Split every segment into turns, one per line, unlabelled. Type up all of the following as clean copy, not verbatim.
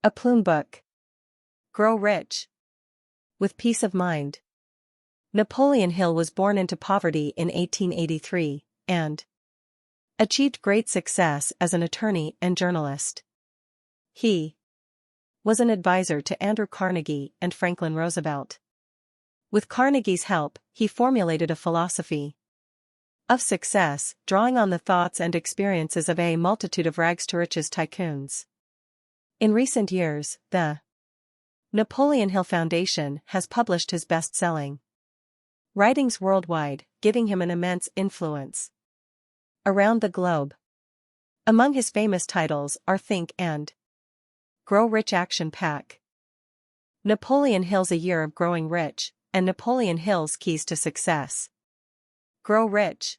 A plume book. Grow rich. With peace of mind. Napoleon Hill was born into poverty in 1883, and achieved great success as an attorney and journalist. He was an advisor to Andrew Carnegie and Franklin Roosevelt. With Carnegie's help, he formulated a philosophy of success, drawing on the thoughts and experiences of a multitude of rags-to-riches tycoons. In recent years, the Napoleon Hill Foundation has published his best-selling writings worldwide, giving him an immense influence around the globe. Among his famous titles are Think and Grow Rich Action Pack, Napoleon Hill's A Year of Growing Rich, and Napoleon Hill's Keys to Success. Grow rich.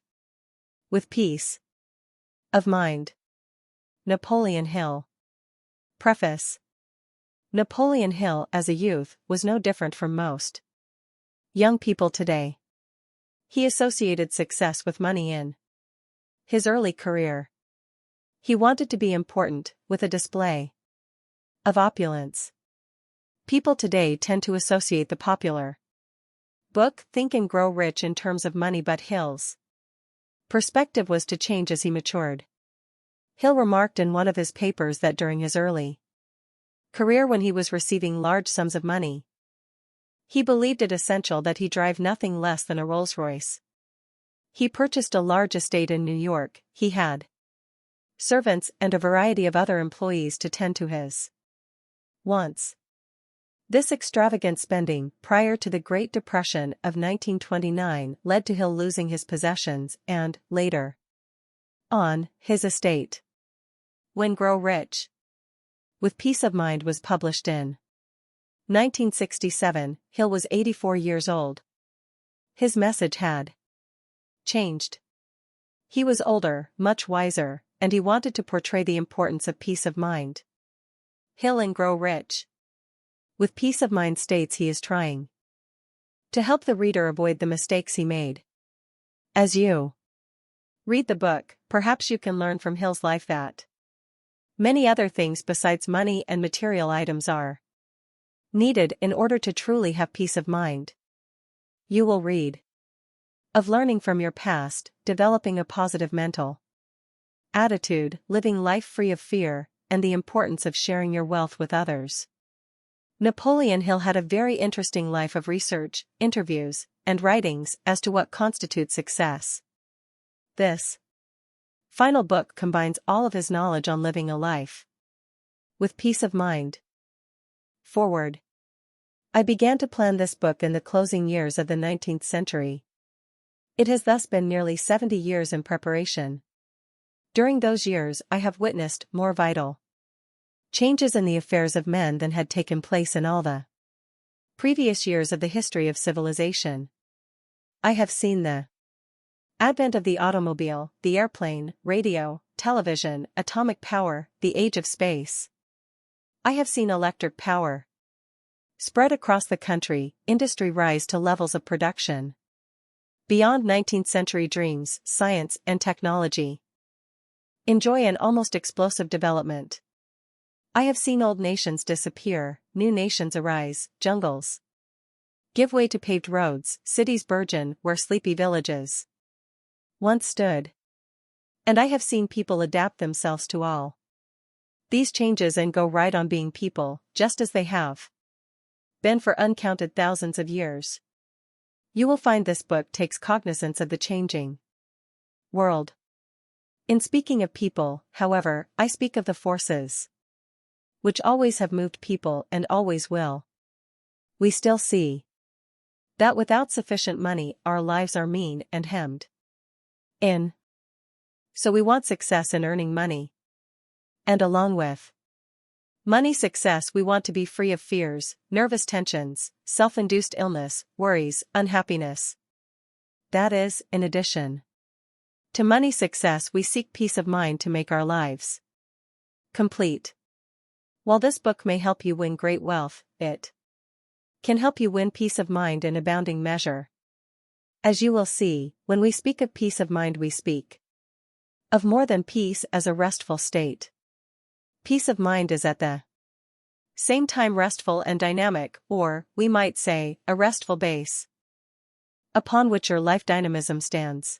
With peace of mind. Napoleon Hill. Preface. Napoleon Hill as a youth was no different from most young people today. He associated success with money in his early career. He wanted to be important, with a display of opulence. People today tend to associate the popular book Think and Grow Rich in terms of money, but Hill's perspective was to change as he matured. Hill remarked in one of his papers that during his early career, when he was receiving large sums of money, he believed it essential that he drive nothing less than a Rolls-Royce. He purchased a large estate in New York. He had servants and a variety of other employees to tend to his wants. This extravagant spending prior to the Great Depression of 1929 led to Hill losing his possessions and, later on, his estate. When Grow Rich with Peace of Mind was published in 1967, Hill was 84 years old. His message had changed. He was older, much wiser, and he wanted to portray the importance of peace of mind. Hill in Grow Rich with Peace of Mind states he is trying to help the reader avoid the mistakes he made. As you read the book, perhaps you can learn from Hill's life that many other things besides money and material items are needed in order to truly have peace of mind. You will read of learning from your past, developing a positive mental attitude, living life free of fear, and the importance of sharing your wealth with others. Napoleon Hill had a very interesting life of research, interviews, and writings as to what constitutes success. This final book combines all of his knowledge on living a life with peace of mind. Forward. I began to plan this book in the closing years of the 19th century. It has thus been nearly 70 years in preparation. During those years I have witnessed more vital changes in the affairs of men than had taken place in all the previous years of the history of civilization. I have seen the advent of the automobile, the airplane, radio, television, atomic power, the age of space. I have seen electric power spread across the country, industry rise to levels of production beyond 19th century dreams, science and technology enjoy an almost explosive development. I have seen old nations disappear, new nations arise, jungles give way to paved roads, cities burgeon where sleepy villages once stood. And I have seen people adapt themselves to all these changes and go right on being people, just as they have been for uncounted thousands of years. You will find this book takes cognizance of the changing world. In speaking of people, however, I speak of the forces which always have moved people and always will. We still see that without sufficient money our lives are mean and hemmed in. So we want success in earning money. And along with money success we want to be free of fears, nervous tensions, self-induced illness, worries, unhappiness. That is, in addition to money success we seek peace of mind to make our lives complete. While this book may help you win great wealth, it can help you win peace of mind in abounding measure. As you will see, when we speak of peace of mind we speak of more than peace as a restful state. Peace of mind is at the Same time restful and dynamic, or, we might say, a restful base upon which your life dynamism stands.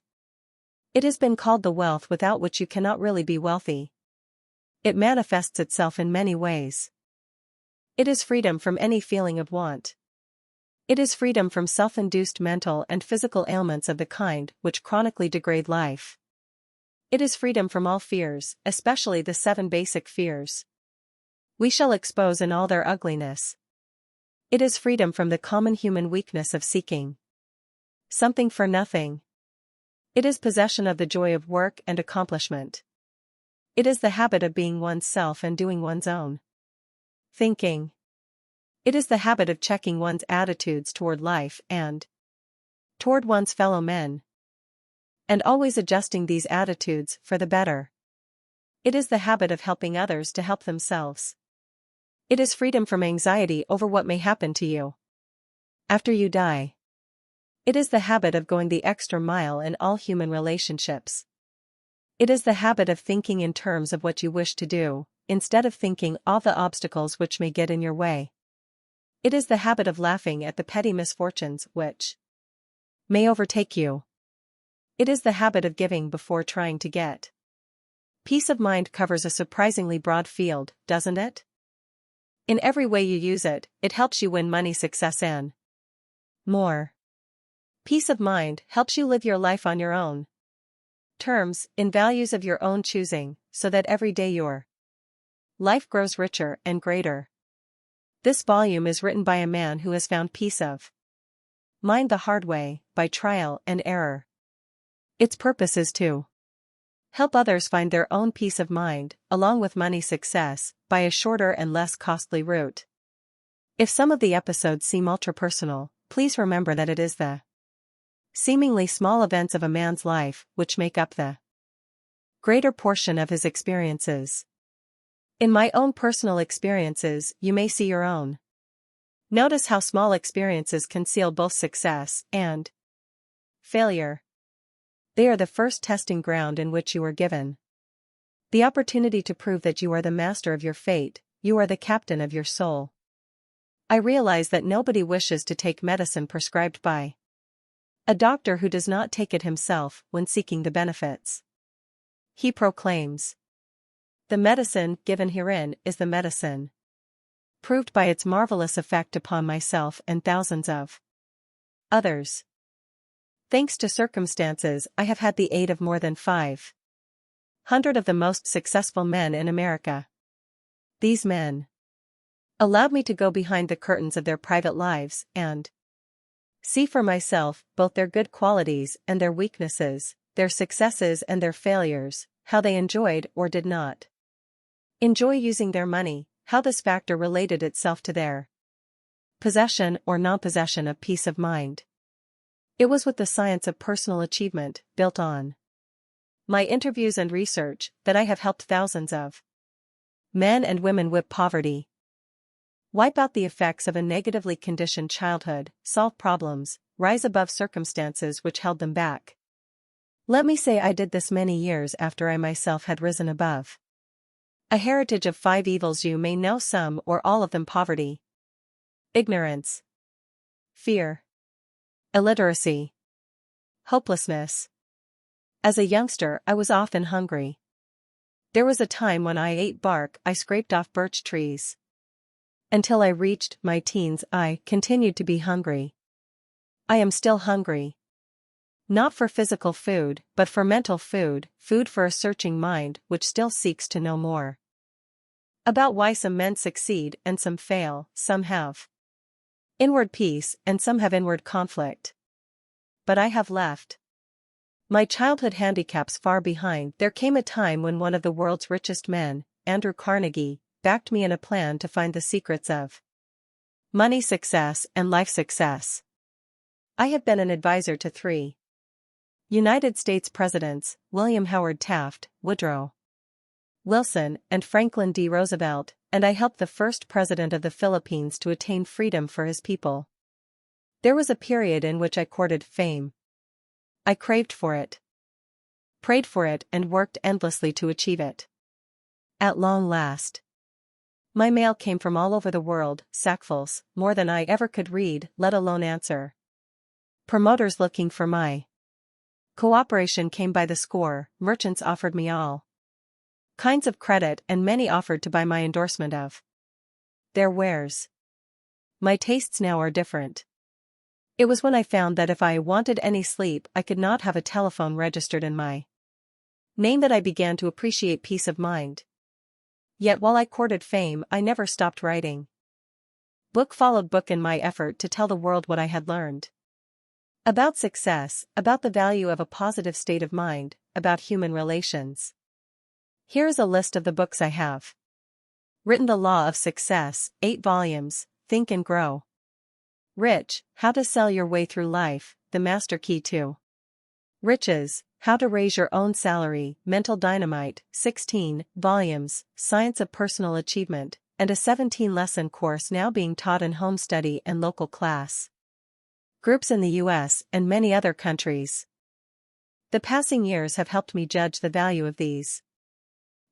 It has been called the wealth without which you cannot really be wealthy. It manifests itself in many ways. It is freedom from any feeling of want. It is freedom from self-induced mental and physical ailments of the kind which chronically degrade life. It is freedom from all fears, especially the 7 basic fears we shall expose in all their ugliness. It is freedom from the common human weakness of seeking something for nothing. It is possession of the joy of work and accomplishment. It is the habit of being oneself and doing one's own thinking. It is the habit of checking one's attitudes toward life and toward one's fellow men, and always adjusting these attitudes for the better. It is the habit of helping others to help themselves. It is freedom from anxiety over what may happen to you after you die. It is the habit of going the extra mile in all human relationships. It is the habit of thinking in terms of what you wish to do, instead of thinking all the obstacles which may get in your way. It is the habit of laughing at the petty misfortunes which may overtake you. It is the habit of giving before trying to get. Peace of mind covers a surprisingly broad field, doesn't it? In every way you use it, it helps you win money, success, and more. Peace of mind helps you live your life on your own terms, in values of your own choosing, so that every day your life grows richer and greater. This volume is written by a man who has found peace of mind the hard way, by trial and error. Its purpose is to help others find their own peace of mind, along with money success, by a shorter and less costly route. If some of the episodes seem ultra-personal, please remember that it is the seemingly small events of a man's life which make up the greater portion of his experiences. In my own personal experiences, you may see your own. Notice how small experiences conceal both success and failure. They are the first testing ground in which you are given the opportunity to prove that you are the master of your fate, you are the captain of your soul. I realize that nobody wishes to take medicine prescribed by a doctor who does not take it himself when seeking the benefits he proclaims. The medicine given herein is the medicine proved by its marvelous effect upon myself and thousands of others. Thanks to circumstances, I have had the aid of more than 500 of the most successful men in America. These men allowed me to go behind the curtains of their private lives and see for myself both their good qualities and their weaknesses, their successes and their failures, how they enjoyed or did not enjoy using their money, how this factor related itself to their possession or non-possession of peace of mind. It was with the science of personal achievement, built on my interviews and research, that I have helped thousands of men and women whip poverty, wipe out the effects of a negatively conditioned childhood, solve problems, rise above circumstances which held them back. Let me say I did this many years after I myself had risen above a heritage of 5 evils. You may know some or all of them: poverty, ignorance, fear, illiteracy, hopelessness. As a youngster, I was often hungry. There was a time when I ate bark I scraped off birch trees. Until I reached my teens, I continued to be hungry. I am still hungry. Not for physical food, but for mental food, food for a searching mind which still seeks to know more about why some men succeed and some fail, some have inward peace and some have inward conflict. But I have left my childhood handicaps far behind. There came a time when one of the world's richest men, Andrew Carnegie, backed me in a plan to find the secrets of money success and life success. I have been an advisor to 3 United States presidents, William Howard Taft, Woodrow Wilson, and Franklin D. Roosevelt, and I helped the first president of the Philippines to attain freedom for his people. There was a period in which I courted fame. I craved for it, prayed for it, and worked endlessly to achieve it. At long last, My mail came from all over the world, sackfuls, more than I ever could read, let alone answer. Promoters looking for my cooperation came by the score, merchants offered me all kinds of credit and many offered to buy my endorsement of their wares. My tastes now are different. It was when I found that if I wanted any sleep I could not have a telephone registered in my name that I began to appreciate peace of mind. Yet while I courted fame I never stopped writing. Book followed book in my effort to tell the world what I had learned. About success, about the value of a positive state of mind, about human relations. Here is a list of the books I have written: The Law of Success, 8 volumes, Think and Grow Rich, How to Sell Your Way Through Life, The Master Key to Riches, How to Raise Your Own Salary, Mental Dynamite, 16 volumes, Science of Personal Achievement, and a 17-lesson course now being taught in home study and local class groups in the US and many other countries. The passing years have helped me judge the value of these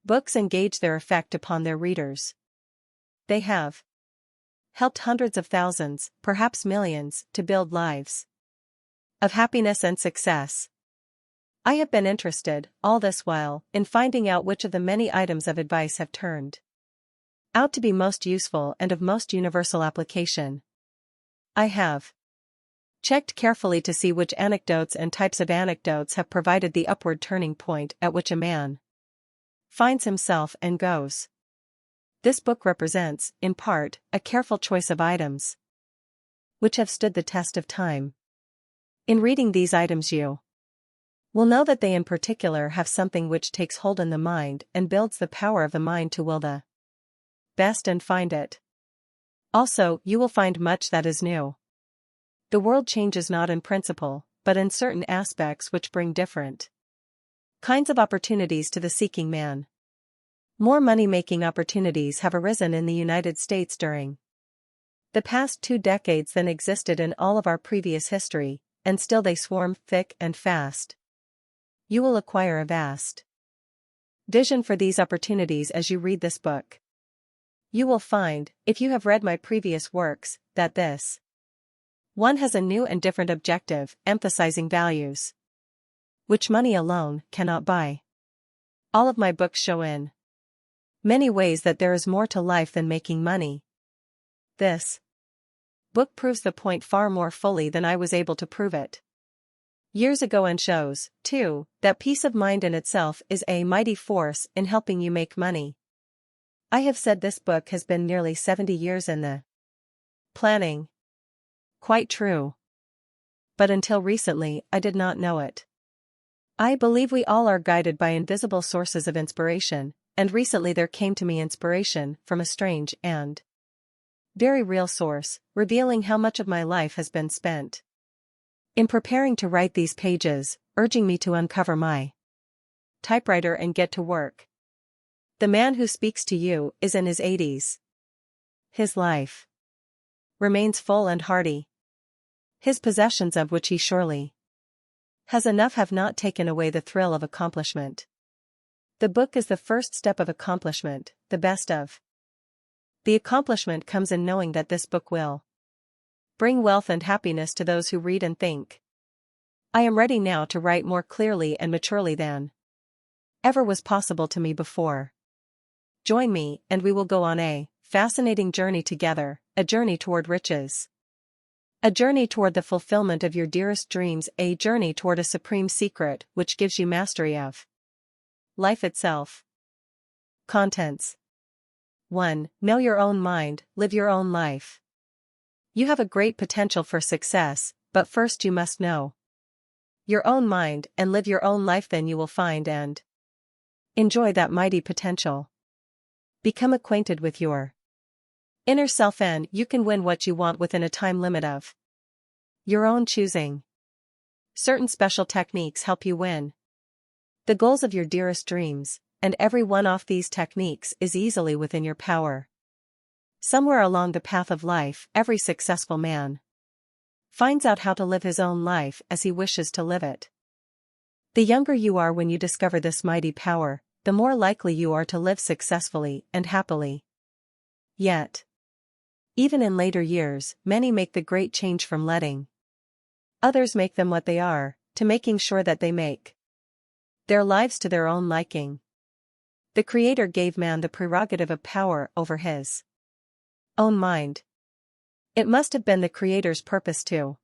books and gauge their effect upon their readers. They have helped hundreds of thousands, perhaps millions, to build lives of happiness and success. I have been interested, all this while, in finding out which of the many items of advice have turned out to be most useful and of most universal application. I have checked carefully to see which anecdotes and types of anecdotes have provided the upward turning point at which a man finds himself and goes. This book represents, in part, a careful choice of items which have stood the test of time. In reading these items you will know that they in particular have something which takes hold in the mind and builds the power of the mind to will the best and find it. Also, you will find much that is new. The world changes not in principle, but in certain aspects which bring different kinds of opportunities to the seeking man. More money-making opportunities have arisen in the United States during the past 2 decades than existed in all of our previous history, and still they swarm thick and fast. You will acquire a vast vision for these opportunities as you read this book. You will find, if you have read my previous works, that this one has a new and different objective, emphasizing values which money alone cannot buy. All of my books show in many ways that there is more to life than making money. This book proves the point far more fully than I was able to prove it years ago, and shows, too, that peace of mind in itself is a mighty force in helping you make money. I have said this book has been nearly 70 years in the planning. Quite true. But until recently, I did not know it. I believe we all are guided by invisible sources of inspiration, and recently there came to me inspiration from a strange and very real source, revealing how much of my life has been spent in preparing to write these pages, urging me to uncover my typewriter and get to work. The man who speaks to you is in his 80s. His life remains full and hearty. His possessions, of which he surely has enough, have not taken away the thrill of accomplishment. The book is the first step of accomplishment, the best of. The accomplishment comes in knowing that this book will bring wealth and happiness to those who read and think. I am ready now to write more clearly and maturely than ever was possible to me before. Join me, and we will go on a fascinating journey together, a journey toward riches. A journey toward the fulfillment of your dearest dreams, a journey toward a supreme secret which gives you mastery of life itself. Contents. 1. Know your own mind, live your own life. You have a great potential for success, but first you must know your own mind and live your own life, then you will find and enjoy that mighty potential. Become acquainted with your inner self and you can win what you want within a time limit of your own choosing. Certain special techniques help you win the goals of your dearest dreams, and every one of these techniques is easily within your power. Somewhere along the path of life, every successful man finds out how to live his own life as he wishes to live it. The younger you are when you discover this mighty power, the more likely you are to live successfully and happily. Yet, even in later years, many make the great change from letting others make them what they are, to making sure that they make their lives to their own liking. The Creator gave man the prerogative of power over his own mind. It must have been the Creator's purpose to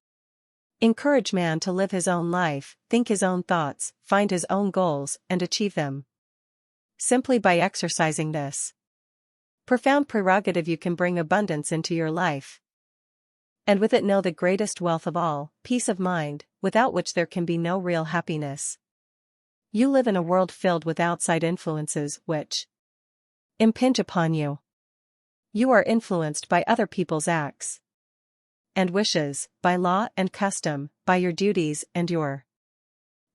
encourage man to live his own life, think his own thoughts, find his own goals, and achieve them. Simply by exercising this profound prerogative you can bring abundance into your life. And with it know the greatest wealth of all, peace of mind, without which there can be no real happiness. You live in a world filled with outside influences which impinge upon you. You are influenced by other people's acts and wishes, by law and custom, by your duties and your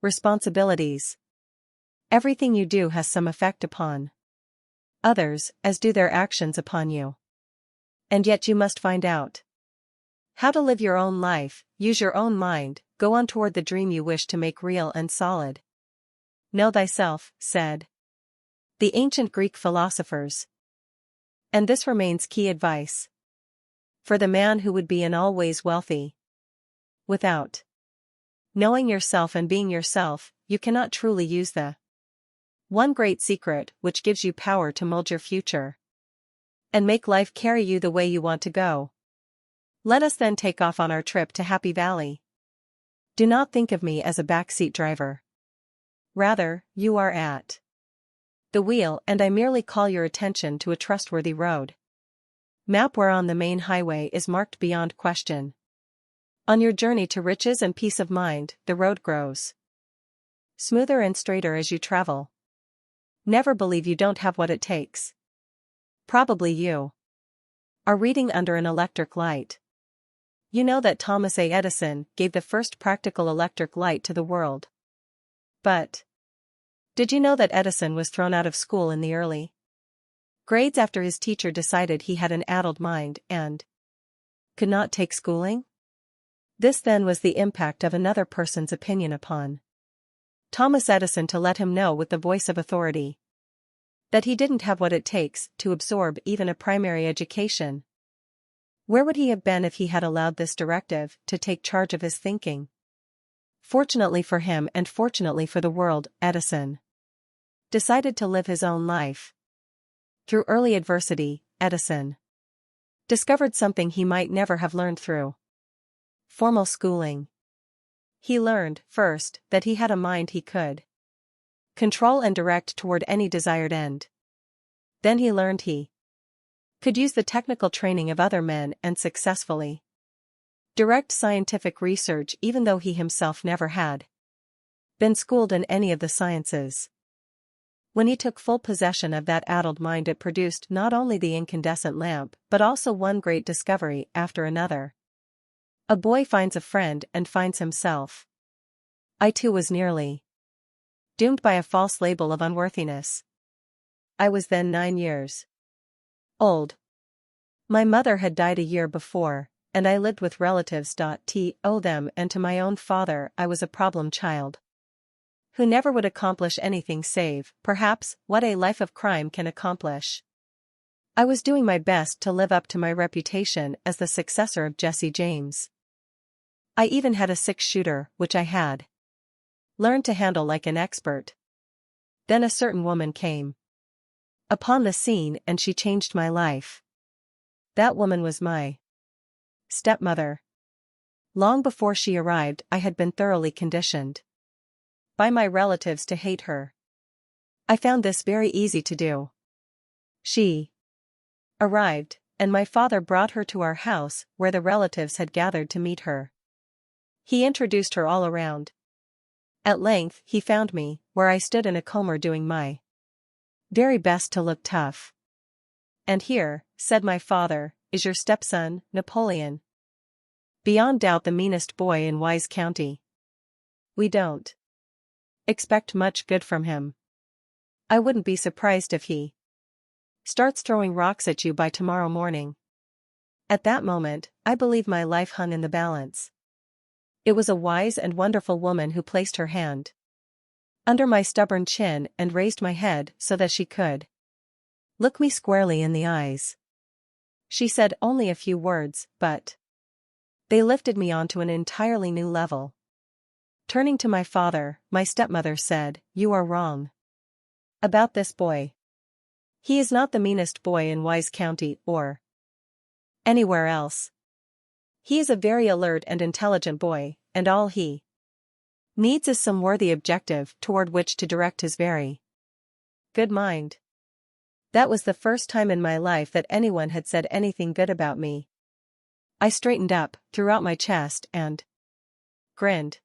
responsibilities. Everything you do has some effect upon others, as do their actions upon you. And yet you must find out how to live your own life, use your own mind, go on toward the dream you wish to make real and solid. Know thyself, said the ancient Greek philosophers. And this remains key advice for the man who would be in all ways wealthy. Without knowing yourself and being yourself, you cannot truly use the one great secret which gives you power to mold your future and make life carry you the way you want to go. Let us then take off on our trip to Happy Valley. Do not think of me as a backseat driver. Rather, you are at the wheel and I merely call your attention to a trustworthy road map whereon the main highway is marked beyond question. On your journey to riches and peace of mind, the road grows smoother and straighter as you travel. Never believe you don't have what it takes. Probably you are reading under an electric light. You know that Thomas A. Edison gave the first practical electric light to the world. But did you know that Edison was thrown out of school in the early grades after his teacher decided he had an addled mind and could not take schooling? This then was the impact of another person's opinion upon Thomas Edison to let him know with the voice of authority that he didn't have what it takes to absorb even a primary education. Where would he have been if he had allowed this directive to take charge of his thinking? Fortunately for him and fortunately for the world, Edison decided to live his own life. Through early adversity, Edison discovered something he might never have learned through formal schooling. He learned, first, that he had a mind he could control and direct toward any desired end. Then he learned he could use the technical training of other men and successfully direct scientific research even though he himself never had been schooled in any of the sciences. When he took full possession of that addled mind, it produced not only the incandescent lamp but also one great discovery after another. A boy finds a friend and finds himself. I too was nearly doomed by a false label of unworthiness. I was then 9 years old. My mother had died a year before, and I lived with relatives. To them and to my own father I was a problem child who never would accomplish anything save, perhaps, what a life of crime can accomplish. I was doing my best to live up to my reputation as the successor of Jesse James. I even had a 6-shooter, which I had learned to handle like an expert. Then a certain woman came upon the scene and she changed my life. That woman was my stepmother. Long before she arrived, I had been thoroughly conditioned by my relatives to hate her. I found this very easy to do. She arrived, and my father brought her to our house where the relatives had gathered to meet her. He introduced her all around. At length he found me, where I stood in a comber doing my very best to look tough. And here, said my father, is your stepson, Napoleon. Beyond doubt the meanest boy in Wise County. We don't expect much good from him. I wouldn't be surprised if he starts throwing rocks at you by tomorrow morning. At that moment, I believe my life hung in the balance. It was a wise and wonderful woman who placed her hand under my stubborn chin and raised my head so that she could look me squarely in the eyes. She said only a few words, but they lifted me onto an entirely new level. Turning to my father, my stepmother said, "You are wrong about this boy. He is not the meanest boy in Wise County or anywhere else. He is a very alert and intelligent boy, and all he needs is some worthy objective toward which to direct his very good mind." That was the first time in my life that anyone had said anything good about me. I straightened up, threw out my chest, and grinned.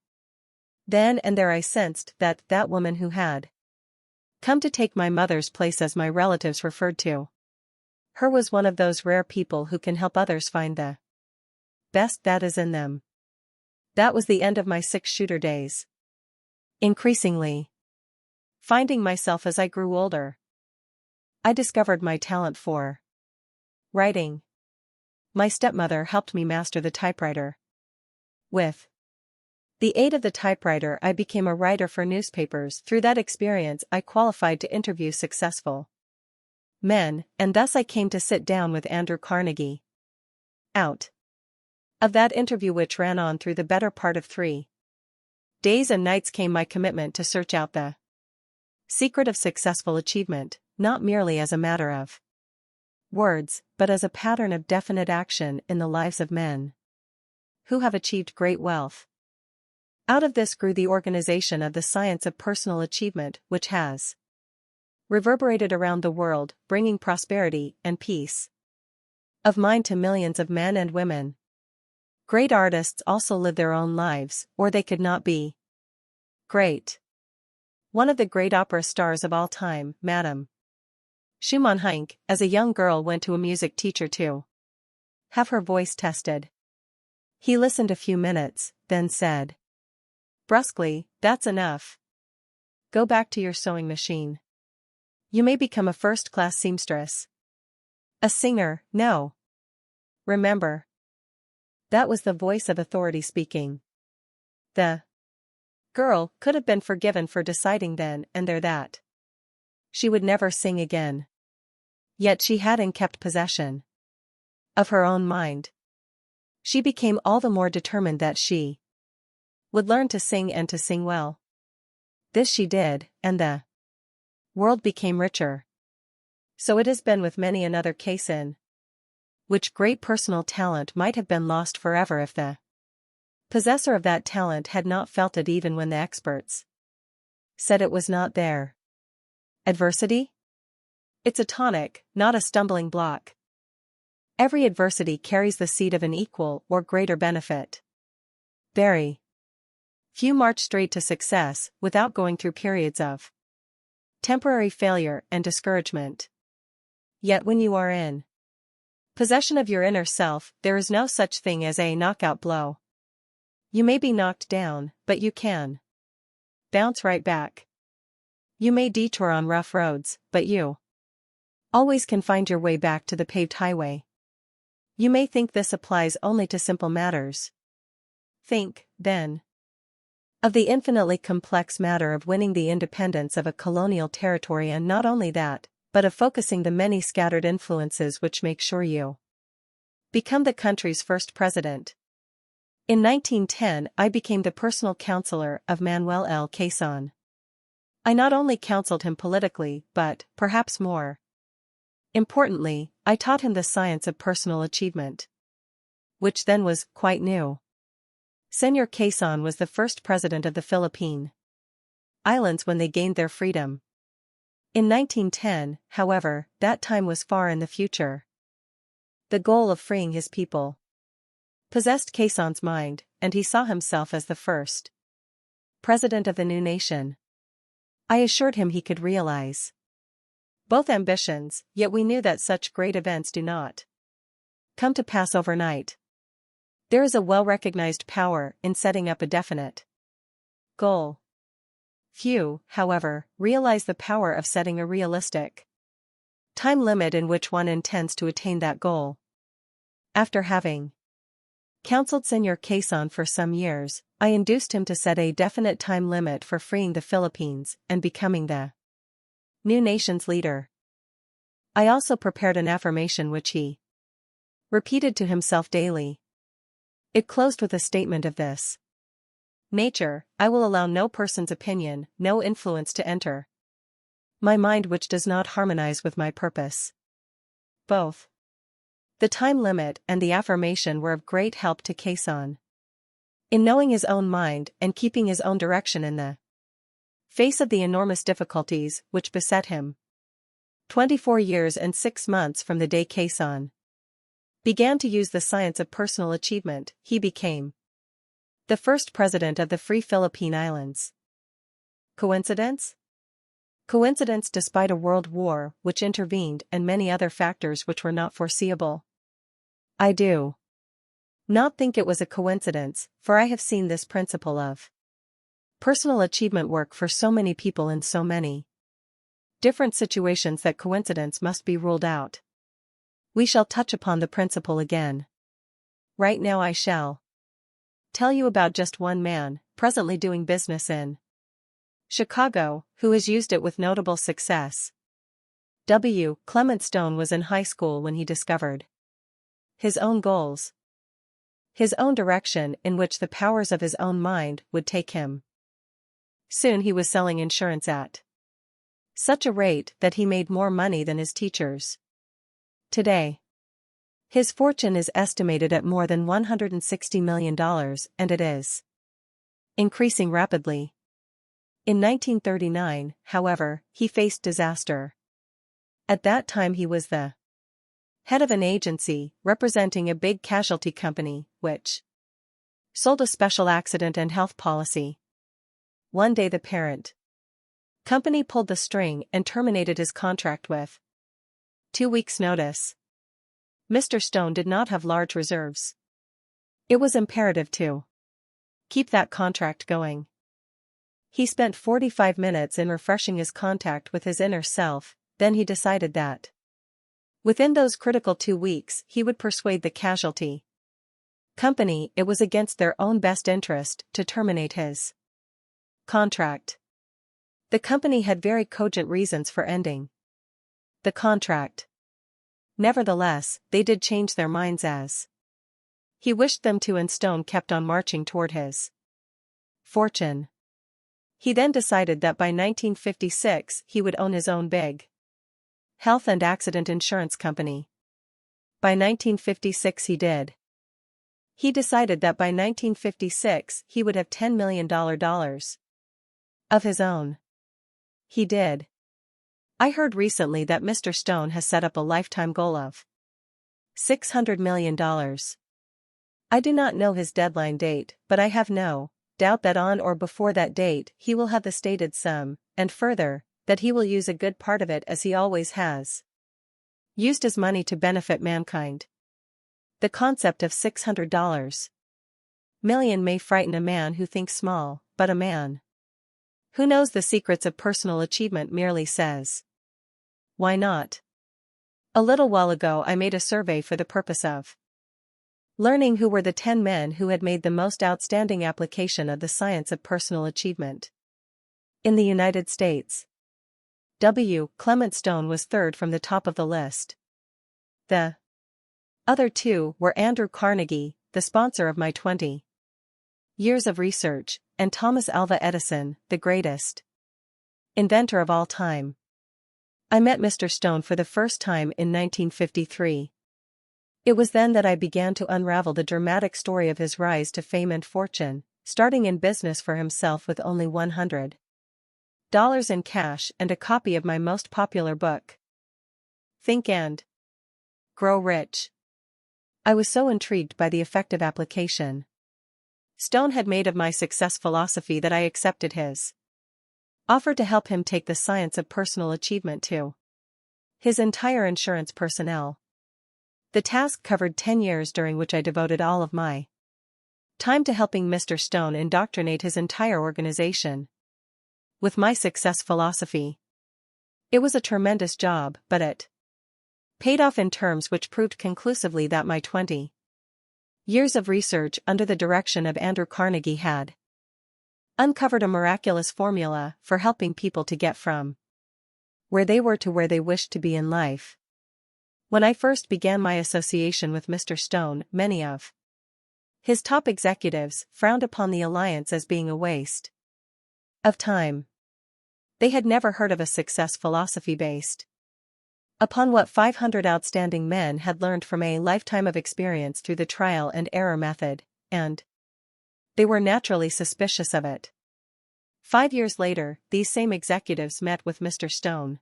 Then and there I sensed that that woman who had come to take my mother's place, as my relatives referred to her, was one of those rare people who can help others find the best that is in them. That was the end of my six-shooter days. Increasingly finding myself as I grew older, I discovered my talent for writing. My stepmother helped me master the typewriter. With the aid of the typewriter, I became a writer for newspapers. Through that experience, I qualified to interview successful men, and thus I came to sit down with Andrew Carnegie. Out of that interview, which ran on through the better part of 3 days and nights, came my commitment to search out the secret of successful achievement, not merely as a matter of words, but as a pattern of definite action in the lives of men who have achieved great wealth. Out of this grew the organization of the science of personal achievement, which has reverberated around the world, bringing prosperity and peace of mind to millions of men and women. Great artists also live their own lives, or they could not be great. One of the great opera stars of all time, Madame Schumann Heink, as a young girl, went to a music teacher to have her voice tested. He listened a few minutes, then said brusquely, "That's enough. Go back to your sewing machine. You may become a first-class seamstress. A singer, no. Remember." That was the voice of authority speaking. The girl could have been forgiven for deciding then and there that she would never sing again. Yet she had and kept possession of her own mind. She became all the more determined that she would learn to sing, and to sing well. This she did, and the world became richer. So it has been with many another case in which great personal talent might have been lost forever if the possessor of that talent had not felt it, even when the experts said it was not there. Adversity? It's a tonic, not a stumbling block. Every adversity carries the seed of an equal or greater benefit. Very few march straight to success without going through periods of temporary failure and discouragement. Yet when you are in possession of your inner self, there is no such thing as a knockout blow. You may be knocked down, but you can bounce right back. You may detour on rough roads, but you always can find your way back to the paved highway. You may think this applies only to simple matters. Think, then, of the infinitely complex matter of winning the independence of a colonial territory, and not only that, but of focusing the many scattered influences which make sure you become the country's first president. In 1910, I became the personal counselor of Manuel L. Quezon. I not only counseled him politically, but, perhaps more importantly, I taught him the science of personal achievement, which then was quite new. Senor Quezon was the first president of the Philippine Islands when they gained their freedom. In 1910, however, that time was far in the future. The goal of freeing his people possessed Quezon's mind, and he saw himself as the first president of the new nation. I assured him he could realize both ambitions, yet we knew that such great events do not come to pass overnight. There is a well-recognized power in setting up a definite goal. Few, however, realize the power of setting a realistic time limit in which one intends to attain that goal. After having counseled Senor Quezon for some years, I induced him to set a definite time limit for freeing the Philippines and becoming the new nation's leader. I also prepared an affirmation which he repeated to himself daily. It closed with a statement of this nature: I will allow no person's opinion, no influence to enter my mind which does not harmonize with my purpose. Both the time limit and the affirmation were of great help to Cason in knowing his own mind and keeping his own direction in the face of the enormous difficulties which beset him. 24 years and 6 months from the day Cason began to use the science of personal achievement, he became the first president of the Free Philippine Islands. Coincidence? Coincidence despite a world war which intervened and many other factors which were not foreseeable. I do not think it was a coincidence, for I have seen this principle of personal achievement work for so many people in so many different situations that coincidence must be ruled out. We shall touch upon the principle again. Right now I shall tell you about just one man, presently doing business in Chicago, who has used it with notable success. Clement Stone was in high school when he discovered his own goals, his own direction in which the powers of his own mind would take him. Soon he was selling insurance at such a rate that he made more money than his teachers. Today, his fortune is estimated at more than $160 million, and it is increasing rapidly. In 1939, however, he faced disaster. At that time he was the head of an agency representing a big casualty company, which sold a special accident and health policy. One day the parent company pulled the string and terminated his contract with 2 weeks' notice. Mr. Stone did not have large reserves. It was imperative to keep that contract going. He spent 45 minutes in refreshing his contact with his inner self, then he decided that within those critical 2 weeks he would persuade the casualty company it was against their own best interest to terminate his contract. The company had very cogent reasons for ending the contract. Nevertheless, they did change their minds as he wished them to, and Stone kept on marching toward his fortune. He then decided that by 1956 he would own his own big health and accident insurance company. By 1956 he did. He decided that by 1956 he would have $10 million of his own. He did. I heard recently that Mr. Stone has set up a lifetime goal of $600 million. I do not know his deadline date, but I have no doubt that on or before that date he will have the stated sum, and further, that he will use a good part of it as he always has used his money to benefit mankind. The concept of $600 million may frighten a man who thinks small, but a man who knows the secrets of personal achievement merely says, why not? A little while ago I made a survey for the purpose of learning who were the 10 men who had made the most outstanding application of the science of personal achievement in the United States. Clement Stone was third from the top of the list. The other 2 were Andrew Carnegie, the sponsor of my 20 years of research, and Thomas Alva Edison, the greatest inventor of all time. I met Mr. Stone for the first time in 1953. It was then that I began to unravel the dramatic story of his rise to fame and fortune, starting in business for himself with only $100 in cash and a copy of my most popular book, Think and Grow Rich. I was so intrigued by the effective application Stone had made of my success philosophy that I accepted his offer to help him take the science of personal achievement to his entire insurance personnel. The task covered 10 years during which I devoted all of my time to helping Mr. Stone indoctrinate his entire organization with my success philosophy. It was a tremendous job, but it paid off in terms which proved conclusively that my 20 years of research under the direction of Andrew Carnegie had uncovered a miraculous formula for helping people to get from where they were to where they wished to be in life. When I first began my association with Mr. Stone, many of his top executives frowned upon the alliance as being a waste of time. They had never heard of a success philosophy based upon what 500 outstanding men had learned from a lifetime of experience through the trial and error method, and they were naturally suspicious of it. 5 years later, these same executives met with Mr. Stone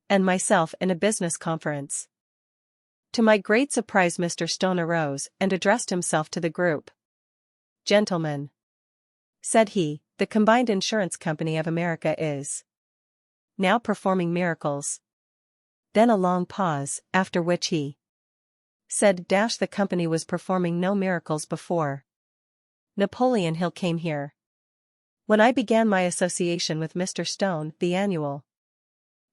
and myself in a business conference. To my great surprise, Mr. Stone arose and addressed himself to the group. "Gentlemen," said he, "the combined insurance company of America is now performing miracles." Then a long pause, after which he said, "The company was performing no miracles before Napoleon Hill came here." When I began my association with Mr. Stone, the annual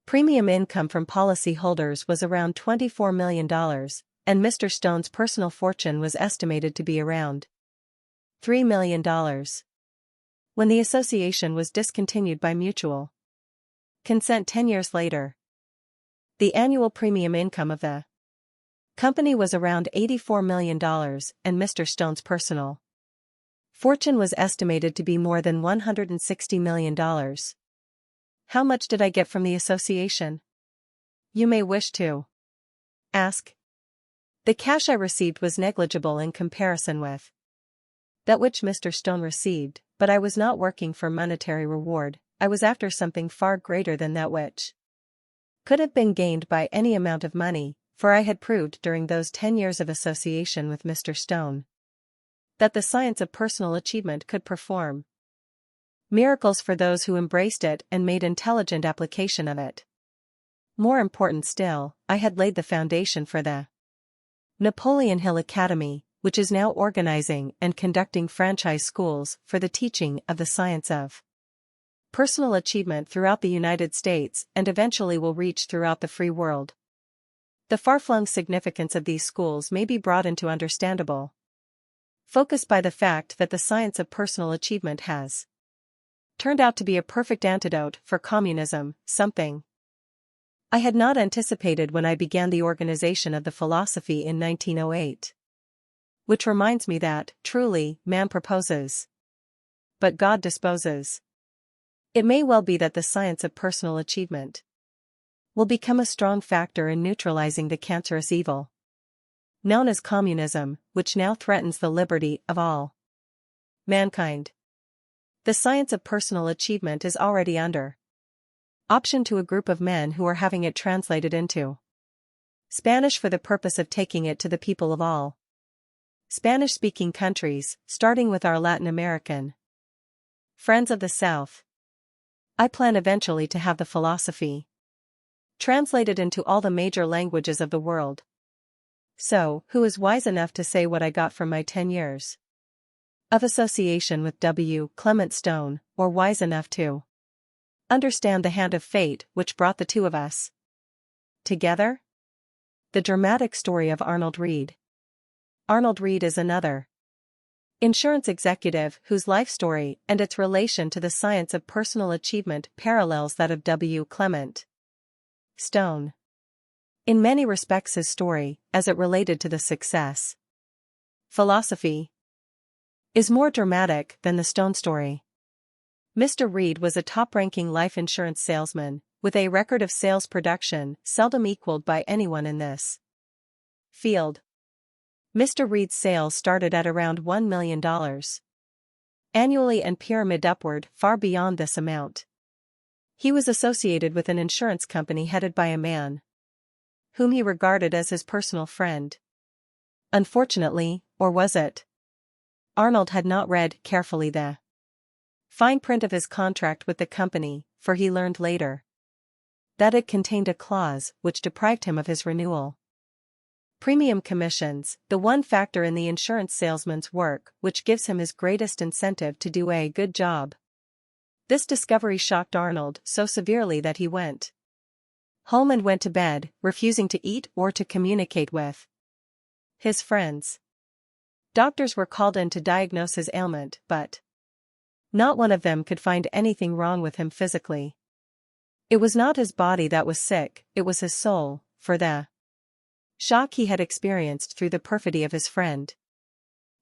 premium income from policy holders was around $24 million, and Mr. Stone's personal fortune was estimated to be around $3 million. When the association was discontinued by mutual consent 10 years later, the annual premium income of the company was around $84 million, and Mr. Stone's personal fortune was estimated to be more than $160 million. How much did I get from the association? You may wish to ask. The cash I received was negligible in comparison with that which Mr. Stone received, but I was not working for monetary reward. I was after something far greater than that which could have been gained by any amount of money, for I had proved during those 10 years of association with Mr. Stone that the science of personal achievement could perform miracles for those who embraced it and made intelligent application of it. More important still, I had laid the foundation for the Napoleon Hill Academy, which is now organizing and conducting franchise schools for the teaching of the science of personal achievement throughout the United States and eventually will reach throughout the free world. The far-flung significance of these schools may be brought into understandable focus by the fact that the science of personal achievement has turned out to be a perfect antidote for communism, something I had not anticipated when I began the organization of the philosophy in 1908. Which reminds me that, truly, man proposes, but God disposes. It may well be that the science of personal achievement will become a strong factor in neutralizing the cancerous evil known as communism, which now threatens the liberty of all mankind. The science of personal achievement is already under option to a group of men who are having it translated into Spanish for the purpose of taking it to the people of all Spanish-speaking countries, starting with our Latin American friends of the South. I plan eventually to have the philosophy translated into all the major languages of the world. So, who is wise enough to say what I got from my 10 years of association with W. Clement Stone, or wise enough to understand the hand of fate which brought the two of us together? The dramatic story of Arnold Reed. Arnold Reed is another insurance executive whose life story and its relation to the science of personal achievement parallels that of W. Clement Stone. In many respects his story, as it related to the success philosophy, is more dramatic than the Stone story. Mr. Reed was a top-ranking life insurance salesman, with a record of sales production seldom equaled by anyone in this field. Mr. Reed's sales started at around $1 million annually and pyramided upward far beyond this amount. He was associated with an insurance company headed by a man whom he regarded as his personal friend. Unfortunately, or was it? Arnold had not read carefully the fine print of his contract with the company, for he learned later that it contained a clause which deprived him of his renewal premium commissions, the one factor in the insurance salesman's work which gives him his greatest incentive to do a good job. This discovery shocked Arnold so severely that he went home and went to bed, refusing to eat or to communicate with his friends. Doctors were called in to diagnose his ailment, but not one of them could find anything wrong with him physically. It was not his body that was sick, it was his soul, for the Shock he had experienced through the perfidy of his friend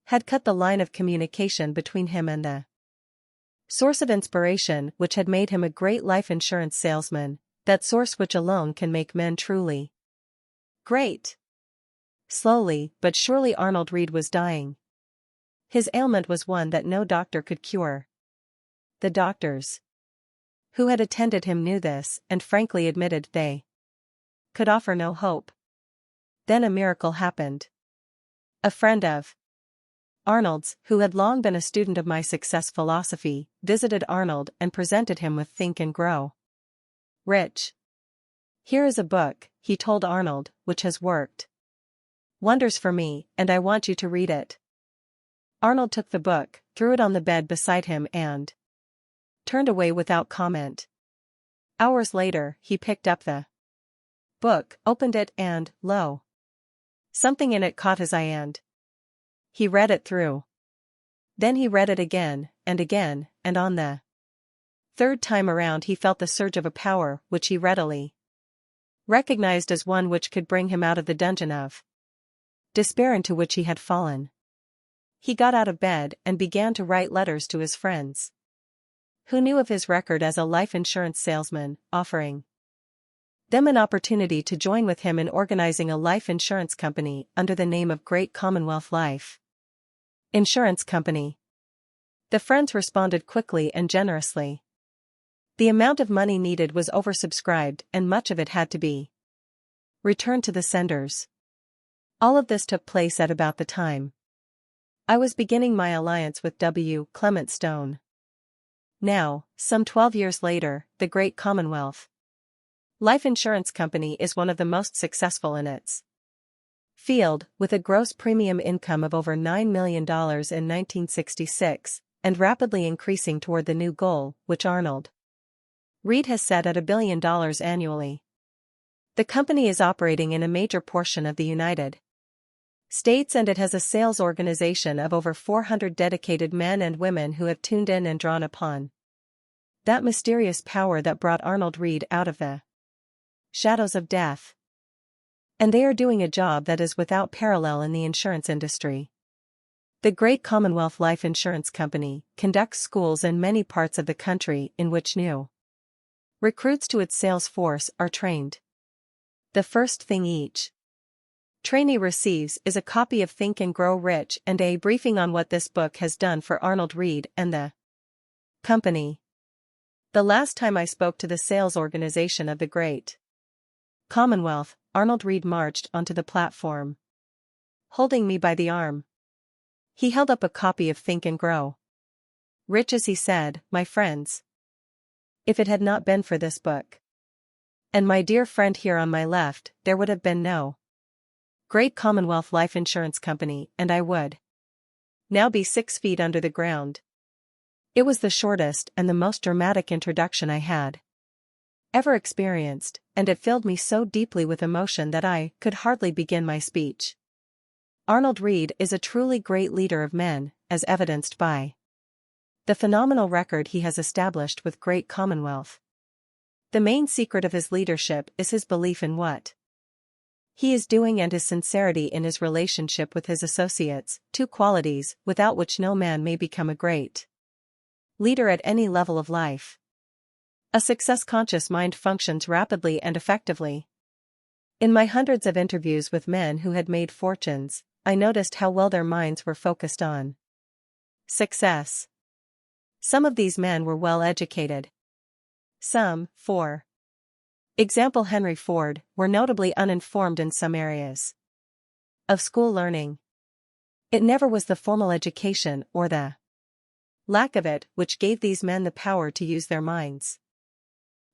had cut the line of communication between him and the source of inspiration which had made him a great life insurance salesman, that source which alone can make men truly great. Slowly but surely Arnold Reed was dying. His ailment was one that no doctor could cure. The doctors who had attended him knew this and frankly admitted they could offer no hope. Then a miracle happened. A friend of Arnold's, who had long been a student of my success philosophy, visited Arnold and presented him with Think and Grow Rich. Here is a book, he told Arnold, which has worked wonders for me, and I want you to read it. Arnold took the book, threw it on the bed beside him and turned away without comment. Hours later, he picked up the book, opened it and, lo, something in it caught his eye and he read it through. Then he read it again, and on the third time around he felt the surge of a power which he readily recognized as one which could bring him out of the dungeon of despair into which he had fallen. He got out of bed and began to write letters to his friends who knew of his record as a life insurance salesman, offering them an opportunity to join with him in organizing a life insurance company under the name of Great Commonwealth Life Insurance Company. The friends responded quickly and generously. The amount of money needed was oversubscribed and much of it had to be returned to the senders. All of this took place at about the time I was beginning my alliance with W. Clement Stone. Now, some 12 years later, the Great Commonwealth Life Insurance Company is one of the most successful in its field, with a gross premium income of over $9 million in 1966, and rapidly increasing toward the new goal, which Arnold Reed has set at $1 billion annually. The company is operating in a major portion of the United States, and it has a sales organization of over 400 dedicated men and women who have tuned in and drawn upon that mysterious power that brought Arnold Reed out of the shadows of death. And they are doing a job that is without parallel in the insurance industry. The Great Commonwealth Life Insurance Company conducts schools in many parts of the country in which new recruits to its sales force are trained. The first thing each trainee receives is a copy of Think and Grow Rich and a briefing on what this book has done for Arnold Reed and the company. The last time I spoke to the sales organization of the Great Commonwealth, Arnold Reed marched onto the platform, holding me by the arm. He held up a copy of Think and Grow Rich as he said, "My friends, if it had not been for this book, and my dear friend here on my left, there would have been no Great Commonwealth Life Insurance Company, and I would now be 6 feet under the ground." It was the shortest and the most dramatic introduction I had ever experienced, and it filled me so deeply with emotion that I could hardly begin my speech. Arnold Reed is a truly great leader of men, as evidenced by the phenomenal record he has established with Great Commonwealth. The main secret of his leadership is his belief in what he is doing and his sincerity in his relationship with his associates, two qualities without which no man may become a great leader at any level of life. A success-conscious mind functions rapidly and effectively. In my hundreds of interviews with men who had made fortunes, I noticed how well their minds were focused on success. Some of these men were well educated. Some, for example Henry Ford, were notably uninformed in some areas of school learning. It never was the formal education or the lack of it which gave these men the power to use their minds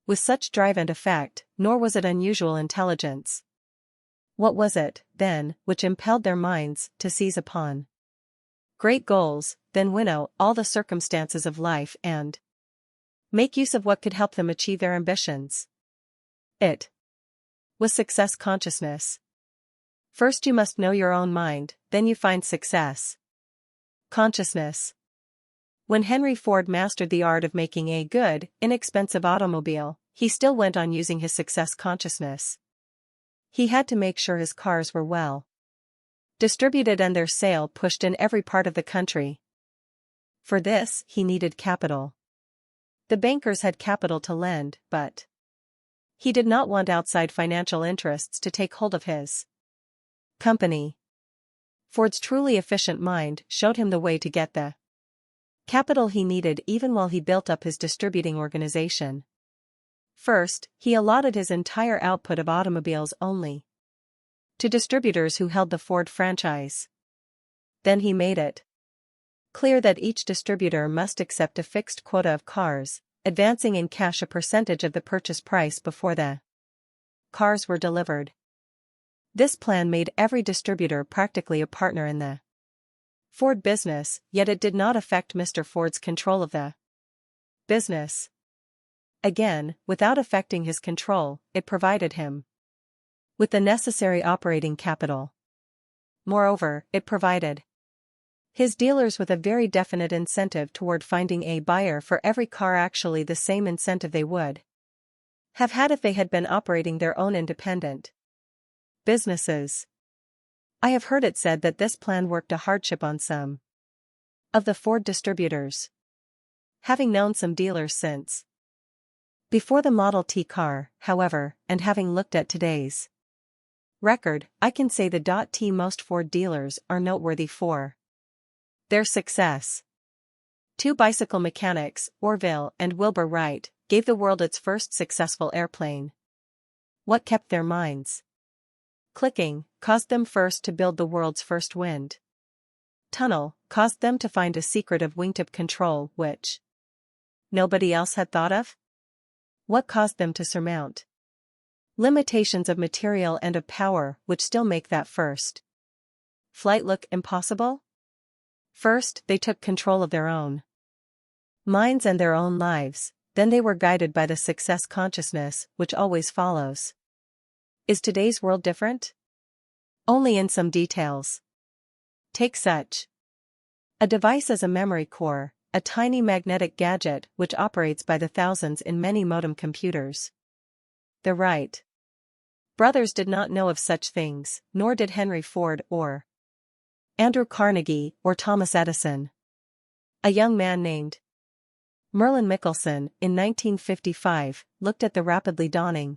with such drive and effect, nor was it unusual intelligence. What was it, then, which impelled their minds to seize upon great goals, then winnow all the circumstances of life and make use of what could help them achieve their ambitions? It was success consciousness. First you must know your own mind, then you find success consciousness. When Henry Ford mastered the art of making a good, inexpensive automobile, he still went on using his success consciousness. He had to make sure his cars were well distributed and their sale pushed in every part of the country. For this, he needed capital. The bankers had capital to lend, but he did not want outside financial interests to take hold of his company. Ford's truly efficient mind showed him the way to get the capital he needed even while he built up his distributing organization. First, he allotted his entire output of automobiles only to distributors who held the Ford franchise. Then he made it clear that each distributor must accept a fixed quota of cars, advancing in cash a percentage of the purchase price before the cars were delivered. This plan made every distributor practically a partner in the Ford business, yet it did not affect Mr. Ford's control of the business. Again, without affecting his control, it provided him with the necessary operating capital. Moreover, it provided his dealers with a very definite incentive toward finding a buyer for every car, actually the same incentive they would have had if they had been operating their own independent businesses. I have heard it said that this plan worked a hardship on some of the Ford distributors. Having known some dealers since before the Model T car, however, and having looked at today's record, I can say the T most Ford dealers are noteworthy for their success. Two bicycle mechanics, Orville and Wilbur Wright, gave the world its first successful airplane. What kept their minds clicking, caused them first to build the world's first wind tunnel, caused them to find a secret of wingtip control which nobody else had thought of? What caused them to surmount limitations of material and of power which still make that first flight look impossible? First, they took control of their own minds and their own lives, then they were guided by the success consciousness which always follows. Is today's world different? Only in some details. Take such a device as a memory core, a tiny magnetic gadget which operates by the thousands in many modem computers. The Wright brothers did not know of such things, nor did Henry Ford or Andrew Carnegie or Thomas Edison. A young man named Merlin Michelson, in 1955, looked at the rapidly dawning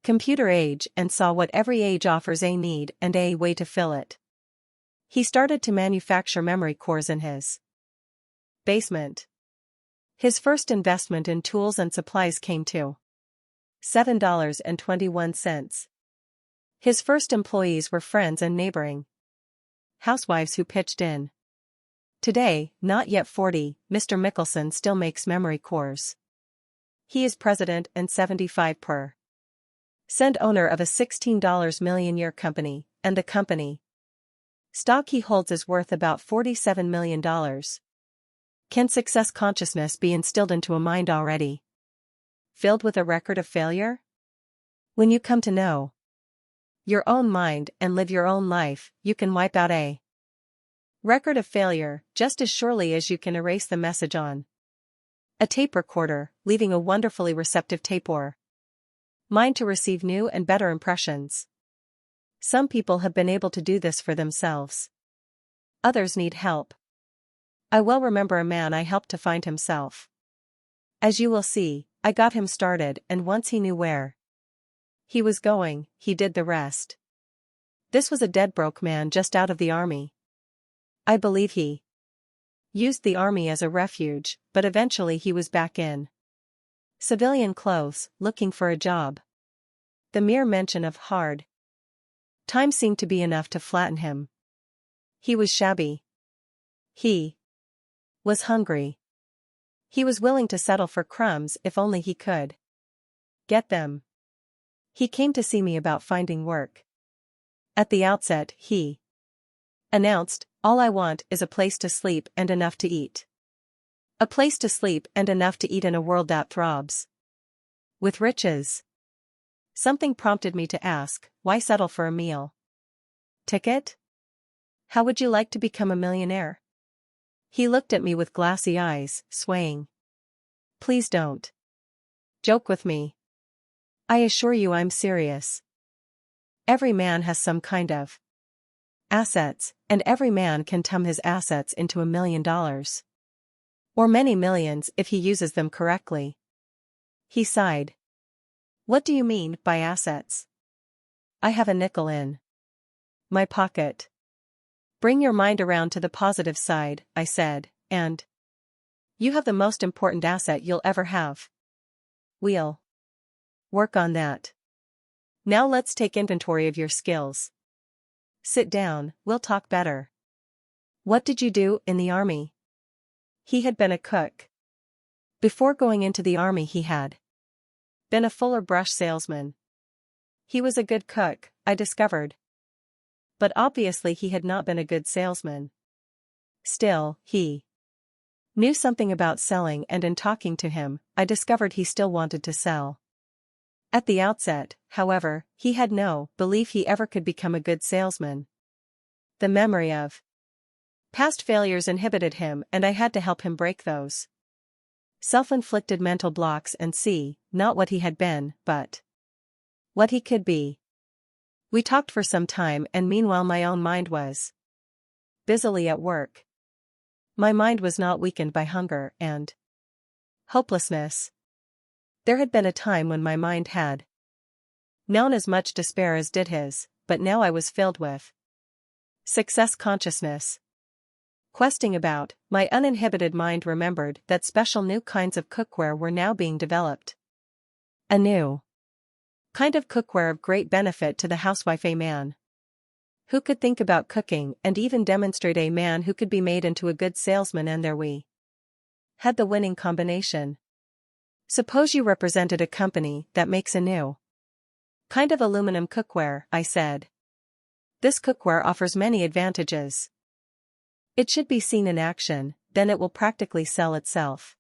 computer age and saw what every age offers: a need and a way to fill it. He started to manufacture memory cores in his basement. His first investment in tools and supplies came to $7.21. His first employees were friends and neighboring housewives who pitched in. Today, not yet 40, Mr. Michelson still makes memory cores. He is president and 75% owner of a $16 million company, and the company stock he holds is worth about $47 million. Can success consciousness be instilled into a mind already filled with a record of failure? When you come to know your own mind and live your own life, you can wipe out a record of failure just as surely as you can erase the message on a tape recorder, leaving a wonderfully receptive tape or mind to receive new and better impressions. Some people have been able to do this for themselves. Others need help. I well remember a man I helped to find himself. As you will see, I got him started, and once he knew where he was going, he did the rest. This was a dead broke man just out of the army. I believe he used the army as a refuge, but eventually he was back in civilian clothes, looking for a job. The mere mention of hard time seemed to be enough to flatten him. He was shabby. He was hungry. He was willing to settle for crumbs if only he could get them. He came to see me about finding work. At the outset, he announced, "All I want is a place to sleep and enough to eat." A place to sleep and enough to eat in a world that throbs with riches. Something prompted me to ask, why settle for a meal ticket? How would you like to become a millionaire? He looked at me with glassy eyes, swaying. Please don't joke with me. I assure you I'm serious. Every man has some kind of assets, and every man can turn his assets into $1 million. Or many millions if he uses them correctly. He sighed. What do you mean by assets? I have a nickel in my pocket. Bring your mind around to the positive side, I said, and you have the most important asset you'll ever have. We'll work on that. Now let's take inventory of your skills. Sit down, we'll talk better. What did you do in the army? He had been a cook. Before going into the army he had been a fuller brush salesman. He was a good cook, I discovered. But obviously he had not been a good salesman. Still, he knew something about selling, and in talking to him, I discovered he still wanted to sell. At the outset, however, he had no belief he ever could become a good salesman. The memory of past failures inhibited him, and I had to help him break those self-inflicted mental blocks and see, not what he had been, but what he could be. We talked for some time, and meanwhile my own mind was busily at work. My mind was not weakened by hunger and hopelessness. There had been a time when my mind had known as much despair as did his, but now I was filled with success consciousness. Questing about, my uninhibited mind remembered that special new kinds of cookware were now being developed. A new kind of cookware of great benefit to the housewife, a man who could think about cooking and even demonstrate, a man who could be made into a good salesman, and there we had the winning combination. Suppose you represented a company that makes a new kind of aluminum cookware, I said. This cookware offers many advantages. It should be seen in action, then it will practically sell itself.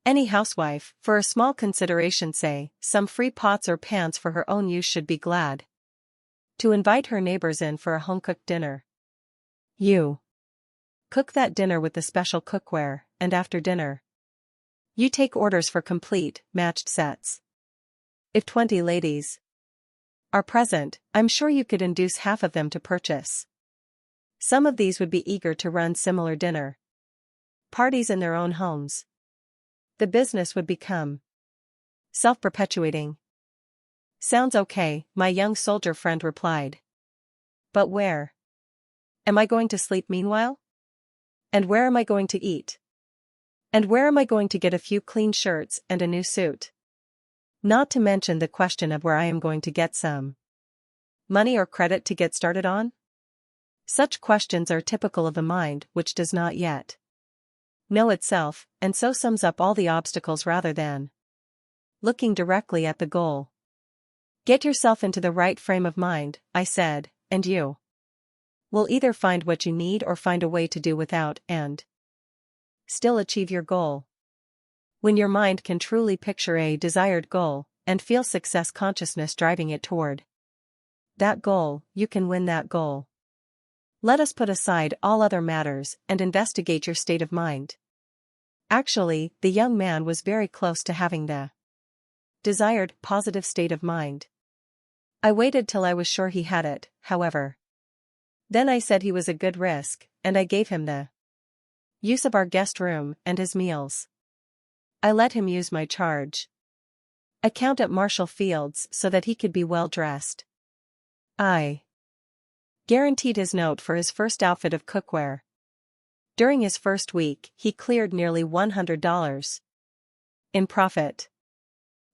Any housewife, for a small consideration, say, some free pots or pans for her own use, should be glad to invite her neighbors in for a home-cooked dinner. You cook that dinner with the special cookware, and after dinner, you take orders for complete, matched sets. If 20 ladies are present, I'm sure you could induce half of them to purchase. Some of these would be eager to run similar dinner parties in their own homes. The business would become self-perpetuating. Sounds okay, my young soldier friend replied. But where am I going to sleep meanwhile? And where am I going to eat? And where am I going to get a few clean shirts and a new suit? Not to mention the question of where I am going to get some money or credit to get started on? Such questions are typical of a mind which does not yet know itself, and so sums up all the obstacles rather than looking directly at the goal. Get yourself into the right frame of mind, I said, and you will either find what you need or find a way to do without and still achieve your goal. When your mind can truly picture a desired goal and feel success consciousness driving it toward that goal, you can win that goal. Let us put aside all other matters and investigate your state of mind. Actually, the young man was very close to having the desired positive state of mind. I waited till I was sure he had it, however. Then I said he was a good risk, and I gave him the use of our guest room and his meals. I let him use my charge account at Marshall Field's so that he could be well dressed. I guaranteed his note for his first outfit of cookware. During his first week, he cleared nearly $100 in profit.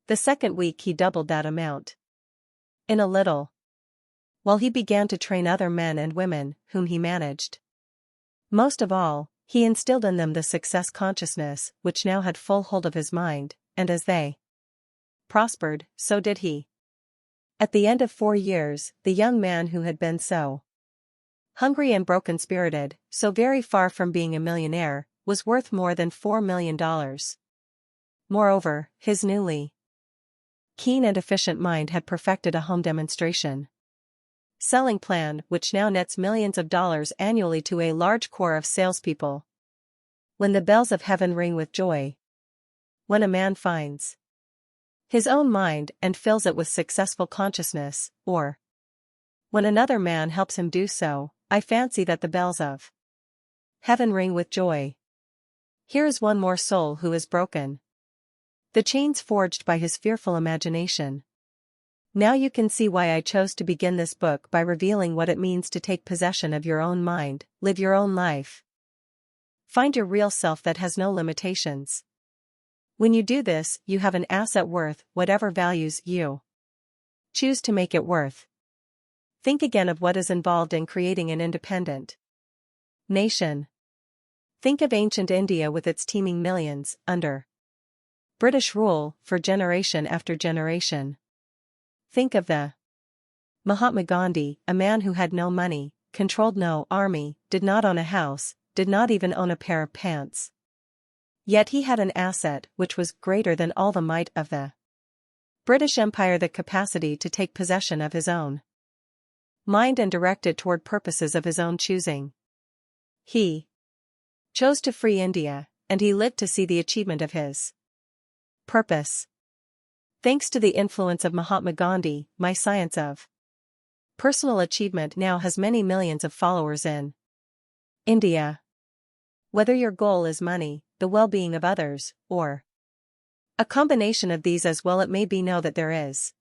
The second week he doubled that amount. In a little while he began to train other men and women whom he managed. Most of all, he instilled in them the success consciousness which now had full hold of his mind, and as they prospered, so did he. At the end of 4 years, the young man who had been so hungry and broken-spirited, so very far from being a millionaire, was worth more than $4 million. Moreover, his newly keen and efficient mind had perfected a home demonstration selling plan which now nets millions of dollars annually to a large corps of salespeople. When the bells of heaven ring with joy, when a man finds his own mind and fills it with successful consciousness, or When another man helps him do so, I fancy that the bells of heaven ring with joy. Here is one more soul who is broken. The chains forged by his fearful imagination. Now you can see why I chose to begin this book by revealing what it means to take possession of your own mind, live your own life. Find your real self that has no limitations. When you do this, you have an asset worth whatever values you choose to make it worth. Think again of what is involved in creating an independent nation. Think of ancient India with its teeming millions, under British rule, for generation after generation. Think of the Mahatma Gandhi, a man who had no money, controlled no army, did not own a house, did not even own a pair of pants. Yet he had an asset which was greater than all the might of the British Empire, the capacity to take possession of his own mind and direct it toward purposes of his own choosing. He chose to free India, and he lived to see the achievement of his purpose. Thanks to the influence of Mahatma Gandhi, my science of personal achievement now has many millions of followers in India. Whether your goal is money, the well-being of others, or a combination of these as well, it may be know that there is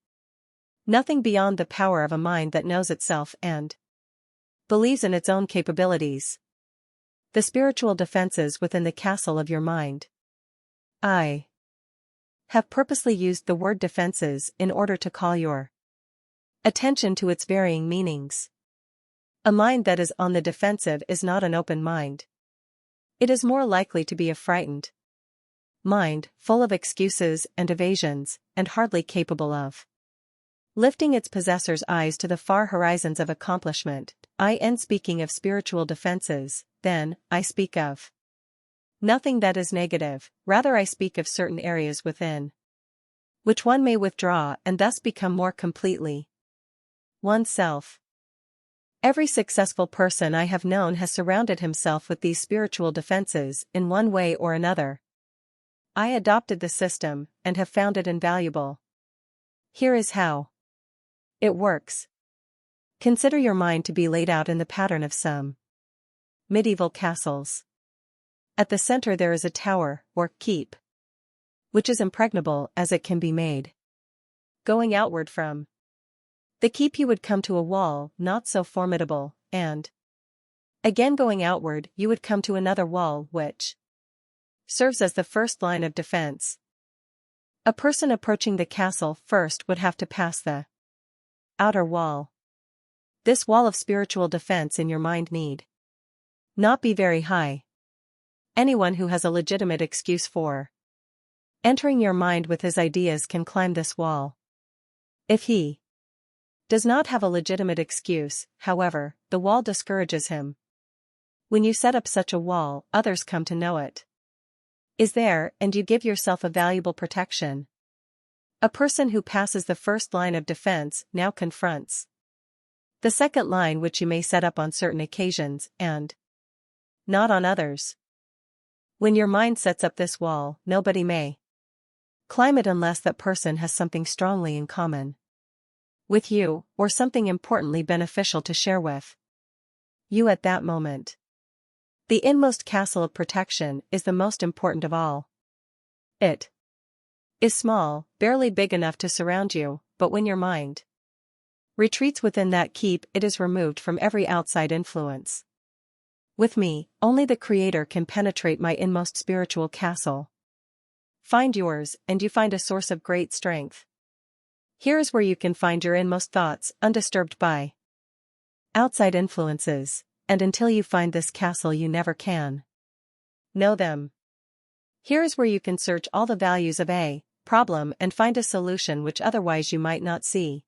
nothing beyond the power of a mind that knows itself and believes in its own capabilities. The spiritual defenses within the castle of your mind. I have purposely used the word defenses in order to call your attention to its varying meanings. A mind that is on the defensive is not an open mind. It is more likely to be a frightened mind, full of excuses and evasions, and hardly capable of lifting its possessor's eyes to the far horizons of accomplishment. Speaking of spiritual defenses, then, I speak of nothing that is negative, rather I speak of certain areas within which one may withdraw and thus become more completely oneself. Every successful person I have known has surrounded himself with these spiritual defenses in one way or another. I adopted the system and have found it invaluable. Here is how it works. Consider your mind to be laid out in the pattern of some medieval castles. At the center there is a tower, or keep, which is impregnable as it can be made. Going outward from the keep you would come to a wall not so formidable, and again going outward you would come to another wall which serves as the first line of defense. A person approaching the castle first would have to pass the outer wall. This wall of spiritual defense in your mind need not be very high. Anyone who has a legitimate excuse for entering your mind with his ideas can climb this wall. If he does not have a legitimate excuse, however, the wall discourages him. When you set up such a wall, others come to know it is there, and you give yourself a valuable protection. A person who passes the first line of defense now confronts the second line, which you may set up on certain occasions and not on others. When your mind sets up this wall, nobody may climb it unless that person has something strongly in common with you, or something importantly beneficial to share with you at that moment. The inmost castle of protection is the most important of all. It is small, barely big enough to surround you, but when your mind retreats within that keep, it is removed from every outside influence. With me, only the Creator can penetrate my inmost spiritual castle. Find yours, and you find a source of great strength. Here is where you can find your inmost thoughts, undisturbed by outside influences, and until you find this castle you never can know them. Here is where you can search all the values of a problem and find a solution which otherwise you might not see.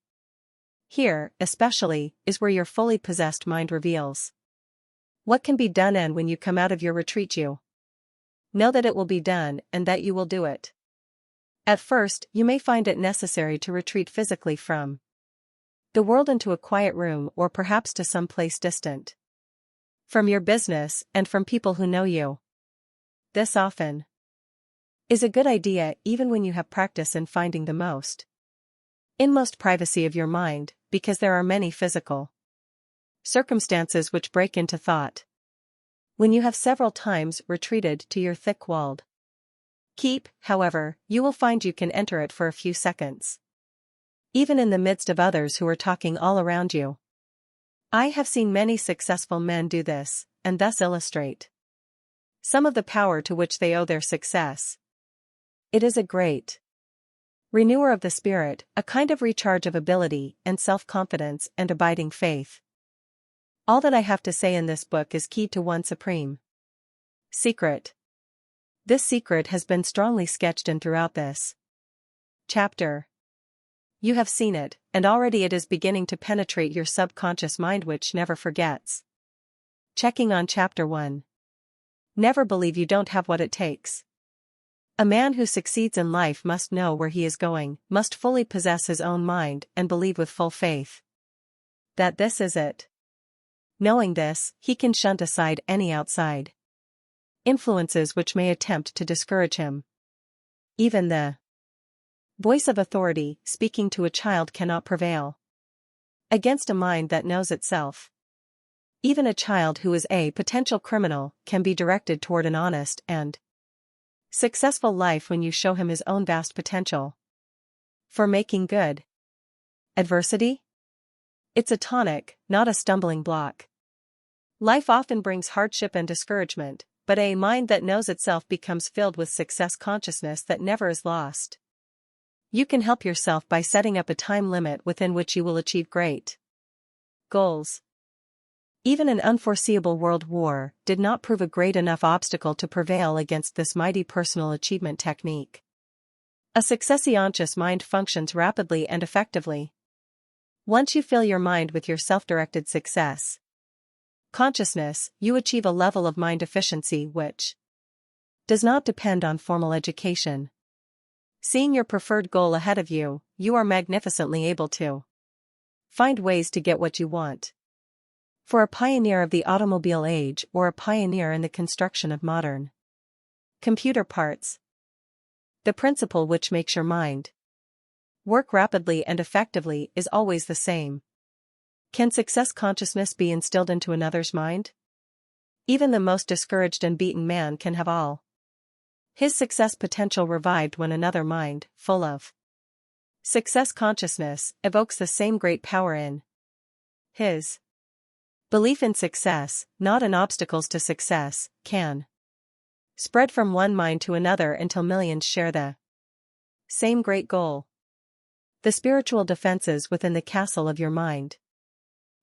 Here, especially, is where your fully possessed mind reveals what can be done, and when you come out of your retreat you know that it will be done and that you will do it. At first, you may find it necessary to retreat physically from the world into a quiet room, or perhaps to some place distant from your business and from people who know you. This often is a good idea even when you have practice in finding the most inmost privacy of your mind, because there are many physical circumstances which break into thought. When you have several times retreated to your thick-walled keep, however, you will find you can enter it for a few seconds, even in the midst of others who are talking all around you. I have seen many successful men do this, and thus illustrate some of the power to which they owe their success. It is a great renewer of the spirit, a kind of recharge of ability and self-confidence and abiding faith. All that I have to say in this book is keyed to one supreme secret. This secret has been strongly sketched in throughout this chapter. You have seen it, and already it is beginning to penetrate your subconscious mind, which never forgets. Checking on Chapter 1. Never believe you don't have what it takes. A man who succeeds in life must know where he is going, must fully possess his own mind and believe with full faith that this is it. Knowing this, he can shunt aside any outside influences which may attempt to discourage him. Even the voice of authority, speaking to a child, cannot prevail against a mind that knows itself. Even a child who is a potential criminal can be directed toward an honest and successful life when you show him his own vast potential for making good. Adversity? It's a tonic, not a stumbling block. Life often brings hardship and discouragement, but a mind that knows itself becomes filled with success consciousness that never is lost. You can help yourself by setting up a time limit within which you will achieve great goals. Even an unforeseeable world war did not prove a great enough obstacle to prevail against this mighty personal achievement technique. A success-conscious mind functions rapidly and effectively. Once you fill your mind with your self-directed success consciousness, you achieve a level of mind efficiency which does not depend on formal education. Seeing your preferred goal ahead of you, you are magnificently able to find ways to get what you want. For a pioneer of the automobile age or a pioneer in the construction of modern computer parts, the principle which makes your mind work rapidly and effectively is always the same. Can success consciousness be instilled into another's mind? Even the most discouraged and beaten man can have all his success potential revived when another mind, full of success consciousness, evokes the same great power in his belief in success, not in obstacles to success, can spread from one mind to another until millions share the same great goal. The spiritual defenses within the castle of your mind.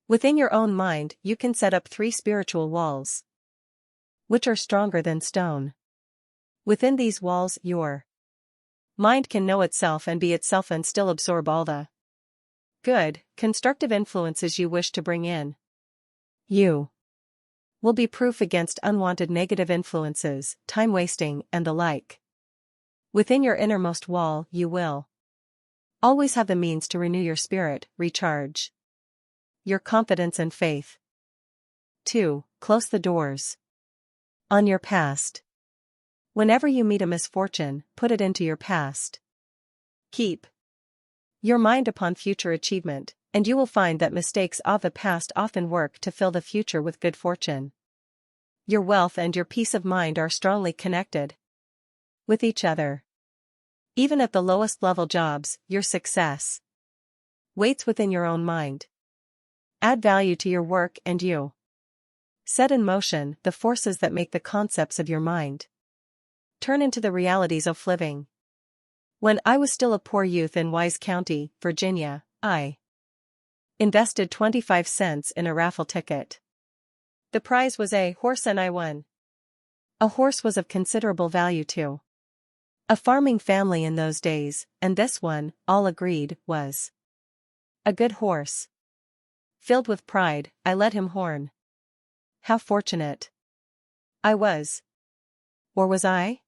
Within your own mind, you can set up 3 spiritual walls, which are stronger than stone. Within these walls, your mind can know itself and be itself and still absorb all the good, constructive influences you wish to bring in. You will be proof against unwanted negative influences, time wasting, and the like. Within your innermost wall, you will always have the means to renew your spirit, recharge your confidence and faith. 2. Close the doors on your past. Whenever you meet a misfortune, put it into your past. Keep your mind upon future achievement, and you will find that mistakes of the past often work to fill the future with good fortune. Your wealth and your peace of mind are strongly connected with each other. Even at the lowest level jobs, your success waits within your own mind. Add value to your work and you set in motion the forces that make the concepts of your mind turn into the realities of living. When I was still a poor youth in Wise County, Virginia, I invested 25 cents in a raffle ticket. The prize was a horse and I won. A horse was of considerable value to a farming family in those days, and this one, all agreed, was a good horse. Filled with pride, I led him horn. How fortunate I was. Or was I?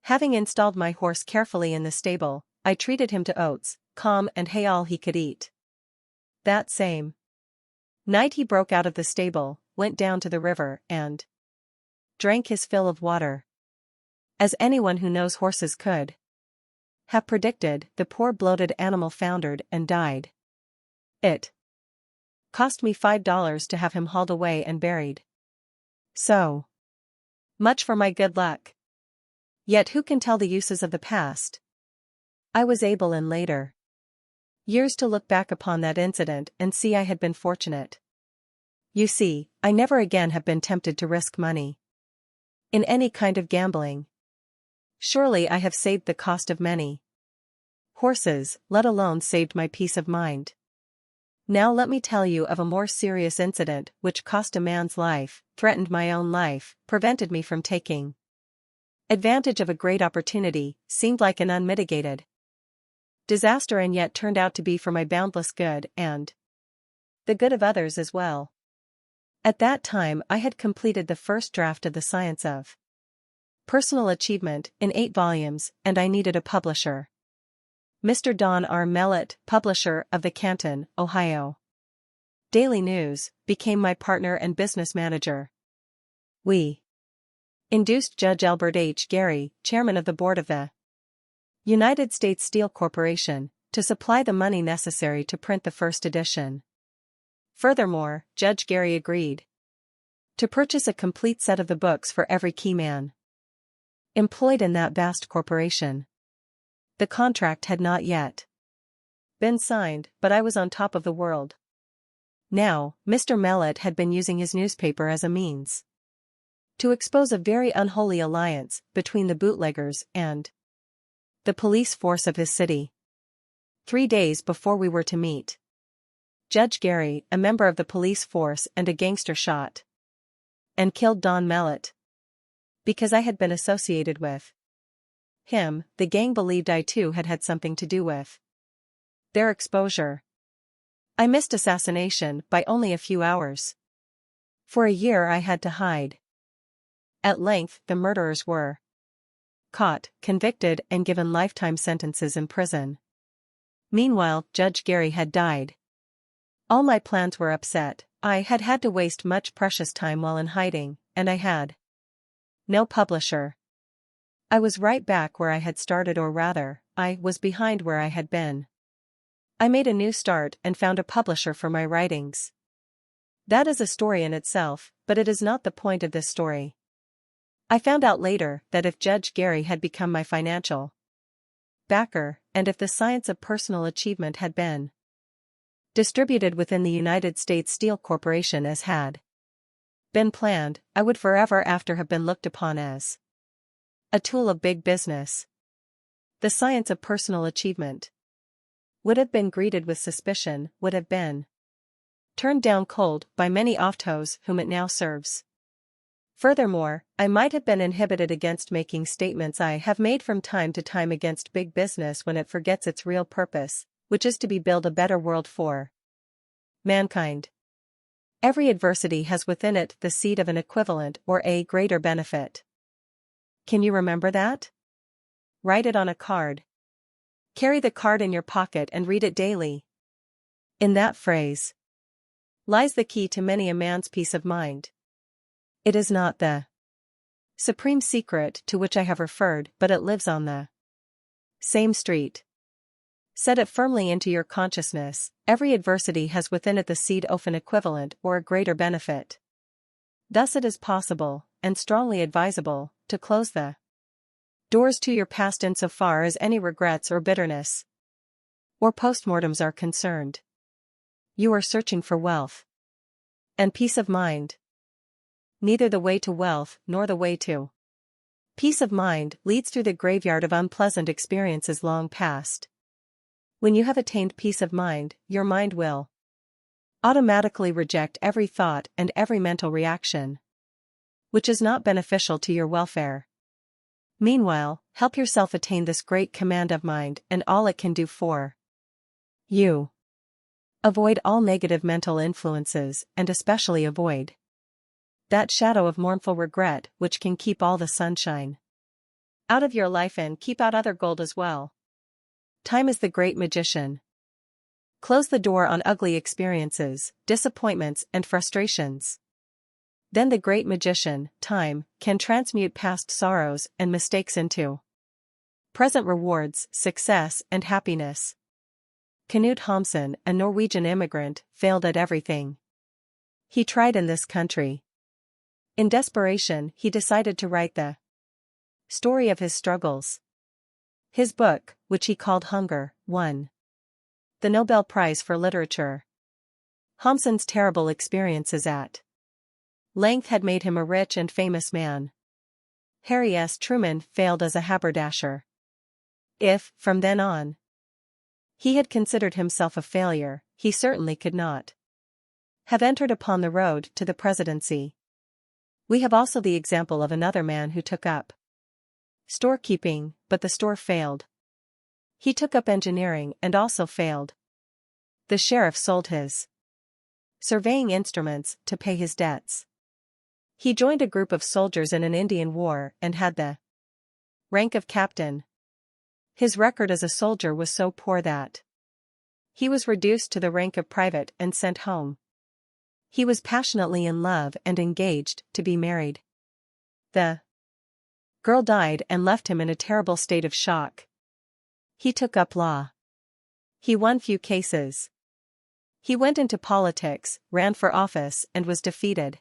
Having installed my horse carefully in the stable, I treated him to oats, calm and hay, all he could eat. That same night he broke out of the stable, went down to the river, and drank his fill of water. As anyone who knows horses could have predicted, the poor bloated animal foundered and died. It cost me $5 to have him hauled away and buried. So much for my good luck. Yet who can tell the uses of the past? I was able in later years to look back upon that incident and see I had been fortunate. You see, I never again have been tempted to risk money in any kind of gambling. Surely I have saved the cost of many horses, let alone saved my peace of mind. Now let me tell you of a more serious incident which cost a man's life, threatened my own life, prevented me from taking advantage of a great opportunity, seemed like an unmitigated disaster and yet turned out to be for my boundless good and the good of others as well. At that time I had completed the first draft of the Science of Personal Achievement in 8 volumes, and I needed a publisher. Mr. Don R. Mellett, publisher of the Canton, Ohio Daily News, became my partner and business manager. We induced Judge Albert H. Gary, chairman of the board of the United States Steel Corporation, to supply the money necessary to print the first edition. Furthermore, Judge Gary agreed to purchase a complete set of the books for every key man employed in that vast corporation. The contract had not yet been signed, but I was on top of the world. Now, Mr. Mellett had been using his newspaper as a means to expose a very unholy alliance between the bootleggers and the police force of his city. 3 days before we were to meet, Judge Gary, a member of the police force and a gangster, shot and killed Don Mellett. Because I had been associated with him, the gang believed I too had had something to do with their exposure. I missed assassination by only a few hours. For a year I had to hide. At length the murderers were caught, convicted, and given lifetime sentences in prison. Meanwhile, Judge Gary had died. All my plans were upset. I had had to waste much precious time while in hiding, and I had no publisher. I was right back where I had started, or rather, I was behind where I had been. I made a new start and found a publisher for my writings. That is a story in itself, but it is not the point of this story. I found out later that if Judge Gary had become my financial backer, and if the Science of Personal Achievement had been distributed within the United States Steel Corporation as had been planned, I would forever after have been looked upon as a tool of big business. The Science of Personal Achievement would have been greeted with suspicion, would have been turned down cold by many offtos whom it now serves. Furthermore, I might have been inhibited against making statements I have made from time to time against big business when it forgets its real purpose, which is to build a better world for mankind. Every adversity has within it the seed of an equivalent or a greater benefit. Can you remember that? Write it on a card. Carry the card in your pocket and read it daily. In that phrase lies the key to many a man's peace of mind. It is not the supreme secret to which I have referred, but it lives on the same street. Set it firmly into your consciousness. Every adversity has within it the seed of an equivalent or a greater benefit. Thus it is possible, and strongly advisable, to close the doors to your past insofar as any regrets or bitterness or postmortems are concerned. You are searching for wealth and peace of mind. Neither the way to wealth nor the way to peace of mind leads through the graveyard of unpleasant experiences long past. When you have attained peace of mind, your mind will automatically reject every thought and every mental reaction which is not beneficial to your welfare. Meanwhile, help yourself attain this great command of mind and all it can do for you. Avoid all negative mental influences, and especially avoid that shadow of mournful regret which can keep all the sunshine out of your life and keep out other gold as well. Time is the great magician. Close the door on ugly experiences, disappointments, and frustrations. Then the great magician, time, can transmute past sorrows and mistakes into Present rewards, success and happiness. Knut Hamsun, a Norwegian immigrant, failed at everything he tried in this country. In desperation, he decided to write the story of his struggles. His book, which he called Hunger, won the Nobel Prize for Literature. Hamsun's terrible experiences at length had made him a rich and famous man. Harry S. Truman failed as a haberdasher. If, from then on, he had considered himself a failure, he certainly could not have entered upon the road to the presidency. We have also the example of another man who took up storekeeping, but the store failed. He took up engineering and also failed. The sheriff sold his surveying instruments to pay his debts. He joined a group of soldiers in an Indian war and had the rank of captain. His record as a soldier was so poor that he was reduced to the rank of private and sent home. He was passionately in love and engaged to be married. The girl died and left him in a terrible state of shock. He took up law. He won few cases. He went into politics, ran for office, and was defeated.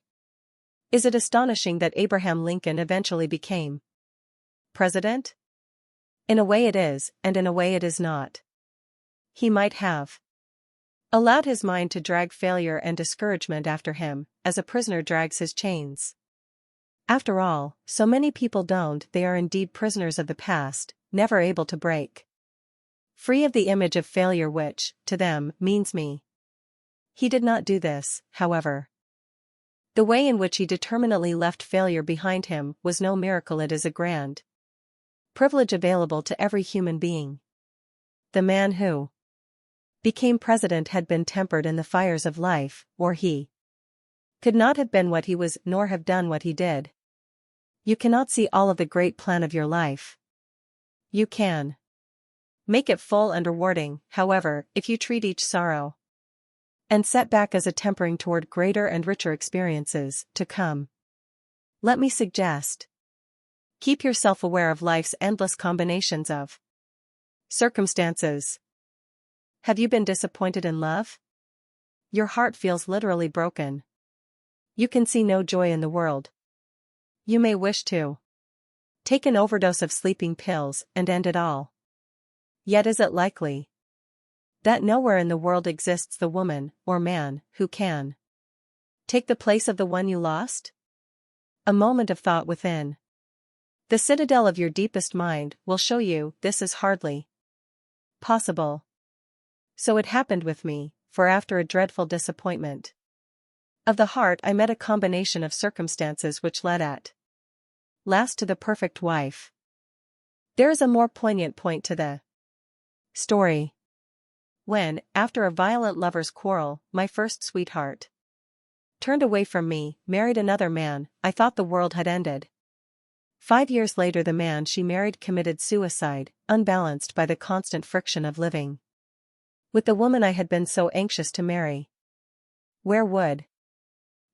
Is it astonishing that Abraham Lincoln eventually became president? In a way it is, and in a way it is not. He might have allowed his mind to drag failure and discouragement after him, as a prisoner drags his chains. After all, so many people don't. They are indeed prisoners of the past, never able to break free of the image of failure which, to them, means me. He did not do this, however. The way in which he determinedly left failure behind him was no miracle. It is a grand privilege available to every human being. The man who became president had been tempered in the fires of life, or he could not have been what he was, nor have done what he did. You cannot see all of the great plan of your life. You can make it full and rewarding, however, if you treat each sorrow and setback as a tempering toward greater and richer experiences to come. Let me suggest: keep yourself aware of life's endless combinations of circumstances. Have you been disappointed in love? Your heart feels literally broken. You can see no joy in the world. You may wish to take an overdose of sleeping pills and end it all. Yet is it likely that nowhere in the world exists the woman, or man, who can take the place of the one you lost? A moment of thought within the citadel of your deepest mind will show you this is hardly possible. So it happened with me, for after a dreadful disappointment of the heart I met a combination of circumstances which led at last to the perfect wife. There is a more poignant point to the story. When, after a violent lover's quarrel, my first sweetheart turned away from me, married another man, I thought the world had ended. 5 years later the man she married committed suicide, unbalanced by the constant friction of living with the woman I had been so anxious to marry. Where would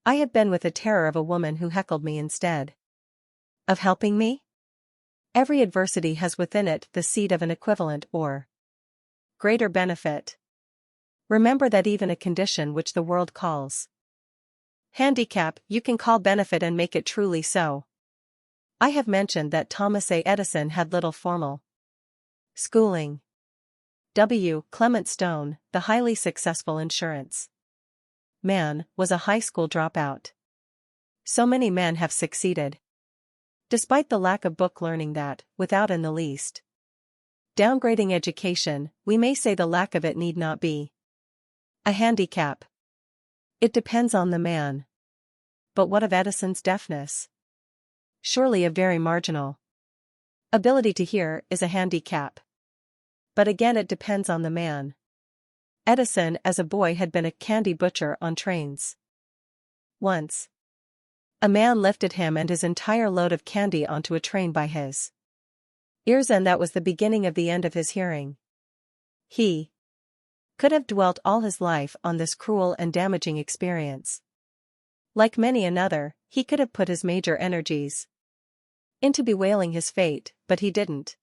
I have been with the terror of a woman who heckled me instead of helping me? Every adversity has within it the seed of an equivalent or greater benefit. Remember that even a condition which the world calls handicap, you can call benefit and make it truly so. I have mentioned that Thomas A. Edison had little formal schooling. W. Clement Stone, the highly successful insurance man, was a high school dropout. So many men have succeeded despite the lack of book learning that, without in the least downgrading education, we may say the lack of it need not be a handicap. It depends on the man. But what of Edison's deafness? Surely a very marginal ability to hear is a handicap. But again it depends on the man. Edison as a boy had been a candy butcher on trains. Once a man lifted him and his entire load of candy onto a train by his ears, and that was the beginning of the end of his hearing. He could have dwelt all his life on this cruel and damaging experience. Like many another, he could have put his major energies into bewailing his fate, but he didn't.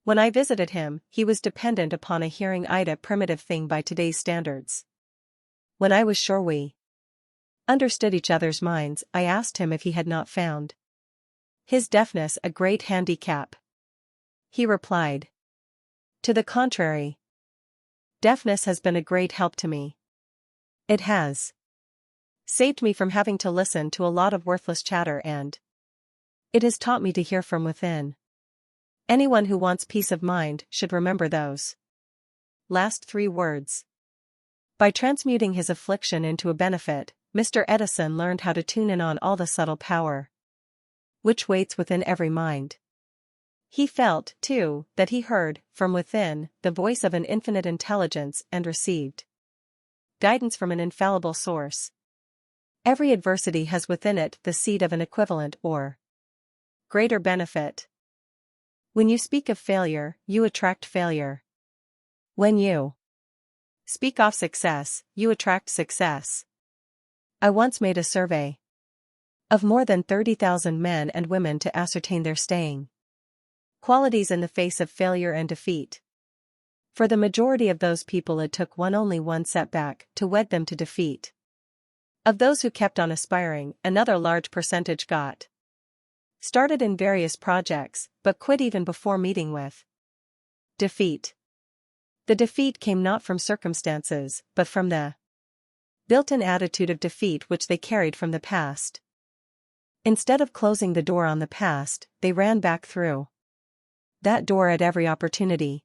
When I visited him, he was dependent upon a hearing aid, a primitive thing by today's standards. When I was sure we understood each other's minds, I asked him if he had not found his deafness a great handicap. He replied, "To the contrary. Deafness has been a great help to me. It has saved me from having to listen to a lot of worthless chatter, and it has taught me to hear from within." Anyone who wants peace of mind should remember those last 3 words. By transmuting his affliction into a benefit, Mr. Edison learned how to tune in on all the subtle power which waits within every mind. He felt, too, that he heard, from within, the voice of an infinite intelligence and received guidance from an infallible source. Every adversity has within it the seed of an equivalent or greater benefit. When you speak of failure, you attract failure. When you speak of success, you attract success. I once made a survey of more than 30,000 men and women to ascertain their staying qualities in the face of failure and defeat. For the majority of those people, it took only one setback to wed them to defeat. Of those who kept on aspiring, another large percentage got started in various projects, but quit even before meeting with defeat. The defeat came not from circumstances, but from the built-in attitude of defeat which they carried from the past. Instead of closing the door on the past, they ran back through that door at every opportunity.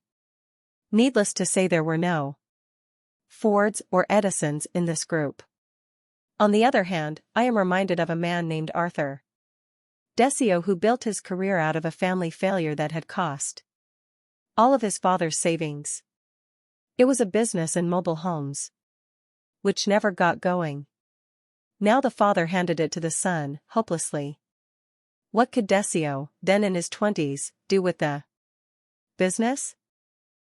Needless to say, there were no Fords or Edisons in this group. On the other hand, I am reminded of a man named Arthur Decio who built his career out of a family failure that had cost all of his father's savings. It was a business in mobile homes, which never got going. Now the father handed it to the son, hopelessly. What could Decio, then in his 20s, do with the business?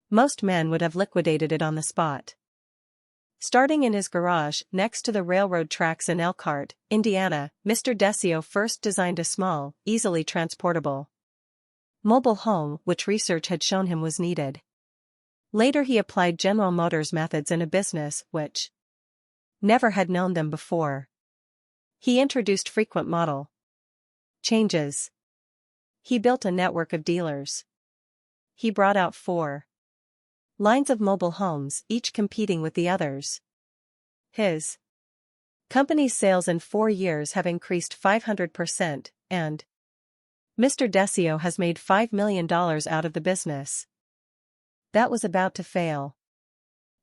Most men would have liquidated it on the spot. Starting in his garage next to the railroad tracks in Elkhart, Indiana, Mr. Decio first designed a small, easily transportable mobile home which research had shown him was needed. Later he applied General Motors methods in a business which never had known them before. He introduced frequent model changes. He built a network of dealers. He brought out 4 lines of mobile homes, each competing with the others. His company's sales in 4 years have increased 500%, and Mr. Decio has made $5 million out of the business that was about to fail.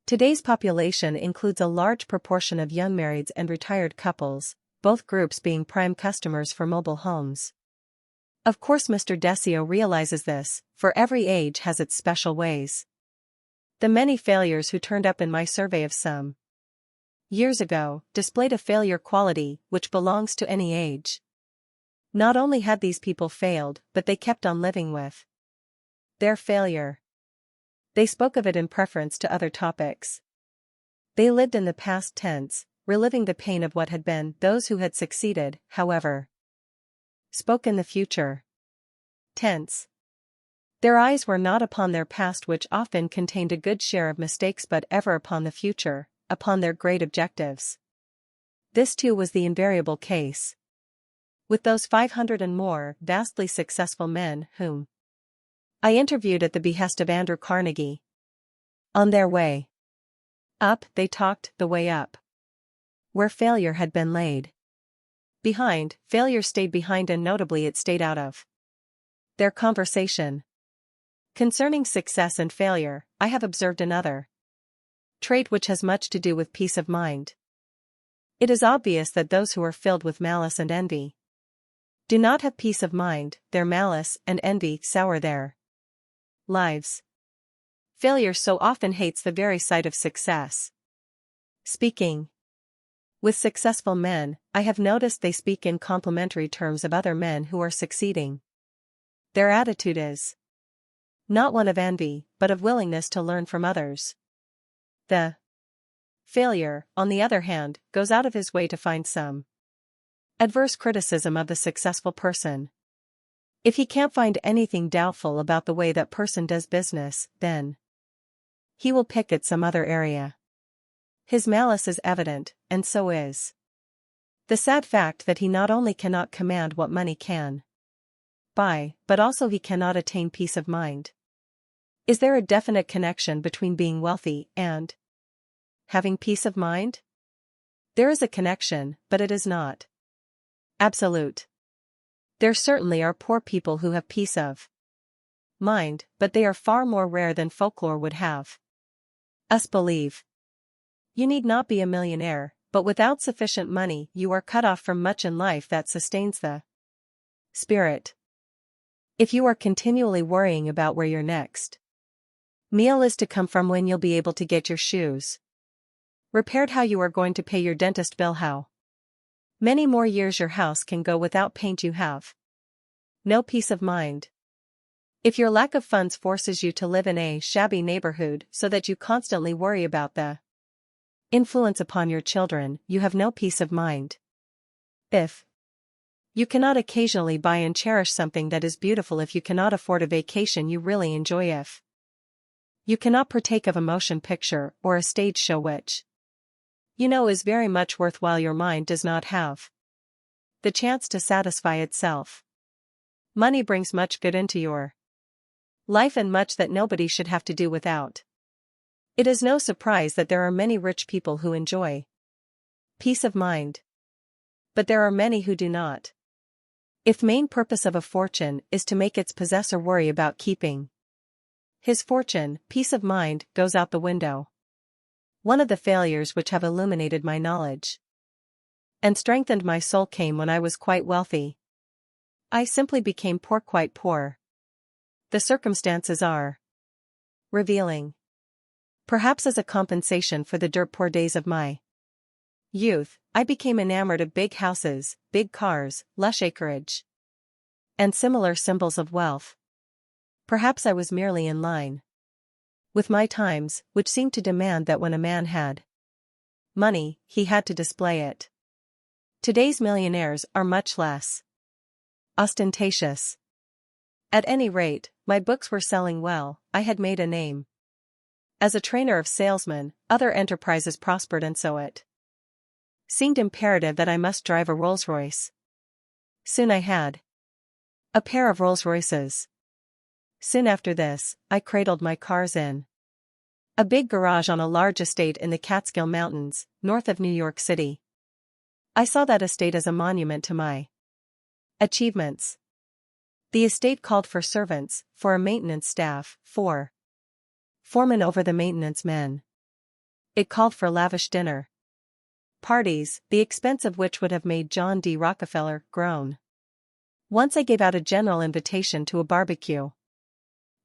Today's population includes a large proportion of young marrieds and retired couples, both groups being prime customers for mobile homes. Of course, Mr. Decio realizes this, for every age has its special ways. The many failures who turned up in my survey of some years ago displayed a failure quality which belongs to any age. Not only had these people failed, but they kept on living with their failure. They spoke of it in preference to other topics. They lived in the past tense, reliving the pain of what had been. Those who had succeeded, however, spoke in the future tense. Their eyes were not upon their past, which often contained a good share of mistakes, but ever upon the future, upon their great objectives. This too was the invariable case with those 500 and more vastly successful men whom I interviewed at the behest of Andrew Carnegie. On their way up, they talked the way up. Where failure had been laid behind, failure stayed behind, and notably it stayed out of their conversation. Concerning success and failure, I have observed another trait which has much to do with peace of mind. It is obvious that those who are filled with malice and envy do not have peace of mind. Their malice and envy sour their lives. Failure so often hates the very sight of success. Speaking with successful men, I have noticed they speak in complimentary terms of other men who are succeeding. Their attitude is not one of envy, but of willingness to learn from others. The failure, on the other hand, goes out of his way to find some adverse criticism of the successful person. If he can't find anything doubtful about the way that person does business, then he will pick at some other area. His malice is evident, and so is the sad fact that he not only cannot command what money can buy, but also he cannot attain peace of mind. Is there a definite connection between being wealthy and having peace of mind? There is a connection, but it is not absolute. There certainly are poor people who have peace of mind, but they are far more rare than folklore would have us believe. You need not be a millionaire, but without sufficient money you are cut off from much in life that sustains the spirit. If you are continually worrying about where your next meal is to come from, when you'll be able to get your shoes repaired, how you are going to pay your dentist bill, how many more years your house can go without paint, you have no peace of mind. If your lack of funds forces you to live in a shabby neighborhood so that you constantly worry about the influence upon your children, you have no peace of mind. If you cannot occasionally buy and cherish something that is beautiful, if you cannot afford a vacation you really enjoy, if you cannot partake of a motion picture or a stage show which you know is very much worthwhile, your mind does not have the chance to satisfy itself. Money brings much good into your life and much that nobody should have to do without. It is no surprise that there are many rich people who enjoy peace of mind. But there are many who do not. If main purpose of a fortune is to make its possessor worry about keeping his fortune, peace of mind goes out the window. One of the failures which have illuminated my knowledge and strengthened my soul came when I was quite wealthy. I simply became poor, quite poor. The circumstances are revealing. Perhaps as a compensation for the dirt poor days of my youth, I became enamored of big houses, big cars, lush acreage, and similar symbols of wealth. Perhaps I was merely in line with my times, which seemed to demand that when a man had money, he had to display it. Today's millionaires are much less ostentatious. At any rate, my books were selling well, I had made a name. As a trainer of salesmen, other enterprises prospered, and so it seemed imperative that I must drive a Rolls-Royce. Soon I had a pair of Rolls-Royces. Soon after this, I cradled my cars in a big garage on a large estate in the Catskill Mountains, north of New York City. I saw that estate as a monument to my achievements. The estate called for servants, for a maintenance staff, for foremen over the maintenance men. It called for lavish dinner parties, the expense of which would have made John D. Rockefeller groan. Once I gave out a general invitation to a barbecue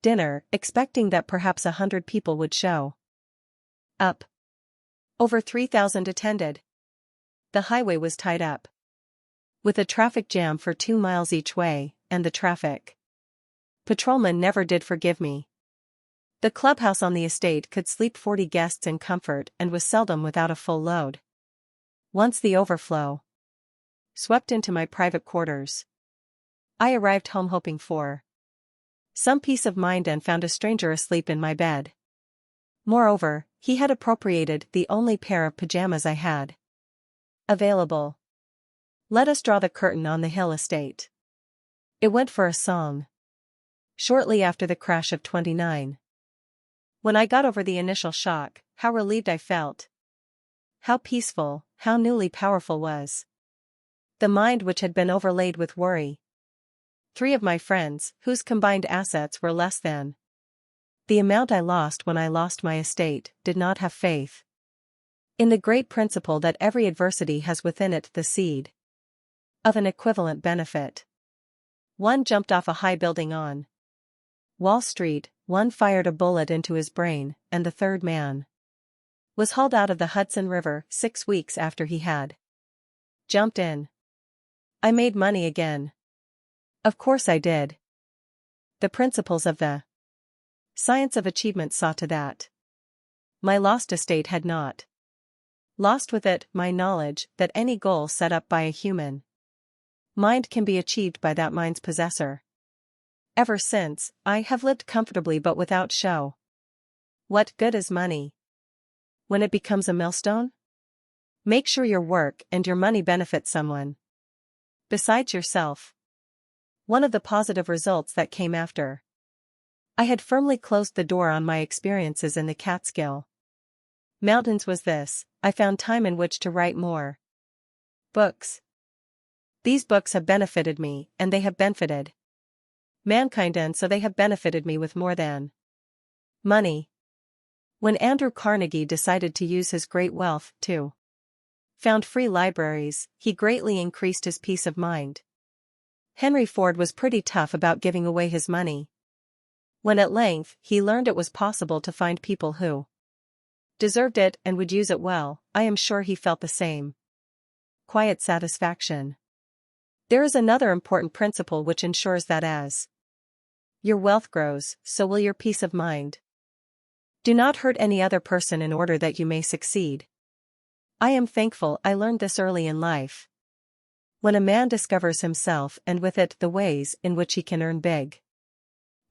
dinner, expecting that perhaps 100 people would show up. Over 3,000 attended. The highway was tied up with a traffic jam for 2 miles each way, and the traffic patrolman never did forgive me. The clubhouse on the estate could sleep 40 guests in comfort and was seldom without a full load. Once the overflow swept into my private quarters. I arrived home hoping for some peace of mind and found a stranger asleep in my bed. Moreover, he had appropriated the only pair of pajamas I had available. Let us draw the curtain on the Hill estate. It went for a song shortly after the crash of '29. When I got over the initial shock, how relieved I felt. How peaceful, how newly powerful was the mind which had been overlaid with worry. 3 of my friends, whose combined assets were less than the amount I lost when I lost my estate, did not have faith in the great principle that every adversity has within it the seed of an equivalent benefit. One jumped off a high building on Wall Street, one fired a bullet into his brain, and the third man was hauled out of the Hudson River 6 weeks after he had jumped in. I made money again. Of course I did. The principles of the science of achievement saw to that. My lost estate had not lost with it my knowledge that any goal set up by a human mind can be achieved by that mind's possessor. Ever since, I have lived comfortably but without show. What good is money when it becomes a millstone? Make sure your work and your money benefit someone besides yourself. One of the positive results that came after I had firmly closed the door on my experiences in the Catskill Mountains was this: I found time in which to write more books. These books have benefited me, and they have benefited mankind, and so they have benefited me with more than money. When Andrew Carnegie decided to use his great wealth to found free libraries, he greatly increased his peace of mind. Henry Ford was pretty tough about giving away his money. When at length he learned it was possible to find people who deserved it and would use it well, I am sure he felt the same quiet satisfaction. There is another important principle which ensures that as your wealth grows, so will your peace of mind. Do not hurt any other person in order that you may succeed. I am thankful I learned this early in life. When a man discovers himself and with it the ways in which he can earn big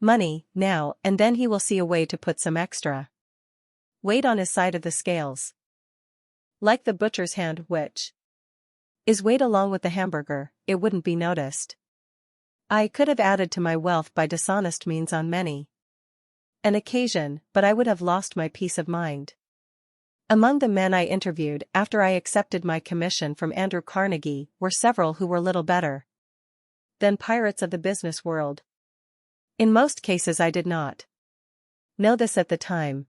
money, now and then he will see a way to put some extra weight on his side of the scales. Like the butcher's hand which is weighed along with the hamburger, it wouldn't be noticed. I could have added to my wealth by dishonest means on many an occasion, but I would have lost my peace of mind. Among the men I interviewed after I accepted my commission from Andrew Carnegie were several who were little better than pirates of the business world. In most cases I did not know this at the time.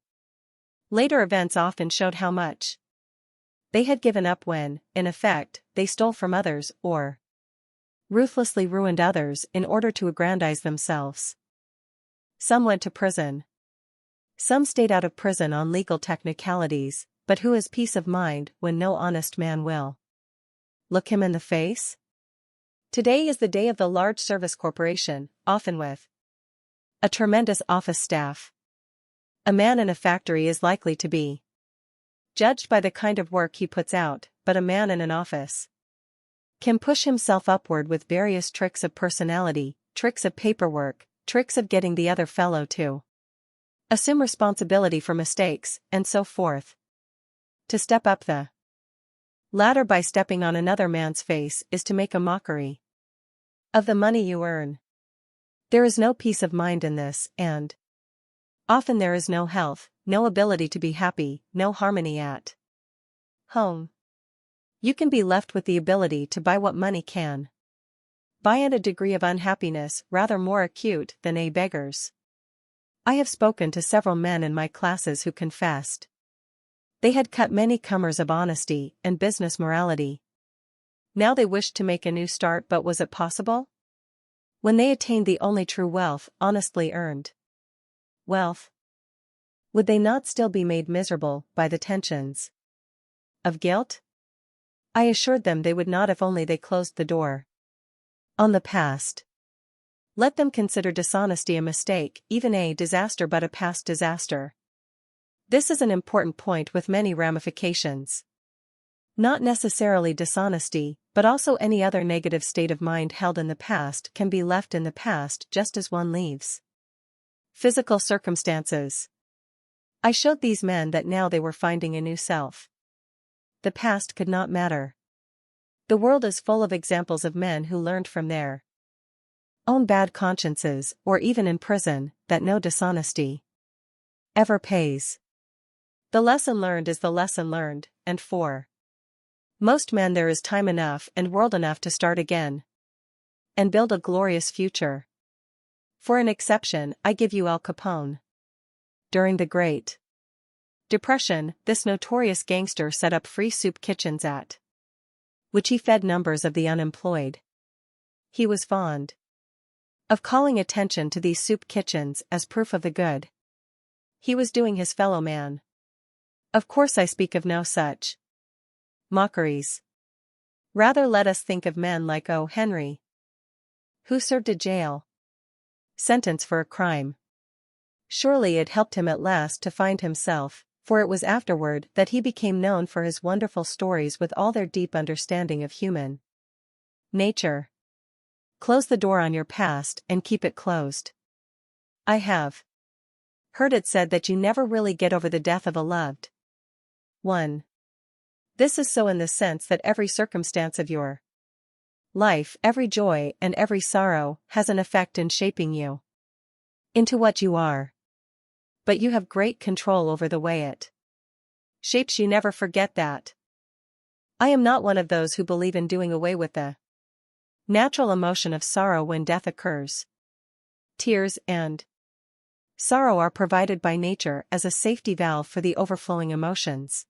Later events often showed how much they had given up when, in effect, they stole from others or ruthlessly ruined others in order to aggrandize themselves. Some went to prison. Some stayed out of prison on legal technicalities, but who has peace of mind when no honest man will look him in the face? Today is the day of the large service corporation, often with a tremendous office staff. A man in a factory is likely to be judged by the kind of work he puts out, but a man in an office can push himself upward with various tricks of personality, tricks of paperwork, tricks of getting the other fellow to assume responsibility for mistakes, and so forth. To step up the ladder by stepping on another man's face is to make a mockery of the money you earn. There is no peace of mind in this, and often there is no health, no ability to be happy, no harmony at home. You can be left with the ability to buy what money can buy, and a degree of unhappiness rather more acute than a beggar's. I have spoken to several men in my classes who confessed they had cut many comers of honesty and business morality. Now they wished to make a new start, but was it possible? When they attained the only true wealth, honestly earned wealth, would they not still be made miserable by the tensions of guilt? I assured them they would not if only they closed the door on the past. Let them consider dishonesty a mistake, even a disaster, but a past disaster. This is an important point with many ramifications. Not necessarily dishonesty, but also any other negative state of mind held in the past can be left in the past just as one leaves physical circumstances. I showed these men that now they were finding a new self. The past could not matter. The world is full of examples of men who learned from their own bad consciences, or even in prison, that no dishonesty ever pays. The lesson learned is the lesson learned, and for most men there is time enough and world enough to start again and build a glorious future. For an exception, I give you Al Capone. During the Great Depression, this notorious gangster set up free soup kitchens at which he fed numbers of the unemployed. He was fond of calling attention to these soup kitchens as proof of the good he was doing his fellow man. Of course I speak of no such mockeries. Rather let us think of men like O. Henry, who served a jail sentence for a crime. Surely it helped him at last to find himself, for it was afterward that he became known for his wonderful stories with all their deep understanding of human nature. Close the door on your past and keep it closed. I have heard it said that you never really get over the death of a loved one. This is so in the sense that every circumstance of your life, every joy and every sorrow, has an effect in shaping you into what you are. But you have great control over the way it shapes you. Never forget that. I am not one of those who believe in doing away with the natural emotion of sorrow when death occurs. Tears and sorrow are provided by nature as a safety valve for the overflowing emotions.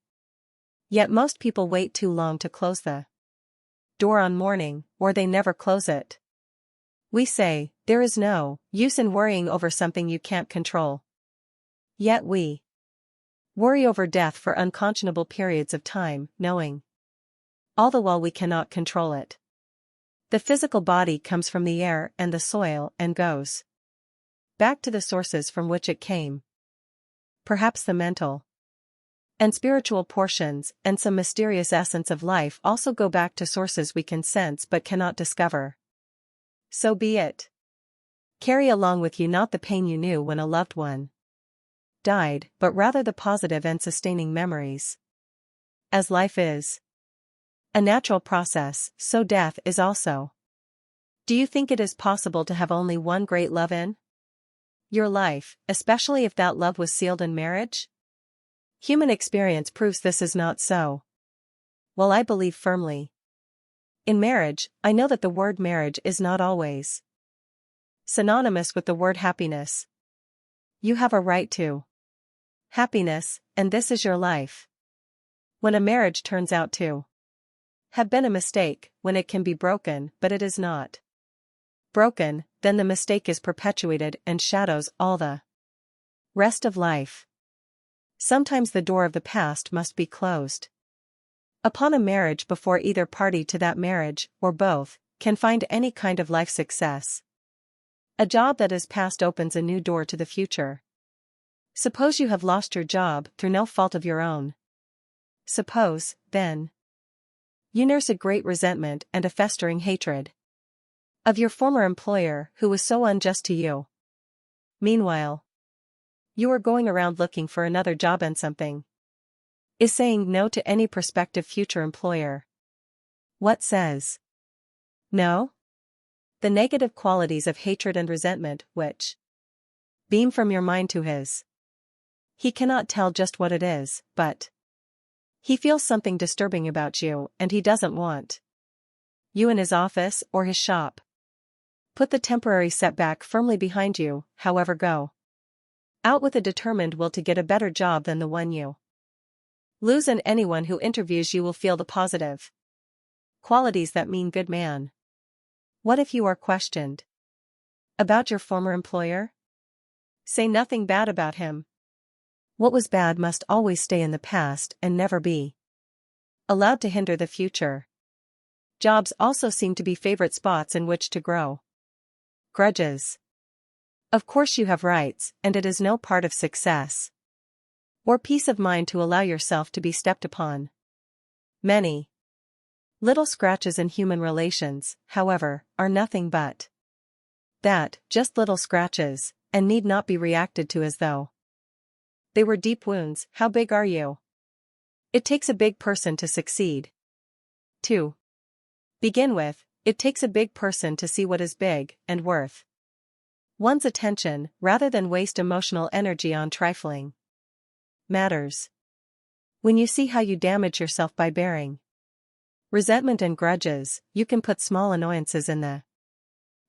Yet most people wait too long to close the door on mourning, or they never close it. We say, there is no use in worrying over something you can't control. Yet we worry over death for unconscionable periods of time, knowing all the while we cannot control it. The physical body comes from the air and the soil and goes back to the sources from which it came. Perhaps the mental and spiritual portions and some mysterious essence of life also go back to sources we can sense but cannot discover. So be it. Carry along with you not the pain you knew when a loved one died, but rather the positive and sustaining memories. As life is a natural process, so death is also. Do you think it is possible to have only one great love in your life, especially if that love was sealed in marriage? Human experience proves this is not so. While I believe firmly in marriage, I know that the word marriage is not always synonymous with the word happiness. You have a right to happiness, and this is your life. When a marriage turns out to have been a mistake, when it can be broken but it is not broken, then the mistake is perpetuated and shadows all the rest of life. Sometimes the door of the past must be closed upon a marriage before either party to that marriage, or both, can find any kind of life success. A job that is past opens a new door to the future. Suppose you have lost your job through no fault of your own. Suppose, then, you nurse a great resentment and a festering hatred of your former employer who was so unjust to you. Meanwhile, you are going around looking for another job, and something is saying no to any prospective future employer. What says no? The negative qualities of hatred and resentment which beam from your mind to his. He cannot tell just what it is, but he feels something disturbing about you, and he doesn't want you in his office or his shop. Put the temporary setback firmly behind you, however, go out with a determined will to get a better job than the one you lose, and anyone who interviews you will feel the positive qualities that mean good man. What if you are questioned about your former employer? Say nothing bad about him. What was bad must always stay in the past and never be allowed to hinder the future. Jobs also seem to be favorite spots in which to grow grudges. Of course you have rights, and it is no part of success or peace of mind to allow yourself to be stepped upon. Many little scratches in human relations, however, are nothing but that, just little scratches, and need not be reacted to as though they were deep wounds. How big are you? It takes a big person to succeed. To begin with, it takes a big person to see what is big and worth one's attention, rather than waste emotional energy on trifling matters. When you see how you damage yourself by bearing resentment and grudges, you can put small annoyances in the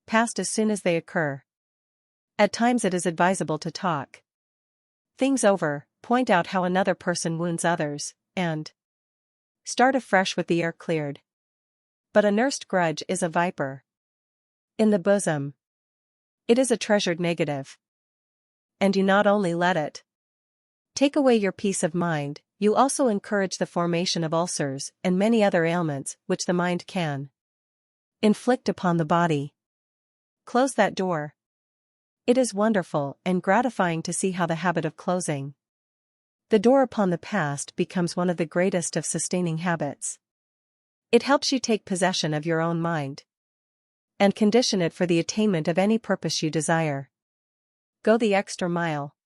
past as soon as they occur. At times it is advisable to talk things over, point out how another person wounds others, and start afresh with the air cleared. But a nursed grudge is a viper in the bosom. It is a treasured negative. And you not only let it take away your peace of mind, you also encourage the formation of ulcers and many other ailments which the mind can inflict upon the body. Close that door. It is wonderful and gratifying to see how the habit of closing the door upon the past becomes one of the greatest of sustaining habits. It helps you take possession of your own mind. and condition it for the attainment of any purpose you desire. Go the extra mile.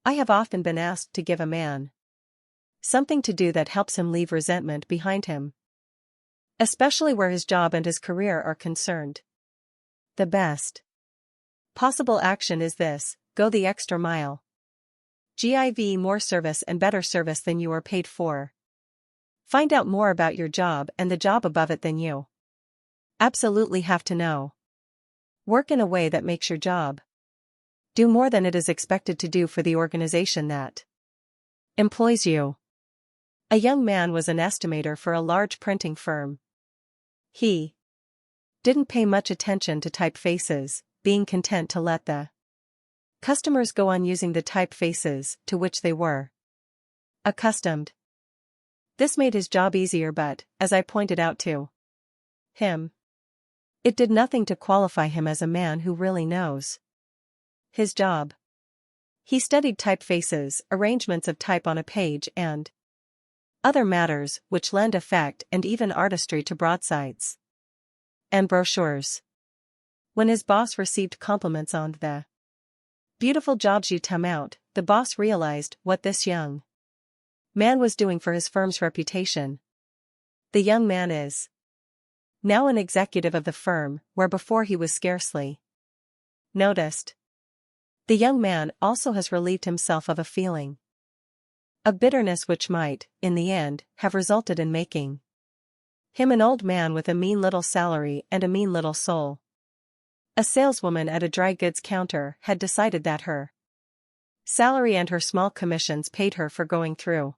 I have often been asked to give a man something to do that helps him leave resentment behind him, especially where his job and his career are concerned. The best possible action is this: go the extra mile. Give more service and better service than you are paid for. Find out more about your job and the job above it than you absolutely have to know. Work in a way that makes your job do more than it is expected to do for the organization that employs you. A young man was an estimator for a large printing firm. He didn't pay much attention to typefaces, being content to let the customers go on using the typefaces to which they were accustomed. This made his job easier, but, as I pointed out to him, it did nothing to qualify him as a man who really knows his job. He studied typefaces, arrangements of type on a page, and other matters which lend effect and even artistry to broadsides and brochures. When his boss received compliments on the beautiful jobs you come out, the boss realized what this young man was doing for his firm's reputation. The young man is now an executive of the firm, where before he was scarcely noticed. The young man also has relieved himself of a feeling of bitterness which might, in the end, have resulted in making him an old man with a mean little salary and a mean little soul. A saleswoman at a dry goods counter had decided that her salary and her small commissions paid her for going through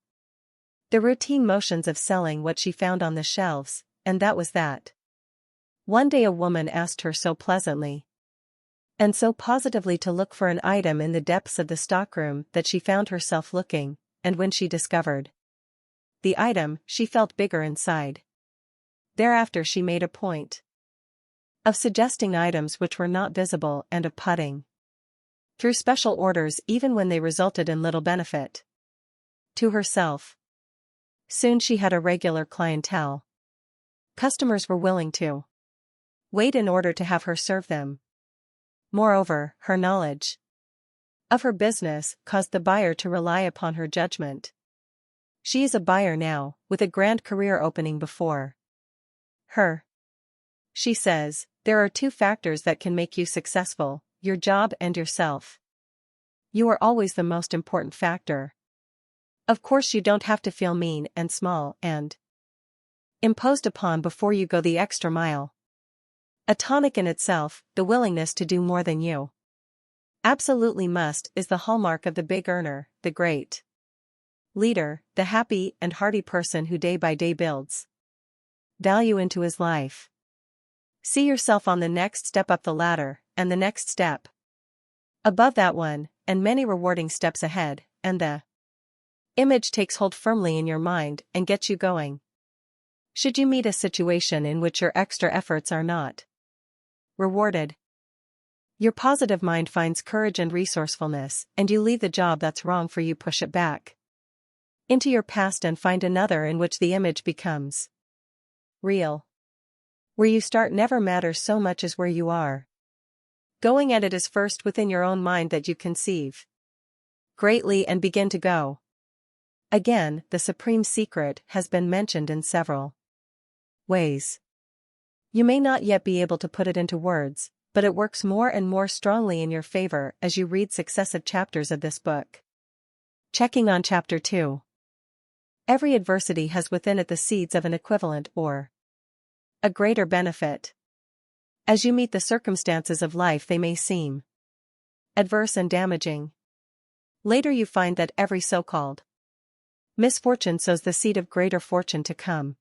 the routine motions of selling what she found on the shelves, and that was that. One day a woman asked her so pleasantly and so positively to look for an item in the depths of the stockroom that she found herself looking, and when she discovered the item, she felt bigger inside. Thereafter she made a point of suggesting items which were not visible and of putting through special orders even when they resulted in little benefit to herself. Soon she had a regular clientele. Customers were willing to wait in order to have her serve them. Moreover, her knowledge of her business caused the buyer to rely upon her judgment. She is a buyer now, with a grand career opening before her. She says, "There are two factors that can make you successful: your job and yourself. You are always the most important factor. Of course, you don't have to feel mean and small and imposed upon before you go the extra mile. A tonic in itself, the willingness to do more than you absolutely must, is the hallmark of the big earner, the great leader, the happy and hearty person who day by day builds value into his life. See yourself on the next step up the ladder, and the next step above that one, and many rewarding steps ahead, and the image takes hold firmly in your mind and gets you going. Should you meet a situation in which your extra efforts are not rewarded, your positive mind finds courage and resourcefulness, and you leave the job that's wrong for you, push it back into your past and find another in which the image becomes real. Where you start never matters so much as where you are going, and it is first within your own mind that you conceive greatly and begin to go. Again, the supreme secret has been mentioned in several ways. You may not yet be able to put it into words, but it works more and more strongly in your favor as you read successive chapters of this book. Checking on Chapter 2. Every adversity has within it the seeds of an equivalent or a greater benefit. As you meet the circumstances of life, they may seem adverse and damaging. Later you find that every so-called misfortune sows the seed of greater fortune to come.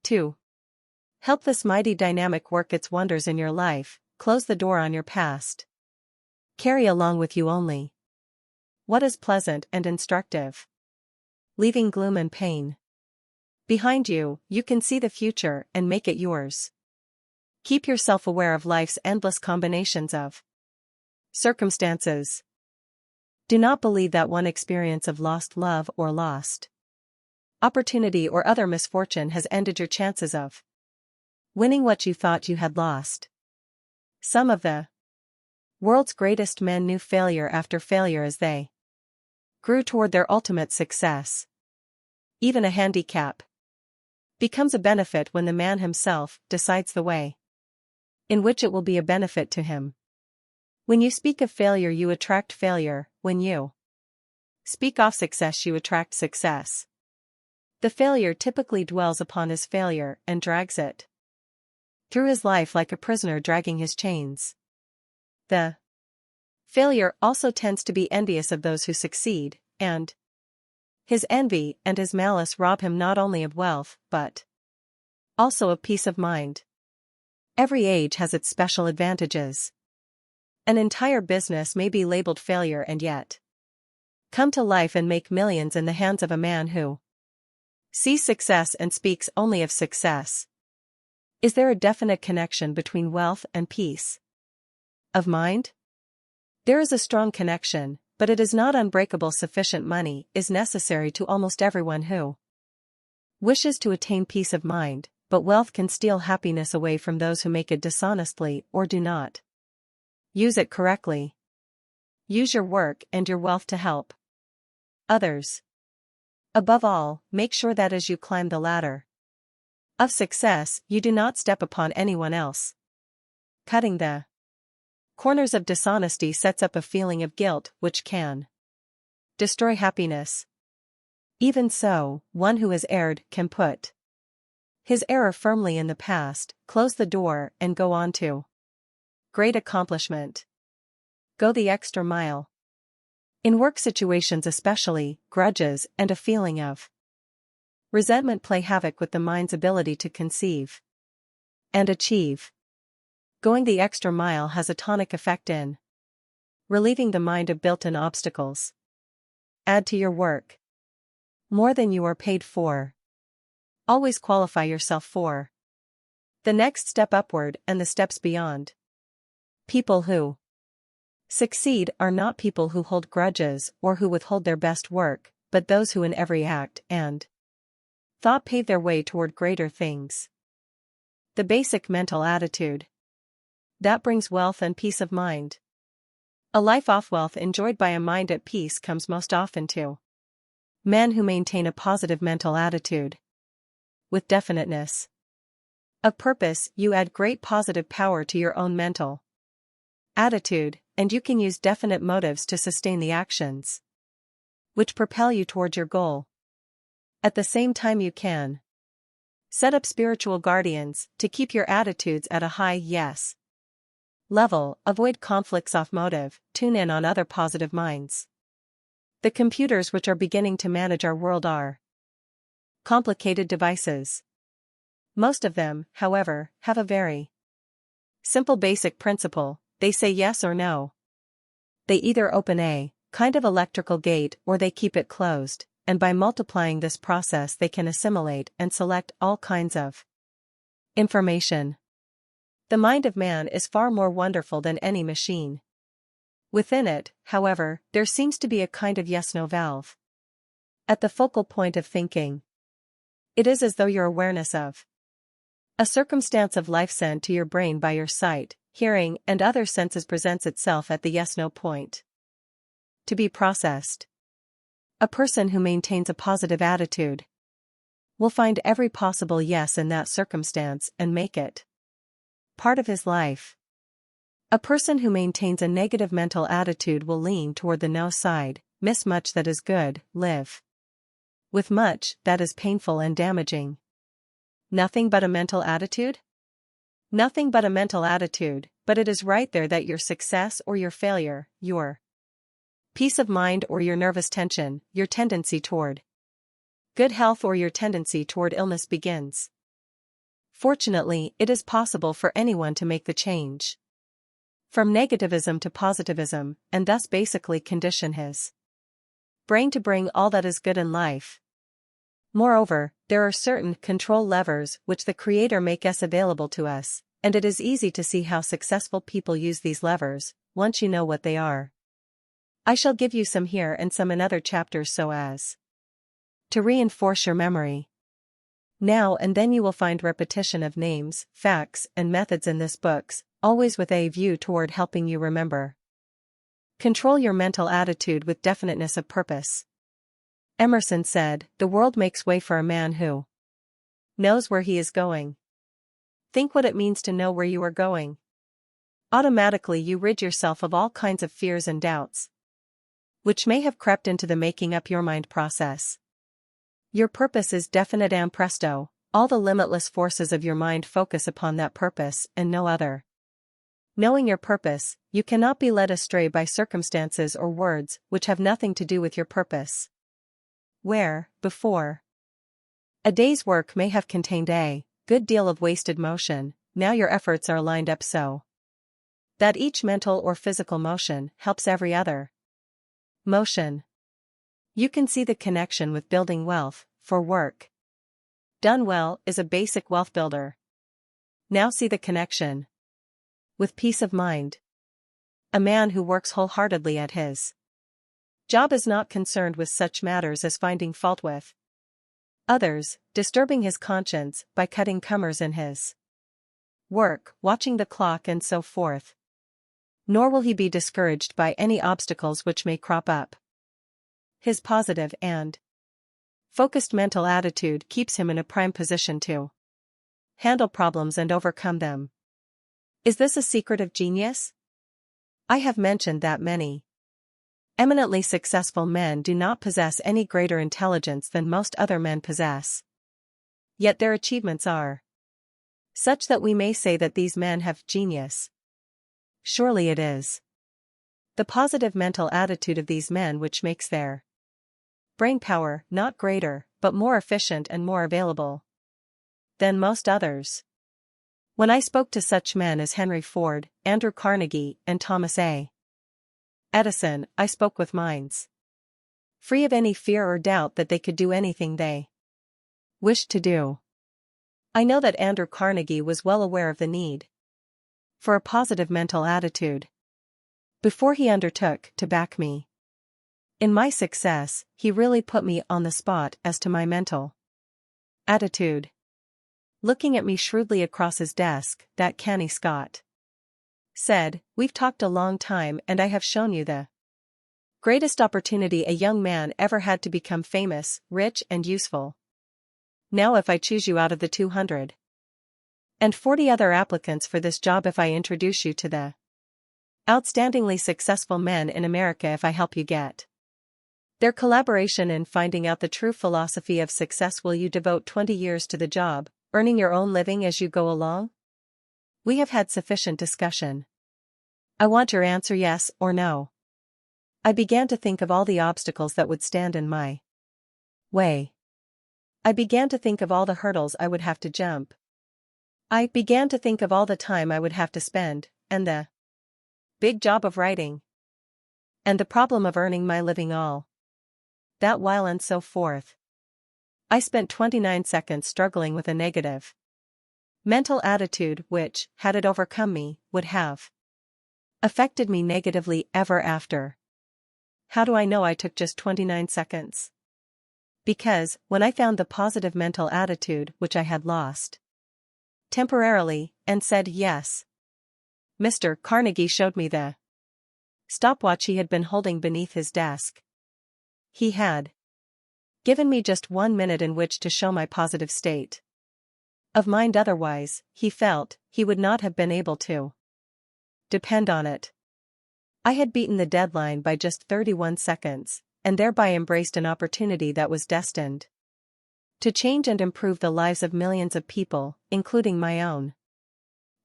2. Help this mighty dynamic work its wonders in your life. Close the door on your past. Carry along with you only what is pleasant and instructive. Leaving gloom and pain behind you, you can see the future and make it yours. Keep yourself aware of life's endless combinations of circumstances. Do not believe that one experience of lost love or lost opportunity or other misfortune has ended your chances of Winning what you thought you had lost. Some of the world's greatest men knew failure after failure as they grew toward their ultimate success. Even a handicap becomes a benefit when the man himself decides the way in which it will be a benefit to him. When you speak of failure, you attract failure. When you speak of success, you attract success. The failure typically dwells upon his failure and drags it through his life like a prisoner dragging his chains. The failure also tends to be envious of those who succeed, and his envy and his malice rob him not only of wealth, but also of peace of mind. Every age has its special advantages. An entire business may be labeled failure and yet come to life and make millions in the hands of a man who sees success and speaks only of success. Is there a definite connection between wealth and peace of mind? There is a strong connection, but it is not unbreakable. Sufficient money is necessary to almost everyone who wishes to attain peace of mind, but wealth can steal happiness away from those who make it dishonestly or do not use it correctly. Use your work and your wealth to help others. Above all, make sure that as you climb the ladder of success, you do not step upon anyone else. Cutting the corners of dishonesty sets up a feeling of guilt which can destroy happiness. Even so, one who has erred can put his error firmly in the past, close the door, and go on to great accomplishment. Go the extra mile. In work situations especially, grudges and a feeling of resentment play havoc with the mind's ability to conceive and achieve. Going the extra mile has a tonic effect in relieving the mind of built-in obstacles. Add to your work more than you are paid for. Always qualify yourself for the next step upward and the steps beyond. People who succeed are not people who hold grudges or who withhold their best work, but those who in every act and thought pave their way toward greater things. The basic mental attitude that brings wealth and peace of mind. A life off wealth enjoyed by a mind at peace comes most often to men who maintain a positive mental attitude. With definiteness of purpose, you add great positive power to your own mental attitude, and you can use definite motives to sustain the actions which propel you toward your goal. At the same time, you can set up spiritual guardians to keep your attitudes at a high yes level, avoid conflicts off motive, tune in on other positive minds. The computers which are beginning to manage our world are complicated devices. Most of them, however, have a very simple basic principle. They say yes or no. They either open a kind of electrical gate or they keep it closed, and by multiplying this process they can assimilate and select all kinds of information. The mind of man is far more wonderful than any machine. Within it, however, there seems to be a kind of yes-no valve at the focal point of thinking. It is as though your awareness of a circumstance of life sent to your brain by your sight, hearing, and other senses presents itself at the yes-no point to be processed. A person who maintains a positive attitude will find every possible yes in that circumstance and make it part of his life. A person who maintains a negative mental attitude will lean toward the no side, miss much that is good, live with much that is painful and damaging. Nothing but a mental attitude? Nothing but a mental attitude, but it is right there that your success or your failure, your peace of mind or your nervous tension, your tendency toward good health or your tendency toward illness begins. Fortunately, it is possible for anyone to make the change from negativism to positivism, and thus basically condition his brain to bring all that is good in life. Moreover, there are certain control levers which the Creator makes available to us, and it is easy to see how successful people use these levers, once you know what they are. I shall give you some here and some in other chapters so as to reinforce your memory. Now and then you will find repetition of names, facts, and methods in this books, always with a view toward helping you remember. Control your mental attitude with definiteness of purpose. Emerson said, "The world makes way for a man who knows where he is going." Think what it means to know where you are going. Automatically you rid yourself of all kinds of fears and doubts, which may have crept into the making up your mind process. Your purpose is definite and presto, all the limitless forces of your mind focus upon that purpose and no other. Knowing your purpose, you cannot be led astray by circumstances or words which have nothing to do with your purpose. Where, before, a day's work may have contained a good deal of wasted motion, now your efforts are lined up so that each mental or physical motion helps every other motion. You can see the connection with building wealth, for work done well is a basic wealth builder. Now see the connection with peace of mind. A man who works wholeheartedly at his job is not concerned with such matters as finding fault with others, disturbing his conscience by cutting comers in his work, watching the clock and so forth. Nor will he be discouraged by any obstacles which may crop up. His positive and focused mental attitude keeps him in a prime position to handle problems and overcome them. Is this a secret of genius? I have mentioned that many eminently successful men do not possess any greater intelligence than most other men possess. Yet their achievements are such that we may say that these men have genius. Surely it is the positive mental attitude of these men which makes their brain power not greater, but more efficient and more available than most others. When I spoke to such men as Henry Ford, Andrew Carnegie, and Thomas A. Edison, I spoke with minds free of any fear or doubt that they could do anything they wished to do. I know that Andrew Carnegie was well aware of the need for a positive mental attitude before he undertook to back me. In my success, he really put me on the spot as to my mental attitude. Looking at me shrewdly across his desk, that canny Scot said, "We've talked a long time and I have shown you the greatest opportunity a young man ever had to become famous, rich and useful. Now if I choose you out of the 240 other applicants for this job, if I introduce you to the outstandingly successful men in America, if I help you get their collaboration in finding out the true philosophy of success, will you devote 20 years to the job, earning your own living as you go along? We have had sufficient discussion. I want your answer, yes or no." I began to think of all the obstacles that would stand in my way. I began to think of all the hurdles I would have to jump. I began to think of all the time I would have to spend, and the big job of writing, and the problem of earning my living all that while, and so forth. I spent 29 seconds struggling with a negative mental attitude which, had it overcome me, would have affected me negatively ever after. How do I know I took just 29 seconds? Because, when I found the positive mental attitude which I had lost temporarily, and said yes, Mr. Carnegie showed me the stopwatch he had been holding beneath his desk. He had given me just 1 minute in which to show my positive state of mind, otherwise, he felt, he would not have been able to depend on it. I had beaten the deadline by just 31 seconds, and thereby embraced an opportunity that was destined to change and improve the lives of millions of people, including my own.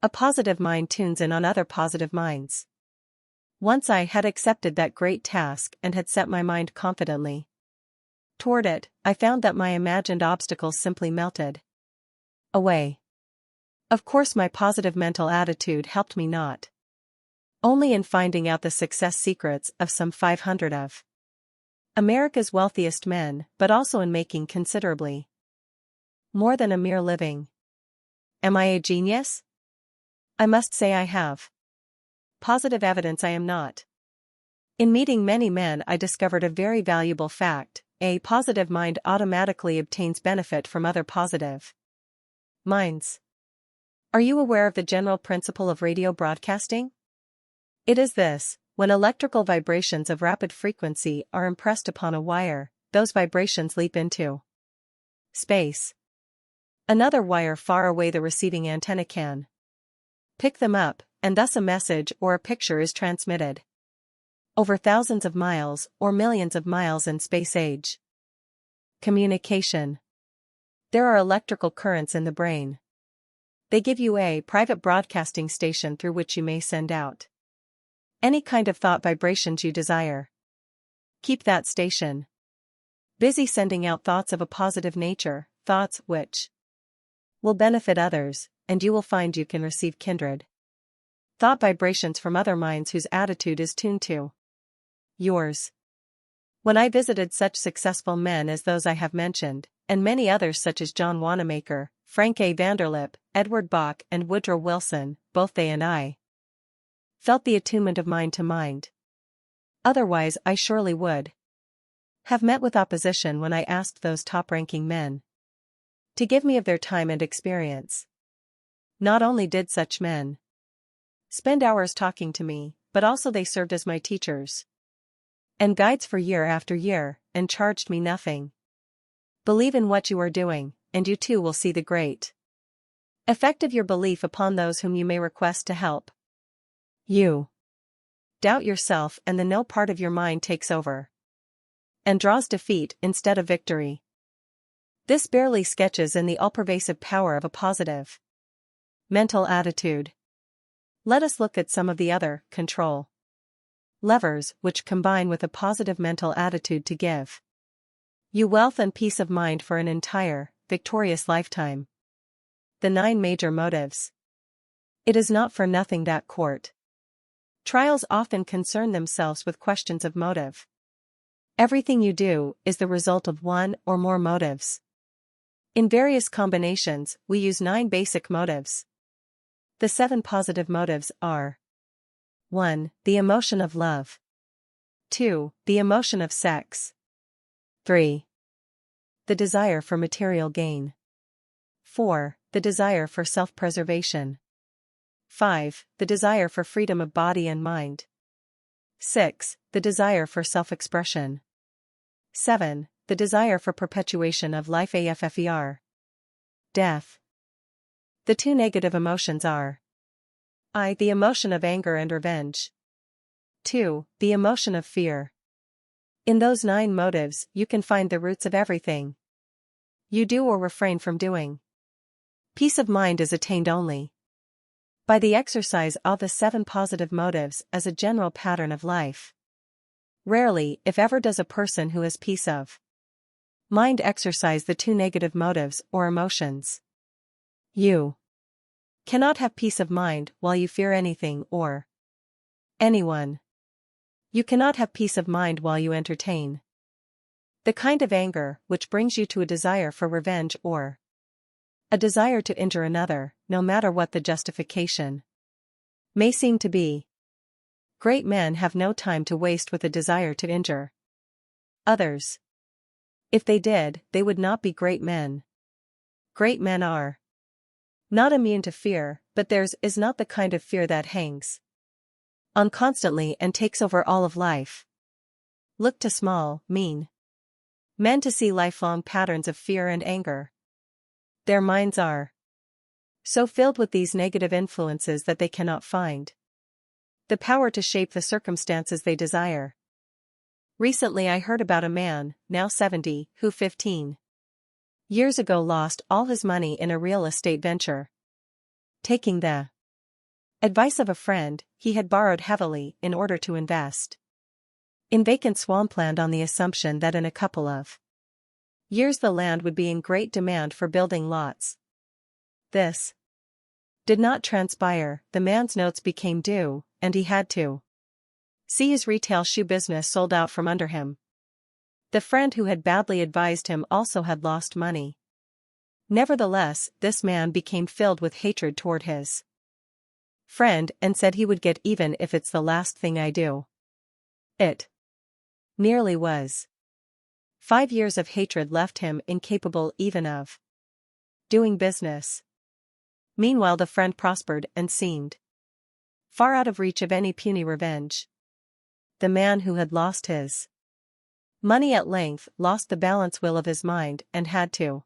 A positive mind tunes in on other positive minds. Once I had accepted that great task and had set my mind confidently toward it, I found that my imagined obstacles simply melted away. Of course, my positive mental attitude helped me not only in finding out the success secrets of some 500 of America's wealthiest men, but also in making considerably more than a mere living. Am I a genius? I must say I have positive evidence I am not. In meeting many men, I discovered a very valuable fact, A positive mind automatically obtains benefit from other positive minds. Are you aware of the general principle of radio broadcasting? It is this: when electrical vibrations of rapid frequency are impressed upon a wire, those vibrations leap into space. Another wire far away, the receiving antenna, can pick them up, and thus a message or a picture is transmitted over thousands of miles or millions of miles in space-age communication. There are electrical currents in the brain. They give you a private broadcasting station through which you may send out any kind of thought vibrations you desire. Keep that station busy sending out thoughts of a positive nature, thoughts which will benefit others, and you will find you can receive kindred thought vibrations from other minds whose attitude is tuned to yours. When I visited such successful men as those I have mentioned, and many others such as John Wanamaker, Frank A. Vanderlip, Edward Bach and Woodrow Wilson, both they and I felt the attunement of mind to mind. Otherwise I surely would have met with opposition when I asked those top-ranking men to give me of their time and experience. Not only did such men spend hours talking to me, but also they served as my teachers and guides for year after year, and charged me nothing. Believe in what you are doing, and you too will see the great effect of your belief upon those whom you may request to help you. Doubt yourself, and the no part of your mind takes over and draws defeat instead of victory. This barely sketches in the all-pervasive power of a positive mental attitude. Let us look at some of the other control levers which combine with a positive mental attitude to give you wealth and peace of mind for an entire, victorious lifetime. The 9 major motives. It is not for nothing that court trials often concern themselves with questions of motive. Everything you do is the result of one or more motives. In various combinations, we use 9 basic motives. The 7 positive motives are: 1. The emotion of love. 2. The emotion of sex. 3. The desire for material gain. 4. The desire for self-preservation. 5. The desire for freedom of body and mind. 6. The desire for self-expression. 7. The desire for perpetuation of life affer. Death. The 2 negative emotions are: I. The emotion of anger and revenge. 2. The emotion of fear. In those 9 motives you can find the roots of everything you do or refrain from doing. Peace of mind is attained only by the exercise of the 7 positive motives as a general pattern of life. Rarely, if ever, does a person who has peace of mind exercise the 2 negative motives or emotions. You cannot have peace of mind while you fear anything or anyone. You cannot have peace of mind while you entertain the kind of anger which brings you to a desire for revenge or a desire to injure another, no matter what the justification may seem to be. Great men have no time to waste with a desire to injure others. If they did, they would not be great men. Great men are not immune to fear, but theirs is not the kind of fear that hangs on constantly and takes over all of life. Look to small, mean men to see lifelong patterns of fear and anger. Their minds are so filled with these negative influences that they cannot find the power to shape the circumstances they desire. Recently I heard about a man, now 70, who 15 years ago lost all his money in a real estate venture. Taking the advice of a friend, he had borrowed heavily in order to invest in vacant swampland on the assumption that in a couple of years the land would be in great demand for building lots. This did not transpire. The man's notes became due, and he had to see his retail shoe business sold out from under him. The friend who had badly advised him also had lost money. Nevertheless, this man became filled with hatred toward his friend and said he would get even if it's the last thing I do. It nearly was. 5 years of hatred left him incapable even of doing business. Meanwhile the friend prospered and seemed far out of reach of any puny revenge. The man who had lost his money at length lost the balance will of his mind and had to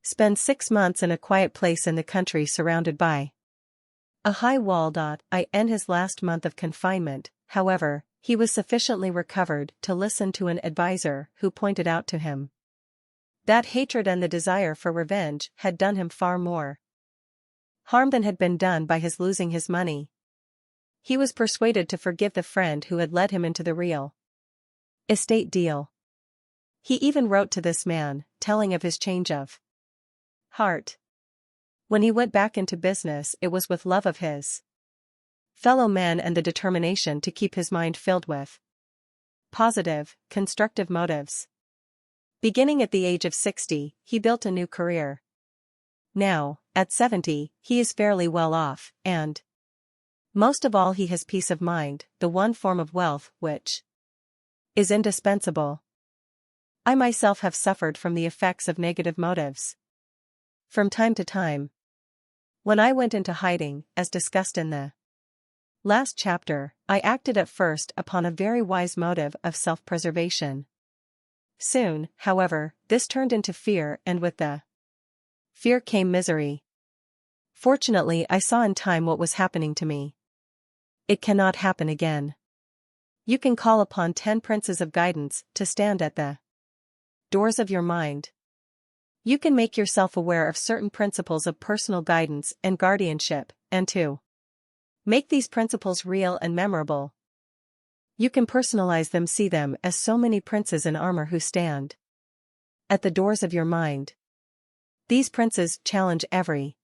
spend 6 months in a quiet place in the country surrounded by a high wall. In his last month of confinement, however, he was sufficiently recovered to listen to an adviser who pointed out to him that hatred and the desire for revenge had done him far more harm than had been done by his losing his money. He was persuaded to forgive the friend who had led him into the real estate deal. He even wrote to this man, telling of his change of heart. When he went back into business, it was with love of his fellow men and the determination to keep his mind filled with positive, constructive motives. Beginning at the age of 60, he built a new career. Now, at 70, he is fairly well off, and most of all he has peace of mind, the one form of wealth which is indispensable. I myself have suffered from the effects of negative motives. From time to time, when I went into hiding, as discussed in the last chapter, I acted at first upon a very wise motive of self-preservation. Soon, however, this turned into fear, and with the fear came misery. Fortunately, I saw in time what was happening to me. It cannot happen again. You can call upon 10 princes of guidance to stand at the doors of your mind. You can make yourself aware of certain principles of personal guidance and guardianship, and to make these principles real and memorable, you can personalize them, see them as so many princes in armor who stand at the doors of your mind. These princes challenge every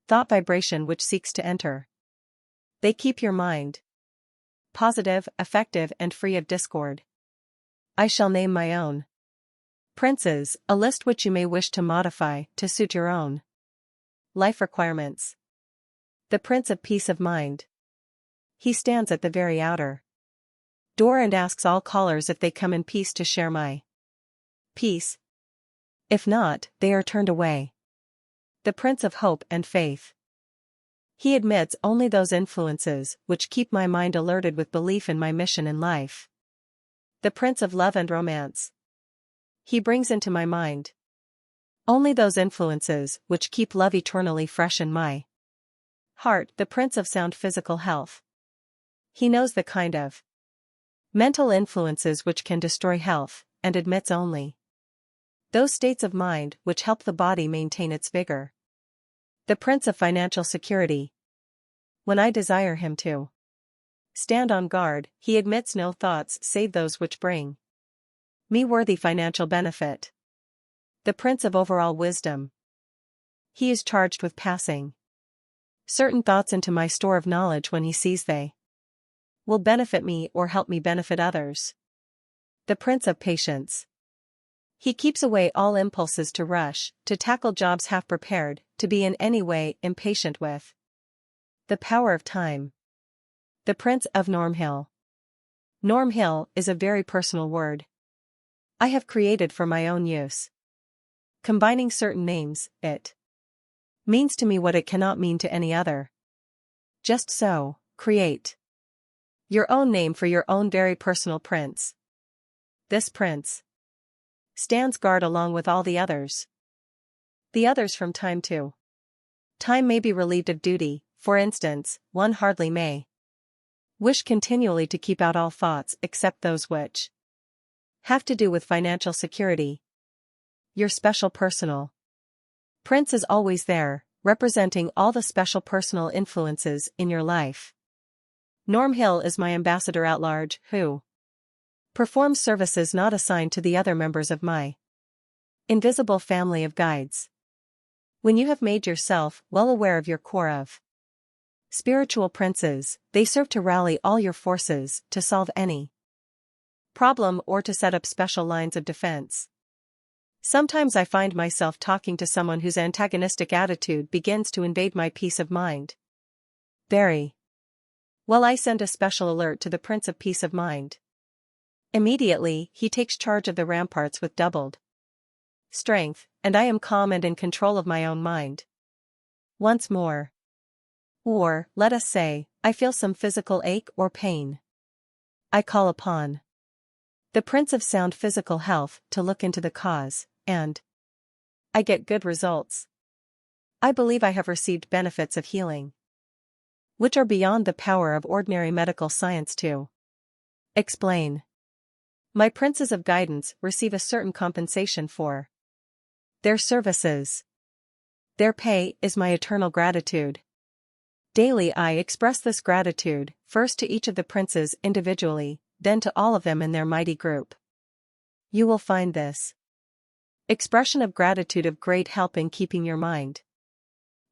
thought vibration which seeks to enter. They keep your mind positive, effective, and free of discord. I shall name my own princes, a list which you may wish to modify to suit your own life requirements. The Prince of Peace of Mind. He stands at the very outer door and asks all callers if they come in peace to share my peace. If not, they are turned away. The Prince of Hope and Faith. He admits only those influences which keep my mind alerted with belief in my mission in life. The Prince of Love and Romance. He brings into my mind only those influences which keep love eternally fresh in my heart. The Prince of Sound Physical Health. He knows the kind of mental influences which can destroy health, and admits only those states of mind which help the body maintain its vigor. The Prince of Financial Security. When I desire him to stand on guard, he admits no thoughts save those which bring me worthy financial benefit. The Prince of Overall Wisdom. He is charged with passing certain thoughts into my store of knowledge when he sees they will benefit me or help me benefit others. The Prince of Patience. He keeps away all impulses to rush, to tackle jobs half prepared, to be in any way impatient with the power of time. The Prince of Norm Hill. Norm Hill is a very personal word I have created for my own use. Combining certain names, it means to me what it cannot mean to any other. Just so, create your own name for your own very personal prince. This prince stands guard along with all the others. The others from time to time may be relieved of duty. For instance, one hardly may wish continually to keep out all thoughts except those which have to do with financial security. Your special personal prince is always there, representing all the special personal influences in your life. Norm Hill is my ambassador at large, who performs services not assigned to the other members of my invisible family of guides. When you have made yourself well aware of your core of spiritual princes, they serve to rally all your forces to solve any problem or to set up special lines of defense. Sometimes I find myself talking to someone whose antagonistic attitude begins to invade my peace of mind. Very well, I send a special alert to the Prince of Peace of Mind. Immediately, he takes charge of the ramparts with doubled strength, and I am calm and in control of my own mind. Once more. Or, let us say, I feel some physical ache or pain. I call upon the Prince of Sound Physical Health to look into the cause, and I get good results. I believe I have received benefits of healing, which are beyond the power of ordinary medical science to explain. My princes of guidance receive a certain compensation for their services. Their pay is my eternal gratitude. Daily I express this gratitude, first to each of the princes individually, then to all of them in their mighty group. You will find this expression of gratitude of great help in keeping your mind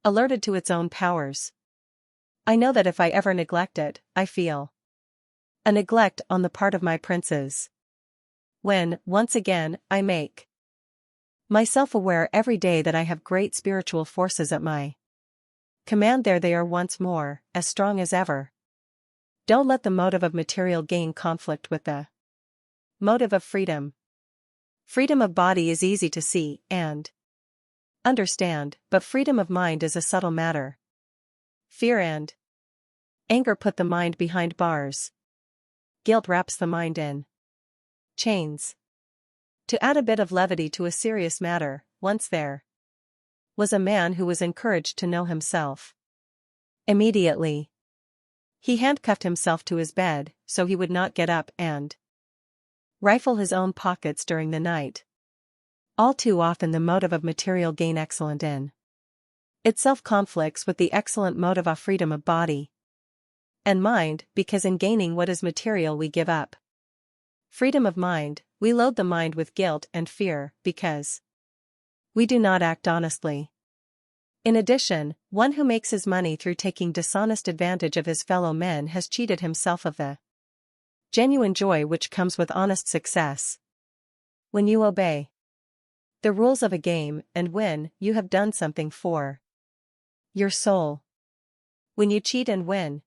alerted to its own powers. I know that if I ever neglect it, I feel a neglect on the part of my princes. When, once again, I make myself aware every day that I have great spiritual forces at my command, there they are once more, as strong as ever. Don't let the motive of material gain conflict with the motive of freedom. Freedom of body is easy to see and understand, but freedom of mind is a subtle matter. Fear and anger put the mind behind bars. Guilt wraps the mind in chains. To add a bit of levity to a serious matter, once there was a man who was encouraged to know himself. Immediately, he handcuffed himself to his bed, so he would not get up and rifle his own pockets during the night. All too often the motive of material gain excellent in itself conflicts with the excellent motive of freedom of body and mind, because in gaining what is material we give up freedom of mind, we load the mind with guilt and fear, because we do not act honestly. In addition, one who makes his money through taking dishonest advantage of his fellow men has cheated himself of the genuine joy which comes with honest success. When you obey the rules of a game and win, you have done something for your soul. When you cheat and win,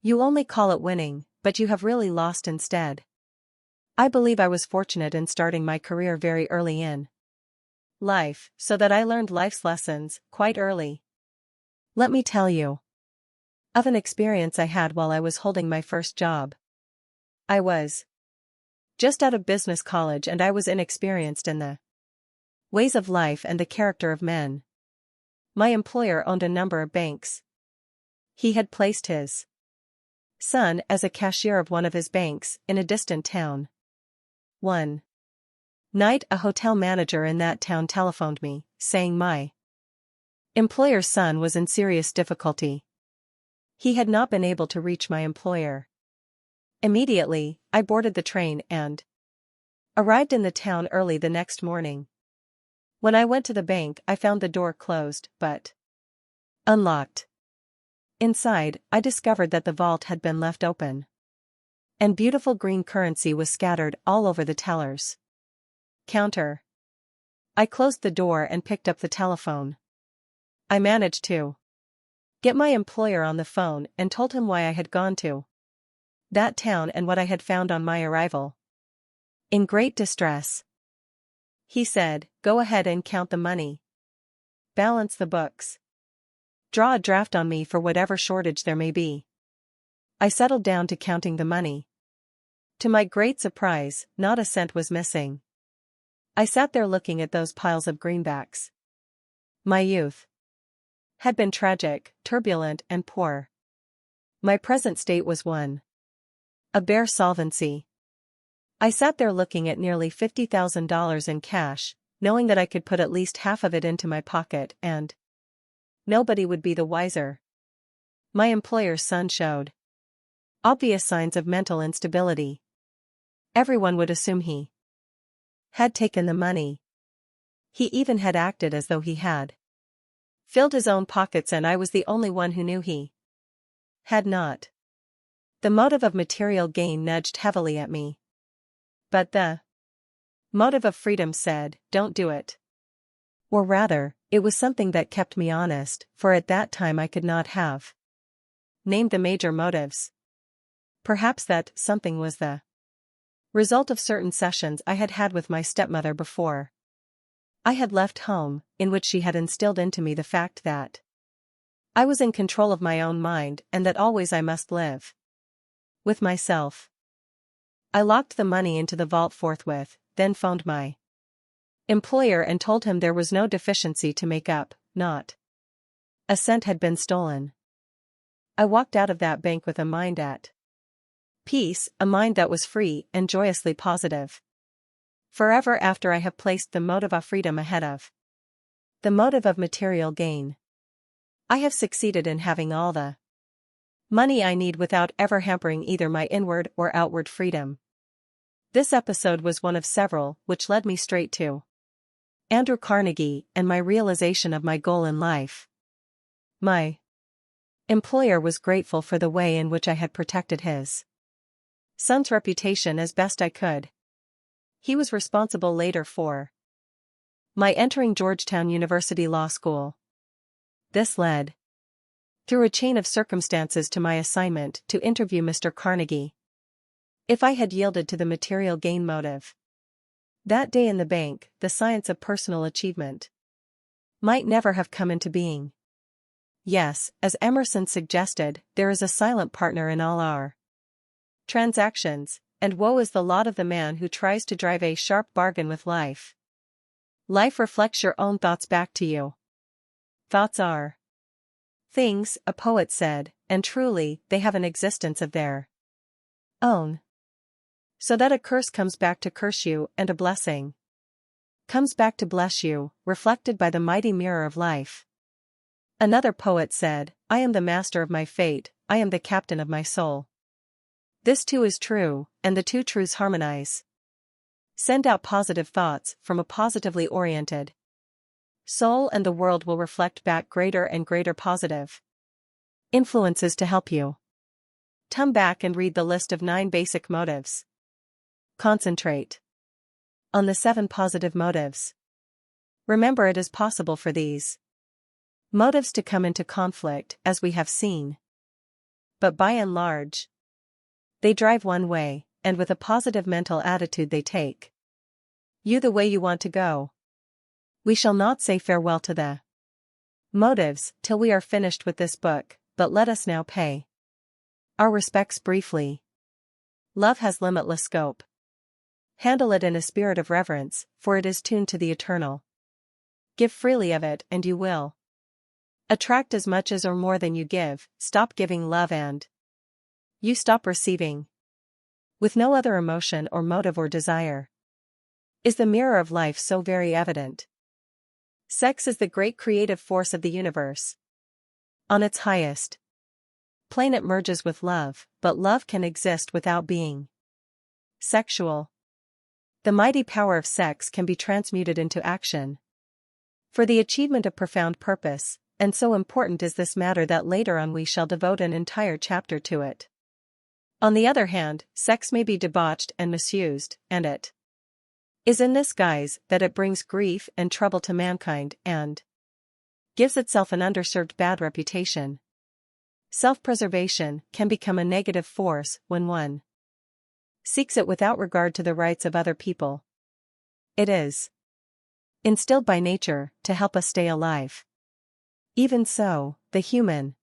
you only call it winning, but you have really lost instead. I believe I was fortunate in starting my career very early in life, so that I learned life's lessons quite early. Let me tell you of an experience I had while I was holding my first job. I was just out of business college and I was inexperienced in the ways of life and the character of men. My employer owned a number of banks. He had placed his son as a cashier of one of his banks in a distant town. One night a hotel manager in that town telephoned me, saying my employer's son was in serious difficulty. He had not been able to reach my employer. Immediately, I boarded the train and arrived in the town early the next morning. When I went to the bank, I found the door closed, but unlocked. Inside, I discovered that the vault had been left open, and beautiful green currency was scattered all over the teller's counter. I closed the door and picked up the telephone. I managed to get my employer on the phone and told him why I had gone to that town and what I had found on my arrival. In great distress, he said, "Go ahead and count the money. Balance the books. Draw a draft on me for whatever shortage there may be." I settled down to counting the money. To my great surprise, not a cent was missing. I sat there looking at those piles of greenbacks. My youth had been tragic, turbulent, and poor. My present state was one of bare solvency. I sat there looking at nearly $50,000 in cash, knowing that I could put at least half of it into my pocket and nobody would be the wiser. My employer's son showed obvious signs of mental instability. Everyone would assume he had taken the money. He even had acted as though he had filled his own pockets, and I was the only one who knew he had not. The motive of material gain nudged heavily at me. But the motive of freedom said, "Don't do it." Or rather, it was something that kept me honest, for at that time I could not have named the major motives. Perhaps that something was the Result of certain sessions I had had with my stepmother before I had left home, in which she had instilled into me the fact that I was in control of my own mind and that always I must live with myself. I locked the money into the vault forthwith, then phoned my employer and told him there was no deficiency to make up, not a cent had been stolen. I walked out of that bank with a mind at peace, a mind that was free and joyously positive. Forever after I have placed the motive of freedom ahead of the motive of material gain, I have succeeded in having all the money I need without ever hampering either my inward or outward freedom. This episode was one of several which led me straight to Andrew Carnegie and my realization of my goal in life. My employer was grateful for the way in which I had protected his son's reputation as best I could. He was responsible later for my entering Georgetown University Law School. This led, through a chain of circumstances, to my assignment to interview Mr. Carnegie. If I had yielded to the material gain motive that day in the bank, the science of personal achievement might never have come into being. Yes, as Emerson suggested, there is a silent partner in all our transactions, and woe is the lot of the man who tries to drive a sharp bargain with life. Life reflects your own thoughts back to you. Thoughts are things, a poet said, and truly, they have an existence of their own. So that a curse comes back to curse you, and a blessing comes back to bless you, reflected by the mighty mirror of life. Another poet said, I am the master of my fate, I am the captain of my soul. This too is true, and the two truths harmonize. Send out positive thoughts from a positively oriented soul, and the world will reflect back greater and greater positive influences to help you. Come back and read the list of 9 basic motives. Concentrate on the 7 positive motives. Remember, it is possible for these motives to come into conflict, as we have seen. But by and large, they drive one way, and with a positive mental attitude they take you the way you want to go. We shall not say farewell to the motives till we are finished with this book, but let us now pay our respects briefly. Love has limitless scope. Handle it in a spirit of reverence, for it is tuned to the eternal. Give freely of it, and you will attract as much as or more than you give. Stop giving love and you stop receiving. With no other emotion or motive or desire is the mirror of life so very evident. Sex is the great creative force of the universe. On its highest plane it merges with love, but love can exist without being sexual. The mighty power of sex can be transmuted into action for the achievement of profound purpose, and so important is this matter that later on we shall devote an entire chapter to it. On the other hand, sex may be debauched and misused, and it is in this guise that it brings grief and trouble to mankind and gives itself an underserved bad reputation. Self-preservation can become a negative force when one seeks it without regard to the rights of other people. It is instilled by nature to help us stay alive. Even so, the human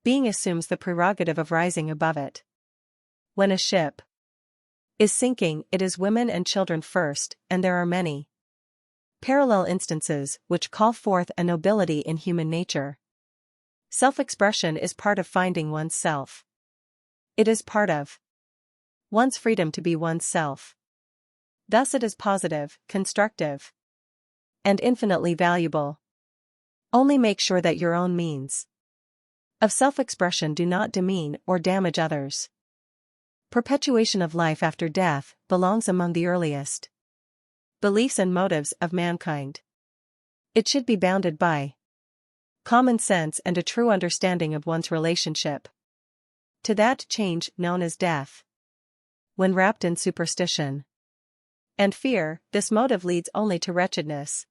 being assumes the prerogative of rising above it. When a ship is sinking, it is women and children first, and there are many parallel instances which call forth a nobility in human nature. Self-expression is part of finding one's self. It is part of one's freedom to be one's self. Thus it is positive, constructive, and infinitely valuable. Only make sure that your own means of self-expression do not demean or damage others. Perpetuation of life after death belongs among the earliest beliefs and motives of mankind. It should be bounded by common sense and a true understanding of one's relationship to that change known as death. When wrapped in superstition and fear, this motive leads only to wretchedness.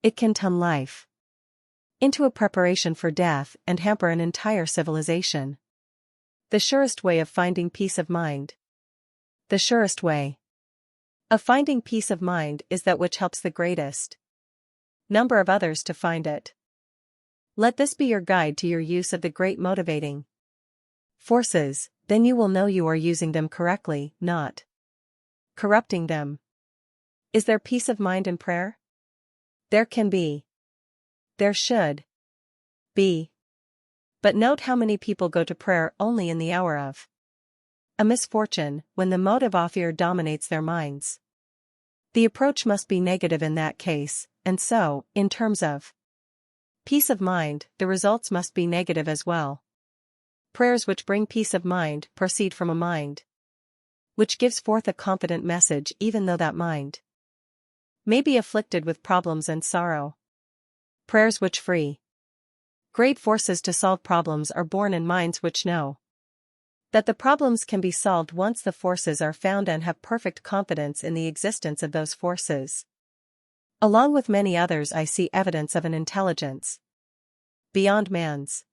It can turn life into a preparation for death and hamper an entire civilization. The surest way of finding peace of mind The surest way of finding peace of mind is that which helps the greatest number of others to find it. Let this be your guide to your use of the great motivating forces, then you will know you are using them correctly, not corrupting them. Is there peace of mind in prayer? There can be. There should be. But note how many people go to prayer only in the hour of a misfortune, when the motive of fear dominates their minds. The approach must be negative in that case, and so, in terms of peace of mind, the results must be negative as well. Prayers which bring peace of mind proceed from a mind which gives forth a confident message, even though that mind may be afflicted with problems and sorrow. Prayers which free great forces to solve problems are born in minds which know that the problems can be solved once the forces are found and have perfect confidence in the existence of those forces. Along with many others, I see evidence of an intelligence beyond man's.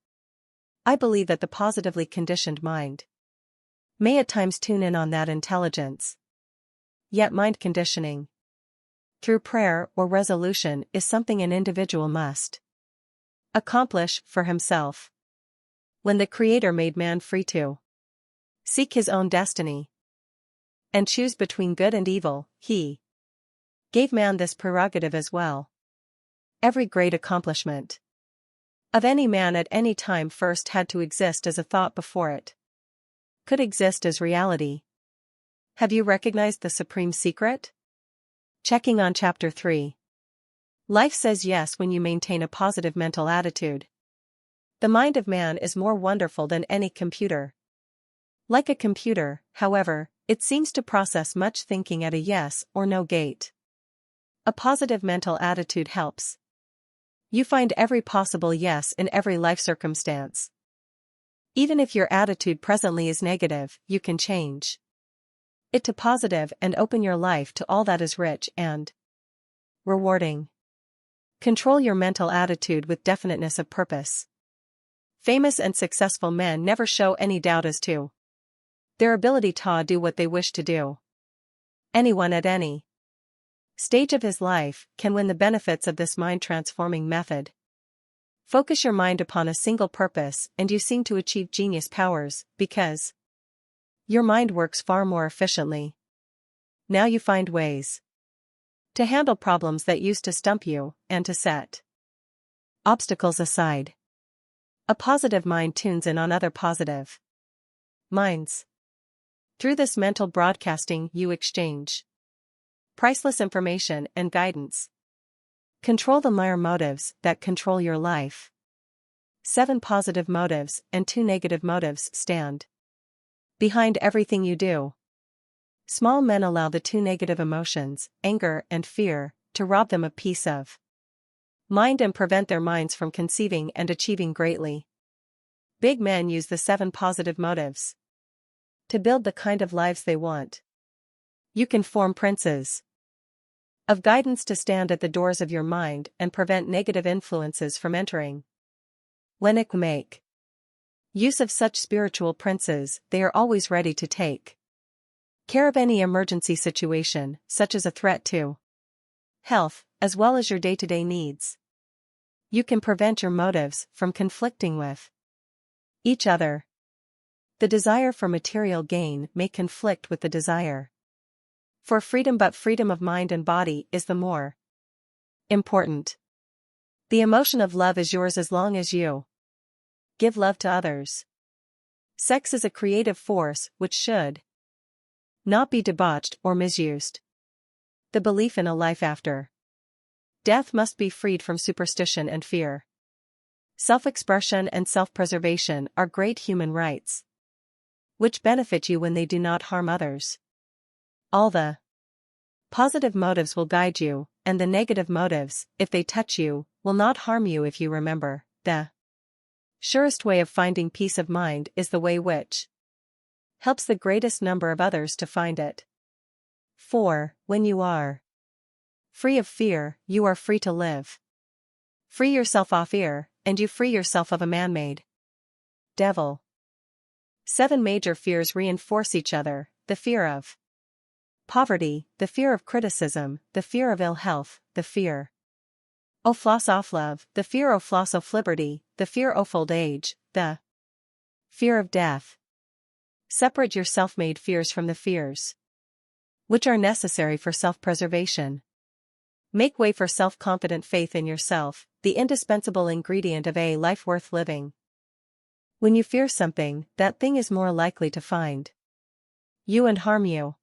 I believe that the positively conditioned mind may at times tune in on that intelligence. Yet mind conditioning through prayer or resolution is something an individual must accomplish for himself. When the Creator made man free to seek his own destiny and choose between good and evil, he gave man this prerogative as well. Every great accomplishment of any man at any time first had to exist as a thought before it could exist as reality. Have you recognized the supreme secret? Checking on Chapter 3. Life says yes when you maintain a positive mental attitude. The mind of man is more wonderful than any computer. Like a computer, however, it seems to process much thinking at a yes or no gate. A positive mental attitude helps you find every possible yes in every life circumstance. Even if your attitude presently is negative, you can change it to positive and open your life to all that is rich and rewarding. Control your mental attitude with definiteness of purpose. Famous and successful men never show any doubt as to their ability to do what they wish to do. Anyone at any stage of his life can win the benefits of this mind-transforming method. Focus your mind upon a single purpose and you seem to achieve genius powers, because your mind works far more efficiently. Now you find ways to handle problems that used to stump you, and to set obstacles aside. A positive mind tunes in on other positive minds. Through this mental broadcasting, you exchange priceless information and guidance. Control the mere motives that control your life. 7 positive motives and 2 negative motives stand behind everything you do. Small men allow the 2 negative emotions, anger and fear, to rob them of peace of mind and prevent their minds from conceiving and achieving greatly. Big men use the 7 positive motives to build the kind of lives they want. You can form princes of guidance to stand at the doors of your mind and prevent negative influences from entering. When it make use of such spiritual princes, they are always ready to take care of any emergency situation, such as a threat to health, as well as your day-to-day needs. You can prevent your motives from conflicting with each other. The desire for material gain may conflict with the desire for freedom, but freedom of mind and body is the more important. The emotion of love is yours as long as you give love to others. Sex is a creative force which should not be debauched or misused. The belief in a life after death must be freed from superstition and fear. Self-expression and self-preservation are great human rights, which benefit you when they do not harm others. All the positive motives will guide you, and the negative motives, if they touch you, will not harm you if you remember. The surest way of finding peace of mind is the way which helps the greatest number of others to find it. 4. When you are free of fear, you are free to live. Free yourself of fear, and you free yourself of a man-made devil. 7 major fears reinforce each other: the fear of Poverty, the fear of criticism, the fear of ill health, the fear o' floss off love, the fear o' floss of liberty, the fear o' old age, the fear of death. Separate your self-made fears from the fears which are necessary for self-preservation. Make way for self-confident faith in yourself, the indispensable ingredient of a life worth living. When you fear something, that thing is more likely to find you and harm you.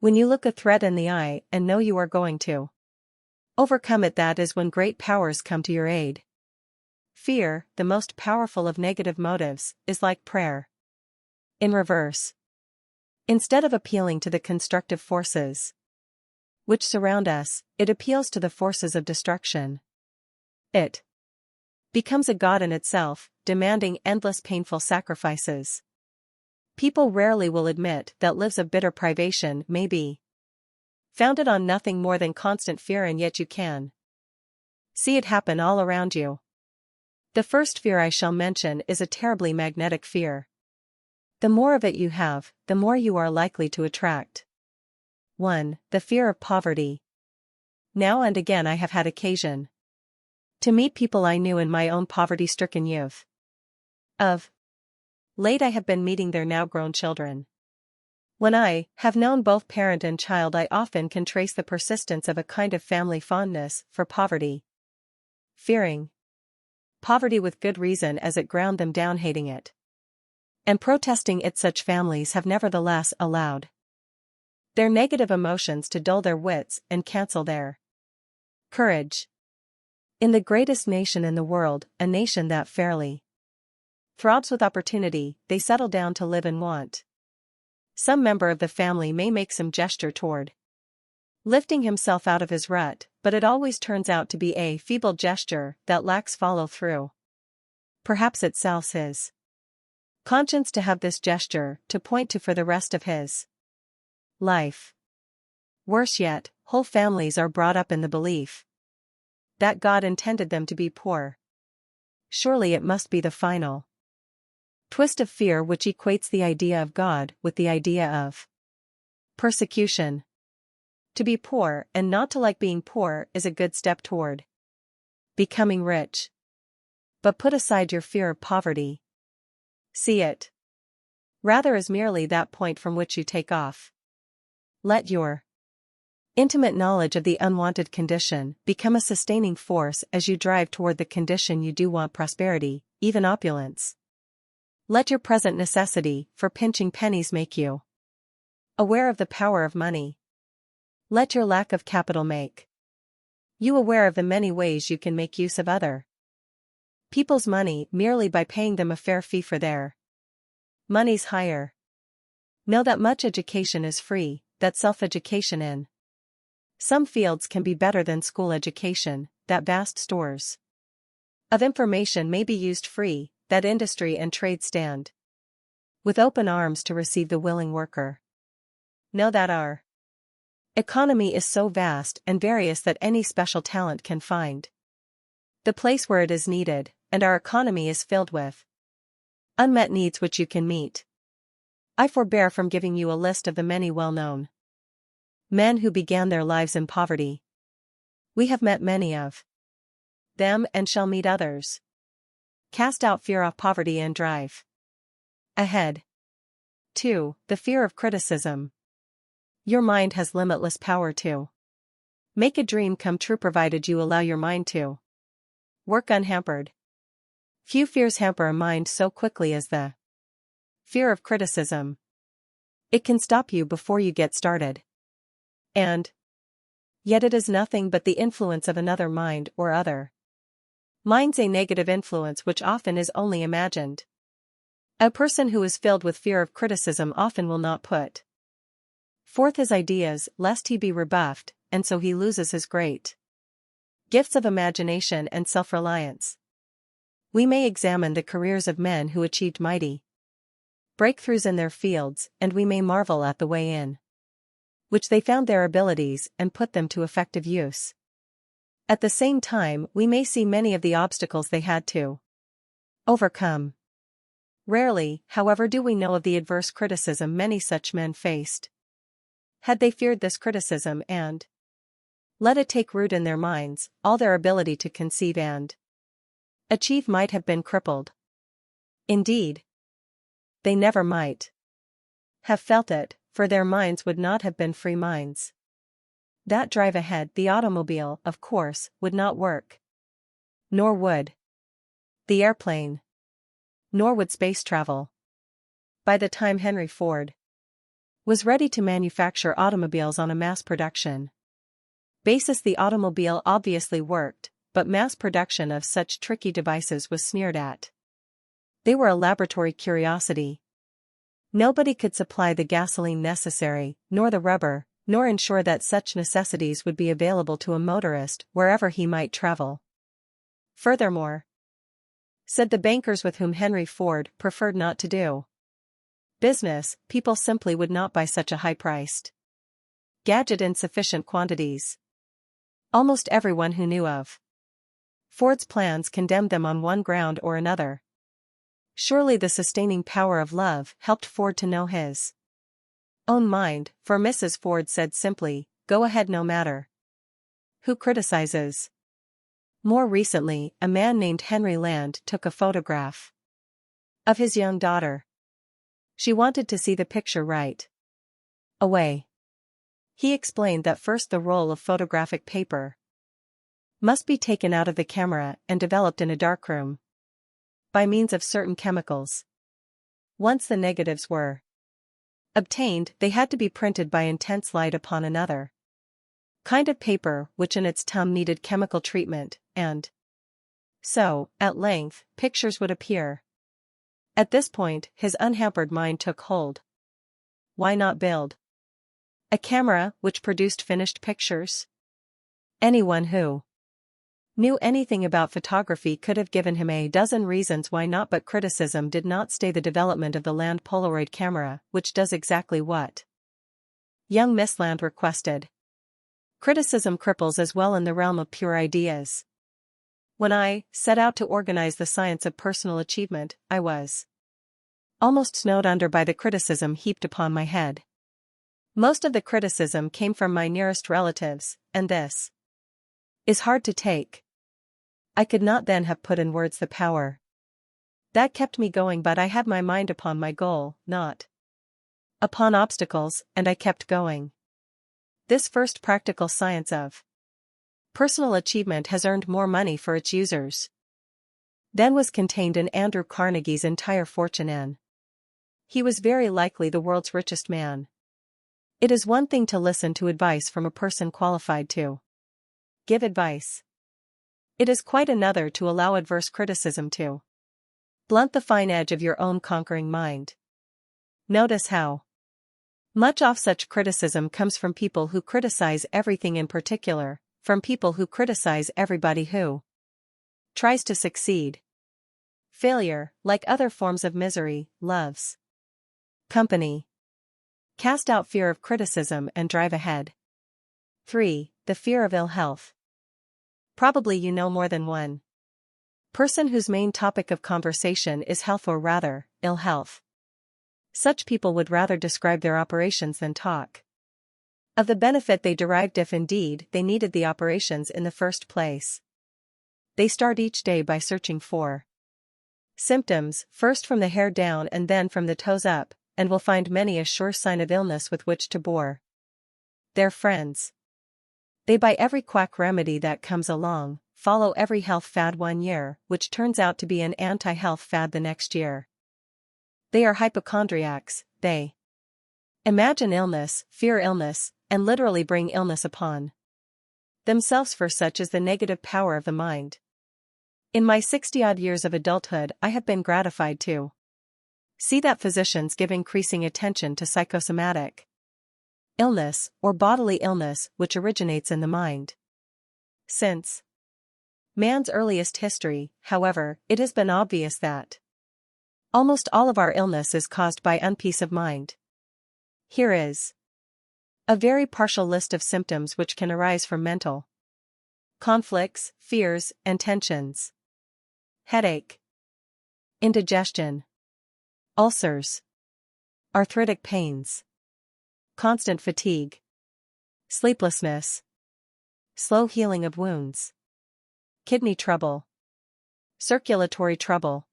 When you look a threat in the eye and know you are going to overcome it, that is when great powers come to your aid. Fear, the most powerful of negative motives, is like prayer in reverse. Instead of appealing to the constructive forces which surround us, it appeals to the forces of destruction. It becomes a god in itself, demanding endless painful sacrifices. People rarely will admit that lives of bitter privation may be founded on nothing more than constant fear, and yet you can see it happen all around you. The first fear I shall mention is a terribly magnetic fear. The more of it you have, the more you are likely to attract. 1. The fear of poverty. Now and again I have had occasion to meet people I knew in my own poverty-stricken youth. Of late I have been meeting their now-grown children. When I have known both parent and child, I often can trace the persistence of a kind of family fondness for poverty. Fearing poverty with good reason, as it ground them down, hating it and protesting it. Such families have nevertheless allowed their negative emotions to dull their wits and cancel their courage. In the greatest nation in the world, a nation that fairly throbs with opportunity, they settle down to live in want. Some member of the family may make some gesture toward lifting himself out of his rut, but it always turns out to be a feeble gesture that lacks follow-through. Perhaps it sells his conscience to have this gesture to point to for the rest of his life. Worse yet, whole families are brought up in the belief that God intended them to be poor. Surely it must be the final twist of fear which equates the idea of God with the idea of persecution. To be poor and not to like being poor is a good step toward becoming rich. But put aside your fear of poverty. See it rather as merely that point from which you take off. Let your intimate knowledge of the unwanted condition become a sustaining force as you drive toward the condition you do want: prosperity, even opulence. Let your present necessity for pinching pennies make you aware of the power of money. Let your lack of capital make you aware of the many ways you can make use of other people's money merely by paying them a fair fee for their money's hire. Know that much education is free, that self-education in some fields can be better than school education, that vast stores of information may be used free, that industry and trade stand with open arms to receive the willing worker. Know that our economy is so vast and various that any special talent can find the place where it is needed, and our economy is filled with unmet needs which you can meet. I forbear from giving you a list of the many well-known men who began their lives in poverty. We have met many of them and shall meet others. Cast out fear of poverty and drive ahead. 2. The fear of criticism. Your mind has limitless power to make a dream come true provided you allow your mind to work unhampered. Few fears hamper a mind so quickly as the fear of criticism. It can stop you before you get started. And yet it is nothing but the influence of another mind or other minds, a negative influence which often is only imagined. A person who is filled with fear of criticism often will not put forth his ideas lest he be rebuffed, and so he loses his great gifts of imagination and self-reliance. We may examine the careers of men who achieved mighty breakthroughs in their fields, and we may marvel at the way in which they found their abilities and put them to effective use. At the same time, we may see many of the obstacles they had to overcome. Rarely, however, do we know of the adverse criticism many such men faced. Had they feared this criticism and let it take root in their minds, all their ability to conceive and achieve might have been crippled. Indeed, they never might have felt it, for their minds would not have been free minds. That drive ahead, the automobile, of course, would not work. Nor would the airplane. Nor would space travel. By the time Henry Ford was ready to manufacture automobiles on a mass production basis, the automobile obviously worked, but mass production of such tricky devices was sneered at. They were a laboratory curiosity. Nobody could supply the gasoline necessary, nor the rubber, nor ensure that such necessities would be available to a motorist wherever he might travel. Furthermore, said the bankers with whom Henry Ford preferred not to do business, people simply would not buy such a high-priced gadget in sufficient quantities. Almost everyone who knew of Ford's plans condemned them on one ground or another. Surely the sustaining power of love helped Ford to know his own mind, for Mrs. Ford said simply, "Go ahead no matter who criticizes." More recently, a man named Henry Land took a photograph of his young daughter. She wanted to see the picture right away. He explained that first the roll of photographic paper must be taken out of the camera and developed in a darkroom by means of certain chemicals. Once the negatives were obtained, they had to be printed by intense light upon another kind of paper which in its time needed chemical treatment, and so, at length, pictures would appear. At this point, his unhampered mind took hold. Why not build a camera which produced finished pictures? Anyone who knew anything about photography could have given him a dozen reasons why not, but criticism did not stay the development of the Land Polaroid camera, which does exactly what young Miss Land requested. Criticism cripples as well in the realm of pure ideas. When I set out to organize the science of personal achievement, I was almost snowed under by the criticism heaped upon my head. Most of the criticism came from my nearest relatives, and this is hard to take. I could not then have put in words the power that kept me going, but I had my mind upon my goal, not upon obstacles, and I kept going. This first practical science of personal achievement has earned more money for its users than was contained in Andrew Carnegie's entire fortune, and he was very likely the world's richest man. It is one thing to listen to advice from a person qualified to give advice. It is quite another to allow adverse criticism to blunt the fine edge of your own conquering mind. Notice how much of such criticism comes from people who criticize everything, in particular, from people who criticize everybody who tries to succeed. Failure, like other forms of misery, loves company. Cast out fear of criticism and drive ahead. 3. The fear of ill health. Probably you know more than one person whose main topic of conversation is health, or rather, ill health. Such people would rather describe their operations than talk of the benefit they derived, if indeed they needed the operations in the first place. They start each day by searching for symptoms, first from the hair down and then from the toes up, and will find many a sure sign of illness with which to bore their friends. They buy every quack remedy that comes along, follow every health fad one year, which turns out to be an anti-health fad the next year. They are hypochondriacs. They imagine illness, fear illness, and literally bring illness upon themselves, for such is the negative power of the mind. In my 60-odd years of adulthood, I have been gratified to see that physicians give increasing attention to psychosomatic illness, or bodily illness, which originates in the mind. Since man's earliest history, however, it has been obvious that almost all of our illness is caused by unpeace of mind. Here is a very partial list of symptoms which can arise from mental conflicts, fears, and tensions. Headache, indigestion, ulcers, arthritic pains, constant fatigue, sleeplessness, slow healing of wounds, kidney trouble, circulatory trouble,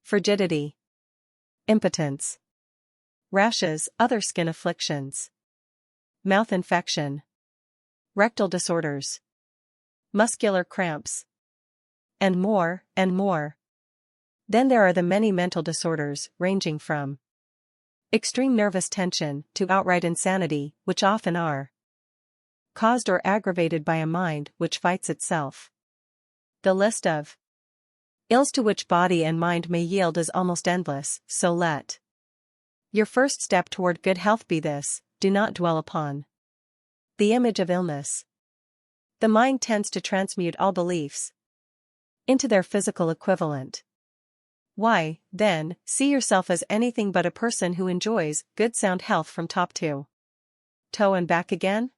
frigidity, impotence, rashes, other skin afflictions, mouth infection, rectal disorders, muscular cramps, and more, and more. Then there are the many mental disorders, ranging from extreme nervous tension to outright insanity, which often are caused or aggravated by a mind which fights itself. The list of ills to which body and mind may yield is almost endless, so let your first step toward good health be this: do not dwell upon the image of illness. The mind tends to transmute all beliefs into their physical equivalent. Why, then, see yourself as anything but a person who enjoys good sound health from top to toe and back again?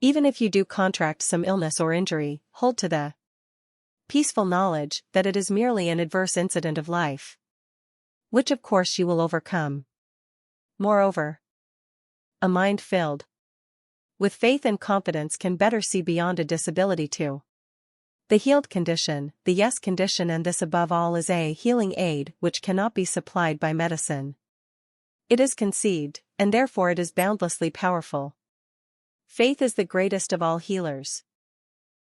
Even if you do contract some illness or injury, hold to the peaceful knowledge that it is merely an adverse incident of life, which of course you will overcome. Moreover, a mind filled with faith and confidence can better see beyond a disability to the healed condition, the yes condition, and this above all is a healing aid which cannot be supplied by medicine. It is conceived, and therefore it is boundlessly powerful. Faith is the greatest of all healers.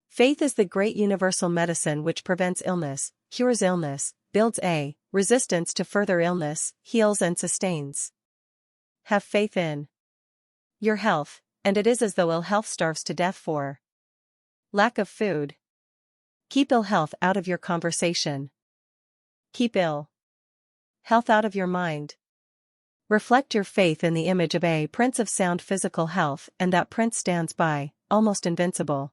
Faith is the great universal medicine which prevents illness, cures illness, builds a resistance to further illness, heals and sustains. Have faith in your health, and it is as though ill health starves to death for lack of food. Keep ill health out of your conversation. Keep ill health out of your mind. Reflect your faith in the image of a prince of sound physical health, and that prince stands by, almost invincible.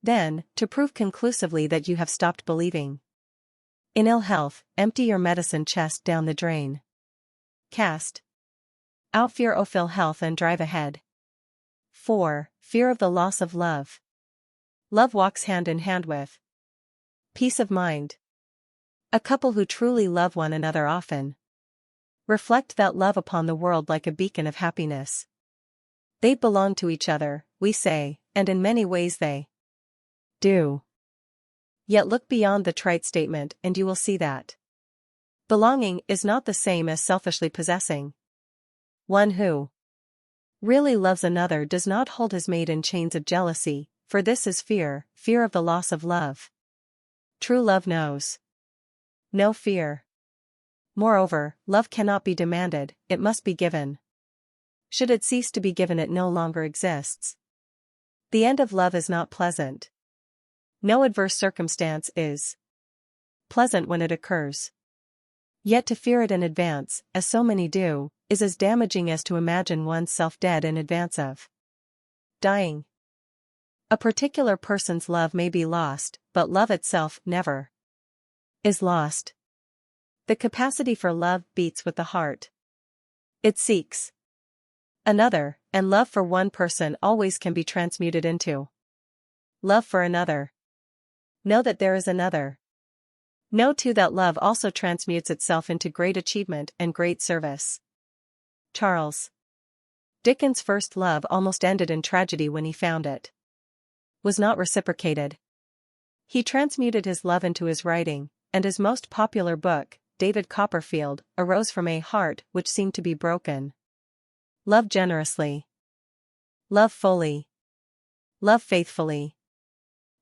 Then, to prove conclusively that you have stopped believing in ill health, empty your medicine chest down the drain. Cast out fear of ill health and drive ahead. 4. Fear of the loss of love. Love walks hand in hand with peace of mind. A couple who truly love one another often reflect that love upon the world like a beacon of happiness. They belong to each other, we say, and in many ways they do. Yet look beyond the trite statement and you will see that belonging is not the same as selfishly possessing. One who really loves another does not hold his mate in chains of jealousy, for this is fear, fear of the loss of love. True love knows no fear. Moreover, love cannot be demanded, it must be given. Should it cease to be given, it no longer exists. The end of love is not pleasant. No adverse circumstance is pleasant when it occurs. Yet to fear it in advance, as so many do, is as damaging as to imagine one's self dead in advance of dying. A particular person's love may be lost, but love itself never is lost. The capacity for love beats with the heart. It seeks another, and love for one person always can be transmuted into love for another. Know that there is another. Know too that love also transmutes itself into great achievement and great service. Charles Dickens' first love almost ended in tragedy when he found it was not reciprocated. He transmuted his love into his writing, and his most popular book, David Copperfield, arose from a heart which seemed to be broken. Love generously. Love fully. Love faithfully.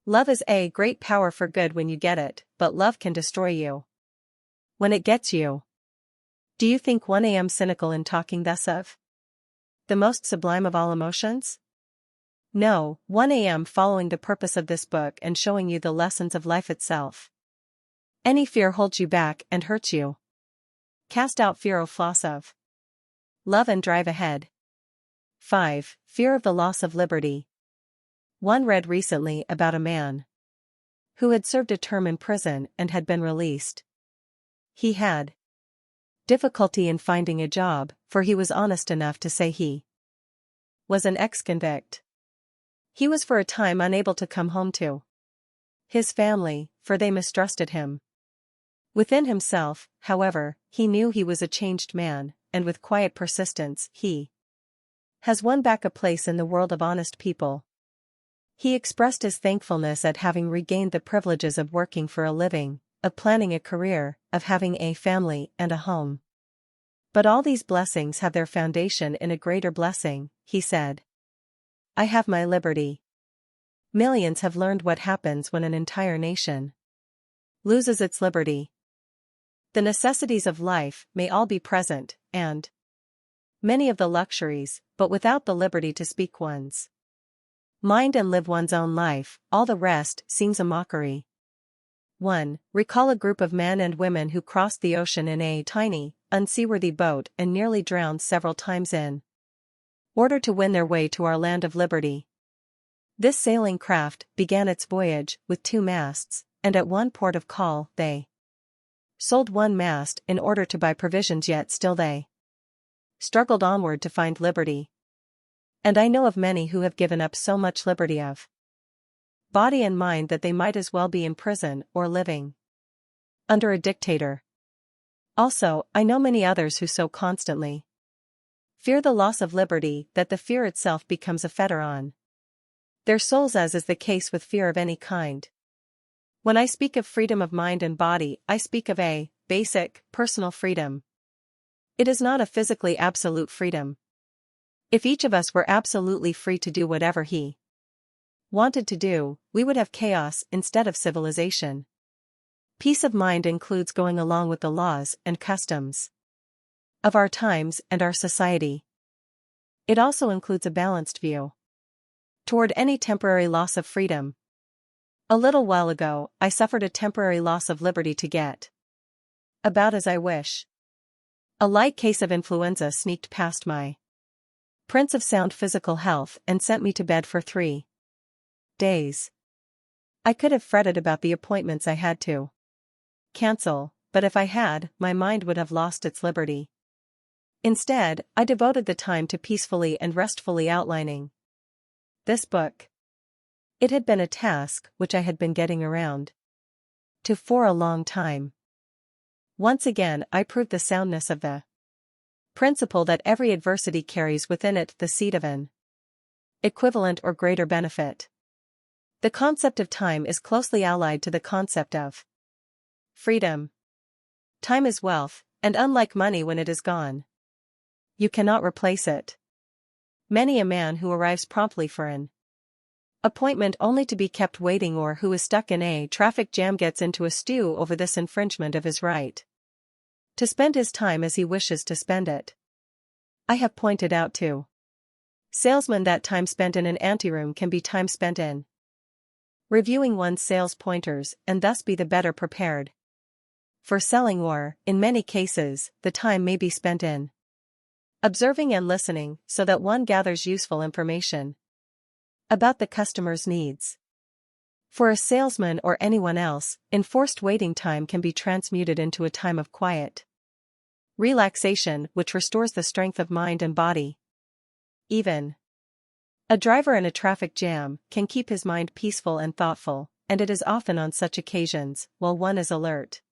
Love is a great power for good when you get it, but love can destroy you when it gets you. Do you think 1 a.m. cynical in talking thus of the most sublime of all emotions? No, 1 a.m. following the purpose of this book and showing you the lessons of life itself. Any fear holds you back and hurts you. Cast out fear, O floss of love, and drive ahead. 5. Fear of the loss of liberty. One read recently about a man who had served a term in prison and had been released. He had difficulty in finding a job, for he was honest enough to say he was an ex-convict. He was for a time unable to come home to his family, for they mistrusted him. Within himself, however, he knew he was a changed man, and with quiet persistence, he has won back a place in the world of honest people. He expressed his thankfulness at having regained the privileges of working for a living, of planning a career, of having a family and a home. But all these blessings have their foundation in a greater blessing, he said. I have my liberty. Millions have learned what happens when an entire nation loses its liberty. The necessities of life may all be present, and many of the luxuries, but without the liberty to speak one's mind and live one's own life, all the rest seems a mockery. 1. Recall a group of men and women who crossed the ocean in a tiny, unseaworthy boat and nearly drowned several times in order to win their way to our land of liberty. This sailing craft began its voyage with 2 masts, and at one port of call they sold 1 mast in order to buy provisions, yet still they struggled onward to find liberty. And I know of many who have given up so much liberty of body and mind that they might as well be in prison or living under a dictator. Also, I know many others who so constantly fear the loss of liberty that the fear itself becomes a fetter on their souls, as is the case with fear of any kind. When I speak of freedom of mind and body, I speak of a basic, personal freedom. It is not a physically absolute freedom. If each of us were absolutely free to do whatever he wanted to do, we would have chaos instead of civilization. Peace of mind includes going along with the laws and customs of our times and our society. It also includes a balanced view toward any temporary loss of freedom. A little while ago, I suffered a temporary loss of liberty to get about as I wish. A light case of influenza sneaked past my prints of sound physical health and sent me to bed for 3 days. I could have fretted about the appointments I had to cancel, but if I had, my mind would have lost its liberty. Instead, I devoted the time to peacefully and restfully outlining this book. It had been a task which I had been getting around to for a long time. Once again I proved the soundness of the principle that every adversity carries within it the seed of an equivalent or greater benefit. The concept of time is closely allied to the concept of freedom. Time is wealth, and unlike money, when it is gone, you cannot replace it. Many a man who arrives promptly for an appointment only to be kept waiting, or who is stuck in a traffic jam, gets into a stew over this infringement of his right to spend his time as he wishes to spend it. I have pointed out to salesmen that time spent in an anteroom can be time spent in reviewing one's sales pointers and thus be the better prepared for selling, or, in many cases, the time may be spent in observing and listening so that one gathers useful information about the customer's needs. For a salesman or anyone else, enforced waiting time can be transmuted into a time of quiet relaxation which restores the strength of mind and body. Even a driver in a traffic jam can keep his mind peaceful and thoughtful, and it is often on such occasions, while one is alert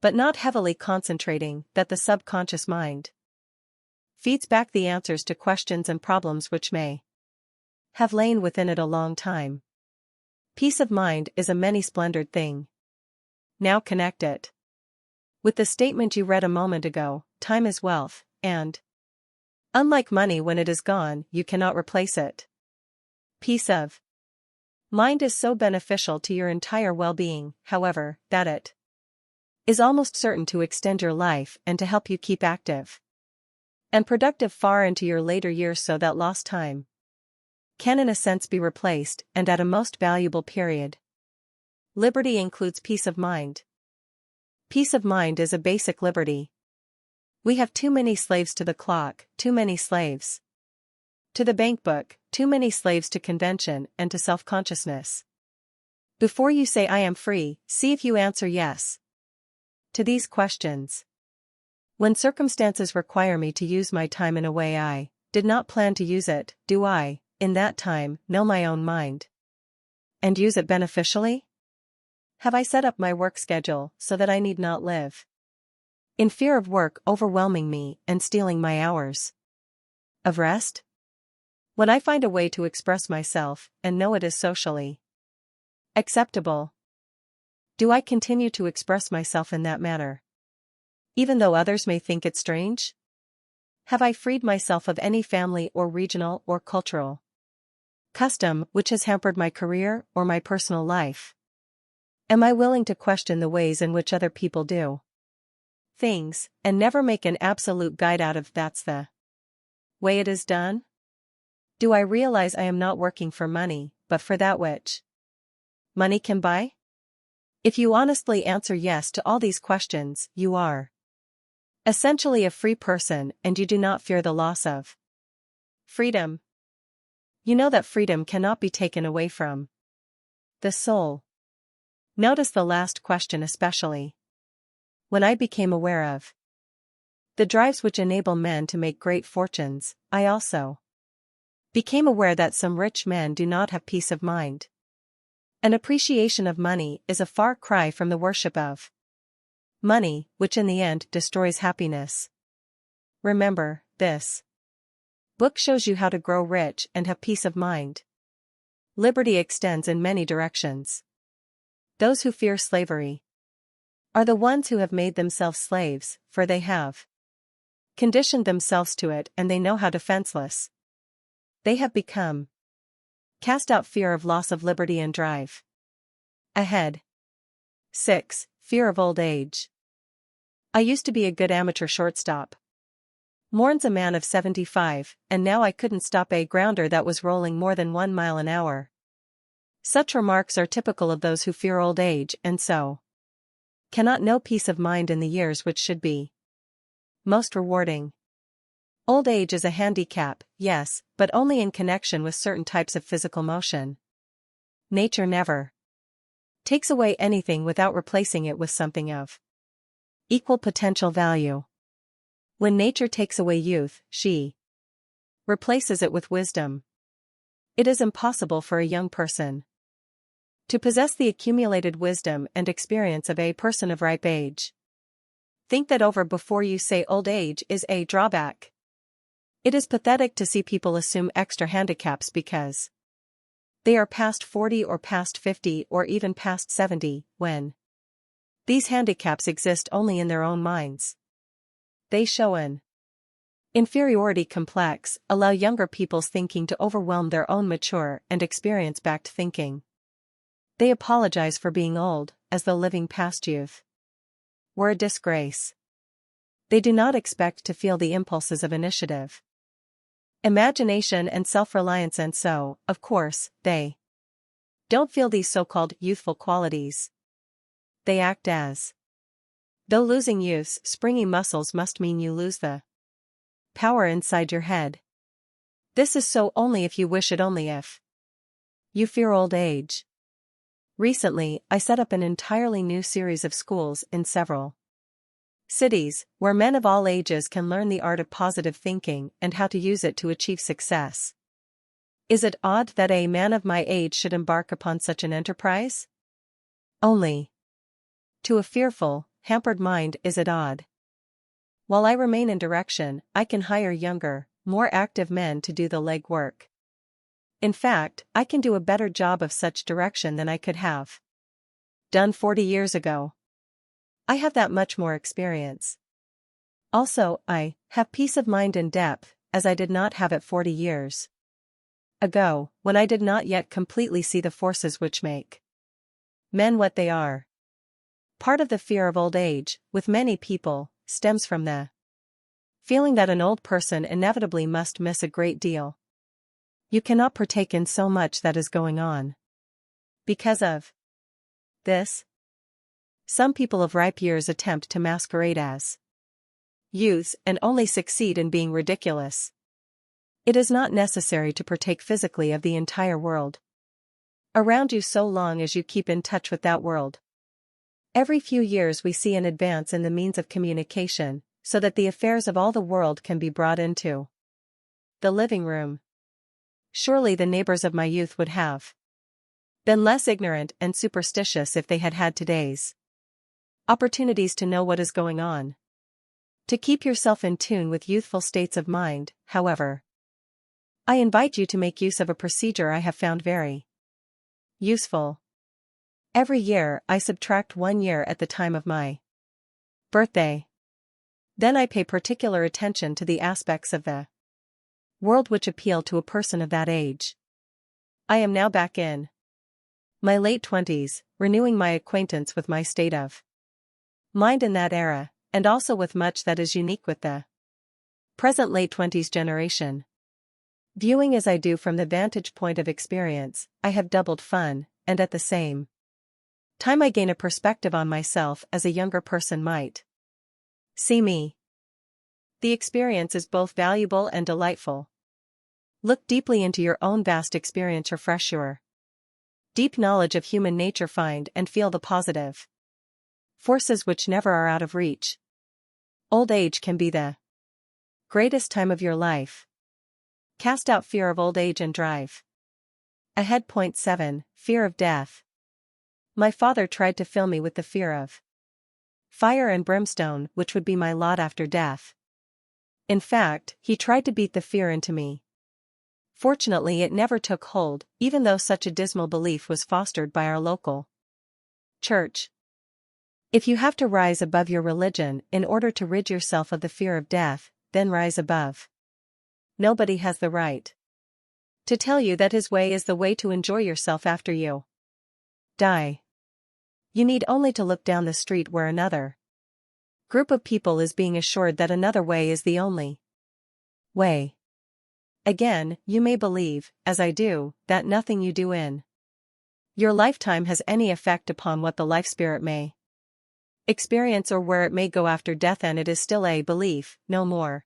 but not heavily concentrating, that the subconscious mind feeds back the answers to questions and problems which may have lain within it a long time. Peace of mind is a many-splendored thing. Now connect it with the statement you read a moment ago: time is wealth, and unlike money, when it is gone, you cannot replace it. Peace of mind is so beneficial to your entire well-being, however, that it is almost certain to extend your life and to help you keep active and productive far into your later years, so that lost time can in a sense be replaced, and at a most valuable period. Liberty includes peace of mind. Peace of mind is a basic liberty. We have too many slaves to the clock, too many slaves to the bank book, too many slaves to convention and to self-consciousness. Before you say I am free, see if you answer yes to these questions. When circumstances require me to use my time in a way I did not plan to use it, do I, in that time, know my own mind and use it beneficially? Have I set up my work schedule so that I need not live in fear of work overwhelming me and stealing my hours of rest? When I find a way to express myself and know it is socially acceptable, do I continue to express myself in that manner, even though others may think it strange? Have I freed myself of any family or regional or cultural custom which has hampered my career or my personal life? Am I willing to question the ways in which other people do things, and never make an absolute guide out of that's the way it is done? Do I realize I am not working for money, but for that which money can buy? If you honestly answer yes to all these questions, you are essentially a free person and you do not fear the loss of freedom. You know that freedom cannot be taken away from the soul. Notice the last question especially. When I became aware of the drives which enable men to make great fortunes, I also became aware that some rich men do not have peace of mind. An appreciation of money is a far cry from the worship of money, which in the end destroys happiness. Remember, this book shows you how to grow rich and have peace of mind. Liberty extends in many directions. Those who fear slavery are the ones who have made themselves slaves, for they have conditioned themselves to it and they know how defenseless they have become. Cast out fear of loss of liberty and drive ahead. 6. Fear of old age. I used to be a good amateur shortstop, mourns a man of 75, and now I couldn't stop a grounder that was rolling more than 1 mile an hour. Such remarks are typical of those who fear old age and so cannot know peace of mind in the years which should be most rewarding. Old age is a handicap, yes, but only in connection with certain types of physical motion. Nature never takes away anything without replacing it with something of equal potential value. When nature takes away youth, she replaces it with wisdom. It is impossible for a young person to possess the accumulated wisdom and experience of a person of ripe age. Think that over before you say old age is a drawback. It is pathetic to see people assume extra handicaps because they are past 40 or past 50 or even past 70, when these handicaps exist only in their own minds. They show an inferiority complex, allow younger people's thinking to overwhelm their own mature and experience-backed thinking. They apologize for being old, as though living past youth were a disgrace. They do not expect to feel the impulses of initiative, imagination and self-reliance, and so, of course, they don't feel these so-called youthful qualities. They act as though losing youth's springy muscles must mean you lose the power inside your head. This is so only if you wish it, only if you fear old age. Recently, I set up an entirely new series of schools in several cities, where men of all ages can learn the art of positive thinking and how to use it to achieve success. Is it odd that a man of my age should embark upon such an enterprise? Only to a fearful, hampered mind is it odd. While I remain in direction, I can hire younger, more active men to do the legwork. In fact, I can do a better job of such direction than I could have done 40 years ago. I have that much more experience. Also, I have peace of mind and depth, as I did not have it 40 years ago, when I did not yet completely see the forces which make men what they are. Part of the fear of old age, with many people, stems from the feeling that an old person inevitably must miss a great deal. You cannot partake in so much that is going on. Because of this, some people of ripe years attempt to masquerade as youths and only succeed in being ridiculous. It is not necessary to partake physically of the entire world around you so long as you keep in touch with that world. Every few years we see an advance in the means of communication, so that the affairs of all the world can be brought into the living room. Surely the neighbors of my youth would have been less ignorant and superstitious if they had had today's opportunities to know what is going on. To keep yourself in tune with youthful states of mind, however, I invite you to make use of a procedure I have found very useful. Every year I subtract 1 year at the time of my birthday. Then I pay particular attention to the aspects of the world which appeal to a person of that age. I am now back in my late 20s, renewing my acquaintance with my state of mind in that era, and also with much that is unique with the present late 20s generation. Viewing as I do from the vantage point of experience, I have doubled fun, and at the same time I gain a perspective on myself as a younger person might see me. The experience is both valuable and delightful. Look deeply into your own vast experience, refresh your deep knowledge of human nature, find and feel the positive forces which never are out of reach. Old age can be the greatest time of your life. Cast out fear of old age and drive ahead. Point 7. Fear of death. My father tried to fill me with the fear of fire and brimstone, which would be my lot after death. In fact, he tried to beat the fear into me. Fortunately, it never took hold, even though such a dismal belief was fostered by our local church. If you have to rise above your religion in order to rid yourself of the fear of death, then rise above. Nobody has the right to tell you that his way is the way to enjoy yourself after you die. You need only to look down the street where another group of people is being assured that another way is the only way. Again, you may believe, as I do, that nothing you do in your lifetime has any effect upon what the life spirit may experience or where it may go after death, and it is still a belief, no more.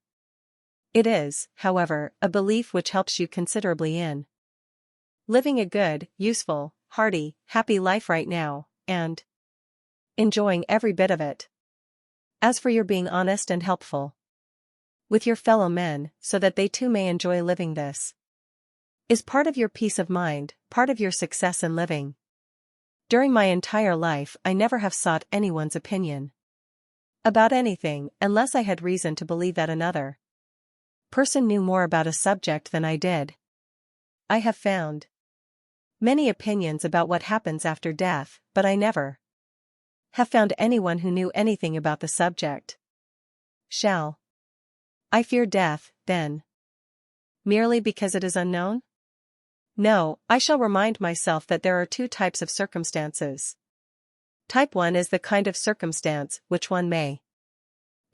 It is, however, a belief which helps you considerably in living a good, useful, hearty, happy life right now, and enjoying every bit of it. As for your being honest and helpful with your fellow men, so that they too may enjoy living, this is part of your peace of mind, part of your success in living. During my entire life I never have sought anyone's opinion about anything unless I had reason to believe that another person knew more about a subject than I did. I have found many opinions about what happens after death, but I never have found anyone who knew anything about the subject. Shall I fear death, then, merely because it is unknown? No, I shall remind myself that there are 2 types of circumstances. Type 1 is the kind of circumstance which one may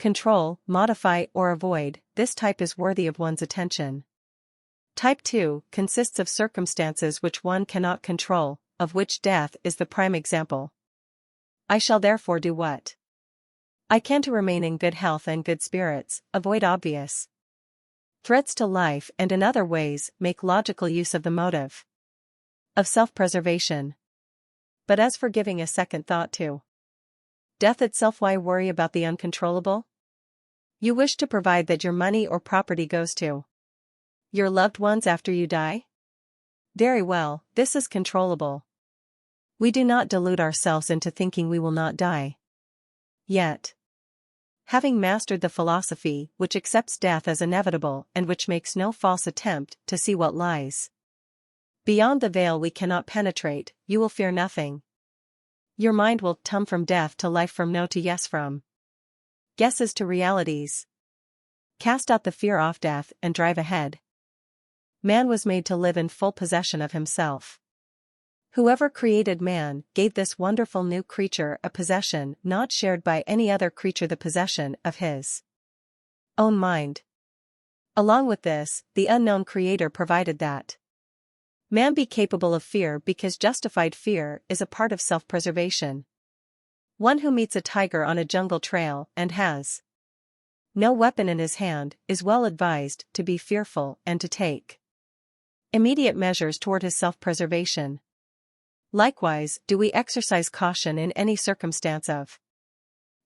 control, modify, or avoid. This type is worthy of one's attention. Type 2 consists of circumstances which one cannot control, of which death is the prime example. I shall therefore do what I can to remain in good health and good spirits, avoid obvious threats to life, and in other ways make logical use of the motive of self-preservation. But as for giving a second thought to death itself, why worry about the uncontrollable? You wish to provide that your money or property goes to your loved ones after you die? Very well, this is controllable. We do not delude ourselves into thinking we will not die. Yet, having mastered the philosophy which accepts death as inevitable and which makes no false attempt to see what lies beyond the veil we cannot penetrate, you will fear nothing. Your mind will tum from death to life, from no to yes, from guesses to realities. Cast out the fear of death and drive ahead. Man was made to live in full possession of himself. Whoever created man gave this wonderful new creature a possession not shared by any other creature, the possession of his own mind. Along with this, the unknown creator provided that man be capable of fear, because justified fear is a part of self-preservation. One who meets a tiger on a jungle trail and has no weapon in his hand is well advised to be fearful and to take immediate measures toward his self-preservation. Likewise, do we exercise caution in any circumstance of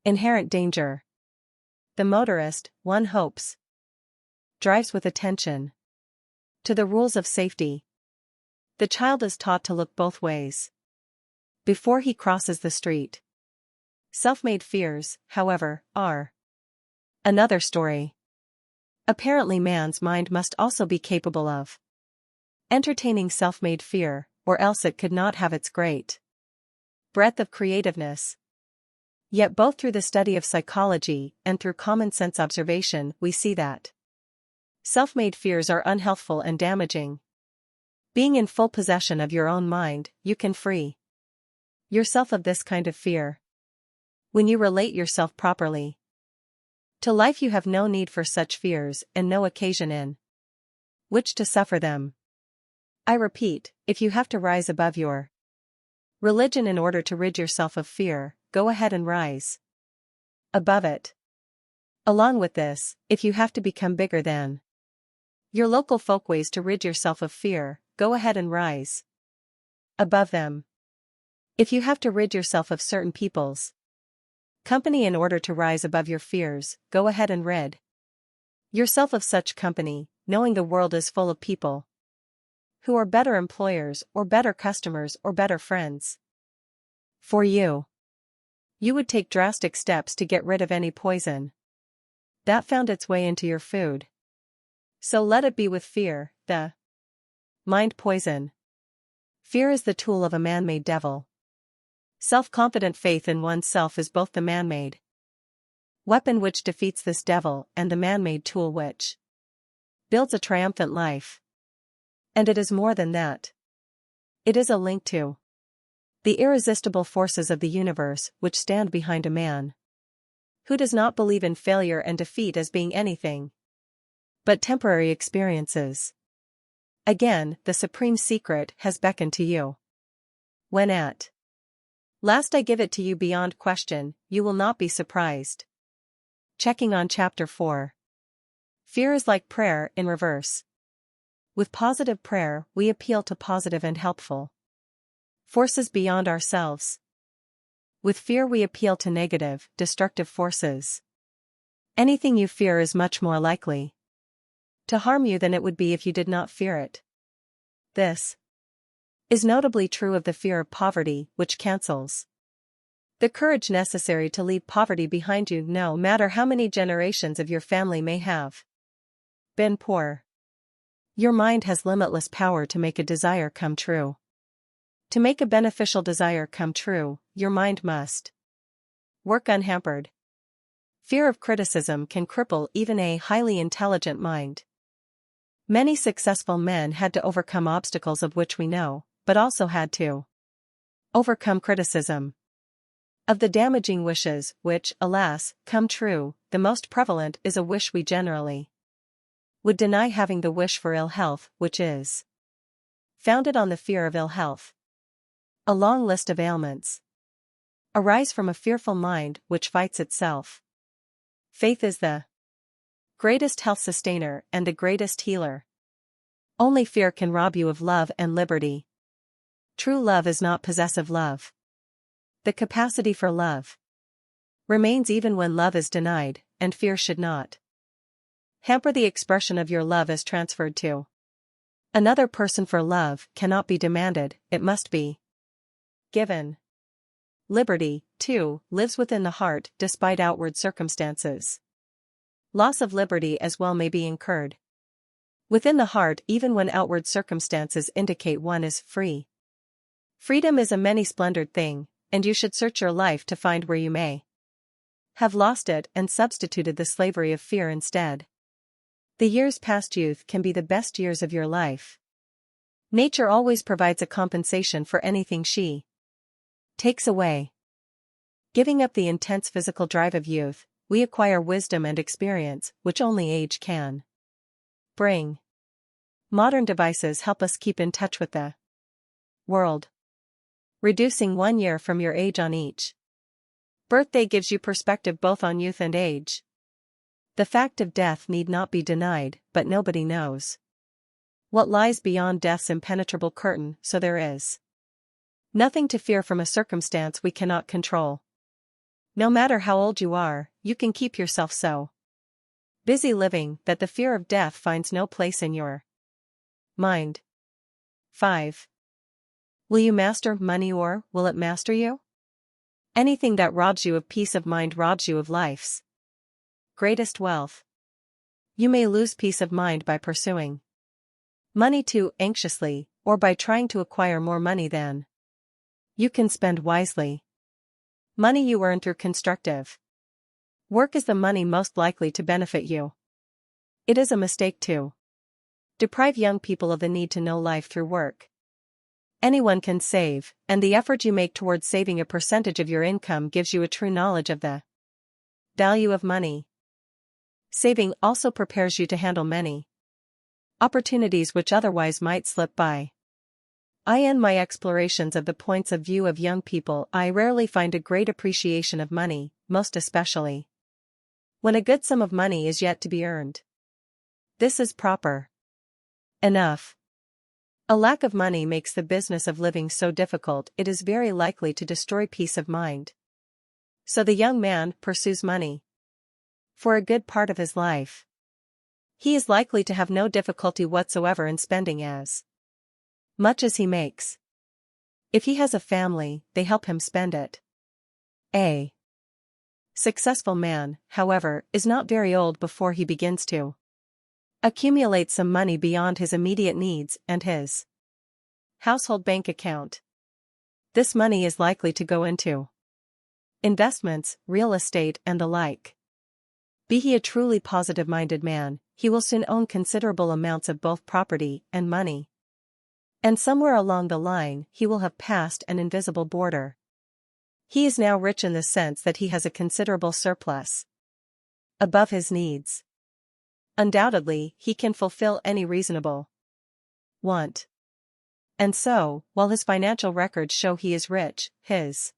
inherent danger. The motorist, one hopes, drives with attention to the rules of safety. The child is taught to look both ways before he crosses the street. Self-made fears, however, are another story. Apparently man's mind must also be capable of entertaining self-made fear, or else it could not have its great breadth of creativeness. Yet both through the study of psychology and through common-sense observation we see that self-made fears are unhealthful and damaging. Being in full possession of your own mind, you can free yourself of this kind of fear. When you relate yourself properly to life, you have no need for such fears and no occasion in which to suffer them. I repeat, if you have to rise above your religion in order to rid yourself of fear, go ahead and rise above it. Along with this, if you have to become bigger than your local folkways to rid yourself of fear, go ahead and rise above them. If you have to rid yourself of certain people's company in order to rise above your fears, go ahead and rid yourself of such company, knowing the world is full of people who are better employers or better customers or better friends for you. You would take drastic steps to get rid of any poison that found its way into your food. So let it be with fear, the mind poison. Fear is the tool of a man-made devil. Self-confident faith in oneself is both the man-made weapon which defeats this devil and the man-made tool which builds a triumphant life. And it is more than that. It is a link to the irresistible forces of the universe which stand behind a man who does not believe in failure and defeat as being anything but temporary experiences. Again, the supreme secret has beckoned to you. When at last I give it to you beyond question, you will not be surprised. Checking on Chapter 4. Fear is like prayer in reverse. With positive prayer, we appeal to positive and helpful forces beyond ourselves. With fear we appeal to negative, destructive forces. Anything you fear is much more likely to harm you than it would be if you did not fear it. This is notably true of the fear of poverty, which cancels the courage necessary to leave poverty behind you, no matter how many generations of your family may have been poor. Your mind has limitless power to make a desire come true. To make a beneficial desire come true, your mind must work unhampered. Fear of criticism can cripple even a highly intelligent mind. Many successful men had to overcome obstacles of which we know, but also had to overcome criticism of the damaging wishes which, alas, come true. The most prevalent is a wish we generally would deny, having the wish for ill health, which is founded on the fear of ill health. A long list of ailments arise from a fearful mind which fights itself. Faith is the greatest health sustainer and the greatest healer. Only fear can rob you of love and liberty. True love is not possessive love. The capacity for love remains even when love is denied, and fear should not hamper the expression of your love as transferred to another person. For love cannot be demanded, it must be given. Liberty, too, lives within the heart despite outward circumstances. Loss of liberty as well may be incurred within the heart even when outward circumstances indicate one is free. Freedom is a many-splendored thing, and you should search your life to find where you may have lost it and substituted the slavery of fear instead. The years past youth can be the best years of your life. Nature always provides a compensation for anything she takes away. Giving up the intense physical drive of youth, we acquire wisdom and experience which only age can bring. Modern devices help us keep in touch with the world. Reducing 1 year from your age on each birthday gives you perspective both on youth and age. The fact of death need not be denied, but nobody knows what lies beyond death's impenetrable curtain, so there is nothing to fear from a circumstance we cannot control. No matter how old you are, you can keep yourself so busy living that the fear of death finds no place in your mind. 5. Will you master money, or will it master you? Anything that robs you of peace of mind robs you of life's greatest wealth. You may lose peace of mind by pursuing money too anxiously, or by trying to acquire more money than you can spend wisely. Money you earn through constructive work is the money most likely to benefit you. It is a mistake to deprive young people of the need to know life through work. Anyone can save, and the effort you make towards saving a percentage of your income gives you a true knowledge of the value of money. Saving also prepares you to handle many opportunities which otherwise might slip by. In my explorations of the points of view of young people, I rarely find a great appreciation of money, most especially when a good sum of money is yet to be earned. This is proper enough. A lack of money makes the business of living so difficult it is very likely to destroy peace of mind. So the young man pursues money for a good part of his life. He is likely to have no difficulty whatsoever in spending as much as he makes. If he has a family, they help him spend it. A successful man, however, is not very old before he begins to accumulate some money beyond his immediate needs and his household bank account. This money is likely to go into investments, real estate, and the like. Be he a truly positive-minded man, he will soon own considerable amounts of both property and money. And somewhere along the line, he will have passed an invisible border. He is now rich in the sense that he has a considerable surplus above his needs. Undoubtedly, he can fulfill any reasonable want. And so, while his financial records show he is rich, his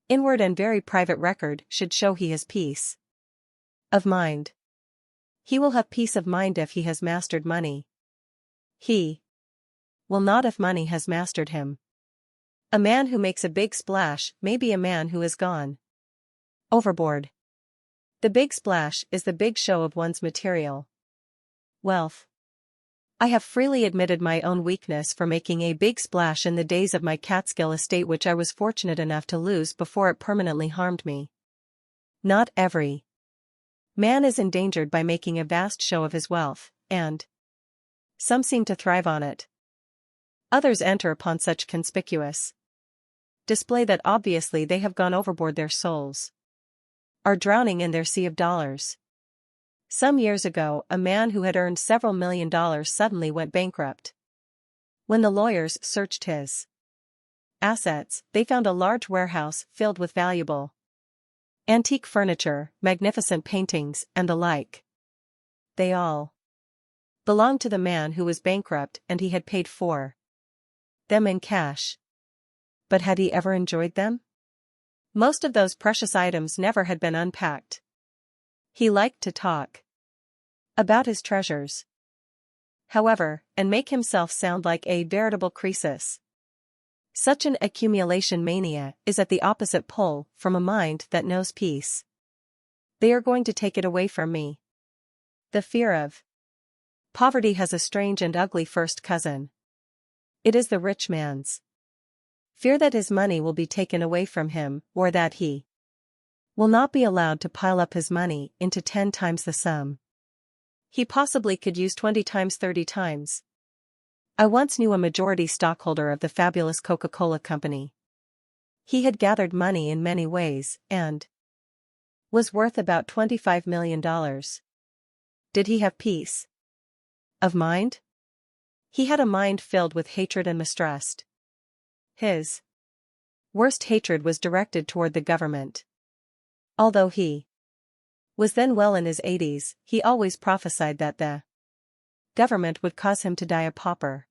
inward and very private record should show he has peace of mind. He will have peace of mind if he has mastered money. He will not if money has mastered him. A man who makes a big splash may be a man who has gone overboard. The big splash is the big show of one's material wealth. I have freely admitted my own weakness for making a big splash in the days of my Catskill estate, which I was fortunate enough to lose before it permanently harmed me. Not every man is endangered by making a vast show of his wealth, and some seem to thrive on it. Others enter upon such conspicuous display that obviously they have gone overboard, their souls are drowning in their sea of dollars. Some years ago, a man who had earned several $1,000,000 suddenly went bankrupt. When the lawyers searched his assets, they found a large warehouse filled with valuable antique furniture, magnificent paintings, and the like. They all belonged to the man who was bankrupt, and he had paid for them in cash. But had he ever enjoyed them? Most of those precious items never had been unpacked. He liked to talk about his treasures, however, and make himself sound like a veritable Croesus. Such an accumulation mania is at the opposite pole from a mind that knows peace. They are going to take it away from me. The fear of poverty has a strange and ugly first cousin. It is the rich man's fear that his money will be taken away from him, or that he will not be allowed to pile up his money into 10 times the sum he possibly could use 20 times 30 times. I once knew a majority stockholder of the fabulous Coca-Cola Company. He had gathered money in many ways, and was worth about $25 million. Did he have peace of mind? He had a mind filled with hatred and mistrust. His worst hatred was directed toward the government. Although he was then well in his 80s, he always prophesied that the government would cause him to die a pauper.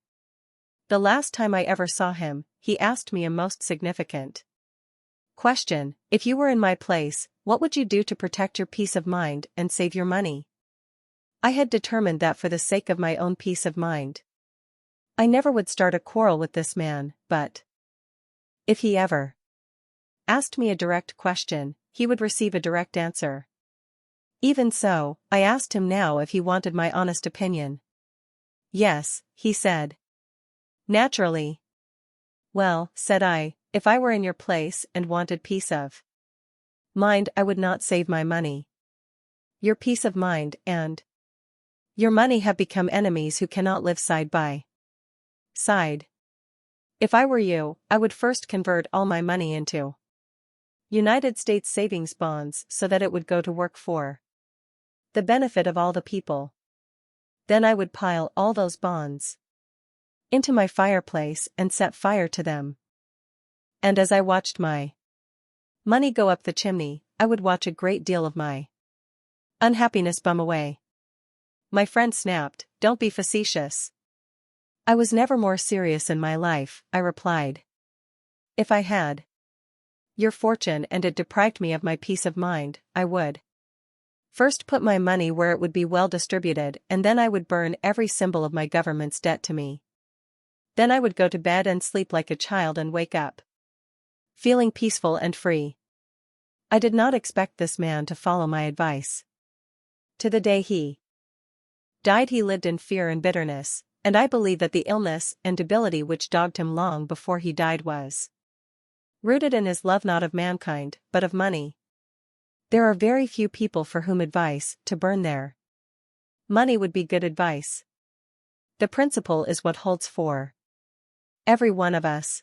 The last time I ever saw him, he asked me a most significant question: if you were in my place, what would you do to protect your peace of mind and save your money? I had determined that for the sake of my own peace of mind, I never would start a quarrel with this man, but if he ever asked me a direct question, he would receive a direct answer. Even so, I asked him now if he wanted my honest opinion. Yes, he said. Naturally. Well, said I, if I were in your place and wanted peace of mind, I would not save my money. Your peace of mind and Your money have become enemies who cannot live side by side. If I were you, I would first convert all my money into United States savings bonds so that it would go to work for the benefit of all the people. Then I would pile all those bonds into my fireplace and set fire to them. And as I watched my money go up the chimney, I would watch a great deal of my unhappiness bum away. My friend snapped, "Don't be facetious." "I was never more serious in my life," I replied. "If I had your fortune and it deprived me of my peace of mind, I would first put my money where it would be well distributed, and then I would burn every symbol of my government's debt to me. Then I would go to bed and sleep like a child and wake up feeling peaceful and free." I did not expect this man to follow my advice. To the day he died, he lived in fear and bitterness, and I believe that the illness and debility which dogged him long before he died was rooted in his love not of mankind, but of money. There are very few people for whom advice to burn their money would be good advice. The principle is what holds for every one of us.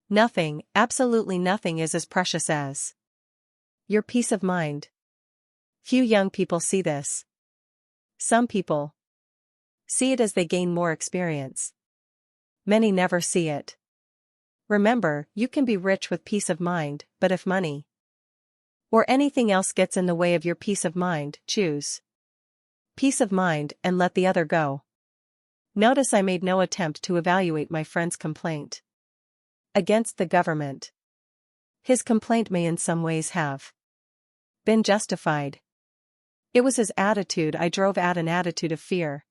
Nothing, absolutely nothing, is as precious as your peace of mind. Few young people see this. Some people see it as they gain more experience. Many never see it. Remember, you can be rich with peace of mind, but if money or anything else gets in the way of your peace of mind, choose peace of mind and let the other go. Notice I made no attempt to evaluate my friend's complaint against the government. His complaint may in some ways have been justified. It was his attitude I drove at, an attitude of fear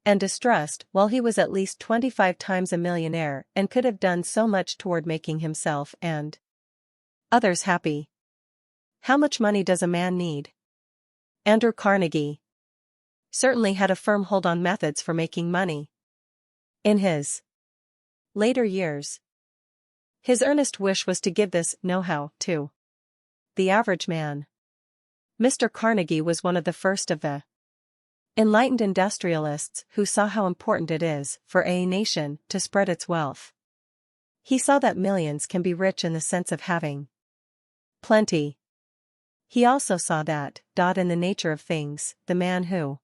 and distrust, while he was at least 25 times a millionaire and could have done so much toward making himself and others happy. How much money does a man need? Andrew Carnegie certainly had a firm hold on methods for making money. In his later years, his earnest wish was to give this know-how to the average man. Mr. Carnegie was one of the first of the enlightened industrialists who saw how important it is for a nation to spread its wealth. He saw that millions can be rich in the sense of having plenty. He also saw that, in the nature of things, the man who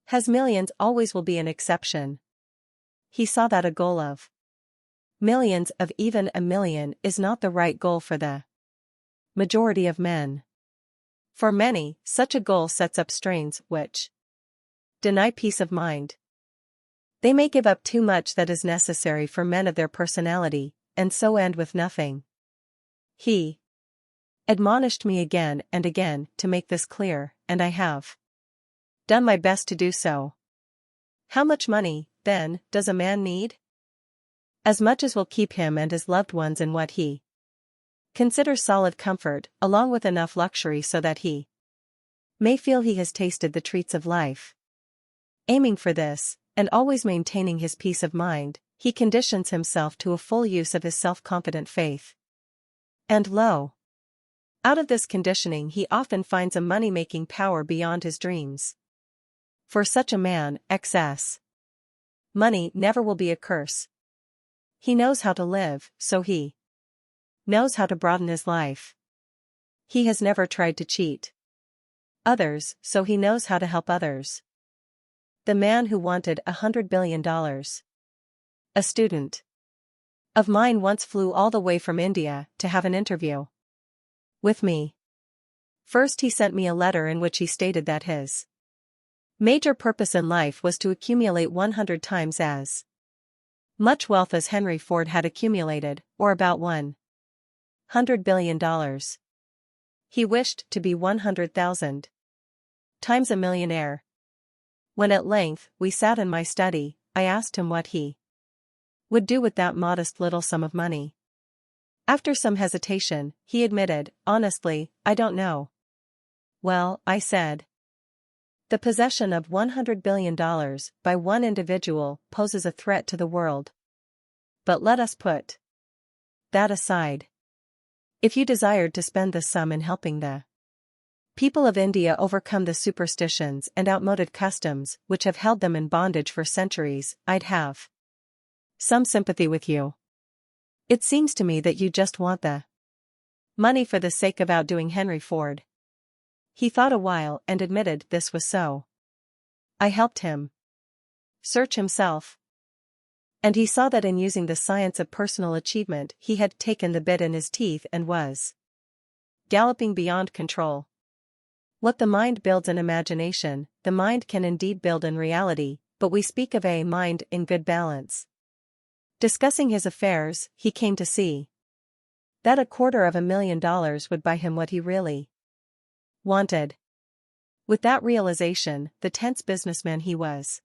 has millions always will be an exception. He saw that a goal of millions, of even a million, is not the right goal for the majority of men. For many, such a goal sets up strains which deny peace of mind. They may give up too much that is necessary for men of their personality, and so end with nothing. He admonished me again and again to make this clear, and I have done my best to do so. How much money, then, does a man need? As much as will keep him and his loved ones in what he considers solid comfort, along with enough luxury so that he may feel he has tasted the treats of life. Aiming for this, and always maintaining his peace of mind, he conditions himself to a full use of his self-confident faith. And lo, out of this conditioning he often finds a money-making power beyond his dreams. For such a man, excess money never will be a curse. He knows how to live, so he knows how to broaden his life. He has never tried to cheat others, so he knows how to help others. The man who wanted $100 billion. A student of mine once flew all the way from India to have an interview with me. First he sent me a letter in which he stated that his major purpose in life was to accumulate 100 times as much wealth as Henry Ford had accumulated, or about $100 billion. He wished to be 100,000 times a millionaire. When at length we sat in my study, I asked him what he would do with that modest little sum of money. After some hesitation, he admitted, honestly, "I don't know." "Well," I said, "the possession of $100 billion by one individual poses a threat to the world. But let us put that aside. If you desired to spend this sum in helping the People of India overcome the superstitions and outmoded customs which have held them in bondage for centuries. I'd have some sympathy with you. It seems to me that you just want the money for the sake of outdoing Henry Ford. He thought a while and admitted this was so. I helped him search himself. And he saw that in using the science of personal achievement he had taken the bit in his teeth and was galloping beyond control. What the mind builds in imagination, the mind can indeed build in reality, but we speak of a mind in good balance. Discussing his affairs, he came to see that $250,000 would buy him what he really wanted. With that realization, the tense businessman he was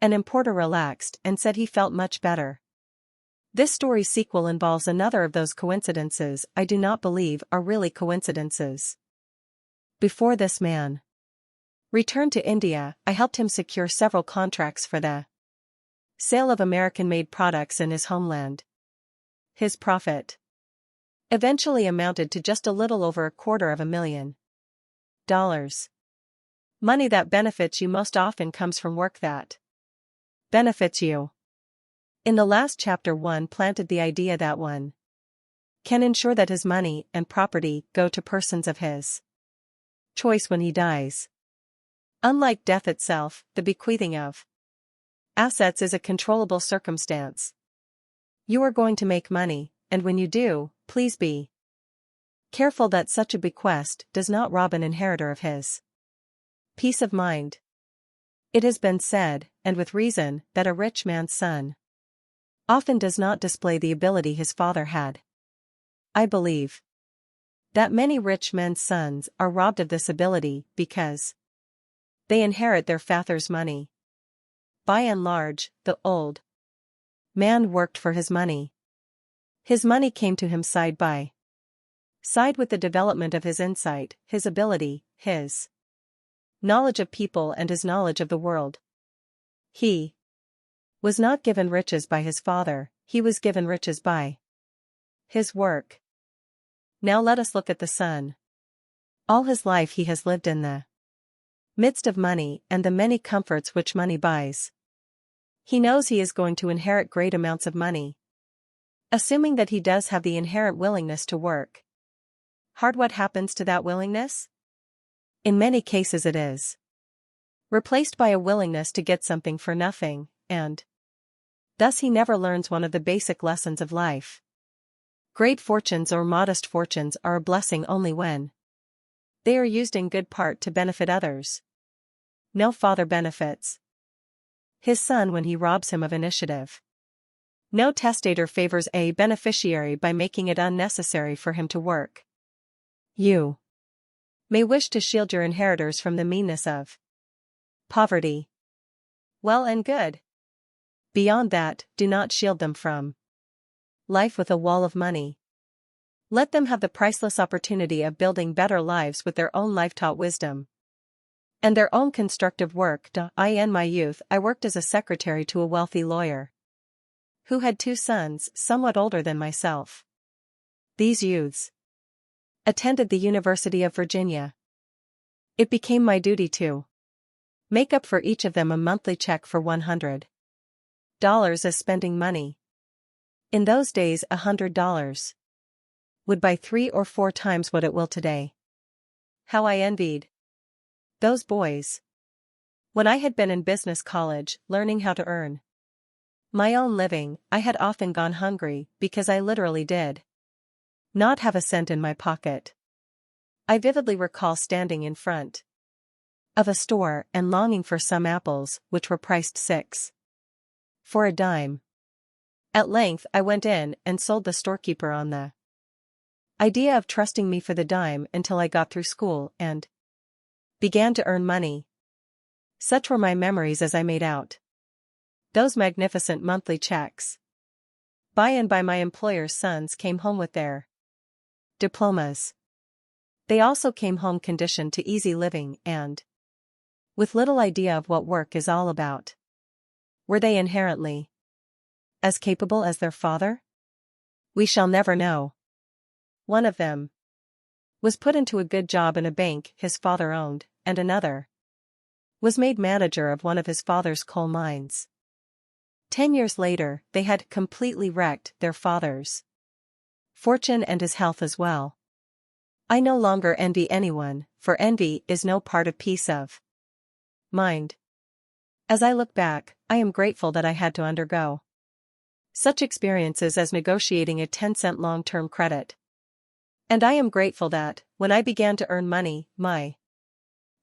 an importer relaxed and said he felt much better. This story's sequel involves another of those coincidences I do not believe are really coincidences. Before this man returned to India, I helped him secure several contracts for the sale of American-made products in his homeland. His profit eventually amounted to just a little over $250,000. Money that benefits you most often comes from work that benefits you. In the last chapter, one planted the idea that one can ensure that his money and property go to persons of his choice when he dies. Unlike death itself, the bequeathing of assets is a controllable circumstance. You are going to make money, and when you do, please be careful that such a bequest does not rob an inheritor of his peace of mind. It has been said, and with reason, that a rich man's son often does not display the ability his father had. I believe that many rich men's sons are robbed of this ability because they inherit their father's money. By and large, the old man worked for his money. His money came to him side by side with the development of his insight, his ability, his knowledge of people and his knowledge of the world. He was not given riches by his father, he was given riches by his work. Now let us look at the son. All his life he has lived in the midst of money and the many comforts which money buys. He knows he is going to inherit great amounts of money. Assuming that he does have the inherent willingness to work hard, what happens to that willingness? In many cases it is replaced by a willingness to get something for nothing, and thus he never learns one of the basic lessons of life. Great fortunes or modest fortunes are a blessing only when they are used in good part to benefit others. No father benefits his son when he robs him of initiative. No testator favors a beneficiary by making it unnecessary for him to work. You may wish to shield your inheritors from the meanness of poverty. Well and good. Beyond that, do not shield them from life with a wall of money. Let them have the priceless opportunity of building better lives with their own life-taught wisdom and their own constructive work. In my youth I worked as a secretary to a wealthy lawyer who had 2 sons somewhat older than myself. These youths attended the University of Virginia. It became my duty to make up for each of them a monthly check for $100 as spending money. In those days $100 would buy 3 or 4 times what it will today. How I envied those boys. When I had been in business college, learning how to earn my own living, I had often gone hungry because I literally did not have a cent in my pocket. I vividly recall standing in front of a store and longing for some apples, which were priced 6 for a dime. At length I went in and sold the storekeeper on the idea of trusting me for the dime until I got through school and began to earn money. Such were my memories as I made out those magnificent monthly checks. By and by my employer's sons came home with their diplomas. They also came home conditioned to easy living and with little idea of what work is all about. Were they inherently as capable as their father? We shall never know. One of them Was put into a good job in a bank his father owned, and another. Was made manager of one of his father's coal mines. 10 years later, they had completely wrecked their father's fortune and his health as well. I no longer envy anyone, for envy is no part of peace of mind. As I look back, I am grateful that I had to undergo such experiences as negotiating a 10-cent long-term credit. And I am grateful that, when I began to earn money, my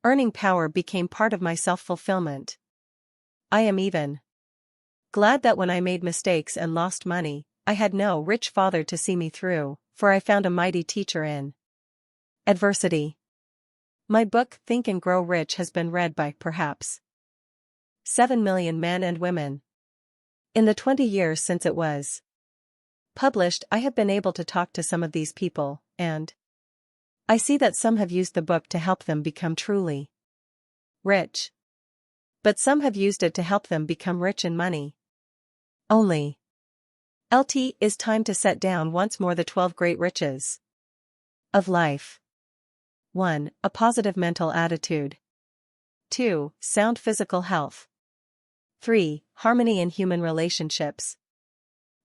earning power became part of my self-fulfillment. I am even glad that when I made mistakes and lost money, I had no rich father to see me through, for I found a mighty teacher in adversity. My book Think and Grow Rich has been read by, perhaps, 7 million men and women. In the 20 years since it was published, I have been able to talk to some of these people, and I see that some have used the book to help them become truly rich. But some have used it to help them become rich in money only. LT is time to set down once more the 12 great riches of life. 1. A positive mental attitude. 2. Sound physical health. 3. Harmony in human relationships.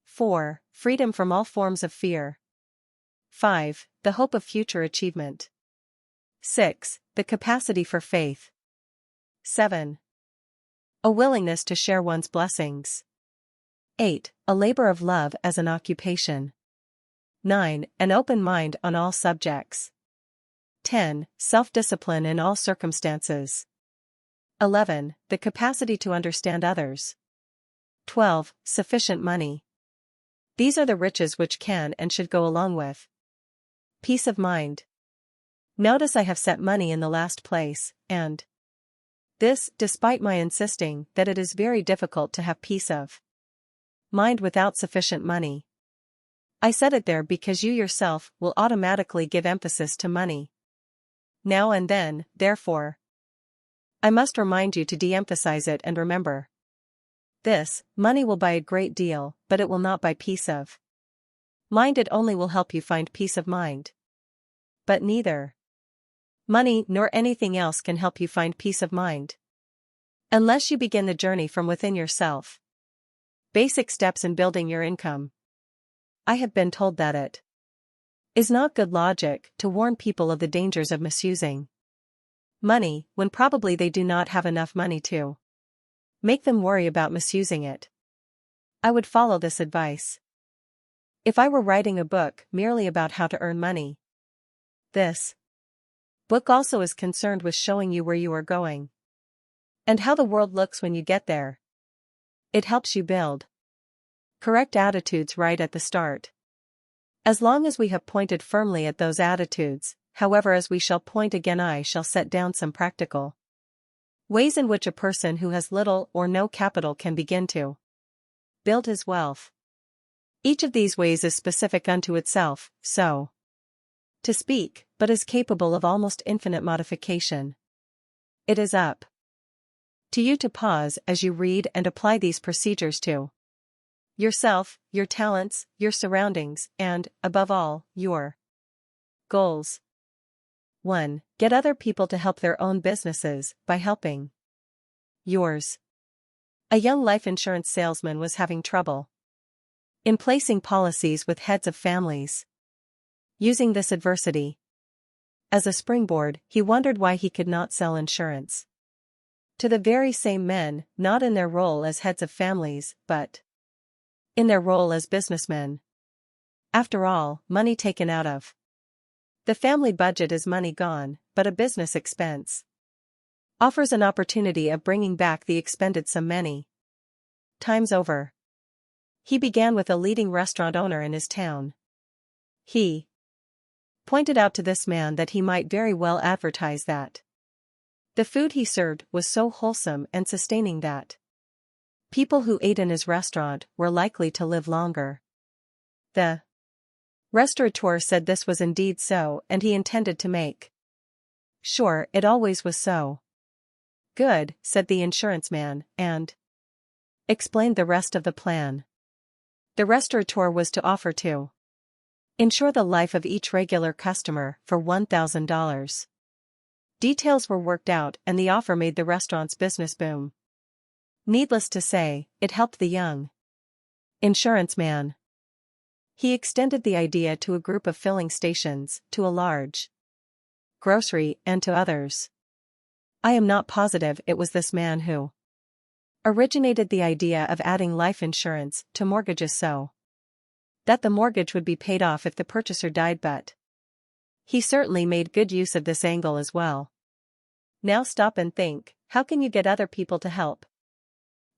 4. Freedom from all forms of fear. 5. The hope of future achievement. 6. The capacity for faith. 7. A willingness to share one's blessings. 8. A labor of love as an occupation. 9. An open mind on all subjects. 10. Self-discipline in all circumstances. 11. The capacity to understand others. 12. Sufficient money. These are the riches which can and should go along with peace of mind. Notice I have set money in the last place, and this despite my insisting that it is very difficult to have peace of mind without sufficient money. I set it there because you yourself will automatically give emphasis to money now and then, therefore I must remind you to de-emphasize it and remember this: money will buy a great deal, but it will not buy peace of mind. It only will help you find peace of mind. But neither money nor anything else can help you find peace of mind unless you begin the journey from within yourself. Basic steps in building your income. I have been told that it is not good logic to warn people of the dangers of misusing money when probably they do not have enough money to make them worry about misusing it. I would follow this advice if I were writing a book merely about how to earn money. This book also is concerned with showing you where you are going and how the world looks when you get there. It helps you build correct attitudes right at the start. As long as we have pointed firmly at those attitudes, however, as we shall point again, I shall set down some practical ways in which a person who has little or no capital can begin to build his wealth. Each of these ways is specific unto itself, so to speak, but is capable of almost infinite modification. It is up to you to pause as you read and apply these procedures to yourself, your talents, your surroundings, and, above all, your goals. 1. Get other people to help their own businesses by helping yours. A young life insurance salesman was having trouble in placing policies with heads of families. Using this adversity as a springboard, he wondered why he could not sell insurance to the very same men, not in their role as heads of families, but in their role as businessmen. After all, money taken out of the family budget is money gone, but a business expense offers an opportunity of bringing back the expended sum many times over. He began with a leading restaurant owner in his town. He pointed out to this man that he might very well advertise that the food he served was so wholesome and sustaining that people who ate in his restaurant were likely to live longer. The restaurateur said this was indeed so, and he intended to make sure it always was so. Good, said the insurance man, and explained the rest of the plan. The restaurateur was to offer to Insure the life of each regular customer for $1,000. Details were worked out and the offer made the restaurant's business boom. Needless to say, it helped the young insurance man. He extended the idea to a group of filling stations, to a large grocery, and to others. I am not positive it was this man who originated the idea of adding life insurance to mortgages so that the mortgage would be paid off if the purchaser died, but he certainly made good use of this angle as well. Now stop and think, how can you get other people to help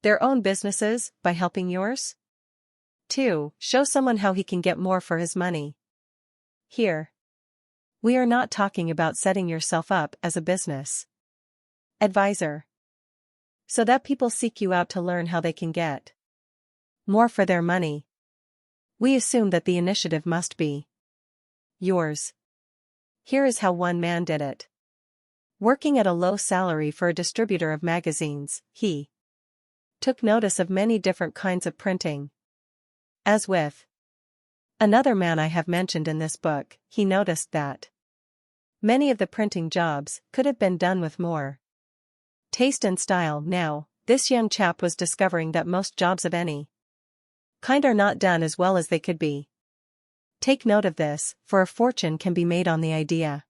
their own businesses by helping yours? 2. Show someone how he can get more for his money. Here, we are not talking about setting yourself up as a business advisor so that people seek you out to learn how they can get more for their money. We assume that the initiative must be yours. Here is how one man did it. Working at a low salary for a distributor of magazines, he took notice of many different kinds of printing. As with another man I have mentioned in this book, he noticed that many of the printing jobs could have been done with more taste and style. Now, this young chap was discovering that most jobs of any kind are not done as well as they could be. Take note of this, for a fortune can be made on the idea.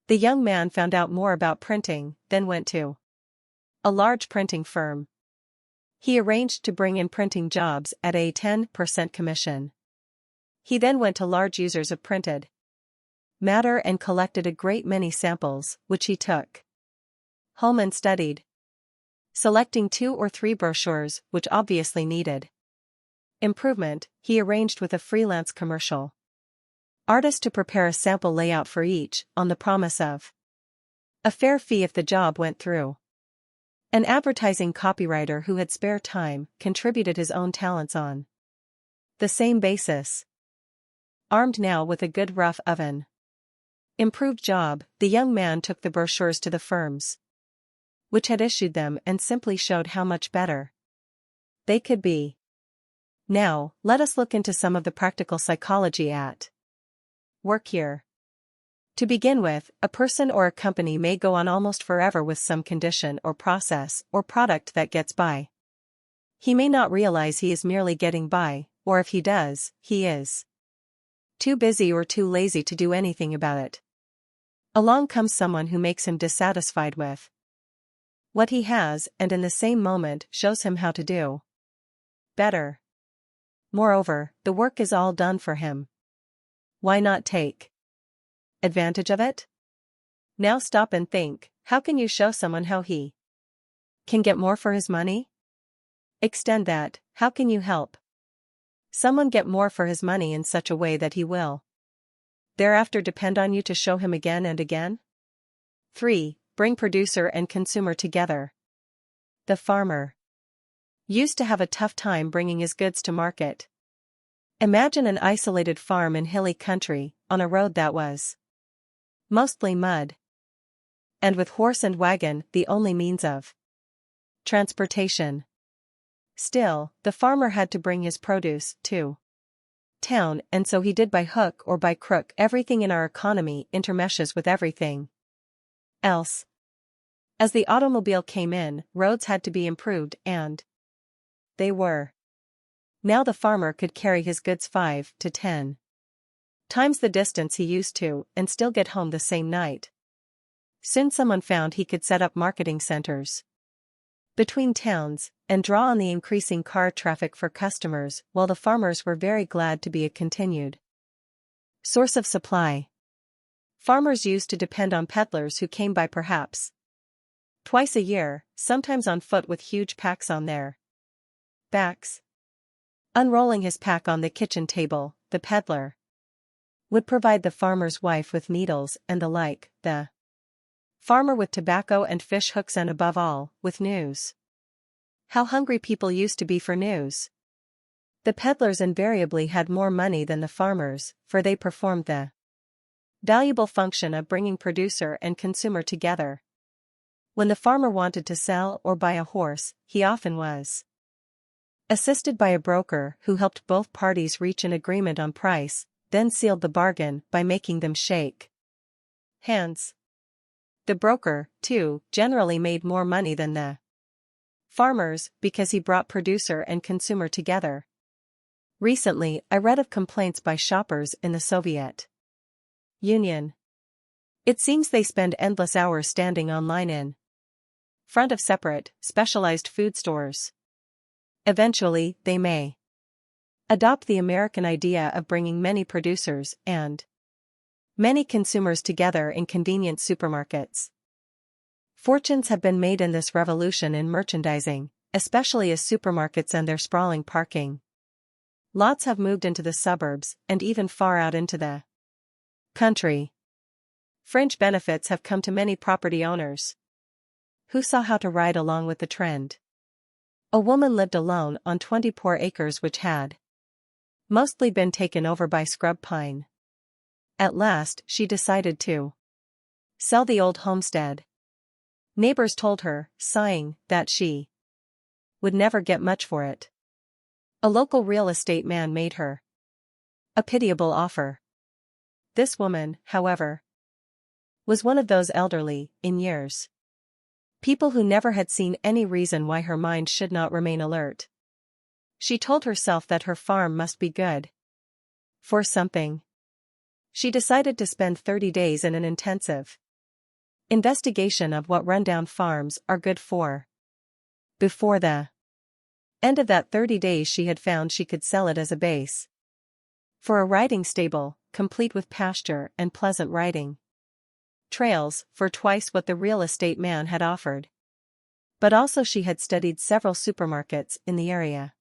The young man found out more about printing, then went to a large printing firm. He arranged to bring in printing jobs at a 10% commission. He then went to large users of printed matter and collected a great many samples, which he took home and studied, selecting 2 or 3 brochures which obviously needed improvement. He arranged with a freelance commercial artist to prepare a sample layout for each, on the promise of a fair fee if the job went through. An advertising copywriter who had spare time contributed his own talents on the same basis. Armed now with a good rough oven improved job, the young man took the brochures to the firms which had issued them and simply showed how much better they could be. Now, let us look into some of the practical psychology at work here. To begin with, a person or a company may go on almost forever with some condition or process or product that gets by. He may not realize he is merely getting by, or if he does, he is too busy or too lazy to do anything about it. Along comes someone who makes him dissatisfied with what he has and in the same moment shows him how to do better. Moreover, the work is all done for him. Why not take advantage of it? Now stop and think, how can you show someone how he can get more for his money? Extend that, how can you help someone get more for his money in such a way that he will thereafter depend on you to show him again and again? 3. Bring producer and consumer together. The farmer used to have a tough time bringing his goods to market. Imagine an isolated farm in hilly country, on a road that was mostly mud, and with horse and wagon the only means of transportation. Still, the farmer had to bring his produce to town, and so he did by hook or by crook. Everything in our economy intermeshes with everything else. As the automobile came in, roads had to be improved, and they were. Now the farmer could carry his goods 5 to 10 times the distance he used to, and still get home the same night. Soon someone found he could set up marketing centers between towns, and draw on the increasing car traffic for customers, while the farmers were very glad to be a continued source of supply. Farmers used to depend on peddlers who came by perhaps twice a year, sometimes on foot with huge packs on their backs. Unrolling his pack on the kitchen table, the peddler would provide the farmer's wife with needles and the like, the farmer with tobacco and fish hooks, and above all, with news. How hungry people used to be for news! The peddlers invariably had more money than the farmers, for they performed the valuable function of bringing producer and consumer together. When the farmer wanted to sell or buy a horse, he often was assisted by a broker who helped both parties reach an agreement on price, then sealed the bargain by making them shake hands. The broker, too, generally made more money than the farmers because he brought producer and consumer together. Recently, I read of complaints by shoppers in the Soviet Union. It seems they spend endless hours standing online in front of separate, specialized food stores. Eventually, they may adopt the American idea of bringing many producers and many consumers together in convenient supermarkets. Fortunes have been made in this revolution in merchandising, especially as supermarkets and their sprawling parking lots have moved into the suburbs and even far out into the country. Fringe benefits have come to many property owners who saw how to ride along with the trend. A woman lived alone on 20 poor acres which had mostly been taken over by scrub pine. At last, she decided to sell the old homestead. Neighbors told her, sighing, that she would never get much for it. A local real estate man made her a pitiable offer. This woman, however, was one of those elderly, in years, people who never had seen any reason why her mind should not remain alert. She told herself that her farm must be good for something. She decided to spend 30 days in an intensive investigation of what rundown farms are good for. Before the end of that 30 days she had found she could sell it as a base for a riding stable, complete with pasture and pleasant riding trails, for twice what the real estate man had offered. But also she had studied several supermarkets in the area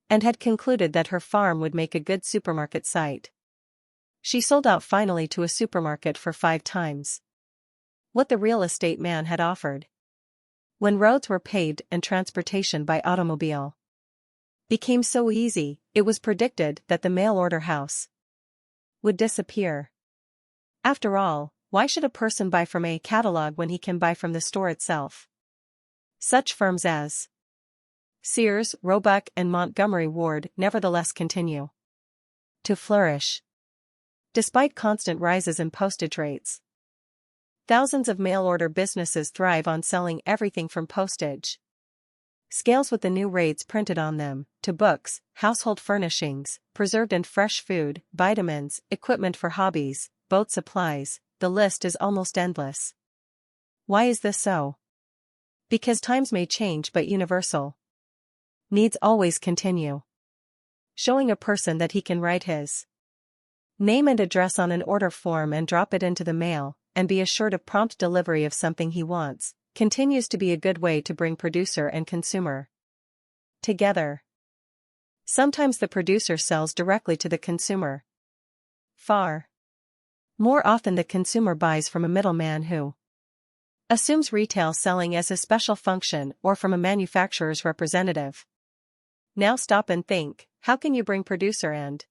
and had concluded that her farm would make a good supermarket site. She sold out finally to a supermarket for 5 times what the real estate man had offered. When roads were paved and transportation by automobile became so easy, it was predicted that the mail-order house would disappear. After all, why should a person buy from a catalog when he can buy from the store itself? Such firms as Sears, Roebuck and Montgomery Ward nevertheless continue to flourish despite constant rises in postage rates. Thousands of mail-order businesses thrive on selling everything from postage scales with the new rates printed on them, to books, household furnishings, preserved and fresh food, vitamins, equipment for hobbies, boat supplies. The list is almost endless. Why is this so? Because times may change but universal needs always continue. Showing a person that he can write his name and address on an order form and drop it into the mail, and be assured of prompt delivery of something he wants, continues to be a good way to bring producer and consumer together. Sometimes the producer sells directly to the consumer. Far more often the consumer buys from a middleman who assumes retail selling as a special function or from a manufacturer's representative. Now stop and think, how can you bring producer and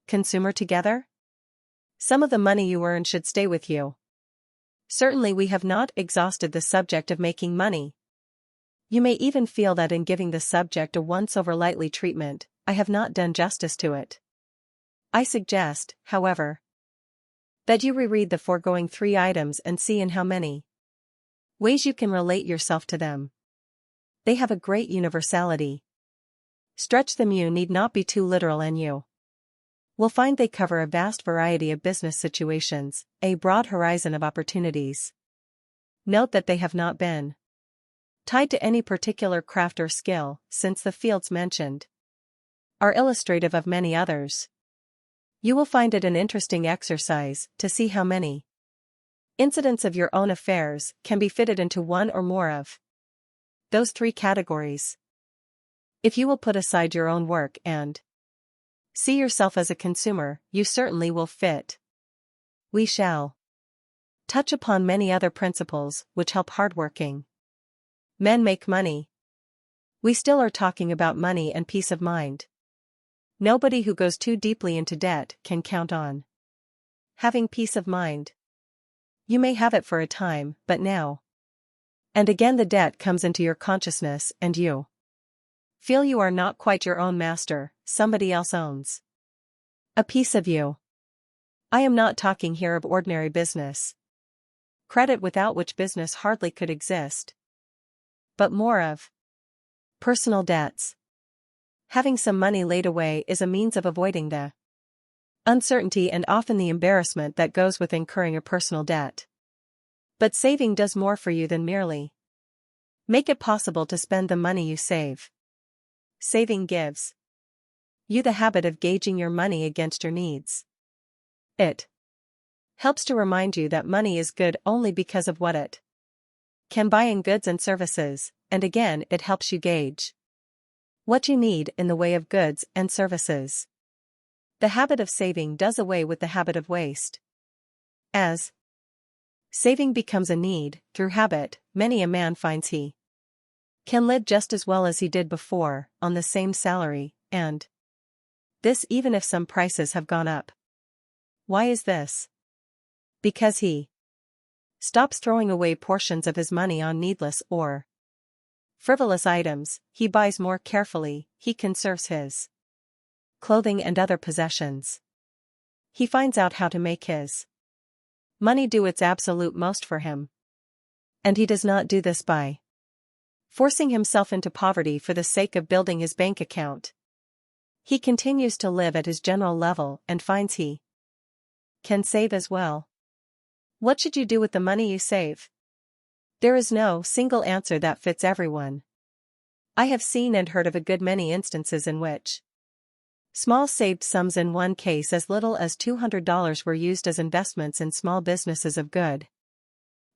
consumer together? Some of the money you earn should stay with you. Certainly we have not exhausted the subject of making money. You may even feel that in giving the subject a once-over lightly treatment, I have not done justice to it. I suggest, however, that you reread the foregoing 3 items and see in how many ways you can relate yourself to them. They have a great universality. Stretch them, you need not be too literal, and you will find they cover a vast variety of business situations, a broad horizon of opportunities. Note that they have not been tied to any particular craft or skill, since the fields mentioned are illustrative of many others. You will find it an interesting exercise to see how many incidents of your own affairs can be fitted into one or more of those 3 categories. If you will put aside your own work and see yourself as a consumer, you certainly will fit. We shall touch upon many other principles which help hardworking men make money. We still are talking about money and peace of mind. Nobody who goes too deeply into debt can count on having peace of mind. You may have it for a time, but now and again the debt comes into your consciousness and you feel you are not quite your own master, somebody else owns A piece of you. I am not talking here of ordinary business. Credit without which business hardly could exist. But more of personal debts. Having some money laid away is a means of avoiding the uncertainty and often the embarrassment that goes with incurring a personal debt. But saving does more for you than merely make it possible to spend the money you save. Saving gives you the habit of gauging your money against your needs. It helps to remind you that money is good only because of what it can buy in goods and services, and again it helps you gauge what you need in the way of goods and services. The habit of saving does away with the habit of waste. As saving becomes a need, through habit, many a man finds he can live just as well as he did before, on the same salary, and this even if some prices have gone up. Why is this? Because he stops throwing away portions of his money on needless or frivolous items, he buys more carefully, he conserves his clothing and other possessions. He finds out how to make his money do its absolute most for him. And he does not do this by forcing himself into poverty for the sake of building his bank account. He continues to live at his general level and finds he can save as well. What should you do with the money you save? There is no single answer that fits everyone. I have seen and heard of a good many instances in which small saved sums, in one case as little as $200, were used as investments in small businesses of good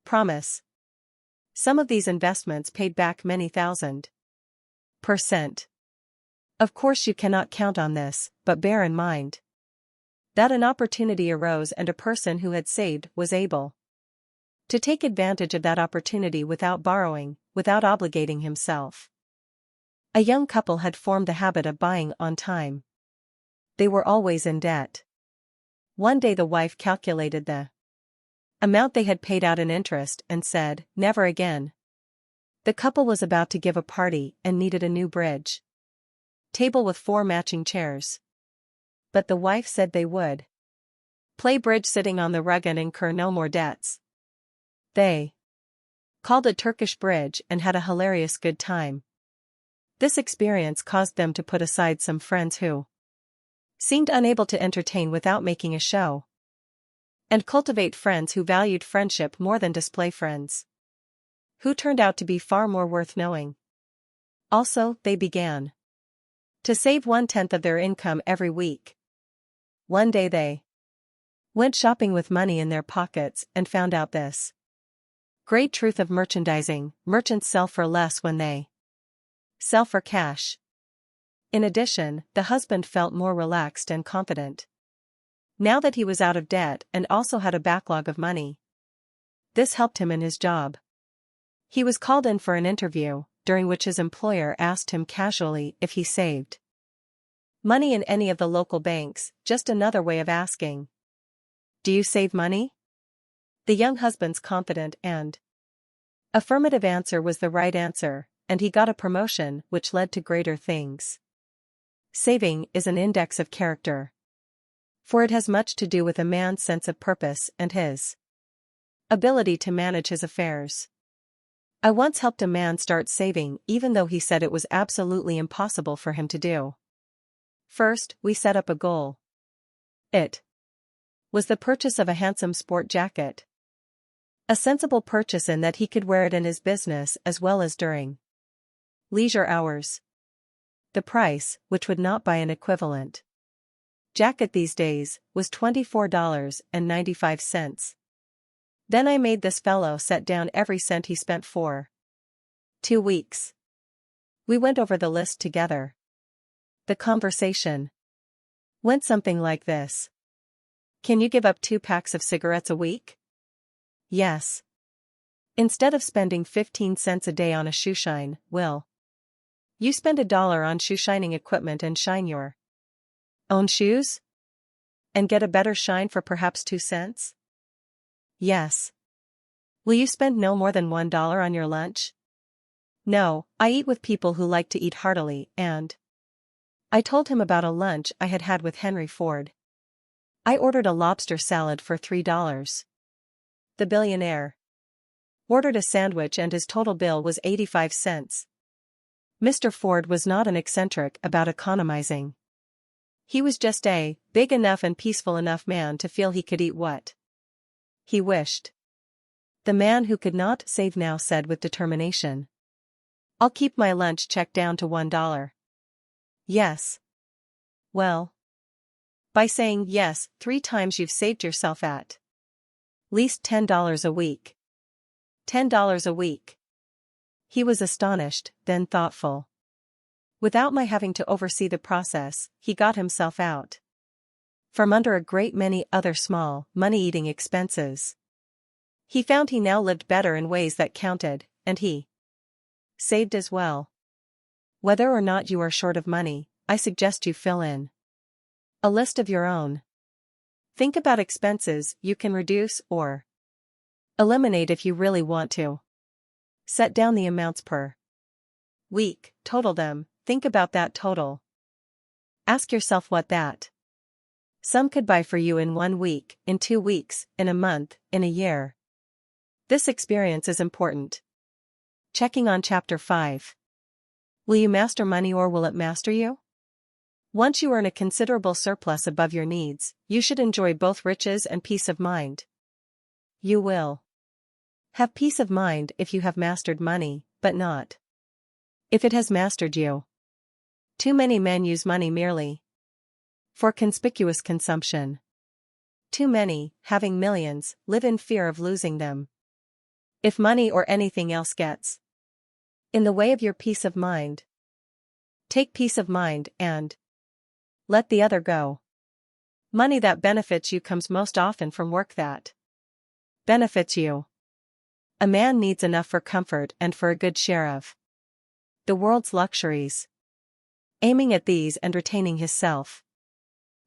promise. Some of these investments paid back many %. Of course you cannot count on this, but bear in mind that an opportunity arose and a person who had saved was able to take advantage of that opportunity without borrowing, without obligating himself. A young couple had formed the habit of buying on time. They were always in debt. One day the wife calculated the amount they had paid out in interest and said, "Never again." The couple was about to give a party and needed a new bridge table with 4 matching chairs. But the wife said they would play bridge sitting on the rug and incur no more debts. They called it Turkish bridge and had a hilarious good time. This experience caused them to put aside some friends who seemed unable to entertain without making a show, and cultivate friends who valued friendship more than display friends, who turned out to be far more worth knowing. Also, they began to save 1/10 of their income every week. One day they went shopping with money in their pockets and found out this great truth of merchandising: merchants sell for less when they sell for cash. In addition, the husband felt more relaxed and confident now that he was out of debt and also had a backlog of money. This helped him in his job. He was called in for an interview, during which his employer asked him casually if he saved money in any of the local banks, just another way of asking, "Do you save money?" The young husband's confident and affirmative answer was the right answer, and he got a promotion which led to greater things. Saving is an index of character, for it has much to do with a man's sense of purpose and his ability to manage his affairs. I once helped a man start saving even though he said it was absolutely impossible for him to do. First, we set up a goal. It was the purchase of a handsome sport jacket. A sensible purchase in that he could wear it in his business as well as during leisure hours. The price, which would not buy an equivalent jacket these days, was $24.95. Then I made this fellow set down every cent he spent for 2 weeks. We went over the list together. The conversation went something like this: "Can you give up 2 packs of cigarettes a week?" "Yes." "Instead of spending 15 cents a day on a shoe shine, will you spend $1 on shoe shining equipment and shine your own shoes? And get a better shine for perhaps 2 cents? "Yes." "Will you spend no more than $1 on your lunch?" "No, I eat with people who like to eat heartily," and I told him about a lunch I had had with Henry Ford. I ordered a lobster salad for $3. The billionaire ordered a sandwich and his total bill was 85 cents. Mr. Ford was not an eccentric about economizing. He was just a big enough and peaceful enough man to feel he could eat what he wished. The man who could not save now said with determination, "I'll keep my lunch check down to $1. Yes. Well. By saying yes 3 times you've saved yourself at least $10 a week. $10 a week. He was astonished, then thoughtful. Without my having to oversee the process, he got himself out from under a great many other small, money-eating expenses. He found he now lived better in ways that counted, and he saved as well. Whether or not you are short of money, I suggest you fill in a list of your own. Think about expenses you can reduce or eliminate if you really want to. Set down the amounts per week, total them, think about that total. Ask yourself what that sum could buy for you in 1 week, in 2 weeks, in a month, in a year. This experience is important. Checking on Chapter 5. Will you master money or will it master you? Once you earn a considerable surplus above your needs, you should enjoy both riches and peace of mind. You will have peace of mind if you have mastered money, but not if it has mastered you. Too many men use money merely for conspicuous consumption. Too many, having millions, live in fear of losing them. If money or anything else gets in the way of your peace of mind, take peace of mind and let the other go. Money that benefits you comes most often from work that benefits you. A man needs enough for comfort and for a good share of the world's luxuries. Aiming at these and retaining his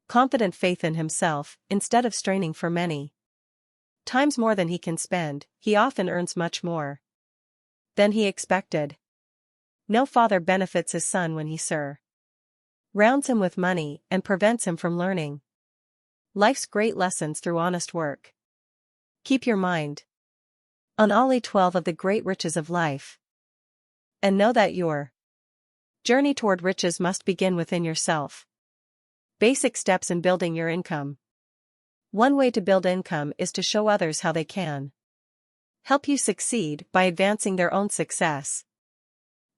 confident faith in himself, instead of straining for many times more than he can spend, he often earns much more than he expected. No father benefits his son when he rounds him with money and prevents him from learning life's great lessons through honest work. Keep your mind on only 12 of the great riches of life. And know that your journey toward riches must begin within yourself. Basic steps in building your income. One way to build income is to show others how they can help you succeed by advancing their own success.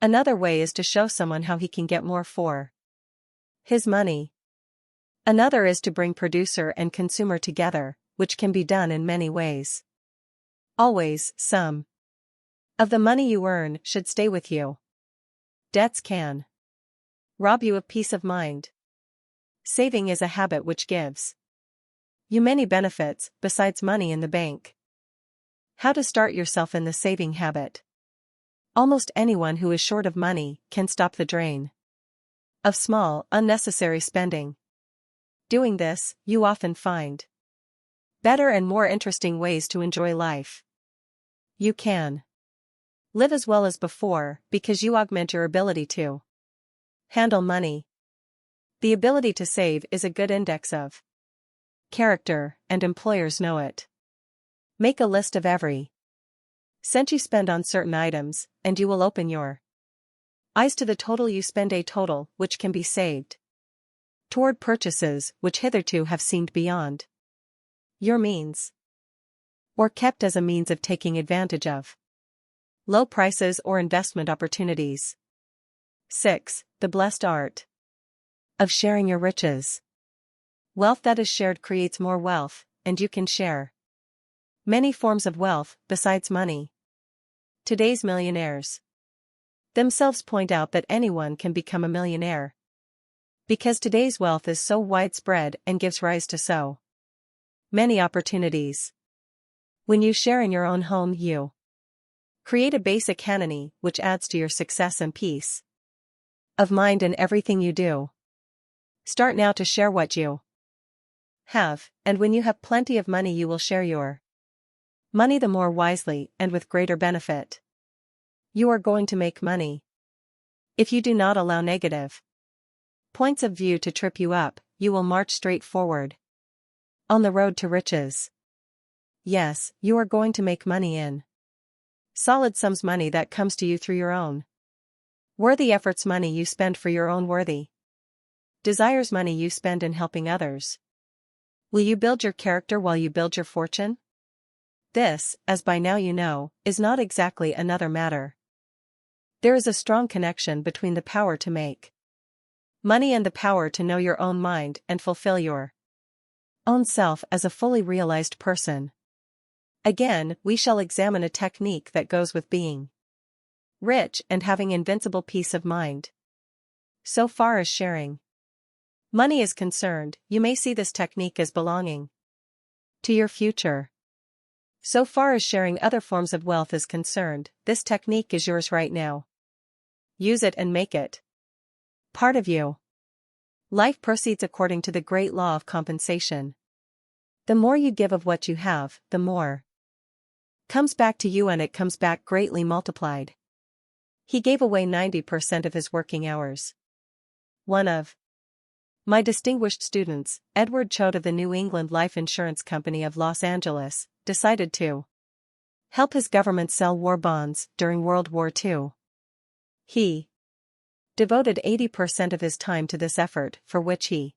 Another way is to show someone how he can get more for his money. Another is to bring producer and consumer together, which can be done in many ways. Always, some of the money you earn should stay with you. Debts can rob you of peace of mind. Saving is a habit which gives you many benefits besides money in the bank. How to start yourself in the saving habit. Almost anyone who is short of money can stop the drain of small, unnecessary spending. Doing this, you often find better and more interesting ways to enjoy life. You can live as well as before because you augment your ability to handle money. The ability to save is a good index of character, and employers know it. Make a list of every cent you spend on certain items, and you will open your eyes to the total you spend, a total which can be saved toward purchases which hitherto have seemed beyond your means, or kept as a means of taking advantage of low prices or investment opportunities. 6. The blessed art of sharing your riches. Wealth that is shared creates more wealth, and you can share many forms of wealth besides money. Today's millionaires themselves point out that anyone can become a millionaire because today's wealth is so widespread and gives rise to so many opportunities. When you share in your own home, you create a basic harmony which adds to your success and peace of mind in everything you do. Start now to share what you have, and when you have plenty of money you will share your money the more wisely and with greater benefit. You are going to make money. If you do not allow negative points of view to trip you up, you will march straight forward. On the road to riches. Yes, you are going to make money in solid sums, money that comes to you through your own worthy efforts, money you spend for your own worthy desires, money you spend in helping others. Will you build your character while you build your fortune? This, as by now you know, is not exactly another matter. There is a strong connection between the power to make money and the power to know your own mind and fulfill your own self as a fully realized person. Again, we shall examine a technique that goes with being rich and having invincible peace of mind. So far as sharing money is concerned, you may see this technique as belonging to your future. So far as sharing other forms of wealth is concerned, this technique is yours right now. Use it and make it part of you. Life proceeds according to the great law of compensation. The more you give of what you have, the more comes back to you, and it comes back greatly multiplied. He gave away 90% of his working hours. One of my distinguished students, Edward Choate of the New England Life Insurance Company of Los Angeles, decided to help his government sell war bonds during World War II. He devoted 80% of his time to this effort, for which he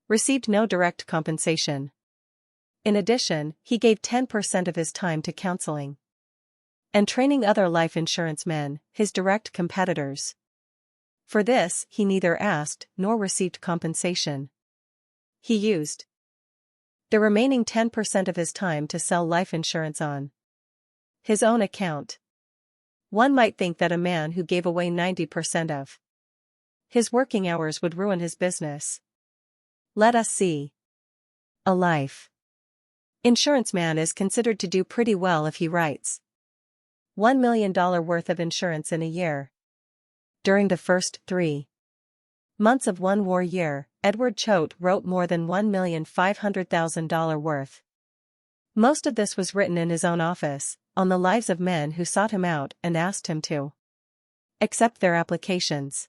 received no direct compensation. In addition, he gave 10% of his time to counseling and training other life insurance men, his direct competitors. For this, he neither asked nor received compensation. He used the remaining 10% of his time to sell life insurance on his own account. One might think that a man who gave away 90% of his working hours would ruin his business. Let us see. A life insurance man is considered to do pretty well if he writes $1 million worth of insurance in a year. During the first 3 months of one war year, Edward Choate wrote more than $1,500,000 worth. Most of this was written in his own office, on the lives of men who sought him out and asked him to accept their applications.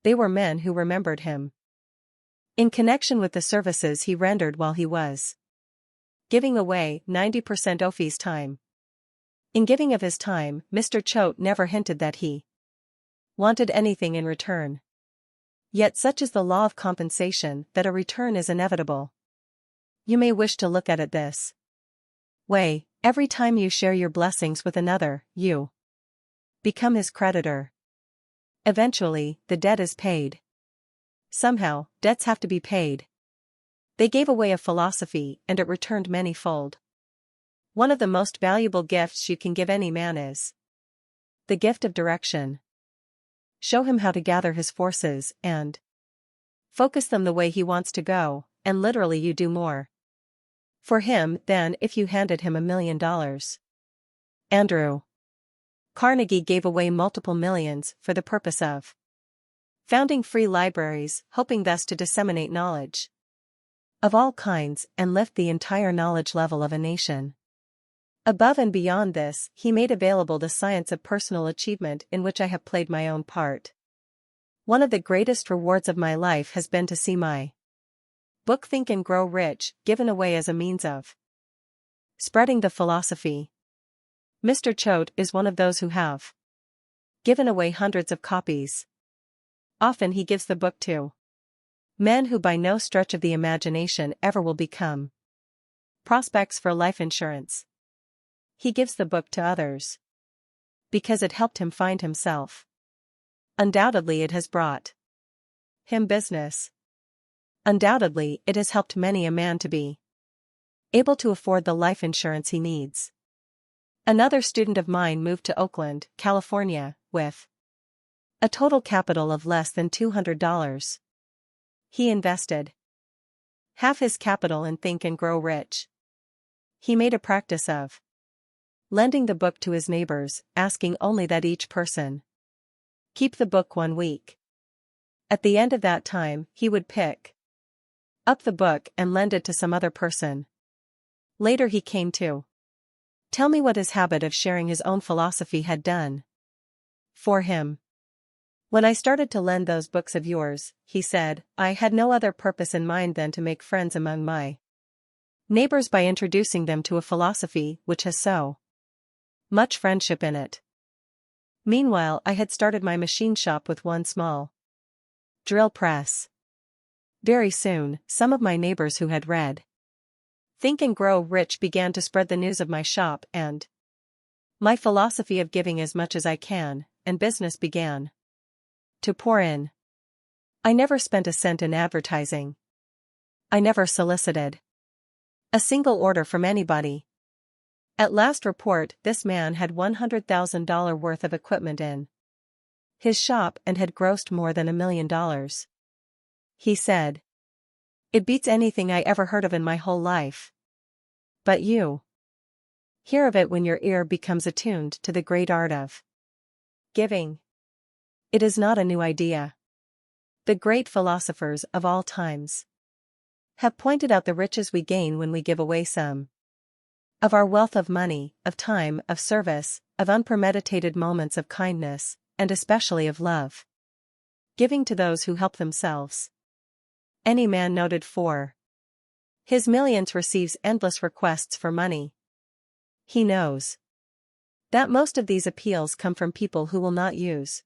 They were men who remembered him in connection with the services he rendered while he was giving away 90% of his time. In giving of his time, Mr. Choate never hinted that he wanted anything in return. Yet such is the law of compensation that a return is inevitable. You may wish to look at it this way: every time you share your blessings with another, you become his creditor. Eventually, the debt is paid. Somehow, debts have to be paid. They gave away a philosophy, and it returned many-fold. One of the most valuable gifts you can give any man is the gift of direction. Show him how to gather his forces and focus them the way he wants to go, and literally you do more for him than if you handed him $1 million. Andrew Carnegie gave away multiple millions for the purpose of founding free libraries, hoping thus to disseminate knowledge of all kinds and lift the entire knowledge level of a nation. Above and beyond this, he made available the science of personal achievement, in which I have played my own part. One of the greatest rewards of my life has been to see my book Think and Grow Rich given away as a means of spreading the philosophy. Mr. Choate is one of those who have given away hundreds of copies. Often he gives the book to men who by no stretch of the imagination ever will become prospects for life insurance. He gives the book to others because it helped him find himself. Undoubtedly it has brought him business. Undoubtedly it has helped many a man to be able to afford the life insurance he needs. Another student of mine moved to Oakland, California, with a total capital of less than $200. He invested half his capital in Think and Grow Rich. He made a practice of lending the book to his neighbors, asking only that each person keep the book 1 week. At the end of that time, he would pick up the book and lend it to some other person. Later he came to tell me what his habit of sharing his own philosophy had done for him. When I started to lend those books of yours, he said, I had no other purpose in mind than to make friends among my neighbors by introducing them to a philosophy which has so much friendship in it. Meanwhile, I had started my machine shop with one small drill press. Very soon, some of my neighbors who had read Think and Grow Rich began to spread the news of my shop and my philosophy of giving as much as I can, and business began to pour in. I never spent a cent in advertising. I never solicited a single order from anybody. At last report, this man had $100,000 worth of equipment in his shop and had grossed more than $1 million. He said, "It beats anything I ever heard of in my whole life. But you hear of it when your ear becomes attuned to the great art of giving. It is not a new idea. The great philosophers of all times have pointed out the riches we gain when we give away some of our wealth of money, of time, of service, of unpremeditated moments of kindness, and especially of love. Giving to those who help themselves. Any man noted for his millions receives endless requests for money. He knows that most of these appeals come from people who will not use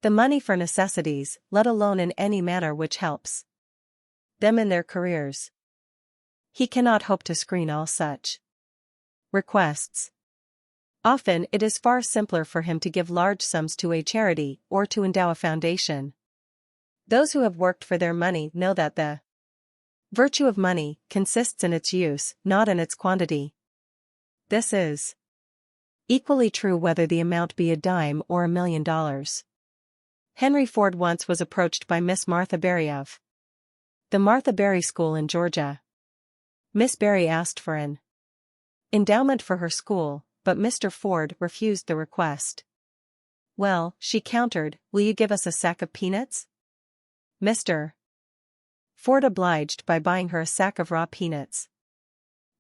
the money for necessities, let alone in any manner which helps them in their careers. He cannot hope to screen all such requests. Often it is far simpler for him to give large sums to a charity or to endow a foundation. Those who have worked for their money know that the virtue of money consists in its use, not in its quantity. This is equally true whether the amount be a dime or $1 million. Henry Ford once was approached by Miss Martha Berry of the Martha Berry School in Georgia. Miss Berry asked for an endowment for her school, but Mr. Ford refused the request. "Well," she countered, "will you give us a sack of peanuts?" Mr. Ford obliged by buying her a sack of raw peanuts.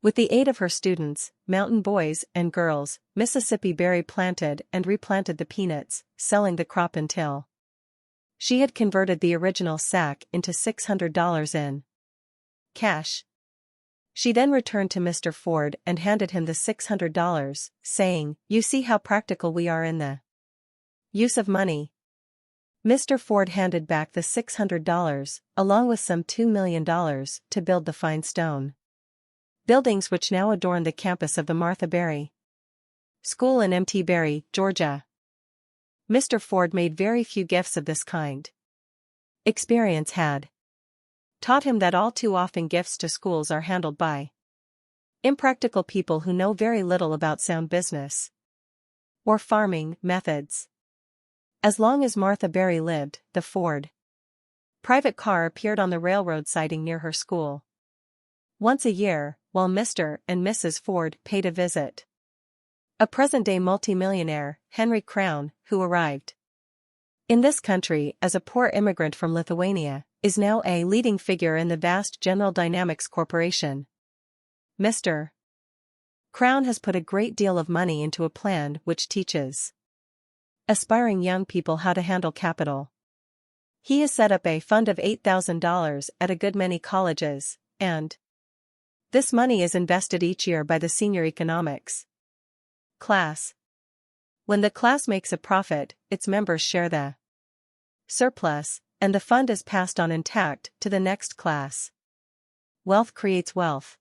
With the aid of her students, mountain boys and girls, Mississippi Berry planted and replanted the peanuts, selling the crop until she had converted the original sack into $600 in cash. She then returned to Mr. Ford and handed him the $600, saying, "You see how practical we are in the use of money." Mr. Ford handed back the $600, along with some $2 million, to build the fine stone buildings which now adorn the campus of the Martha Berry School in Mt. Berry, Georgia. Mr. Ford made very few gifts of this kind. Experience had taught him that all too often gifts to schools are handled by impractical people who know very little about sound business or farming methods. As long as Martha Berry lived, the Ford private car appeared on the railroad siding near her school once a year, while Mr. and Mrs. Ford paid a visit. A present-day multimillionaire, Henry Crown, who arrived in this country as a poor immigrant from Lithuania, is now a leading figure in the vast General Dynamics Corporation. Mr. Crown has put a great deal of money into a plan which teaches aspiring young people how to handle capital. He has set up a fund of $8,000 at a good many colleges, and this money is invested each year by the senior economics class. When the class makes a profit, its members share the surplus, and the fund is passed on intact to the next class. Wealth creates wealth.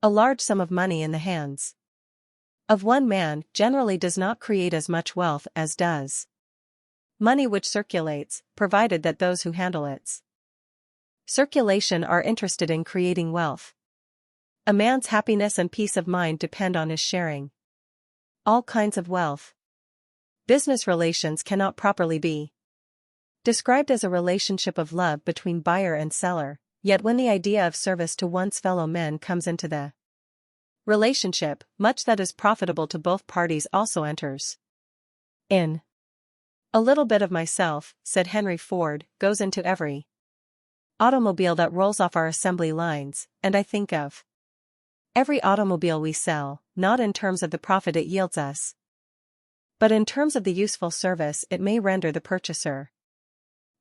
A large sum of money in the hands of one man generally does not create as much wealth as does money which circulates, provided that those who handle its circulation are interested in creating wealth. A man's happiness and peace of mind depend on his sharing all kinds of wealth. Business relations cannot properly be described as a relationship of love between buyer and seller, yet when the idea of service to one's fellow men comes into the relationship, much that is profitable to both parties also enters in. "A little bit of myself," said Henry Ford, "goes into every automobile that rolls off our assembly lines, and I think of every automobile we sell, not in terms of the profit it yields us, but in terms of the useful service it may render the purchaser."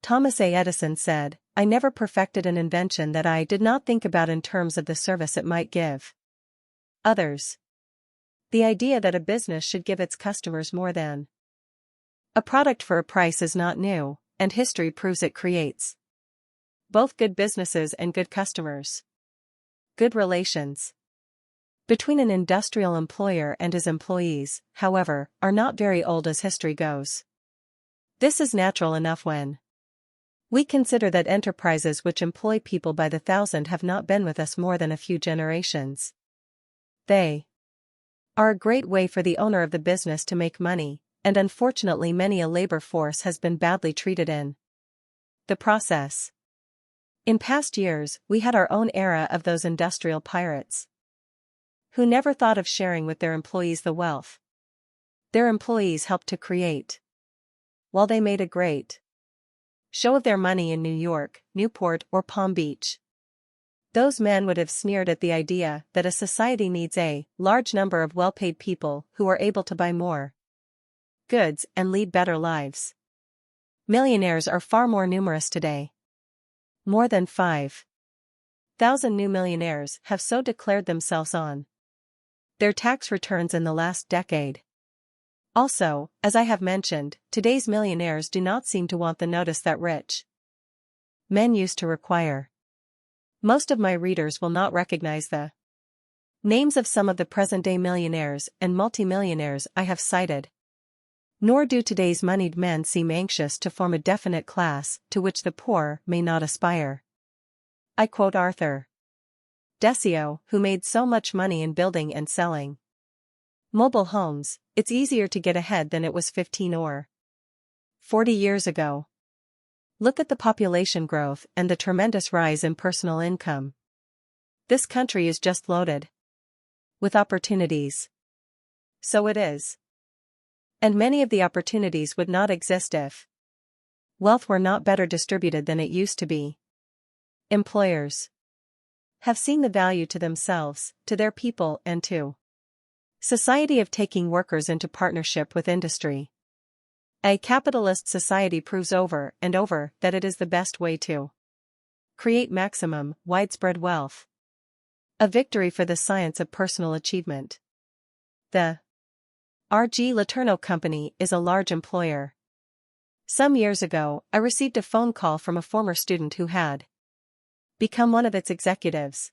Thomas A. Edison said, "I never perfected an invention that I did not think about in terms of the service it might give others." The idea that a business should give its customers more than a product for a price is not new, and history proves it creates both good businesses and good customers. Good relations between an industrial employer and his employees, however, are not very old as history goes. This is natural enough when we consider that enterprises which employ people by the thousand have not been with us more than a few generations. They are a great way for the owner of the business to make money, and unfortunately many a labor force has been badly treated in the process. In past years, we had our own era of those industrial pirates who never thought of sharing with their employees the wealth their employees helped to create, while they made a great show of their money in New York, Newport, or Palm Beach. Those men would have sneered at the idea that a society needs a large number of well-paid people who are able to buy more goods and lead better lives. Millionaires are far more numerous today. More than 5,000 new millionaires have so declared themselves on their tax returns in the last decade. Also, as I have mentioned, today's millionaires do not seem to want the notice that rich men used to require. Most of my readers will not recognize the names of some of the present-day millionaires and multimillionaires I have cited. Nor do today's moneyed men seem anxious to form a definite class to which the poor may not aspire. I quote Arthur Decio, who made so much money in building and selling mobile homes. "It's easier to get ahead than it was 15 or 40 years ago. Look at the population growth and the tremendous rise in personal income. This country is just loaded with opportunities." So it is. And many of the opportunities would not exist if wealth were not better distributed than it used to be. Employers have seen the value to themselves, to their people, and to society of taking workers into partnership with industry. A capitalist society proves over and over that it is the best way to create maximum, widespread wealth. A victory for the science of personal achievement. The R.G. Letourneau Company is a large employer. Some years ago, I received a phone call from a former student who had become one of its executives.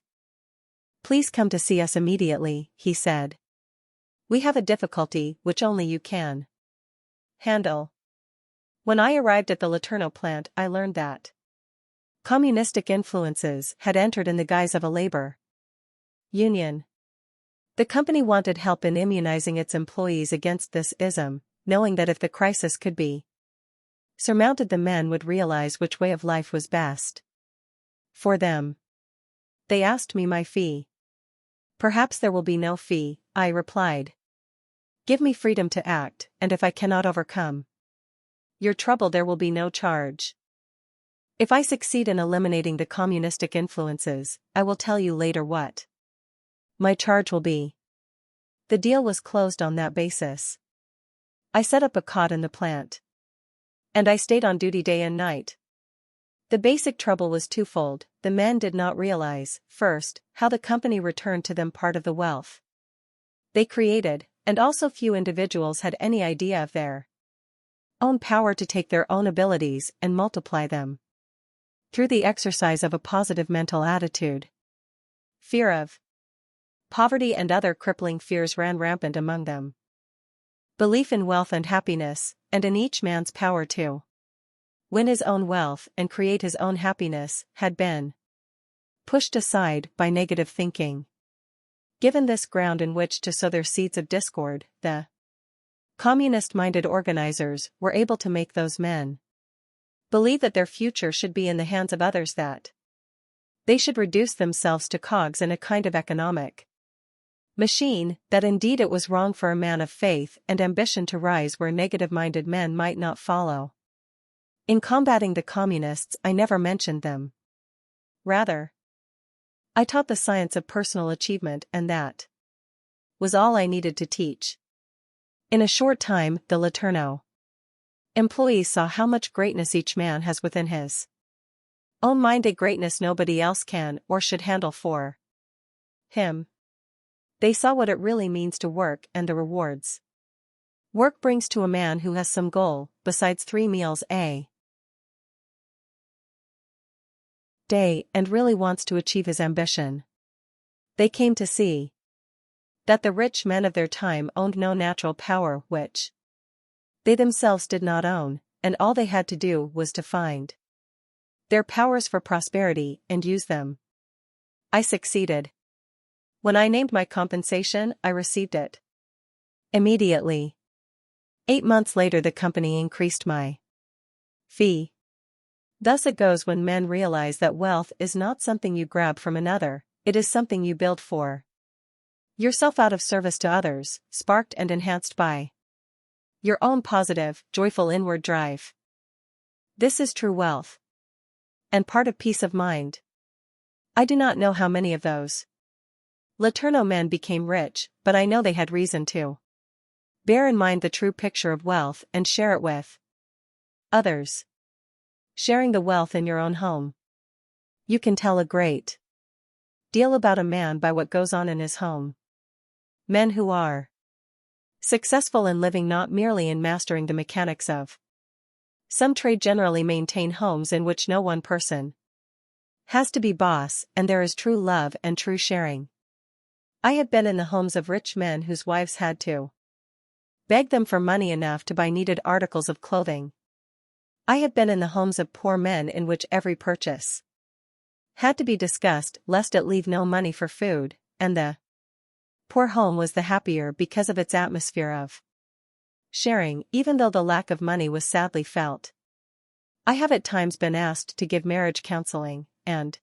"Please come to see us immediately," he said. "We have a difficulty which only you can handle." When I arrived at the Letourneau plant, I learned that communistic influences had entered in the guise of a labor union. The company wanted help in immunizing its employees against this ism, knowing that if the crisis could be surmounted, the men would realize which way of life was best for them. They asked me my fee. "Perhaps there will be no fee," I replied. "Give me freedom to act, and if I cannot overcome your trouble, there will be no charge. If I succeed in eliminating the communistic influences, I will tell you later what my charge will be." The deal was closed on that basis. I set up a cot in the plant, and I stayed on duty day and night. The basic trouble was twofold. The men did not realize, first, how the company returned to them part of the wealth they created, and also few individuals had any idea of their own power to take their own abilities and multiply them through the exercise of a positive mental attitude. Fear of poverty and other crippling fears ran rampant among them. Belief in wealth and happiness, and in each man's power to win his own wealth and create his own happiness, had been pushed aside by negative thinking. Given this ground in which to sow their seeds of discord, the communist-minded organizers were able to make those men believe that their future should be in the hands of others, that they should reduce themselves to cogs in a kind of economic machine, that indeed it was wrong for a man of faith and ambition to rise where negative-minded men might not follow. In combating the communists, I never mentioned them. Rather, I taught the science of personal achievement, and that was all I needed to teach. In a short time, the Letourneau Employees saw how much greatness each man has within his own mind, a greatness nobody else can or should handle for him. They saw what it really means to work and the rewards work brings to a man who has some goal, besides 3 meals a day, and really wants to achieve his ambition. They came to see that the rich men of their time owned no natural power which they themselves did not own, and all they had to do was to find their powers for prosperity and use them. I succeeded. When I named my compensation, I received it immediately. 8 months later, the company increased my fee. Thus it goes when men realize that wealth is not something you grab from another, it is something you build for yourself out of service to others, sparked and enhanced by your own positive, joyful inward drive. This is true wealth. And part of peace of mind. I do not know how many of those Laterno men became rich, but I know they had reason to bear in mind the true picture of wealth and share it with others. Sharing the wealth in your own home. You can tell a great deal about a man by what goes on in his home. Men who are successful in living, not merely in mastering the mechanics of some trade, generally maintain homes in which no one person has to be boss, and there is true love and true sharing. I have been in the homes of rich men whose wives had to beg them for money enough to buy needed articles of clothing. I have been in the homes of poor men in which every purchase had to be discussed lest it leave no money for food, and the poor home was the happier because of its atmosphere of sharing, even though the lack of money was sadly felt. I have at times been asked to give marriage counseling, and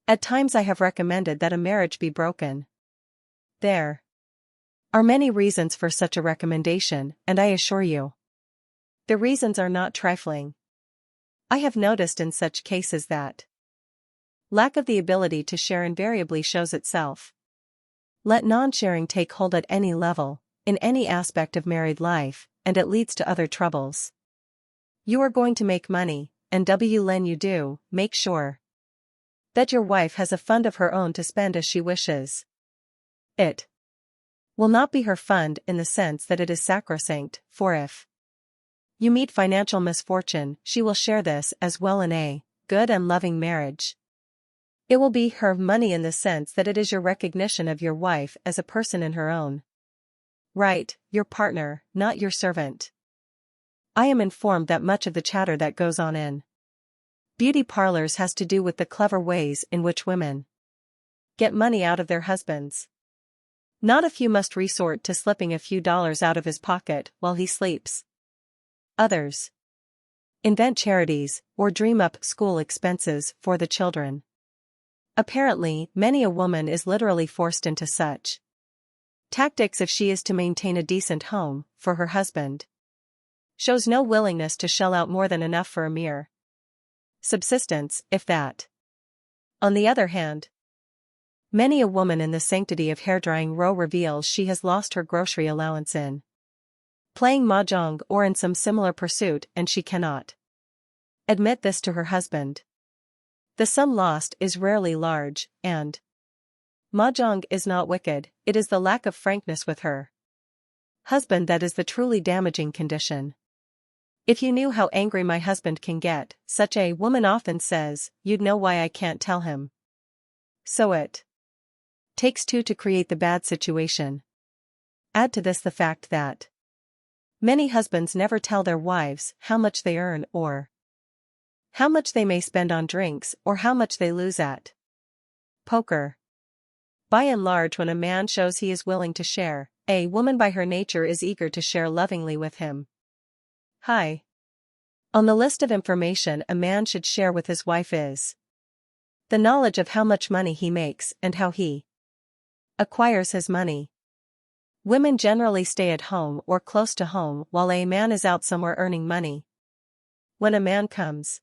at times I have recommended that a marriage be broken. There are many reasons for such a recommendation, and I assure you, the reasons are not trifling. I have noticed in such cases that lack of the ability to share invariably shows itself. Let non-sharing take hold at any level, in any aspect of married life, and it leads to other troubles. You are going to make money, and when you do, make sure that your wife has a fund of her own to spend as she wishes. It will not be her fund in the sense that it is sacrosanct, for if you meet financial misfortune, she will share this as well in a good and loving marriage. It will be her money in the sense that it is your recognition of your wife as a person in her own right, your partner, not your servant. I am informed that much of the chatter that goes on in beauty parlors has to do with the clever ways in which women get money out of their husbands. Not a few must resort to slipping a few dollars out of his pocket while he sleeps. Others invent charities, or dream up school expenses for the children. Apparently, many a woman is literally forced into such tactics if she is to maintain a decent home, for her husband shows no willingness to shell out more than enough for a mere subsistence, if that. On the other hand, many a woman in the sanctity of hairdrying row reveals she has lost her grocery allowance in playing mahjong or in some similar pursuit, and she cannot admit this to her husband. The sum lost is rarely large, and mahjong is not wicked, it is the lack of frankness with her husband that is the truly damaging condition. If you knew how angry my husband can get, such a woman often says, you'd know why I can't tell him. So it takes two to create the bad situation. Add to this the fact that many husbands never tell their wives how much they earn, or how much they may spend on drinks, or how much they lose at poker. By and large, when a man shows he is willing to share, a woman by her nature is eager to share lovingly with him. High on the list of information a man should share with his wife is the knowledge of how much money he makes and how he acquires his money. Women generally stay at home or close to home while a man is out somewhere earning money. When a man comes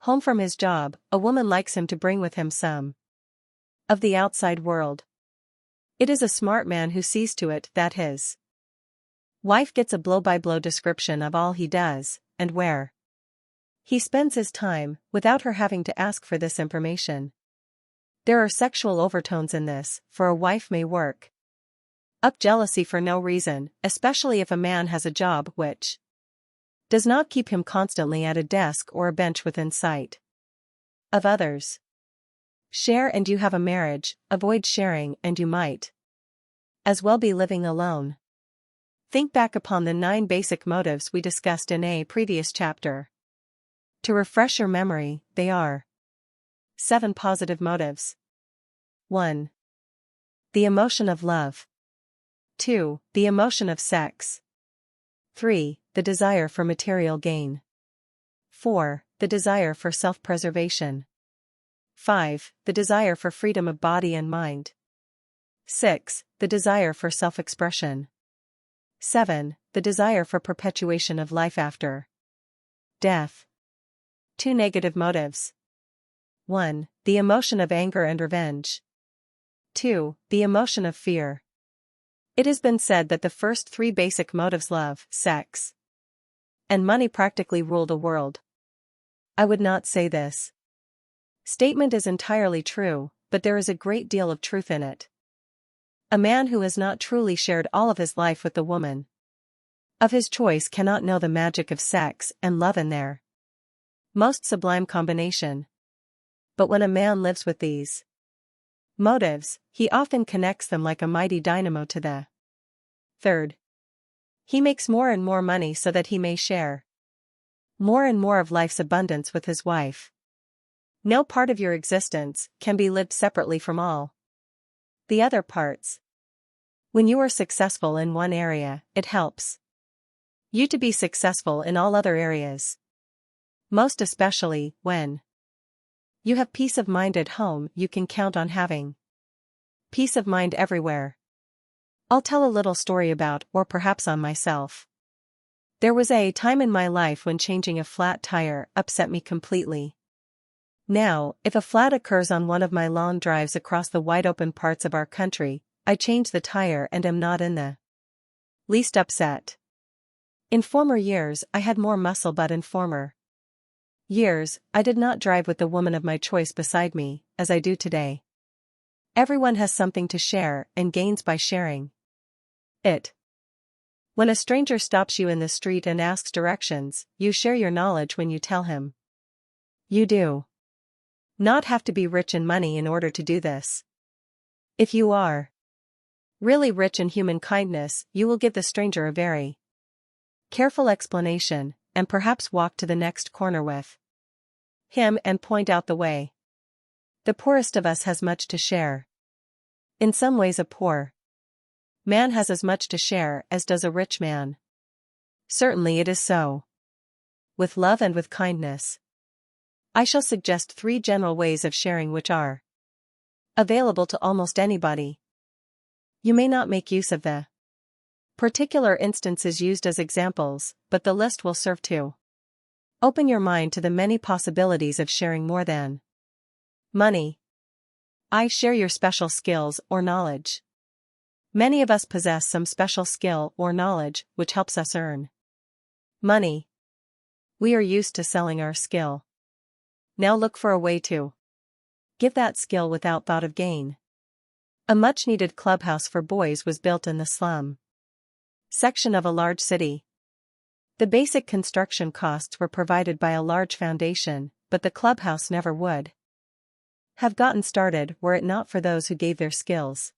home from his job, a woman likes him to bring with him some of the outside world. It is a smart man who sees to it that his Wife gets a blow-by-blow description of all he does, and where he spends his time, without her having to ask for this information. There are sexual overtones in this, for a wife may work up jealousy for no reason, especially if a man has a job which does not keep him constantly at a desk or a bench within sight of others. Share and you have a marriage, avoid sharing and you might as well be living alone. Think back upon the 9 basic motives we discussed in a previous chapter. To refresh your memory, they are 7 positive motives. 1. The emotion of love. 2. The emotion of sex. 3. The desire for material gain. 4. The desire for self-preservation. 5. The desire for freedom of body and mind. 6. The desire for self-expression. 7. The desire for perpetuation of life after death. 2 negative motives. 1. The emotion of anger and revenge. 2. The emotion of fear. It has been said that the first 3 basic motives, love, sex, and money, practically rule the world. I would not say this statement is entirely true, but there is a great deal of truth in it. A man who has not truly shared all of his life with the woman of his choice cannot know the magic of sex and love in their most sublime combination. But when a man lives with these motives, he often connects them like a mighty dynamo to the third. He makes more and more money so that he may share more and more of life's abundance with his wife. No part of your existence can be lived separately from all the other parts. When you are successful in one area, it helps you to be successful in all other areas. Most especially when you have peace of mind at home, you can count on having peace of mind everywhere. I'll tell a little story about, or perhaps on myself. There was a time in my life when changing a flat tire upset me completely. Now, if a flat occurs on one of my long drives across the wide open parts of our country, I change the tire and am not in the least upset. In former years I had more muscle, but in former years, I did not drive with the woman of my choice beside me, as I do today. Everyone has something to share and gains by sharing it. When a stranger stops you in the street and asks directions, you share your knowledge when you tell him. You do not have to be rich in money in order to do this. If you are really rich in human kindness, you will give the stranger a very careful explanation, and perhaps walk to the next corner with him and point out the way. The poorest of us has much to share. In some ways a poor man has as much to share as does a rich man. Certainly it is so with love and with kindness. I shall suggest 3 general ways of sharing which are available to almost anybody. You may not make use of the particular instances used as examples, but the list will serve to open your mind to the many possibilities of sharing more than money. I share your special skills or knowledge. Many of us possess some special skill or knowledge which helps us earn money. We are used to selling our skill. Now look for a way to give that skill without thought of gain. A much-needed clubhouse for boys was built in the slum section of a large city. The basic construction costs were provided by a large foundation, but the clubhouse never would have gotten started were it not for those who gave their skills.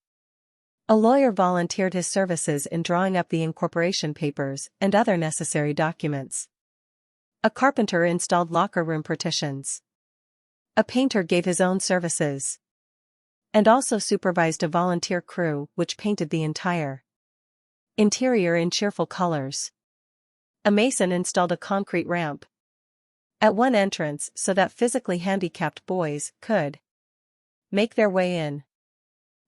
A lawyer volunteered his services in drawing up the incorporation papers and other necessary documents. A carpenter installed locker room partitions. A painter gave his own services and also supervised a volunteer crew which painted the entire interior in cheerful colors. A mason installed a concrete ramp at one entrance so that physically handicapped boys could make their way in.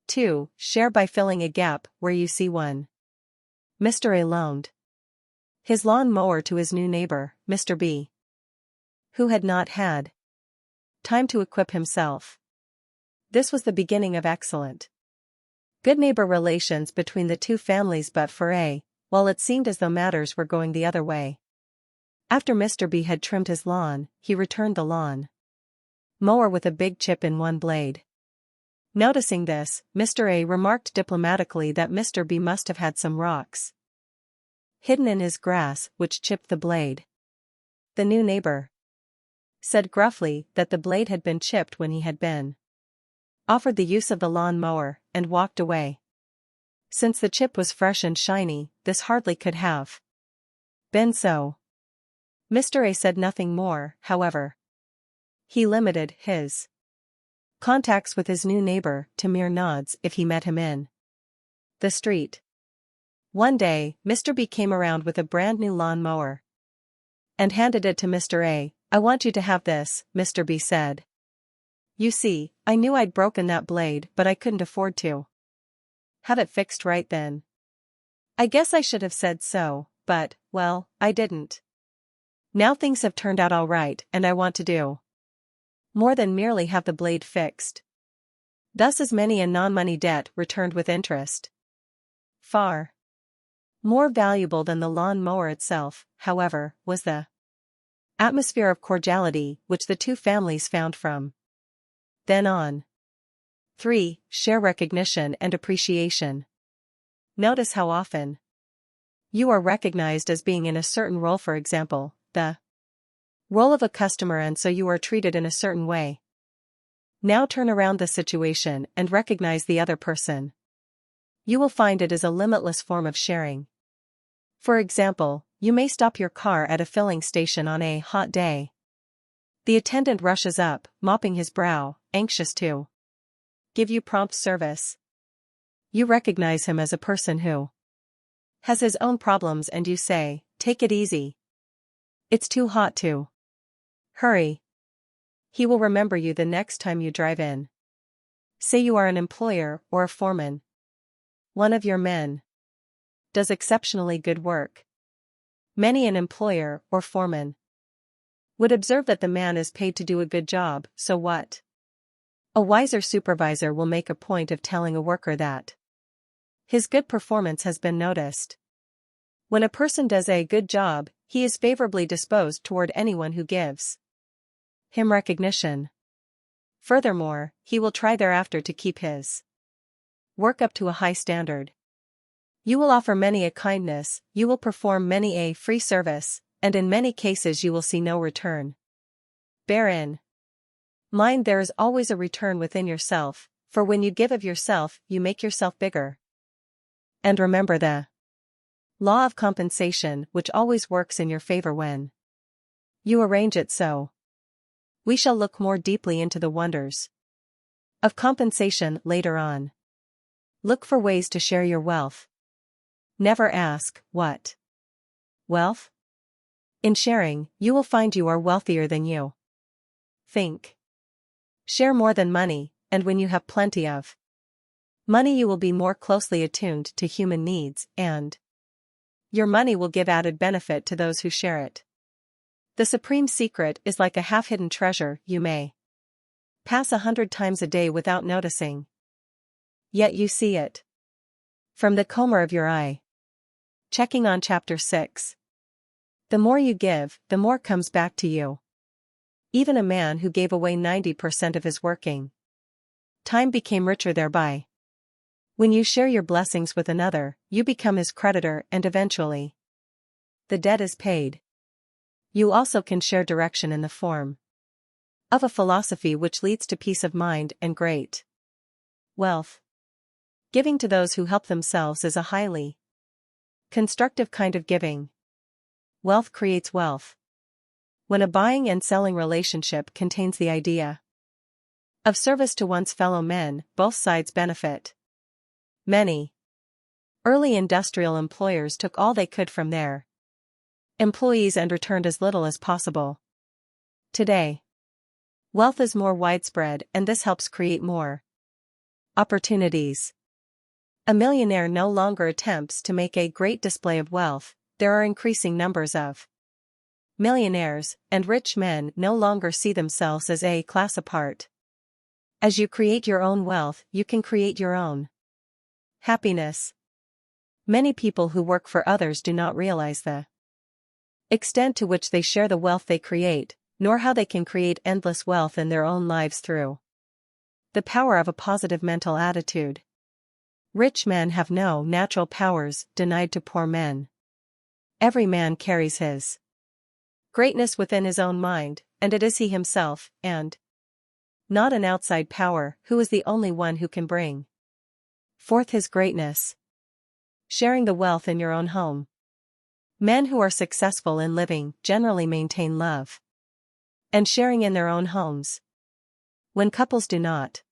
2. Share by filling a gap where you see one. Mr. A loaned his lawn mower to his new neighbor, Mr. B, who had not had time to equip himself. This was the beginning of excellent good neighbor relations between the 2 families, but for A, while it seemed as though matters were going the other way. After Mr. B had trimmed his lawn, he returned the lawn mower with a big chip in one blade. Noticing this, Mr. A remarked diplomatically that Mr. B must have had some rocks hidden in his grass, which chipped the blade. The new neighbor said gruffly that the blade had been chipped when he had been offered the use of the lawn mower, and walked away. Since the chip was fresh and shiny, this hardly could have been so. Mr. A said nothing more, however. He limited his contacts with his new neighbor to mere nods if he met him in the street. One day, Mr. B came around with a brand new lawn mower and handed it to Mr. A. "I want you to have this," Mr. B said. "You see, I knew I'd broken that blade, but I couldn't afford to have it fixed right then. I guess I should have said so, but, well, I didn't. Now things have turned out all right, and I want to do more than merely have the blade fixed." Thus is many a non-money debt returned with interest. Far more valuable than the lawn mower itself, however, was the atmosphere of cordiality which the two families found from then on. 3. Share recognition and appreciation. Notice how often you are recognized as being in a certain role, for example, the role of a customer, and so you are treated in a certain way. Now turn around the situation and recognize the other person. You will find it is a limitless form of sharing. For example, you may stop your car at a filling station on a hot day. The attendant rushes up, mopping his brow, anxious to give you prompt service. You recognize him as a person who has his own problems, and you say, "Take it easy. It's too hot to hurry." He will remember you the next time you drive in. Say you are an employer or a foreman. One of your men does exceptionally good work. Many an employer or foreman would observe that the man is paid to do a good job, so what? A wiser supervisor will make a point of telling a worker that his good performance has been noticed. When a person does a good job, he is favorably disposed toward anyone who gives him recognition. Furthermore, he will try thereafter to keep his work up to a high standard. You will offer many a kindness, you will perform many a free service, and in many cases you will see no return. Bear in mind there is always a return within yourself, for when you give of yourself, you make yourself bigger. And remember the law of compensation, which always works in your favor when you arrange it so. We shall look more deeply into the wonders of compensation later on. Look for ways to share your wealth. Never ask, what wealth? In sharing, you will find you are wealthier than you think. Share more than money, and when you have plenty of money you will be more closely attuned to human needs, and your money will give added benefit to those who share it. The supreme secret is like a half-hidden treasure you may pass 100 times a day without noticing. Yet you see it from the corner of your eye. Checking on Chapter 6. The more you give, the more comes back to you. Even a man who gave away 90% of his working time became richer thereby. When you share your blessings with another, you become his creditor, and eventually the debt is paid. You also can share direction in the form of a philosophy which leads to peace of mind and great wealth. Giving to those who help themselves is a highly constructive kind of giving. Wealth creates wealth. When a buying and selling relationship contains the idea of service to one's fellow men, both sides benefit. Many early industrial employers took all they could from their employees and returned as little as possible. Today, wealth is more widespread, and this helps create more opportunities. A millionaire no longer attempts to make a great display of wealth. There are increasing numbers of millionaires, and rich men no longer see themselves as a class apart. As you create your own wealth, you can create your own happiness. Many people who work for others do not realize the extent to which they share the wealth they create, nor how they can create endless wealth in their own lives through the power of a positive mental attitude. Rich men have no natural powers denied to poor men. Every man carries his greatness within his own mind, and it is he himself, and not an outside power, who is the only one who can bring forth his greatness. Sharing the wealth in your own home. Men who are successful in living generally maintain love and sharing in their own homes. When couples do not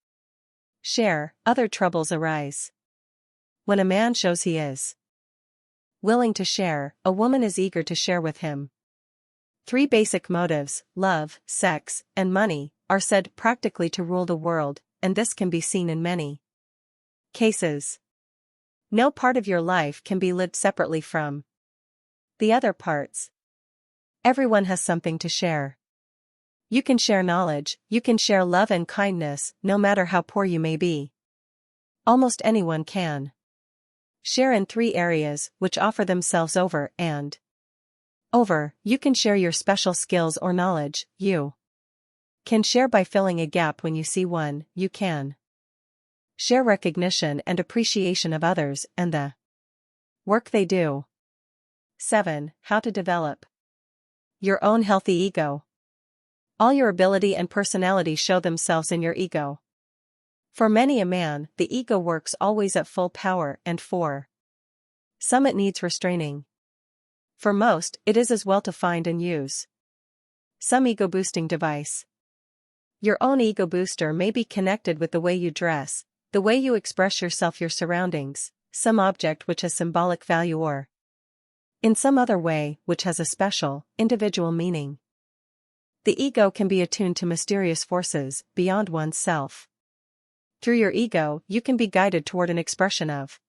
share, other troubles arise. When a man shows he is willing to share, a woman is eager to share with him. 3 basic motives, love, sex, and money, are said practically to rule the world, and this can be seen in many cases. No part of your life can be lived separately from the other parts. Everyone has something to share. You can share knowledge, you can share love and kindness, no matter how poor you may be. Almost anyone can share in 3 areas which offer themselves over and over. You can share your special skills or knowledge. You can share by filling a gap when you see one. You can share recognition and appreciation of others and the work they do. 7. How to develop your own healthy ego. All your ability and personality show themselves in your ego. For many a man, the ego works always at full power, and for some it needs restraining. For most, it is as well to find and use some ego-boosting device. Your own ego booster may be connected with the way you dress, the way you express yourself, your surroundings, some object which has symbolic value, or in some other way which has a special, individual meaning. The ego can be attuned to mysterious forces beyond one's self. Through your ego, you can be guided toward an expression of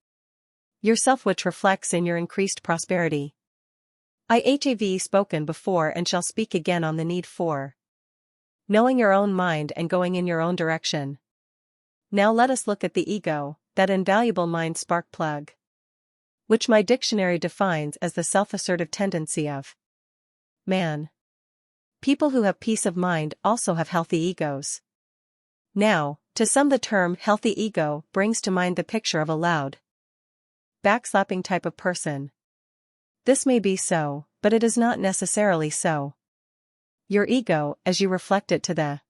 yourself which reflects in your increased prosperity. I have spoken before and shall speak again on the need for knowing your own mind and going in your own direction. Now let us look at the ego, that invaluable mind spark plug, which my dictionary defines as the self-assertive tendency of man. People who have peace of mind also have healthy egos. Now, to some the term healthy ego brings to mind the picture of a loud, backslapping type of person. This may be so, but it is not necessarily so. Your ego, as you reflect it to the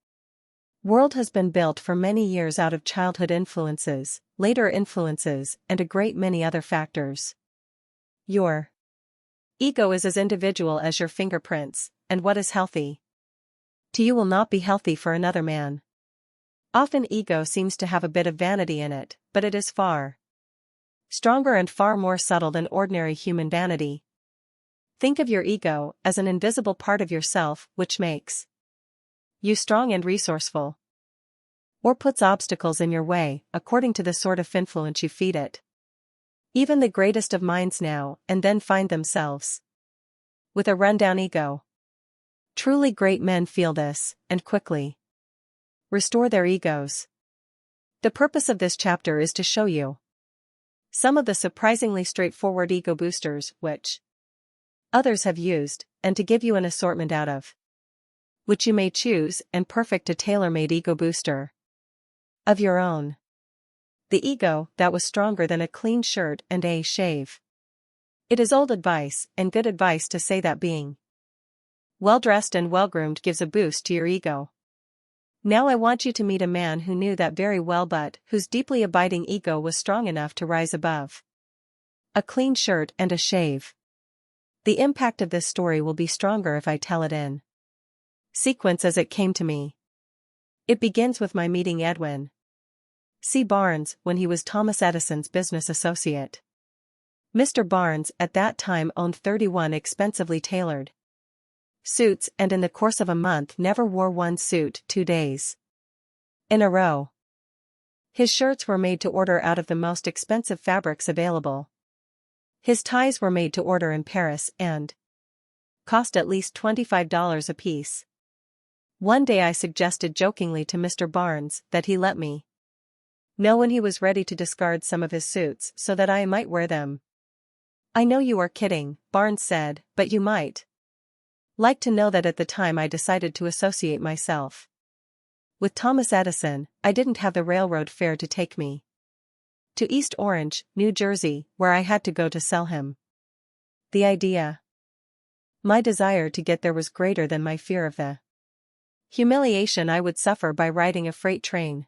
world, has been built for many years out of childhood influences, later influences, and a great many other factors. Your ego is as individual as your fingerprints, and what is healthy to you will not be healthy for another man. Often ego seems to have a bit of vanity in it, but it is far stronger and far more subtle than ordinary human vanity. Think of your ego as an invisible part of yourself which makes you strong and resourceful, or puts obstacles in your way according to the sort of influence you feed it. Even the greatest of minds now and then find themselves with a rundown ego. Truly great men feel this, and quickly restore their egos. The purpose of this chapter is to show you some of the surprisingly straightforward ego boosters which others have used, and to give you an assortment out of which you may choose and perfect a tailor-made ego booster of your own. The ego that was stronger than a clean shirt and a shave. It is old advice, and good advice, to say that being well-dressed and well-groomed gives a boost to your ego. Now I want you to meet a man who knew that very well, but whose deeply abiding ego was strong enough to rise above a clean shirt and a shave. The impact of this story will be stronger if I tell it in sequence as it came to me. It begins with my meeting Edwin C. Barnes when he was Thomas Edison's business associate. Mr. Barnes at that time owned 31 expensively tailored suits, and in the course of a month never wore one suit 2 days in a row. His shirts were made to order out of the most expensive fabrics available. His ties were made to order in Paris and cost at least $25 apiece. One day I suggested jokingly to Mr. Barnes that he let me know when he was ready to discard some of his suits so that I might wear them. I know you are kidding, Barnes said, but you might like to know that at the time I decided to associate myself with Thomas Edison, I didn't have the railroad fare to take me to East Orange, New Jersey, where I had to go to sell him. The idea. My desire to get there was greater than my fear of the humiliation I would suffer by riding a freight train.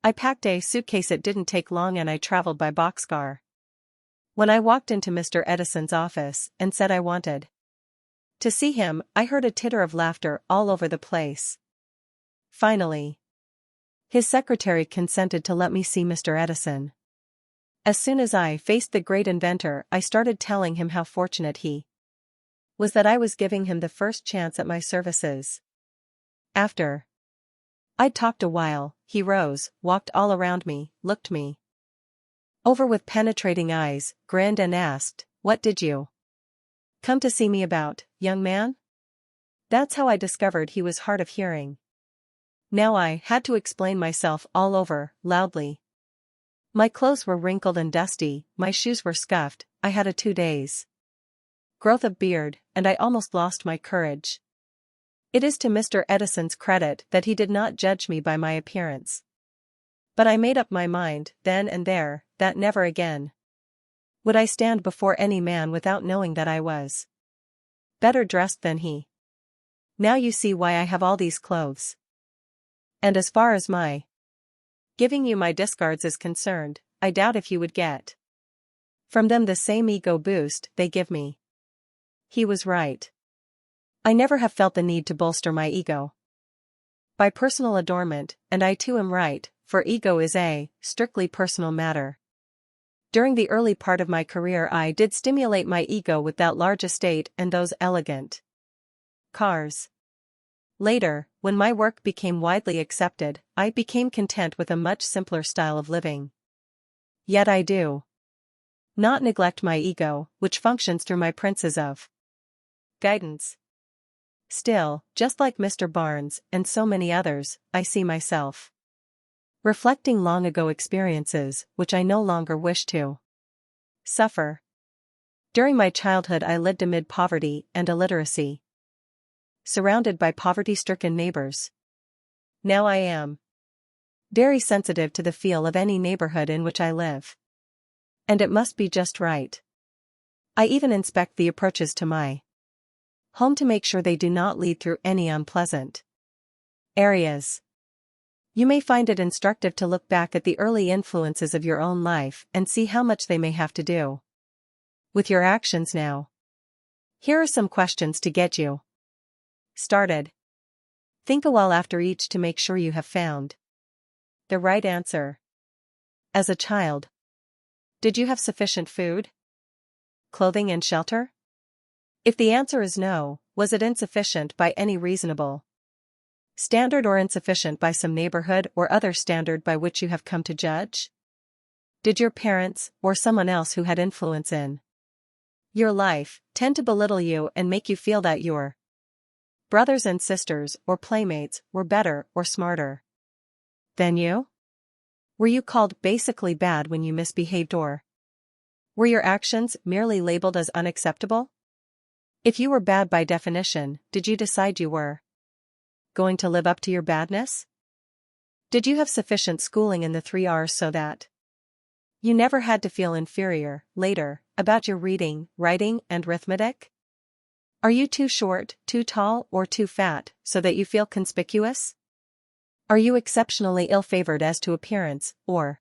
I packed a suitcase. It didn't take long and I traveled by boxcar. When I walked into Mr. Edison's office and said I wanted to see him, I heard a titter of laughter all over the place. Finally, his secretary consented to let me see Mr. Edison. As soon as I faced the great inventor, I started telling him how fortunate he was that I was giving him the first chance at my services. After I'd talked a while, he rose, walked all around me, looked me over with penetrating eyes, grinned and asked, "What did you come to see me about, young man?" That's how I discovered he was hard of hearing. Now I had to explain myself all over, loudly. My clothes were wrinkled and dusty, my shoes were scuffed, I had a 2 days growth of beard, and I almost lost my courage. It is to Mr. Edison's credit that he did not judge me by my appearance. But I made up my mind, then and there, that never again would I stand before any man without knowing that I was better dressed than he. Now you see why I have all these clothes. And as far as my giving you my discards is concerned, I doubt if you would get from them the same ego boost they give me. He was right. I never have felt the need to bolster my ego by personal adornment, and I too am right, for ego is a strictly personal matter. During the early part of my career I did stimulate my ego with that large estate and those elegant cars. Later, when my work became widely accepted, I became content with a much simpler style of living. Yet I do not neglect my ego, which functions through my princes of guidance. Still, just like Mr. Barnes and so many others, I see myself reflecting long ago experiences which I no longer wish to suffer. During my childhood I lived amid poverty and illiteracy, surrounded by poverty-stricken neighbors. Now I am very sensitive to the feel of any neighborhood in which I live. And it must be just right. I even inspect the approaches to my home to make sure they do not lead through any unpleasant areas. You may find it instructive to look back at the early influences of your own life and see how much they may have to do with your actions now. Here are some questions to get you started. Think a while after each to make sure you have found the right answer. As a child, did you have sufficient food, clothing and shelter? If the answer is no, was it insufficient by any reasonable standard or insufficient by some neighborhood or other standard by which you have come to judge? Did your parents, or someone else who had influence in your life, tend to belittle you and make you feel that your brothers and sisters or playmates were better or smarter than you? Were you called basically bad when you misbehaved, or were your actions merely labeled as unacceptable? If you were bad by definition, did you decide you were going to live up to your badness? Did you have sufficient schooling in the 3 R's so that you never had to feel inferior, later, about your reading, writing, and arithmetic? Are you too short, too tall, or too fat, so that you feel conspicuous? Are you exceptionally ill-favored as to appearance, or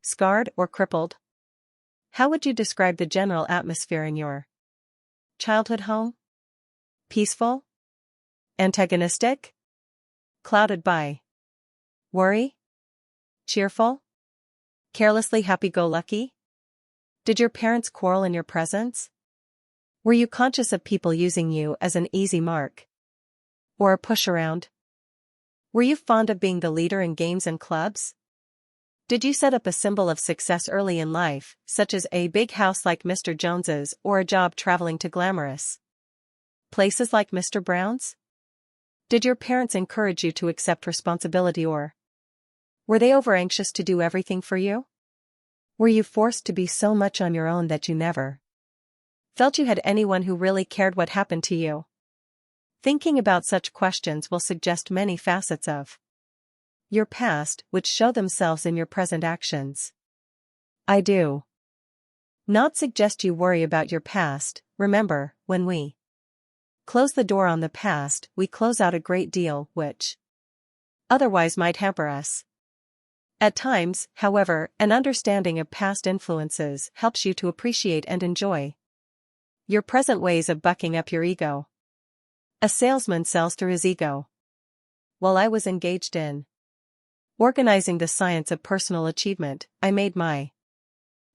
scarred or crippled? How would you describe the general atmosphere in your childhood home? Peaceful? Antagonistic? Clouded by worry? Cheerful? Carelessly happy-go-lucky? Did your parents quarrel in your presence? Were you conscious of people using you as an easy mark, or a push-around? Were you fond of being the leader in games and clubs? Did you set up a symbol of success early in life, such as a big house like Mr. Jones's or a job traveling to glamorous places like Mr. Brown's? Did your parents encourage you to accept responsibility, or were they over-anxious to do everything for you? Were you forced to be so much on your own that you never felt you had anyone who really cared what happened to you? Thinking about such questions will suggest many facets of your past which show themselves in your present actions. I do not suggest you worry about your past. Remember, when we close the door on the past, we close out a great deal which otherwise might hamper us. At times, however, an understanding of past influences helps you to appreciate and enjoy your present ways of bucking up your ego. A salesman sells through his ego. While I was engaged in organizing the science of personal achievement, I made my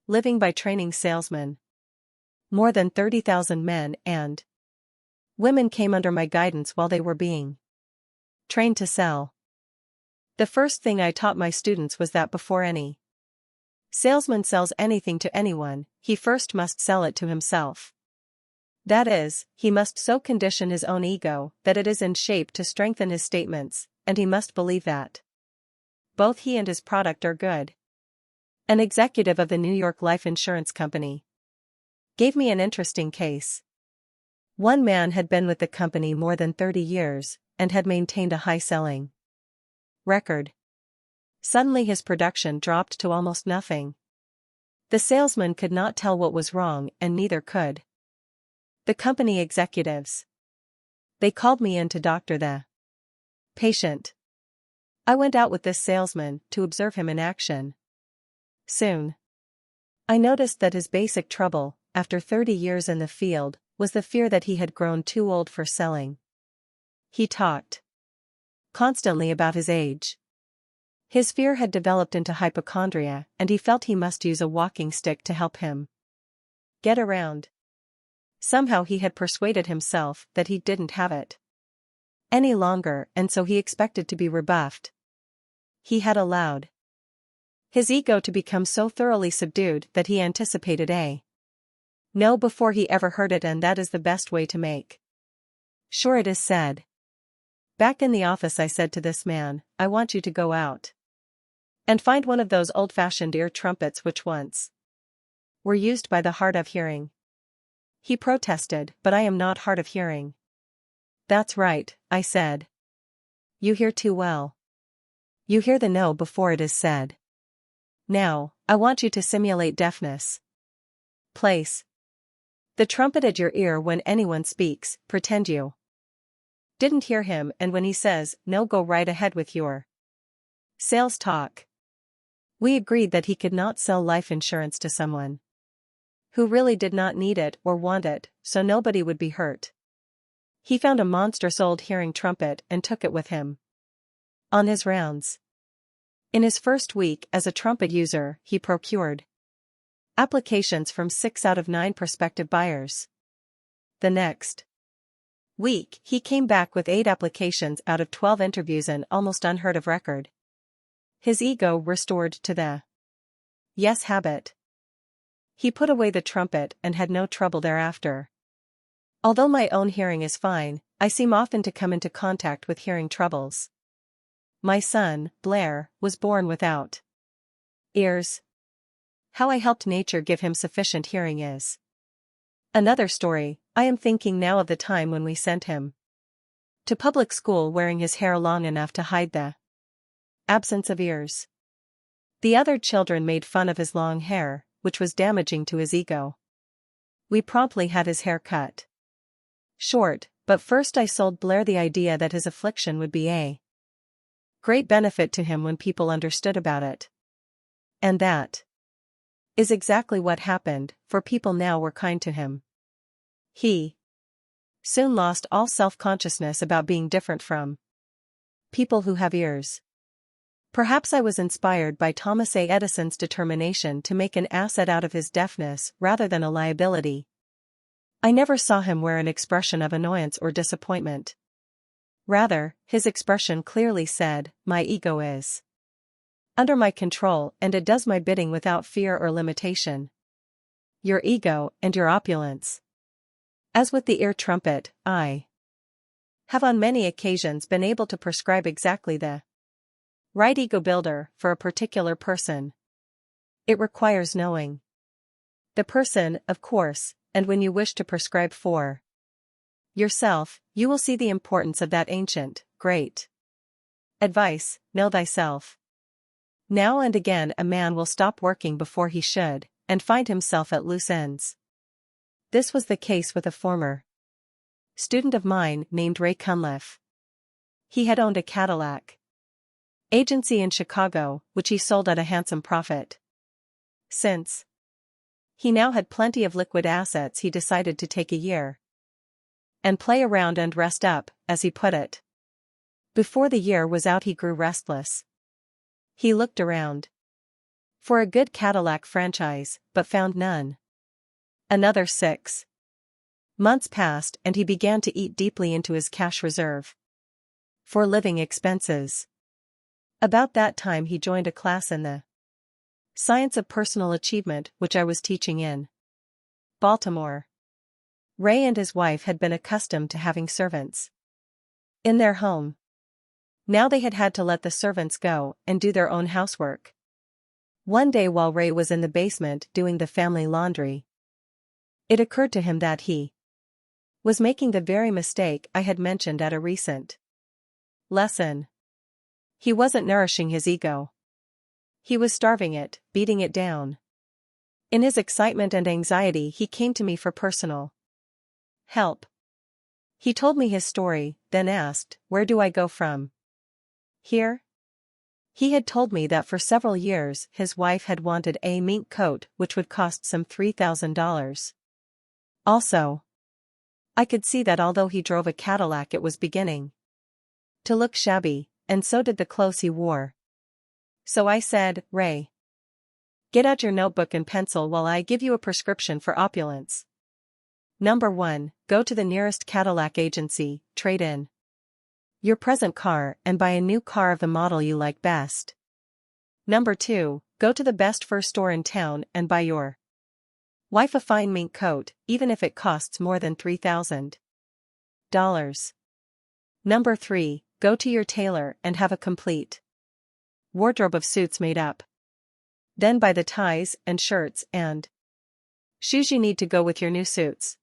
living by training salesmen. More than 30,000 men and women came under my guidance while they were being trained to sell. The first thing I taught my students was that before any salesman sells anything to anyone, he first must sell it to himself. That is, he must so condition his own ego that it is in shape to strengthen his statements, and he must believe that both he and his product are good. An executive of the New York Life Insurance Company gave me an interesting case. One man had been with the company more than 30 years and had maintained a high selling record. Suddenly his production dropped to almost nothing. The salesman could not tell what was wrong, and neither could the company executives. They called me in to doctor the patient. I went out with this salesman to observe him in action. Soon I noticed that his basic trouble, after 30 years in the field, was the fear that he had grown too old for selling. He talked constantly about his age. His fear had developed into hypochondria, and he felt he must use a walking stick to help him get around. Somehow he had persuaded himself that he didn't have it any longer, and so he expected to be rebuffed. He had allowed his ego to become so thoroughly subdued that he anticipated a no before he ever heard it, and that is the best way to make sure it is said. Back in the office I said to this man, I want you to go out and find one of those old-fashioned ear trumpets which once were used by the hard of hearing. He protested, but I am not hard of hearing. That's right, I said. You hear too well. You hear the no before it is said. Now, I want you to simulate deafness. Place the trumpet at your ear when anyone speaks, pretend you didn't hear him, and when he says, no, go right ahead with your sales talk. We agreed that he could not sell life insurance to someone who really did not need it or want it, so nobody would be hurt. He found a monstrous old hearing trumpet and took it with him on his rounds. In his first week as a trumpet user, he procured applications from 6 out of 9 prospective buyers. The next week, he came back with 8 applications out of 12 interviews, an almost unheard of record. His ego restored to the yes habit. He put away the trumpet and had no trouble thereafter. Although my own hearing is fine, I seem often to come into contact with hearing troubles. My son, Blair, was born without ears. How I helped nature give him sufficient hearing is another story. I am thinking now of the time when we sent him to public school wearing his hair long enough to hide the absence of ears. The other children made fun of his long hair, which was damaging to his ego. We promptly had his hair cut short, but first I sold Blair the idea that his affliction would be a great benefit to him when people understood about it. And that is exactly what happened, for people now were kind to him. He soon lost all self-consciousness about being different from people who have ears. Perhaps I was inspired by Thomas A. Edison's determination to make an asset out of his deafness rather than a liability. I never saw him wear an expression of annoyance or disappointment. Rather, his expression clearly said, my ego is under my control and it does my bidding without fear or limitation. Your ego and your opulence. As with the ear trumpet, I have on many occasions been able to prescribe exactly the right ego builder for a particular person. It requires knowing the person, of course, and when you wish to prescribe for yourself, you will see the importance of that ancient, great advice, know thyself. Now and again a man will stop working before he should, and find himself at loose ends. This was the case with a former student of mine named Ray Cunliffe. He had owned a Cadillac agency in Chicago, which he sold at a handsome profit. Since he now had plenty of liquid assets, he decided to take a year and play around and rest up, as he put it. Before the year was out he grew restless. He looked around for a good Cadillac franchise, but found none. Another 6 months passed and he began to eat deeply into his cash reserve for living expenses. About that time he joined a class in the Science of Personal Achievement which I was teaching in Baltimore. Ray and his wife had been accustomed to having servants in their home. Now they had to let the servants go and do their own housework. One day while Ray was in the basement doing the family laundry, it occurred to him that he was making the very mistake I had mentioned at a recent lesson. He wasn't nourishing his ego. He was starving it, beating it down. In his excitement and anxiety he came to me for personal help. He told me his story, then asked, "Where do I go from here?" He had told me that for several years his wife had wanted a mink coat which would cost some $3,000. Also, I could see that although he drove a Cadillac it was beginning to look shabby, and so did the clothes he wore. So I said, "Ray, get out your notebook and pencil while I give you a prescription for opulence. Number 1, go to the nearest Cadillac agency, trade in your present car and buy a new car of the model you like best. Number 2, go to the best fur store in town and buy your wife a fine mink coat, even if it costs more than $3,000. Number 3, go to your tailor and have a complete wardrobe of suits made up. Then buy the ties and shirts and shoes you need to go with your new suits.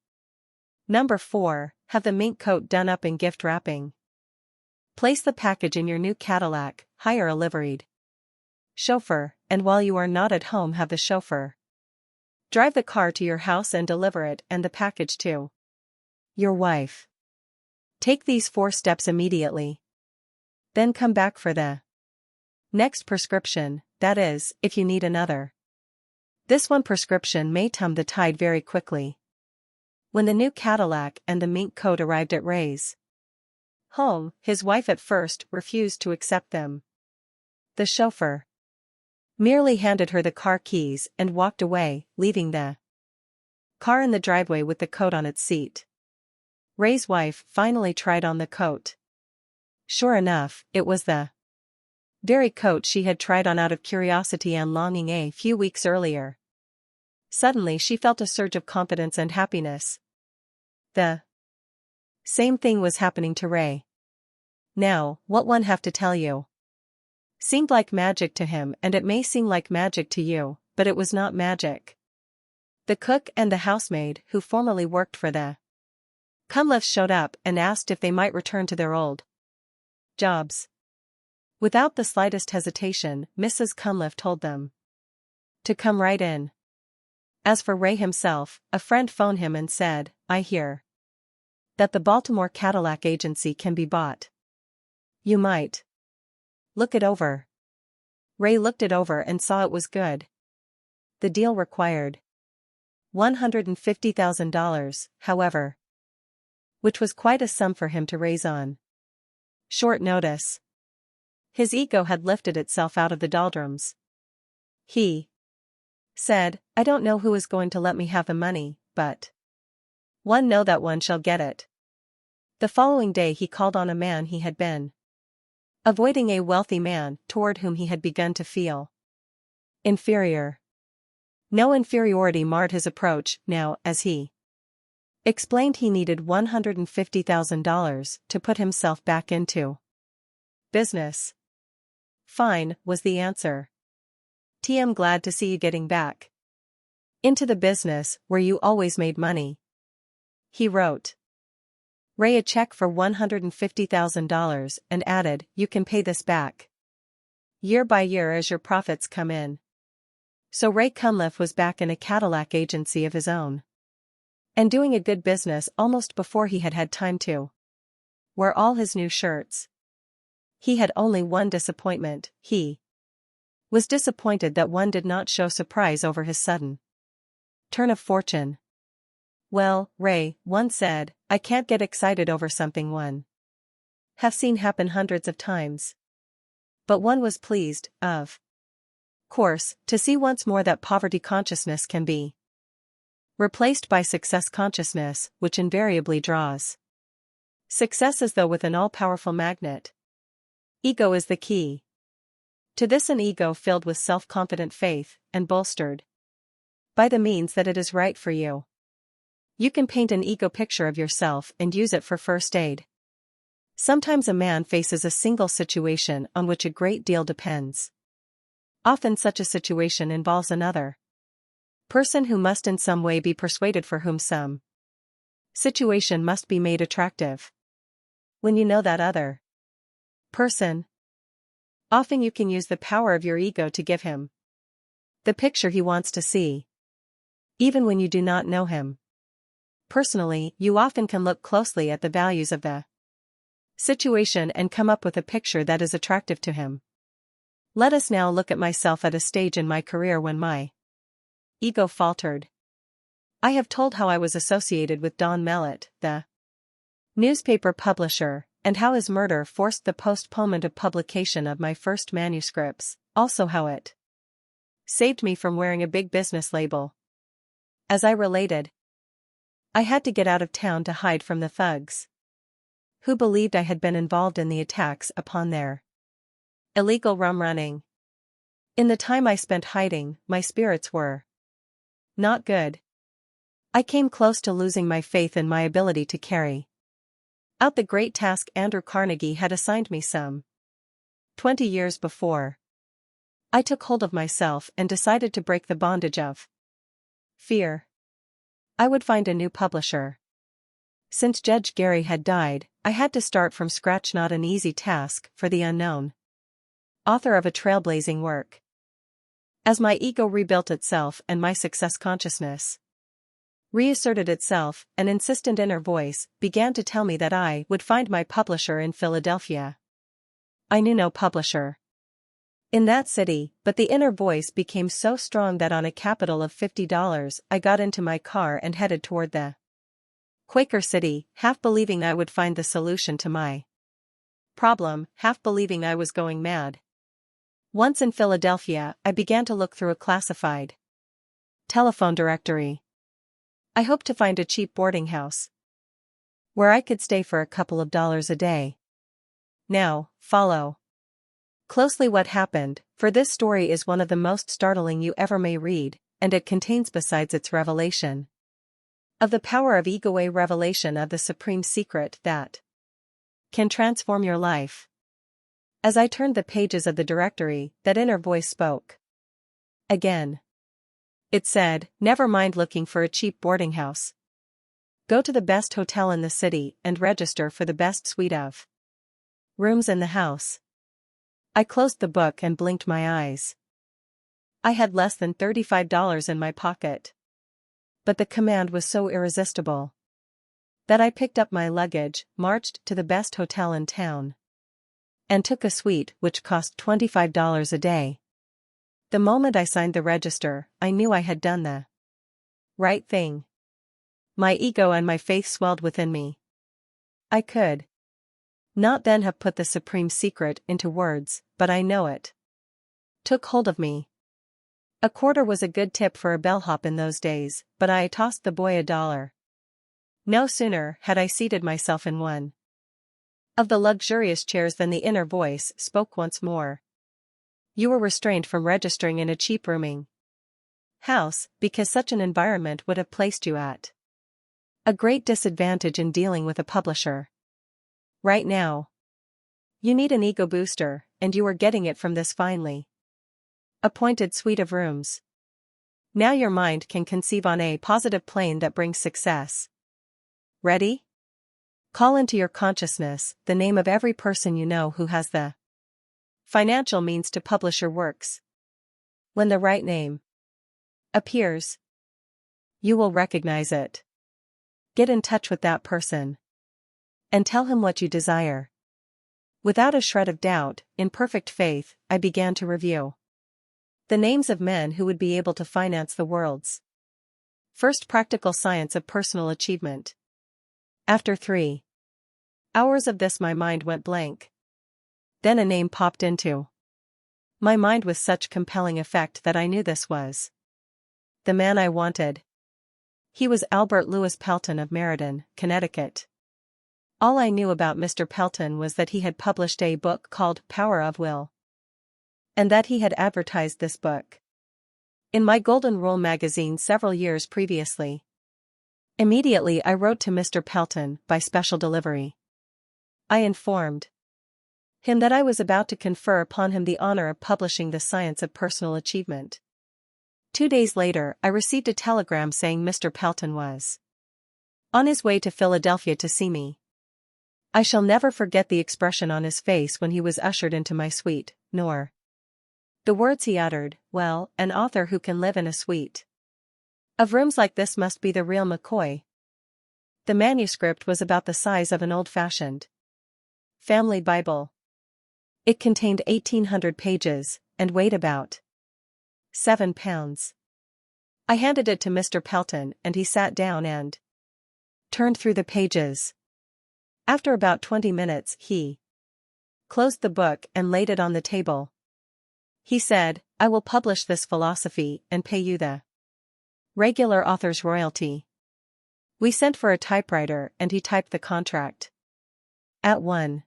Number 4, have the mink coat done up in gift wrapping. Place the package in your new Cadillac, hire a liveried chauffeur, and while you are not at home have the chauffeur drive the car to your house and deliver it and the package to your wife. Take these 4 steps immediately. Then come back for the next prescription, that is, if you need another. This one prescription may turn the tide very quickly." When the new Cadillac and the mink coat arrived at Ray's home, his wife at first refused to accept them. The chauffeur merely handed her the car keys and walked away, leaving the car in the driveway with the coat on its seat. Ray's wife finally tried on the coat. Sure enough, it was the very coat she had tried on out of curiosity and longing a few weeks earlier. Suddenly she felt a surge of confidence and happiness. The same thing was happening to Ray. Now, what one have to tell you seemed like magic to him, and it may seem like magic to you, but it was not magic. The cook and the housemaid who formerly worked for the Cunliffes showed up and asked if they might return to their old jobs. Without the slightest hesitation, Mrs. Cunliffe told them to come right in. As for Ray himself, a friend phoned him and said, "I hear that the Baltimore Cadillac agency can be bought. You might look it over." Ray looked it over and saw it was good. The deal required $150,000, however, which was quite a sum for him to raise on short notice. His ego had lifted itself out of the doldrums. He said, "I don't know who is going to let me have the money, but one know that one shall get it." The following day he called on a man he had been avoiding, a wealthy man toward whom he had begun to feel inferior. No inferiority marred his approach now, as he explained he needed $150,000 to put himself back into business. "Fine," was the answer. I'm glad to see you getting back into the business where you always made money. He wrote Ray a check for $150,000 and added, you can pay this back year by year as your profits come in. So Ray Cunliffe was back in a Cadillac agency of his own. And doing a good business almost before he had had time to wear all his new shirts. He had only one disappointment. He was disappointed that one did not show surprise over his sudden turn of fortune. Well, Ray, one said, I can't get excited over something one have seen happen hundreds of times. But one was pleased, of course, to see once more that poverty consciousness can be replaced by success consciousness, which invariably draws success as though with an all-powerful magnet. Ego is the key to this, an ego filled with self-confident faith, and bolstered by the means that it is right for you. You can paint an ego picture of yourself and use it for first aid. Sometimes a man faces a single situation on which a great deal depends. Often such a situation involves another person who must in some way be persuaded, for whom some situation must be made attractive. When you know that other person, often you can use the power of your ego to give him the picture he wants to see, even when you do not know him personally. You often can look closely at the values of the situation and come up with a picture that is attractive to him. Let us now look at myself at a stage in my career when my ego faltered. I have told how I was associated with Don Mellett, the newspaper publisher, and how his murder forced the postponement of publication of my first manuscripts, also how it saved me from wearing a big business label. As I related, I had to get out of town to hide from the thugs who believed I had been involved in the attacks upon their illegal rum running. In the time I spent hiding, my spirits were not good. I came close to losing my faith in my ability to carry out the great task Andrew Carnegie had assigned me some 20 years before. I took hold of myself and decided to break the bondage of fear. I would find a new publisher. Since Judge Gary had died, I had to start from scratch, not an easy task for the unknown author of a trailblazing work. As my ego rebuilt itself and my success consciousness reasserted itself, an insistent inner voice began to tell me that I would find my publisher in Philadelphia. I knew no publisher in that city, but the inner voice became so strong that on a capital of $50, I got into my car and headed toward the Quaker City, half believing I would find the solution to my problem, half believing I was going mad. Once in Philadelphia, I began to look through a classified telephone directory. I hoped to find a cheap boarding house where I could stay for a couple of dollars a day. Now, follow closely what happened, for this story is one of the most startling you ever may read, and it contains, besides its revelation of the power of ego, a revelation of the supreme secret that can transform your life. As I turned the pages of the directory, that inner voice spoke again. It said, never mind looking for a cheap boarding house. Go to the best hotel in the city and register for the best suite of rooms in the house. I closed the book and blinked my eyes. I had less than $35 in my pocket. But the command was so irresistible that I picked up my luggage, marched to the best hotel in town, and took a suite which cost $25 a day. The moment I signed the register, I knew I had done the right thing. My ego and my faith swelled within me. I could not then have put the supreme secret into words, but I know it took hold of me. A quarter was a good tip for a bellhop in those days, but I tossed the boy $1. No sooner had I seated myself in one of the luxurious chairs than the inner voice spoke once more. You were restrained from registering in a cheap rooming house, because such an environment would have placed you at a great disadvantage in dealing with a publisher. Right now, you need an ego booster, and you are getting it from this finely Appointed suite of rooms. Now your mind can conceive on a positive plane that brings success. Ready? Call into your consciousness the name of every person you know who has the financial means to publish your works. When the right name appears, you will recognize it. Get in touch with that person and tell him what you desire. Without a shred of doubt, in perfect faith, I began to review the names of men who would be able to finance the world's first practical science of personal achievement. After 3 hours of this, my mind went blank. Then a name popped into my mind with such compelling effect that I knew this was the man I wanted. He was Albert Lewis Pelton of Meriden, Connecticut. All I knew about Mr. Pelton was that he had published a book called Power of Will, and that he had advertised this book in my Golden Rule magazine several years previously. Immediately I wrote to Mr. Pelton by special delivery. I informed him that I was about to confer upon him the honor of publishing the science of personal achievement. 2 days later, I received a telegram saying Mr. Pelton was on his way to Philadelphia to see me. I shall never forget the expression on his face when he was ushered into my suite, nor the words he uttered. Well, an author who can live in a suite of rooms like this must be the real McCoy. The manuscript was about the size of an old-fashioned family Bible. It contained 1,800 pages, and weighed about 7 pounds. I handed it to Mr. Pelton, and he sat down and turned through the pages. After about 20 minutes, he closed the book and laid it on the table. He said, "I will publish this philosophy and pay you the regular author's royalty." We sent for a typewriter and he typed the contract. At one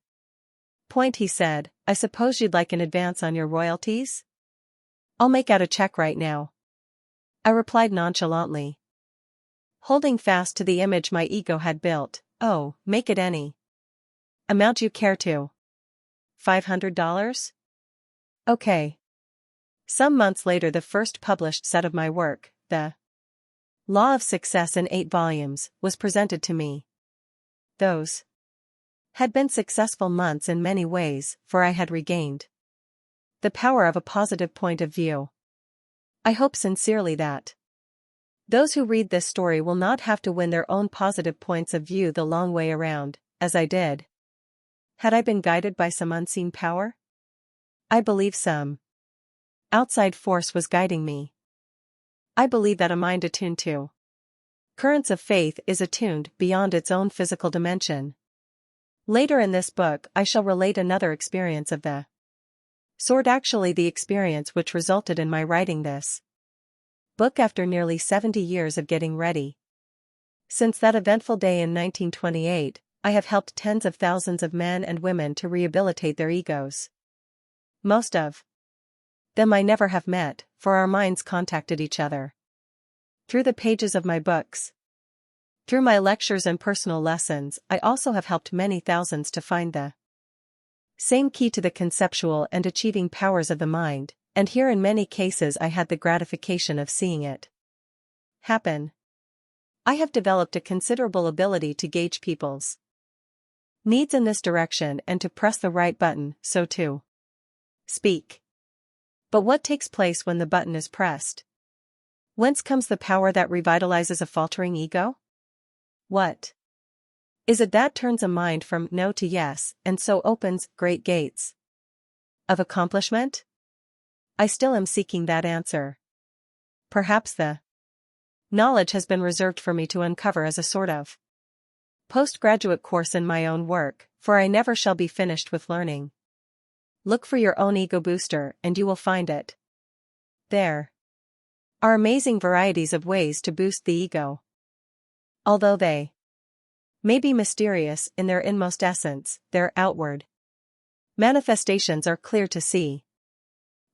point he said, "I suppose you'd like an advance on your royalties?" "I'll make out a check right now," I replied nonchalantly, holding fast to the image my ego had built. "Oh, make it any amount you care to." $500? Okay. Some months later, the first published set of my work, The Law of Success in 8 volumes, was presented to me. Those had been successful months in many ways, for I had regained the power of a positive point of view. I hope sincerely that those who read this story will not have to win their own positive points of view the long way around, as I did. Had I been guided by some unseen power? I believe some outside force was guiding me. I believe that a mind attuned to currents of faith is attuned beyond its own physical dimension. Later in this book, I shall relate another experience of the sort, actually the experience which resulted in my writing this book after nearly 70 years of getting ready. Since that eventful day in 1928, I have helped tens of thousands of men and women to rehabilitate their egos. Most of them I never have met, for our minds contacted each other through the pages of my books. Through my lectures and personal lessons, I also have helped many thousands to find the same key to the conceptual and achieving powers of the mind, and here in many cases I had the gratification of seeing it happen. I have developed a considerable ability to gauge people's needs in this direction and to press the right button, so to speak. But what takes place when the button is pressed? Whence comes the power that revitalizes a faltering ego? What is it that turns a mind from no to yes, and so opens great gates of accomplishment? I still am seeking that answer. Perhaps the knowledge has been reserved for me to uncover as a sort of postgraduate course in my own work, for I never shall be finished with learning. Look for your own ego booster and you will find it. There are amazing varieties of ways to boost the ego. Although they may be mysterious in their inmost essence, their outward manifestations are clear to see.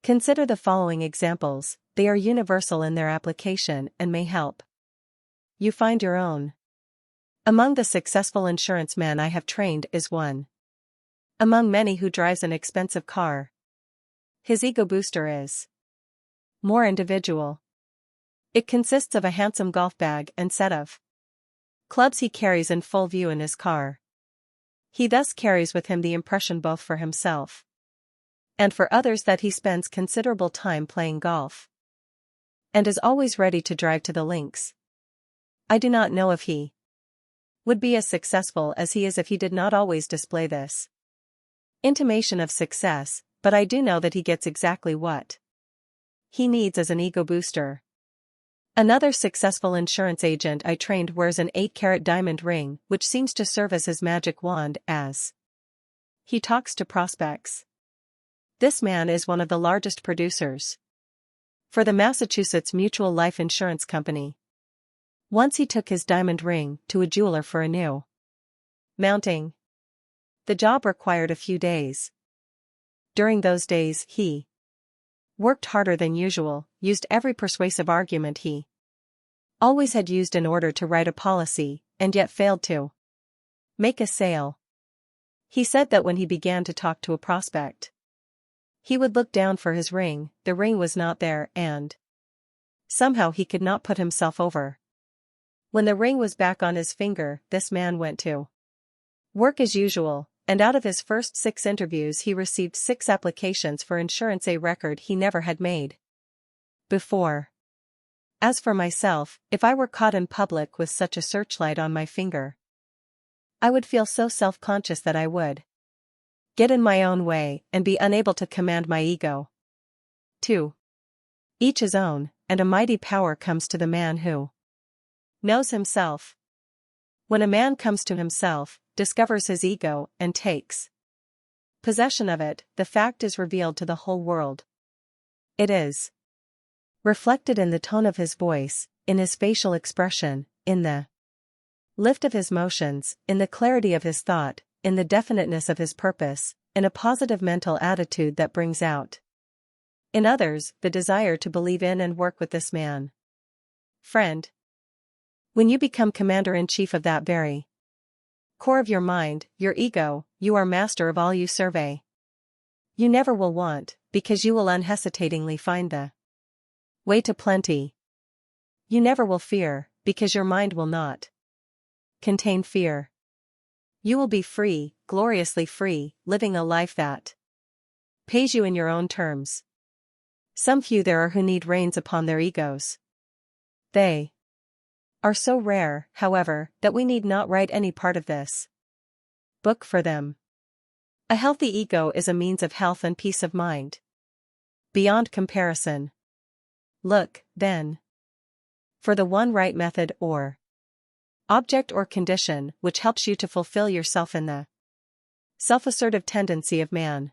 Consider the following examples. They are universal in their application and may help you find your own. Among the successful insurance men I have trained is one among many who drives an expensive car. His ego booster is more individual. It consists of a handsome golf bag and set of clubs he carries in full view in his car. He thus carries with him the impression both for himself and for others that he spends considerable time playing golf and is always ready to drive to the links. I do not know if he would be as successful as he is if he did not always display this intimation of success, but I do know that he gets exactly what he needs as an ego booster. Another successful insurance agent I trained wears an 8-carat diamond ring, which seems to serve as his magic wand as he talks to prospects. This man is one of the largest producers for the Massachusetts Mutual Life Insurance Company. Once he took his diamond ring to a jeweler for a new mounting. The job required a few days. During those days he worked harder than usual, used every persuasive argument he always had used in order to write a policy, and yet failed to make a sale. He said that when he began to talk to a prospect, he would look down for his ring, the ring was not there, and somehow he could not put himself over. When the ring was back on his finger, this man went to work as usual, and out of his first 6 interviews he received 6 applications for insurance, a record he never had made before. As for myself, if I were caught in public with such a searchlight on my finger, I would feel so self-conscious that I would get in my own way and be unable to command my ego. 2. Each his own, and a mighty power comes to the man who knows himself. When a man comes to himself, discovers his ego, and takes possession of it, the fact is revealed to the whole world. It is reflected in the tone of his voice, in his facial expression, in the lift of his motions, in the clarity of his thought, in the definiteness of his purpose, in a positive mental attitude that brings out in others the desire to believe in and work with this man. Friend, when you become commander-in-chief of that very core of your mind, your ego, you are master of all you survey. You never will want, because you will unhesitatingly find the way to plenty. You never will fear, because your mind will not contain fear. You will be free, gloriously free, living a life that pays you in your own terms. Some few there are who need reins upon their egos. They are so rare, however, that we need not write any part of this book for them. A healthy ego is a means of health and peace of mind beyond comparison. Look, then, for the one right method or object or condition which helps you to fulfill yourself in the self-assertive tendency of man.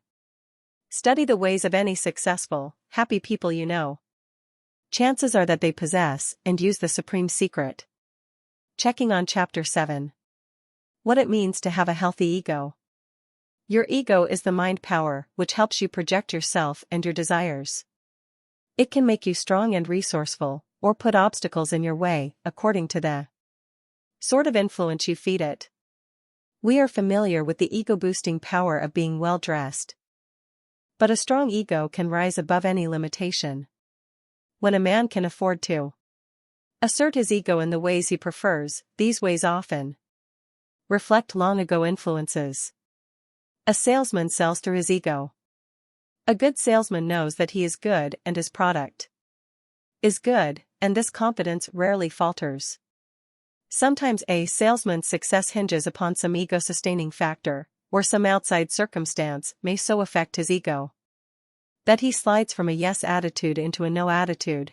Study the ways of any successful, happy people you know. Chances are that they possess and use the supreme secret. Checking on Chapter 7. What it means to have a healthy ego. Your ego is the mind power which helps you project yourself and your desires. It can make you strong and resourceful, or put obstacles in your way, according to the sort of influence you feed it. We are familiar with the ego-boosting power of being well-dressed. But a strong ego can rise above any limitation. When a man can afford to assert his ego in the ways he prefers, these ways often reflect long ago influences. A salesman sells through his ego. A good salesman knows that he is good and his product is good, and this confidence rarely falters. Sometimes a salesman's success hinges upon some ego-sustaining factor, or some outside circumstance may so affect his ego that he slides from a yes attitude into a no attitude.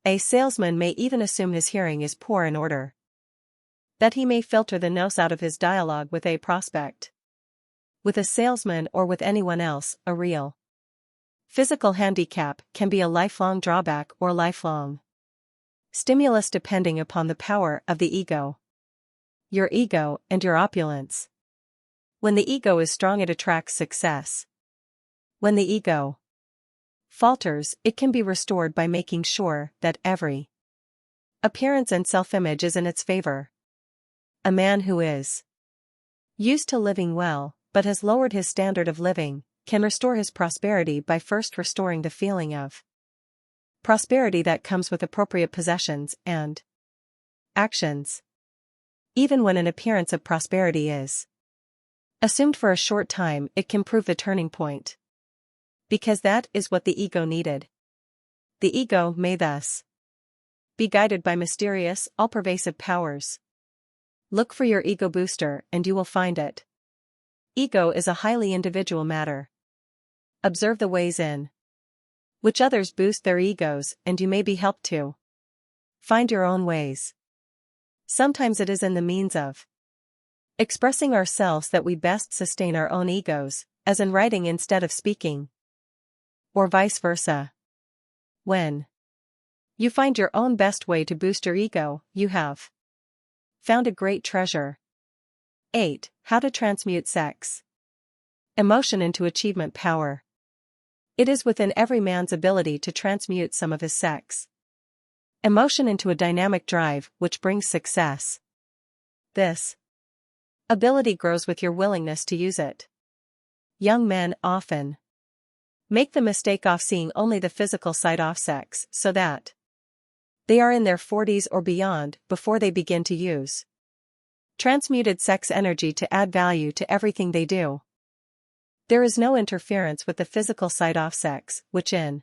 A salesman may even assume his hearing is poor in order that he may filter the no's out of his dialogue with a prospect. With a salesman or with anyone else, a real physical handicap can be a lifelong drawback or lifelong stimulus depending upon the power of the ego. Your ego and your opulence. When the ego is strong, it attracts success. When the ego falters, it can be restored by making sure that every appearance and self-image is in its favor. A man who is used to living well, but has lowered his standard of living, can restore his prosperity by first restoring the feeling of prosperity that comes with appropriate possessions and actions. Even when an appearance of prosperity is assumed for a short time, it can prove the turning point. Because that is what the ego needed. The ego may thus be guided by mysterious, all-pervasive powers. Look for your ego booster and you will find it. Ego is a highly individual matter. Observe the ways in which others boost their egos, and you may be helped to find your own ways. Sometimes it is in the means of expressing ourselves that we best sustain our own egos, as in writing instead of speaking. Or vice versa. When you find your own best way to boost your ego, you have found a great treasure. 8. How to transmute sex. Emotion into achievement power. It is within every man's ability to transmute some of his sex emotion into a dynamic drive which brings success. This ability grows with your willingness to use it. Young men often make the mistake of seeing only the physical side of sex, so that they are in their 40s or beyond before they begin to use transmuted sex energy to add value to everything they do. There is no interference with the physical side of sex, which in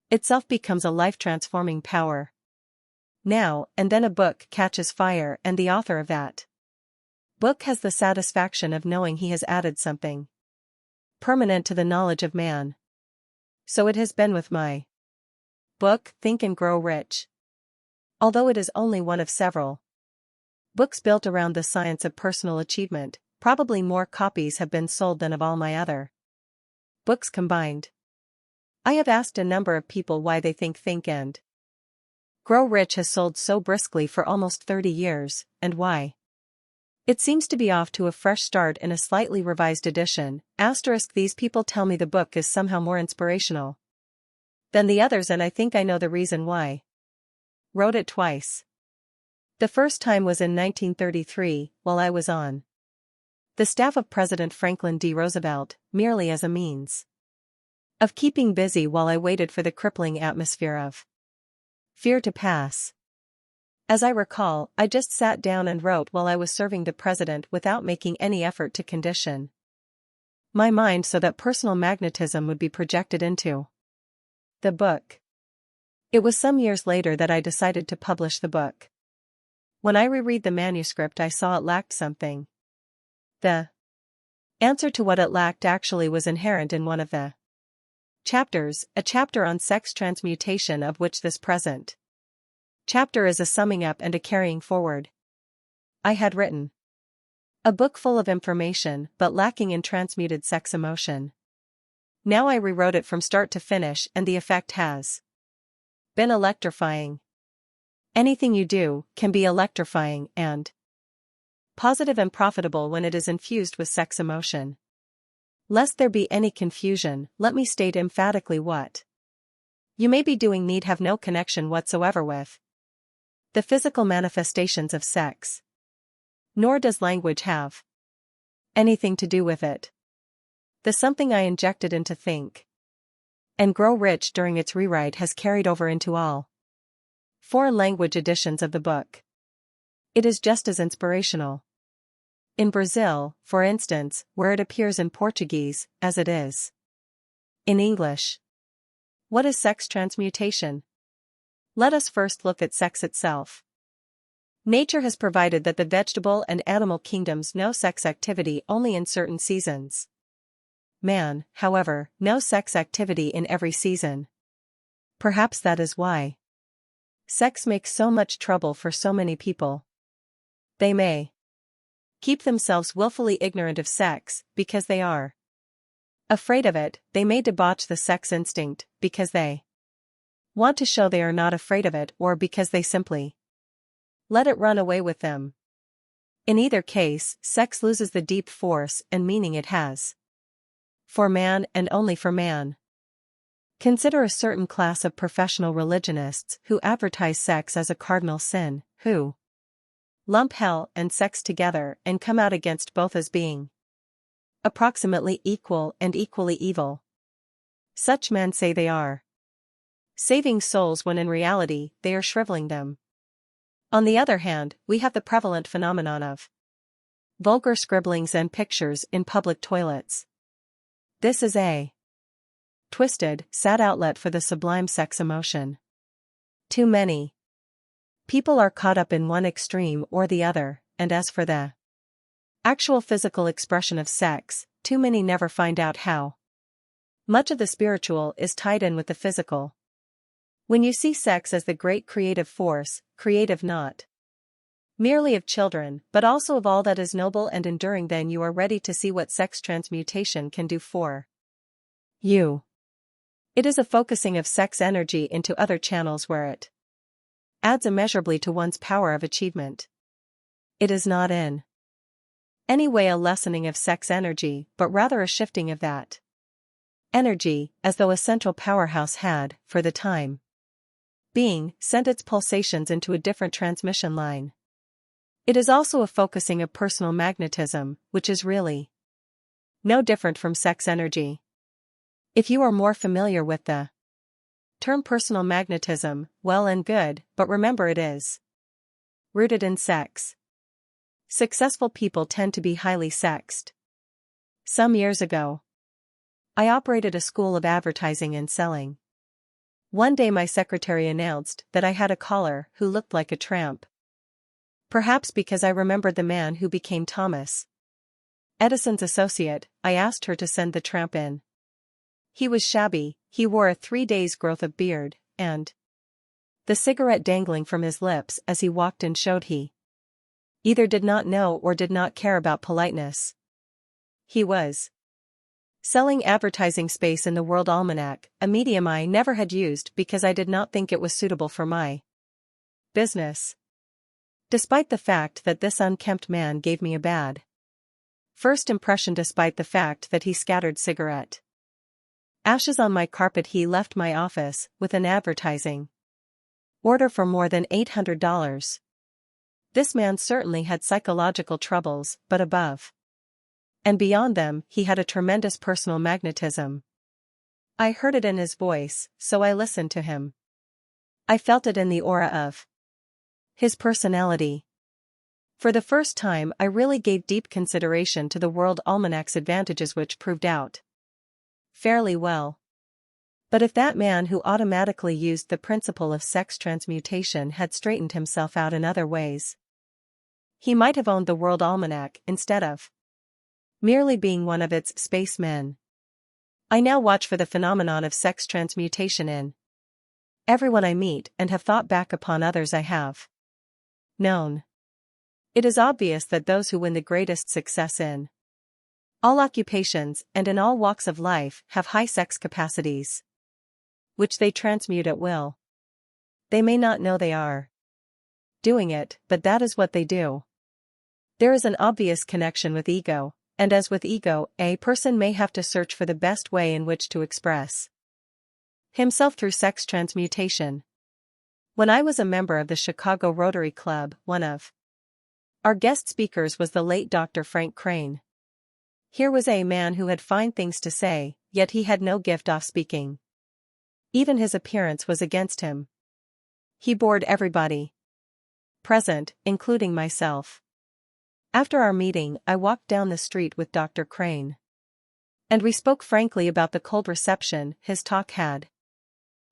itself becomes a life-transforming power. Now and then a book catches fire and the author of that book has the satisfaction of knowing he has added something permanent to the knowledge of man. So it has been with my book, Think and Grow Rich. Although it is only one of several books built around the science of personal achievement, probably more copies have been sold than of all my other books combined. I have asked a number of people why they think and Grow Rich has sold so briskly for almost 30 years, and why it seems to be off to a fresh start in a slightly revised edition. These people tell me the book is somehow more inspirational than the others, and I think I know the reason why. Wrote it twice. The first time was in 1933, while I was on the staff of President Franklin D. Roosevelt, merely as a means of keeping busy while I waited for the crippling atmosphere of fear to pass. As I recall, I just sat down and wrote while I was serving the president without making any effort to condition my mind so that personal magnetism would be projected into the book. It was some years later that I decided to publish the book. When I reread the manuscript, I saw it lacked something. The answer to what it lacked actually was inherent in one of the chapters, a chapter on sex transmutation, of which this present chapter is a summing up and a carrying forward. I had written a book full of information but lacking in transmuted sex emotion. Now I rewrote it from start to finish, and the effect has been electrifying. Anything you do can be electrifying and positive and profitable when it is infused with sex emotion. Lest there be any confusion, let me state emphatically what you may be doing need have no connection whatsoever with the physical manifestations of sex. Nor does language have anything to do with it. The something I injected into Think and Grow Rich during its rewrite has carried over into all foreign language editions of the book. It is just as inspirational in Brazil, for instance, where it appears in Portuguese, as it is in English. What is sex transmutation? Let us first look at sex itself. Nature has provided that the vegetable and animal kingdoms know sex activity only in certain seasons. Man, however, knows sex activity in every season. Perhaps that is why sex makes so much trouble for so many people. They may keep themselves willfully ignorant of sex, because they are afraid of it. They may debauch the sex instinct, because they want to show they are not afraid of it, or because they simply let it run away with them. In either case, sex loses the deep force and meaning it has for man and only for man. Consider a certain class of professional religionists who advertise sex as a cardinal sin, who lump hell and sex together and come out against both as being approximately equal and equally evil. Such men say they are saving souls when in reality, they are shriveling them. On the other hand, we have the prevalent phenomenon of vulgar scribblings and pictures in public toilets. This is a twisted, sad outlet for the sublime sex emotion. Too many people are caught up in one extreme or the other, and as for the actual physical expression of sex, too many never find out how much of the spiritual is tied in with the physical. When you see sex as the great creative force, creative not merely of children, but also of all that is noble and enduring, then you are ready to see what sex transmutation can do for you. It is a focusing of sex energy into other channels where it adds immeasurably to one's power of achievement. It is not in any way a lessening of sex energy, but rather a shifting of that energy, as though a central powerhouse had, for the time being, sent its pulsations into a different transmission line. It is also a focusing of personal magnetism, which is really no different from sex energy. If you are more familiar with the term personal magnetism, well and good, but remember it is rooted in sex. Successful people tend to be highly sexed. Some years ago, I operated a school of advertising and selling. One day my secretary announced that I had a caller who looked like a tramp. Perhaps because I remembered the man who became Thomas Edison's associate, I asked her to send the tramp in. He was shabby, he wore a 3 days' growth of beard, and the cigarette dangling from his lips as he walked in showed he either did not know or did not care about politeness. He was selling advertising space in the World Almanac, a medium I never had used because I did not think it was suitable for my business. Despite the fact that this unkempt man gave me a bad first impression, despite the fact that he scattered cigarette ashes on my carpet, he left my office with an advertising order for more than $800. This man certainly had psychological troubles, but above and beyond them, he had a tremendous personal magnetism. I heard it in his voice, so I listened to him. I felt it in the aura of his personality. For the first time, I really gave deep consideration to the World Almanac's advantages, which proved out fairly well. But if that man who automatically used the principle of sex transmutation had straightened himself out in other ways, he might have owned the World Almanac instead of merely being one of its spacemen. I now watch for the phenomenon of sex transmutation in everyone I meet and have thought back upon others I have known. It is obvious that those who win the greatest success in all occupations and in all walks of life have high sex capacities, which they transmute at will. They may not know they are doing it, but that is what they do. There is an obvious connection with ego. And as with ego, a person may have to search for the best way in which to express himself through sex transmutation. When I was a member of the Chicago Rotary Club, one of our guest speakers was the late Dr. Frank Crane. Here was a man who had fine things to say, yet he had no gift off speaking. Even his appearance was against him. He bored everybody present, including myself. After our meeting, I walked down the street with Dr. Crane, and we spoke frankly about the cold reception his talk had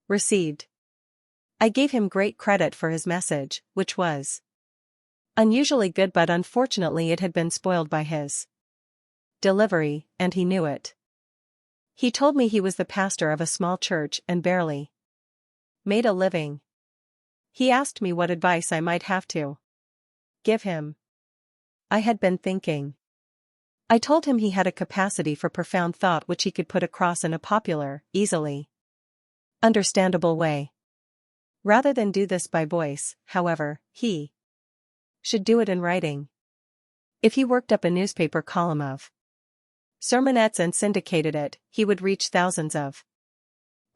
received. I gave him great credit for his message, which was unusually good, but unfortunately it had been spoiled by his delivery, and he knew it. He told me he was the pastor of a small church and barely made a living. He asked me what advice I might have to give him. I had been thinking. I told him he had a capacity for profound thought which he could put across in a popular, easily understandable way. Rather than do this by voice, however, he should do it in writing. If he worked up a newspaper column of sermonettes and syndicated it, he would reach thousands of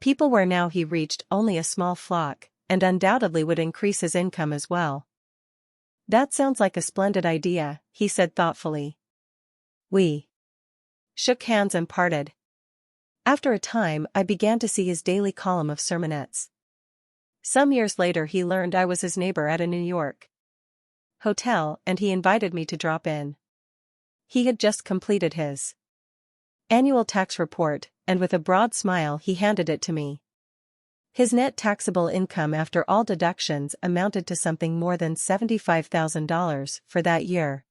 people where now he reached only a small flock, and undoubtedly would increase his income as well. That sounds like a splendid idea, he said thoughtfully. We shook hands and parted. After a time, I began to see his daily column of sermonettes Some years later he learned I was his neighbor at a New York hotel and he invited me to drop in. He had just completed his annual tax report, and with a broad smile he handed it to me. His net taxable income after all deductions amounted to something more than $75,000 for that year.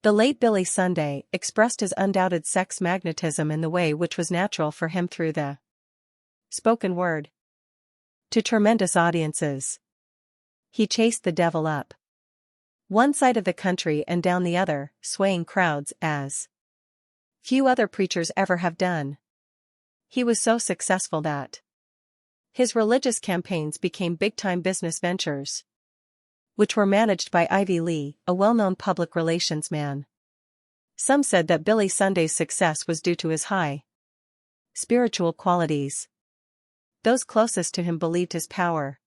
The late Billy Sunday expressed his undoubted sex magnetism in the way which was natural for him through the spoken word. To tremendous audiences, he chased the devil up one side of the country and down the other, swaying crowds as few other preachers ever have done. He was so successful that his religious campaigns became big-time business ventures, which were managed by Ivy Lee, a well-known public relations man. Some said that Billy Sunday's success was due to his high spiritual qualities. Those closest to him believed his power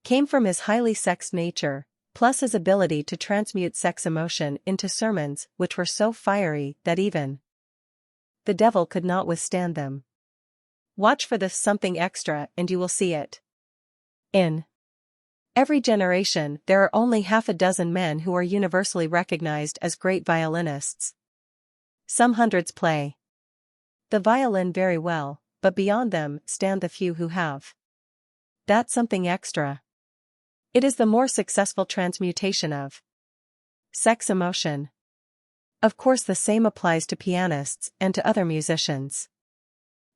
came from his highly sexed nature, plus his ability to transmute sex emotion into sermons which were so fiery that even the devil could not withstand them. Watch for this something extra and you will see it. In every generation there are only half a dozen men who are universally recognized as great violinists. Some hundreds play the violin very well, but beyond them stand the few who have that something extra. It is the more successful transmutation of sex emotion. Of course the same applies to pianists and to other musicians.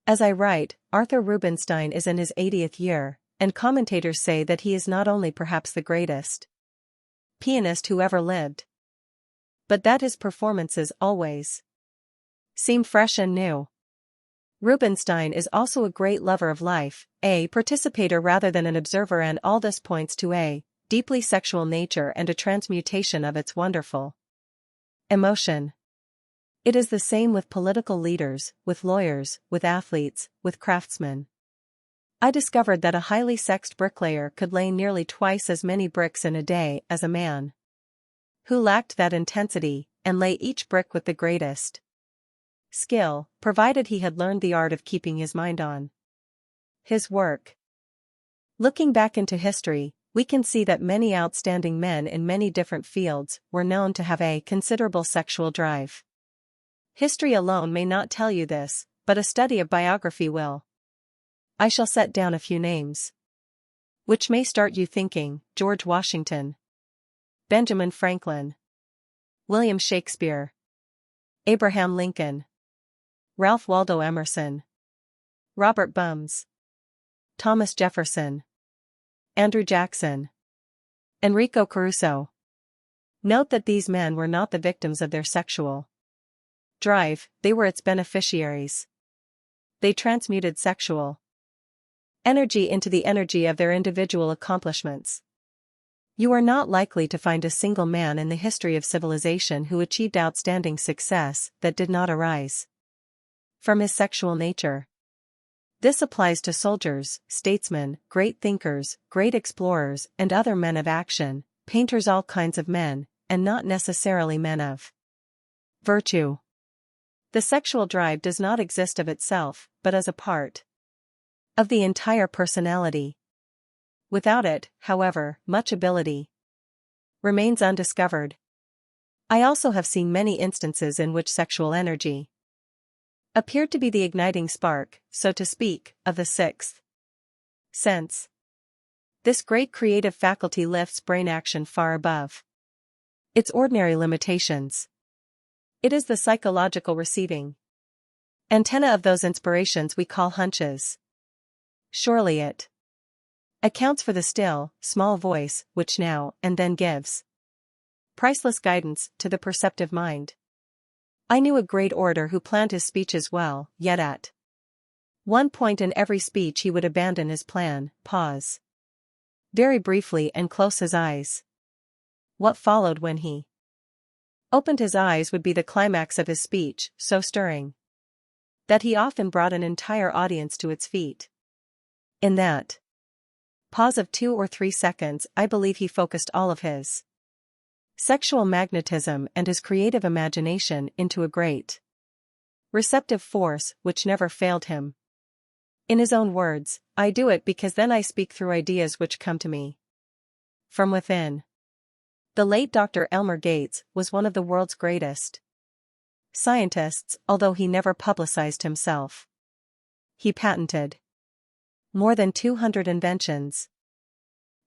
As I write, Arthur Rubinstein is in his 80th year, and commentators say that he is not only perhaps the greatest pianist who ever lived, but that his performances always seem fresh and new. Rubinstein is also a great lover of life, a participator rather than an observer, and all this points to a deeply sexual nature and a transmutation of its wonderful emotion. It is the same with political leaders, with lawyers, with athletes, with craftsmen. I discovered that a highly sexed bricklayer could lay nearly twice as many bricks in a day as a man who lacked that intensity, and lay each brick with the greatest skill, provided he had learned the art of keeping his mind on his work. Looking back into history, we can see that many outstanding men in many different fields were known to have a considerable sexual drive. History alone may not tell you this, but a study of biography will. I shall set down a few names which may start you thinking: George Washington, Benjamin Franklin, William Shakespeare, Abraham Lincoln, Ralph Waldo Emerson, Robert Burns, Thomas Jefferson, Andrew Jackson, Enrico Caruso. Note that these men were not the victims of their sexual drive, they were its beneficiaries. They transmuted sexual energy into the energy of their individual accomplishments. You are not likely to find a single man in the history of civilization who achieved outstanding success that did not arise from his sexual nature. This applies to soldiers, statesmen, great thinkers, great explorers, and other men of action, painters, all kinds of men, and not necessarily men of virtue. The sexual drive does not exist of itself, but as a part of the entire personality. Without it, however, much ability remains undiscovered. I also have seen many instances in which sexual energy appeared to be the igniting spark, so to speak, of the sixth sense. This great creative faculty lifts brain action far above its ordinary limitations. It is the psychological receiving antenna of those inspirations we call hunches. Surely it accounts for the still, small voice which now and then gives priceless guidance to the perceptive mind. I knew a great orator who planned his speeches well, yet at one point in every speech he would abandon his plan, pause very briefly and close his eyes. What followed when he opened his eyes would be the climax of his speech, so stirring that he often brought an entire audience to its feet. In that pause of 2 or 3 seconds, I believe he focused all of his sexual magnetism and his creative imagination into a great receptive force which never failed him. In his own words, I do it because then I speak through ideas which come to me from within. The late Dr. Elmer Gates was one of the world's greatest scientists, although he never publicized himself. He patented more than 200 inventions,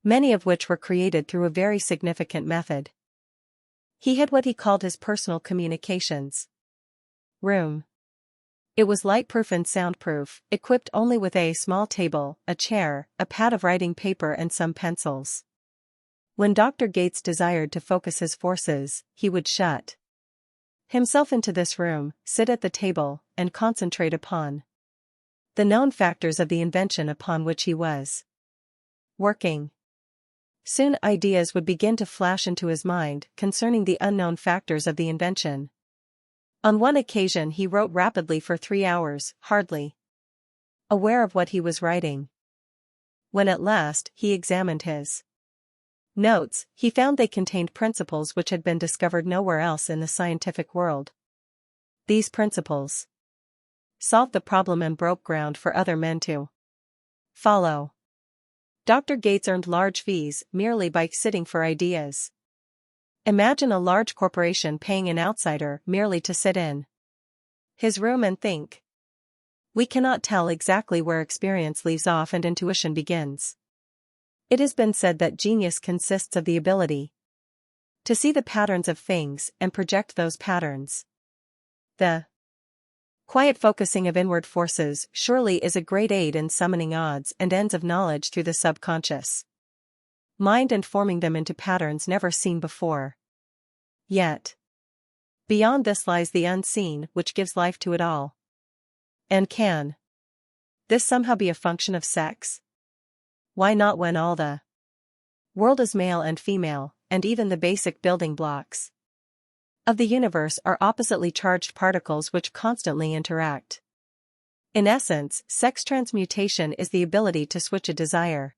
many of which were created through a very significant method. He had what he called his personal communications room. It was light-proof and soundproof, equipped only with a small table, a chair, a pad of writing paper and some pencils. When Dr. Gates desired to focus his forces, he would shut himself into this room, sit at the table, and concentrate upon the known factors of the invention upon which he was working. Soon ideas would begin to flash into his mind concerning the unknown factors of the invention. On one occasion he wrote rapidly for 3 hours, hardly aware of what he was writing. When at last he examined his notes, he found they contained principles which had been discovered nowhere else in the scientific world. These principles solved the problem and broke ground for other men to follow. Dr. Gates earned large fees merely by sitting for ideas. Imagine a large corporation paying an outsider merely to sit in his room and think. We cannot tell exactly where experience leaves off and intuition begins. It has been said that genius consists of the ability to see the patterns of things and project those patterns. The quiet focusing of inward forces surely is a great aid in summoning odds and ends of knowledge through the subconscious mind and forming them into patterns never seen before. Yet, beyond this lies the unseen which gives life to it all. And can this somehow be a function of sex? Why not, when all the world is male and female, and even the basic building blocks of the universe are oppositely charged particles which constantly interact? In essence, sex transmutation is the ability to switch a desire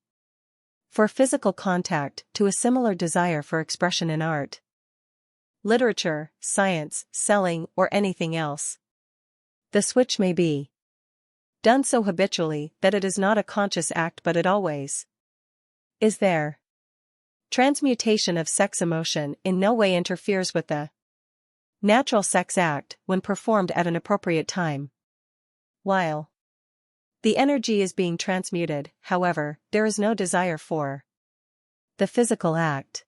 for physical contact to a similar desire for expression in art, literature, science, selling, or anything else. The switch may be done so habitually that it is not a conscious act, but it always is there. Transmutation of sex emotion in no way interferes with the natural sex act when performed at an appropriate time. While the energy is being transmuted, however, there is no desire for the physical act.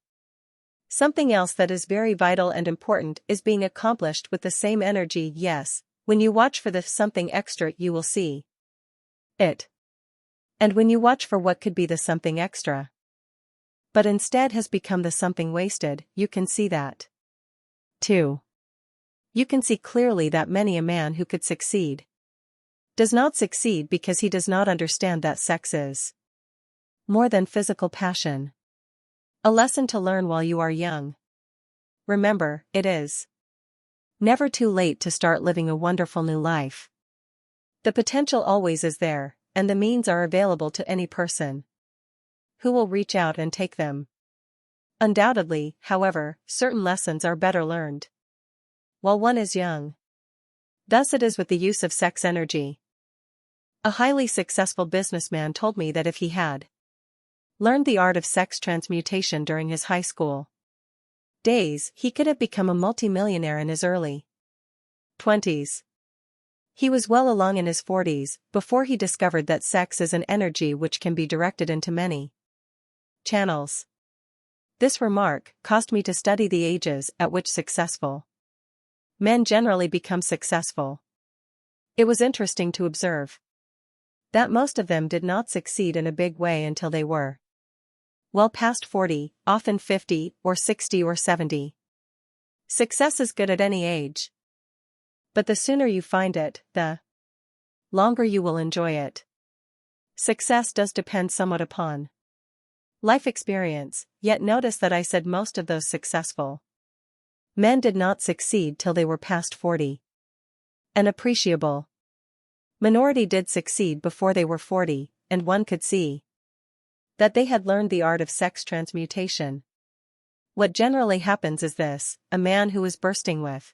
Something else that is very vital and important is being accomplished with the same energy. Yes, when you watch for the something extra, you will see it. And when you watch for what could be the something extra, but instead has become the something wasted, you can see that too. You can see clearly that many a man who could succeed does not succeed because he does not understand that sex is more than physical passion. A lesson to learn while you are young. Remember, it is never too late to start living a wonderful new life. The potential always is there, and the means are available to any person who will reach out and take them. Undoubtedly, however, certain lessons are better learned while one is young. Thus it is with the use of sex energy. A highly successful businessman told me that if he had learned the art of sex transmutation during his high school days, he could have become a multimillionaire in his early 20s. He was well along in his 40s before he discovered that sex is an energy which can be directed into many channels. This remark caused me to study the ages at which successful men generally become successful. It was interesting to observe that most of them did not succeed in a big way until they were well past 40, often 50, or 60 or 70. Success is good at any age. But the sooner you find it, the longer you will enjoy it. Success does depend somewhat upon life experience, yet notice that I said most of those successful men did not succeed till they were past 40. An appreciable minority did succeed before they were 40, and one could see that they had learned the art of sex transmutation. What generally happens is this: a man who is bursting with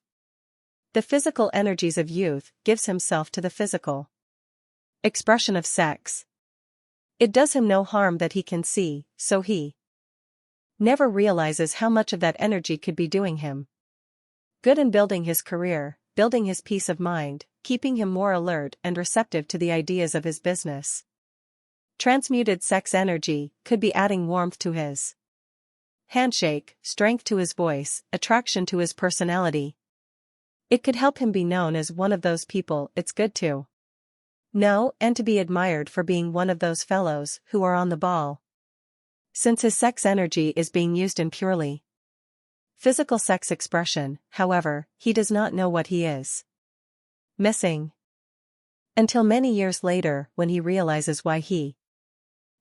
the physical energies of youth gives himself to the physical Expression of sex. It does him no harm that he can see, so he never realizes how much of that energy could be doing him good in building his career, building his peace of mind, keeping him more alert and receptive to the ideas of his business. Transmuted sex energy could be adding warmth to his handshake, strength to his voice, attraction to his personality. It could help him be known as one of those people it's good to know and to be admired for being one of those fellows who are on the ball. Since his sex energy is being used in purely physical sex expression, however, he does not know what he is missing until many years later when he realizes why he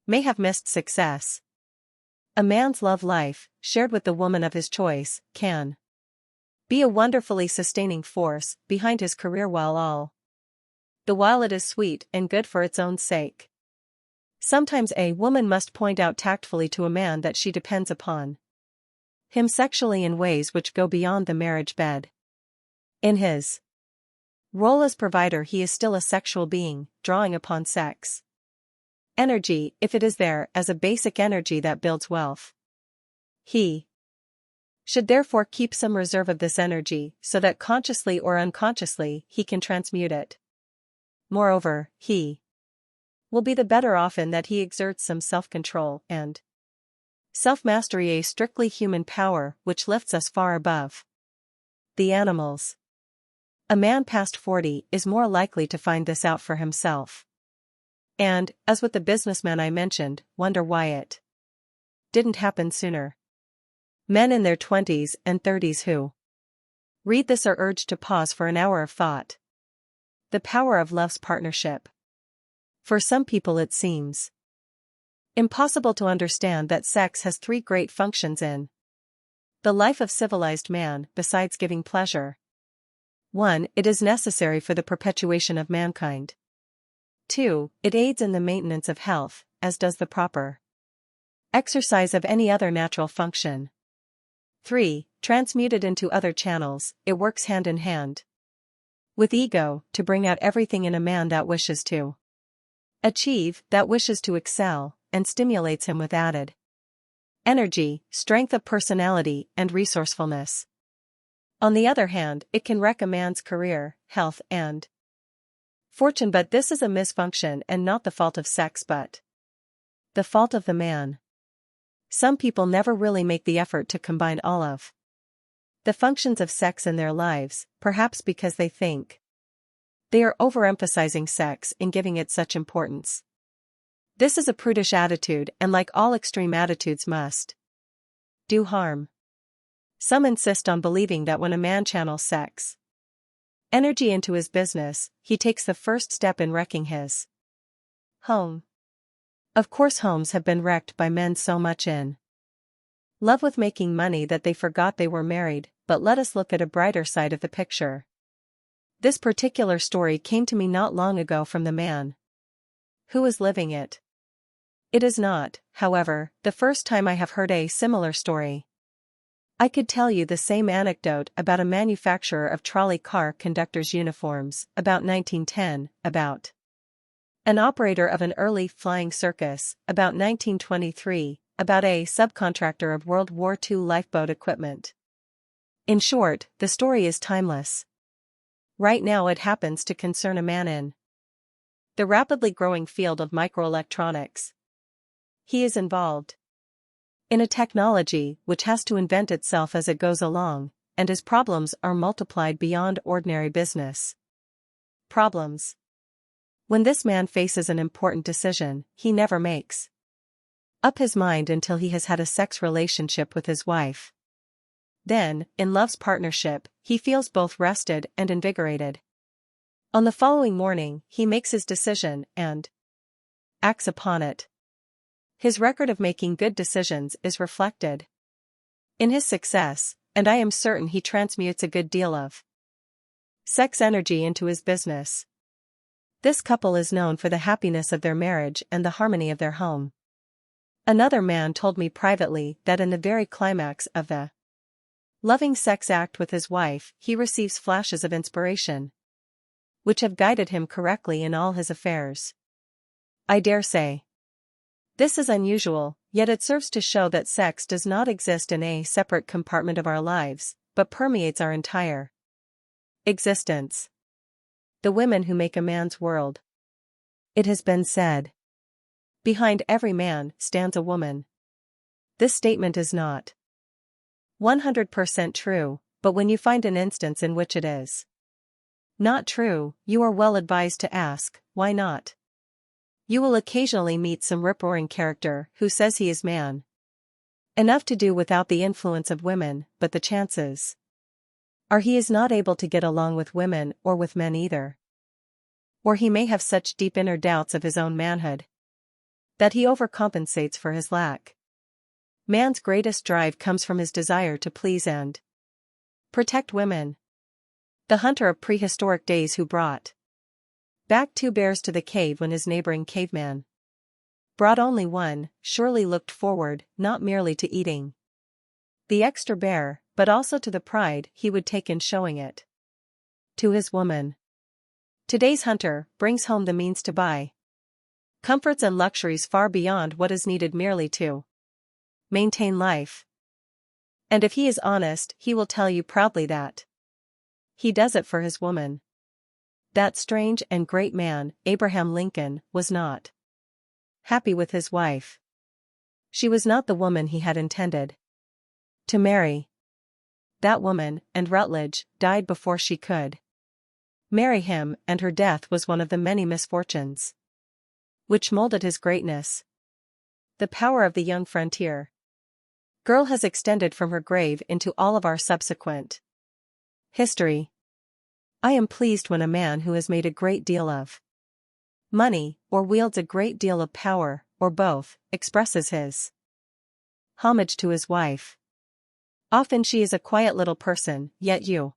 may have missed success. A man's love life, shared with the woman of his choice, can be a wonderfully sustaining force behind his career while it is sweet and good for its own sake. Sometimes a woman must point out tactfully to a man that she depends upon him sexually in ways which go beyond the marriage bed. In his role as provider, he is still a sexual being, drawing upon sex energy if it is there as a basic energy that builds wealth. He should therefore keep some reserve of this energy so that consciously or unconsciously he can transmute it. Moreover, he will be the better off in that he exerts some self-control and self-mastery, a strictly human power which lifts us far above the animals. A man past 40 is more likely to find this out for himself. And, as with the businessman I mentioned, wonder why it didn't happen sooner. Men in their 20s and 30s who read this are urged to pause for an hour of thought. The power of love's partnership. For some people it seems impossible to understand that sex has three great functions in the life of civilized man besides giving pleasure. 1. It is necessary for the perpetuation of mankind. 2. It aids in the maintenance of health, as does the proper exercise of any other natural function. 3. Transmuted into other channels, it works hand in hand with ego to bring out everything in a man that wishes to achieve, that wishes to excel, and stimulates him with added energy, strength of personality, and resourcefulness. On the other hand, it can wreck a man's career, health, and fortune, but this is a misfunction and not the fault of sex but the fault of the man. Some people never really make the effort to combine all of the functions of sex in their lives, perhaps because they think they are overemphasizing sex in giving it such importance. This is a prudish attitude and, like all extreme attitudes, must do harm. Some insist on believing that when a man channels sex energy into his business, he takes the first step in wrecking his home. Of course, homes have been wrecked by men so much in love with making money that they forgot they were married, but let us look at a brighter side of the picture. This particular story came to me not long ago from the man who was living it. It is not, however, the first time I have heard a similar story. I could tell you the same anecdote about a manufacturer of trolley car conductors' uniforms, about 1910, about an operator of an early flying circus, about 1923, about a subcontractor of World War II lifeboat equipment. In short, the story is timeless. Right now it happens to concern a man in the rapidly growing field of microelectronics. He is involved in a technology which has to invent itself as it goes along, and his problems are multiplied beyond ordinary business problems. When this man faces an important decision, he never makes up his mind until he has had a sex relationship with his wife. Then, in love's partnership, he feels both rested and invigorated. On the following morning, he makes his decision and acts upon it. His record of making good decisions is reflected in his success, and I am certain he transmutes a good deal of sex energy into his business. This couple is known for the happiness of their marriage and the harmony of their home. Another man told me privately that in the very climax of the loving sex act with his wife, he receives flashes of inspiration. which have guided him correctly in all his affairs. I dare say. This is unusual, yet it serves to show that sex does not exist in a separate compartment of our lives, but permeates our entire existence. The women who make a man's world. It has been said, behind every man stands a woman. This statement is not 100% true, but when you find an instance in which it is not true, you are well advised to ask, why not? You will occasionally meet some rip-roaring character who says he is man enough to do without the influence of women, but the chances are he is not able to get along with women or with men either. Or he may have such deep inner doubts of his own manhood that he overcompensates for his lack. Man's greatest drive comes from his desire to please and protect women. The hunter of prehistoric days who brought back 2 bears to the cave when his neighboring caveman brought only one, surely looked forward not merely to eating the extra bear, but also to the pride he would take in showing it to his woman. Today's hunter brings home the means to buy comforts and luxuries far beyond what is needed merely to maintain life. And if he is honest, he will tell you proudly that he does it for his woman. That strange and great man, Abraham Lincoln, was not happy with his wife. She was not the woman he had intended to marry. That woman, and Rutledge, died before she could marry him, and her death was one of the many misfortunes which molded his greatness. The power of the young frontier girl has extended from her grave into all of our subsequent history. I am pleased when a man who has made a great deal of money, or wields a great deal of power, or both, expresses his homage to his wife. Often she is a quiet little person, yet you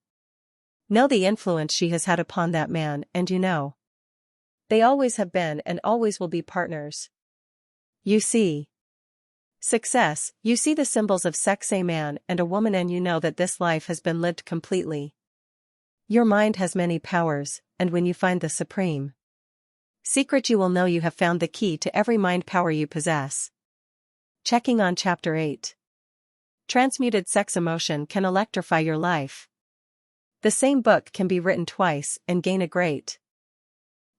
know the influence she has had upon that man, and you know they always have been and always will be partners. You see success, you see the symbols of sex, a man and a woman, and you know that this life has been lived completely. Your mind has many powers, and when you find the supreme secret, you will know you have found the key to every mind power you possess. Checking on Chapter 8. Transmuted sex emotion can electrify your life. The same book can be written twice and gain a great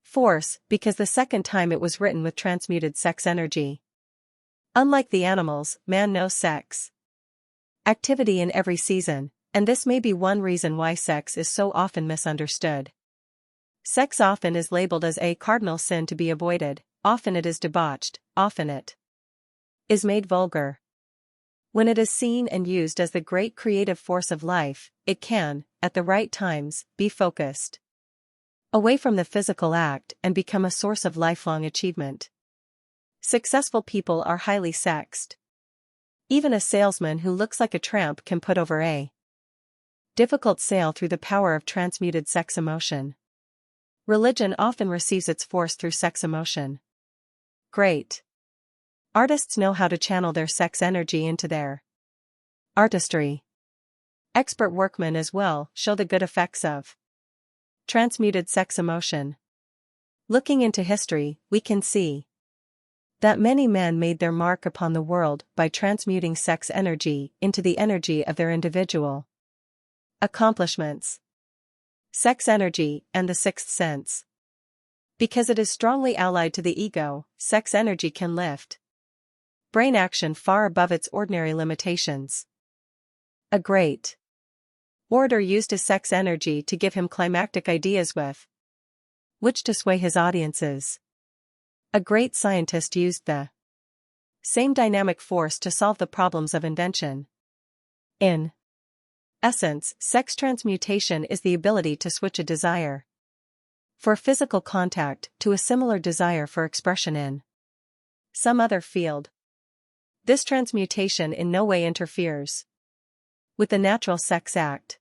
force, because the second time it was written with transmuted sex energy. Unlike the animals, man knows sex activity in every season, and this may be one reason why sex is so often misunderstood. Sex often is labeled as a cardinal sin to be avoided, often it is debauched, often it is made vulgar. When it is seen and used as the great creative force of life, it can, at the right times, be focused away from the physical act and become a source of lifelong achievement. Successful people are highly sexed. Even a salesman who looks like a tramp can put over a difficult sale through the power of transmuted sex emotion. Religion often receives its force through sex emotion. Great artists know how to channel their sex energy into their artistry. Expert workmen as well show the good effects of transmuted sex emotion. Looking into history, we can see that many men made their mark upon the world by transmuting sex energy into the energy of their individual accomplishments. Sex energy and the sixth sense. Because it is strongly allied to the ego, sex energy can lift brain action far above its ordinary limitations. A great orator used his sex energy to give him climactic ideas with which to sway his audiences. A great scientist used the same dynamic force to solve the problems of invention. In essence, sex transmutation is the ability to switch a desire for physical contact to a similar desire for expression in some other field. This transmutation in no way interferes with the natural sex act.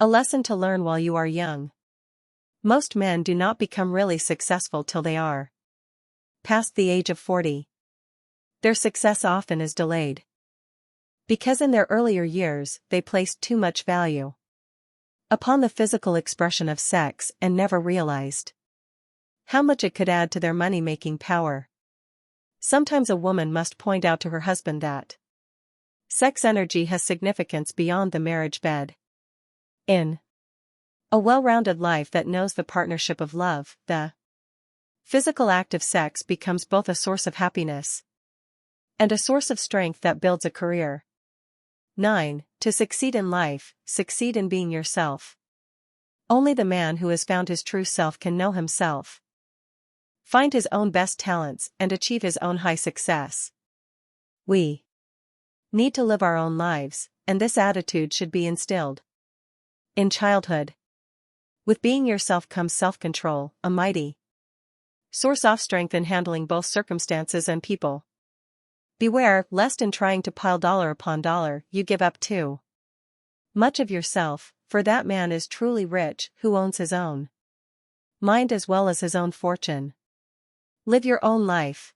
A lesson to learn while you are young. Most men do not become really successful till they are past the age of 40. Their success often is delayed because in their earlier years they placed too much value upon the physical expression of sex and never realized how much it could add to their money-making power. Sometimes a woman must point out to her husband that sex energy has significance beyond the marriage bed. In a well-rounded life that knows the partnership of love, the physical act of sex becomes both a source of happiness and a source of strength that builds a career. 9. To succeed in life, succeed in being yourself. Only the man who has found his true self can know himself, find his own best talents, and achieve his own high success. We need to live our own lives, and this attitude should be instilled in childhood. With being yourself comes self-control, a mighty source of strength in handling both circumstances and people. Beware, lest in trying to pile dollar upon dollar, you give up too much of yourself, for that man is truly rich who owns his own mind as well as his own fortune. Live your own life,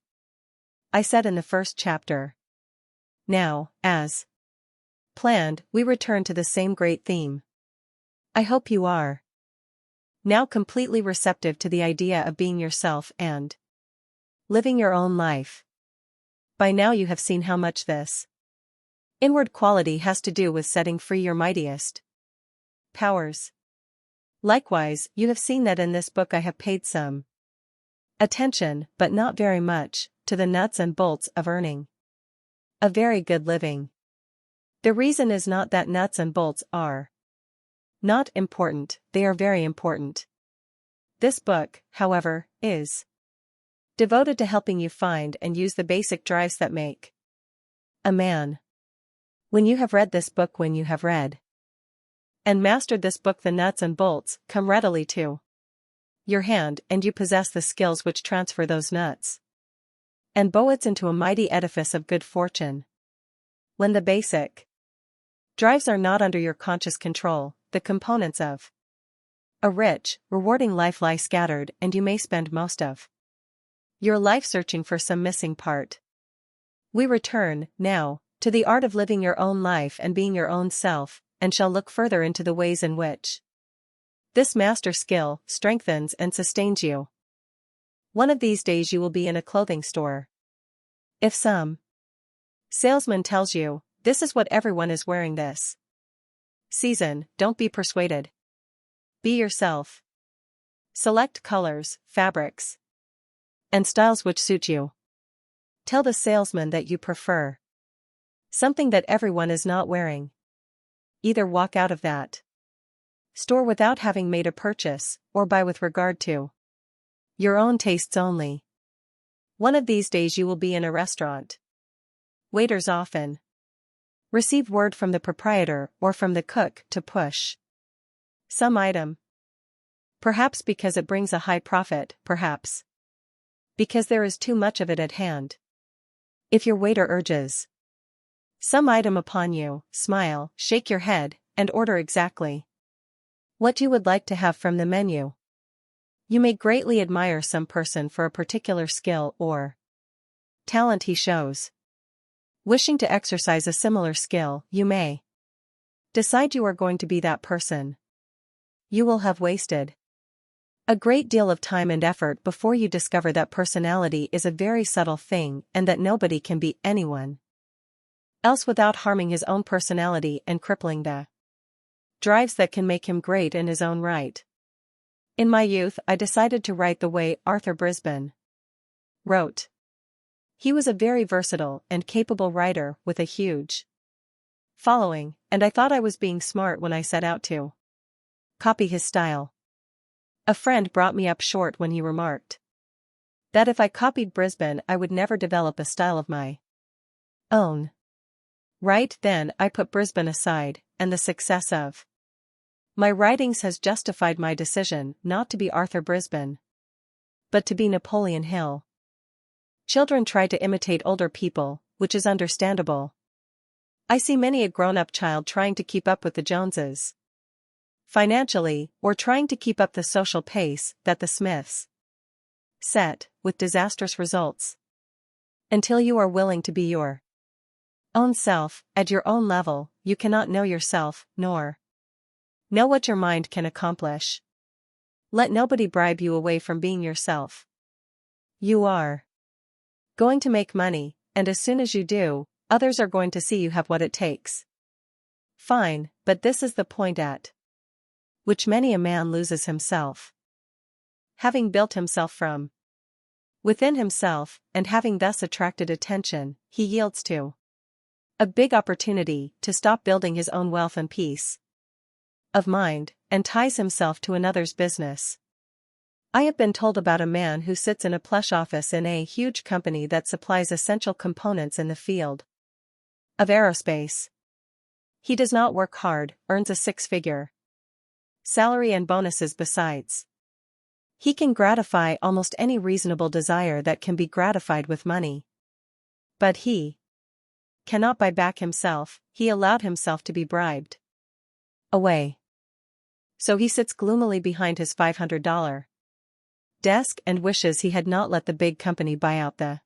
I said in the first chapter. Now, as planned, we return to the same great theme. I hope you are now completely receptive to the idea of being yourself and living your own life. By now you have seen how much this inward quality has to do with setting free your mightiest powers. Likewise, you have seen that in this book I have paid some attention, but not very much, to the nuts and bolts of earning a very good living. The reason is not that nuts and bolts are not important, they are very important. This book, however, is devoted to helping you find and use the basic drives that make a man. When you have read this book, when you have read and mastered this book, the nuts and bolts come readily to your hand, and you possess the skills which transfer those nuts and bolts into a mighty edifice of good fortune. When the basic drives are not under your conscious control, the components of a rich, rewarding life lie scattered, and you may spend most of your life searching for some missing part. We return, now, to the art of living your own life and being your own self, and shall look further into the ways in which this master skill strengthens and sustains you. One of these days you will be in a clothing store. If some salesman tells you, this is what everyone is wearing this season, don't be persuaded. Be yourself. Select colors, fabrics, and styles which suit you. Tell the salesman that you prefer something that everyone is not wearing. Either walk out of that store without having made a purchase, or buy with regard to your own tastes only. One of these days you will be in a restaurant. Waiters often receive word from the proprietor or from the cook to push some item. Perhaps because it brings a high profit, perhaps because there is too much of it at hand. If your waiter urges some item upon you, smile, shake your head, and order exactly what you would like to have from the menu. You may greatly admire some person for a particular skill or talent he shows. Wishing to exercise a similar skill, you may decide you are going to be that person. You will have wasted a great deal of time and effort before you discover that personality is a very subtle thing and that nobody can be anyone else without harming his own personality and crippling the drives that can make him great in his own right. In my youth, I decided to write the way Arthur Brisbane wrote. He was a very versatile and capable writer with a huge following, and I thought I was being smart when I set out to copy his style. A friend brought me up short when he remarked that if I copied Brisbane I would never develop a style of my own. Right then I put Brisbane aside, and the success of my writings has justified my decision not to be Arthur Brisbane, but to be Napoleon Hill. Children try to imitate older people, which is understandable. I see many a grown-up child trying to keep up with the Joneses financially, or trying to keep up the social pace that the Smiths set, with disastrous results. Until you are willing to be your own self, at your own level, you cannot know yourself, nor Know what your mind can accomplish. Let nobody bribe you away from being yourself. You are going to make money, and as soon as you do, others are going to see you have what it takes. Fine, but this is the point at which many a man loses himself. Having built himself from within himself, and having thus attracted attention, he yields to a big opportunity to stop building his own wealth and peace of mind, and ties himself to another's business. I have been told about a man who sits in a plush office in a huge company that supplies essential components in the field of aerospace. He does not work hard, earns a six-figure salary and bonuses besides. He can gratify almost any reasonable desire that can be gratified with money. But he cannot buy back himself. He allowed himself to be bribed away. So he sits gloomily behind his $500 desk and wishes he had not let the big company buy out the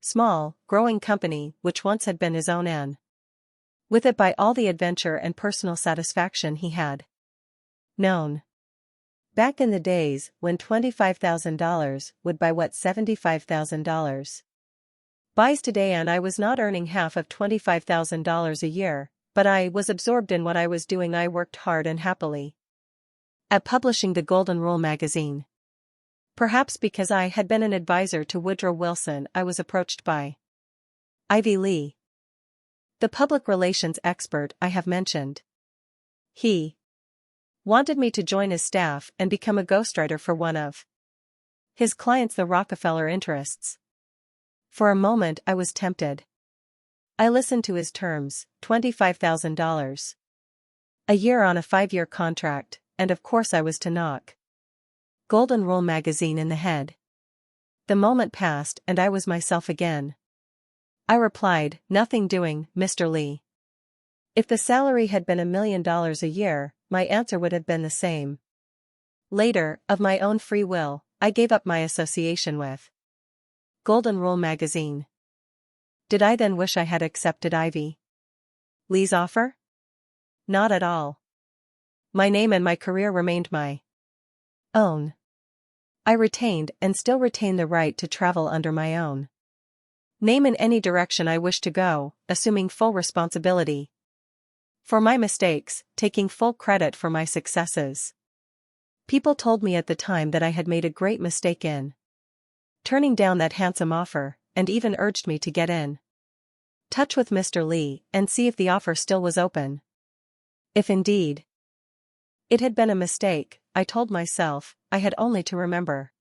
small, growing company which once had been his own, and with it buy all the adventure and personal satisfaction he had known. Back in the days when $25,000 would buy what $75,000 buys today, and I was not earning half of $25,000 a year, but I was absorbed in what I was doing. I worked hard and happily at publishing the Golden Rule magazine. Perhaps because I had been an advisor to Woodrow Wilson, I was approached by Ivy Lee, the public relations expert I have mentioned. He wanted me to join his staff and become a ghostwriter for one of his clients, the Rockefeller interests. For a moment I was tempted. I listened to his terms, $25,000 a year on a 5-year contract, and of course I was to knock Golden Rule magazine in the head. The moment passed and I was myself again. I replied, "Nothing doing, Mr. Lee." If the salary had been $1 million a year, my answer would have been the same. Later, of my own free will, I gave up my association with Golden Rule magazine. Did I then wish I had accepted Ivy Lee's offer? Not at all. My name and my career remained my own. I retained and still retain the right to travel under my own name in any direction I wish to go, assuming full responsibility for my mistakes, taking full credit for my successes. People told me at the time that I had made a great mistake in turning down that handsome offer, and even urged me to get in touch with Mr. Lee and see if the offer still was open. If indeed it had been a mistake, I told myself, I had only to remember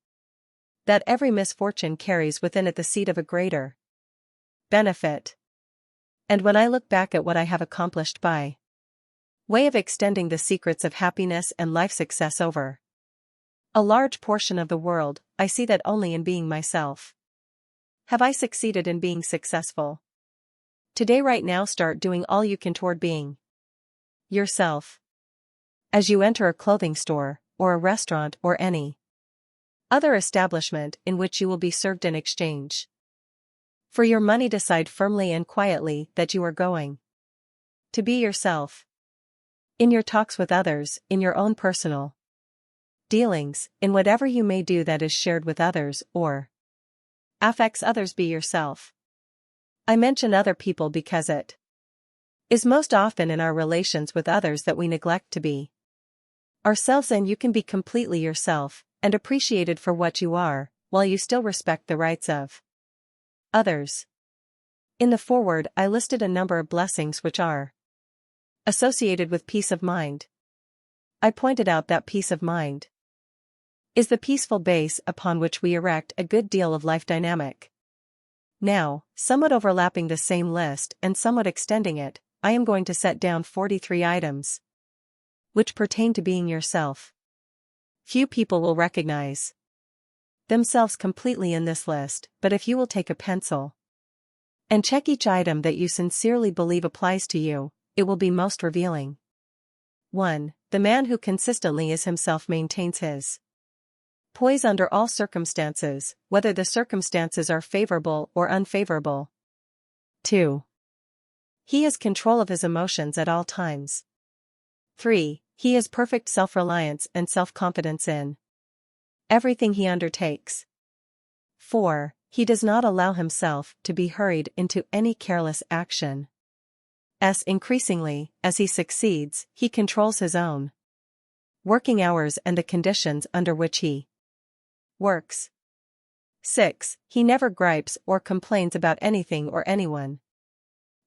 that every misfortune carries within it the seed of a greater benefit. And when I look back at what I have accomplished by way of extending the secrets of happiness and life success over a large portion of the world, I see that only in being myself have I succeeded in being successful. Today, right now, start doing all you can toward being yourself. As you enter a clothing store, or a restaurant, or any other establishment in which you will be served in exchange for your money, decide firmly and quietly that you are going to be yourself. In your talks with others, in your own personal dealings, in whatever you may do that is shared with others or affects others, be yourself. I mention other people because it is most often in our relations with others that we neglect to be ourselves, and you can be completely yourself and appreciated for what you are, while you still respect the rights of others. In the foreword, I listed a number of blessings which are associated with peace of mind. I pointed out that peace of mind is the peaceful base upon which we erect a good deal of life dynamic. Now, somewhat overlapping the same list and somewhat extending it, I am going to set down 43 items which pertain to being yourself. Few people will recognize themselves completely in this list, but if you will take a pencil and check each item that you sincerely believe applies to you, it will be most revealing. 1. The man who consistently is himself maintains his poise under all circumstances, whether the circumstances are favorable or unfavorable. 2. He has control of his emotions at all times. 3. he has perfect self-reliance and self-confidence in everything he undertakes. 4. He does not allow himself to be hurried into any careless action. Increasingly, as he succeeds, he controls his own working hours and the conditions under which he works. 6. He never gripes or complains about anything or anyone.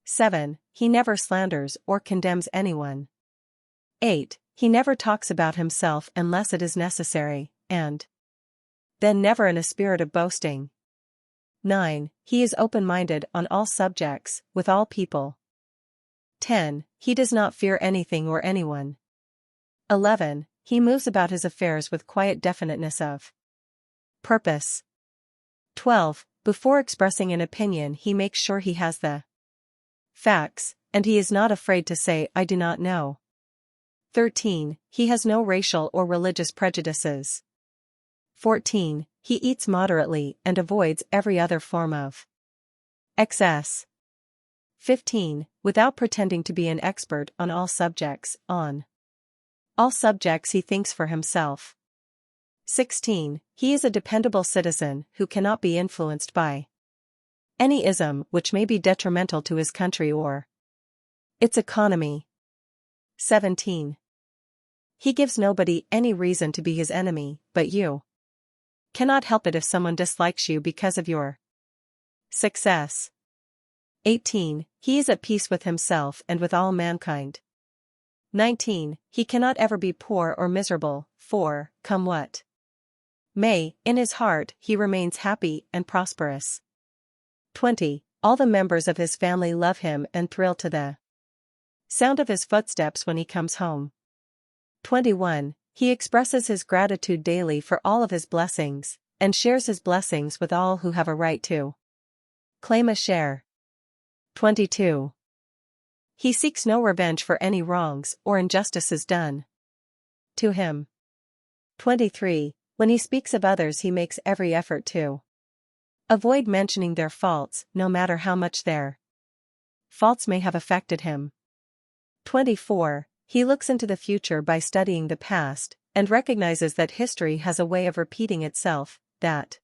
7. He never slanders or condemns anyone. 8. He never talks about himself unless it is necessary, and then never in a spirit of boasting. 9. He is open-minded on all subjects, with all people. 10. He does not fear anything or anyone. 11. He moves about his affairs with quiet definiteness of purpose. 12. Before expressing an opinion he makes sure he has the facts, and he is not afraid to say "I do not know." 13. He has no racial or religious prejudices. 14. He eats moderately and avoids every other form of excess. 15. Without pretending to be an expert on all subjects, on all subjects he thinks for himself. 16. He is a dependable citizen who cannot be influenced by any ism which may be detrimental to his country or its economy. 17. He gives nobody any reason to be his enemy, but you cannot help it if someone dislikes you because of your success. 18. He is at peace with himself and with all mankind. 19. He cannot ever be poor or miserable, for, come what may, in his heart he remains happy and prosperous. 20. All the members of his family love him and thrill to the sound of his footsteps when he comes home. 21. He expresses his gratitude daily for all of his blessings, and shares his blessings with all who have a right to claim a share. 22. He seeks no revenge for any wrongs or injustices done to him. 23. When he speaks of others he makes every effort to avoid mentioning their faults, no matter how much their faults may have affected him. 24. He looks into the future by studying the past, and recognizes that history has a way of repeating itself, that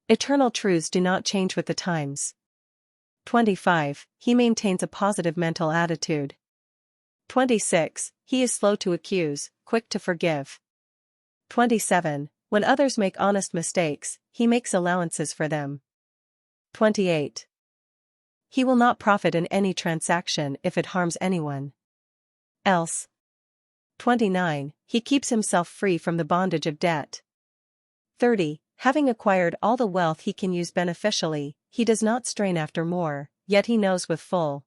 eternal truths do not change with the times. 25. He maintains a positive mental attitude. 26. He is slow to accuse, quick to forgive. 27. When others make honest mistakes, he makes allowances for them. 28. He will not profit in any transaction if it harms anyone else. 29. He keeps himself free from the bondage of debt. 30. Having acquired all the wealth he can use beneficially, he does not strain after more, yet he knows with full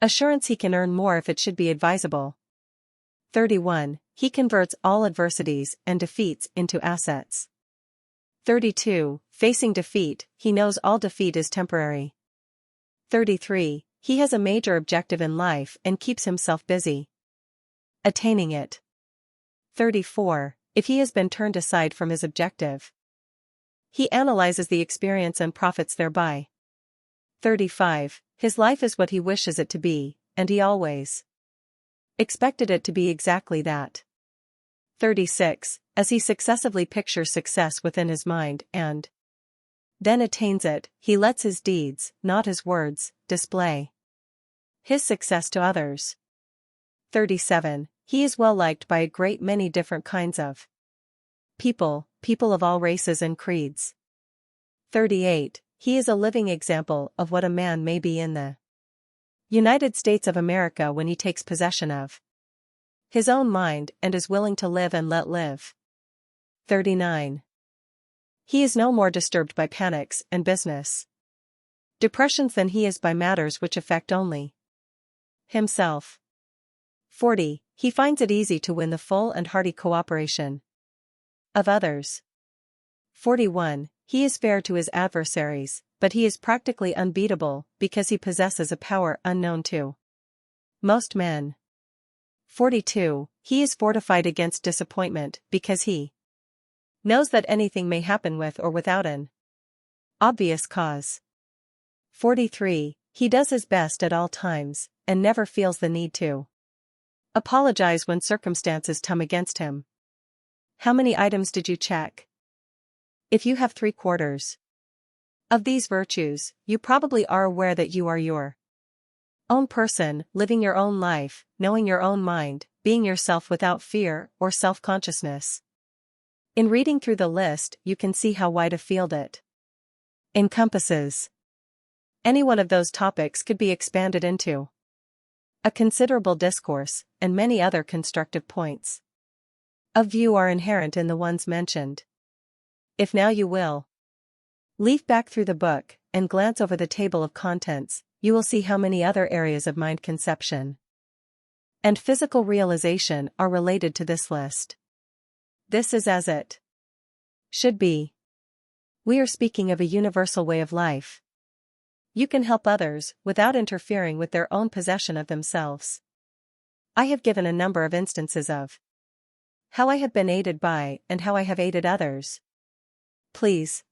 assurance he can earn more if it should be advisable. 31. He converts all adversities and defeats into assets. 32. Facing defeat, he knows all defeat is temporary. 33. He has a major objective in life and keeps himself busy attaining it. 34. If he has been turned aside from his objective, he analyzes the experience and profits thereby. 35. His life is what he wishes it to be, and he always expected it to be exactly that. 36. As he successively pictures success within his mind and then attains it, he lets his deeds, not his words, display his success to others. 37. He is well liked by a great many different kinds of people of all races and creeds. 38. He is a living example of what a man may be in the United States of America when he takes possession of his own mind and is willing to live and let live. 39. He is no more disturbed by panics and business depressions than he is by matters which affect only himself. 40. He finds it easy to win the full and hearty cooperation of others. 41. He is fair to his adversaries, but he is practically unbeatable because he possesses a power unknown to most men. 42. He is fortified against disappointment because he knows that anything may happen with or without an obvious cause. 43. He does his best at all times, and never feels the need to Apologize when circumstances come against him. How many items did you check? If you have 3/4 of these virtues, you probably are aware that you are your own person, living your own life, knowing your own mind, being yourself without fear or self-consciousness. In reading through the list, you can see how wide a field it encompasses. Any one of those topics could be expanded into a considerable discourse, and many other constructive points of view are inherent in the ones mentioned. If now you will leaf back through the book and glance over the table of contents, you will see how many other areas of mind conception and physical realization are related to this list. This is as it should be. We are speaking of a universal way of life. You can help others without interfering with their own possession of themselves. I have given a number of instances of how I have been aided by and how I have aided others. Please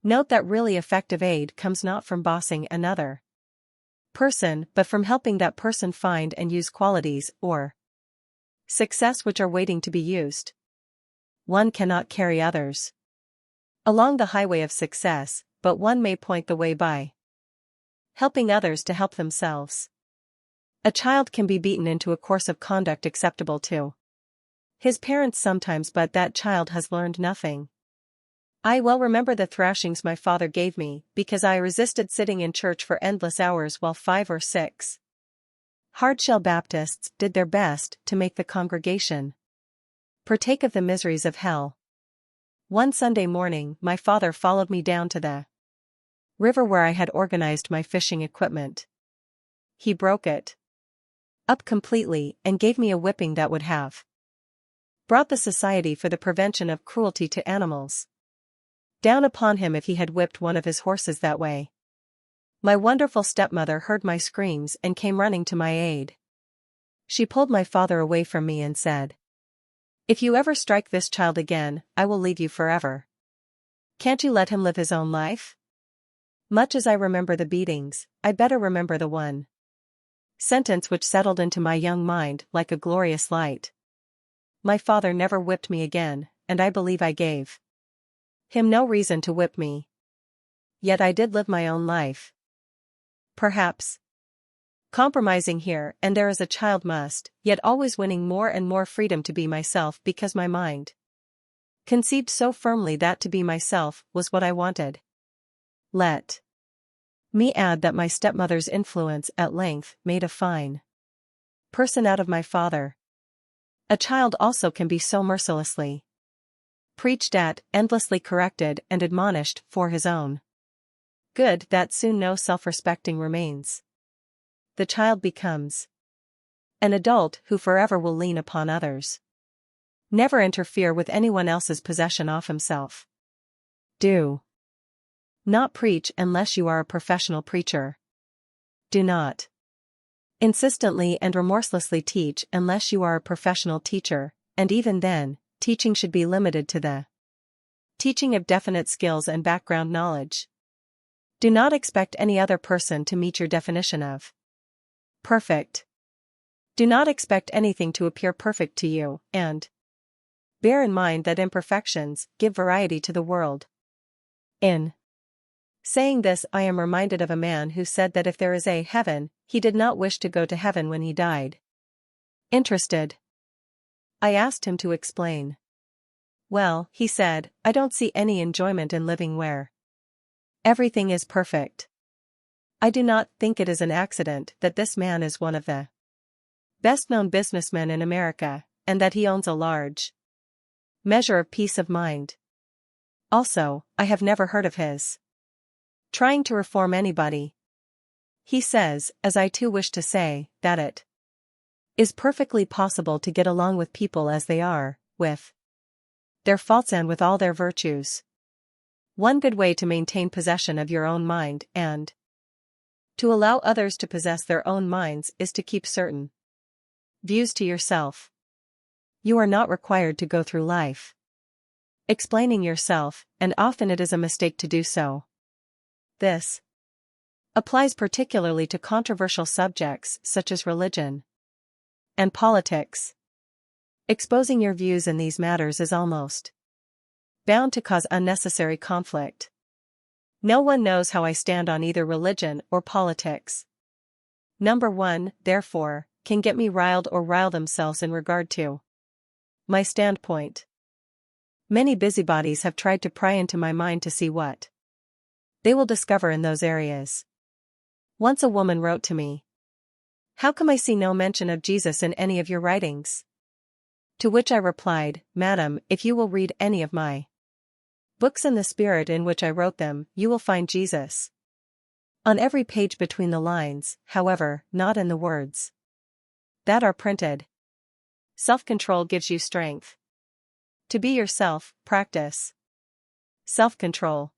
note that really effective aid comes not from bossing another person but from helping that person find and use qualities or success which are waiting to be used. One cannot carry others along the highway of success, but one may point the way by helping others to help themselves. A child can be beaten into a course of conduct acceptable to his parents sometimes, but that child has learned nothing. I well remember the thrashings my father gave me because I resisted sitting in church for endless hours while 5 or 6 hard-shell Baptists did their best to make the congregation partake of the miseries of hell. One Sunday morning, my father followed me down to the river where I had organized my fishing equipment. He broke it up completely and gave me a whipping that would have brought the Society for the Prevention of Cruelty to Animals down upon him if he had whipped one of his horses that way. My wonderful stepmother heard my screams and came running to my aid. She pulled my father away from me and said, "If you ever strike this child again, I will leave you forever. Can't you let him live his own life?" Much as I remember the beatings, I better remember the one sentence which settled into my young mind like a glorious light. My father never whipped me again, and I believe I gave him no reason to whip me. Yet I did live my own life. Perhaps compromising here and there as a child must, yet always winning more and more freedom to be myself because my mind conceived so firmly that to be myself was what I wanted. Let me add that my stepmother's influence at length made a fine person out of my father. A child also can be so mercilessly preached at, endlessly corrected and admonished for his own good that soon no self-respecting remains. The child becomes an adult who forever will lean upon others. Never interfere with anyone else's possession of himself. Do not preach unless you are a professional preacher. Do not insistently and remorselessly teach unless you are a professional teacher, and even then, teaching should be limited to the teaching of definite skills and background knowledge. Do not expect any other person to meet your definition of perfect. Do not expect anything to appear perfect to you, and bear in mind that imperfections give variety to the world. In saying this, I am reminded of a man who said that if there is a heaven, he did not wish to go to heaven when he died. Interested, I asked him to explain. Well, he said, I don't see any enjoyment in living where everything is perfect. I do not think it is an accident that this man is one of the best-known businessmen in America, and that he owns a large measure of peace of mind. Also, I have never heard of his trying to reform anybody. He says, as I too wish to say, that it is perfectly possible to get along with people as they are, with their faults and with all their virtues. One good way to maintain possession of your own mind and to allow others to possess their own minds is to keep certain views to yourself. You are not required to go through life explaining yourself, and often it is a mistake to do so. This applies particularly to controversial subjects such as religion. and politics. Exposing your views in these matters is almost bound to cause unnecessary conflict. No one knows how I stand on either religion or politics. Number 1, therefore, can get me riled or rile themselves in regard to my standpoint. Many busybodies have tried to pry into my mind to see what they will discover in those areas. Once a woman wrote to me, "How come I see no mention of Jesus in any of your writings?" To which I replied, "Madam, if you will read any of my books in the spirit in which I wrote them, you will find Jesus on every page between the lines, however, not in the words that are printed. Self-control gives you strength. To be yourself, practice self-control.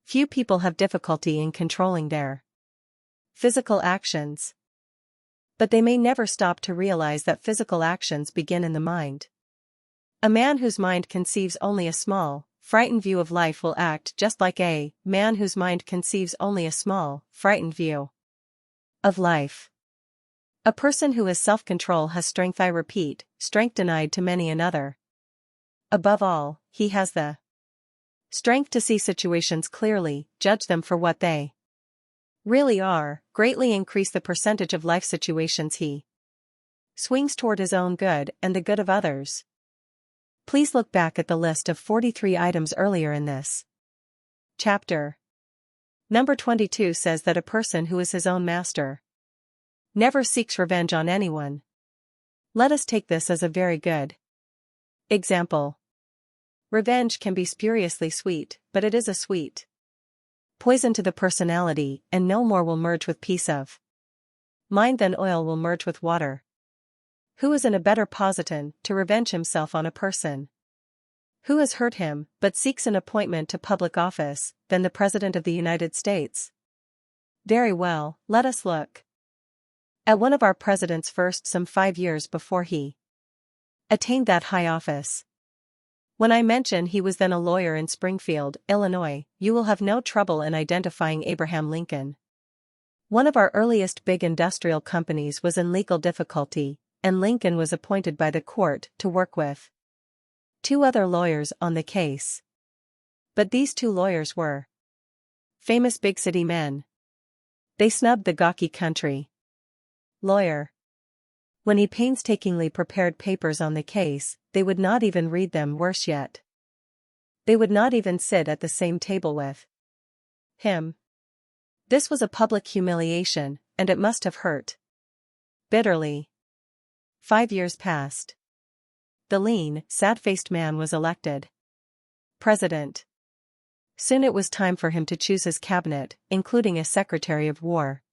Few people have difficulty in controlling their physical actions. But they may never stop to realize that physical actions begin in the mind. A man whose mind conceives only a small, frightened view of life will act just like a man whose mind conceives only a small, frightened view of life. A person who has self-control has strength, I repeat, strength denied to many another. Above all, he has the strength to see situations clearly, judge them for what they really are, greatly increase the percentage of life situations he swings toward his own good and the good of others. Please look back at the list of 43 items earlier in this chapter. Number 22 says that a person who is his own master never seeks revenge on anyone. Let us take this as a very good example. Revenge can be spuriously sweet, but it is a sweet poison to the personality, and no more will merge with peace of mind than oil will merge with water. Who is in a better position to revenge himself on a person who has hurt him, but seeks an appointment to public office, than the President of the United States? Very well, let us look at one of our presidents first, some 5 years before he attained that high office. When I mention he was then a lawyer in Springfield, Illinois, you will have no trouble in identifying Abraham Lincoln. One of our earliest big industrial companies was in legal difficulty, and Lincoln was appointed by the court to work with 2 other lawyers on the case. But these 2 lawyers were famous big city men. They snubbed the gawky country lawyer. When he painstakingly prepared papers on the case, they would not even read them. Worse yet, they would not even sit at the same table with him. This was a public humiliation, and it must have hurt bitterly. 5 years passed. The lean, sad-faced man was elected president. Soon it was time for him to choose his cabinet, including a Secretary of War.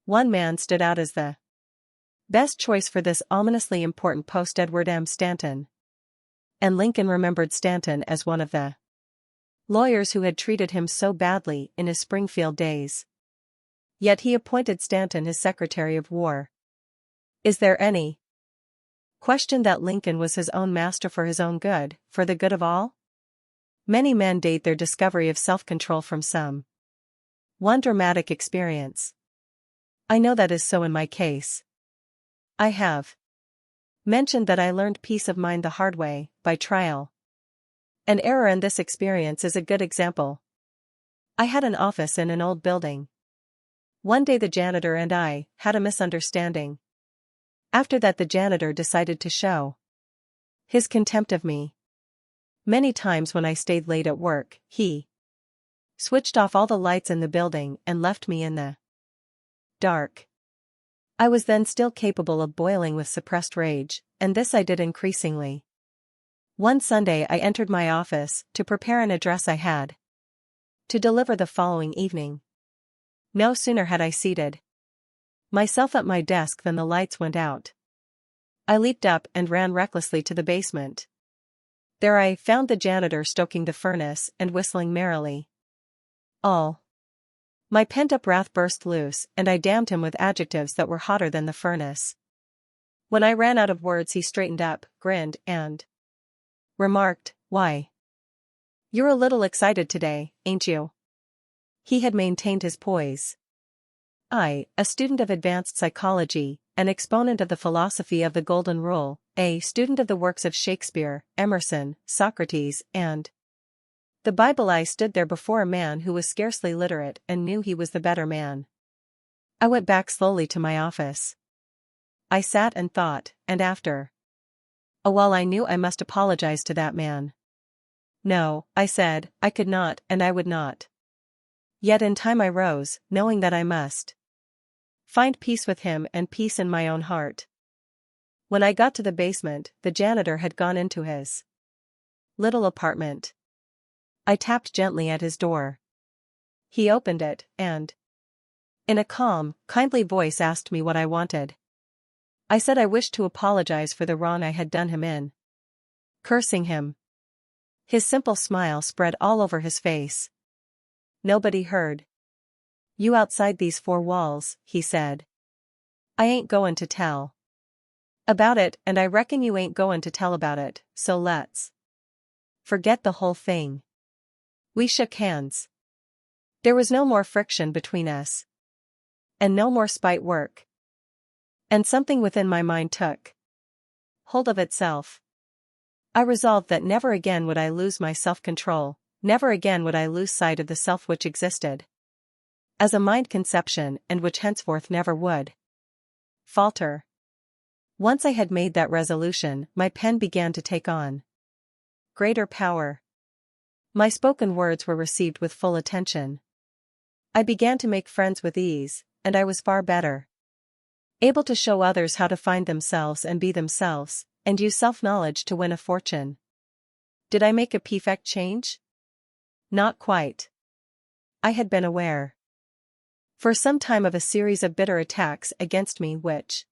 One man stood out as the best choice for this ominously important post, Edward M. Stanton. And Lincoln remembered Stanton as one of the lawyers who had treated him so badly in his Springfield days. Yet he appointed Stanton his Secretary of War. Is there any question that Lincoln was his own master for his own good, for the good of all? Many men date their discovery of self-control from some one dramatic experience. I know that is so in my case. I have mentioned that I learned peace of mind the hard way, by trial and error, and this experience is a good example. I had an office in an old building. One day the janitor and I had a misunderstanding. After that the janitor decided to show his contempt of me. Many times when I stayed late at work, he switched off all the lights in the building and left me in the dark. I was then still capable of boiling with suppressed rage, and this I did increasingly. One Sunday I entered my office to prepare an address I had to deliver the following evening. No sooner had I seated myself at my desk than the lights went out. I leaped up and ran recklessly to the basement. There I found the janitor stoking the furnace and whistling merrily. All my pent-up wrath burst loose, and I damned him with adjectives that were hotter than the furnace. When I ran out of words he straightened up, grinned, and remarked, "Why, you're a little excited today, ain't you?" He had maintained his poise. I, a student of advanced psychology, an exponent of the philosophy of the Golden Rule, a student of the works of Shakespeare, Emerson, Socrates, and the Bible. I stood there before a man who was scarcely literate and knew he was the better man. I went back slowly to my office. I sat and thought, and after a while I knew I must apologize to that man. No, I said, I could not, and I would not. Yet in time I rose, knowing that I must find peace with him and peace in my own heart. When I got to the basement, the janitor had gone into his little apartment. I tapped gently at his door. He opened it, and in a calm, kindly voice asked me what I wanted. I said I wished to apologize for the wrong I had done him in cursing him. His simple smile spread all over his face. Nobody heard you outside these four walls, he said. I ain't goin' to tell about it, and I reckon you ain't goin' to tell about it, so let's forget the whole thing. We shook hands. There was no more friction between us. And no more spite work. And something within my mind took hold of itself. I resolved that never again would I lose my self-control, never again would I lose sight of the self which existed as a mind conception and which henceforth never would falter. Once I had made that resolution, my pen began to take on greater power. My spoken words were received with full attention. I began to make friends with ease, and I was far better able to show others how to find themselves and be themselves, and use self-knowledge to win a fortune. Did I make a perfect change? Not quite. I had been aware for some time of a series of bitter attacks against me which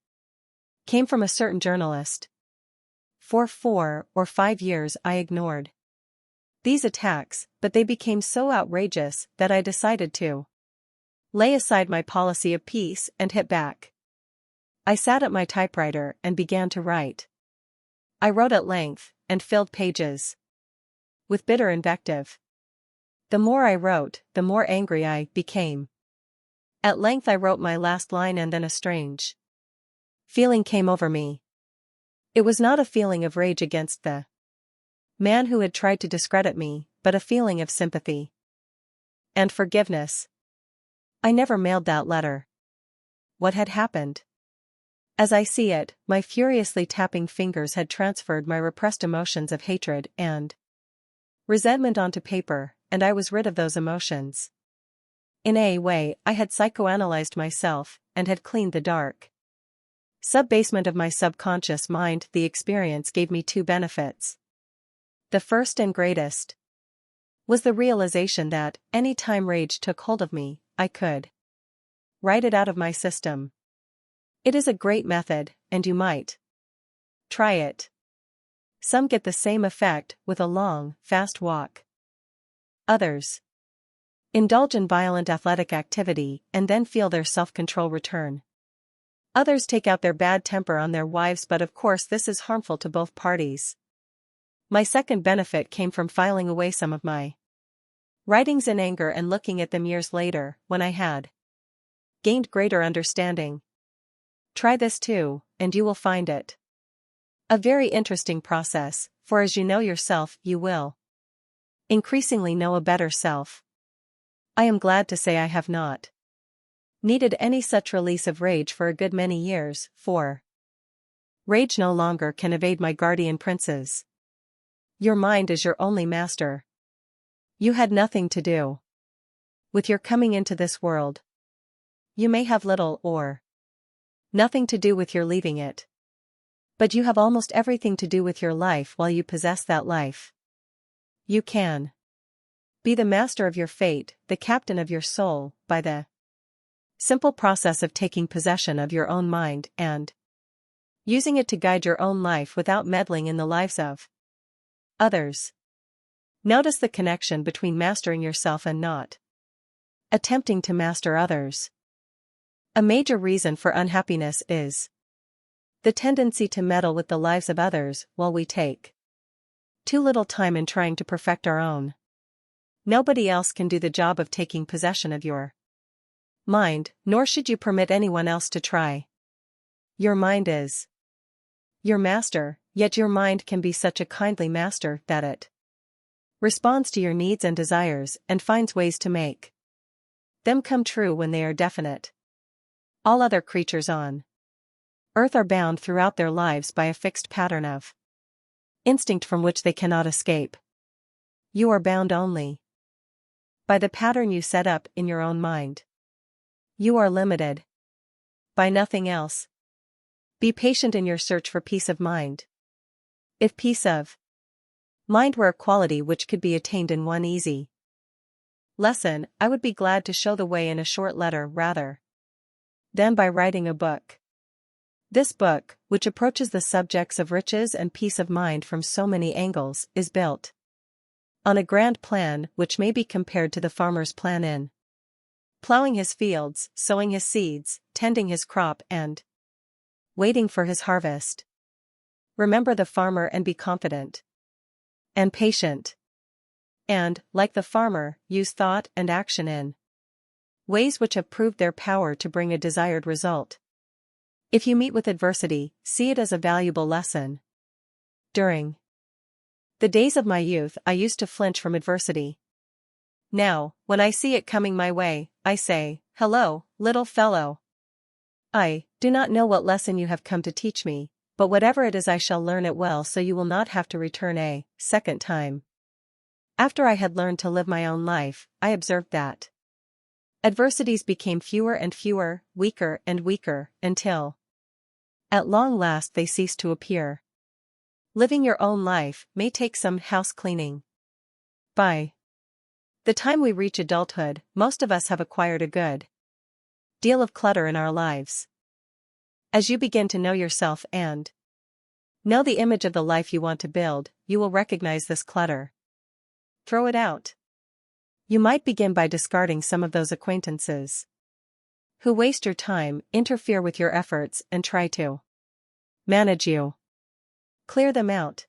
came from a certain journalist. For 4 or 5 years I ignored these attacks, but they became so outrageous that I decided to lay aside my policy of peace and hit back. I sat at my typewriter and began to write. I wrote at length, and filled pages with bitter invective. The more I wrote, the more angry I became. At length I wrote my last line, and then a strange feeling came over me. It was not a feeling of rage against the man who had tried to discredit me, but a feeling of sympathy and forgiveness. I never mailed that letter. What had happened? As I see it, my furiously tapping fingers had transferred my repressed emotions of hatred and resentment onto paper, and I was rid of those emotions. In a way, I had psychoanalyzed myself, and had cleaned the dark sub-basement of my subconscious mind. The experience gave me 2 benefits. The first and greatest was the realization that, any time rage took hold of me, I could write it out of my system. It is a great method, and you might try it. Some get the same effect with a long, fast walk. Others indulge in violent athletic activity and then feel their self-control return. Others take out their bad temper on their wives, but of course this is harmful to both parties. My second benefit came from filing away some of my writings in anger and looking at them years later, when I had gained greater understanding. Try this too, and you will find it a very interesting process, for as you know yourself, you will increasingly know a better self. I am glad to say I have not needed any such release of rage for a good many years, for rage no longer can evade my guardian princes. Your mind is your only master. You had nothing to do with your coming into this world. You may have little or nothing to do with your leaving it. But you have almost everything to do with your life while you possess that life. You can be the master of your fate, the captain of your soul, by the simple process of taking possession of your own mind and using it to guide your own life without meddling in the lives of others. Notice the connection between mastering yourself and not attempting to master others. A major reason for unhappiness is the tendency to meddle with the lives of others while we take too little time in trying to perfect our own. Nobody else can do the job of taking possession of your mind, nor should you permit anyone else to try. Your mind is your master, yet your mind can be such a kindly master that it responds to your needs and desires and finds ways to make them come true when they are definite. All other creatures on earth are bound throughout their lives by a fixed pattern of instinct from which they cannot escape. You are bound only by the pattern you set up in your own mind. You are limited by nothing else. Be patient in your search for peace of mind. If peace of mind were a quality which could be attained in one easy lesson, I would be glad to show the way in a short letter rather than by writing a book. This book, which approaches the subjects of riches and peace of mind from so many angles, is built on a grand plan which may be compared to the farmer's plan in plowing his fields, sowing his seeds, tending his crop and waiting for his harvest. Remember the farmer and be confident and patient. And, like the farmer, use thought and action in ways which have proved their power to bring a desired result. If you meet with adversity, see it as a valuable lesson. During the days of my youth, I used to flinch from adversity. Now, when I see it coming my way, I say, "Hello, little fellow. I do not know what lesson you have come to teach me, but whatever it is I shall learn it well so you will not have to return a second time." After I had learned to live my own life, I observed that adversities became fewer and fewer, weaker and weaker, until at long last they ceased to appear. Living your own life may take some house cleaning. By the time we reach adulthood, most of us have acquired a good deal of clutter in our lives. As you begin to know yourself and know the image of the life you want to build, you will recognize this clutter. Throw it out. You might begin by discarding some of those acquaintances who waste your time, interfere with your efforts, and try to manage you. Clear them out.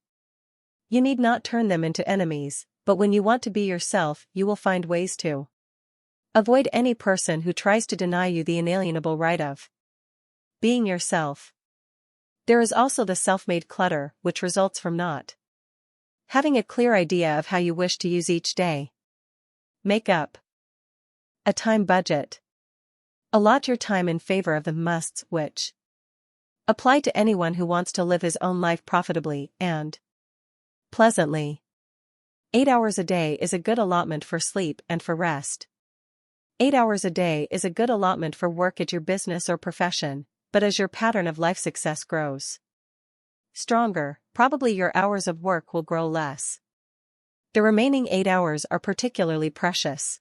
You need not turn them into enemies, but when you want to be yourself, you will find ways to avoid any person who tries to deny you the inalienable right of being yourself. There is also the self-made clutter, which results from not having a clear idea of how you wish to use each day. Make up a time budget. Allot your time in favor of the musts which apply to anyone who wants to live his own life profitably and pleasantly. 8 hours a day is a good allotment for sleep and for rest. 8 hours a day is a good allotment for work at your business or profession, but as your pattern of life success grows stronger, probably your hours of work will grow less. The remaining 8 hours are particularly precious.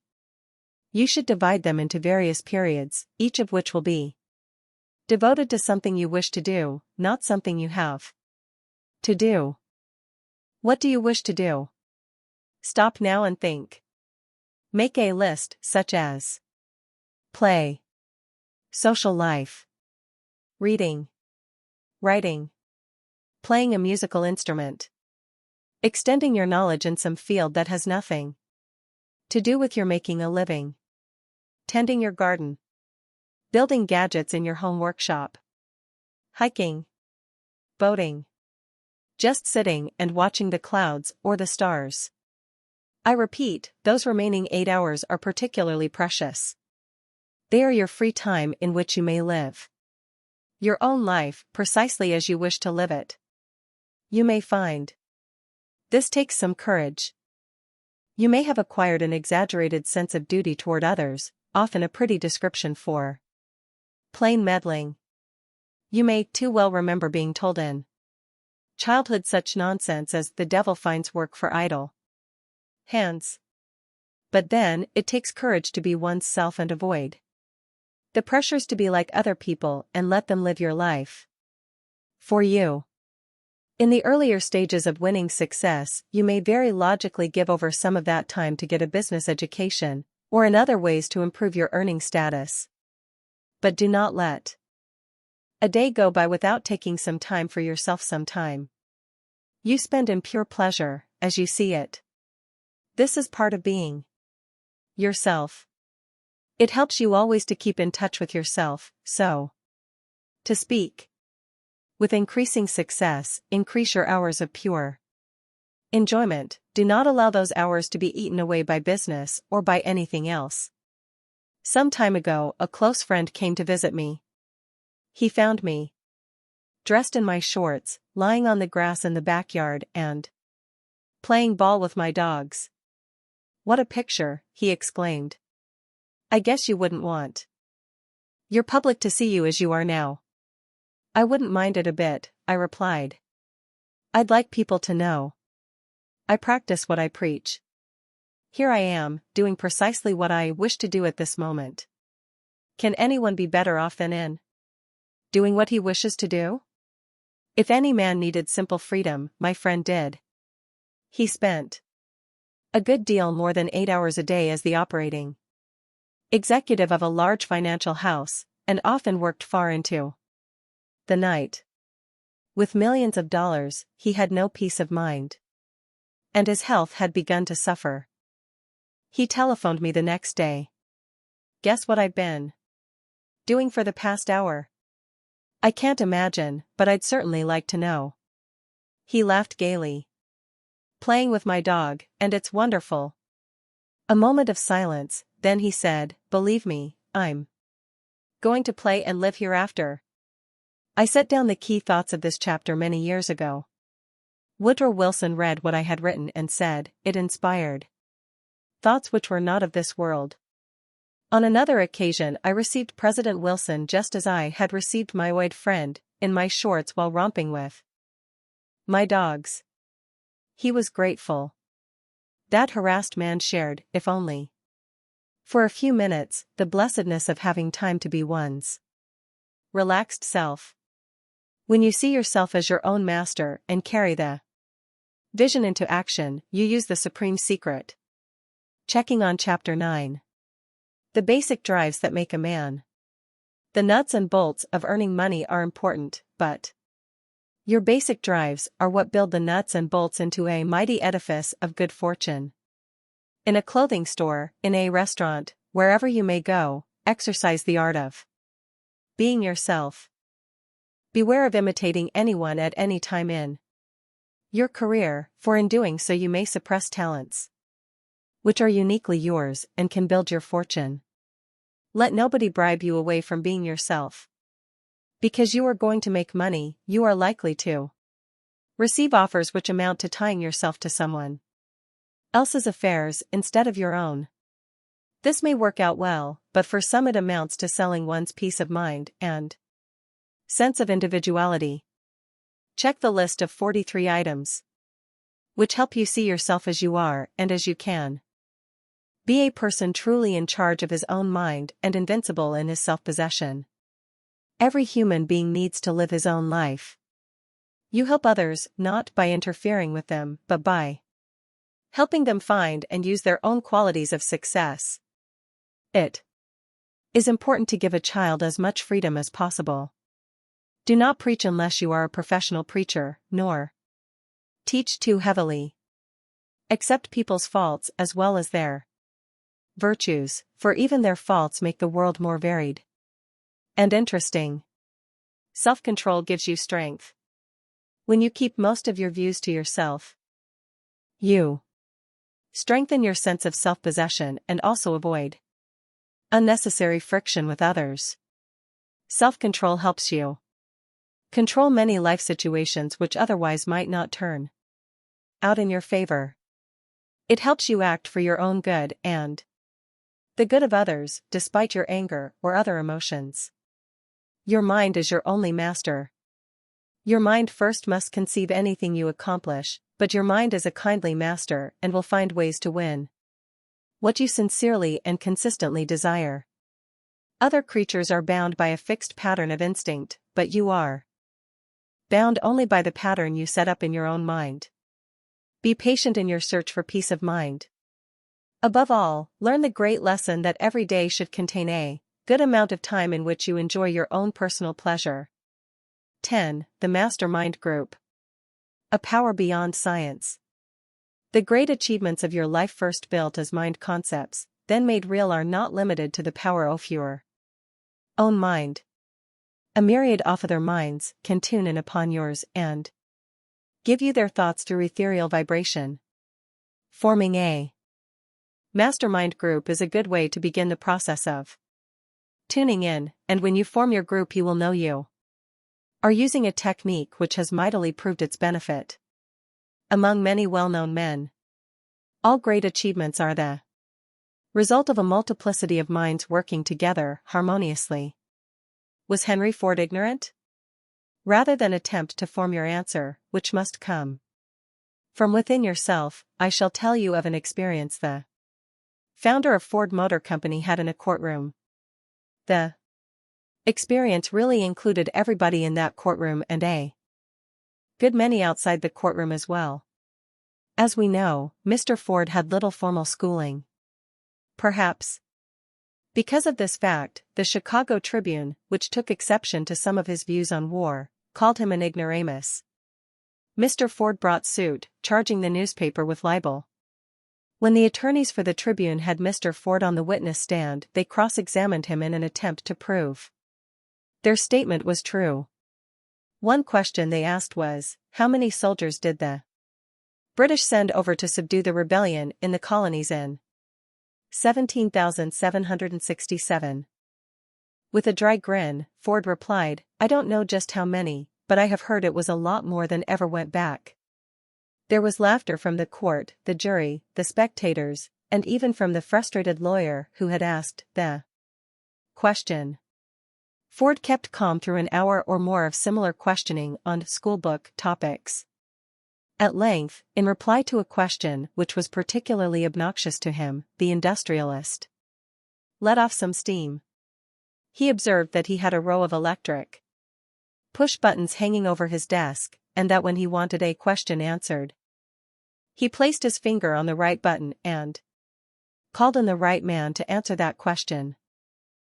You should divide them into various periods, each of which will be devoted to something you wish to do, not something you have to do. What do you wish to do? Stop now and think. Make a list, such as play, social life, reading, writing, playing a musical instrument, extending your knowledge in some field that has nothing to do with your making a living, tending your garden, building gadgets in your home workshop, hiking, boating, just sitting and watching the clouds or the stars. I repeat, those remaining 8 hours are particularly precious. They are your free time in which you may live your own life precisely as you wish to live it. You may find this takes some courage. You may have acquired an exaggerated sense of duty toward others, often a pretty description for plain meddling. You may too well remember being told in childhood such nonsense as "the devil finds work for idle hands." But then, it takes courage to be one's self and avoid the pressures to be like other people and let them live your life for you. In the earlier stages of winning success, you may very logically give over some of that time to get a business education, or in other ways to improve your earning status. But do not let a day go by without taking some time for yourself sometime. You spend in pure pleasure, as you see it. This is part of being yourself. It helps you always to keep in touch with yourself, so to speak. With increasing success, increase your hours of pure enjoyment. Do not allow those hours to be eaten away by business or by anything else. Some time ago, a close friend came to visit me. He found me dressed in my shorts, lying on the grass in the backyard and playing ball with my dogs. "What a picture," he exclaimed. "I guess you wouldn't want your public to see you as you are now." "I wouldn't mind it a bit," I replied. "I'd like people to know I practice what I preach. Here I am, doing precisely what I wish to do at this moment. Can anyone be better off than in doing what he wishes to do?" If any man needed simple freedom, my friend did. He spent a good deal more than 8 hours a day as the operating executive of a large financial house, and often worked far into the night. With millions of dollars, he had no peace of mind. And his health had begun to suffer. He telephoned me the next day. "Guess what I've been doing for the past hour?" "I can't imagine, but I'd certainly like to know." He laughed gaily. "Playing with my dog, and it's wonderful." A moment of silence, then he said, "Believe me, I'm going to play and live hereafter." I set down the key thoughts of this chapter many years ago. Woodrow Wilson read what I had written and said, it inspired thoughts which were not of this world. On another occasion I received President Wilson just as I had received my old friend, in my shorts while romping with my dogs. He was grateful. That harassed man shared, if only for a few minutes, the blessedness of having time to be one's relaxed self. When you see yourself as your own master and carry the vision into action, you use the supreme secret. Checking on Chapter 9. The basic drives that make a man. The nuts and bolts of earning money are important, but your basic drives are what build the nuts and bolts into a mighty edifice of good fortune. In a clothing store, in a restaurant, wherever you may go, exercise the art of being yourself. Beware of imitating anyone at any time in your career, for in doing so you may suppress talents which are uniquely yours and can build your fortune. Let nobody bribe you away from being yourself. Because you are going to make money, you are likely to receive offers which amount to tying yourself to someone else's affairs instead of your own. This may work out well, but for some it amounts to selling one's peace of mind and sense of individuality. Check the list of 43 items which help you see yourself as you are and as you can be, a person truly in charge of his own mind and invincible in his self-possession. Every human being needs to live his own life. You help others not by interfering with them but by helping them find and use their own qualities of success. It is important to give a child as much freedom as possible. Do not preach unless you are a professional preacher, nor teach too heavily. Accept people's faults as well as their virtues, for even their faults make the world more varied and interesting. Self-control gives you strength. When you keep most of your views to yourself, you strengthen your sense of self-possession and also avoid unnecessary friction with others. Self-control helps you control many life situations which otherwise might not turn out in your favor. It helps you act for your own good and the good of others, despite your anger or other emotions. Your mind is your only master. Your mind first must conceive anything you accomplish, but your mind is a kindly master and will find ways to win what you sincerely and consistently desire. Other creatures are bound by a fixed pattern of instinct, but you are bound only by the pattern you set up in your own mind. Be patient in your search for peace of mind. Above all, learn the great lesson that every day should contain a good amount of time in which you enjoy your own personal pleasure. 10. The Mastermind Group. A power beyond science. The great achievements of your life, first built as mind concepts, then made real, are not limited to the power of your own mind. A myriad of other minds can tune in upon yours and give you their thoughts through ethereal vibration. Forming a mastermind group is a good way to begin the process of tuning in, and when you form your group you will know you are using a technique which has mightily proved its benefit among many well-known men. All great achievements are the result of a multiplicity of minds working together harmoniously. Was Henry Ford ignorant? Rather than attempt to form your answer, which must come from within yourself, I shall tell you of an experience the founder of Ford Motor Company had in a courtroom. The experience really included everybody in that courtroom and a good many outside the courtroom as well. As we know, Mr. Ford had little formal schooling. Perhaps because of this fact, the Chicago Tribune, which took exception to some of his views on war, called him an ignoramus. Mr. Ford brought suit, charging the newspaper with libel. When the attorneys for the Tribune had Mr. Ford on the witness stand, they cross-examined him in an attempt to prove their statement was true. One question they asked was, how many soldiers did the British send over to subdue the rebellion in the colonies in 17,767. With a dry grin, Ford replied, I don't know just how many, but I have heard it was a lot more than ever went back. There was laughter from the court, the jury, the spectators, and even from the frustrated lawyer who had asked the question. Ford kept calm through an hour or more of similar questioning on schoolbook topics. At length, in reply to a question which was particularly obnoxious to him, the industrialist let off some steam. He observed that he had a row of electric push buttons hanging over his desk, and that when he wanted a question answered, he placed his finger on the right button and called in the right man to answer that question.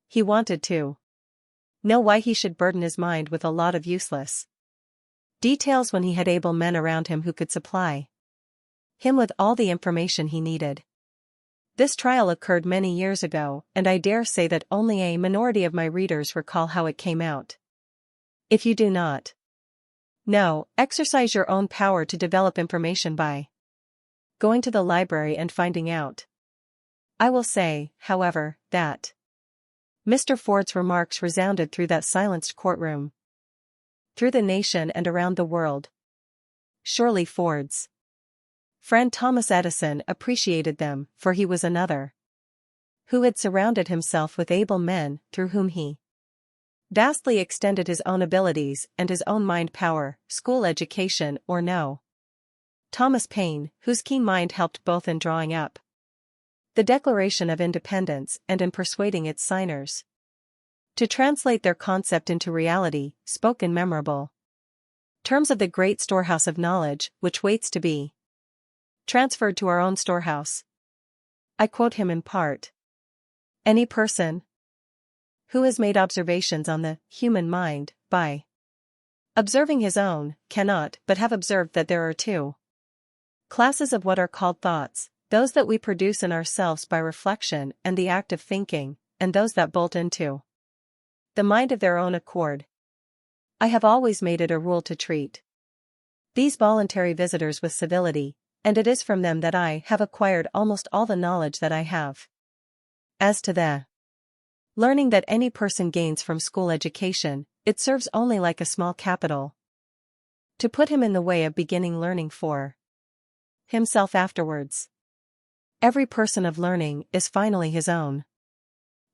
He wanted to know why he should burden his mind with a lot of useless details when he had able men around him who could supply him with all the information he needed. This trial occurred many years ago, and I dare say that only a minority of my readers recall how it came out. If you do not know, exercise your own power to develop information by going to the library and finding out. I will say, however, that Mr. Ford's remarks resounded through that silenced courtroom, through the nation and around the world. Surely Ford's friend Thomas Edison appreciated them, for he was another who had surrounded himself with able men through whom he vastly extended his own abilities and his own mind power, school education or no. Thomas Paine, whose keen mind helped both in drawing up the Declaration of Independence and in persuading its signers to translate their concept into reality, spoke in memorable terms of the great storehouse of knowledge which waits to be transferred to our own storehouse. I quote him in part. Any person who has made observations on the human mind, by observing his own, cannot but have observed that there are two classes of what are called thoughts, those that we produce in ourselves by reflection and the act of thinking, and those that bolt into the mind of their own accord. I have always made it a rule to treat these voluntary visitors with civility, and it is from them that I have acquired almost all the knowledge that I have. As to the learning that any person gains from school education, it serves only like a small capital to put him in the way of beginning learning for himself afterwards. Every person of learning is finally his own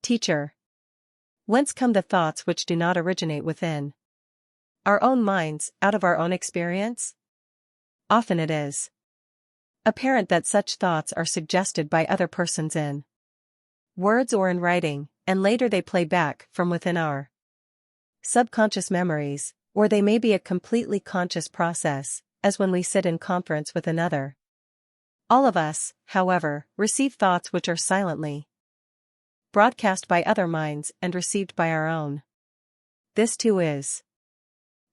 teacher. Whence come the thoughts which do not originate within our own minds, out of our own experience? Often it is apparent that such thoughts are suggested by other persons in words or in writing, and later they play back from within our subconscious memories, or they may be a completely conscious process, as when we sit in conference with another. All of us, however, receive thoughts which are silently broadcast by other minds and received by our own. This too is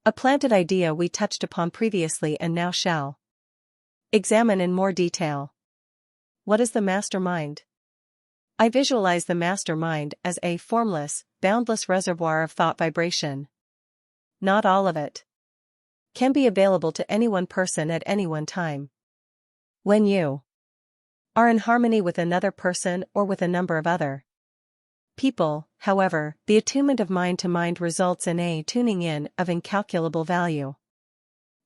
a planted idea we touched upon previously and now shall examine in more detail. What is the master mind? I visualize the master mind as a formless, boundless reservoir of thought vibration, not all of it, can be available to any one person at any one time. When you are in harmony with another person or with a number of other people, however, the attunement of mind to mind results in a tuning in of incalculable value.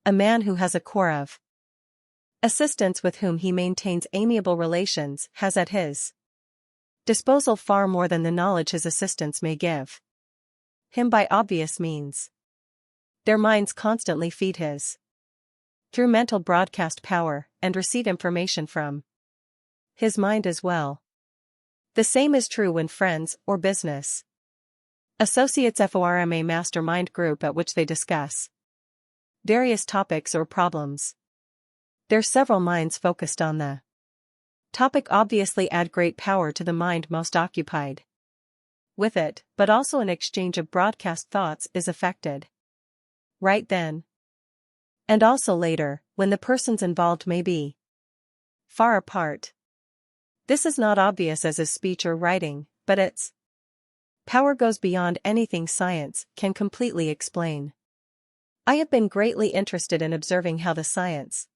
A man who has a corps of assistants with whom he maintains amiable relations has at his disposal far more than the knowledge his assistants may give him by obvious means. Their minds constantly feed his through mental broadcast power and receive information from his mind as well. The same is true when friends or business associates form a mastermind group at which they discuss various topics or problems. Their several minds focused on the topic obviously add great power to the mind most occupied with it, but also an exchange of broadcast thoughts is effected right then and also later, when the persons involved may be far apart. This is not obvious as is speech or writing, but its power goes beyond anything science can completely explain. I have been greatly interested in observing how the science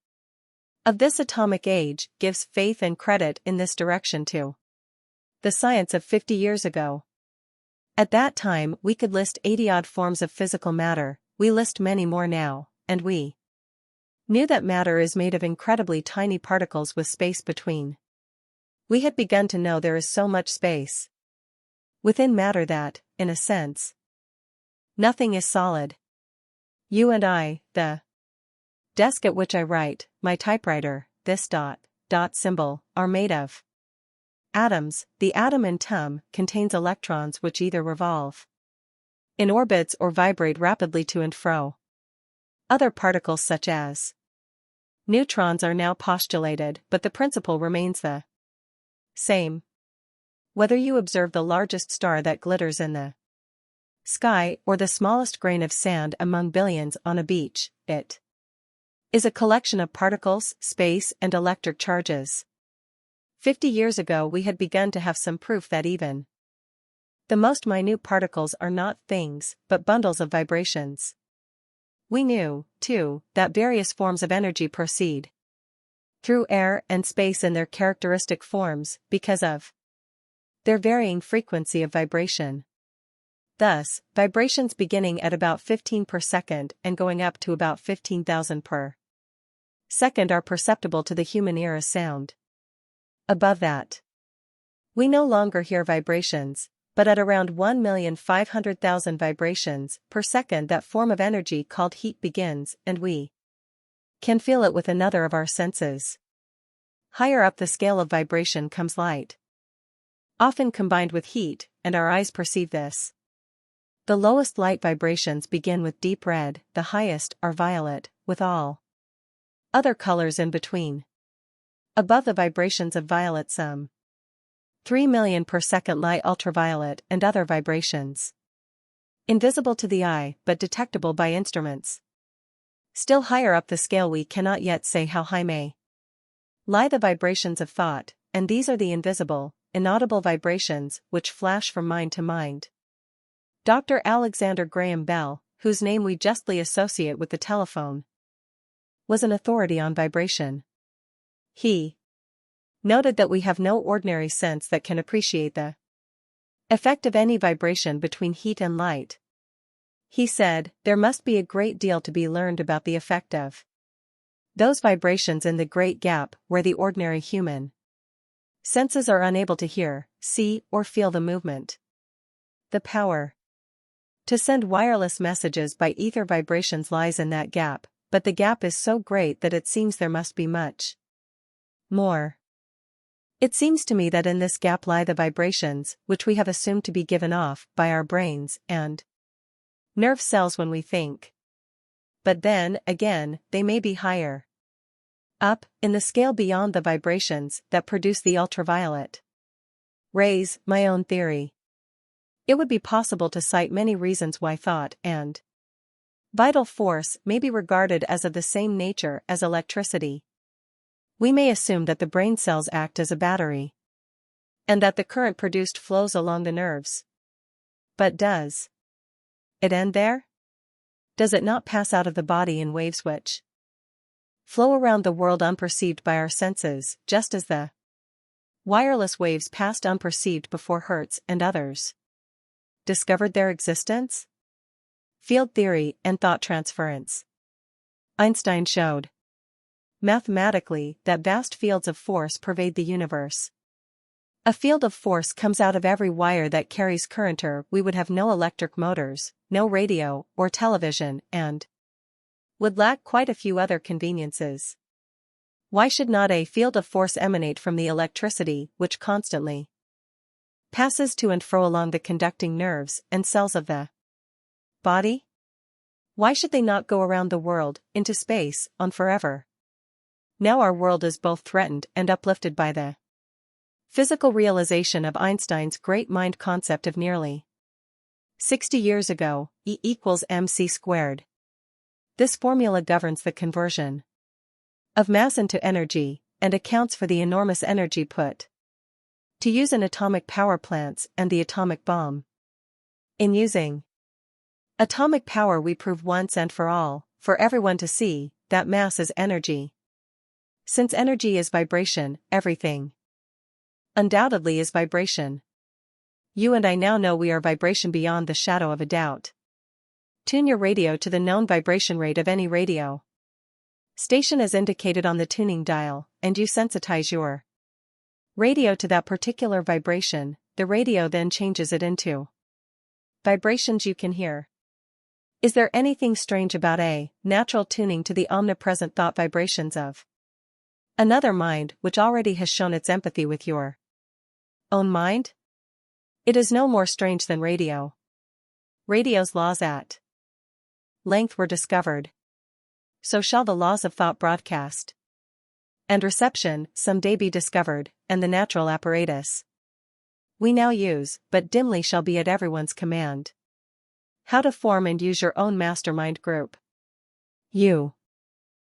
of this atomic age gives faith and credit in this direction to the science of 50 years ago. At that time we could list 80-odd forms of physical matter, we list many more now, and we knew that matter is made of incredibly tiny particles with space between. We had begun to know there is so much space within matter that, in a sense, nothing is solid. You and I, the desk at which I write, my typewriter, this dot symbol, are made of atoms. The atom in contains electrons which either revolve in orbits or vibrate rapidly to and fro. Other particles such as neutrons are now postulated, but the principle remains the same. Whether you observe the largest star that glitters in the sky or the smallest grain of sand among billions on a beach, it is a collection of particles, space, and electric charges. 50 years ago we had begun to have some proof that even the most minute particles are not things, but bundles of vibrations. We knew, too, that various forms of energy proceed through air and space in their characteristic forms because of their varying frequency of vibration. Thus, vibrations beginning at about 15 per second and going up to about 15,000 per second are perceptible to the human ear as sound. Above that, we no longer hear vibrations, but at around 1,500,000 vibrations per second that form of energy called heat begins, and we can feel it with another of our senses. Higher up the scale of vibration comes light, often combined with heat, and our eyes perceive this. The lowest light vibrations begin with deep red, the highest are violet, with all other colors in between. Above the vibrations of violet some 3 million per second lie ultraviolet and other vibrations. Invisible to the eye but detectable by instruments. Still higher up the scale we cannot yet say how high may lie the vibrations of thought, and these are the invisible, inaudible vibrations which flash from mind to mind. Dr. Alexander Graham Bell, whose name we justly associate with the telephone, was an authority on vibration. He noted that we have no ordinary sense that can appreciate the effect of any vibration between heat and light. He said, there must be a great deal to be learned about the effect of those vibrations in the great gap where the ordinary human senses are unable to hear, see, or feel the movement. The power to send wireless messages by ether vibrations lies in that gap, but the gap is so great that it seems there must be much more. It seems to me that in this gap lie the vibrations which we have assumed to be given off by our brains and nerve cells when we think. But then, again, they may be higher up, in the scale beyond the vibrations that produce the ultraviolet rays. My own theory. It would be possible to cite many reasons why thought and vital force may be regarded as of the same nature as electricity. We may assume that the brain cells act as a battery, and that the current produced flows along the nerves. But does it end there? Does it not pass out of the body in waves which flow around the world unperceived by our senses, just as the wireless waves passed unperceived before Hertz and others discovered their existence? Field theory and thought transference. Einstein showed mathematically that vast fields of force pervade the universe. A field of force comes out of every wire that carries current, or we would have no electric motors, no radio or television, and would lack quite a few other conveniences. Why should not a field of force emanate from the electricity which constantly passes to and fro along the conducting nerves and cells of the body? Why should they not go around the world, into space, on forever? Now our world is both threatened and uplifted by the physical realization of Einstein's great mind concept of nearly 60 years ago, E equals mc squared. This formula governs the conversion of mass into energy, and accounts for the enormous energy put to use in atomic power plants and the atomic bomb. In using atomic power, we prove once and for all, for everyone to see, that mass is energy. Since energy is vibration, everything undoubtedly is vibration. You and I now know we are vibration beyond the shadow of a doubt. Tune your radio to the known vibration rate of any radio station as indicated on the tuning dial, and you sensitize your radio to that particular vibration. The radio then changes it into vibrations you can hear. Is there anything strange about a natural tuning to the omnipresent thought vibrations of another mind which already has shown its empathy with your own mind? It is no more strange than radio. Radio's laws at length were discovered. So shall the laws of thought broadcast and reception some day be discovered, and the natural apparatus we now use, but dimly, shall be at everyone's command. How to form and use your own mastermind group. You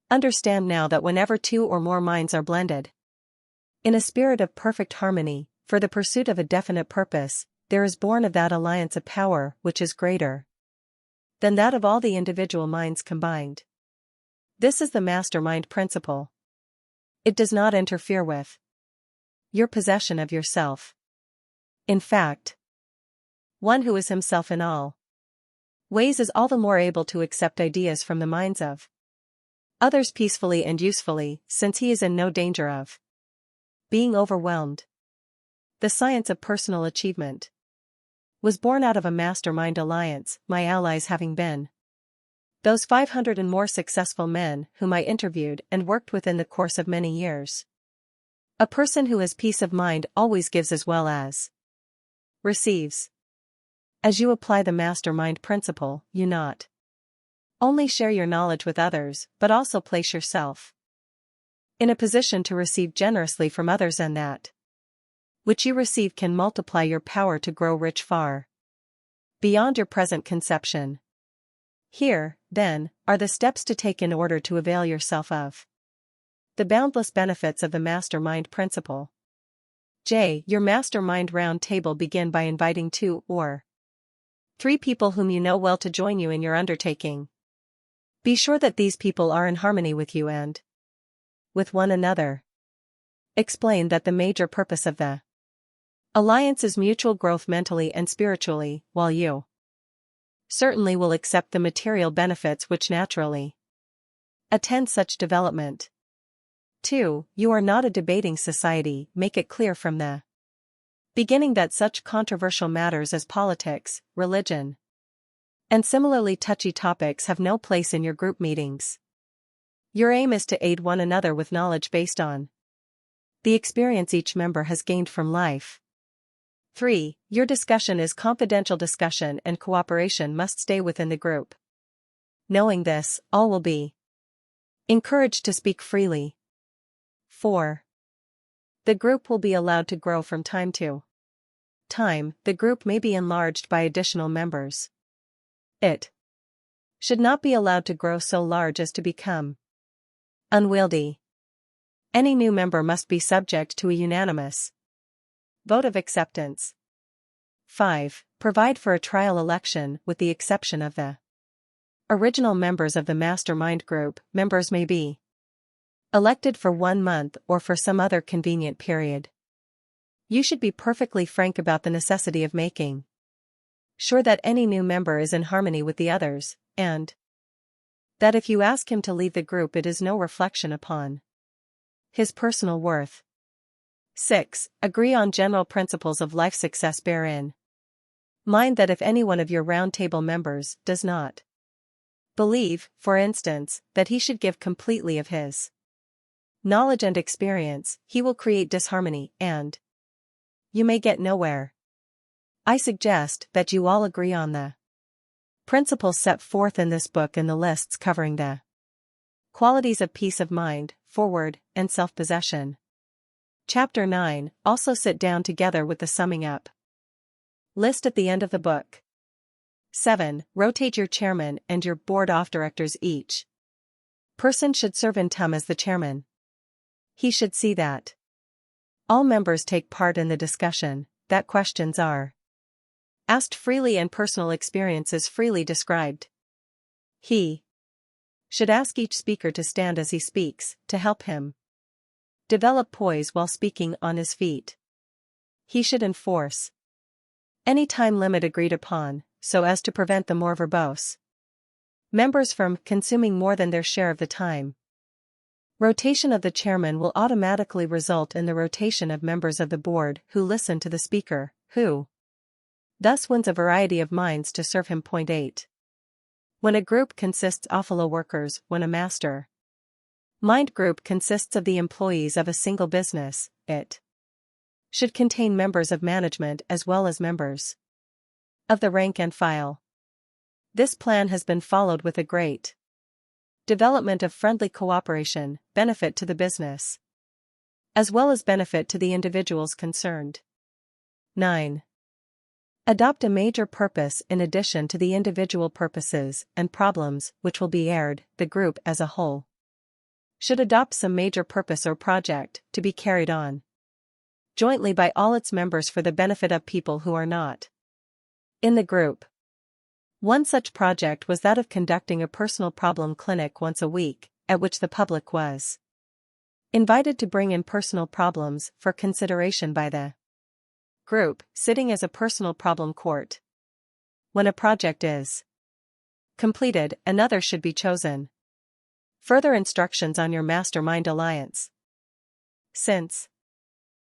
understand now that whenever two or more minds are blended in a spirit of perfect harmony, for the pursuit of a definite purpose, there is born of that alliance a power which is greater than that of all the individual minds combined. This is the mastermind principle. It does not interfere with your possession of yourself. In fact, one who is himself in all ways is all the more able to accept ideas from the minds of others peacefully and usefully, since he is in no danger of being overwhelmed. The science of personal achievement was born out of a mastermind alliance, my allies having been those 500 and more successful men whom I interviewed and worked with in the course of many years. A person who has peace of mind always gives as well as receives. As you apply the mastermind principle, you not only share your knowledge with others, but also place yourself in a position to receive generously from others, and that which you receive can multiply your power to grow rich far beyond your present conception. Here, then, are the steps to take in order to avail yourself of the boundless benefits of the mastermind principle. J. Your mastermind round table. Begin by inviting 2 or 3 people whom you know well to join you in your undertaking. Be sure that these people are in harmony with you and with one another. Explain that the major purpose of the alliance is mutual growth mentally and spiritually, while you certainly will accept the material benefits which naturally attend such development. 2. You are not a debating society. Make it clear from the beginning that such controversial matters as politics, religion, and similarly touchy topics have no place in your group meetings. Your aim is to aid one another with knowledge based on the experience each member has gained from life. 3. Your discussion is confidential discussion, and cooperation must stay within the group. Knowing this, all will be encouraged to speak freely. 4. The group will be allowed to grow from time to time. The group may be enlarged by additional members. It should not be allowed to grow so large as to become unwieldy. Any new member must be subject to a unanimous vote of acceptance. 5. Provide for a trial election, with the exception of the Original members of the mastermind group. Members may be elected for 1 month or for some other convenient period. You should be perfectly frank about the necessity of making sure that any new member is in harmony with the others, and that if you ask him to leave the group, it is no reflection upon his personal worth. 6. Agree on general principles of life success. Bear in mind that if any one of your roundtable members does not believe, for instance, that he should give completely of his knowledge and experience, he will create disharmony, and you may get nowhere. I suggest that you all agree on the principles set forth in this book and the lists covering the qualities of peace of mind, forward, and self-possession. Chapter 9. Also sit down together with the summing up list at the end of the book. 7. Rotate your chairman and your board of directors. Each person should serve in turn as the chairman. He should see that all members take part in the discussion, that questions are asked freely and personal experiences freely described. He should ask each speaker to stand as he speaks, to help him develop poise while speaking on his feet. He should enforce any time limit agreed upon, so as to prevent the more verbose members from consuming more than their share of the time. Rotation of the chairman will automatically result in the rotation of members of the board who listen to the speaker, who thus wins a variety of minds to serve him. Point 8. When a group consists of fellow workers. When a master mind group consists of the employees of a single business, it should contain members of management as well as members of the rank and file. This plan has been followed with a great development of friendly cooperation, benefit to the business as well as benefit to the individuals concerned. 9. Adopt a major purpose in addition to the individual purposes and problems which will be aired. The group as a whole should adopt some major purpose or project to be carried on jointly by all its members for the benefit of people who are not in the group. One such project was that of conducting a personal problem clinic once a week, at which the public was invited to bring in personal problems for consideration by the group, sitting as a personal problem court. When a project is completed, another should be chosen. Further instructions on your mastermind alliance. Since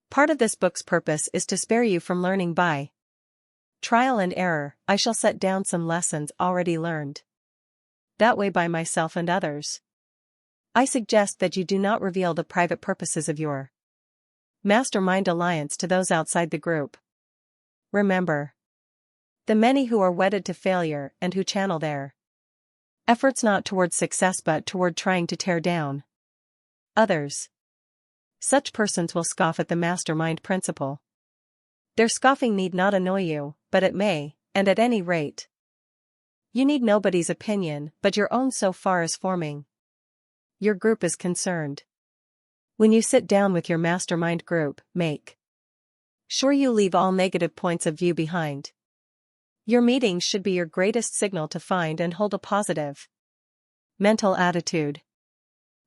part of this book's purpose is to spare you from learning by trial and error, I shall set down some lessons already learned that way by myself and others. I suggest that you do not reveal the private purposes of your mastermind alliance to those outside the group. Remember the many who are wedded to failure and who channel their efforts not toward success but toward trying to tear down others. Such persons will scoff at the mastermind principle. Their scoffing need not annoy you, but it may, and at any rate, you need nobody's opinion but your own so far as forming your group is concerned. When you sit down with your mastermind group, make sure you leave all negative points of view behind. Your meetings should be your greatest signal to find and hold a positive mental attitude.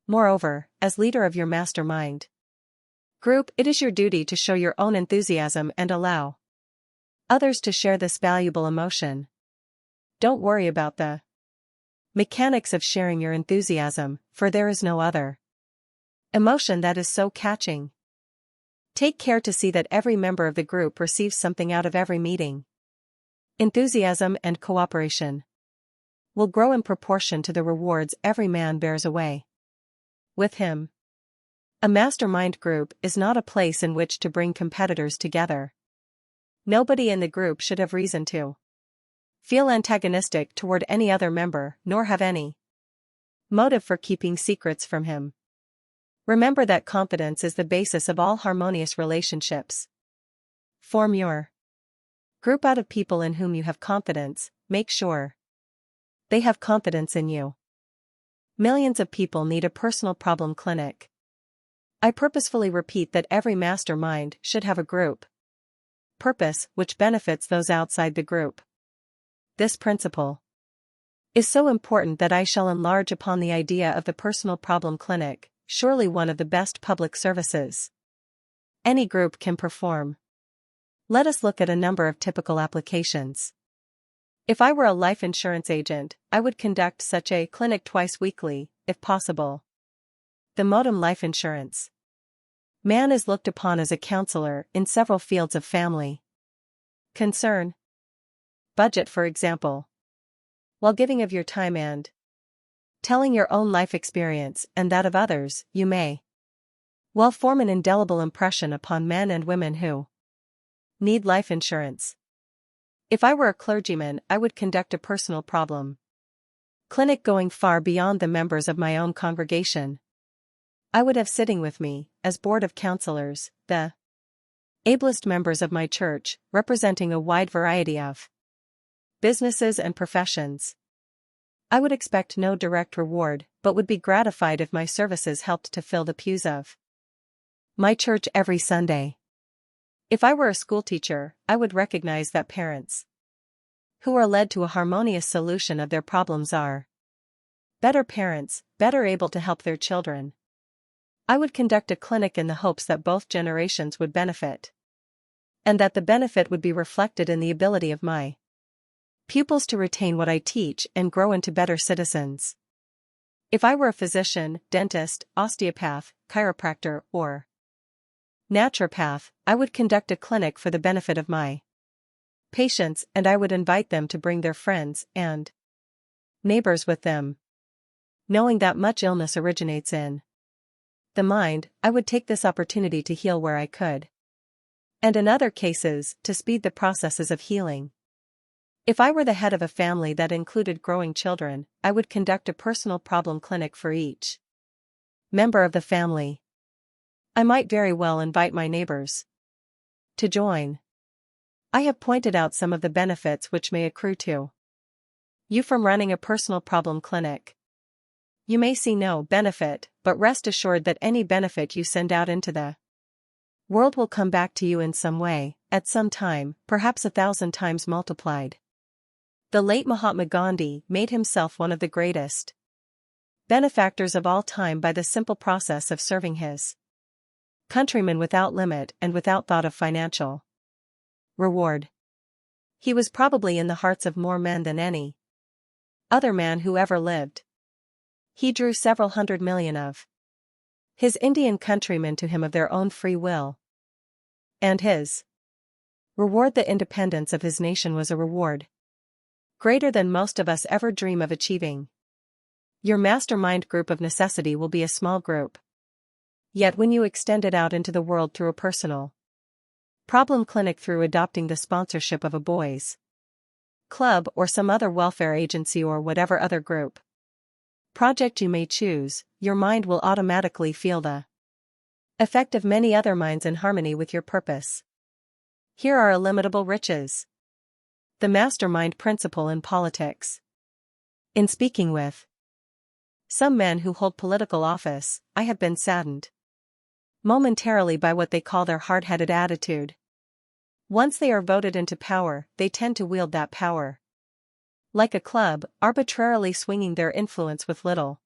Moreover, as leader of your mastermind group, it is your duty to show your own enthusiasm and allow others to share this valuable emotion. Don't worry about the mechanics of sharing your enthusiasm, for there is no other emotion that is so catching. Take care to see that every member of the group receives something out of every meeting. Enthusiasm and cooperation will grow in proportion to the rewards every man bears away with him. A mastermind group is not a place in which to bring competitors together. Nobody in the group should have reason to feel antagonistic toward any other member, nor have any motive for keeping secrets from him. Remember that confidence is the basis of all harmonious relationships. Form your group out of people in whom you have confidence. Make sure they have confidence in you. Millions of people need a personal problem clinic. I purposefully repeat that every mastermind should have a group purpose which benefits those outside the group. This principle is so important that I shall enlarge upon the idea of the personal problem clinic, surely one of the best public services any group can perform. Let us look at a number of typical applications. If I were a life insurance agent, I would conduct such a clinic twice weekly, if possible. The modem life insurance. Man is looked upon as a counselor in several fields of family concern. Budget, for example. While giving of your time and telling your own life experience and that of others, you may well form an indelible impression upon men and women who need life insurance. If I were a clergyman, I would conduct a personal problem clinic going far beyond the members of my own congregation. I would have sitting with me, as board of counselors, the ablest members of my church, representing a wide variety of businesses and professions. I would expect no direct reward, but would be gratified if my services helped to fill the pews of my church every Sunday. If I were a schoolteacher, I would recognize that parents who are led to a harmonious solution of their problems are better parents, better able to help their children. I would conduct a clinic in the hopes that both generations would benefit, and that the benefit would be reflected in the ability of my pupils to retain what I teach and grow into better citizens. If I were a physician, dentist, osteopath, chiropractor, or naturopath, I would conduct a clinic for the benefit of my patients, and I would invite them to bring their friends and neighbors with them. Knowing that much illness originates in the mind, I would take this opportunity to heal where I could, and in other cases, to speed the processes of healing. If I were the head of a family that included growing children, I would conduct a personal problem clinic for each member of the family. I might very well invite my neighbors to join. I have pointed out some of the benefits which may accrue to you from running a personal problem clinic. You may see no benefit, but rest assured that any benefit you send out into the world will come back to you in some way, at some time, perhaps 1,000 times multiplied. The late Mahatma Gandhi made himself one of the greatest benefactors of all time by the simple process of serving his countrymen without limit and without thought of financial reward. He was probably in the hearts of more men than any other man who ever lived. He drew several 100 million of his Indian countrymen to him of their own free will. And his reward, the independence of his nation, was a reward greater than most of us ever dream of achieving. Your mastermind group of necessity will be a small group. Yet when you extend it out into the world through a personal problem clinic, through adopting the sponsorship of a boys' club or some other welfare agency or whatever other group project you may choose, your mind will automatically feel the effect of many other minds in harmony with your purpose. Here are illimitable riches. The mastermind principle in politics. In speaking with some men who hold political office, I have been saddened momentarily by what they call their hard-headed attitude. Once they are voted into power, they tend to wield that power like a club, arbitrarily swinging their influence with little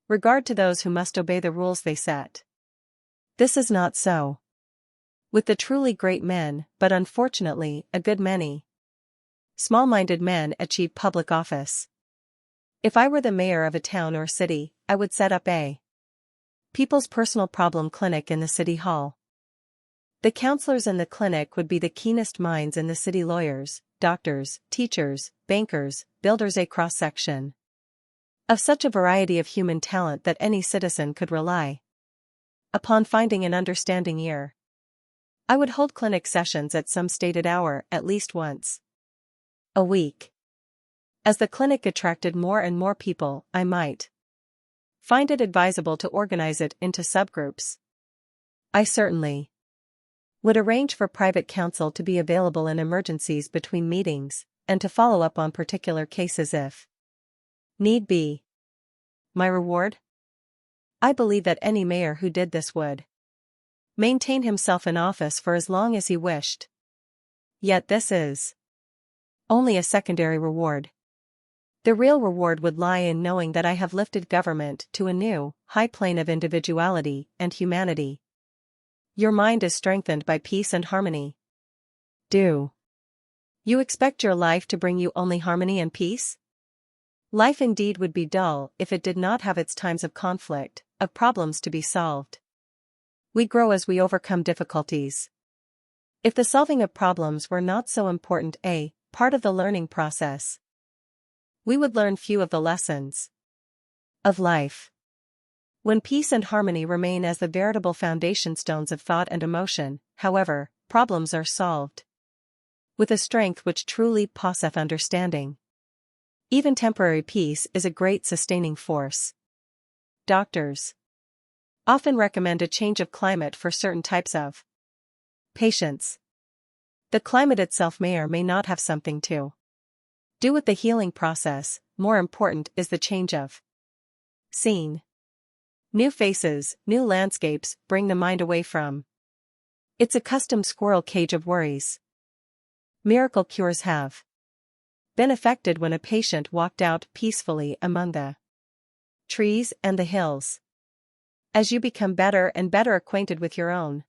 regard to those who must obey the rules they set. This is not so with the truly great men, but unfortunately, a good many small-minded men achieve public office. If I were the mayor of a town or city, I would set up a people's personal problem clinic in the city hall. The counselors in the clinic would be the keenest minds in the city: lawyers, doctors, teachers, bankers, builders, a cross-section of such a variety of human talent that any citizen could rely upon finding an understanding ear. I would hold clinic sessions at some stated hour, at least once a week. As the clinic attracted more and more people, I might find it advisable to organize it into subgroups. I certainly would arrange for private counsel to be available in emergencies between meetings, and to follow up on particular cases if need be. My reward? I believe that any mayor who did this would maintain himself in office for as long as he wished. Yet this is only a secondary reward. The real reward would lie in knowing that I have lifted government to a new, high plane of individuality and humanity. Your mind is strengthened by peace and harmony. Do you expect your life to bring you only harmony and peace? Life indeed would be dull if it did not have its times of conflict, of problems to be solved. We grow as we overcome difficulties. If the solving of problems were not so important a part of the learning process, we would learn few of the lessons of life. When peace and harmony remain as the veritable foundation stones of thought and emotion, however, problems are solved with a strength which truly passeth understanding. Even temporary peace is a great sustaining force. Doctors often recommend a change of climate for certain types of patients. The climate itself may or may not have something to do with the healing process. More important is the change of scene. New faces, new landscapes bring the mind away from its accustomed squirrel cage of worries. Miracle cures have been effected when a patient walked out peacefully among the trees and the hills. As you become better and better acquainted with your own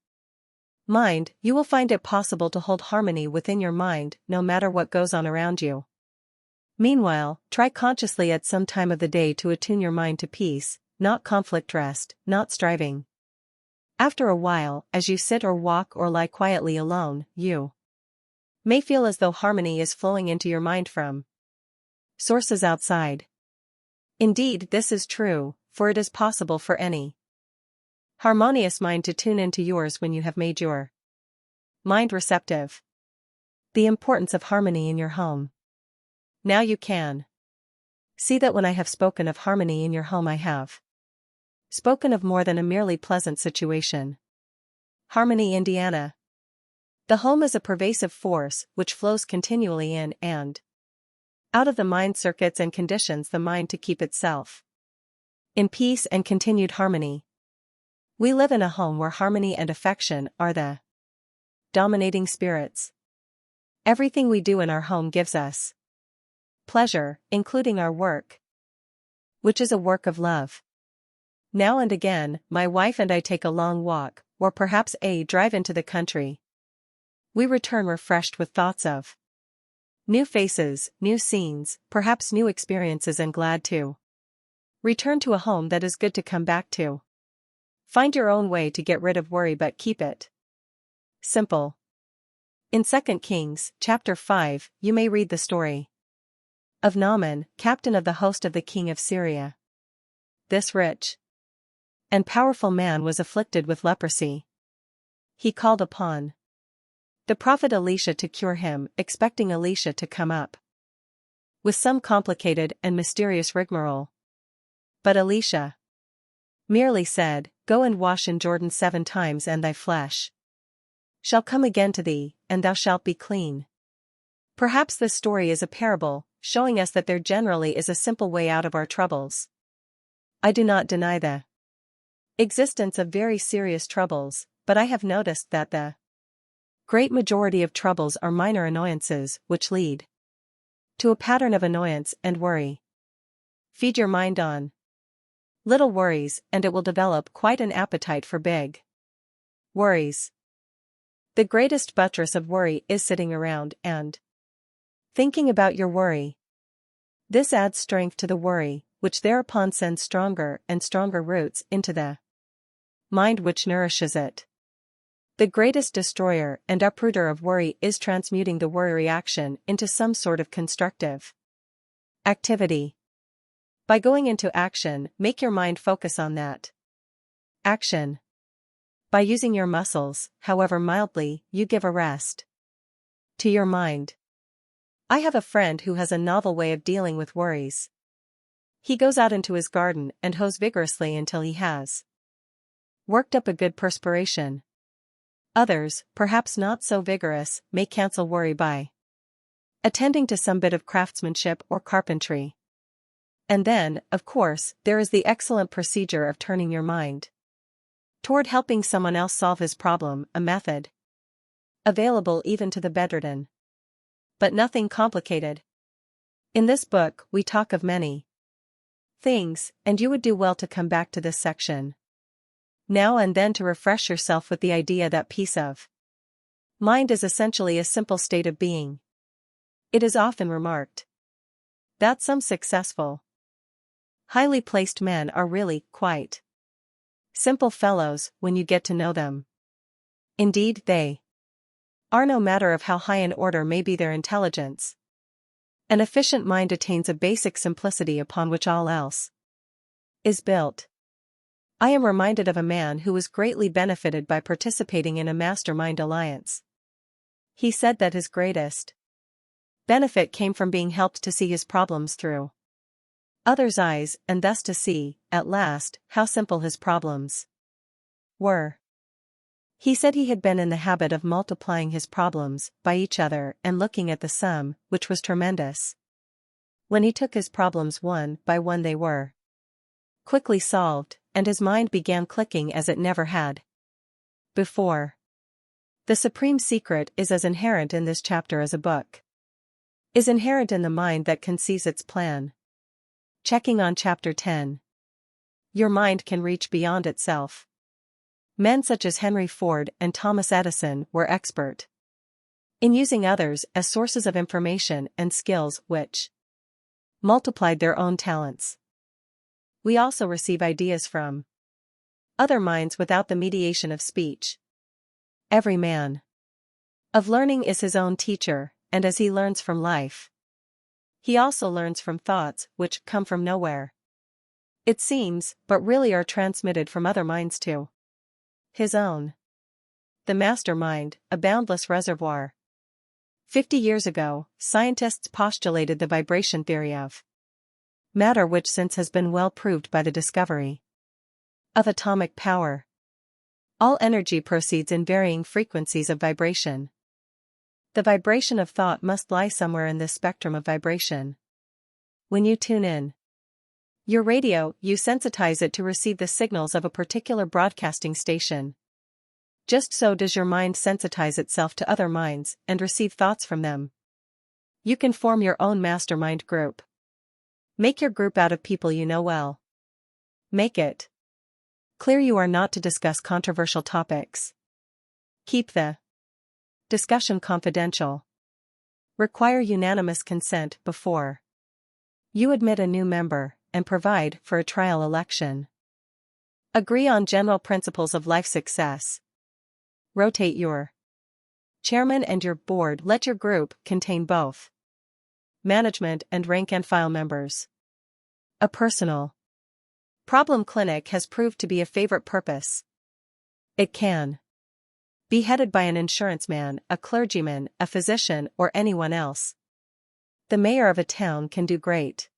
mind, you will find it possible to hold harmony within your mind no matter what goes on around you. Meanwhile, try consciously at some time of the day to attune your mind to peace, not conflict, rest, not striving. After a while, as you sit or walk or lie quietly alone, you may feel as though harmony is flowing into your mind from sources outside. Indeed, this is true, for it is possible for any harmonious mind to tune into yours when you have made your mind receptive. The importance of harmony in your home. Now you can see that when I have spoken of harmony in your home, I have spoken of more than a merely pleasant situation. Harmony, Indiana. The home is a pervasive force which flows continually in and out of the mind, circuits and conditions the mind to keep itself in peace and continued harmony. We live in a home where harmony and affection are the dominating spirits. Everything we do in our home gives us pleasure, including our work, which is a work of love. Now and again, my wife and I take a long walk, or perhaps a drive into the country. We return refreshed with thoughts of new faces, new scenes, perhaps new experiences, and glad to return to a home that is good to come back to. Find your own way to get rid of worry, but keep it simple. In 2 Kings, chapter 5, you may read the story of Naaman, captain of the host of the king of Syria. This rich and powerful man was afflicted with leprosy. He called upon the prophet Elisha to cure him, expecting Elisha to come up with some complicated and mysterious rigmarole. But Elisha merely said, "Go and wash in Jordan 7 times, and thy flesh shall come again to thee, and thou shalt be clean." Perhaps this story is a parable, showing us that there generally is a simple way out of our troubles. I do not deny the existence of very serious troubles, but I have noticed that the great majority of troubles are minor annoyances which lead to a pattern of annoyance and worry. Feed your mind on little worries, and it will develop quite an appetite for big worries. The greatest buttress of worry is sitting around and thinking about your worry. This adds strength to the worry, which thereupon sends stronger and stronger roots into the mind which nourishes it. The greatest destroyer and uprooter of worry is transmuting the worry reaction into some sort of constructive activity. By going into action, make your mind focus on that action. By using your muscles, however mildly, you give a rest to your mind. I have a friend who has a novel way of dealing with worries. He goes out into his garden and hoes vigorously until he has worked up a good perspiration. Others, perhaps not so vigorous, may cancel worry by attending to some bit of craftsmanship or carpentry. And then, of course, there is the excellent procedure of turning your mind toward helping someone else solve his problem, a method available even to the bedridden. But nothing complicated. In this book, we talk of many things, and you would do well to come back to this section now and then to refresh yourself with the idea that peace of mind is essentially a simple state of being. It is often remarked that some successful, highly placed men are really quite simple fellows when you get to know them. Indeed, they are, no matter of how high an order may be their intelligence. An efficient mind attains a basic simplicity upon which all else is built. I am reminded of a man who was greatly benefited by participating in a mastermind alliance. He said that his greatest benefit came from being helped to see his problems through others' eyes and thus to see, at last, how simple his problems were. He said he had been in the habit of multiplying his problems by each other and looking at the sum, which was tremendous. When he took his problems one by one, they were quickly solved, and his mind began clicking as it never had before. The supreme secret is as inherent in this chapter as a book is inherent in the mind that conceives its plan. Checking on Chapter 10. Your mind can reach beyond itself. Men such as Henry Ford and Thomas Edison were expert in using others as sources of information and skills which multiplied their own talents. We also receive ideas from other minds without the mediation of speech. Every man of learning is his own teacher, and as he learns from life, he also learns from thoughts which come from nowhere, it seems, but really are transmitted from other minds too. His own. The mastermind, a boundless reservoir. 50 years ago, scientists postulated the vibration theory of matter, which since has been well proved by the discovery of atomic power. All energy proceeds in varying frequencies of vibration. The vibration of thought must lie somewhere in this spectrum of vibration. When you tune in your radio, you sensitize it to receive the signals of a particular broadcasting station. Just so does your mind sensitize itself to other minds and receive thoughts from them. You can form your own mastermind group. Make your group out of people you know well. Make it clear you are not to discuss controversial topics. Keep the discussion confidential. Require unanimous consent before you admit a new member, and provide for a trial election. Agree on general principles of life success. Rotate your chairman and your board. Let your group contain both management and rank and file members. A personal problem clinic has proved to be a favorite purpose. It can be headed by an insurance man, a clergyman, a physician, or anyone else. The mayor of a town can do great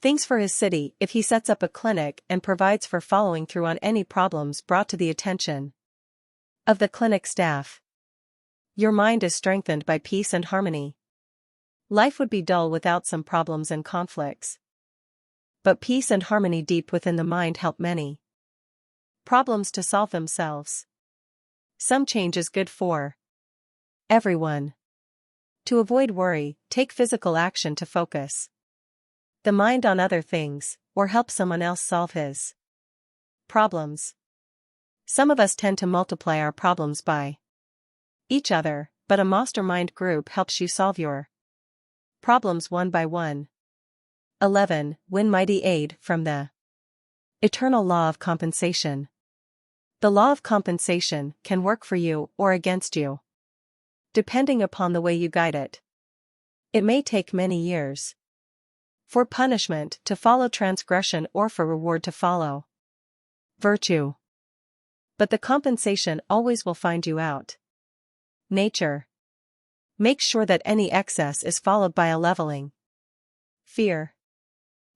things for his city if he sets up a clinic and provides for following through on any problems brought to the attention of the clinic staff. Your mind is strengthened by peace and harmony. Life would be dull without some problems and conflicts. But peace and harmony deep within the mind help many problems to solve themselves. Some change is good for everyone. To avoid worry, take physical action to focus the mind on other things, or help someone else solve his problems. Some of us tend to multiply our problems by each other, but a mastermind group helps you solve your problems one by one. 11. Win mighty aid from the eternal law of compensation. The law of compensation can work for you or against you, depending upon the way you guide it. It may take many years for punishment to follow transgression or for reward to follow virtue. But the compensation always will find you out. Nature makes sure that any excess is followed by a leveling. Fear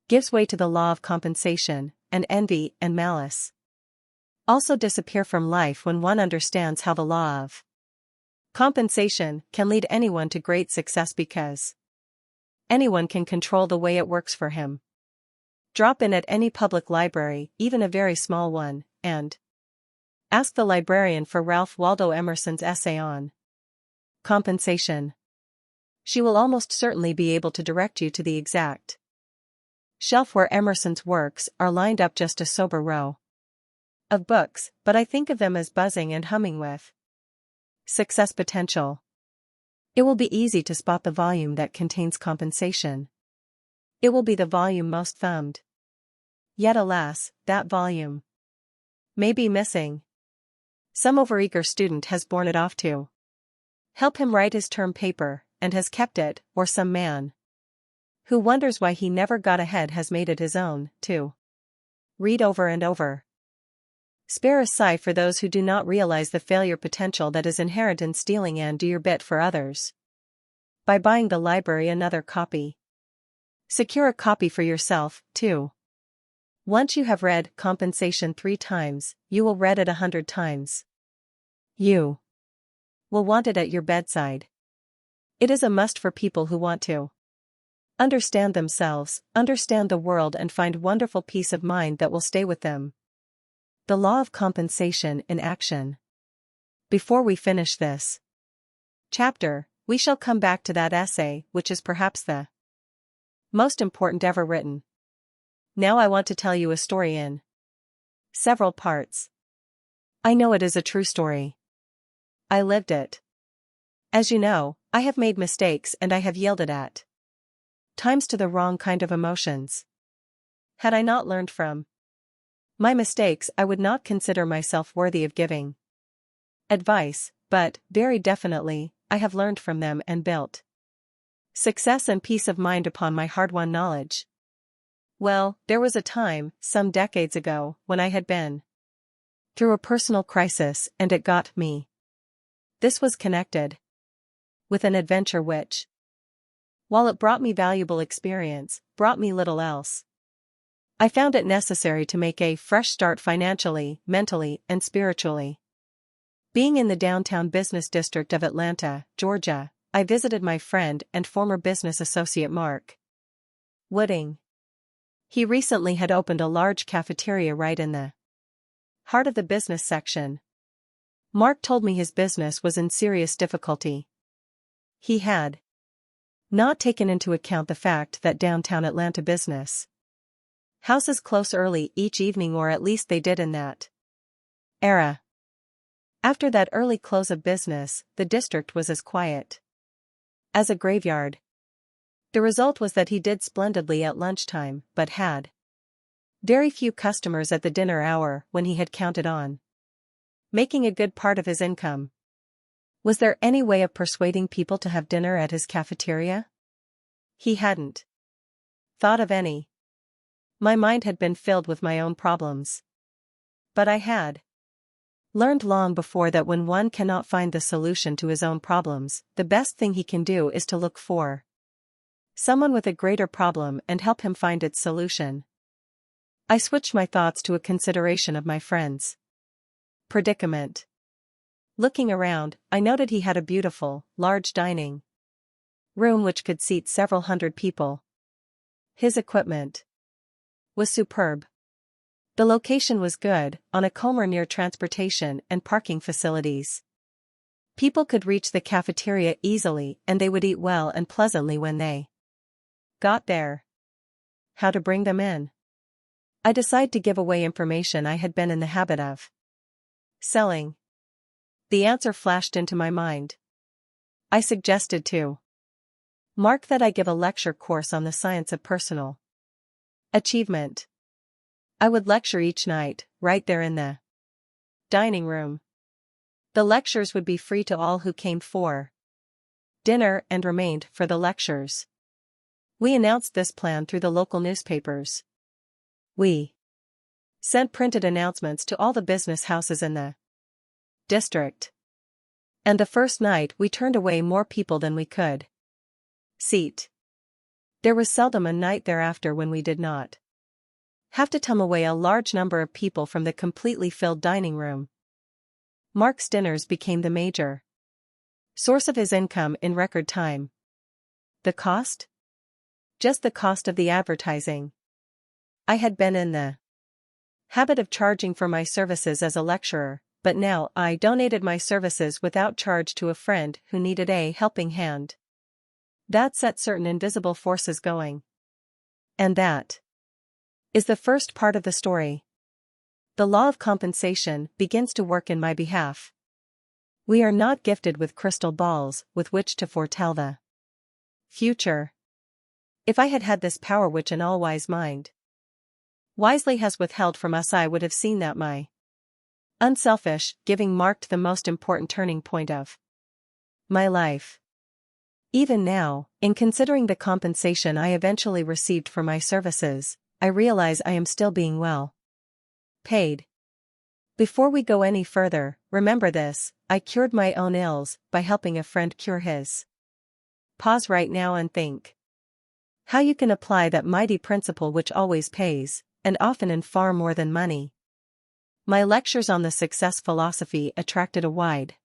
gives way to the law of compensation, and envy and malice also disappear from life when one understands how the law of compensation can lead anyone to great success, because anyone can control the way it works for him. Drop in at any public library, even a very small one, and ask the librarian for Ralph Waldo Emerson's essay on compensation. She will almost certainly be able to direct you to the exact shelf where Emerson's works are lined up, just a sober row of books, but I think of them as buzzing and humming with success potential. It will be easy to spot the volume that contains compensation. It will be the volume most thumbed. Yet alas, that volume may be missing. Some overeager student has borne it off to help him write his term paper, and has kept it, or some man who wonders why he never got ahead has made it his own, to read over and over. Spare a sigh for those who do not realize the failure potential that is inherent in stealing and do your bit for others by buying the library another copy. Secure a copy for yourself, too. Once you have read Compensation 3 times, you will read it 100 times. You will want it at your bedside. It is a must for people who want to understand themselves, understand the world, and find wonderful peace of mind that will stay with them. The law of compensation in action. Before we finish this chapter, we shall come back to that essay, which is perhaps the most important ever written. Now I want to tell you a story in several parts. I know it is a true story. I lived it. As you know, I have made mistakes and I have yielded at times to the wrong kind of emotions. Had I not learned from my mistakes, I would not consider myself worthy of giving advice, but, very definitely, I have learned from them and built success and peace of mind upon my hard-won knowledge. Well, there was a time, some decades ago, when I had been through a personal crisis, and it got me. This was connected with an adventure which, while it brought me valuable experience, brought me little else. I found it necessary to make a fresh start financially, mentally, and spiritually. Being in the downtown business district of Atlanta, Georgia, I visited my friend and former business associate Mark Wooding. He recently had opened a large cafeteria right in the heart of the business section. Mark told me his business was in serious difficulty. He had not taken into account the fact that downtown Atlanta business houses close early each evening, or at least they did in that era. After that early close of business, the district was as quiet as a graveyard. The result was that he did splendidly at lunchtime, but had very few customers at the dinner hour when he had counted on making a good part of his income. Was there any way of persuading people to have dinner at his cafeteria? He hadn't thought of any. My mind had been filled with my own problems. But I had learned long before that when one cannot find the solution to his own problems, the best thing he can do is to look for someone with a greater problem and help him find its solution. I switched my thoughts to a consideration of my friend's predicament. Looking around, I noted he had a beautiful, large dining room which could seat several hundred people. His equipment was superb. The location was good, on a corner near transportation and parking facilities. People could reach the cafeteria easily, and they would eat well and pleasantly when they got there. How to bring them in? I decided to give away information I had been in the habit of selling. The answer flashed into my mind. I suggested to Mark that I give a lecture course on the science of personal achievement. I would lecture each night, right there in the dining room. The lectures would be free to all who came for dinner and remained for the lectures. We announced this plan through the local newspapers. We sent printed announcements to all the business houses in the district. And the first night we turned away more people than we could seat. There was seldom a night thereafter when we did not have to tum away a large number of people from the completely filled dining room. Mark's dinners became the major source of his income in record time. The cost? Just the cost of the advertising. I had been in the habit of charging for my services as a lecturer, but now I donated my services without charge to a friend who needed a helping hand. That set certain invisible forces going. And that is the first part of the story. The law of compensation begins to work in my behalf. We are not gifted with crystal balls with which to foretell the future. If I had had this power which an all-wise mind wisely has withheld from us, I would have seen that my unselfish giving marked the most important turning point of my life. Even now, in considering the compensation I eventually received for my services, I realize I am still being well paid. Before we go any further, remember this: I cured my own ills by helping a friend cure his. Pause right now and think how you can apply that mighty principle which always pays, and often in far more than money. My lectures on the success philosophy attracted a wide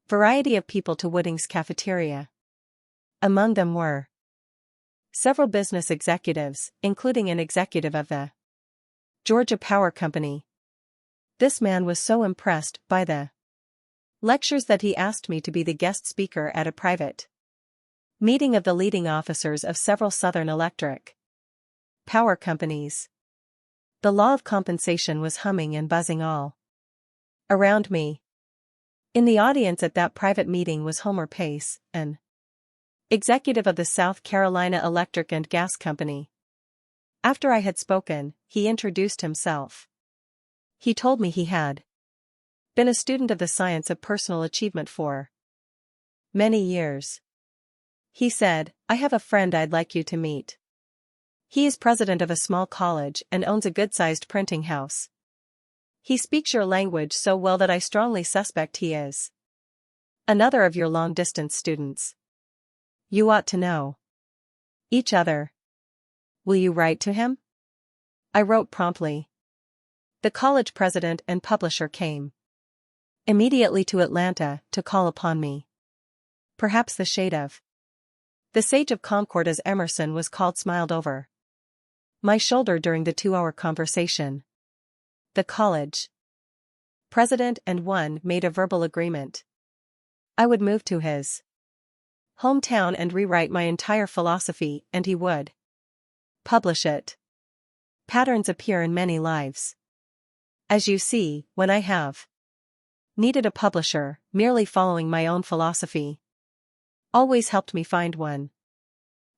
variety of people to Wooding's cafeteria. Among them were several business executives, including an executive of the Georgia Power Company. This man was so impressed by the lectures that he asked me to be the guest speaker at a private meeting of the leading officers of several Southern electric power companies. The law of compensation was humming and buzzing all around me. In the audience at that private meeting was Homer Pace, an executive of the South Carolina Electric and Gas Company. After I had spoken, he introduced himself. He told me he had been a student of the science of personal achievement for many years. He said, "I have a friend I'd like you to meet. He is president of a small college and owns a good-sized printing house. He speaks your language so well that I strongly suspect he is another of your long-distance students. You ought to know each other. Will you write to him?" I wrote promptly. The college president and publisher came immediately to Atlanta to call upon me. Perhaps the shade of the sage of Concord, as Emerson was called, smiled over my shoulder during the 2-hour conversation. The college president and one made a verbal agreement. I would move to his hometown and rewrite my entire philosophy, and he would publish it. Patterns appear in many lives. As you see, when I have needed a publisher, merely following my own philosophy always helped me find one.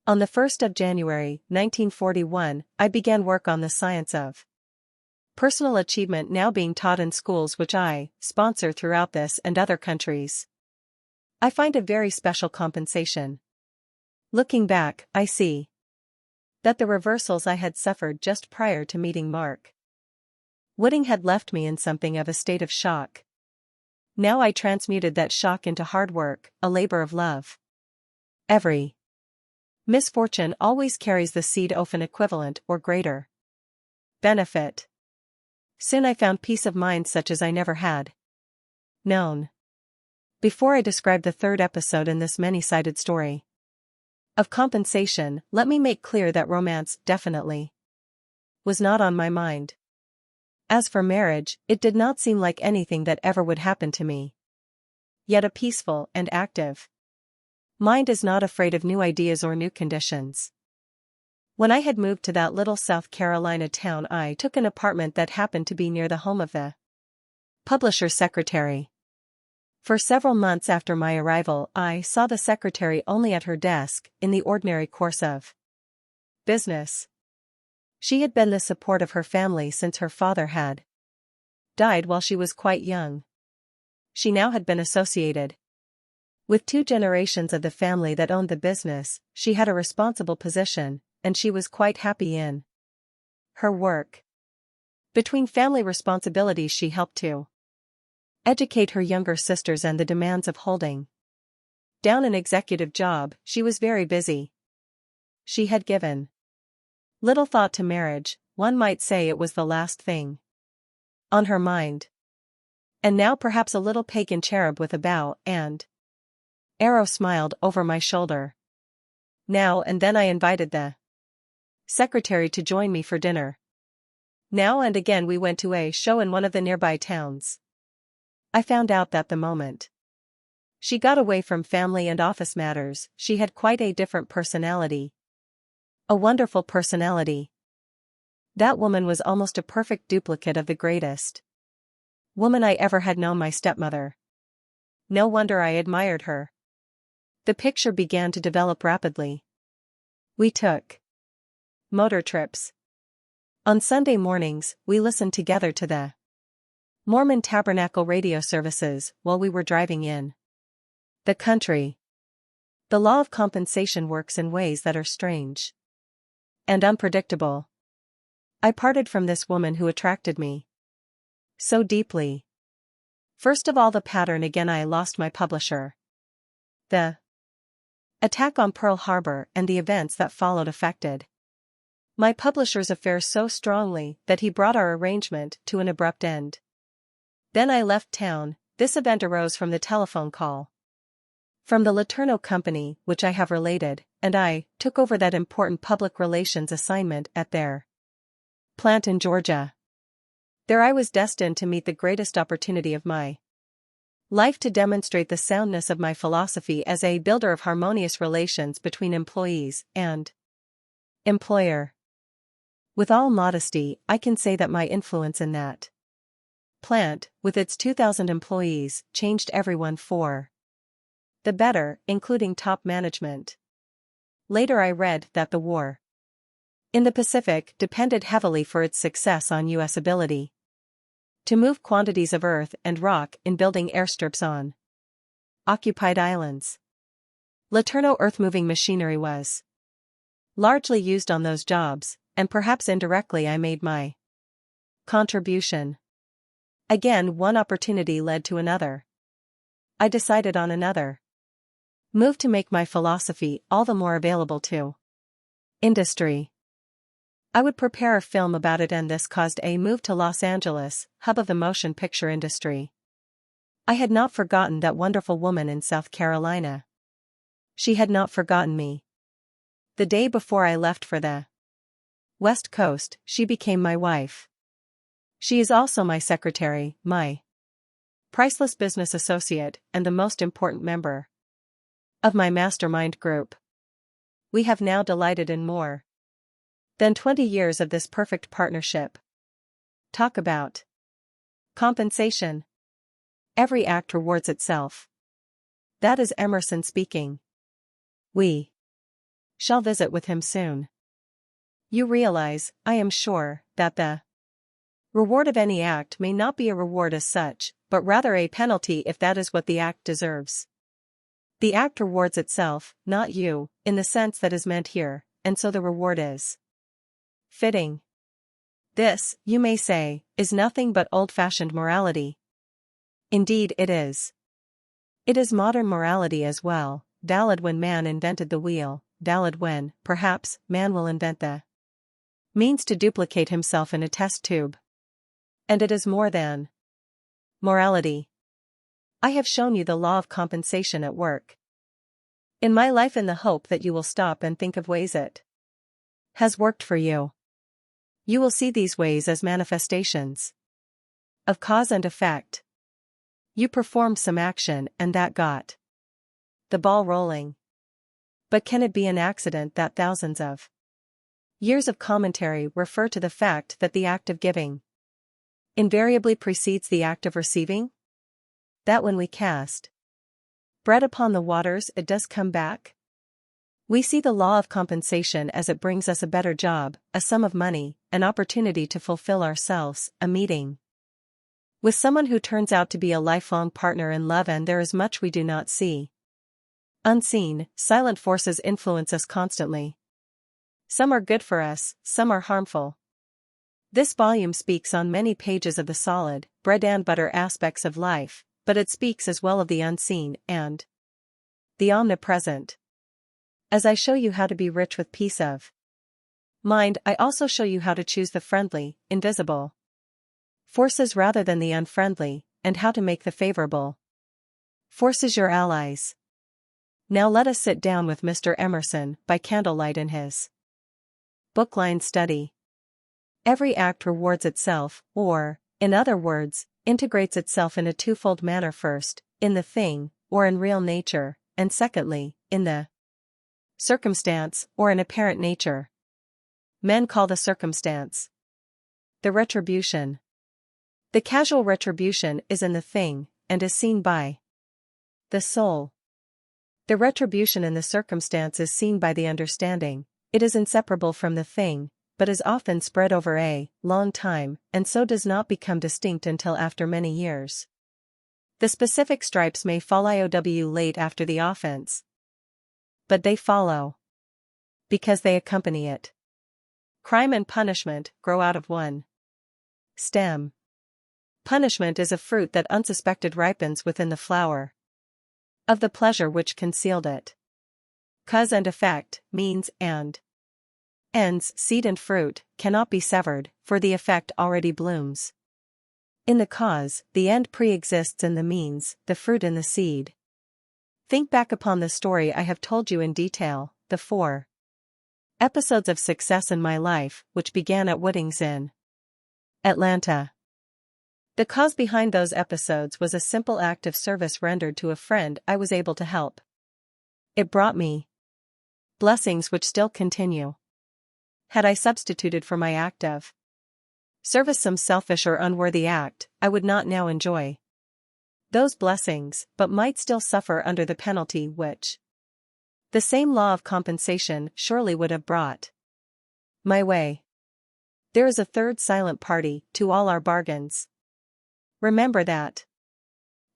On the 1st of January, 1941, I began work on the science of personal achievement, now being taught in schools which I sponsor throughout this and other countries. I find a very special compensation. Looking back, I see that the reversals I had suffered just prior to meeting Mark Wooding had left me in something of a state of shock. Now I transmuted that shock into hard work, a labor of love. Every misfortune always carries the seed of an equivalent or greater benefit. Soon I found peace of mind such as I never had known. Before I describe the third episode in this many-sided story of compensation, let me make clear that romance definitely was not on my mind. As for marriage, it did not seem like anything that ever would happen to me. Yet a peaceful and active mind is not afraid of new ideas or new conditions. When I had moved to that little South Carolina town, I took an apartment that happened to be near the home of the publisher's secretary. For several months after my arrival, I saw the secretary only at her desk, in the ordinary course of business. She had been the support of her family since her father had died while she was quite young. She now had been associated with 2 generations of the family that owned the business. She had a responsible position, and she was quite happy in her work. Between family responsibilities, she helped to educate her younger sisters and the demands of holding down an executive job. She was very busy. She had given little thought to marriage. One might say it was the last thing on her mind. And now perhaps a little pagan cherub with a bow and arrow smiled over my shoulder. Now and then I invited the secretary to join me for dinner. Now and again we went to a show in one of the nearby towns. I found out that the moment She got away from family and office matters. She had quite a different personality. A wonderful personality. That woman was almost a perfect duplicate of the greatest woman I ever had known, my stepmother. No wonder I admired her. The picture began to develop rapidly. We took motor trips. On Sunday mornings, we listened together to the Mormon Tabernacle radio services while we were driving in the country. The law of compensation works in ways that are strange and unpredictable. I parted from this woman who attracted me so deeply. First of all, the pattern again. I lost my publisher. The attack on Pearl Harbor and the events that followed affected my publisher's affairs so strongly that he brought our arrangement to an abrupt end. Then I left town. This event arose from the telephone call from the Laterno Company, which I have related, and I took over that important public relations assignment at their plant in Georgia. There I was destined to meet the greatest opportunity of my life, to demonstrate the soundness of my philosophy as a builder of harmonious relations between employees and employer. With all modesty, I can say that my influence in that plant, with its 2,000 employees, changed everyone for the better, including top management. Later I read that the war in the Pacific depended heavily for its success on U.S. ability to move quantities of earth and rock in building airstrips on occupied islands. Laterno earth-moving machinery was largely used on those jobs, and perhaps indirectly I made my contribution. Again, one opportunity led to another. I decided on another move to make my philosophy all the more available to industry. I would prepare a film about it, and this caused a move to Los Angeles, hub of the motion picture industry. I had not forgotten that wonderful woman in South Carolina. She had not forgotten me. The day before I left for the West Coast, she became my wife. She is also my secretary, my priceless business associate, and the most important member of my mastermind group. We have now delighted in more than 20 years of this perfect partnership. Talk about compensation. Every act rewards itself. That is Emerson speaking. We shall visit with him soon. You realize, I am sure, that the reward of any act may not be a reward as such, but rather a penalty if that is what the act deserves. The act rewards itself, not you, in the sense that is meant here, and so the reward is fitting. This, you may say, is nothing but old-fashioned morality. Indeed it is. It is modern morality as well, valid when man invented the wheel, valid when, perhaps, man will invent the means to duplicate himself in a test tube. And it is more than morality. I have shown you the law of compensation at work in my life, in the hope that you will stop and think of ways it has worked for you. You will see these ways as manifestations of cause and effect. You performed some action and that got the ball rolling. But can it be an accident that thousands of years of commentary refer to the fact that the act of giving invariably precedes the act of receiving? That when we cast bread upon the waters, it does come back? We see the law of compensation as it brings us a better job, a sum of money, an opportunity to fulfill ourselves, a meeting with someone who turns out to be a lifelong partner in love, and there is much we do not see. Unseen, silent forces influence us constantly. Some are good for us, some are harmful. This volume speaks on many pages of the solid, bread and butter aspects of life, but it speaks as well of the unseen and the omnipresent. As I show you how to be rich with peace of mind, I also show you how to choose the friendly, invisible forces rather than the unfriendly, and how to make the favorable forces your allies. Now let us sit down with Mr. Emerson by candlelight in his bookline study. Every act rewards itself, or, in other words, integrates itself in a twofold manner: first, in the thing, or in real nature, and secondly, in the circumstance, or in apparent nature. Men call the circumstance the retribution. The casual retribution is in the thing, and is seen by the soul. The retribution in the circumstance is seen by the understanding, it is inseparable from the thing, but is often spread over a long time, and so does not become distinct until after many years. The specific stripes may fall IOW late after the offense, but they follow because they accompany it. Crime and punishment grow out of one stem. Punishment is a fruit that unsuspected ripens within the flower of the pleasure which concealed it. Cause and effect, means and ends, seed and fruit, cannot be severed, for the effect already blooms in the cause, the end pre-exists in the means, the fruit in the seed. Think back upon the story I have told you in detail, the 4 episodes of success in my life, which began at Woodings in Atlanta. The cause behind those episodes was a simple act of service rendered to a friend I was able to help. It brought me blessings which still continue. Had I substituted for my act of service some selfish or unworthy act, I would not now enjoy those blessings, but might still suffer under the penalty which the same law of compensation surely would have brought my way. There is a third silent party to all our bargains. Remember that.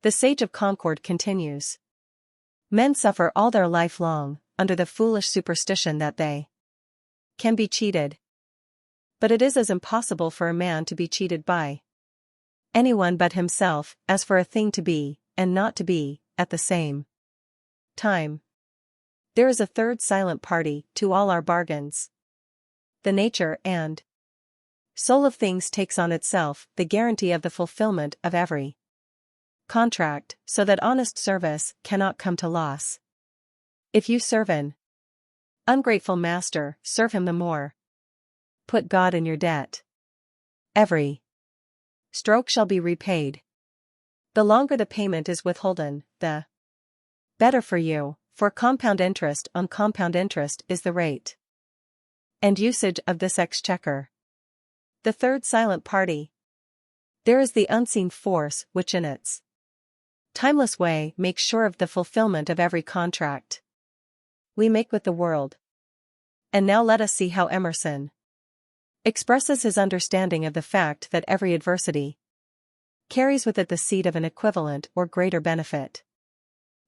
The Sage of Concord continues. Men suffer all their life long, under the foolish superstition that they can be cheated. But it is as impossible for a man to be cheated by anyone but himself, as for a thing to be, and not to be, at the same time. There is a third silent party to all our bargains. The nature and soul of things takes on itself the guarantee of the fulfillment of every contract, so that honest service cannot come to loss. If you serve an ungrateful master, serve him the more. Put God in your debt. Every stroke shall be repaid. The longer the payment is withholden, the better for you, for compound interest on compound interest is the rate and usage of this exchequer. The third silent party. There is the unseen force which in its timeless way makes sure of the fulfillment of every contract we make with the world. And now let us see how Emerson expresses his understanding of the fact that every adversity carries with it the seed of an equivalent or greater benefit.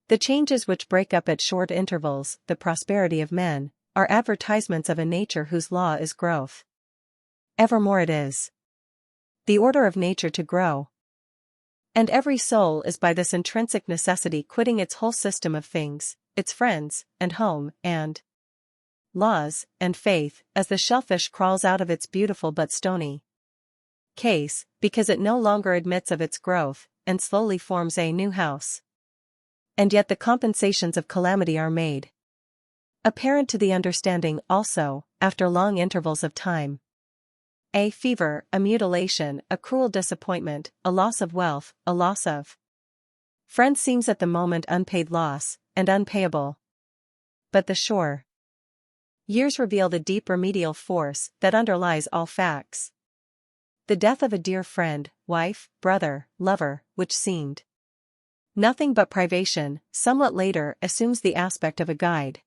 The changes which break up at short intervals the prosperity of men are advertisements of a nature whose law is growth. Evermore it is the order of nature to grow. And every soul is by this intrinsic necessity quitting its whole system of things, its friends, and home, and laws, and faith, as the shellfish crawls out of its beautiful but stony case, because it no longer admits of its growth, and slowly forms a new house. And yet the compensations of calamity are made apparent to the understanding also, after long intervals of time. A fever, a mutilation, a cruel disappointment, a loss of wealth, a loss of friends seems at the moment unpaid loss, and unpayable. But the sure years reveal the deep remedial force that underlies all facts. The death of a dear friend, wife, brother, lover, which seemed nothing but privation, somewhat later assumes the aspect of a guide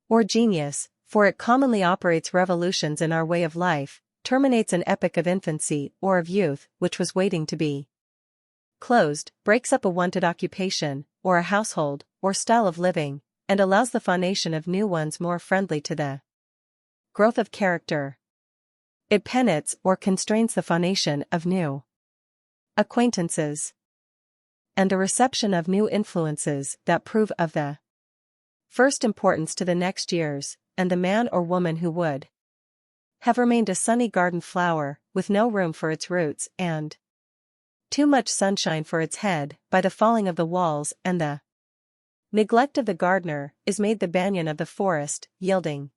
or genius, for it commonly operates revolutions in our way of life, terminates an epoch of infancy or of youth which was waiting to be closed, breaks up a wonted occupation, or a household, or style of living, and allows the formation of new ones more friendly to the growth of character. It penetrates or constrains the formation of new acquaintances and the reception of new influences that prove of the first importance to the next years, and the man or woman who would have remained a sunny garden flower, with no room for its roots and too much sunshine for its head, by the falling of the walls and the neglect of the gardener, is made the banyan of the forest, yielding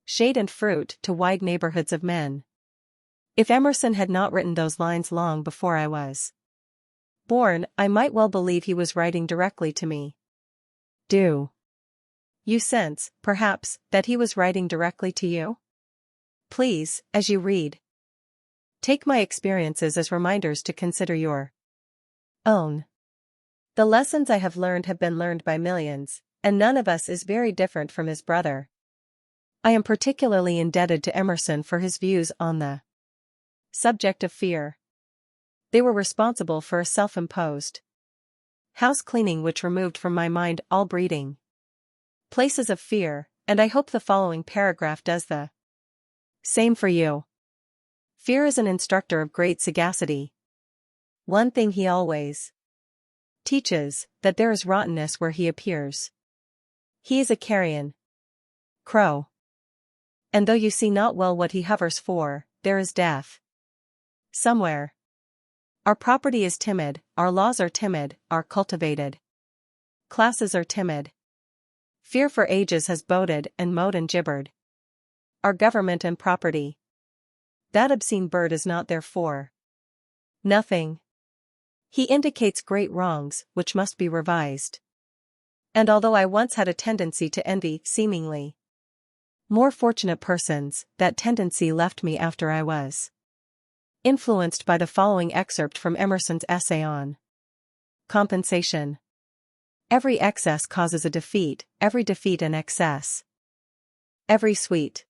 shade and fruit to wide neighborhoods of men. If Emerson had not written those lines long before I was born, I might well believe he was writing directly to me. Do you sense, perhaps, that he was writing directly to you? Please, as you read, take my experiences as reminders to consider your own. The lessons I have learned have been learned by millions, and none of us is very different from his brother. I am particularly indebted to Emerson for his views on the subject of fear. They were responsible for a self-imposed house cleaning which removed from my mind all breeding places of fear, and I hope the following paragraph does the same for you. Fear is an instructor of great sagacity. One thing he always teaches, that there is rottenness where he appears. He is a carrion crow. And though you see not well what he hovers for, there is death somewhere. Our property is timid, our laws are timid, our cultivated classes are timid. Fear for ages has boded and mowed and gibbered our government and property. That obscene bird is not therefore nothing. He indicates great wrongs, which must be revised. And although I once had a tendency to envy, seemingly more fortunate persons, that tendency left me after I was influenced by the following excerpt from Emerson's essay on compensation. Every excess causes a defeat, every defeat an excess. Every sweet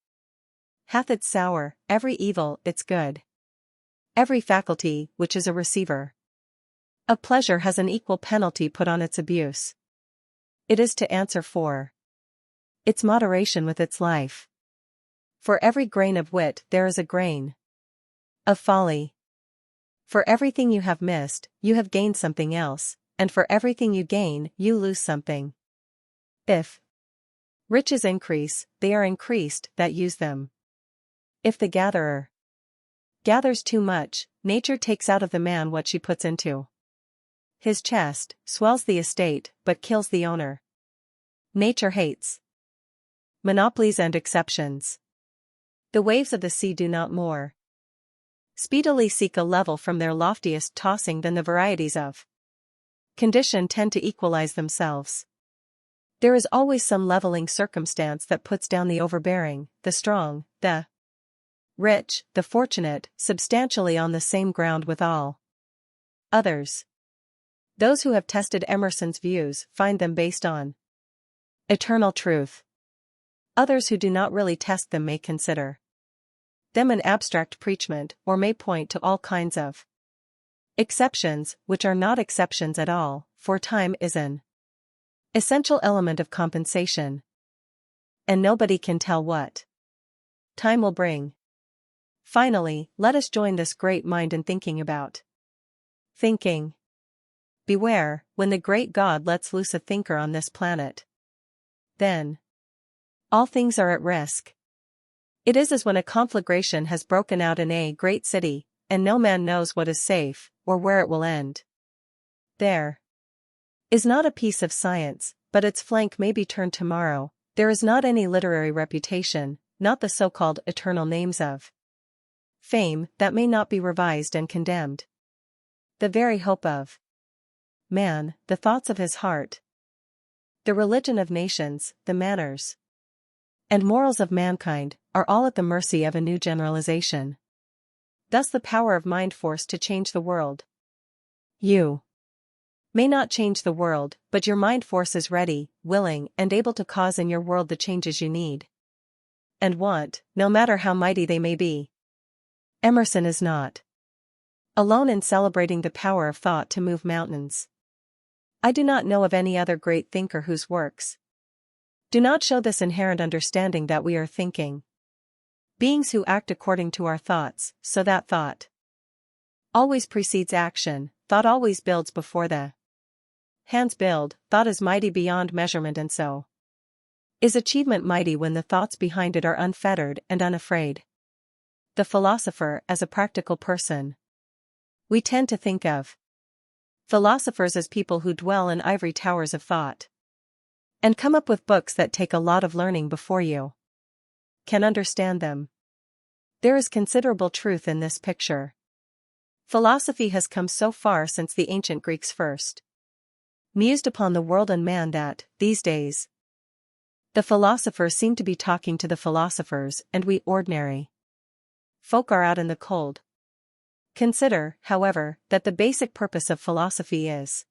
hath its sour, every evil its good. Every faculty, which is a receiver of pleasure, has an equal penalty put on its abuse. It is to answer for its moderation with its life. For every grain of wit there is a grain of folly. For everything you have missed, you have gained something else, and for everything you gain, you lose something. If riches increase, they are increased that use them. If the gatherer gathers too much, nature takes out of the man what she puts into his chest, swells the estate, but kills the owner. Nature hates monopolies and exceptions. The waves of the sea do not more speedily seek a level from their loftiest tossing than the varieties of condition tend to equalize themselves. There is always some leveling circumstance that puts down the overbearing, the strong, the rich, the fortunate, substantially on the same ground with all others. Those who have tested Emerson's views find them based on eternal truth. Others who do not really test them may consider them an abstract preachment, or may point to all kinds of exceptions, which are not exceptions at all, for time is an essential element of compensation. And nobody can tell what time will bring. Finally, let us join this great mind in thinking about thinking. Beware, when the great God lets loose a thinker on this planet, then all things are at risk. It is as when a conflagration has broken out in a great city, and no man knows what is safe, or where it will end. There is not a piece of science, but its flank may be turned tomorrow. There is not any literary reputation, not the so-called eternal names of fame, that may not be revised and condemned. The very hope of man, the thoughts of his heart, the religion of nations, the manners and morals of mankind, are all at the mercy of a new generalization. Thus the power of mind force to change the world. You may not change the world, but your mind force is ready, willing, and able to cause in your world the changes you need and want, no matter how mighty they may be. Emerson is not alone in celebrating the power of thought to move mountains. I do not know of any other great thinker whose works do not show this inherent understanding that we are thinking beings who act according to our thoughts, so that thought always precedes action, thought always builds before the hands build, thought is mighty beyond measurement, and so is achievement mighty when the thoughts behind it are unfettered and unafraid. The philosopher as a practical person. We tend to think of philosophers as people who dwell in ivory towers of thought and come up with books that take a lot of learning before you can understand them. There is considerable truth in this picture. Philosophy has come so far since the ancient Greeks first mused upon the world and man that, these days, the philosophers seem to be talking to the philosophers and we ordinary folk are out in the cold. Consider, however, that the basic purpose of philosophy is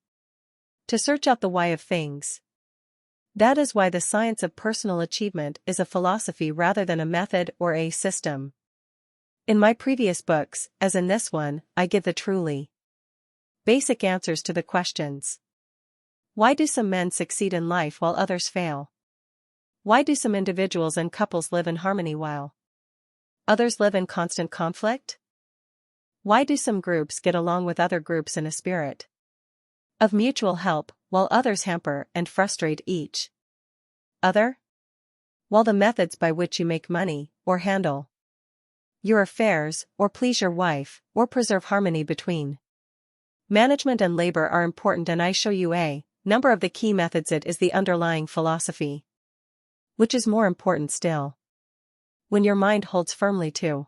to search out the why of things. That is why the science of personal achievement is a philosophy rather than a method or a system. In my previous books, as in this one, I give the truly basic answers to the questions. Why do some men succeed in life while others fail? Why do some individuals and couples live in harmony while others live in constant conflict? Why do some groups get along with other groups in a spirit of mutual help, while others hamper and frustrate each other? While the methods by which you make money, or handle your affairs, or please your wife, or preserve harmony between management and labor are important, and I show you a number of the key methods. It is the underlying philosophy, which is more important still. When your mind holds firmly to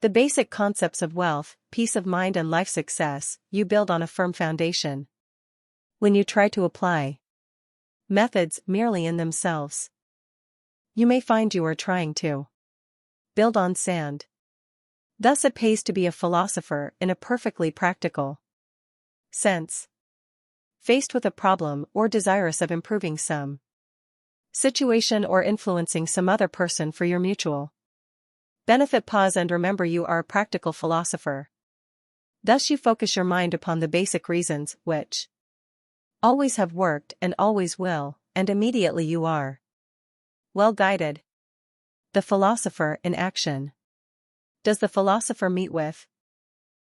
the basic concepts of wealth, peace of mind and life success, you build on a firm foundation. When you try to apply methods merely in themselves, you may find you are trying to build on sand. Thus it pays to be a philosopher in a perfectly practical sense. Faced with a problem or desirous of improving some situation or influencing some other person for your mutual benefit, pause and remember you are a practical philosopher. Thus you focus your mind upon the basic reasons which always have worked and always will, and immediately you are well guided. The philosopher in action. Does the philosopher meet with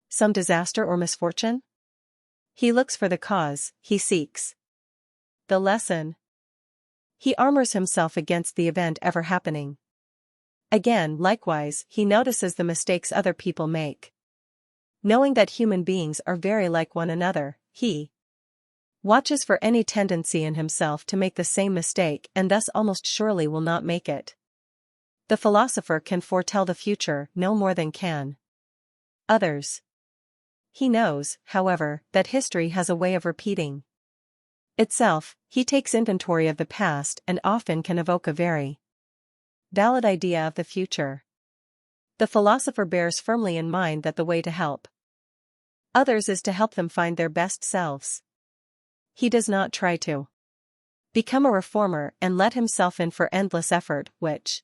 some disaster or misfortune? He looks for the cause, he seeks the lesson. He armors himself against the event ever happening. Again, likewise, he notices the mistakes other people make. Knowing that human beings are very like one another, he watches for any tendency in himself to make the same mistake and thus almost surely will not make it. The philosopher can foretell the future no more than can others. He knows, however, that history has a way of repeating itself. He takes inventory of the past and often can evoke a very valid idea of the future. The philosopher bears firmly in mind that the way to help others is to help them find their best selves. He does not try to become a reformer and let himself in for endless effort, which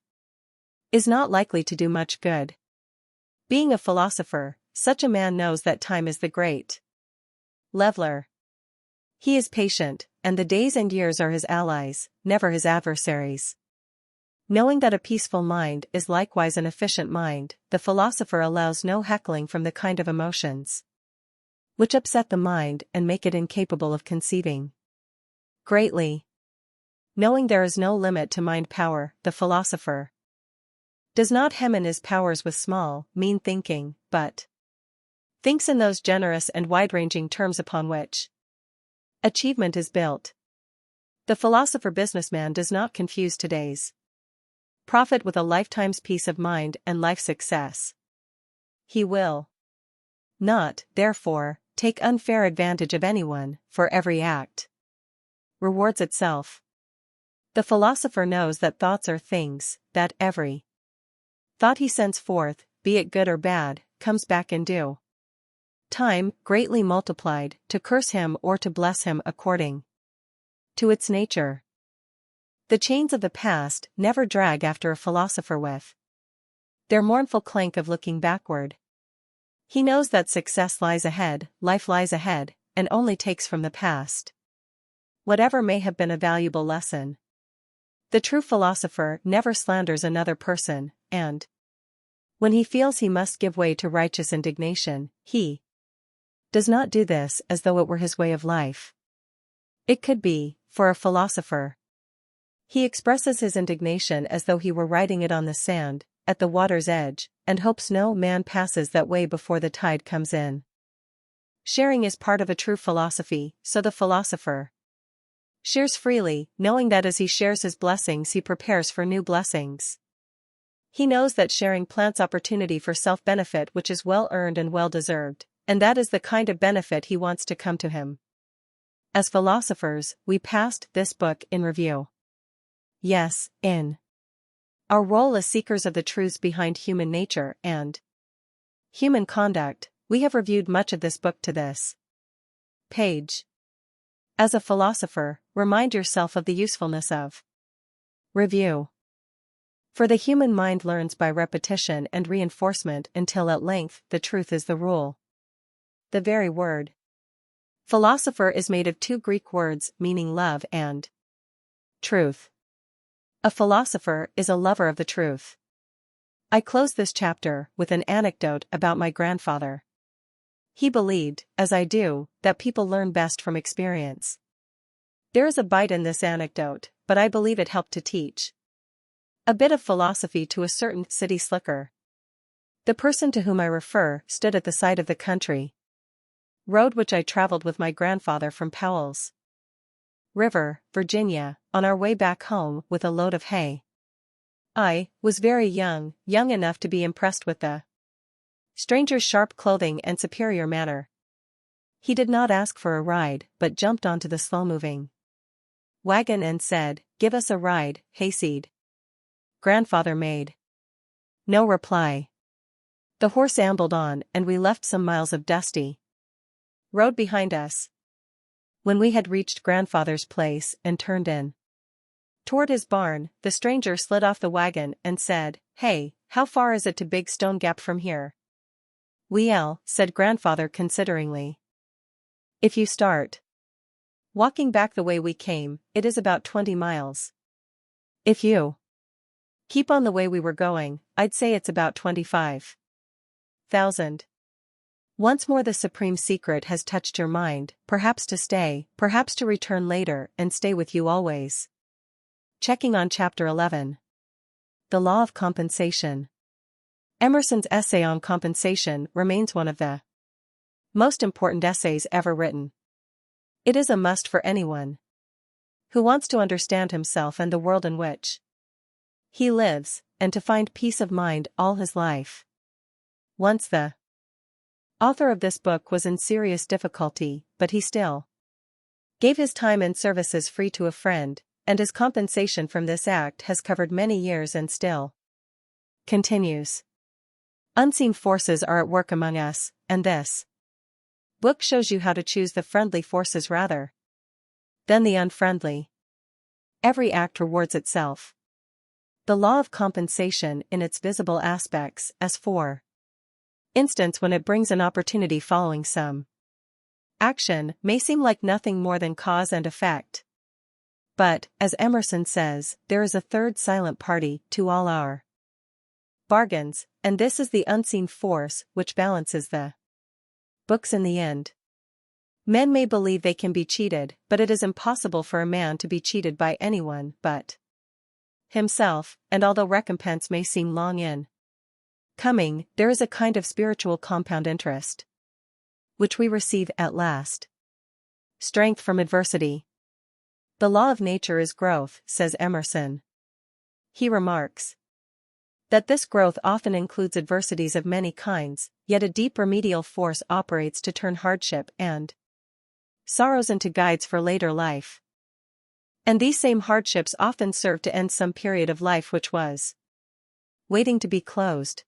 is not likely to do much good. Being a philosopher, such a man knows that time is the great leveler. He is patient, and the days and years are his allies, never his adversaries. Knowing that a peaceful mind is likewise an efficient mind, the philosopher allows no heckling from the kind of emotions which upset the mind and make it incapable of conceiving greatly. Knowing there is no limit to mind power, the philosopher does not hem in his powers with small, mean thinking, but thinks in those generous and wide-ranging terms upon which achievement is built. The philosopher businessman does not confuse today's profit with a lifetime's peace of mind and life success. He will not, therefore, take unfair advantage of anyone, for every act rewards itself. The philosopher knows that thoughts are things, that every thought he sends forth, be it good or bad, comes back in due time, greatly multiplied, to curse him or to bless him according to its nature. The chains of the past never drag after a philosopher with their mournful clank of looking backward. He knows that success lies ahead, life lies ahead, and only takes from the past whatever may have been a valuable lesson. The true philosopher never slanders another person, and when he feels he must give way to righteous indignation, he does not do this as though it were his way of life. It could be, for a philosopher. He expresses his indignation as though he were writing it on the sand, at the water's edge, and hopes no man passes that way before the tide comes in. Sharing is part of a true philosophy, so the philosopher shares freely, knowing that as he shares his blessings he prepares for new blessings. He knows that sharing plants opportunity for self-benefit which is well-earned and well-deserved, and that is the kind of benefit he wants to come to him. As philosophers, we passed this book in review. Yes, in our role as seekers of the truths behind human nature and human conduct, we have reviewed much of this book to this page. As a philosopher, remind yourself of the usefulness of review. For the human mind learns by repetition and reinforcement until at length the truth is the rule. The very word philosopher is made of two Greek words meaning love and truth. A philosopher is a lover of the truth. I close this chapter with an anecdote about my grandfather. He believed, as I do, that people learn best from experience. There is a bite in this anecdote, but I believe it helped to teach a bit of philosophy to a certain city slicker. The person to whom I refer stood at the side of the country road which I traveled with my grandfather from Powell's River, Virginia, on our way back home with a load of hay. I was very young enough to be impressed with the stranger's sharp clothing and superior manner. He did not ask for a ride but jumped onto the slow-moving wagon and said, "Give us a ride, hayseed." Grandfather made no reply. The horse ambled on and we left some miles of dusty road behind us. When we had reached grandfather's place and turned in toward his barn, the stranger slid off the wagon and said, "Hey, how far is it to Big Stone Gap from here?" "Well," said grandfather consideringly, "if you start walking back the way we came, it is about 20 miles. If you keep on the way we were going, I'd say it's about 25,000. Once more the supreme secret has touched your mind, perhaps to stay, perhaps to return later and stay with you always. Checking on Chapter 11. The Law of Compensation. Emerson's essay on compensation remains one of the most important essays ever written. It is a must for anyone who wants to understand himself and the world in which he lives, and to find peace of mind all his life. Once the author of this book was in serious difficulty, but he still gave his time and services free to a friend, and his compensation from this act has covered many years and still continues. Unseen forces are at work among us, and this book shows you how to choose the friendly forces rather than the unfriendly. Every act rewards itself. The law of compensation in its visible aspects, as for instance when it brings an opportunity following some action, may seem like nothing more than cause and effect. But, as Emerson says, there is a third silent party to all our bargains, and this is the unseen force which balances the books in the end. Men may believe they can be cheated, but it is impossible for a man to be cheated by anyone but himself, and although recompense may seem long in coming, there is a kind of spiritual compound interest which we receive at last. Strength from adversity. The law of nature is growth, says Emerson. He remarks that this growth often includes adversities of many kinds, yet a deep remedial force operates to turn hardship and sorrows into guides for later life. And these same hardships often serve to end some period of life which was waiting to be closed.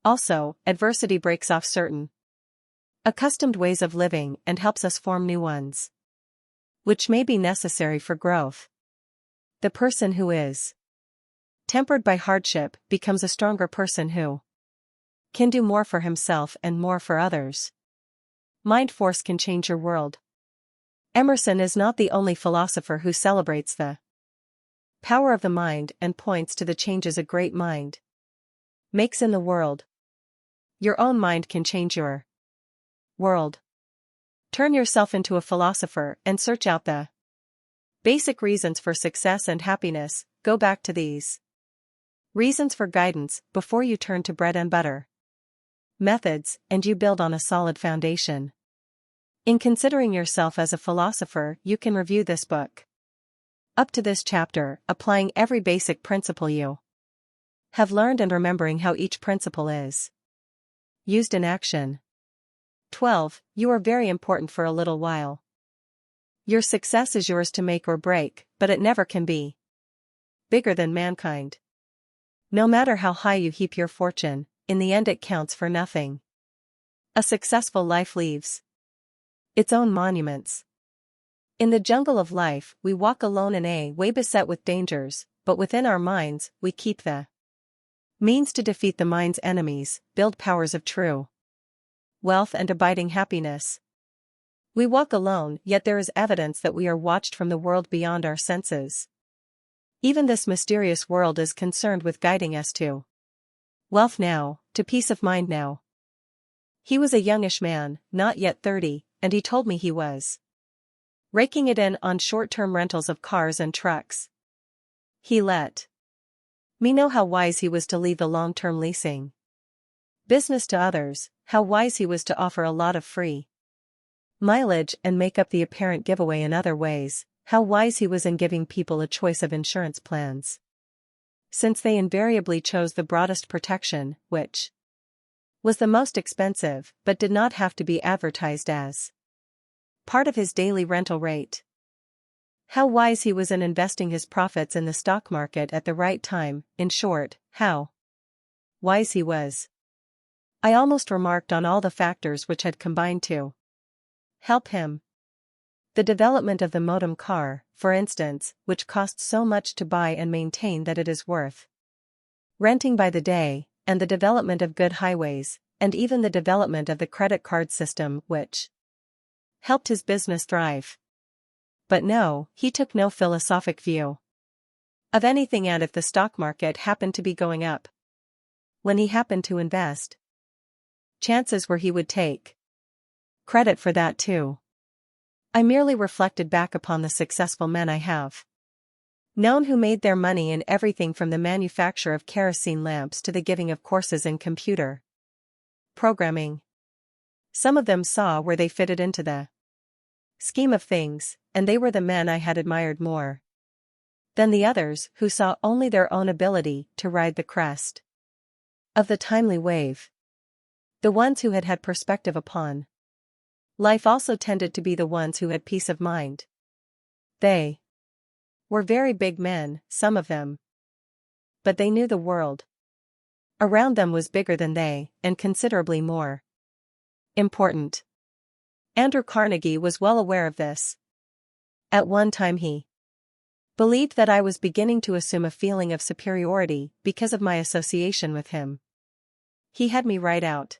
Also, adversity breaks off certain accustomed ways of living and helps us form new ones, which may be necessary for growth. The person who is tempered by hardship becomes a stronger person who can do more for himself and more for others. Mind force can change your world. Emerson is not the only philosopher who celebrates the power of the mind and points to the changes a great mind makes in the world. Your own mind can change your world. Turn yourself into a philosopher and search out the basic reasons for success and happiness. Go back to these reasons for guidance before you turn to bread and butter methods, and you build on a solid foundation. In considering yourself as a philosopher, you can review this book up to this chapter, applying every basic principle you have learned and remembering how each principle is used in action. 12. You are very important for a little while. Your success is yours to make or break, but it never can be bigger than mankind. No matter how high you heap your fortune, in the end it counts for nothing. A successful life leaves its own monuments. In the jungle of life, we walk alone in a way beset with dangers, but within our minds, we keep the means to defeat the mind's enemies, build powers of true wealth and abiding happiness. We walk alone, yet there is evidence that we are watched from the world beyond our senses. Even this mysterious world is concerned with guiding us to wealth now, to peace of mind now. He was a youngish man, not yet 30, and he told me he was raking it in on short-term rentals of cars and trucks. He let me know how wise he was to leave the long-term leasing business to others, how wise he was to offer a lot of free mileage and make up the apparent giveaway in other ways, how wise he was in giving people a choice of insurance plans, since they invariably chose the broadest protection, which was the most expensive, but did not have to be advertised as part of his daily rental rate. How wise he was in investing his profits in the stock market at the right time, in short, how wise he was. I almost remarked on all the factors which had combined to help him. The development of the modem car, for instance, which costs so much to buy and maintain that it is worth renting by the day, and the development of good highways, and even the development of the credit card system which helped his business thrive. But no, he took no philosophic view of anything, and if the stock market happened to be going up when he happened to invest, chances were he would take credit for that too. I merely reflected back upon the successful men I have known who made their money in everything from the manufacture of kerosene lamps to the giving of courses in computer programming. Some of them saw where they fitted into the scheme of things, and they were the men I had admired more than the others who saw only their own ability to ride the crest of the timely wave. The ones who had had perspective upon life also tended to be the ones who had peace of mind. They were very big men, some of them. But they knew the world around them was bigger than they, and considerably more important. Andrew Carnegie was well aware of this. At one time he believed that I was beginning to assume a feeling of superiority because of my association with him. He had me write out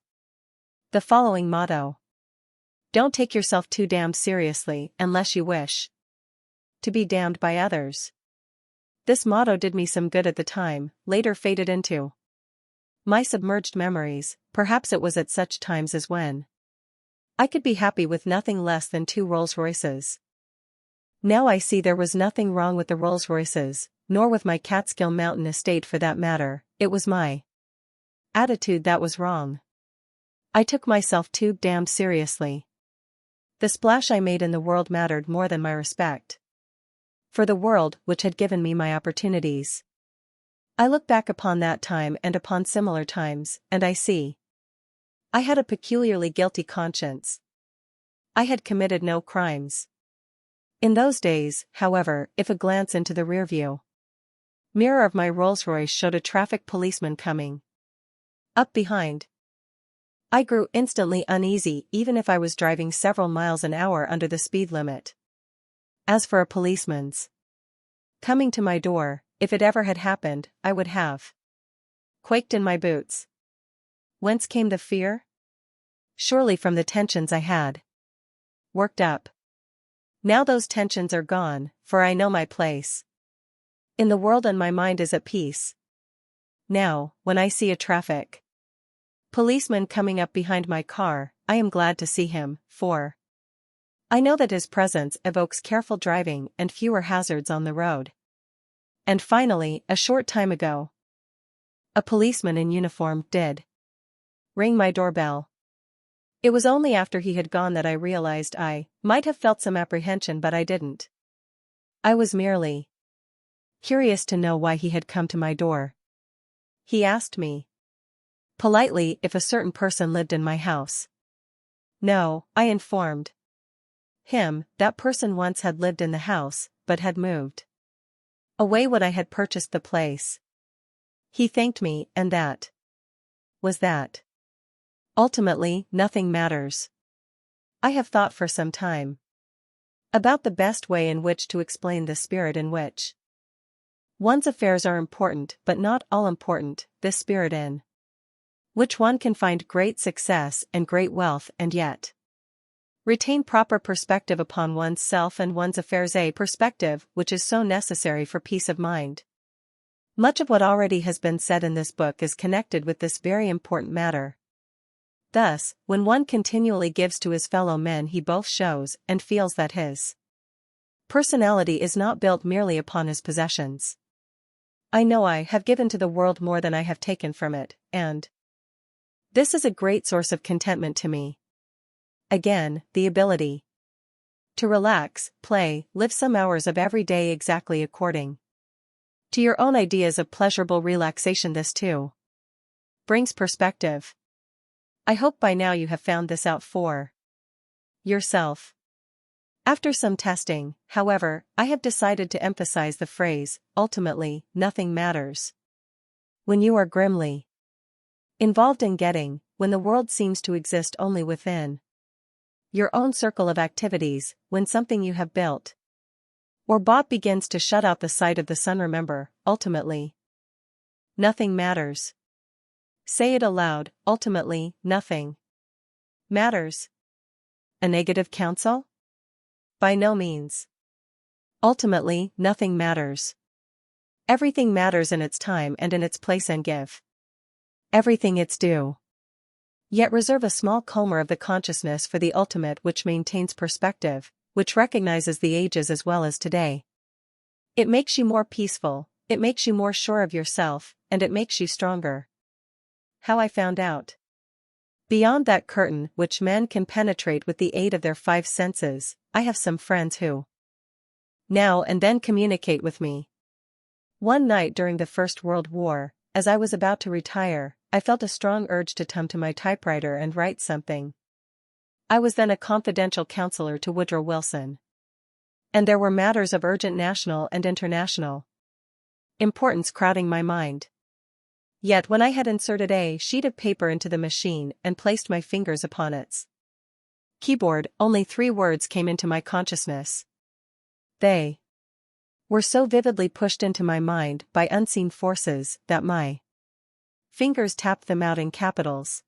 the following motto: "Don't take yourself too damned seriously unless you wish to be damned by others." This motto did me some good at the time, later faded into my submerged memories. Perhaps it was at such times as when I could be happy with nothing less than 2 Rolls-Royces. Now I see there was nothing wrong with the Rolls-Royces, nor with my Catskill Mountain estate for that matter. It was my attitude that was wrong. I took myself too damned seriously. The splash I made in the world mattered more than my respect for the world which had given me my opportunities. I look back upon that time and upon similar times, and I see I had a peculiarly guilty conscience. I had committed no crimes. In those days, however, if a glance into the rearview mirror of my Rolls-Royce showed a traffic policeman coming up behind, I grew instantly uneasy even if I was driving several miles an hour under the speed limit. As for a policeman's coming to my door, if it ever had happened, I would have quaked in my boots. Whence came the fear? Surely from the tensions I had worked up. Now those tensions are gone, for I know my place in the world and my mind is at peace. Now, when I see a traffic policeman coming up behind my car, I am glad to see him, for I know that his presence evokes careful driving and fewer hazards on the road. And finally, a short time ago, a policeman in uniform did ring my doorbell. It was only after he had gone that I realized I might have felt some apprehension, but I didn't. I was merely curious to know why he had come to my door. He asked me politely if a certain person lived in my house. No, I informed him, that person once had lived in the house, but had moved away when I had purchased the place. He thanked me, and that was that. Ultimately, nothing matters. I have thought for some time about the best way in which to explain the spirit in which one's affairs are important but not all important, this spirit in which one can find great success and great wealth and yet retain proper perspective upon one's self and one's affairs, a perspective which is so necessary for peace of mind. Much of what already has been said in this book is connected with this very important matter. Thus, when one continually gives to his fellow men, he both shows and feels that his personality is not built merely upon his possessions. I know I have given to the world more than I have taken from it, and this is a great source of contentment to me. Again, the ability to relax, play, live some hours of every day exactly according to your own ideas of pleasurable relaxation, this too brings perspective. I hope by now you have found this out for yourself. After some testing, however, I have decided to emphasize the phrase, ultimately, nothing matters. When you are grimly involved in getting, when the world seems to exist only within your own circle of activities, when something you have built or bought begins to shut out the sight of the sun, remember, ultimately, nothing matters. Say it aloud, ultimately, nothing matters. A negative counsel? By no means. Ultimately, nothing matters. Everything matters in its time and in its place, and give everything its due. Yet reserve a small comber of the consciousness for the ultimate, which maintains perspective, which recognizes the ages as well as today. It makes you more peaceful, it makes you more sure of yourself, and it makes you stronger. How I found out. Beyond that curtain which men can penetrate with the aid of their five senses, I have some friends who now and then communicate with me. One night during the First World War, as I was about to retire, I felt a strong urge to come to my typewriter and write something. I was then a confidential counselor to Woodrow Wilson, and there were matters of urgent national and international importance crowding my mind. Yet when I had inserted a sheet of paper into the machine and placed my fingers upon its keyboard, only 3 words came into my consciousness. They were so vividly pushed into my mind by unseen forces that my fingers tapped them out in capitals.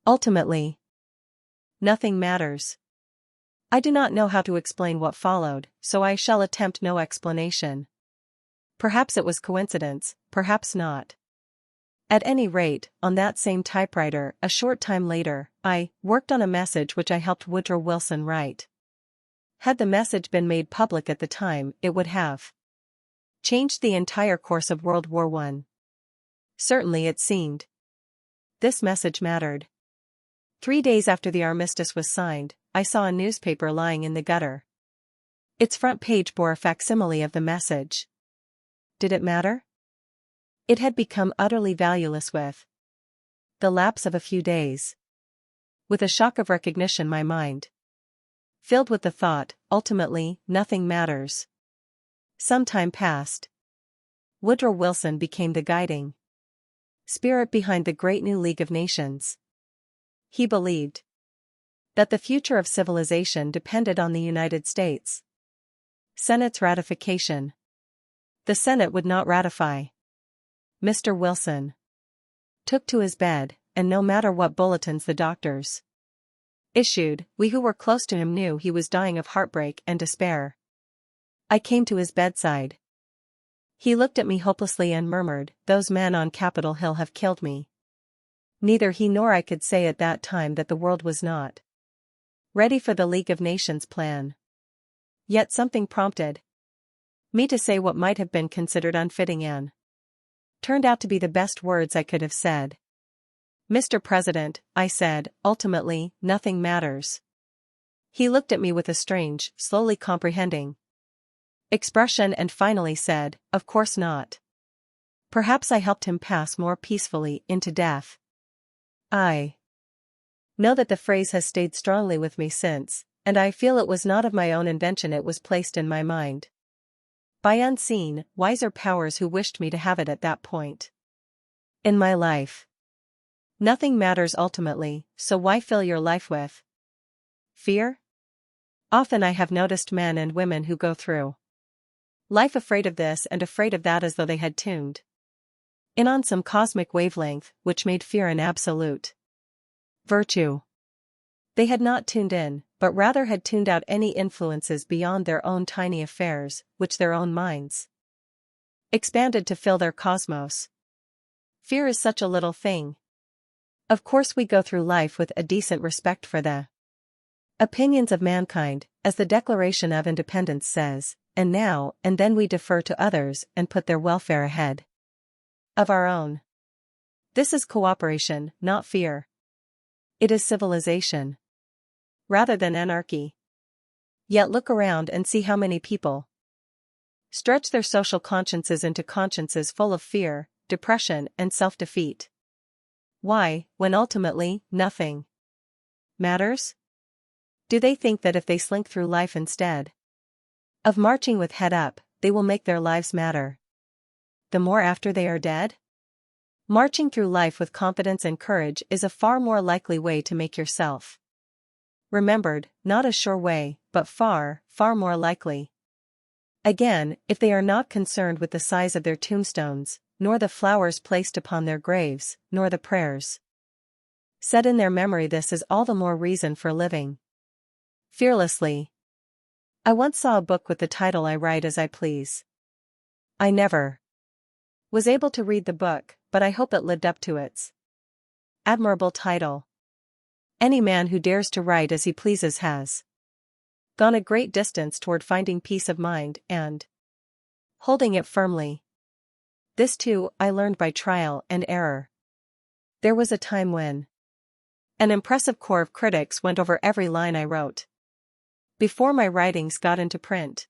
Ultimately, nothing matters. I do not know how to explain what followed, so I shall attempt no explanation. Perhaps it was coincidence, perhaps not. At any rate, on that same typewriter, a short time later, I worked on a message which I helped Woodrow Wilson write. Had the message been made public at the time, it would have changed the entire course of World War I. Certainly it seemed. This message mattered. 3 days after the armistice was signed, I saw a newspaper lying in the gutter. Its front page bore a facsimile of the message. Did it matter? It had become utterly valueless with the lapse of a few days. With a shock of recognition, my mind filled with the thought, ultimately, nothing matters. Some time passed. Woodrow Wilson became the guiding spirit behind the great new League of Nations. He believed that the future of civilization depended on the United States Senate's ratification. The Senate would not ratify. Mr. Wilson took to his bed, and no matter what bulletins the doctors issued, we who were close to him knew he was dying of heartbreak and despair. I came to his bedside. He looked at me hopelessly and murmured, "Those men on Capitol Hill have killed me." Neither he nor I could say at that time that the world was not ready for the League of Nations plan. Yet something prompted me to say what might have been considered unfitting and turned out to be the best words I could have said. "Mr. President," I said, "ultimately, nothing matters." He looked at me with a strange, slowly comprehending expression and finally said, "Of course not." Perhaps I helped him pass more peacefully into death. I Know that the phrase has stayed strongly with me since, and I feel it was not of my own invention, it was placed in my mind by unseen, wiser powers who wished me to have it at that point in my life. Nothing matters ultimately, so why fill your life with fear? Often I have noticed men and women who go through life afraid of this and afraid of that, as though they had tuned in on some cosmic wavelength which made fear an absolute virtue. They had not tuned in, but rather had tuned out any influences beyond their own tiny affairs, which their own minds expanded to fill their cosmos. Fear is such a little thing. Of course we go through life with a decent respect for the opinions of mankind, as the Declaration of Independence says, and now and then we defer to others and put their welfare ahead of our own. This is cooperation, not fear. It is civilization rather than anarchy. Yet look around and see how many people stretch their social consciences into consciences full of fear, depression, and self-defeat. Why, when ultimately, nothing matters? Do they think that if they slink through life instead of marching with head up, they will make their lives matter the more after they are dead? Marching through life with confidence and courage is a far more likely way to make yourself remembered, not a sure way, but far, far more likely. Again, if they are not concerned with the size of their tombstones, nor the flowers placed upon their graves, nor the prayers said in their memory, this is all the more reason for living fearlessly. I once saw a book with the title I Write as I Please. I never was able to read the book, but I hope it lived up to its admirable title. Any man who dares to write as he pleases has gone a great distance toward finding peace of mind and holding it firmly. This too, I learned by trial and error. There was a time when an impressive corps of critics went over every line I wrote before my writings got into print.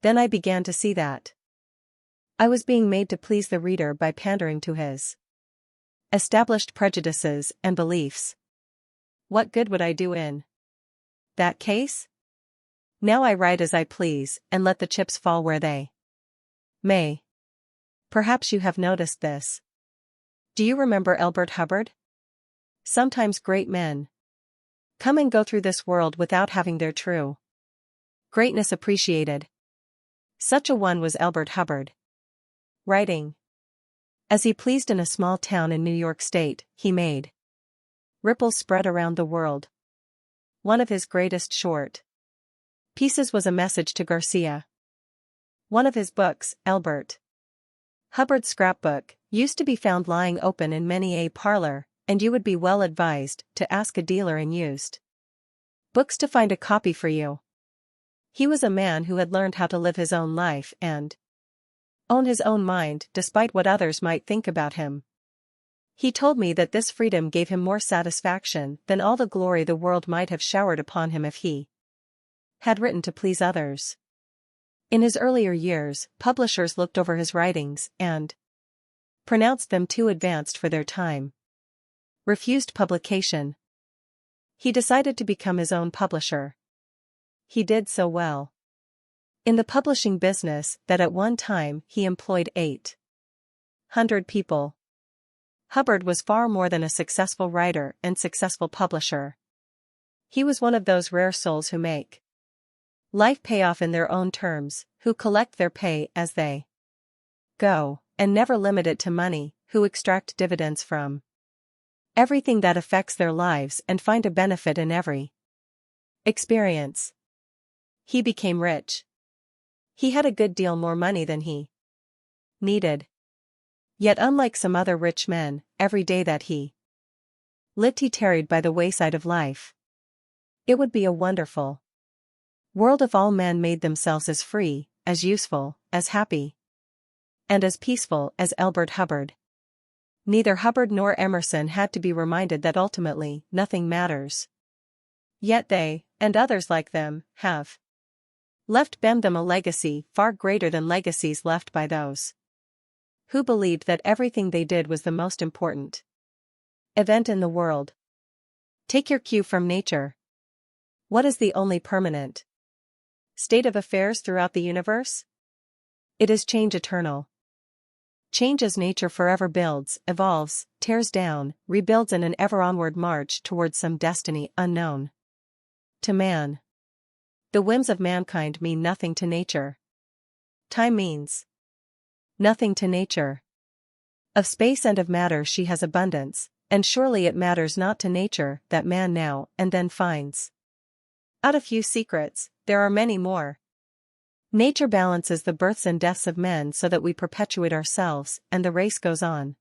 Then I began to see that I was being made to please the reader by pandering to his established prejudices and beliefs. What good would I do in that case? Now I write as I please and let the chips fall where they may. Perhaps you have noticed this. Do you remember Elbert Hubbard? Sometimes great men come and go through this world without having their true greatness appreciated. Such a one was Elbert Hubbard. Writing as he pleased in a small town in New York State, he made ripples spread around the world. One of his greatest short pieces was a message to Garcia. One of his books, Elbert Hubbard's Scrapbook, used to be found lying open in many a parlor, and you would be well advised to ask a dealer in used books to find a copy for you. He was a man who had learned how to live his own life and own his own mind despite what others might think about him. He told me that this freedom gave him more satisfaction than all the glory the world might have showered upon him if he had written to please others. In his earlier years, publishers looked over his writings and pronounced them too advanced for their time, refused publication. He decided to become his own publisher. He did so well in the publishing business that at one time he employed 800 people. Hubbard was far more than a successful writer and successful publisher. He was one of those rare souls who make life pay off in their own terms, who collect their pay as they go, and never limit it to money, who extract dividends from everything that affects their lives and find a benefit in every experience. He became rich. He had a good deal more money than he needed. Yet unlike some other rich men, every day that he lived he tarried by the wayside of life. It would be a wonderful world if all men made themselves as free, as useful, as happy, and as peaceful as Elbert Hubbard. Neither Hubbard nor Emerson had to be reminded that ultimately nothing matters. Yet they, and others like them, have left behind them a legacy far greater than legacies left by those who believed that everything they did was the most important event in the world. Take your cue from nature. What is the only permanent state of affairs throughout the universe? It is change eternal. Change as nature forever builds, evolves, tears down, rebuilds in an ever onward march towards some destiny unknown to man. The whims of mankind mean nothing to nature. Time means nothing to nature. Of space and of matter she has abundance, and surely it matters not to nature that man now and then finds out a few secrets. There are many more. Nature balances the births and deaths of men so that we perpetuate ourselves and the race goes on.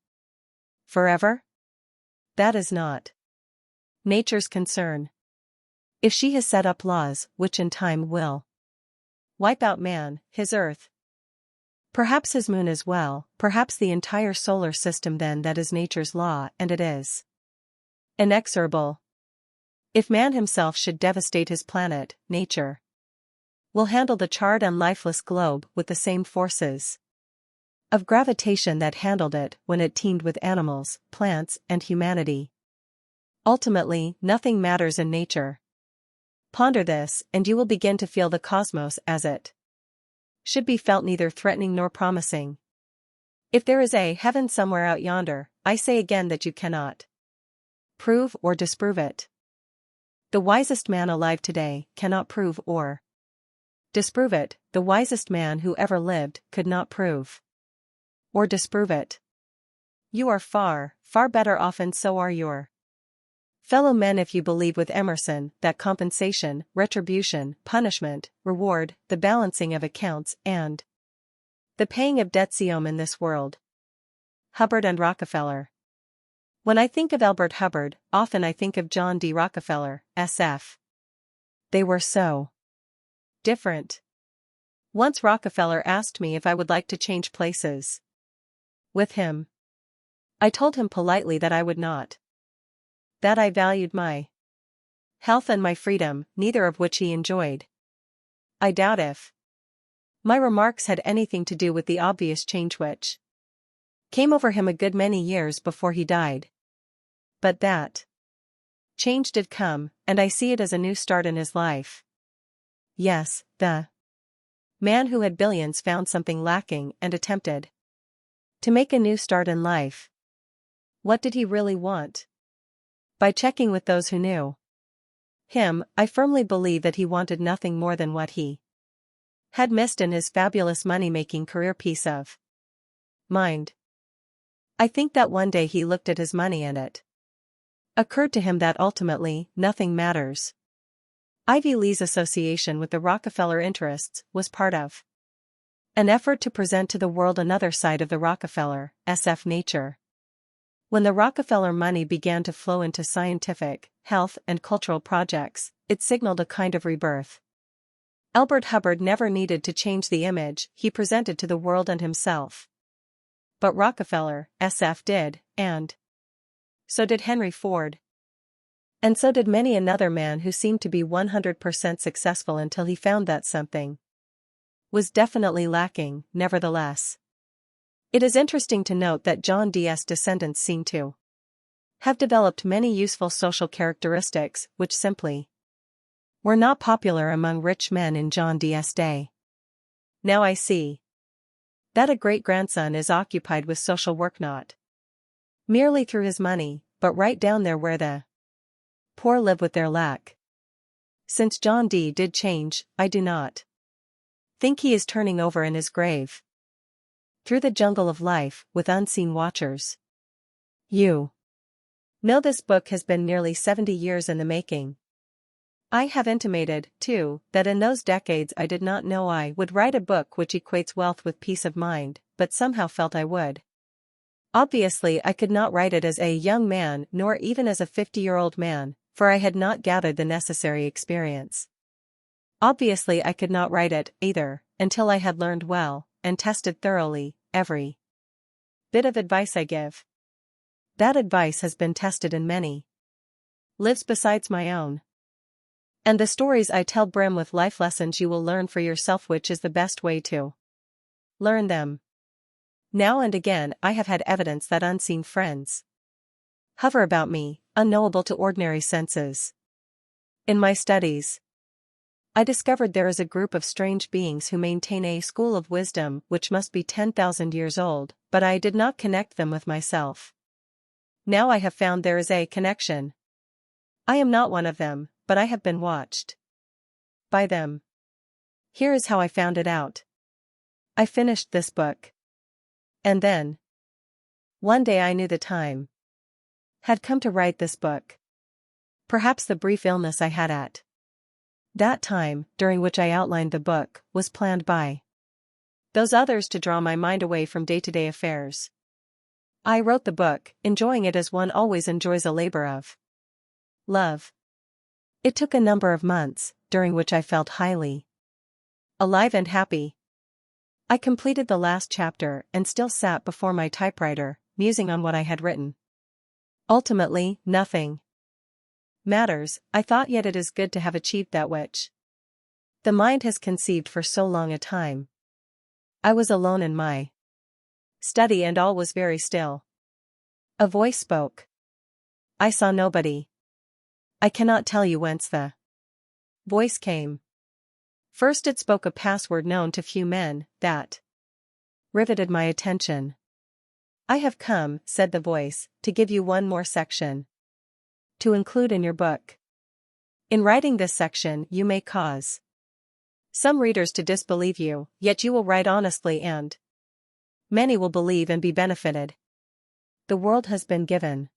Forever? That is not nature's concern. If she has set up laws which in time will wipe out man, his earth, perhaps his moon as well, perhaps the entire solar system, then that is nature's law, and it is inexorable. If man himself should devastate his planet, nature will handle the charred and lifeless globe with the same forces of gravitation that handled it when it teemed with animals, plants, and humanity. Ultimately, nothing matters in nature. Ponder this, and you will begin to feel the cosmos as it should be felt, neither threatening nor promising. If there is a heaven somewhere out yonder, I say again that you cannot prove or disprove it. The wisest man alive today cannot prove or disprove it. The wisest man who ever lived could not prove or disprove it. You are far, far better off, and so are your fellow men, if you believe with Emerson that compensation, retribution, punishment, reward, the balancing of accounts, and the paying of debts in this world. Hubbard and Rockefeller. When I think of Albert Hubbard, often I think of John D. Rockefeller, SF. They were so different. Once Rockefeller asked me if I would like to change places with him. I told him politely that I would not. That I valued my health and my freedom, neither of which he enjoyed. I doubt if my remarks had anything to do with the obvious change which came over him a good many years before he died. But that change did come, and I see it as a new start in his life. Yes, the man who had billions found something lacking and attempted to make a new start in life. What did he really want? By checking with those who knew him, I firmly believe that he wanted nothing more than what he had missed in his fabulous money-making career: peace of mind. I think that one day he looked at his money and it occurred to him that ultimately, nothing matters. Ivy Lee's association with the Rockefeller interests was part of an effort to present to the world another side of the Rockefeller, SF nature. When the Rockefeller money began to flow into scientific, health, and cultural projects, it signaled a kind of rebirth. Albert Hubbard never needed to change the image he presented to the world and himself. But Rockefeller, SF did, and so did Henry Ford. And so did many another man who seemed to be 100% successful until he found that something was definitely lacking. Nevertheless, it is interesting to note that John D.'s descendants seem to have developed many useful social characteristics which simply were not popular among rich men in John D.'s day. Now I see that a great-grandson is occupied with social work, not merely through his money, but right down there where the poor live with their lack. Since John D. did change, I do not think he is turning over in his grave through the jungle of life with unseen watchers. You know, this book has been nearly 70 years in the making. I have intimated, too, that in those decades I did not know I would write a book which equates wealth with peace of mind, but somehow felt I would. Obviously I could not write it as a young man nor even as a 50-year-old man, for I had not gathered the necessary experience. Obviously I could not write it, either, until I had learned well, and tested thoroughly, every bit of advice I give. That advice has been tested in many lives besides my own. And the stories I tell brim with life lessons you will learn for yourself which is the best way to learn them. Now and again I have had evidence that unseen friends hover about me, unknowable to ordinary senses. In my studies, I discovered there is a group of strange beings who maintain a school of wisdom which must be 10,000 years old, but I did not connect them with myself. Now I have found there is a connection. I am not one of them, but I have been watched by them. Here is how I found it out. I finished this book. And then, one day I knew the time had come to write this book. Perhaps the brief illness I had at that time, during which I outlined the book, was planned by those others to draw my mind away from day-to-day affairs. I wrote the book, enjoying it as one always enjoys a labor of love. It took a number of months, during which I felt highly alive and happy. I completed the last chapter and still sat before my typewriter, musing on what I had written. Ultimately, nothing matters, I thought, yet it is good to have achieved that which the mind has conceived for so long a time. I was alone in my study and all was very still. A voice spoke. I saw nobody. I cannot tell you whence the voice came. First it spoke a password known to few men, that riveted my attention. I have come, said the voice, to give you one more section to include in your book. In writing this section you may cause some readers to disbelieve you, yet you will write honestly and many will believe and be benefited. The world has been given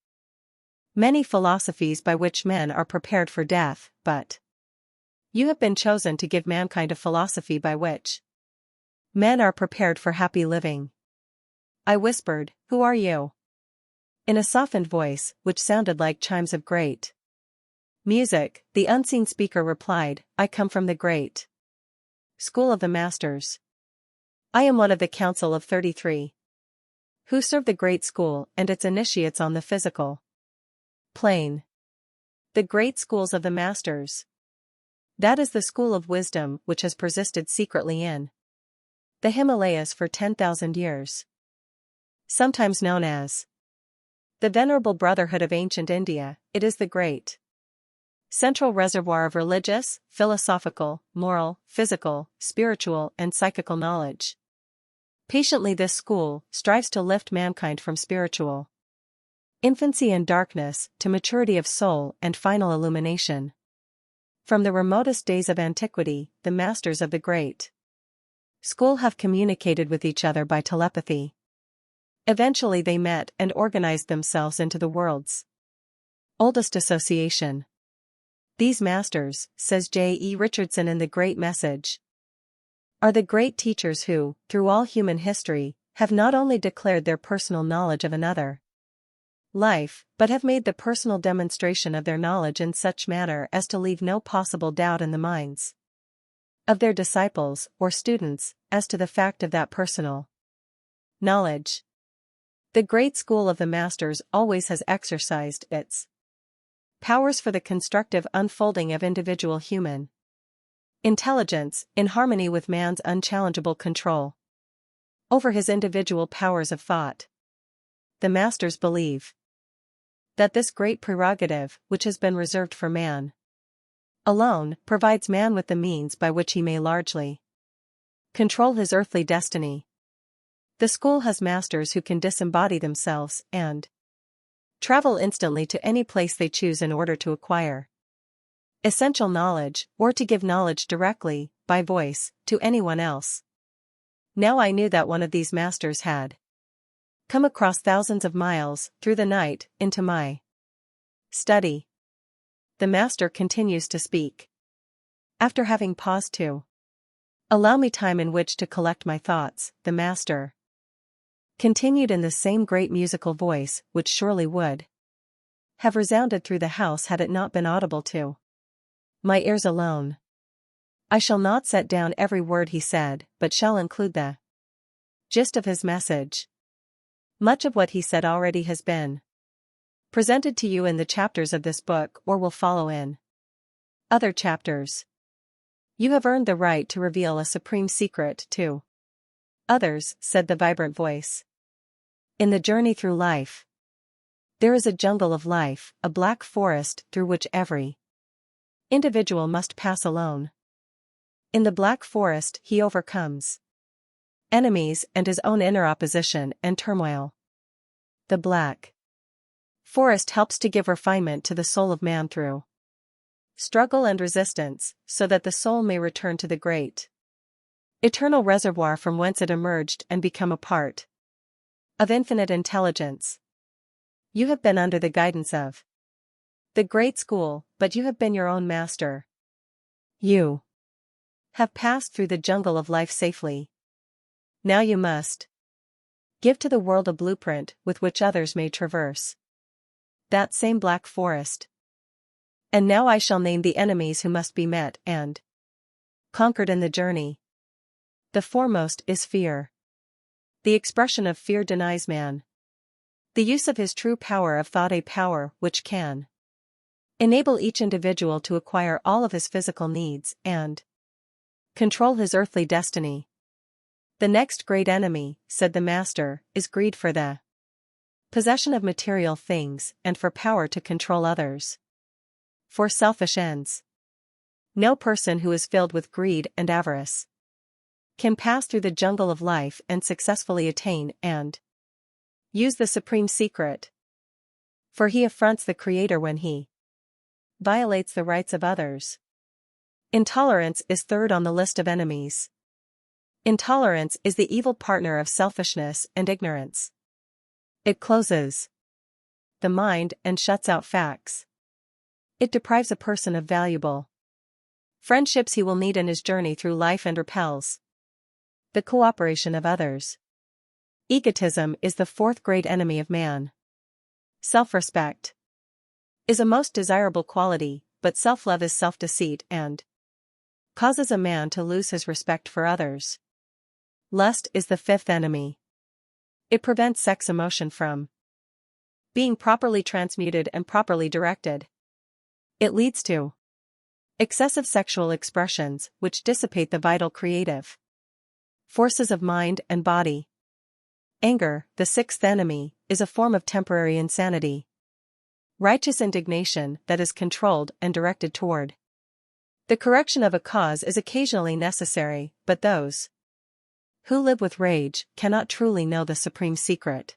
many philosophies by which men are prepared for death, but you have been chosen to give mankind a philosophy by which men are prepared for happy living. I whispered, who are you? In a softened voice, which sounded like chimes of great music, the unseen speaker replied, I come from the great school of the masters. I am one of the council of 33 who serve the great school and its initiates on the physical plane. The great schools of the masters. That is the school of wisdom which has persisted secretly in the Himalayas for 10,000 years. Sometimes known as the Venerable Brotherhood of Ancient India, it is the great central reservoir of religious, philosophical, moral, physical, spiritual, and psychical knowledge. Patiently this school strives to lift mankind from spiritual infancy and darkness to maturity of soul and final illumination. From the remotest days of antiquity, the masters of the great school have communicated with each other by telepathy. Eventually they met and organized themselves into the world's oldest association. These masters, says J. E. Richardson in The Great Message, are the great teachers who, through all human history, have not only declared their personal knowledge of another life, but have made the personal demonstration of their knowledge in such manner as to leave no possible doubt in the minds of their disciples or students as to the fact of that personal knowledge. The great school of the masters always has exercised its powers for the constructive unfolding of individual human intelligence, in harmony with man's unchallengeable control over his individual powers of thought. The masters believe that this great prerogative, which has been reserved for man alone, provides man with the means by which he may largely control his earthly destiny. The school has masters who can disembody themselves and travel instantly to any place they choose in order to acquire essential knowledge, or to give knowledge directly, by voice, to anyone else. Now I knew that one of these masters had come across thousands of miles, through the night, into my study. The master continues to speak. After having paused to allow me time in which to collect my thoughts, the master continued in the same great musical voice, which surely would have resounded through the house had it not been audible to my ears alone. I shall not set down every word he said, but shall include the gist of his message. Much of what he said already has been presented to you in the chapters of this book or will follow in other chapters. You have earned the right to reveal a supreme secret to others, said the vibrant voice. In the journey through life, There is a jungle of life, a black forest through which every individual must pass alone. In the black forest he overcomes enemies and his own inner opposition and turmoil. The black forest helps to give refinement to the soul of man through struggle and resistance, so that the soul may return to the great eternal reservoir from whence it emerged and become a part of infinite intelligence. You have been under the guidance of the great school, but you have been your own master. You have passed through the jungle of life safely. Now you must give to the world a blueprint with which others may traverse that same black forest. And now I shall name the enemies who must be met and conquered in the journey. The foremost is fear. The expression of fear denies man the use of his true power of thought, a power which can enable each individual to acquire all of his physical needs and control his earthly destiny. The next great enemy, said the master, is greed for the possession of material things and for power to control others. For selfish ends. No person who is filled with greed and avarice can pass through the jungle of life and successfully attain and use the supreme secret. For he affronts the Creator when he violates the rights of others. Intolerance is third on the list of enemies. Intolerance is the evil partner of selfishness and ignorance. It closes the mind and shuts out facts. It deprives a person of valuable friendships he will need in his journey through life and repels the cooperation of others. Egotism is the fourth great enemy of man. Self-respect is a most desirable quality, but self-love is self-deceit and causes a man to lose his respect for others. Lust is the fifth enemy. It prevents sex emotion from being properly transmuted and properly directed. It leads to excessive sexual expressions, which dissipate the vital creative forces of mind and body. Anger, the sixth enemy, is a form of temporary insanity. Righteous indignation that is controlled and directed toward the correction of a cause is occasionally necessary, but those who live with rage cannot truly know the supreme secret.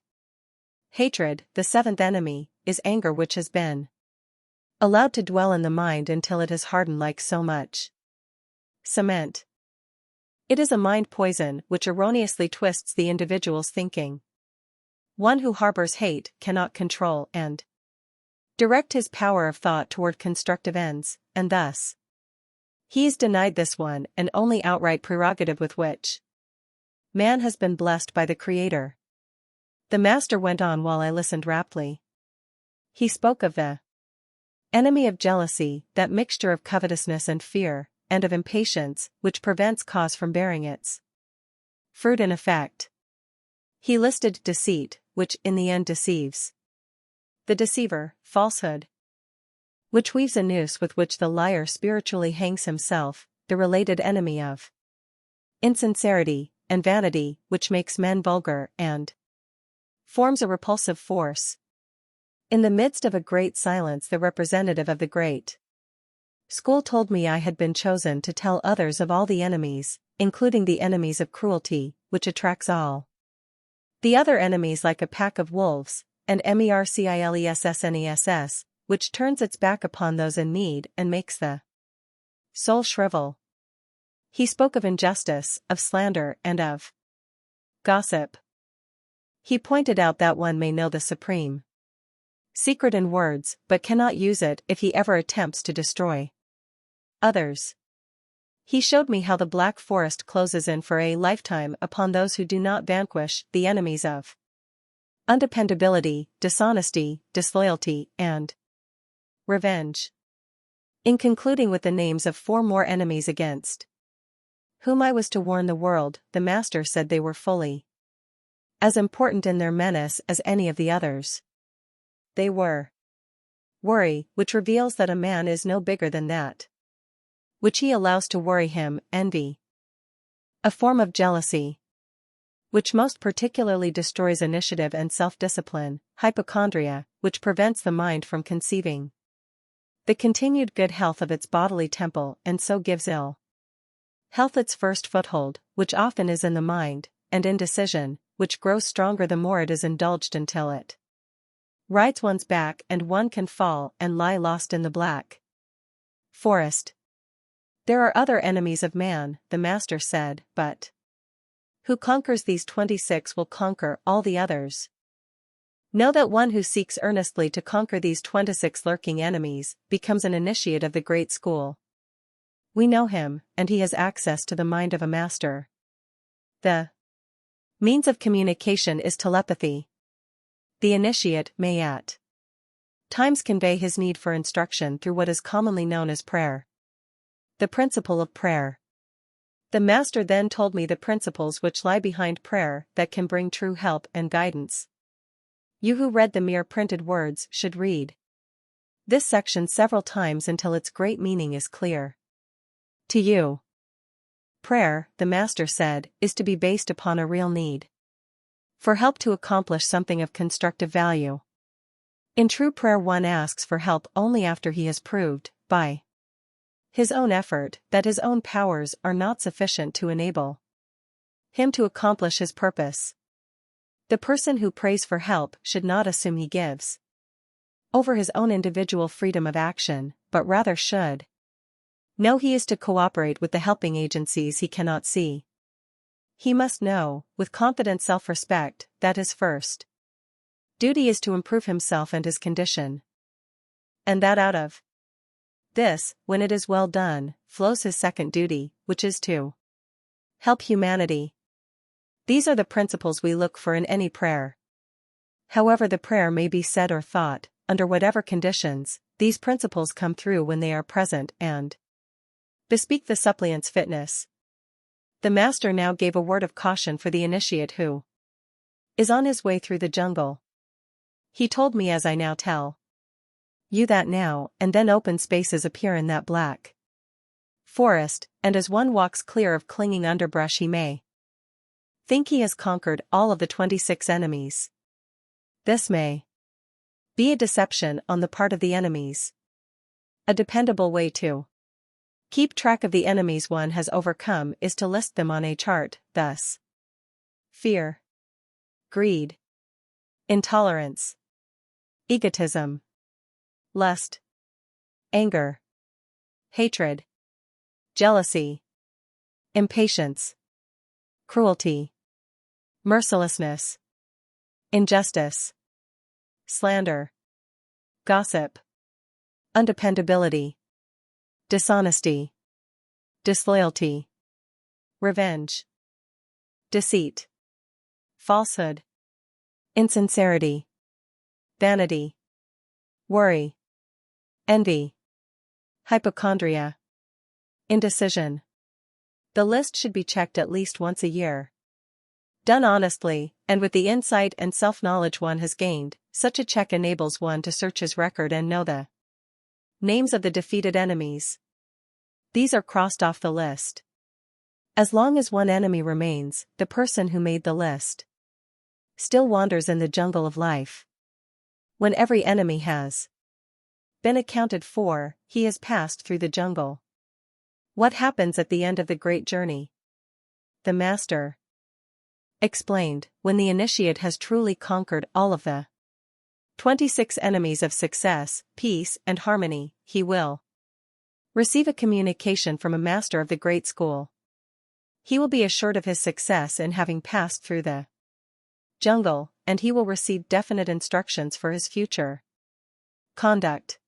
Hatred, the seventh enemy, is anger which has been allowed to dwell in the mind until it has hardened like so much cement. It is a mind poison which erroneously twists the individual's thinking. One who harbors hate cannot control and direct his power of thought toward constructive ends, and thus he is denied this one and only outright prerogative with which man has been blessed by the Creator. The master went on while I listened raptly. He spoke of the enemy of jealousy, that mixture of covetousness and fear, and of impatience, which prevents cause from bearing its fruit in effect. He listed deceit, which in the end deceives the deceiver, falsehood, which weaves a noose with which the liar spiritually hangs himself, the related enemy of insincerity, and vanity, which makes men vulgar and forms a repulsive force. In the midst of a great silence, the representative of the great school told me I had been chosen to tell others of all the enemies, including the enemies of cruelty, which attracts all the other enemies like a pack of wolves, and mercilessness, which turns its back upon those in need and makes the soul shrivel. He spoke of injustice, of slander, and of gossip. He pointed out that one may know the supreme secret in words, but cannot use it if he ever attempts to destroy others. He showed me how the black forest closes in for a lifetime upon those who do not vanquish the enemies of undependability, dishonesty, disloyalty, and revenge. In concluding with the names of 4 more enemies against whom I was to warn the world, the master said they were fully as important in their menace as any of the others. They were worry, which reveals that a man is no bigger than that which he allows to worry him; envy, a form of jealousy, which most particularly destroys initiative and self-discipline, hypochondria, which prevents the mind from conceiving the continued good health of its bodily temple and so gives ill health its first foothold, which often is in the mind, and indecision, which grows stronger the more it is indulged until it rides one's back and one can fall and lie lost in the black forest. There are other enemies of man, the master said, but who conquers these 26 will conquer all the others. Know that one who seeks earnestly to conquer these 26 lurking enemies becomes an initiate of the great school. We know him, and he has access to the mind of a master. The means of communication is telepathy. The initiate may at times convey his need for instruction through what is commonly known as prayer. The principle of prayer. The master then told me the principles which lie behind prayer that can bring true help and guidance. You who read the mere printed words should read this section several times until its great meaning is clear to you. Prayer, the master said, is to be based upon a real need for help to accomplish something of constructive value. In true prayer one asks for help only after he has proved, by his own effort, that his own powers are not sufficient to enable him to accomplish his purpose. The person who prays for help should not assume he gives over his own individual freedom of action, but rather should know he is to cooperate with the helping agencies he cannot see. He must know, with confident self-respect, that his first duty is to improve himself and his condition, and that out of this, when it is well done, flows his second duty, which is to help humanity. These are the principles we look for in any prayer. However the prayer may be said or thought, under whatever conditions, these principles come through when they are present and bespeak the suppliant's fitness. The master now gave a word of caution for the initiate who is on his way through the jungle. He told me as I now tell you that now and then open spaces appear in that black forest, and as one walks clear of clinging underbrush he may think he has conquered all of the 26 enemies. This may be a deception on the part of the enemies. A dependable way to keep track of the enemies one has overcome is to list them on a chart, thus: fear, greed, intolerance, egotism, lust, anger, hatred, jealousy, impatience, cruelty, mercilessness, injustice, slander, gossip, undependability, dishonesty, disloyalty, revenge, deceit, falsehood, insincerity, vanity, worry, envy, hypochondria, indecision. The list should be checked at least once a year. Done honestly, and with the insight and self-knowledge one has gained, such a check enables one to search his record and know the names of the defeated enemies. These are crossed off the list. As long as one enemy remains, the person who made the list still wanders in the jungle of life. When every enemy has been accounted for, he has passed through the jungle. What happens at the end of the great journey? The master explained, when the initiate has truly conquered all of the 26 enemies of success, peace, and harmony, he will receive a communication from a master of the great school. He will be assured of his success in having passed through the jungle, and he will receive definite instructions for his future conduct.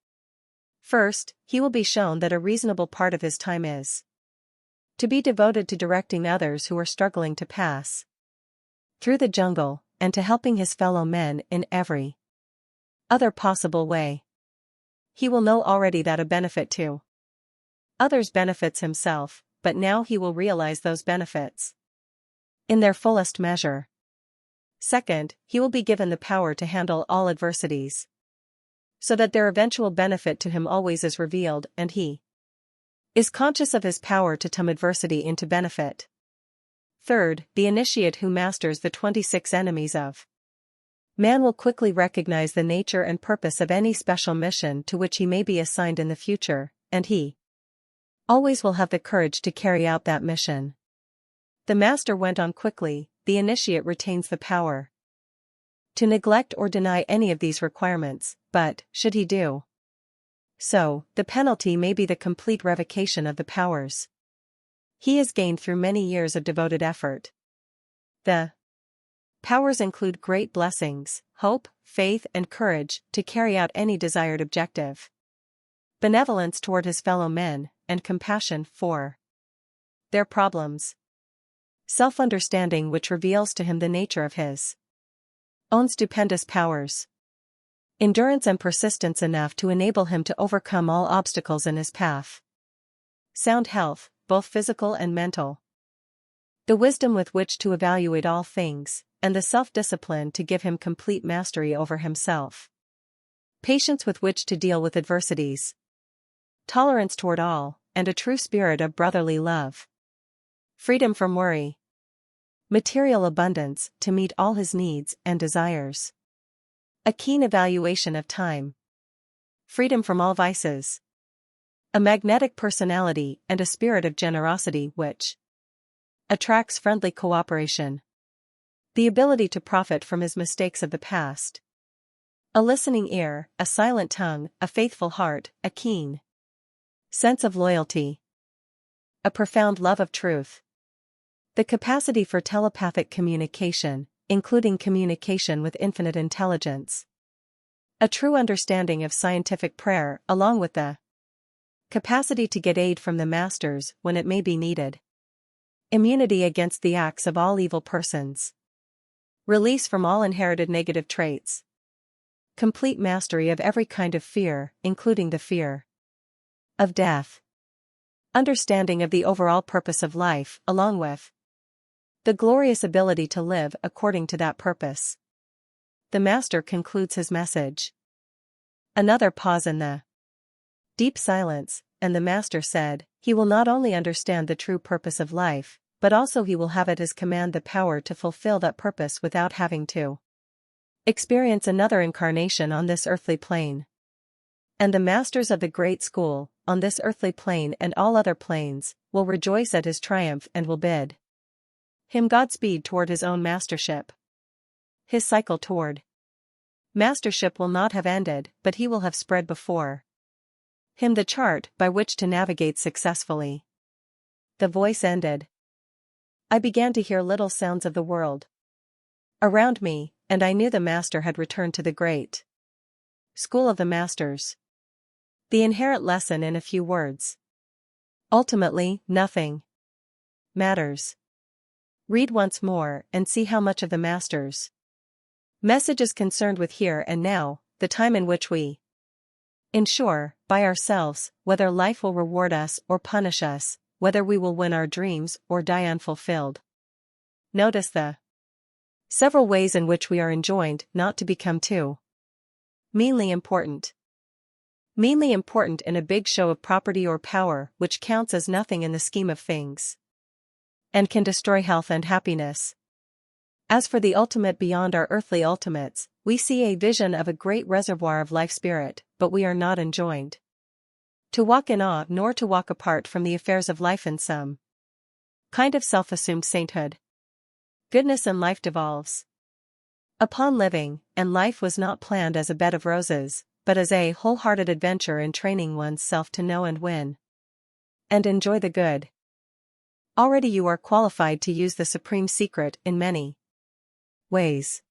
First, he will be shown that a reasonable part of his time is to be devoted to directing others who are struggling to pass through the jungle, and to helping his fellow men in every other possible way. He will know already that a benefit to others benefits himself, but now he will realize those benefits in their fullest measure. Second, he will be given the power to handle all adversities, so that their eventual benefit to him always is revealed, and he is conscious of his power to turn adversity into benefit. Third, the initiate who masters the 26 enemies of man will quickly recognize the nature and purpose of any special mission to which he may be assigned in the future, and he always will have the courage to carry out that mission. The master went on quickly, the initiate retains the power to neglect or deny any of these requirements, but, should he do so, the penalty may be the complete revocation of the powers he has gained through many years of devoted effort. The powers include great blessings, hope, faith, and courage to carry out any desired objective, benevolence toward his fellow men, and compassion for their problems, self-understanding which reveals to him the nature of his own stupendous powers, endurance and persistence enough to enable him to overcome all obstacles in his path, sound health, both physical and mental, the wisdom with which to evaluate all things, and the self-discipline to give him complete mastery over himself, patience with which to deal with adversities, tolerance toward all, and a true spirit of brotherly love, freedom from worry, material abundance to meet all his needs and desires, a keen evaluation of time, freedom from all vices, a magnetic personality and a spirit of generosity which attracts friendly cooperation, the ability to profit from his mistakes of the past, a listening ear, a silent tongue, a faithful heart, a keen sense of loyalty, a profound love of truth, the capacity for telepathic communication, including communication with infinite intelligence, a true understanding of scientific prayer along with the capacity to get aid from the masters when it may be needed, immunity against the acts of all evil persons, release from all inherited negative traits, complete mastery of every kind of fear, including the fear of death, understanding of the overall purpose of life along with the glorious ability to live according to that purpose. The master concludes his message. Another pause in the deep silence, and the master said, he will not only understand the true purpose of life, but also he will have at his command the power to fulfill that purpose without having to experience another incarnation on this earthly plane. And the masters of the great school, on this earthly plane and all other planes, will rejoice at his triumph and will bid him Godspeed toward his own mastership. His cycle toward mastership will not have ended, but he will have spread before him the chart by which to navigate successfully. The voice ended. I began to hear little sounds of the world around me, and I knew the master had returned to the great school of the masters. The inherent lesson in a few words. Ultimately, nothing matters. Read once more and see how much of the master's message is concerned with here and now, the time in which we ensure, by ourselves, whether life will reward us or punish us, whether we will win our dreams or die unfulfilled. Notice the several ways in which we are enjoined not to become too meanly important. Meanly important in a big show of property or power which counts as nothing in the scheme of things, and can destroy health and happiness. As for the ultimate beyond our earthly ultimates, we see a vision of a great reservoir of life spirit, but we are not enjoined to walk in awe nor to walk apart from the affairs of life in some kind of self-assumed sainthood. Goodness and life devolves upon living, and life was not planned as a bed of roses, but as a wholehearted adventure in training one's self to know and win and enjoy the good. Already you are qualified to use the supreme secret in many ways.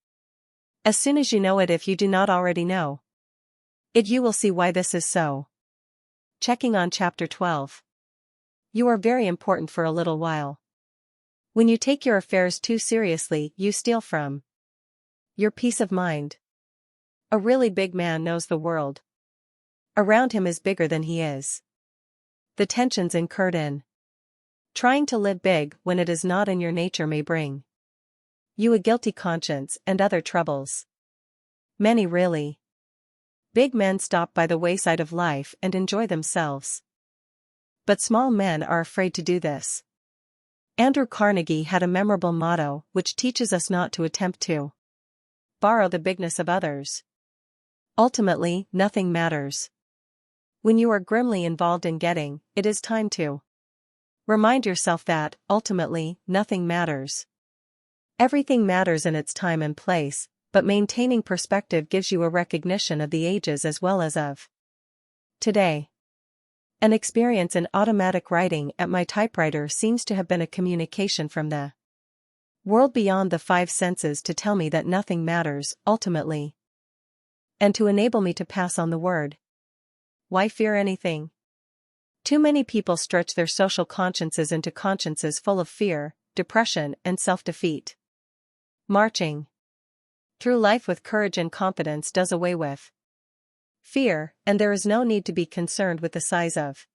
As soon as you know it, if you do not already know it, you will see why this is so. Checking on Chapter 12. You are very important for a little while. When you take your affairs too seriously, you steal from your peace of mind. A really big man knows the world around him is bigger than he is. The tensions incurred in trying to live big when it is not in your nature may bring you a guilty conscience and other troubles. Many really big men stop by the wayside of life and enjoy themselves. But small men are afraid to do this. Andrew Carnegie had a memorable motto which teaches us not to attempt to borrow the bigness of others. Ultimately, nothing matters. When you are grimly involved in getting, it is time to remind yourself that, ultimately, nothing matters. Everything matters in its time and place, but maintaining perspective gives you a recognition of the ages as well as of today. An experience in automatic writing at my typewriter seems to have been a communication from the world beyond the five senses to tell me that nothing matters, ultimately, and to enable me to pass on the word. Why fear anything? Too many people stretch their social consciences into consciences full of fear, depression, and self-defeat. Marching through life with courage and confidence does away with fear, and there is no need to be concerned with the size of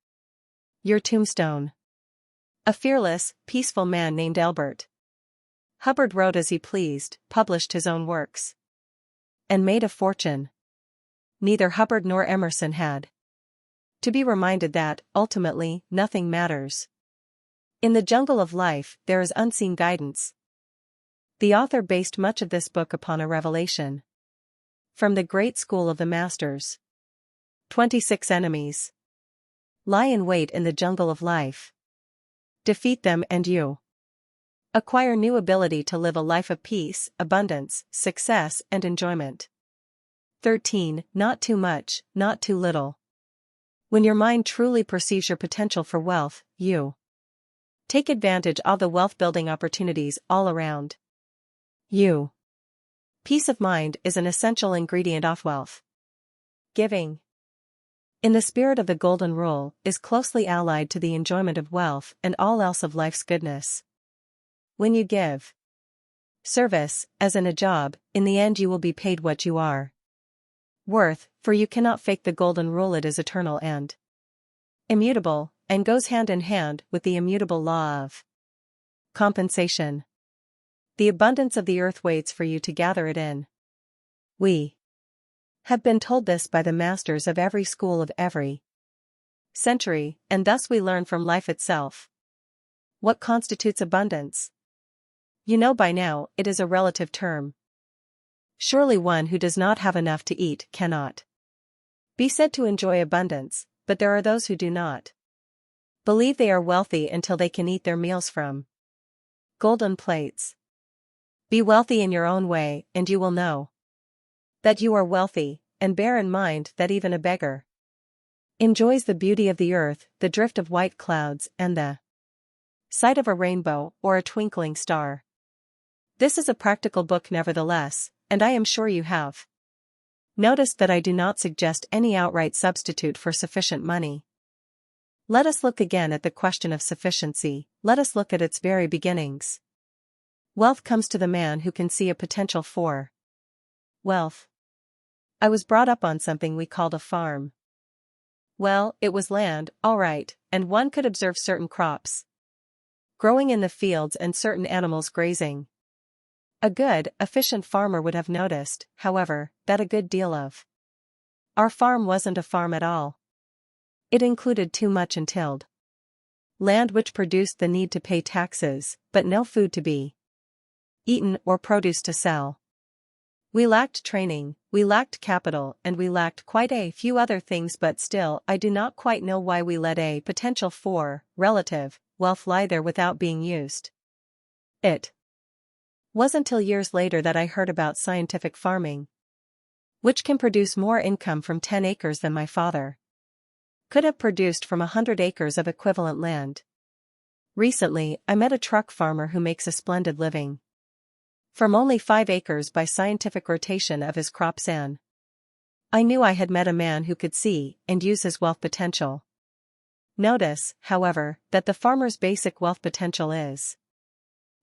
your tombstone. A fearless, peaceful man named Elbert Hubbard wrote as he pleased, published his own works, and made a fortune. Neither Hubbard nor Emerson had to be reminded that, ultimately, nothing matters. In the jungle of life, there is unseen guidance. The author based much of this book upon a revelation from the great school of the masters. 26 enemies lie in wait in the jungle of life. Defeat them and you acquire new ability to live a life of peace, abundance, success, and enjoyment. 13. Not too much, not too little. When your mind truly perceives your potential for wealth, you take advantage of the wealth-building opportunities all around you. Peace of mind is an essential ingredient of wealth. Giving, in the spirit of the Golden Rule, is closely allied to the enjoyment of wealth and all else of life's goodness. When you give service, as in a job, in the end you will be paid what you are worth, for you cannot fake the Golden Rule. It is eternal and immutable, and goes hand in hand with the immutable law of compensation. The abundance of the earth waits for you to gather it in. We have been told this by the masters of every school of every century, and thus we learn from life itself what constitutes abundance. You know by now, it is a relative term. Surely one who does not have enough to eat cannot be said to enjoy abundance, but there are those who do not believe they are wealthy until they can eat their meals from golden plates. Be wealthy in your own way, and you will know that you are wealthy, and bear in mind that even a beggar enjoys the beauty of the earth, the drift of white clouds, and the sight of a rainbow or a twinkling star. This is a practical book nevertheless, and I am sure you have noticed that I do not suggest any outright substitute for sufficient money. Let us look again at the question of sufficiency. Let us look at its very beginnings. Wealth comes to the man who can see a potential for wealth. I was brought up on something we called a farm. Well, it was land, all right, and one could observe certain crops growing in the fields and certain animals grazing. A good, efficient farmer would have noticed, however, that a good deal of our farm wasn't a farm at all. It included too much untilled land which produced the need to pay taxes, but no food to be eaten or produce to sell. We lacked training, we lacked capital, and we lacked quite a few other things, but still I do not quite know why we let a potential for relative wealth lie there without being used. It wasn't till years later that I heard about scientific farming, which can produce more income from 10 acres than my father could have produced from 100 acres of equivalent land. Recently, I met a truck farmer who makes a splendid living from only 5 acres by scientific rotation of his crops. I knew I had met a man who could see and use his wealth potential. Notice, however, that the farmer's basic wealth potential is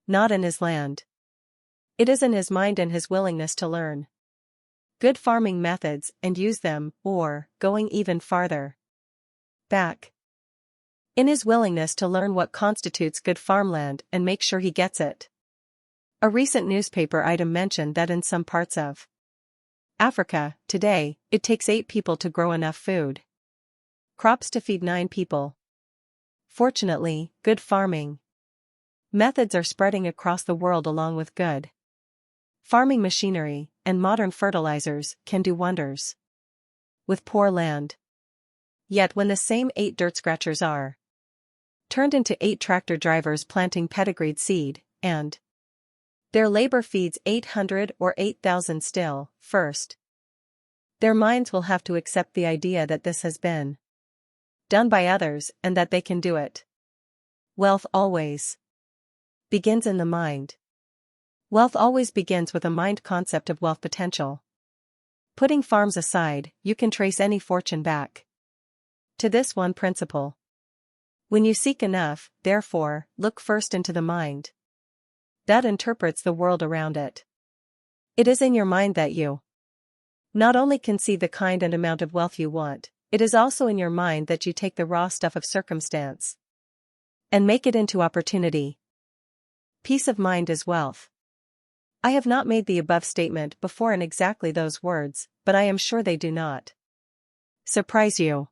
not in his land. It is in his mind and his willingness to learn good farming methods and use them, or, going even farther back, in his willingness to learn what constitutes good farmland and make sure he gets it. A recent newspaper item mentioned that in some parts of Africa, today, it takes 8 people to grow enough food crops to feed 9 people. Fortunately, good farming Methods are spreading across the world along with good farming machinery, and modern fertilizers can do wonders with poor land. Yet when the same 8 dirt scratchers are turned into 8 tractor drivers planting pedigreed seed, and their labor feeds 800 or 8,000 still, first, their minds will have to accept the idea that this has been done by others and that they can do it. Wealth always begins in the mind. Wealth always begins with a mind concept of wealth potential. Putting farms aside, you can trace any fortune back to this one principle. When you seek enough, therefore, look first into the mind that interprets the world around it. It is in your mind that you not only conceive the kind and amount of wealth you want, it is also in your mind that you take the raw stuff of circumstance and make it into opportunity. Peace of mind is wealth. I have not made the above statement before in exactly those words, but I am sure they do not surprise you.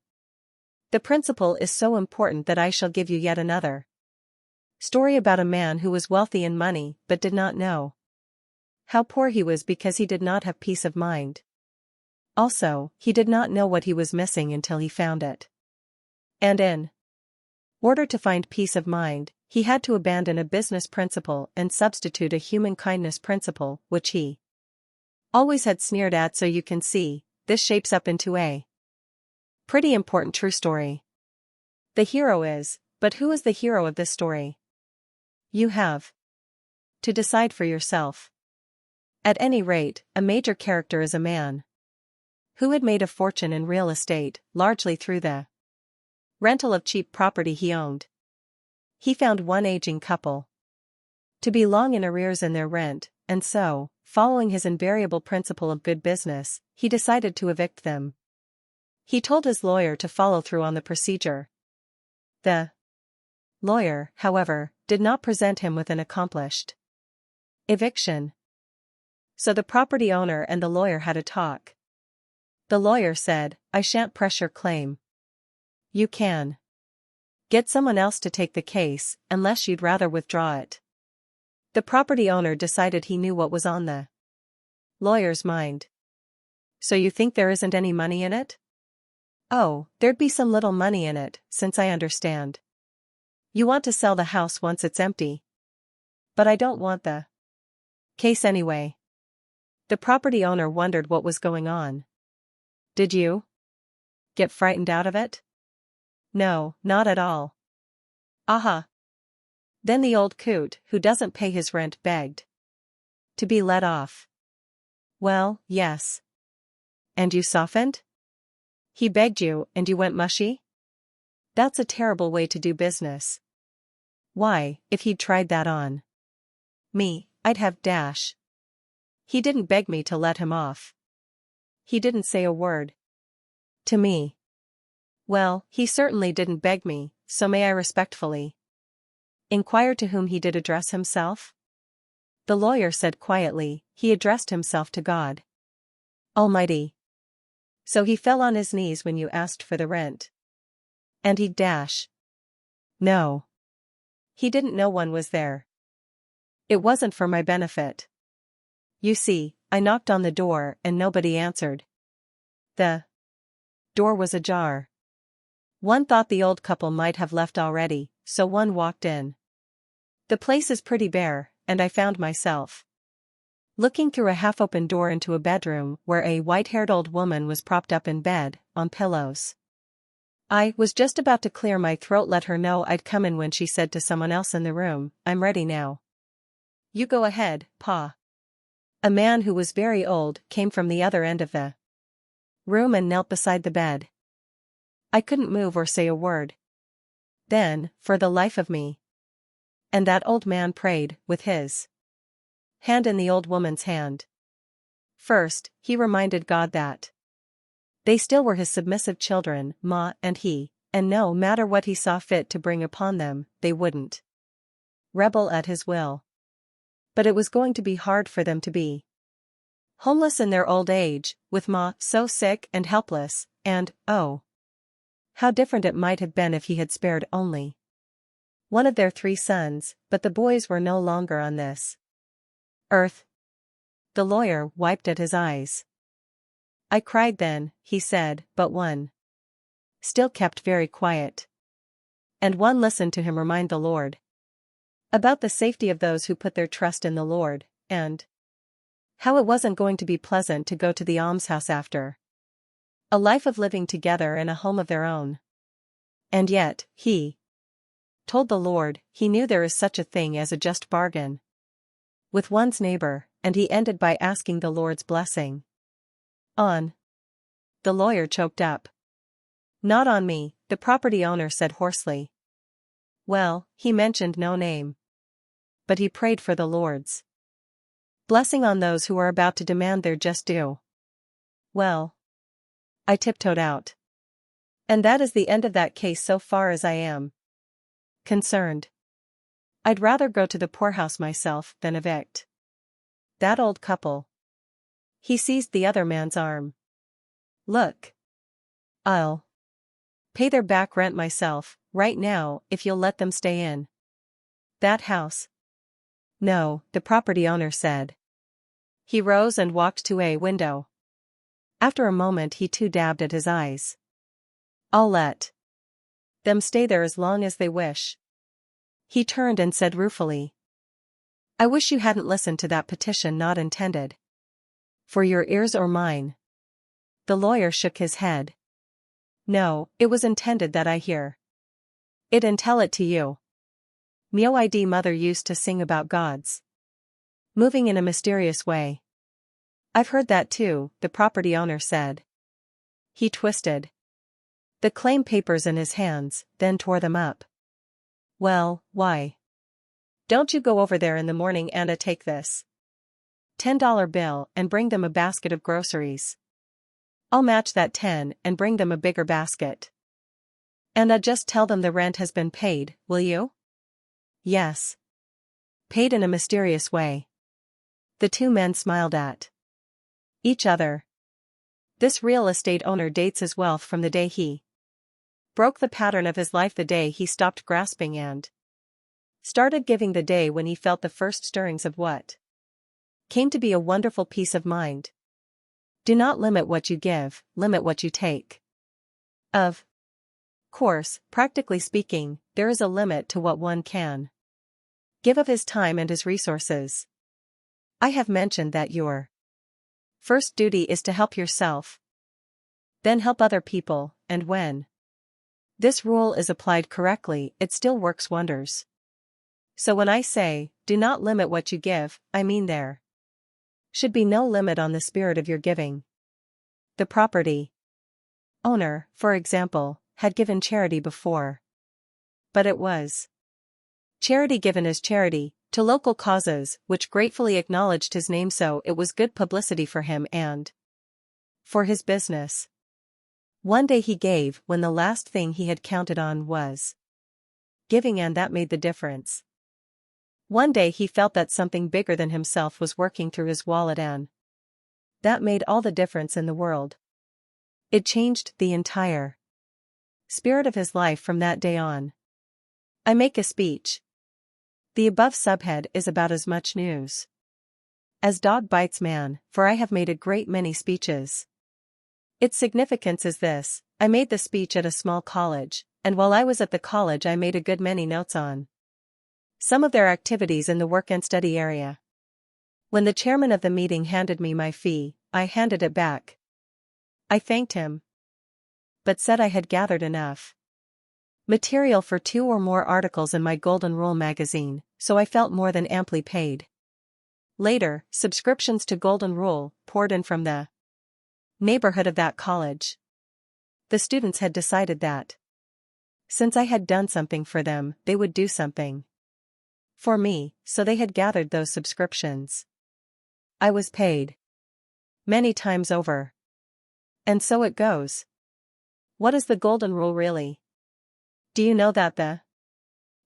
The principle is so important that I shall give you yet another story about a man who was wealthy in money but did not know how poor he was because he did not have peace of mind. Also, he did not know what he was missing until he found it. And in order to find peace of mind, he had to abandon a business principle and substitute a human kindness principle, which he always had sneered at. So you can see, this shapes up into a pretty important true story. The hero is, but who is the hero of this story? You have to decide for yourself. At any rate, a major character is a man who had made a fortune in real estate, largely through the rental of cheap property he owned. He found one aging couple to be long in arrears in their rent, and so, following his invariable principle of good business, he decided to evict them. He told his lawyer to follow through on the procedure. The lawyer, however, did not present him with an accomplished eviction. So the property owner and the lawyer had a talk. The lawyer said, "I shan't press your claim. You can get someone else to take the case, unless you'd rather withdraw it." The property owner decided he knew what was on the lawyer's mind. "So you think there isn't any money in it?" "Oh, there'd be some little money in it, since I understand you want to sell the house once it's empty. But I don't want the case anyway." The property owner wondered what was going on. "Did you get frightened out of it?" "No, not at all." "Aha." Then the old coot, who doesn't pay his rent, begged to be let off. "Well, yes." "And you softened?" "He begged you, and you went mushy?" "That's a terrible way to do business." "Why, if he'd tried that on me, I'd have dash." "He didn't beg me to let him off. He didn't say a word to me." "Well, he certainly didn't beg me, so may I respectfully inquire to whom he did address himself?" The lawyer said quietly, "He addressed himself to God Almighty." "So he fell on his knees when you asked for the rent?" "And he dash no. He didn't know one was there. It wasn't for my benefit. You see, I knocked on the door and nobody answered. The door was ajar. One thought the old couple might have left already, so one walked in. The place is pretty bare, and I found myself looking through a half-open door into a bedroom where a white-haired old woman was propped up in bed, on pillows. I was just about to clear my throat, let her know I'd come in, when she said to someone else in the room, "I'm ready now. You go ahead, Pa." A man who was very old came from the other end of the room and knelt beside the bed. I couldn't move or say a word then, for the life of me. And that old man prayed, with his hand in the old woman's hand. First, he reminded God that they still were his submissive children, Ma and he, and no matter what he saw fit to bring upon them, they wouldn't rebel at his will. But it was going to be hard for them to be homeless in their old age, with Ma so sick and helpless, and, oh, how different it might have been if he had spared only one of their 3 sons, but the boys were no longer on this earth. The lawyer wiped at his eyes. I cried then, he said, but one still kept very quiet. And one listened to him remind the Lord about the safety of those who put their trust in the Lord, and how it wasn't going to be pleasant to go to the almshouse after a life of living together in a home of their own. And yet, he told the Lord, he knew there is such a thing as a just bargain with one's neighbor, and he ended by asking the Lord's blessing on. The lawyer choked up. Not on me, the property owner said hoarsely. Well, he mentioned no name. But he prayed for the Lord's blessing on those who are about to demand their just due. Well, I tiptoed out. And that is the end of that case so far as I am concerned. I'd rather go to the poorhouse myself than evict that old couple. He seized the other man's arm. Look. I'll pay their back rent myself, right now, if you'll let them stay in that house. No, the property owner said. He rose and walked to a window. After a moment he too dabbed at his eyes. I'll let them stay there as long as they wish. He turned and said ruefully. I wish you hadn't listened to that petition not intended for your ears or mine. The lawyer shook his head. No, it was intended that I hear it and tell it to you. Mio id mother used to sing about gods moving in a mysterious way. I've heard that too, the property owner said. He twisted the claim papers in his hands, then tore them up. Well, why don't you go over there in the morning and take this $10 bill and bring them a basket of groceries? I'll match that 10 and bring them a bigger basket. And just tell them the rent has been paid, will you? Yes. Paid in a mysterious way. The 2 men smiled at each other. This real estate owner dates his wealth from the day he broke the pattern of his life, the day he stopped grasping and started giving, the day when he felt the first stirrings of what came to be a wonderful peace of mind. Do not limit what you give, limit what you take. Of course, practically speaking, there is a limit to what one can give of his time and his resources. I have mentioned that your first duty is to help yourself, then help other people, and when this rule is applied correctly, it still works wonders. So when I say, do not limit what you give, I mean there should be no limit on the spirit of your giving. The property owner, for example, had given charity before. But it was charity given as charity, to local causes, which gratefully acknowledged his name, so it was good publicity for him and for his business. One day he gave when the last thing he had counted on was giving, and that made the difference. One day he felt that something bigger than himself was working through his wallet, and that made all the difference in the world. It changed the entire spirit of his life from that day on. I make a speech. The above subhead is about as much news as dog bites man, for I have made a great many speeches. Its significance is this: I made the speech at a small college, and while I was at the college I made a good many notes on some of their activities in the work and study area. When the chairman of the meeting handed me my fee, I handed it back. I thanked him, but said I had gathered enough material for 2 or more articles in my Golden Rule magazine, so I felt more than amply paid. Later, subscriptions to Golden Rule poured in from the neighborhood of that college. The students had decided that since I had done something for them, they would do something for me, so they had gathered those subscriptions. I was paid many times over. And so it goes. What is the Golden Rule really? Do you know that the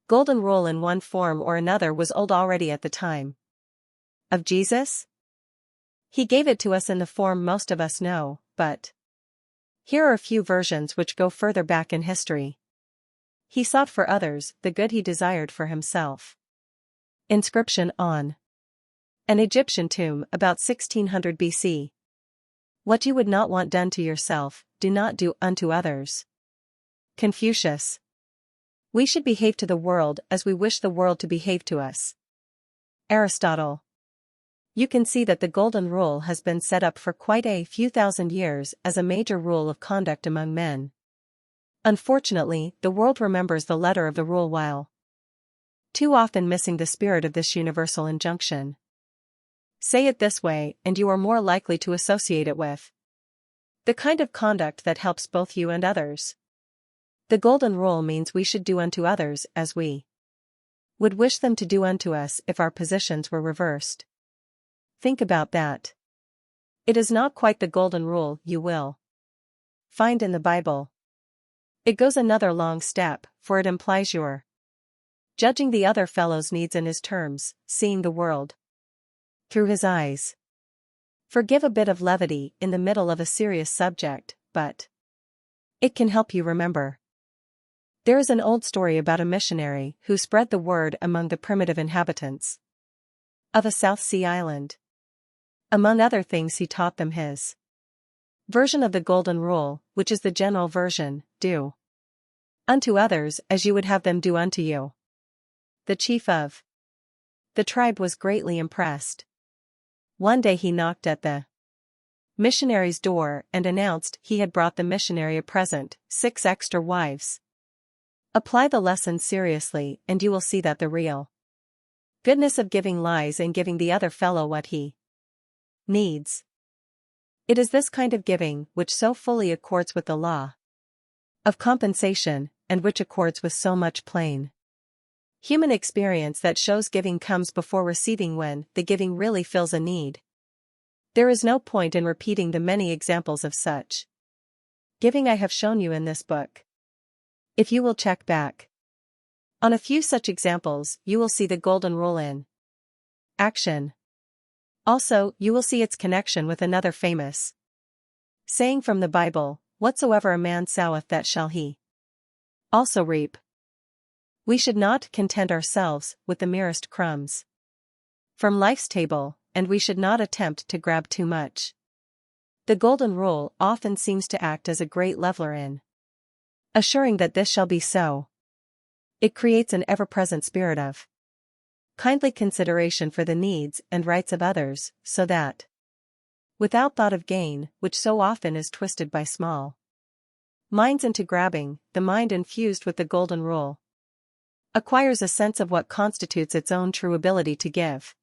Golden Rule in one form or another was old already at the time of Jesus? He gave it to us in the form most of us know, but here are a few versions which go further back in history. He sought for others the good he desired for himself. Inscription on an Egyptian tomb about 1600 BC. What you would not want done to yourself, do not do unto others. Confucius. We should behave to the world as we wish the world to behave to us. Aristotle. You can see that the golden rule has been set up for quite a few thousand years as a major rule of conduct among men. Unfortunately, the world remembers the letter of the rule while too often missing the spirit of this universal injunction. Say it this way, and you are more likely to associate it with the kind of conduct that helps both you and others. The golden rule means we should do unto others as we would wish them to do unto us if our positions were reversed. Think about that. It is not quite the golden rule you will find in the Bible. It goes another long step, for it implies you're judging the other fellow's needs in his terms, seeing the world through his eyes. Forgive a bit of levity in the middle of a serious subject, but it can help you remember. There is an old story about a missionary who spread the word among the primitive inhabitants of a South Sea island. Among other things, he taught them his version of the golden rule, which is the general version: do unto others as you would have them do unto you. The chief of the tribe was greatly impressed. One day he knocked at the missionary's door and announced he had brought the missionary a present, 6 extra wives. Apply the lesson seriously and you will see that the real goodness of giving lies in giving the other fellow what he needs. It is this kind of giving which so fully accords with the law of compensation, and which accords with so much plain human experience that shows giving comes before receiving when the giving really fills a need. There is no point in repeating the many examples of such giving I have shown you in this book. If you will check back on a few such examples, you will see the golden rule in action. Also, you will see its connection with another famous saying from the Bible: whatsoever a man soweth that shall he also reap. We should not content ourselves with the merest crumbs from life's table, and we should not attempt to grab too much. The golden rule often seems to act as a great leveler in assuring that this shall be so. It creates an ever-present spirit of kindly consideration for the needs and rights of others, so that, without thought of gain, which so often is twisted by small minds into grabbing, the mind infused with the golden rule acquires a sense of what constitutes its own true ability to give.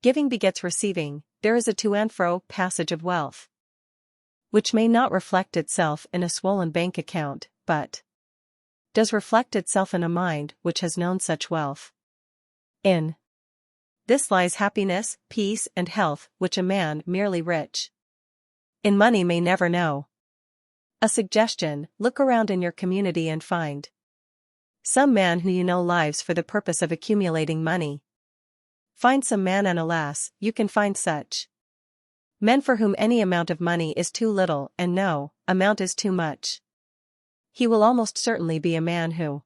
Giving begets receiving. There is a to and fro passage of wealth, which may not reflect itself in a swollen bank account, but does reflect itself in a mind which has known such wealth. In this lies happiness, peace, and health, which a man merely rich in money may never know. A suggestion: look around in your community and find some man who you know lives for the purpose of accumulating money. Find some man, and alas, you can find such men for whom any amount of money is too little and no amount is too much. He will almost certainly be a man who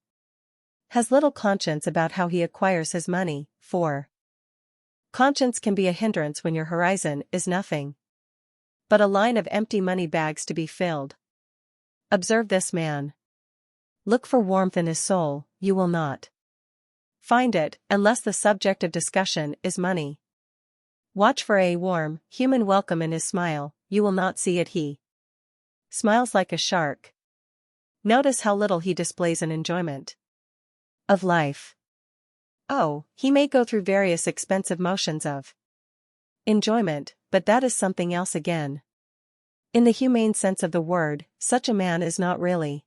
has little conscience about how he acquires his money, for conscience can be a hindrance when your horizon is nothing but a line of empty money bags to be filled. Observe this man. Look for warmth in his soul, you will not find it, unless the subject of discussion is money. Watch for a warm, human welcome in his smile, you will not see it. He smiles like a shark. Notice how little he displays an enjoyment of life. Oh, he may go through various expensive motions of enjoyment, but that is something else again. In the humane sense of the word, such a man is not really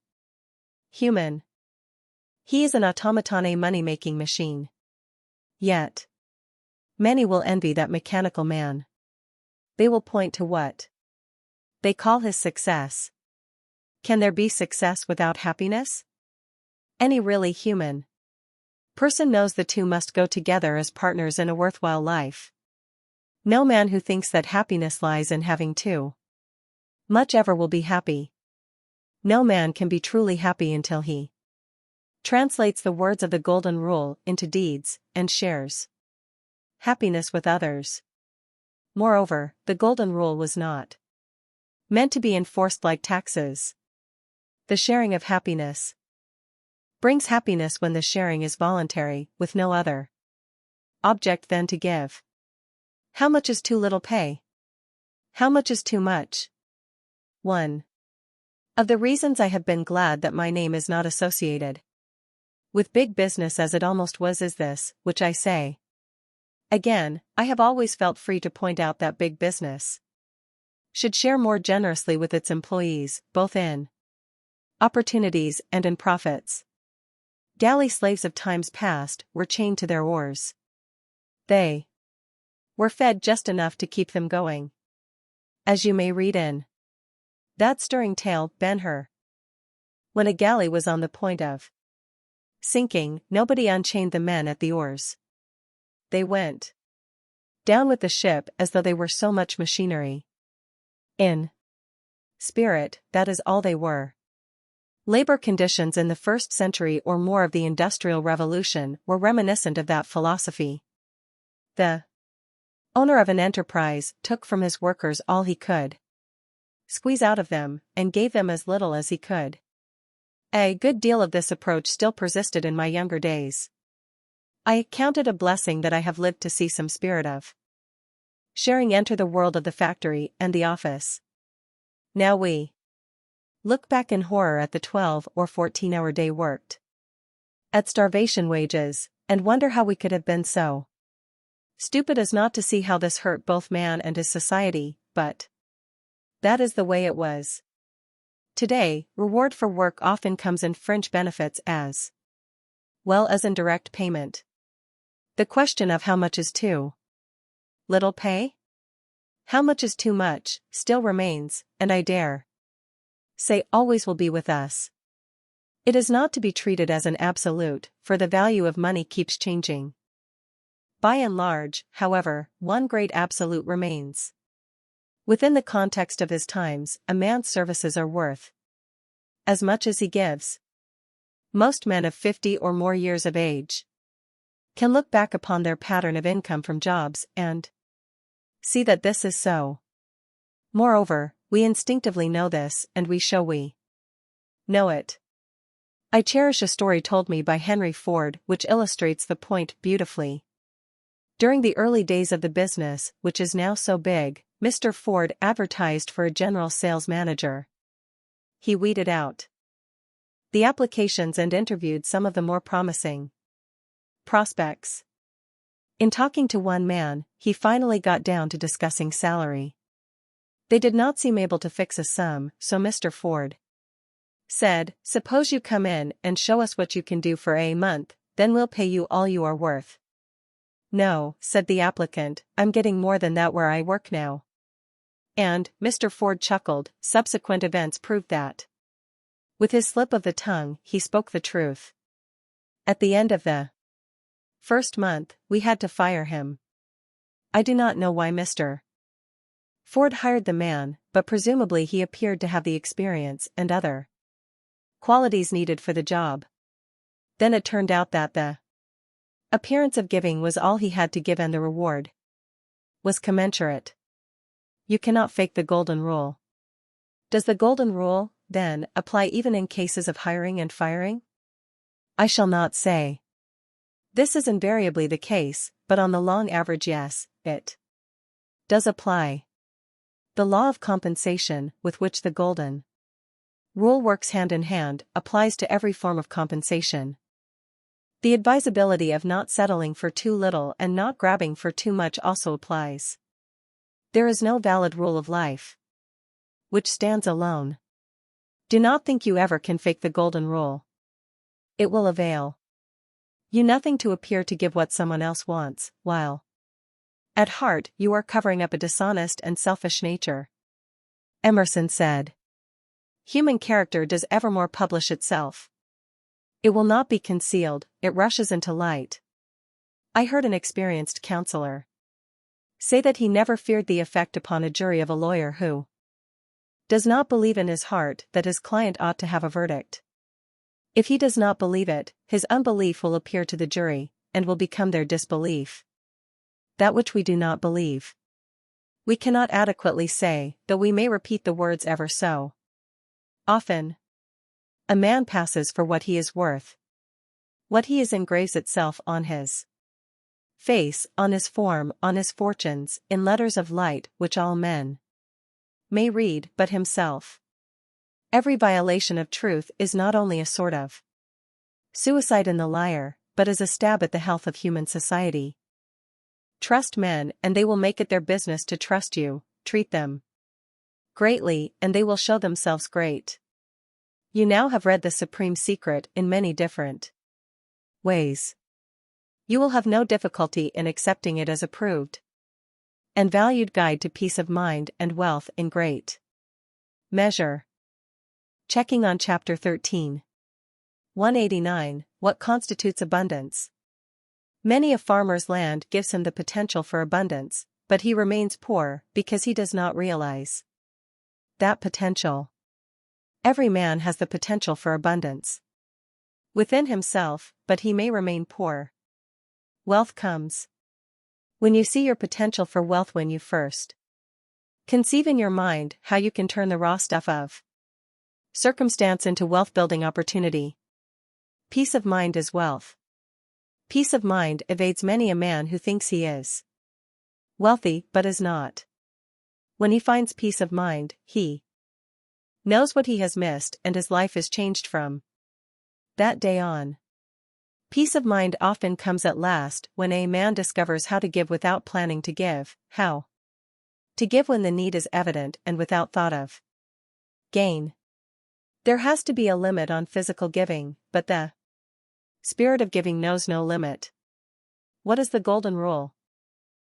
human. He is an automaton, a money-making machine. Yet many will envy that mechanical man. They will point to what they call his success. Can there be success without happiness? Any really human person knows the two must go together as partners in a worthwhile life. No man who thinks that happiness lies in having too much ever will be happy. No man can be truly happy until he Translates the words of the Golden Rule into deeds, and shares happiness with others. Moreover, the Golden Rule was not meant to be enforced like taxes. The sharing of happiness brings happiness when the sharing is voluntary, with no other object than to give. How much is too little pay? How much is too much? 1. Of the reasons I have been glad that my name is not associated with big business as it almost was is this, which I say. Again, I have always felt free to point out that big business should share more generously with its employees, both in opportunities and in profits. Galley slaves of times past were chained to their oars. They were fed just enough to keep them going. As you may read in that stirring tale, Ben-Hur. When a galley was on the point of sinking, nobody unchained the men at the oars. They went down with the ship as though they were so much machinery. In spirit, that is all they were. Labor conditions in the first century or more of the Industrial Revolution were reminiscent of that philosophy. The owner of an enterprise took from his workers all he could squeeze out of them, and gave them as little as he could. A good deal of this approach still persisted in my younger days. I count it a blessing that I have lived to see some spirit of sharing enter the world of the factory and the office. Now we look back in horror at the 12 or 14-hour day worked, at starvation wages, and wonder how we could have been so stupid as not to see how this hurt both man and his society, but that is the way it was. Today, reward for work often comes in fringe benefits as well as in direct payment. The question of how much is too little pay? How much is too much, still remains, and I dare say always will be with us. It is not to be treated as an absolute, for the value of money keeps changing. By and large, however, one great absolute remains. Within the context of his times, a man's services are worth as much as he gives. Most men of 50 or more years of age can look back upon their pattern of income from jobs and see that this is so. Moreover, we instinctively know this, and we show we know it. I cherish a story told me by Henry Ford which illustrates the point beautifully. During the early days of the business, which is now so big, Mr. Ford advertised for a general sales manager. He weeded out the applications and interviewed some of the more promising prospects. In talking to one man, he finally got down to discussing salary. They did not seem able to fix a sum, so Mr. Ford said, "Suppose you come in and show us what you can do for a month, then we'll pay you all you are worth." "No," said the applicant, "I'm getting more than that where I work now." And, Mr. Ford chuckled, subsequent events proved that. With his slip of the tongue, he spoke the truth. At the end of the first month, we had to fire him. I do not know why Mr. Ford hired the man, but presumably he appeared to have the experience and other qualities needed for the job. Then it turned out that the appearance of giving was all he had to give and the reward was commensurate. You cannot fake the Golden Rule. Does the Golden Rule, then, apply even in cases of hiring and firing? I shall not say. This is invariably the case, but on the long average yes, it does apply. The law of compensation, with which the Golden Rule works hand in hand, applies to every form of compensation. The advisability of not settling for too little and not grabbing for too much also applies. There is no valid rule of life which stands alone. Do not think you ever can fake the Golden Rule. It will avail you nothing to appear to give what someone else wants, while at heart you are covering up a dishonest and selfish nature. Emerson said, "Human character does evermore publish itself. It will not be concealed, it rushes into light." I heard an experienced counselor say that he never feared the effect upon a jury of a lawyer who does not believe in his heart that his client ought to have a verdict. If he does not believe it, his unbelief will appear to the jury, and will become their disbelief. That which we do not believe, we cannot adequately say, though we may repeat the words ever so often. A man passes for what he is worth. What he is engraves itself on his face, on his form, on his fortunes, in letters of light which all men may read but himself. Every violation of truth is not only a sort of suicide in the liar, but is a stab at the health of human society. Trust men and they will make it their business to trust you, treat them greatly and they will show themselves great. You now have read the supreme secret in many different ways. You will have no difficulty in accepting it as approved and valued guide to peace of mind and wealth in great measure. Checking on Chapter 13. 189. What constitutes abundance? Many a farmer's land gives him the potential for abundance, but he remains poor because he does not realize that potential. Every man has the potential for abundance within himself, but he may remain poor. Wealth comes when you see your potential for wealth. When you first conceive in your mind how you can turn the raw stuff of circumstance into wealth-building opportunity. Peace of mind is wealth. Peace of mind evades many a man who thinks he is wealthy but is not. When he finds peace of mind, he knows what he has missed and his life is changed from that day on. Peace of mind often comes at last when a man discovers how to give without planning to give, how to give when the need is evident and without thought of gain. There has to be a limit on physical giving, but the spirit of giving knows no limit. What is the golden rule?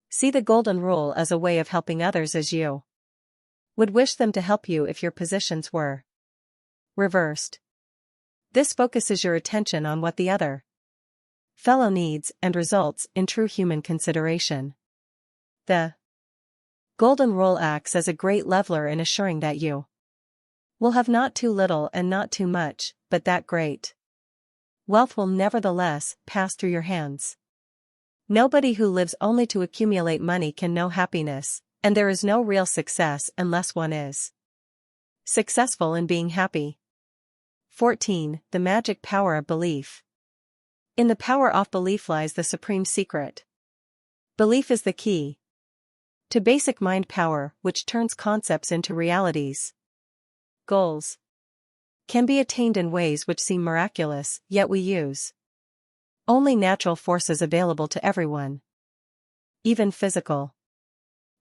See the golden rule as a way of helping others as you would wish them to help you if your positions were reversed. This focuses your attention on what the other fellow needs and results in true human consideration. The golden rule acts as a great leveler in assuring that you will have not too little and not too much, but that great wealth will nevertheless pass through your hands. Nobody who lives only to accumulate money can know happiness, and there is no real success unless one is successful in being happy. 14. The magic power of belief. In the power of belief lies the supreme secret. Belief is the key to basic mind power, which turns concepts into realities. Goals can be attained in ways which seem miraculous, yet we use only natural forces available to everyone. Even physical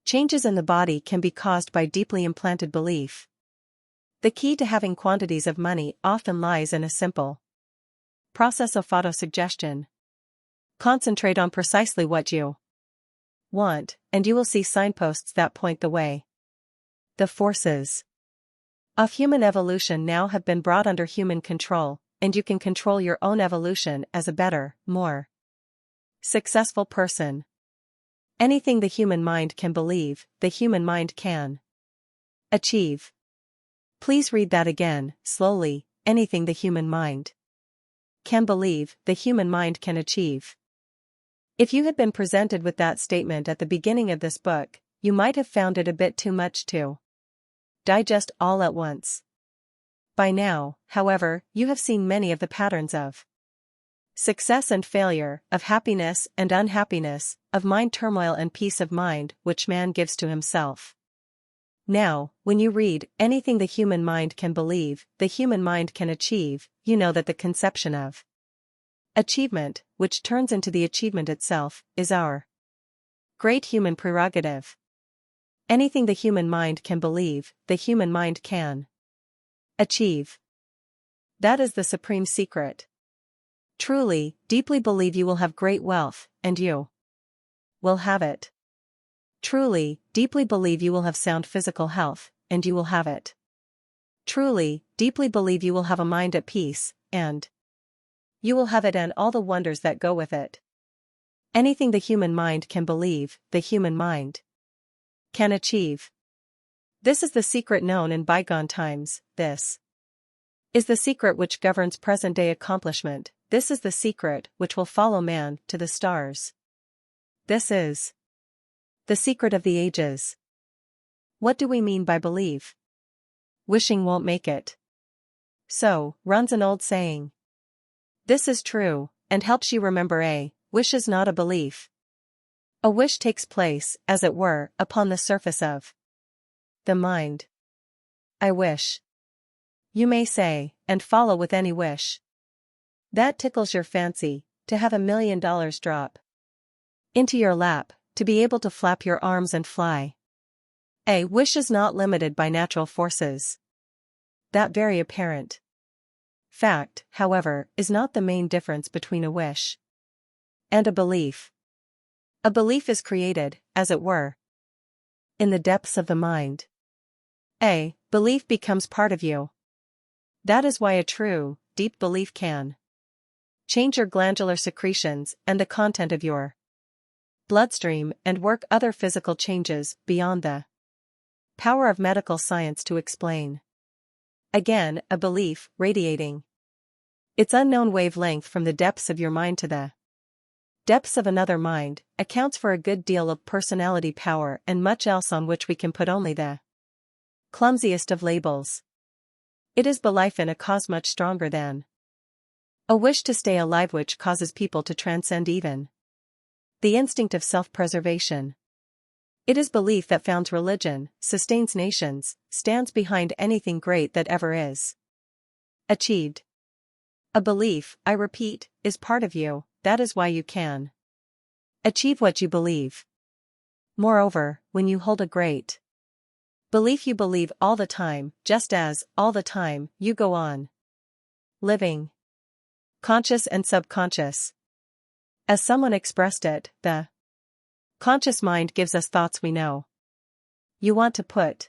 changes in the body can be caused by deeply implanted belief. The key to having quantities of money often lies in a simple process of autosuggestion. Concentrate on precisely what you want, and you will see signposts that point the way. The forces of human evolution now have been brought under human control, and you can control your own evolution as a better, more successful person. Anything the human mind can believe, the human mind can achieve. Please read that again, slowly. Anything the human mind can believe, the human mind can achieve. If you had been presented with that statement at the beginning of this book, you might have found it a bit too much to digest all at once. By now, however, you have seen many of the patterns of success and failure, of happiness and unhappiness, of mind turmoil and peace of mind which man gives to himself. Now, when you read anything the human mind can believe, the human mind can achieve, you know that the conception of achievement, which turns into the achievement itself, is our great human prerogative. Anything the human mind can believe, the human mind can achieve. That is the supreme secret. Truly, deeply believe you will have great wealth, and you will have it. Truly, deeply believe you will have sound physical health, and you will have it. Truly, deeply believe you will have a mind at peace, and you will have it, and all the wonders that go with it. Anything the human mind can believe, the human mind can achieve. This is the secret known in bygone times, this is the secret which governs present-day accomplishment. This is the secret which will follow man to the stars. This is the secret of the ages. What do we mean by believe? Wishing won't make it. So, runs an old saying. This is true, and helps you remember a wish is not a belief. A wish takes place, as it were, upon the surface of the mind. I wish. You may say, and follow with any wish. That tickles your fancy, to have $1 million drop into your lap, to be able to flap your arms and fly. A wish is not limited by natural forces. That very apparent fact, however, is not the main difference between a wish and a belief. A belief is created, as it were, in the depths of the mind. A belief becomes part of you. That is why a true, deep belief can change your glandular secretions and the content of your bloodstream and work other physical changes beyond the power of medical science to explain. Again, a belief, radiating its unknown wavelength from the depths of your mind to the depths of another mind, accounts for a good deal of personality power and much else on which we can put only the clumsiest of labels. It is belief in a cause much stronger than a wish to stay alive, which causes people to transcend even the instinct of self-preservation. It is belief that founds religion, sustains nations, stands behind anything great that ever is achieved. A belief, I repeat, is part of you. That is why you can achieve what you believe. Moreover, when you hold a great belief, you believe all the time, just as, all the time, you go on living. Conscious and subconscious. As someone expressed it, the conscious mind gives us thoughts we know. You want to put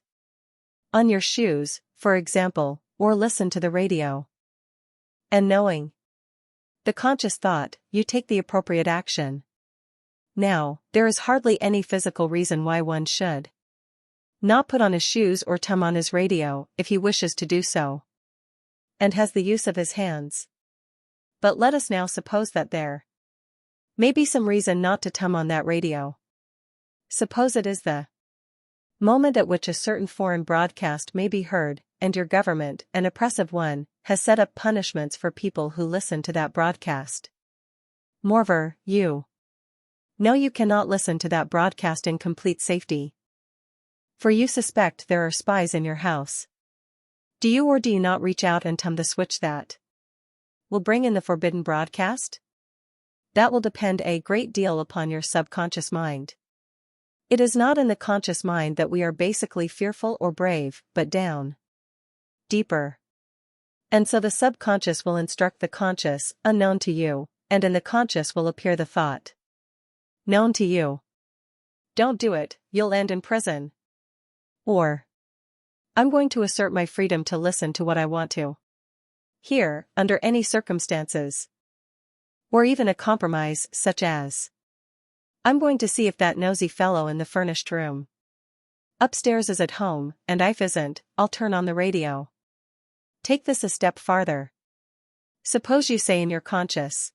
on your shoes, for example, or listen to the radio. And knowing the conscious thought, you take the appropriate action. Now, there is hardly any physical reason why one should not put on his shoes or turn on his radio if he wishes to do so, and has the use of his hands. But let us now suppose that there may be some reason not to turn on that radio. Suppose it is the moment at which a certain foreign broadcast may be heard, and your government, an oppressive one, has set up punishments for people who listen to that broadcast. Moreover, you know you cannot listen to that broadcast in complete safety, for you suspect there are spies in your house. Do you or do you not reach out and turn the switch that will bring in the forbidden broadcast? That will depend a great deal upon your subconscious mind. It is not in the conscious mind that we are basically fearful or brave, but down deeper. And so the subconscious will instruct the conscious, unknown to you, and in the conscious will appear the thought known to you. Don't do it, you'll end in prison. Or, I'm going to assert my freedom to listen to what I want to hear, under any circumstances. Or even a compromise, such as, I'm going to see if that nosy fellow in the furnished room upstairs is at home, and if isn't, I'll turn on the radio. Take this a step farther. Suppose you say in your conscious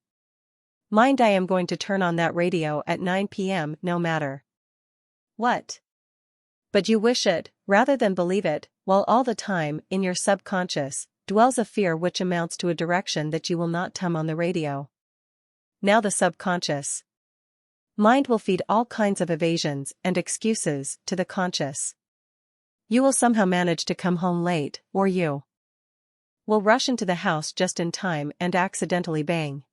mind, I am going to turn on that radio at 9 p.m. no matter what. But you wish it, rather than believe it, while all the time, in your subconscious, dwells a fear which amounts to a direction that you will not turn on the radio. Now the subconscious mind will feed all kinds of evasions and excuses to the conscious. You will somehow manage to come home late, or you will rush into the house just in time and accidentally bang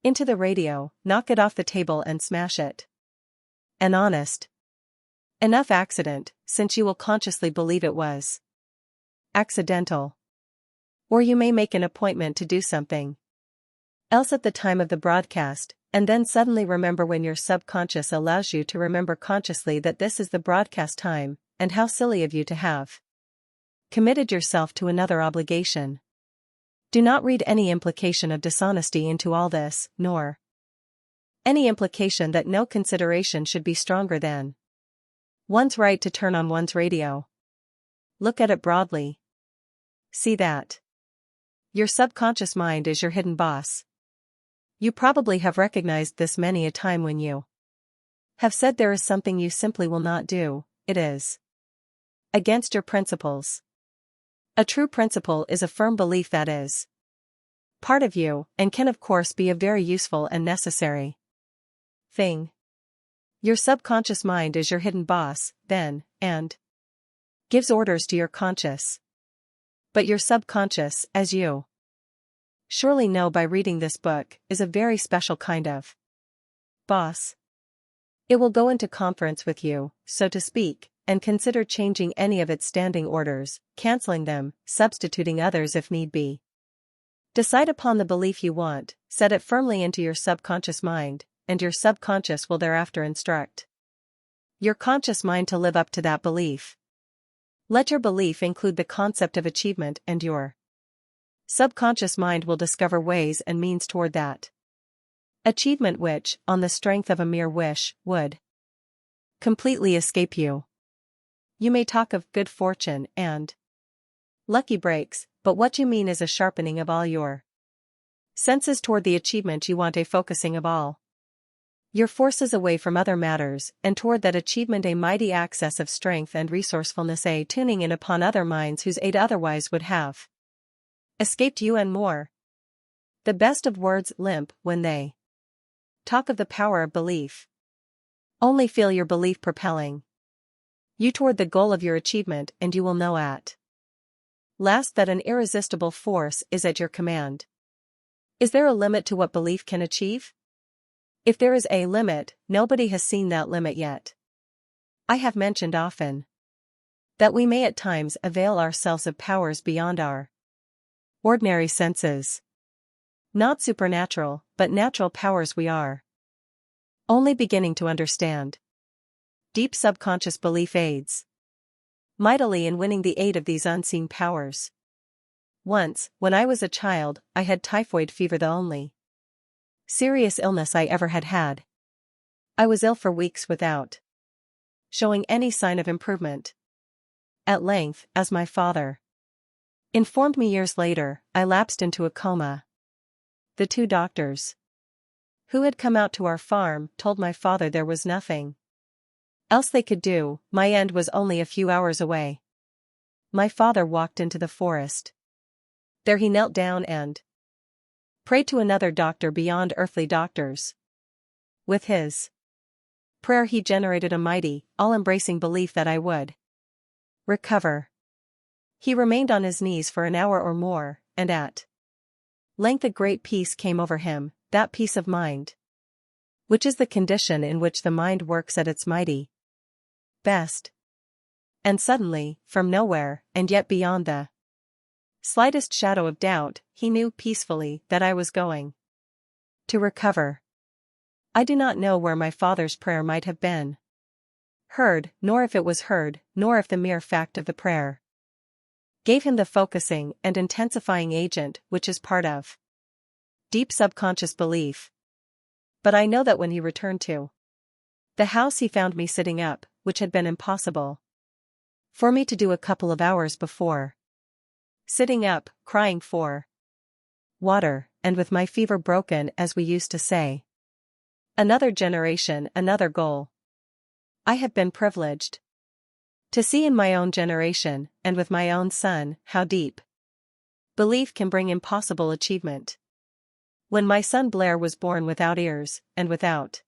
into the radio, knock it off the table and smash it. An honest enough accident, since you will consciously believe it was accidental. Or you may make an appointment to do something else at the time of the broadcast, and then suddenly remember when your subconscious allows you to remember consciously that this is the broadcast time, and how silly of you to have committed yourself to another obligation. Do not read any implication of dishonesty into all this, nor any implication that no consideration should be stronger than one's right to turn on one's radio. Look at it broadly. See that Your subconscious mind is your hidden boss. You probably have recognized this many a time when you have said there is something you simply will not do. It is against your principles. A true principle is a firm belief that is part of you, and can of course be a very useful and necessary thing. Your subconscious mind is your hidden boss, then, and gives orders to your conscious. But your subconscious, as you surely know by reading this book, is a very special kind of boss. It will go into conference with you, so to speak, and consider changing any of its standing orders, canceling them, substituting others if need be. Decide upon the belief you want, set it firmly into your subconscious mind, and your subconscious will thereafter instruct your conscious mind to live up to that belief. Let your belief include the concept of achievement, and your subconscious mind will discover ways and means toward that achievement which, on the strength of a mere wish, would completely escape you. You may talk of good fortune and lucky breaks, but what you mean is a sharpening of all your senses toward the achievement you want, a focusing of all your forces away from other matters, and toward that achievement a mighty access of strength and resourcefulness, a tuning in upon other minds whose aid otherwise would have escaped you, and more. The best of words limp when they talk of the power of belief. Only feel your belief propelling you toward the goal of your achievement, and you will know at last that an irresistible force is at your command. Is there a limit to what belief can achieve? If there is a limit, nobody has seen that limit yet. I have mentioned often that we may at times avail ourselves of powers beyond our ordinary senses. Not supernatural, but natural powers we are only beginning to understand. Deep subconscious belief aids mightily in winning the aid of these unseen powers. Once, when I was a child, I had typhoid fever, the only serious illness I ever had. I was ill for weeks without showing any sign of improvement. At length, as my father informed me years later, I lapsed into a coma. The two doctors who had come out to our farm told my father there was nothing else they could do, my end was only a few hours away. My father walked into the forest. There he knelt down and prayed to another doctor beyond earthly doctors. With his prayer he generated a mighty, all-embracing belief that I would recover. He remained on his knees for an hour or more, and at length a great peace came over him, that peace of mind which is the condition in which the mind works at its mighty best. And suddenly, from nowhere, and yet beyond the slightest shadow of doubt, he knew peacefully that I was going to recover. I do not know where my father's prayer might have been heard, nor if it was heard, nor if the mere fact of the prayer gave him the focusing and intensifying agent which is part of deep subconscious belief. But I know that when he returned to the house he found me sitting up, which had been impossible for me to do a couple of hours before. Sitting up, crying for water, and with my fever broken, as we used to say. Another generation, another goal. I have been privileged to see in my own generation, and with my own son, how deep belief can bring impossible achievement. When my son Blair was born without ears, and without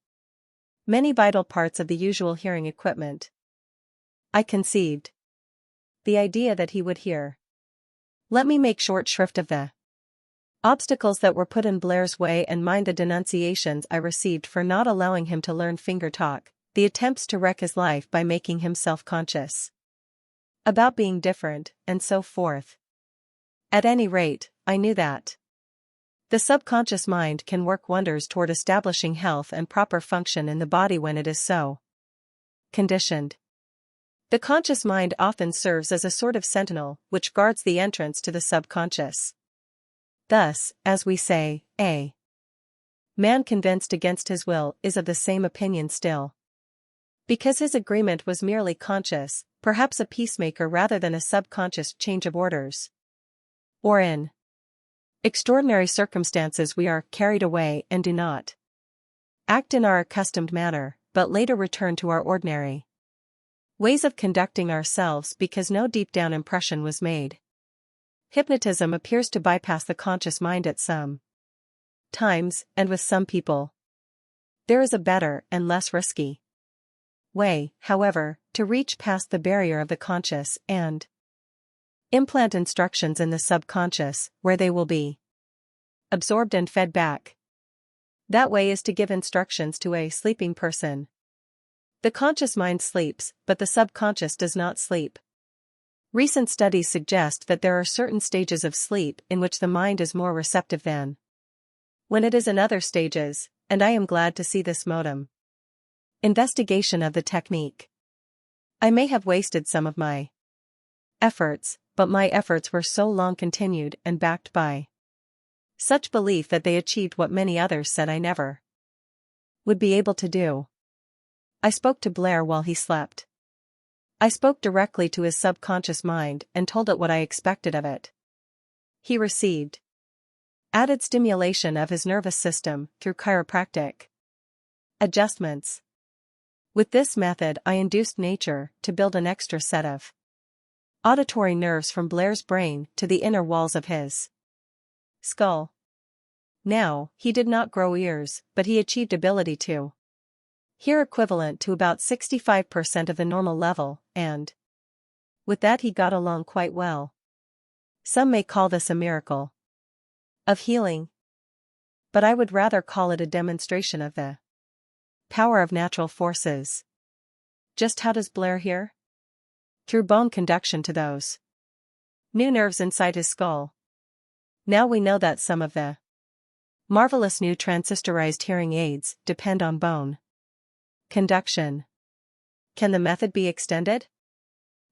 many vital parts of the usual hearing equipment, I conceived the idea that he would hear. Let me make short shrift of the obstacles that were put in Blair's way, and mind the denunciations I received for not allowing him to learn finger talk, the attempts to wreck his life by making him self-conscious about being different, and so forth. At any rate, I knew that the subconscious mind can work wonders toward establishing health and proper function in the body when it is so conditioned. The conscious mind often serves as a sort of sentinel which guards the entrance to the subconscious. Thus, as we say, a man convinced against his will is of the same opinion still. Because his agreement was merely conscious, perhaps a peacemaker rather than a subconscious change of orders. Or in Extraordinary circumstances we are carried away and do not act in our accustomed manner, but later return to our ordinary ways of conducting ourselves because no deep-down impression was made. Hypnotism appears to bypass the conscious mind at some times, and with some people. There is a better and less risky way, however, to reach past the barrier of the conscious and implant instructions in the subconscious, where they will be absorbed and fed back. That way is to give instructions to a sleeping person. The conscious mind sleeps, but the subconscious does not sleep. Recent studies suggest that there are certain stages of sleep in which the mind is more receptive than when it is in other stages, and I am glad to see this modem investigation of the technique. I may have wasted some of my efforts, but my efforts were so long continued and backed by such belief that they achieved what many others said I never would be able to do. I spoke to Blair while he slept. I spoke directly to his subconscious mind and told it what I expected of it. He received added stimulation of his nervous system through chiropractic adjustments. With this method I induced nature to build an extra set of auditory nerves from Blair's brain to the inner walls of his skull. Now, he did not grow ears, but he achieved ability to hear equivalent to about 65% of the normal level, and with that he got along quite well. Some may call this a miracle of healing, but I would rather call it a demonstration of the power of natural forces. Just how does Blair hear? Through bone conduction to those new nerves inside his skull. Now we know that some of the marvelous new transistorized hearing aids depend on bone conduction. Can the method be extended?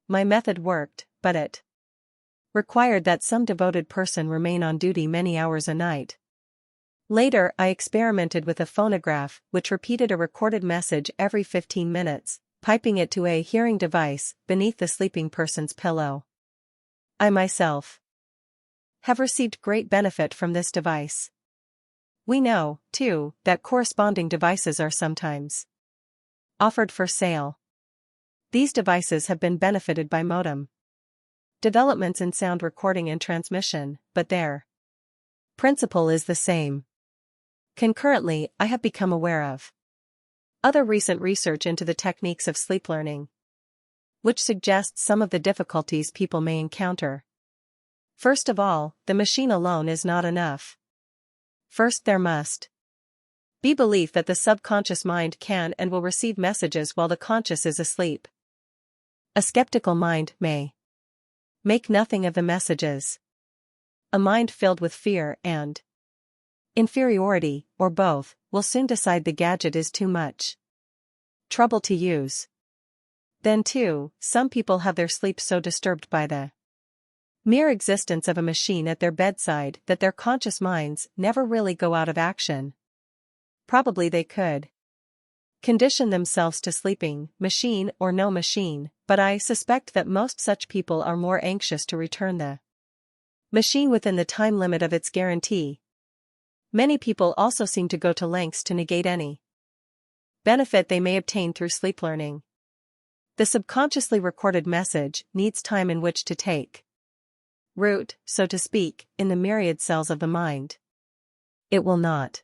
My method worked, but it required that some devoted person remain on duty many hours a night. Later I experimented with a phonograph which repeated a recorded message every 15 minutes, piping it to a hearing device beneath the sleeping person's pillow. I myself have received great benefit from this device. We know, too, that corresponding devices are sometimes offered for sale. These devices have been benefited by modem developments in sound recording and transmission, but their principle is the same. Concurrently, I have become aware of other recent research into the techniques of sleep learning, which suggests some of the difficulties people may encounter. First of all, the machine alone is not enough. First, there must be belief that the subconscious mind can and will receive messages while the conscious is asleep. A skeptical mind may make nothing of the messages. A mind filled with fear and inferiority, or both, will soon decide the gadget is too much trouble to use. Then too, some people have their sleep so disturbed by the mere existence of a machine at their bedside that their conscious minds never really go out of action. Probably they could condition themselves to sleeping, machine or no machine, but I suspect that most such people are more anxious to return the machine within the time limit of its guarantee. Many people also seem to go to lengths to negate any benefit they may obtain through sleep learning. The subconsciously recorded message needs time in which to take root, so to speak, in the myriad cells of the mind. It will not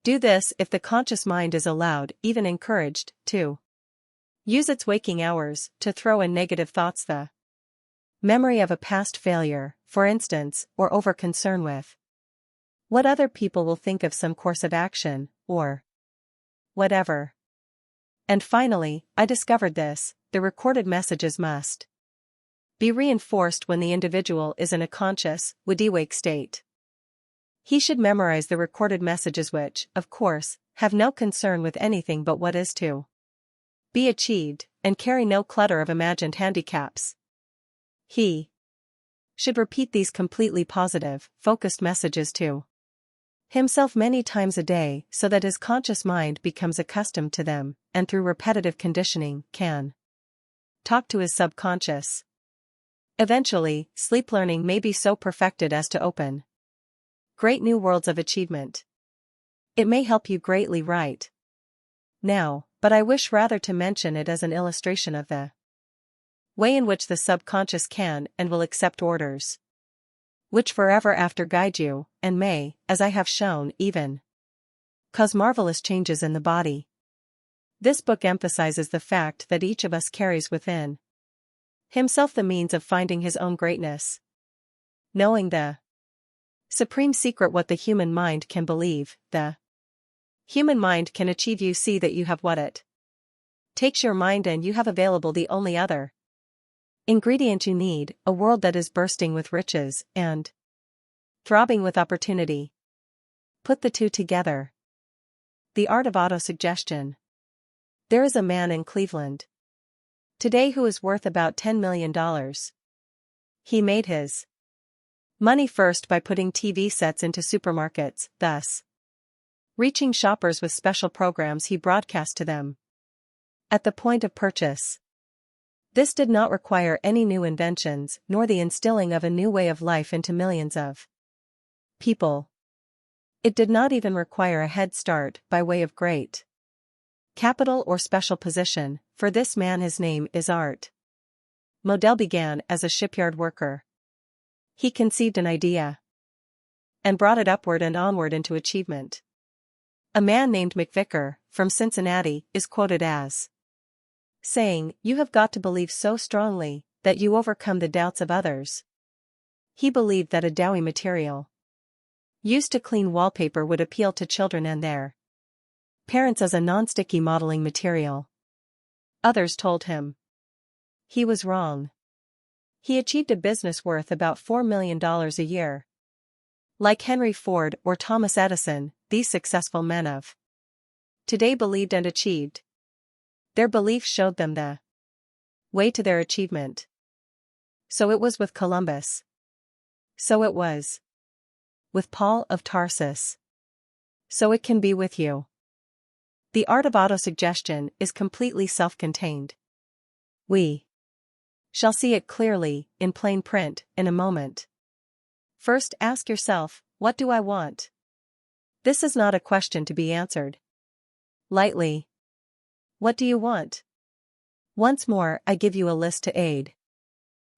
do this if the conscious mind is allowed, even encouraged, to use its waking hours to throw in negative thoughts, the memory of a past failure, for instance, or over-concern with what other people will think of some course of action, or whatever. And finally, I discovered this: the recorded messages must be reinforced when the individual is in a conscious, wide-awake state. He should memorize the recorded messages which, of course, have no concern with anything but what is to be achieved, and carry no clutter of imagined handicaps. He should repeat these completely positive, focused messages to himself many times a day so that his conscious mind becomes accustomed to them, and through repetitive conditioning, can talk to his subconscious. Eventually, sleep learning may be so perfected as to open Great new worlds of achievement. It may help you greatly right now, but I wish rather to mention it as an illustration of the way in which the subconscious can and will accept orders, which forever after guide you, and may, as I have shown, even cause marvelous changes in the body. This book emphasizes the fact that each of us carries within himself the means of finding his own greatness. Knowing the supreme secret what the human mind can believe, the human mind can achieve. You see that you have what it takes your mind, and you have available the only other ingredient you need, a world that is bursting with riches and throbbing with opportunity. Put the two together. The art of autosuggestion. There is a man in Cleveland today who is worth about $10 million. He made his money first by putting TV sets into supermarkets, thus reaching shoppers with special programs he broadcast to them at the point of purchase. This did not require any new inventions nor the instilling of a new way of life into millions of people. It did not even require a head start by way of great capital or special position. For this man, his name is Art Modell, began as a shipyard worker. He conceived an idea and brought it upward and onward into achievement. A man named McVicker, from Cincinnati, is quoted as saying, "You have got to believe so strongly that you overcome the doubts of others." He believed that a doughy material used to clean wallpaper would appeal to children and their parents as a non-sticky modeling material. Others told him he was wrong. He achieved a business worth about $4 million a year. Like Henry Ford or Thomas Edison, these successful men of today believed and achieved. Their belief showed them the way to their achievement. So it was with Columbus. So it was with Paul of Tarsus. So it can be with you. The art of autosuggestion is completely self-contained. We shall see it clearly, in plain print, in a moment. First, ask yourself, what do I want? This is not a question to be answered lightly. What do you want? Once more, I give you a list to aid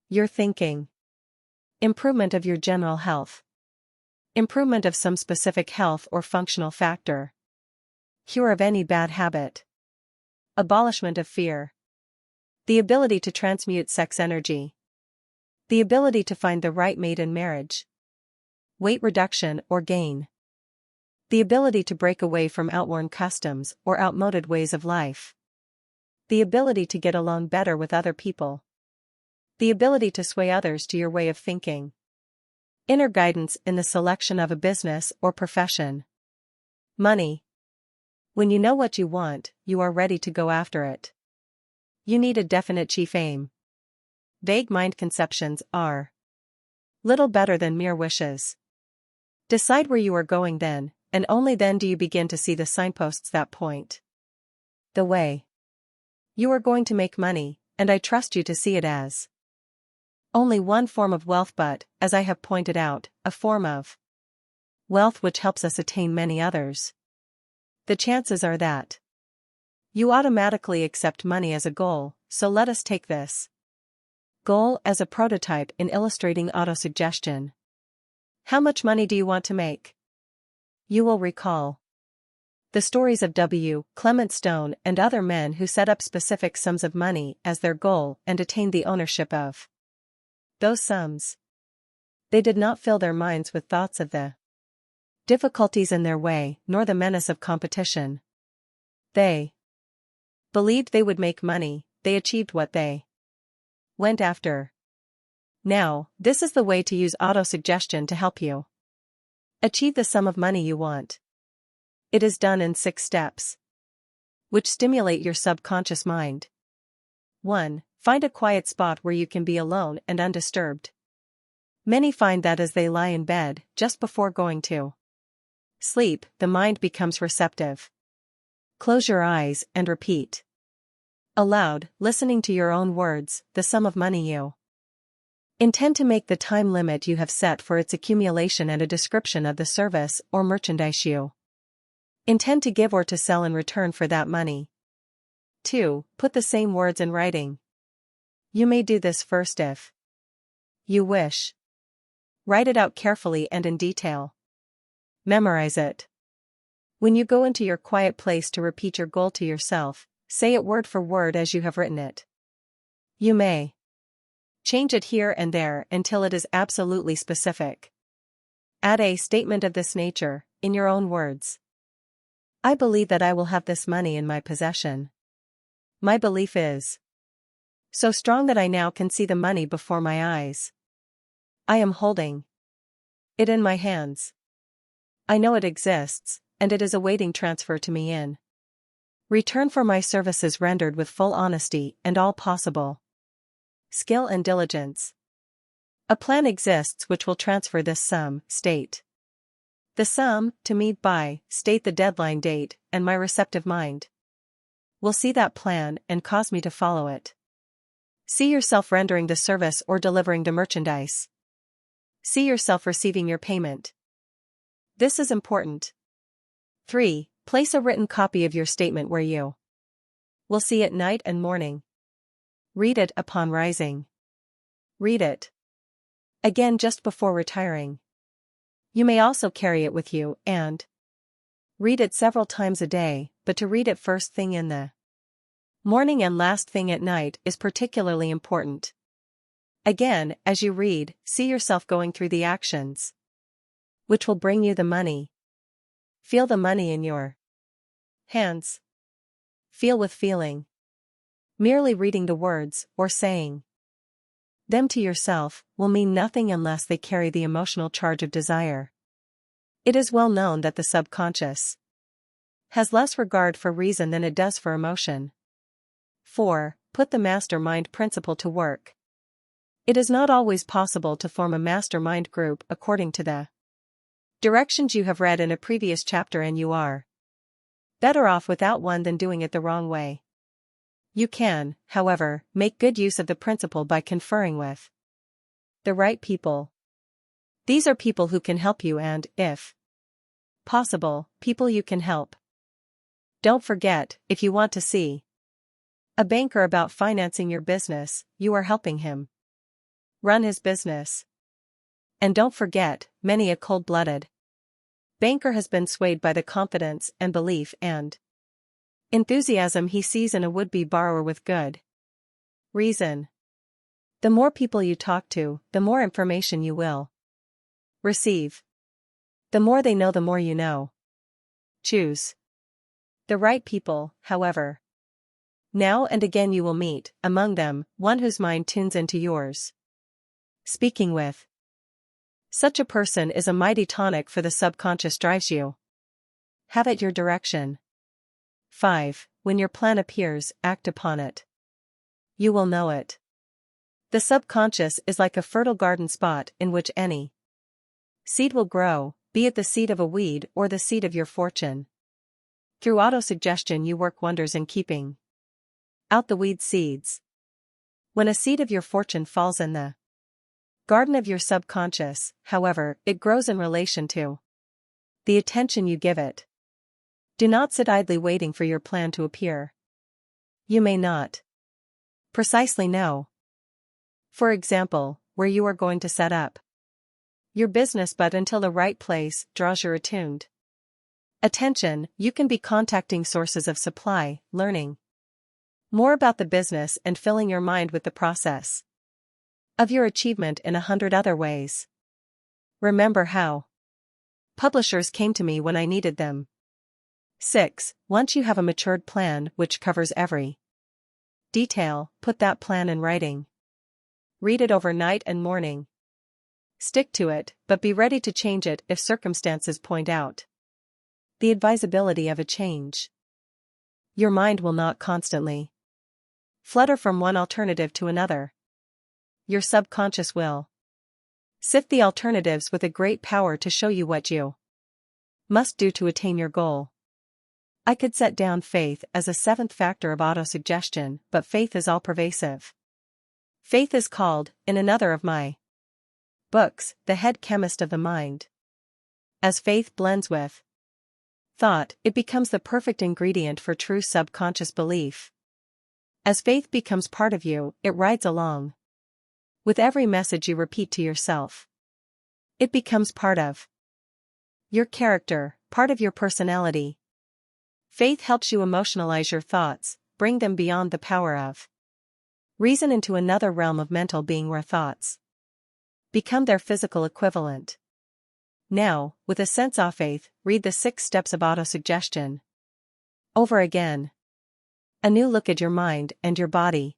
your thinking. Improvement of your general health. Improvement of some specific health or functional factor. Cure of any bad habit. Abolishment of fear. The ability to transmute sex energy. The ability to find the right mate in marriage. Weight reduction or gain. The ability to break away from outworn customs or outmoded ways of life. The ability to get along better with other people. The ability to sway others to your way of thinking. Inner guidance in the selection of a business or profession. Money. When you know what you want, you are ready to go after it. You need a definite chief aim. Vague mind conceptions are little better than mere wishes. Decide where you are going then, and only then do you begin to see the signposts that point the way. You are going to make money, and I trust you to see it as only one form of wealth, but, as I have pointed out, a form of wealth which helps us attain many others. The chances are that you automatically accept money as a goal, so let us take this goal as a prototype in illustrating autosuggestion. How much money do you want to make? You will recall the stories of W. Clement Stone and other men who set up specific sums of money as their goal and attained the ownership of those sums. They did not fill their minds with thoughts of the difficulties in their way, nor the menace of competition. They believed they would make money, they achieved what they went after. Now, this is the way to use autosuggestion to help you achieve the sum of money you want. It is done in 6 steps, which stimulate your subconscious mind. 1. Find a quiet spot where you can be alone and undisturbed. Many find that as they lie in bed, just before going to sleep, the mind becomes receptive. Close your eyes and repeat aloud, listening to your own words, the sum of money you Intend to make the time limit you have set for its accumulation and a description of the service or merchandise you intend to give or to sell in return for that money. 2. Put the same words in writing. You may do this first if you wish. Write it out carefully and in detail. Memorize it. When you go into your quiet place to repeat your goal to yourself, say it word for word as you have written it. You may change it here and there until it is absolutely specific. Add a statement of this nature, in your own words. I believe that I will have this money in my possession. My belief is so strong that I now can see the money before my eyes. I am holding it in my hands. I know it exists, and it is awaiting transfer to me in return for my services rendered with full honesty and all possible skill and diligence. A plan exists which will transfer this sum, state the sum, to me by, state the deadline date, and my receptive mind will see that plan and cause me to follow it. See yourself rendering the service or delivering the merchandise. See yourself receiving your payment. This is important. 3. Place a written copy of your statement where you will see it night and morning. Read it upon rising. Read it again just before retiring. You may also carry it with you and read it several times a day, but to read it first thing in the morning and last thing at night is particularly important. Again, as you read, see yourself going through the actions which will bring you the money. Feel the money in your hands. Feel with feeling. Merely reading the words, or saying them to yourself, will mean nothing unless they carry the emotional charge of desire. It is well known that the subconscious has less regard for reason than it does for emotion. 4. Put the mastermind principle to work. It is not always possible to form a mastermind group according to the directions you have read in a previous chapter, and you are better off without one than doing it the wrong way. You can, however, make good use of the principle by conferring with the right people. These are people who can help you and, if possible, people you can help. Don't forget, if you want to see a banker about financing your business, you are helping him run his business. And don't forget, many a cold-blooded banker has been swayed by the confidence and belief and enthusiasm he sees in a would-be borrower with good reason. The more people you talk to, the more information you will receive. The more they know, the more you know. Choose the right people, however. Now and again you will meet, among them, one whose mind tunes into yours. Speaking with such a person is a mighty tonic for the subconscious drives you. Have it your direction. 5. When your plan appears, act upon it. You will know it. The subconscious is like a fertile garden spot in which any seed will grow, be it the seed of a weed or the seed of your fortune. Through autosuggestion you work wonders in keeping out the weed seeds. When a seed of your fortune falls in the garden of your subconscious, however, it grows in relation to the attention you give it. Do not sit idly waiting for your plan to appear. You may not precisely know, for example, where you are going to set up your business, but until the right place draws your attuned attention, you can be contacting sources of supply, learning more about the business and filling your mind with the process of your achievement in 100 other ways. Remember how publishers came to me when I needed them. 6. Once you have a matured plan which covers every detail, put that plan in writing. Read it over night and morning. Stick to it, but be ready to change it if circumstances point out the advisability of a change. Your mind will not constantly flutter from one alternative to another. Your subconscious will sift the alternatives with a great power to show you what you must do to attain your goal. I could set down faith as a seventh factor of autosuggestion, but faith is all-pervasive. Faith is called, in another of my books, the head chemist of the mind. As faith blends with thought, it becomes the perfect ingredient for true subconscious belief. As faith becomes part of you, it rides along with every message you repeat to yourself. It becomes part of your character, part of your personality. Faith helps you emotionalize your thoughts, bring them beyond the power of reason into another realm of mental being where thoughts become their physical equivalent. Now, with a sense of faith, read the 6 steps of autosuggestion over again. A new look at your mind and your body.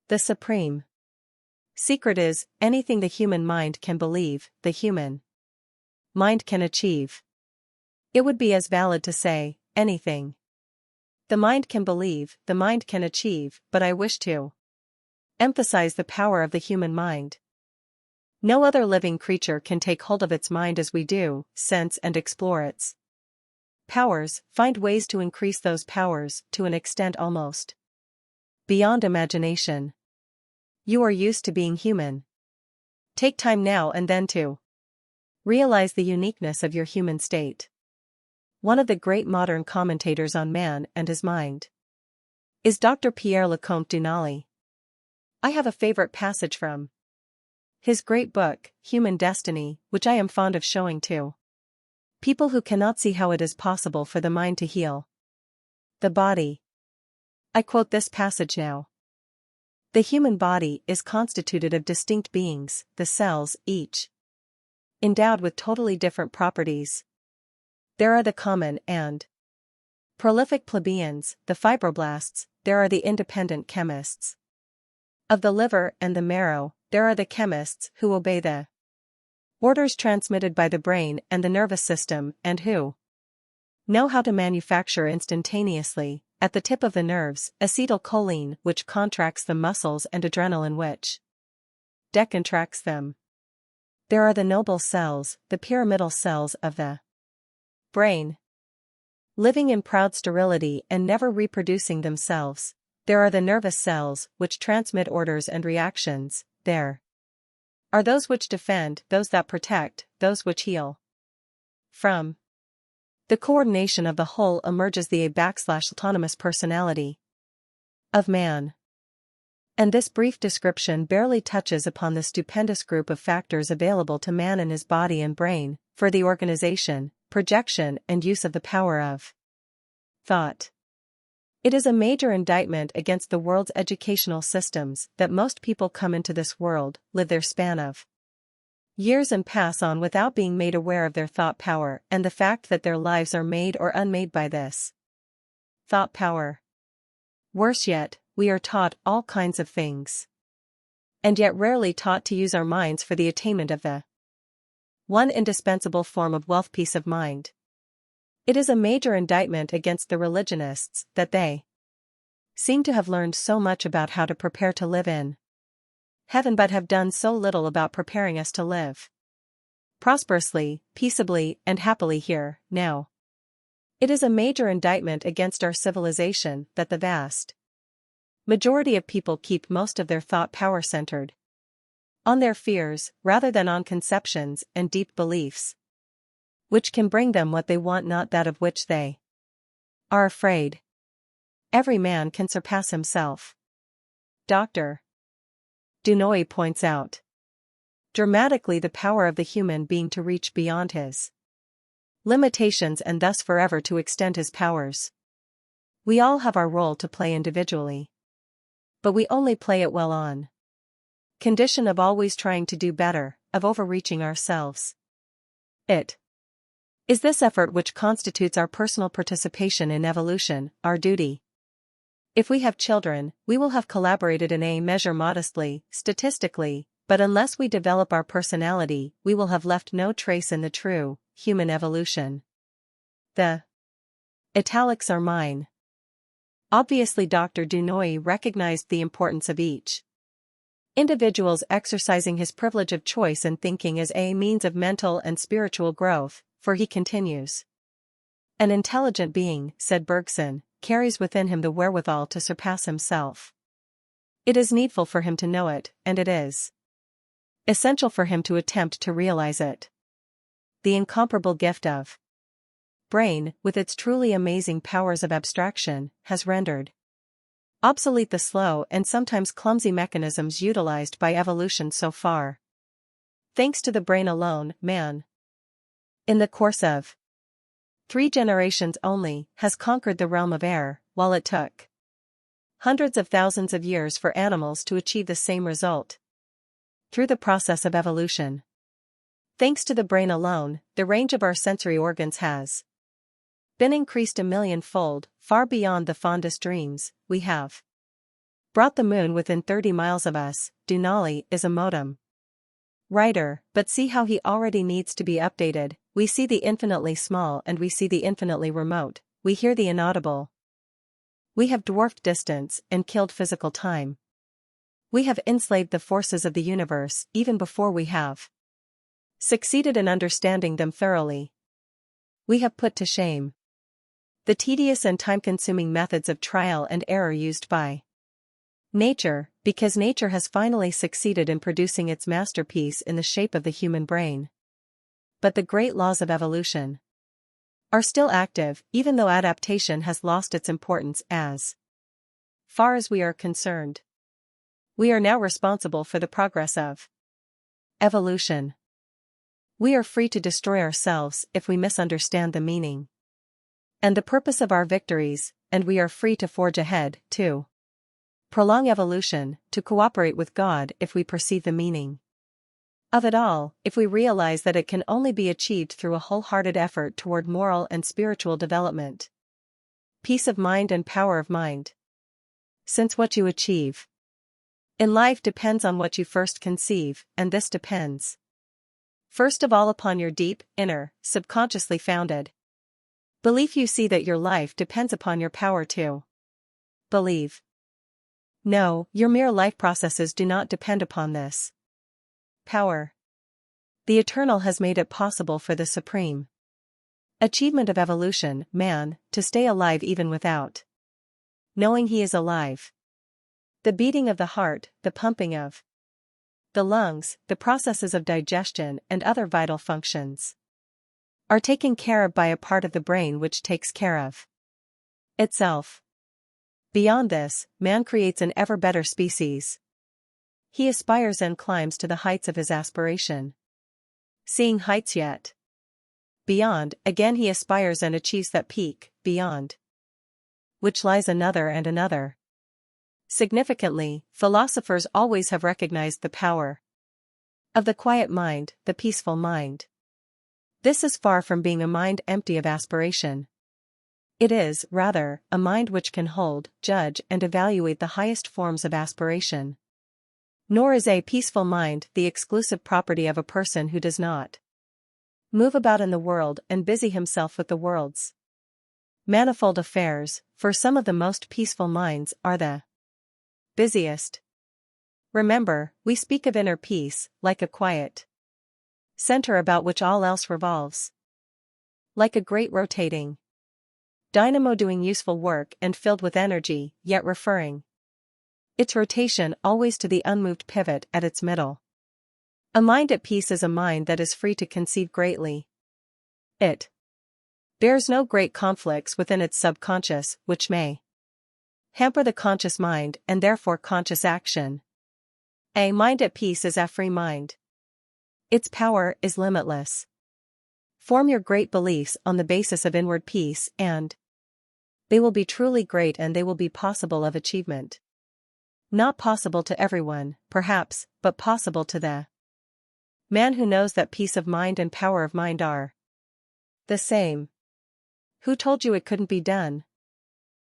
The supreme secret is, anything the human mind can believe, the human mind can achieve. It would be as valid to say, anything the mind can believe, the mind can achieve, but I wish to emphasize the power of the human mind. No other living creature can take hold of its mind as we do, sense and explore its powers, find ways to increase those powers to an extent almost beyond imagination. You are used to being human. Take time now and then to realize the uniqueness of your human state. One of the great modern commentators on man and his mind is Dr. Pierre Leconte Dunally. I have a favorite passage from his great book, Human Destiny, which I am fond of showing to people who cannot see how it is possible for the mind to heal the body. I quote this passage now. The human body is constituted of distinct beings, the cells, each endowed with totally different properties. There are the common and prolific plebeians, the fibroblasts, there are the independent chemists of the liver and the marrow, there are the chemists who obey the orders transmitted by the brain and the nervous system and who know how to manufacture instantaneously, at the tip of the nerves, acetylcholine which contracts the muscles and adrenaline which decontracts them. There are the noble cells, the pyramidal cells of the brain, living in proud sterility and never reproducing themselves. There are the nervous cells which transmit orders and reactions. There are those which defend, those that protect, those which heal. From the coordination of the whole emerges the autonomous personality of man. And this brief description barely touches upon the stupendous group of factors available to man in his body and brain, for the organization, projection and use of the power of thought. It is a major indictment against the world's educational systems that most people come into this world, live their span of years and pass on without being made aware of their thought power and the fact that their lives are made or unmade by this thought power. Worse yet, we are taught all kinds of things, and yet rarely taught to use our minds for the attainment of the one indispensable form of wealth, peace of mind. It is a major indictment against the religionists that they seem to have learned so much about how to prepare to live in heaven but have done so little about preparing us to live prosperously, peaceably, and happily here, now. It is a major indictment against our civilization that the vast majority of people keep most of their thought power centered on their fears rather than on conceptions and deep beliefs, which can bring them what they want, not that of which they are afraid. Every man can surpass himself. Dr. Dunois points out dramatically the power of the human being to reach beyond his limitations and thus forever to extend his powers. We all have our role to play individually, but we only play it well on condition of always trying to do better, of overreaching ourselves. It is this effort which constitutes our personal participation in evolution, our duty. If we have children, we will have collaborated in a measure modestly, statistically, but unless we develop our personality, we will have left no trace in the true, human evolution. The italics are mine. Obviously, Dr. Dunois recognized the importance of each individual's exercising his privilege of choice and thinking as a means of mental and spiritual growth, for he continues. An intelligent being, said Bergson, carries within him the wherewithal to surpass himself. It is needful for him to know it, and it is essential for him to attempt to realize it. The incomparable gift of brain, with its truly amazing powers of abstraction, has rendered obsolete the slow and sometimes clumsy mechanisms utilized by evolution so far. Thanks to the brain alone, man, in the course of 3 generations only, has conquered the realm of air, while it took hundreds of thousands of years for animals to achieve the same result. Through the process of evolution, thanks to the brain alone, the range of our sensory organs has been increased 1,000,000-fold, far beyond the fondest dreams. We have brought the moon within 30 miles of us. Denali is a modem writer, but see how he already needs to be updated. We see the infinitely small and we see the infinitely remote. We hear the inaudible. We have dwarfed distance and killed physical time. We have enslaved the forces of the universe even before we have succeeded in understanding them thoroughly. We have put to shame the tedious and time-consuming methods of trial and error used by nature, because nature has finally succeeded in producing its masterpiece in the shape of the human brain. But the great laws of evolution are still active, even though adaptation has lost its importance. As far as we are concerned, we are now responsible for the progress of evolution. We are free to destroy ourselves if we misunderstand the meaning and the purpose of our victories, and we are free to forge ahead, to prolong evolution, to cooperate with God if we perceive the meaning of it all, if we realize that it can only be achieved through a wholehearted effort toward moral and spiritual development, peace of mind and power of mind. Since what you achieve in life depends on what you first conceive, and this depends first of all upon your deep, inner, subconsciously founded belief. You see that your life depends upon your power to believe. No, your mere life processes do not depend upon this power. The Eternal has made it possible for the supreme achievement of evolution, man, to stay alive even without knowing he is alive. The beating of the heart, the pumping of the lungs, the processes of digestion and other vital functions are taken care of by a part of the brain which takes care of itself. Beyond this, man creates an ever better species. He aspires and climbs to the heights of his aspiration, seeing heights yet beyond. Again he aspires and achieves that peak, beyond which lies another and another. Significantly, philosophers always have recognized the power of the quiet mind, the peaceful mind. This is far from being a mind empty of aspiration. It is, rather, a mind which can hold, judge and evaluate the highest forms of aspiration. Nor is a peaceful mind the exclusive property of a person who does not move about in the world and busy himself with the world's manifold affairs, for some of the most peaceful minds are the busiest. Remember, we speak of inner peace, like a quiet center about which all else revolves. Like a great rotating dynamo doing useful work and filled with energy, yet referring its rotation always to the unmoved pivot at its middle. A mind at peace is a mind that is free to conceive greatly. It bears no great conflicts within its subconscious, which may hamper the conscious mind and therefore conscious action. A mind at peace is a free mind. Its power is limitless. Form your great beliefs on the basis of inward peace and they will be truly great, and they will be possible of achievement. Not possible to everyone, perhaps, but possible to the man who knows that peace of mind and power of mind are the same. Who told you it couldn't be done?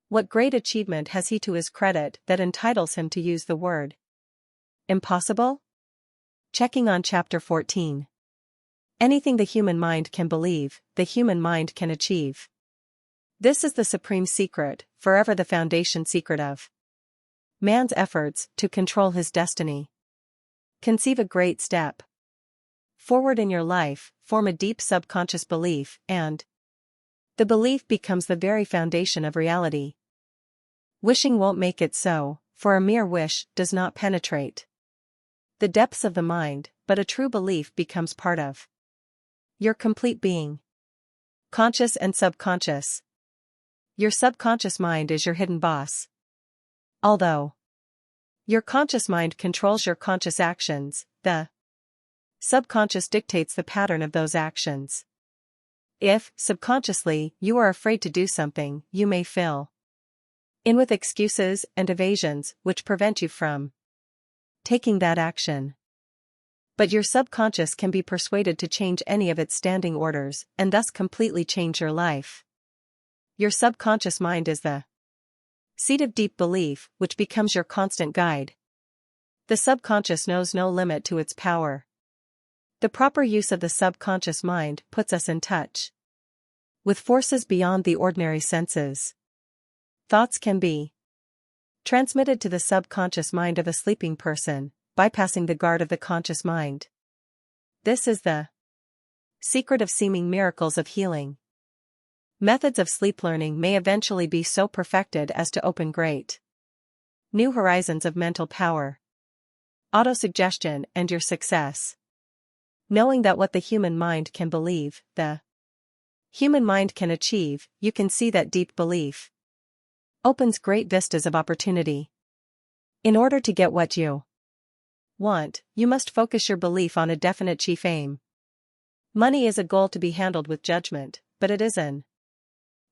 What great achievement has he to his credit that entitles him to use the word impossible? Checking on Chapter 14. Anything the human mind can believe, the human mind can achieve. This is the supreme secret, forever the foundation secret of man's efforts to control his destiny. Conceive a great step forward in your life, form a deep subconscious belief, and the belief becomes the very foundation of reality. Wishing won't make it so, for a mere wish does not penetrate the depths of the mind, but a true belief becomes part of your complete being. Conscious and subconscious. Your subconscious mind is your hidden boss. Although your conscious mind controls your conscious actions, the subconscious dictates the pattern of those actions. If, subconsciously, you are afraid to do something, you may fill in with excuses and evasions which prevent you from taking that action. But your subconscious can be persuaded to change any of its standing orders and thus completely change your life. Your subconscious mind is the seat of deep belief, which becomes your constant guide. The subconscious knows no limit to its power. The proper use of the subconscious mind puts us in touch with forces beyond the ordinary senses. Thoughts can be transmitted to the subconscious mind of a sleeping person, bypassing the guard of the conscious mind. This is the secret of seeming miracles of healing. Methods of sleep learning may eventually be so perfected as to open great new horizons of mental power, autosuggestion, and your success. Knowing that what the human mind can believe, the human mind can achieve, you can see that deep belief opens great vistas of opportunity. In order to get what you want, you must focus your belief on a definite chief aim. Money is a goal to be handled with judgment, but it is an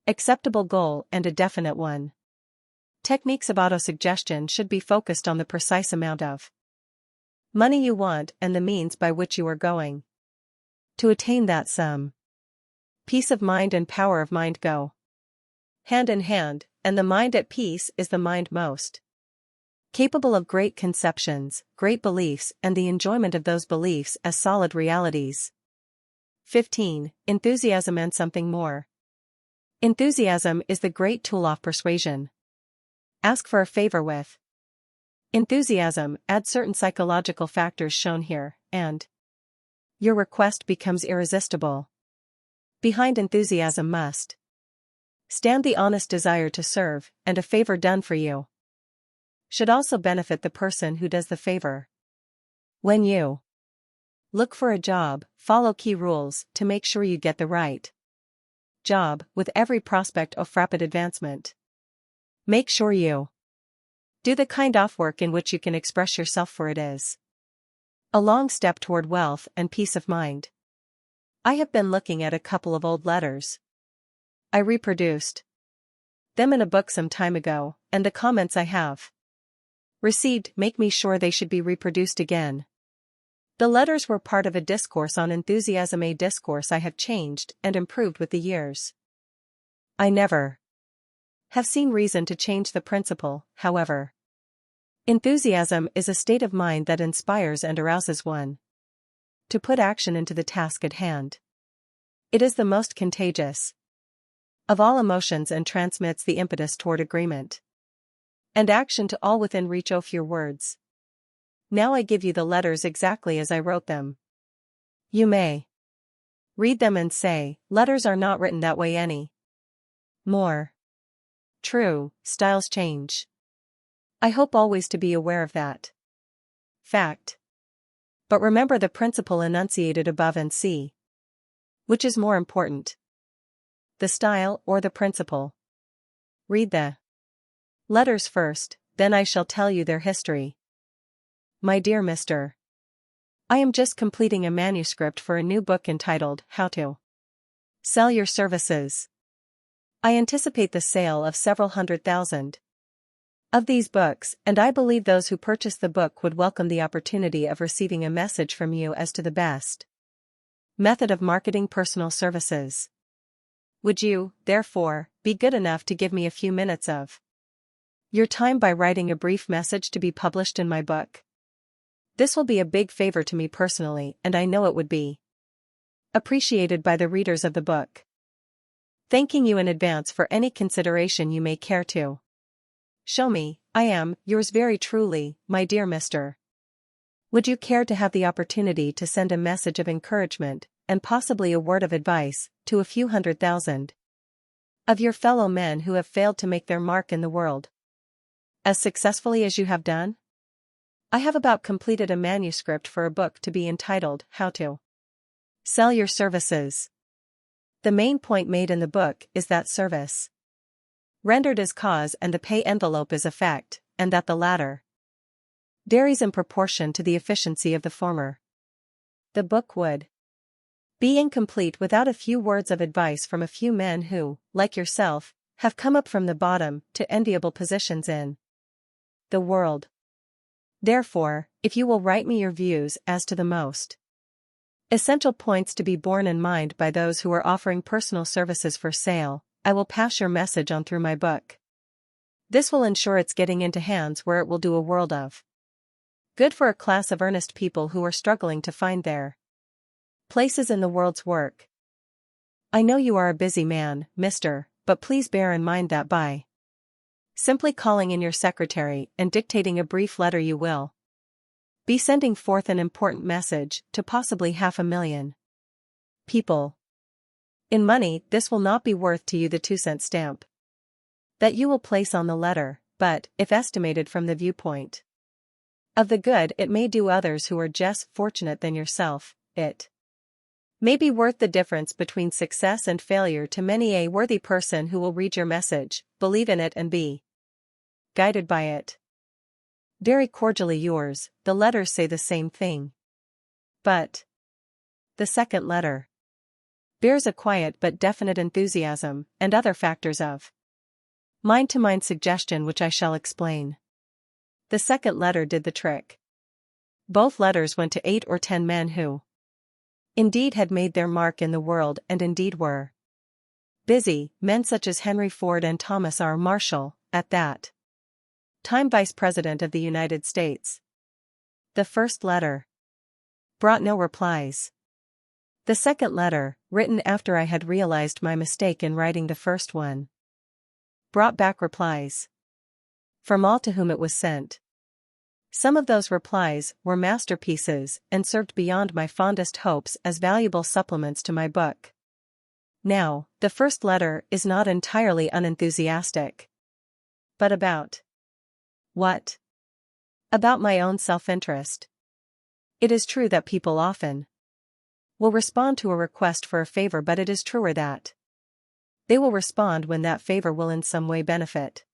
acceptable goal and a definite one. Techniques of autosuggestion should be focused on the precise amount of money you want and the means by which you are going to attain that sum. Peace of mind and power of mind go hand in hand, and the mind at peace is the mind most capable of great conceptions, great beliefs, and the enjoyment of those beliefs as solid realities. 15. Enthusiasm and something more. Enthusiasm is the great tool of persuasion. Ask for a favor with enthusiasm, add certain psychological factors shown here, and your request becomes irresistible. Behind enthusiasm must stand the honest desire to serve, and a favor done for you should also benefit the person who does the favor. When you look for a job, follow key rules to make sure you get the right job, with every prospect of rapid advancement. Make sure you do the kind of work in which you can express yourself, for it is a long step toward wealth and peace of mind. I have been looking at a couple of old letters. I reproduced them in a book some time ago, and the comments I have received make me sure they should be reproduced again. The letters were part of a discourse on enthusiasm, a discourse I have changed and improved with the years. I never have seen reason to change the principle, however. Enthusiasm is a state of mind that inspires and arouses one to put action into the task at hand. It is the most contagious of all emotions and transmits the impetus toward agreement and action to all within reach of your words. Now I give you the letters exactly as I wrote them. You may read them and say, letters are not written that way any more. True, styles change. I hope always to be aware of that fact. But remember the principle enunciated above and see which is more important, the style or the principle. Read the letters first, then I shall tell you their history. My dear Mr. I am just completing a manuscript for a new book entitled How to Sell Your Services. I anticipate the sale of several 100,000 of these books, and I believe those who purchase the book would welcome the opportunity of receiving a message from you as to the best method of marketing personal services. Would you, therefore, be good enough to give me a few minutes of your time by writing a brief message to be published in my book? This will be a big favor to me personally, and I know it would be appreciated by the readers of the book. Thanking you in advance for any consideration you may care to show me, I am, yours very truly, my dear Mr. Would you care to have the opportunity to send a message of encouragement, and possibly a word of advice, to a few 100,000 of your fellow men who have failed to make their mark in the world? As successfully as you have done? I have about completed a manuscript for a book to be entitled, How to Sell Your Services. The main point made in the book is that service rendered is cause and the pay envelope is effect, and that the latter varies in proportion to the efficiency of the former. The book would be incomplete without a few words of advice from a few men who, like yourself, have come up from the bottom to enviable positions in the world. Therefore, if you will write me your views as to the most essential points to be borne in mind by those who are offering personal services for sale, I will pass your message on through my book. This will ensure its getting into hands where it will do a world of good for a class of earnest people who are struggling to find their places in the world's work. I know you are a busy man, mister, but please bear in mind that by simply calling in your secretary and dictating a brief letter you will be sending forth an important message to possibly 500,000 people. In money, this will not be worth to you the 2-cent stamp that you will place on the letter, but, if estimated from the viewpoint of the good it may do others who are less fortunate than yourself, it may be worth the difference between success and failure to many a worthy person who will read your message, believe in it and be guided by it. Very cordially yours. The letters say the same thing. But the second letter bears a quiet but definite enthusiasm and other factors of mind-to-mind suggestion which I shall explain. The second letter did the trick. Both letters went to 8 or 10 men who indeed had made their mark in the world and indeed were busy, men such as Henry Ford and Thomas R. Marshall, at that time Vice President of the United States. The first letter brought no replies. The second letter, written after I had realized my mistake in writing the first one, brought back replies from all to whom it was sent. Some of those replies were masterpieces and served beyond my fondest hopes as valuable supplements to my book. Now, the first letter is not entirely unenthusiastic. But about what? About my own self-interest. It is true that people often will respond to a request for a favor, but it is truer that they will respond when that favor will in some way benefit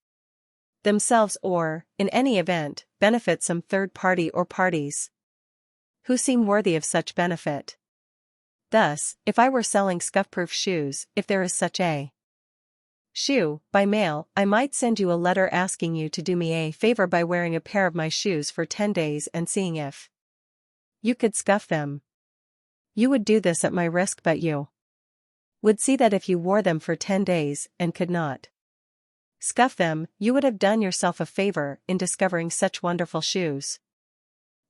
themselves or, in any event, benefit some third party or parties who seem worthy of such benefit. Thus, if I were selling scuff-proof shoes, if there is such a shoe, by mail, I might send you a letter asking you to do me a favor by wearing a pair of my shoes for 10 days and seeing if you could scuff them. You would do this at my risk, but you would see that if you wore them for 10 days and could not scuff them, you would have done yourself a favor in discovering such wonderful shoes.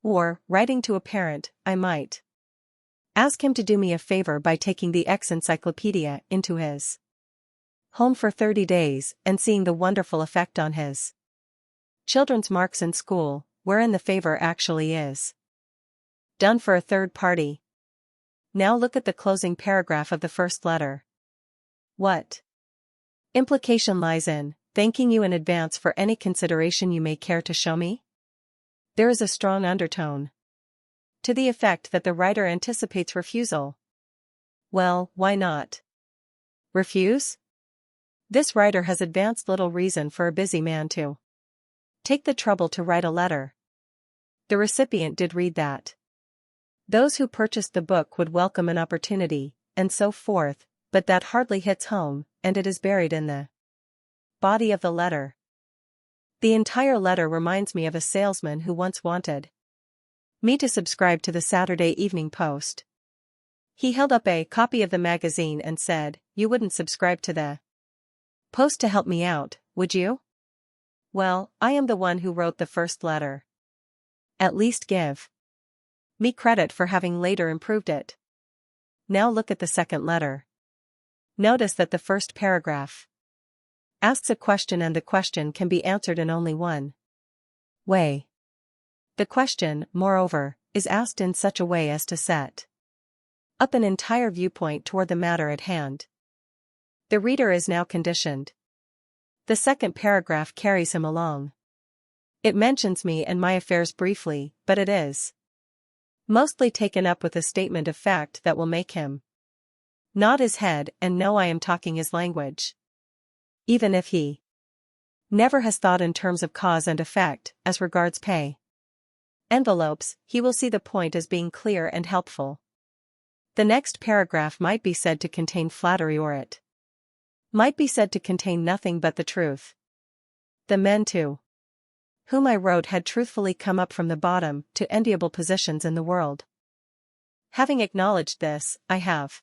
Or, writing to a parent, I might ask him to do me a favor by taking the encyclopedia into his home for 30 days and seeing the wonderful effect on his children's marks in school, wherein the favor actually is done for a third party. Now look at the closing paragraph of the first letter. What implication lies in thanking you in advance for any consideration you may care to show me? There is a strong undertone to the effect that the writer anticipates refusal. Well, why not refuse? This writer has advanced little reason for a busy man to take the trouble to write a letter. The recipient did read that those who purchased the book would welcome an opportunity, and so forth, but that hardly hits home, and it is buried in the body of the letter. The entire letter reminds me of a salesman who once wanted me to subscribe to the Saturday Evening Post. He held up a copy of the magazine and said, "You wouldn't subscribe to the Post to help me out, would you?" Well, I am the one who wrote the first letter. At least give me credit for having later improved it. Now look at the second letter. Notice that the first paragraph asks a question, and the question can be answered in only one way. The question, moreover, is asked in such a way as to set up an entire viewpoint toward the matter at hand. The reader is now conditioned. The second paragraph carries him along. It mentions me and my affairs briefly, but it is mostly taken up with a statement of fact that will make him nod his head and know I am talking his language. Even if he never has thought in terms of cause and effect, as regards pay envelopes, he will see the point as being clear and helpful. The next paragraph might be said to contain flattery, or it might be said to contain nothing but the truth. The men to whom I wrote had truthfully come up from the bottom to enviable positions in the world. Having acknowledged this, I have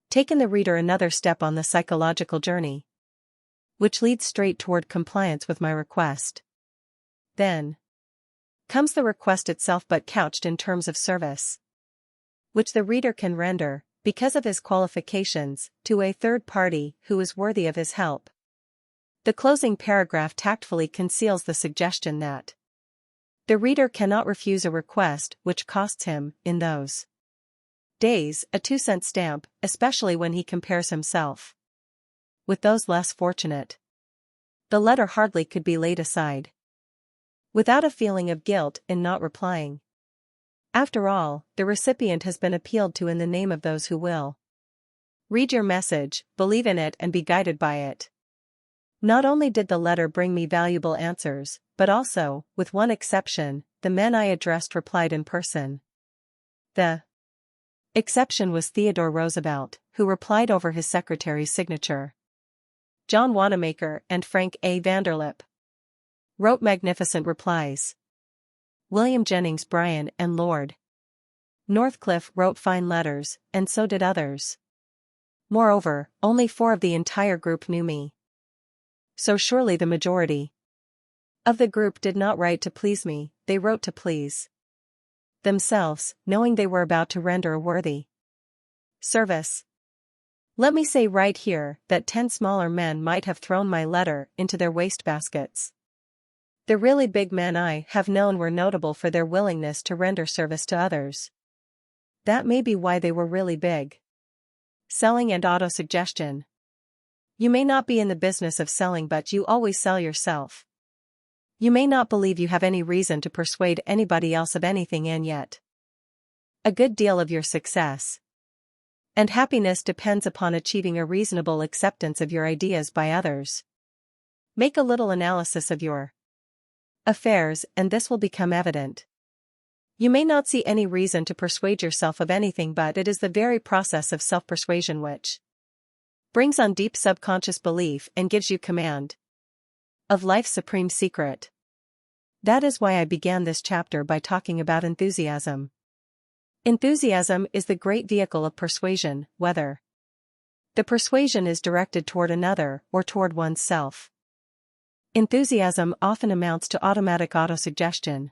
taken the reader another step on the psychological journey, which leads straight toward compliance with my request. Then comes the request itself, but couched in terms of service, which the reader can render, because of his qualifications, to a third party who is worthy of his help. The closing paragraph tactfully conceals the suggestion that the reader cannot refuse a request which costs him, in those days, a 2-cent stamp, especially when he compares himself with those less fortunate. The letter hardly could be laid aside without a feeling of guilt in not replying. After all, the recipient has been appealed to in the name of those who will read your message, believe in it, and be guided by it. Not only did the letter bring me valuable answers, but also, with one exception, the men I addressed replied in person. The exception was Theodore Roosevelt, who replied over his secretary's signature. John Wanamaker and Frank A. Vanderlip wrote magnificent replies. William Jennings Bryan and Lord Northcliffe wrote fine letters, and so did others. Moreover, only 4 of the entire group knew me. So surely the majority of the group did not write to please me, they wrote to please themselves, knowing they were about to render a worthy service. Let me say right here that 10 smaller men might have thrown my letter into their wastebaskets. The really big men I have known were notable for their willingness to render service to others. That may be why they were really big. Selling and autosuggestion. You may not be in the business of selling, but you always sell yourself. You may not believe you have any reason to persuade anybody else of anything, and yet a good deal of your success and happiness depends upon achieving a reasonable acceptance of your ideas by others. Make a little analysis of your affairs, and this will become evident. You may not see any reason to persuade yourself of anything, but it is the very process of self-persuasion which brings on deep subconscious belief and gives you command of life's supreme secret. That is why I began this chapter by talking about enthusiasm. Enthusiasm is the great vehicle of persuasion, whether the persuasion is directed toward another or toward oneself. Enthusiasm often amounts to automatic autosuggestion.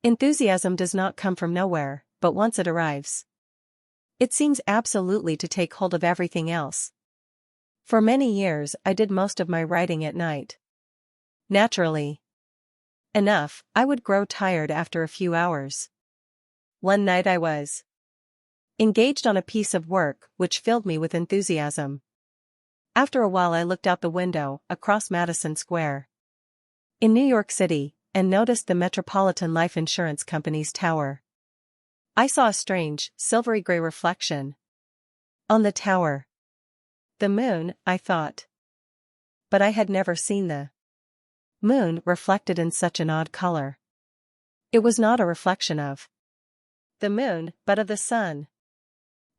Enthusiasm does not come from nowhere, but once it arrives, it seems absolutely to take hold of everything else. For many years I did most of my writing at night. Naturally enough, I would grow tired after a few hours. One night I was engaged on a piece of work which filled me with enthusiasm. After a while I looked out the window, across Madison Square, in New York City, and noticed the Metropolitan Life Insurance Company's tower. I saw a strange, silvery gray reflection on the tower. The moon, I thought. But I had never seen the moon reflected in such an odd color. It was not a reflection of the moon, but of the sun.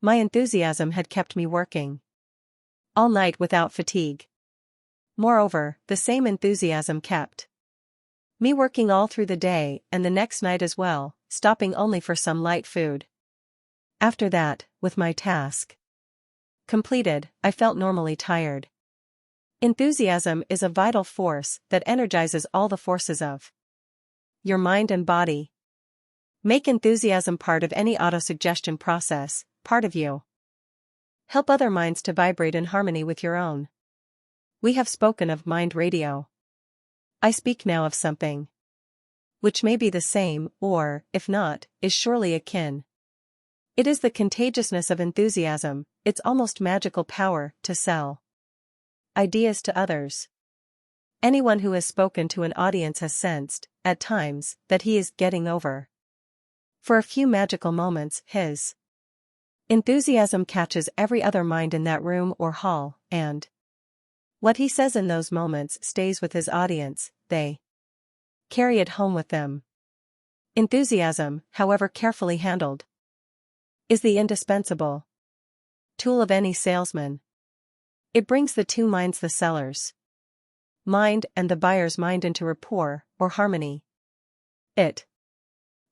My enthusiasm had kept me working all night without fatigue. Moreover, the same enthusiasm kept me working all through the day and the next night as well, stopping only for some light food. After that, with my task completed, I felt normally tired. Enthusiasm is a vital force that energizes all the forces of your mind and body. Make enthusiasm part of any autosuggestion process, part of you. Help other minds to vibrate in harmony with your own. We have spoken of mind radio. I speak now of something which may be the same, or, if not, is surely akin. It is the contagiousness of enthusiasm, its almost magical power to sell ideas to others. Anyone who has spoken to an audience has sensed, at times, that he is getting over. For a few magical moments, his enthusiasm catches every other mind in that room or hall, and what he says in those moments stays with his audience. They carry it home with them. Enthusiasm, however carefully handled, is the indispensable tool of any salesman. It brings the two minds, the seller's mind and the buyer's mind, into rapport or harmony. It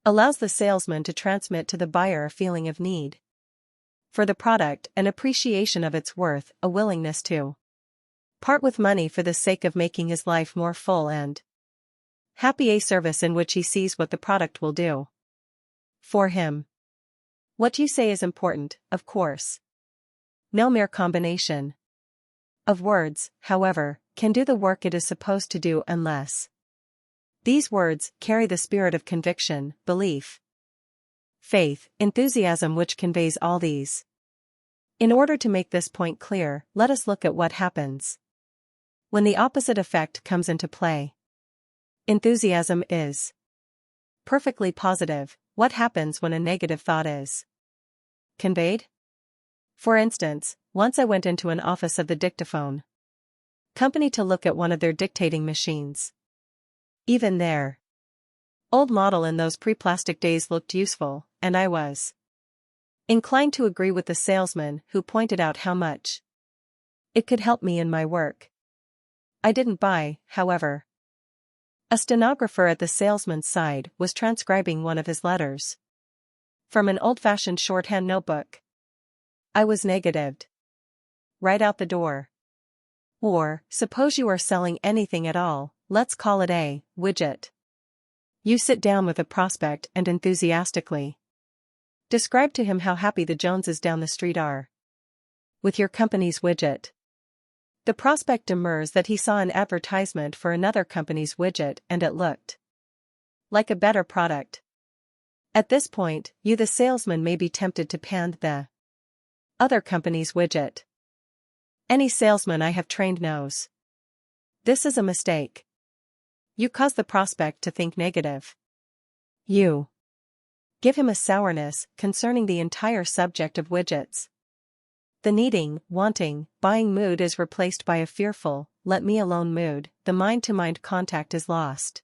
allows the salesman to transmit to the buyer a feeling of need for the product, an appreciation of its worth, a willingness to part with money for the sake of making his life more full and happy, a service in which he sees what the product will do for him. What you say is important, of course. No mere combination of words, however, can do the work it is supposed to do unless these words carry the spirit of conviction, belief, faith, enthusiasm, which conveys all these. In order to make this point clear, let us look at what happens when the opposite effect comes into play. Enthusiasm is perfectly positive. What happens when a negative thought is conveyed? For instance, once I went into an office of the dictaphone company to look at one of their dictating machines. Even their old model in those pre-plastic days looked useful, and I was inclined to agree with the salesman who pointed out how much it could help me in my work. I didn't buy, however. A stenographer at the salesman's side was transcribing one of his letters from an old-fashioned shorthand notebook. I was negatived right out the door. Or, suppose you are selling anything at all, let's call it a widget. You sit down with a prospect and enthusiastically describe to him how happy the Joneses down the street are with your company's widget. The prospect demurs that he saw an advertisement for another company's widget and it looked like a better product. At this point, you, the salesman, may be tempted to pan the other company's widget. Any salesman I have trained knows this is a mistake. You cause the prospect to think negative. You give him a sourness concerning the entire subject of widgets. The needing, wanting, buying mood is replaced by a fearful, let me alone mood. The mind-to-mind contact is lost.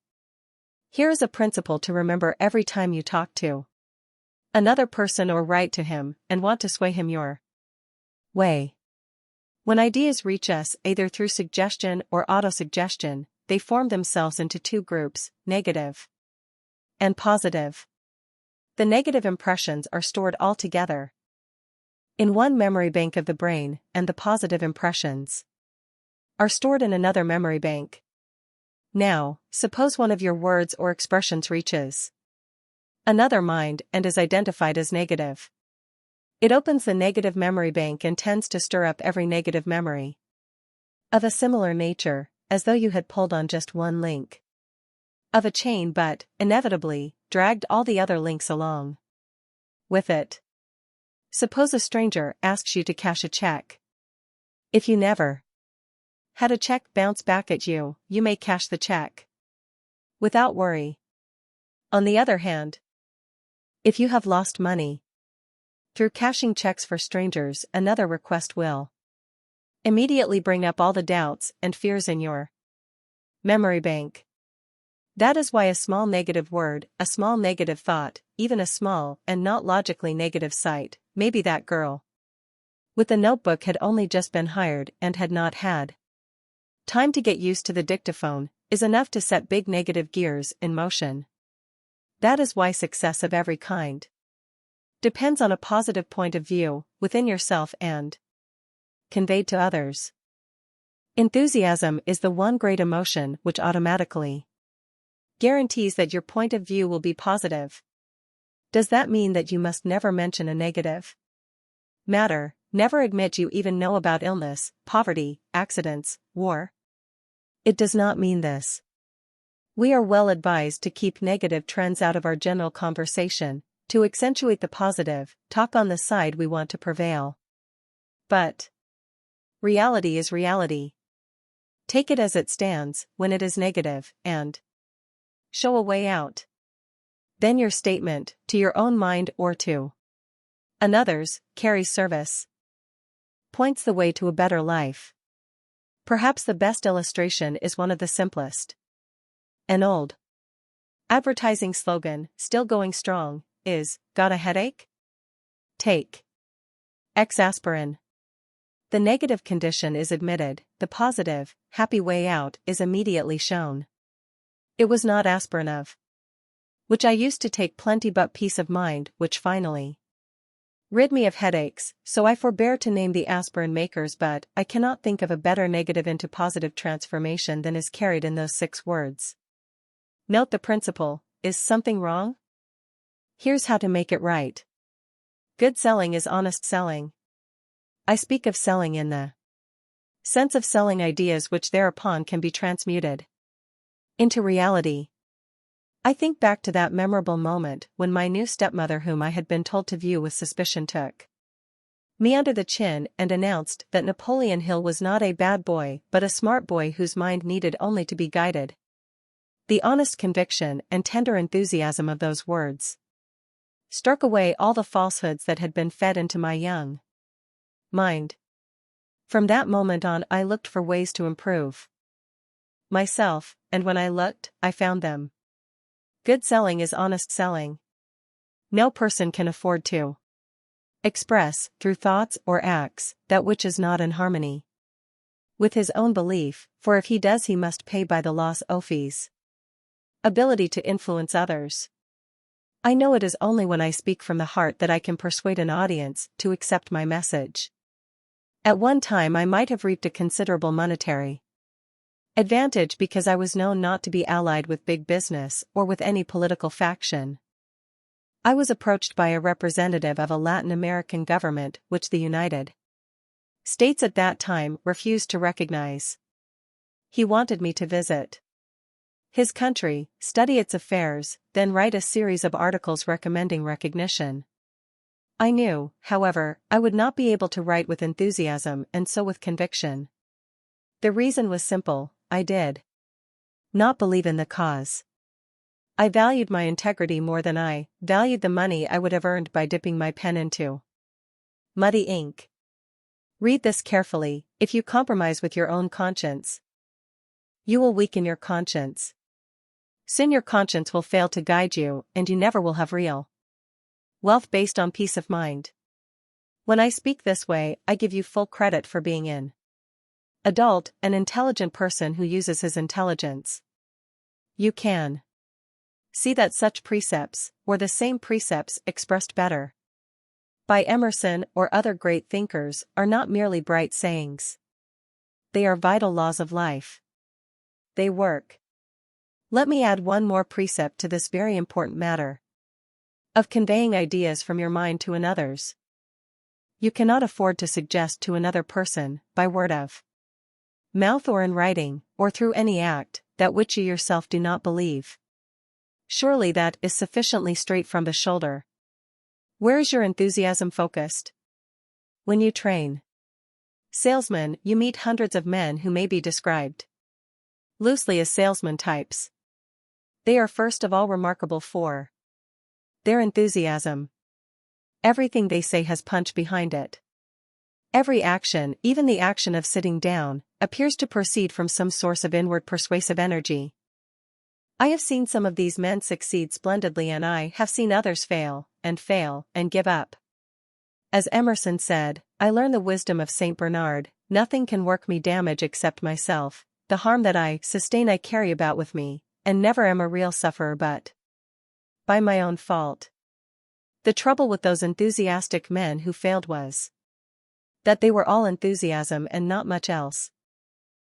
Here is a principle to remember every time you talk to another person or write to him and want to sway him your way. When ideas reach us, either through suggestion or autosuggestion, they form themselves into two groups, negative and positive. The negative impressions are stored all together in one memory bank of the brain, and the positive impressions are stored in another memory bank. Now, suppose one of your words or expressions reaches another mind and is identified as negative. It opens the negative memory bank and tends to stir up every negative memory of a similar nature, as though you had pulled on just one link of a chain but, inevitably, dragged all the other links along with it. Suppose a stranger asks you to cash a check. If you never had a check bounce back at you, you may cash the check without worry. On the other hand, if you have lost money through cashing checks for strangers, another request will immediately bring up all the doubts and fears in your memory bank. That is why a small negative word, a small negative thought, even a small and not logically negative sight, maybe that girl with the notebook had only just been hired and had not had time to get used to the dictaphone, is enough to set big negative gears in motion. That is why success of every kind depends on a positive point of view, within yourself and conveyed to others. Enthusiasm is the one great emotion which automatically guarantees that your point of view will be positive. Does that mean that you must never mention a negative matter, never admit you even know about illness, poverty, accidents, war? It does not mean this. We are well advised to keep negative trends out of our general conversation, to accentuate the positive, talk on the side we want to prevail. But reality is reality. Take it as it stands when it is negative and show a way out. Then your statement, to your own mind or to another's, carries service. Points the way to a better life. Perhaps the best illustration is one of the simplest. An old advertising slogan, still going strong, is, "Got a headache? Take X aspirin." The negative condition is admitted, the positive, happy way out is immediately shown. It was not aspirin of which I used to take plenty but peace of mind which finally rid me of headaches, so I forbear to name the aspirin makers, but I cannot think of a better negative into positive transformation than is carried in those 6 words. Note the principle, is something wrong? Here's how to make it right. Good selling is honest selling. I speak of selling in the sense of selling ideas which thereupon can be transmuted into reality. I think back to that memorable moment when my new stepmother, whom I had been told to view with suspicion, took me under the chin and announced that Napoleon Hill was not a bad boy but a smart boy whose mind needed only to be guided. The honest conviction and tender enthusiasm of those words struck away all the falsehoods that had been fed into my young mind. From that moment on I looked for ways to improve myself, and when I looked, I found them. Good selling is honest selling. No person can afford to express, through thoughts or acts, that which is not in harmony with his own belief, for if he does he must pay by the loss of his ability to influence others. I know it is only when I speak from the heart that I can persuade an audience to accept my message. At one time I might have reaped a considerable monetary advantage because I was known not to be allied with big business or with any political faction. I was approached by a representative of a Latin American government which the United States at that time refused to recognize. He wanted me to visit his country, study its affairs, then write a series of articles recommending recognition. I knew, however, I would not be able to write with enthusiasm and so with conviction. The reason was simple: I did not believe in the cause. I valued my integrity more than I valued the money I would have earned by dipping my pen into muddy ink. Read this carefully. If you compromise with your own conscience, you will weaken your conscience. Soon your conscience will fail to guide you, and you never will have real wealth based on peace of mind. When I speak this way, I give you full credit for being an adult, an intelligent person who uses his intelligence. You can see that such precepts, or the same precepts expressed better by Emerson or other great thinkers, are not merely bright sayings. They are vital laws of life. They work. Let me add one more precept to this very important matter of conveying ideas from your mind to another's. You cannot afford to suggest to another person, by word of mouth or in writing, or through any act, that which you yourself do not believe. Surely that is sufficiently straight from the shoulder. Where is your enthusiasm focused? When you train salesmen, you meet hundreds of men who may be described loosely as salesman types. They are first of all remarkable for their enthusiasm. Everything they say has punch behind it. Every action, even the action of sitting down, appears to proceed from some source of inward persuasive energy. I have seen some of these men succeed splendidly, and I have seen others fail, and give up. As Emerson said, I learn the wisdom of Saint Bernard: nothing can work me damage except myself. The harm that I sustain I carry about with me, and never am a real sufferer but by my own fault. The trouble with those enthusiastic men who failed was that they were all enthusiasm and not much else.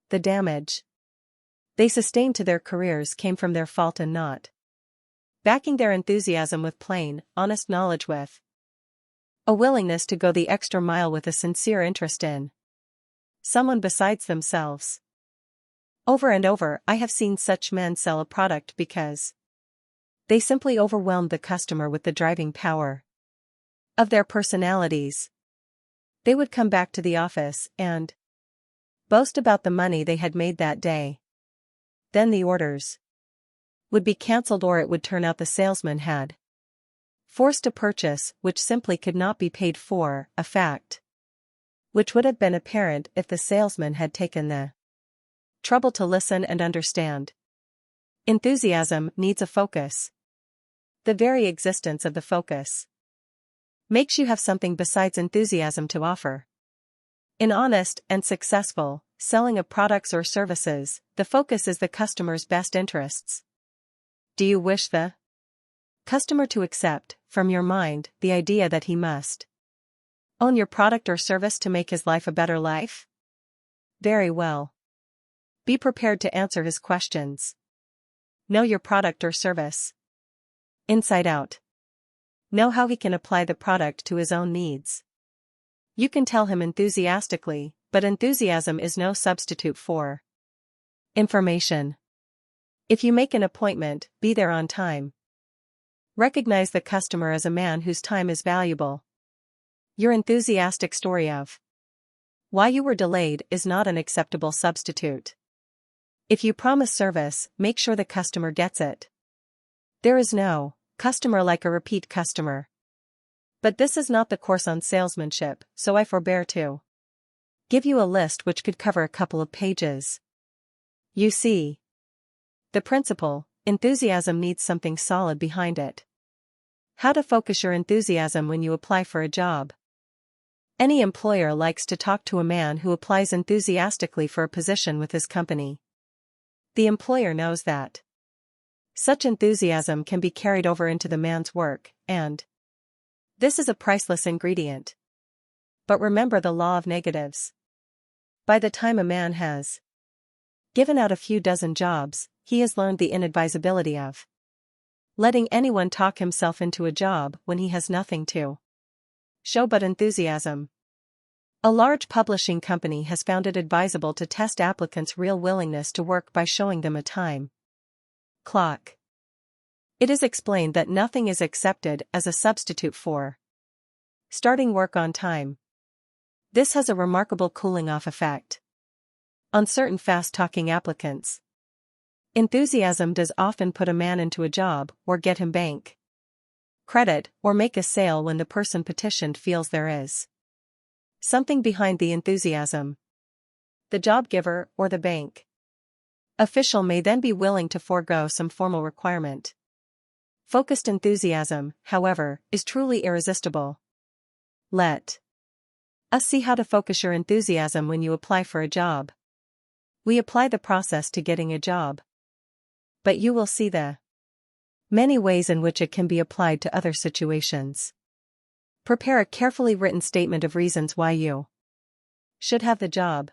The damage they sustained to their careers came from their fault and not backing their enthusiasm with plain, honest knowledge, with a willingness to go the extra mile with a sincere interest in someone besides themselves. Over and over I have seen such men sell a product because they simply overwhelmed the customer with the driving power of their personalities. They would come back to the office and Boast about the money they had made that day. Then the orders would be cancelled, or it would turn out the salesman had forced a purchase which simply could not be paid for, a fact which would have been apparent if the salesman had taken the trouble to listen and understand. Enthusiasm needs a focus. The very existence of the focus makes you have something besides enthusiasm to offer. In honest and successful selling of products or services, the focus is the customer's best interests. Do you wish the customer to accept, from your mind, the idea that he must own your product or service to make his life a better life? Very well. Be prepared to answer his questions. Know your product or service inside out. Know how he can apply the product to his own needs. You can tell him enthusiastically, but enthusiasm is no substitute for information. If you make an appointment, be there on time. Recognize the customer as a man whose time is valuable. Your enthusiastic story of why you were delayed is not an acceptable substitute. If you promise service, make sure the customer gets it. There is no customer like a repeat customer. But this is not the course on salesmanship, so I forbear to give you a list which could cover a couple of pages. You see the principle: enthusiasm needs something solid behind it. How to focus your enthusiasm when you apply for a job. Any employer likes to talk to a man who applies enthusiastically for a position with his company. The employer knows that such enthusiasm can be carried over into the man's work, and this is a priceless ingredient. But remember the law of negatives. By the time a man has given out a few dozen jobs, he has learned the inadvisability of letting anyone talk himself into a job when he has nothing to show but enthusiasm. A large publishing company has found it advisable to test applicants' real willingness to work by showing them a time clock. It is explained that nothing is accepted as a substitute for starting work on time. This has a remarkable cooling-off effect on certain fast-talking applicants. Enthusiasm does often put a man into a job, or get him bank credit, or make a sale when the person petitioned feels there is something behind the enthusiasm. The job giver, or the bank official, may then be willing to forego some formal requirement. Focused enthusiasm, however, is truly irresistible. Let us see how to focus your enthusiasm when you apply for a job. We apply the process to getting a job. But you will see the many ways in which it can be applied to other situations. Prepare a carefully written statement of reasons why you should have the job.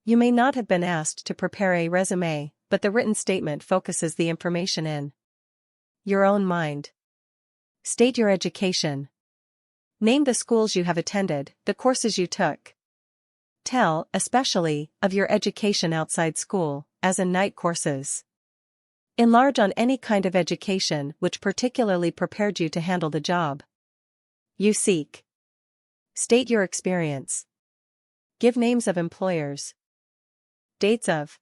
You may not have been asked to prepare a resume, but the written statement focuses the information in your own mind. State your education. Name the schools you have attended, the courses you took. Tell, especially, of your education outside school, as in night courses. Enlarge on any kind of education which particularly prepared you to handle the job you seek. State your experience. Give names of employers. Dates of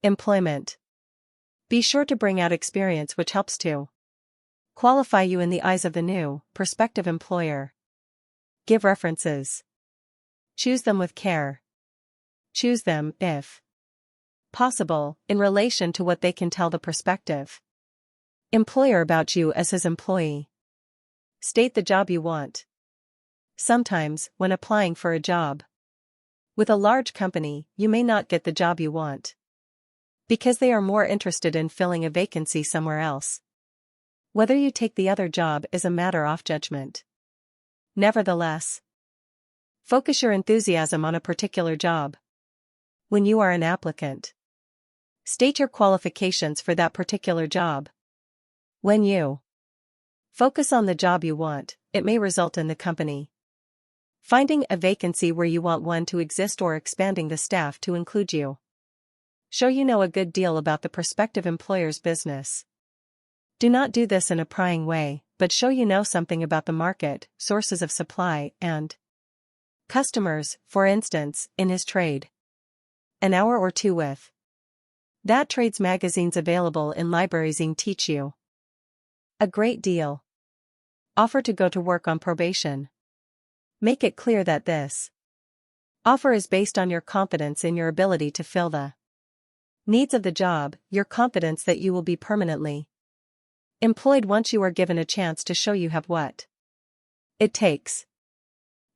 employment. Be sure to bring out experience which helps to qualify you in the eyes of the new, prospective employer. Give references. Choose them with care. Choose them, if possible, in relation to what they can tell the prospective employer about you as his employee. State the job you want. Sometimes, when applying for a job with a large company, you may not get the job you want because they are more interested in filling a vacancy somewhere else. Whether you take the other job is a matter of judgment. Nevertheless, focus your enthusiasm on a particular job. When you are an applicant, state your qualifications for that particular job. When you focus on the job you want, it may result in the company finding a vacancy where you want one to exist, or expanding the staff to include you. Show you know a good deal about the prospective employer's business. Do not do this in a prying way, but show you know something about the market, sources of supply, and customers, for instance, in his trade. an hour or two with. That trades magazines available in libraries teach you a great deal. Offer to go to work on probation. Make it clear that this offer is based on your confidence in your ability to fill the needs of the job, your confidence that you will be permanently employed once you are given a chance to show you have what it takes.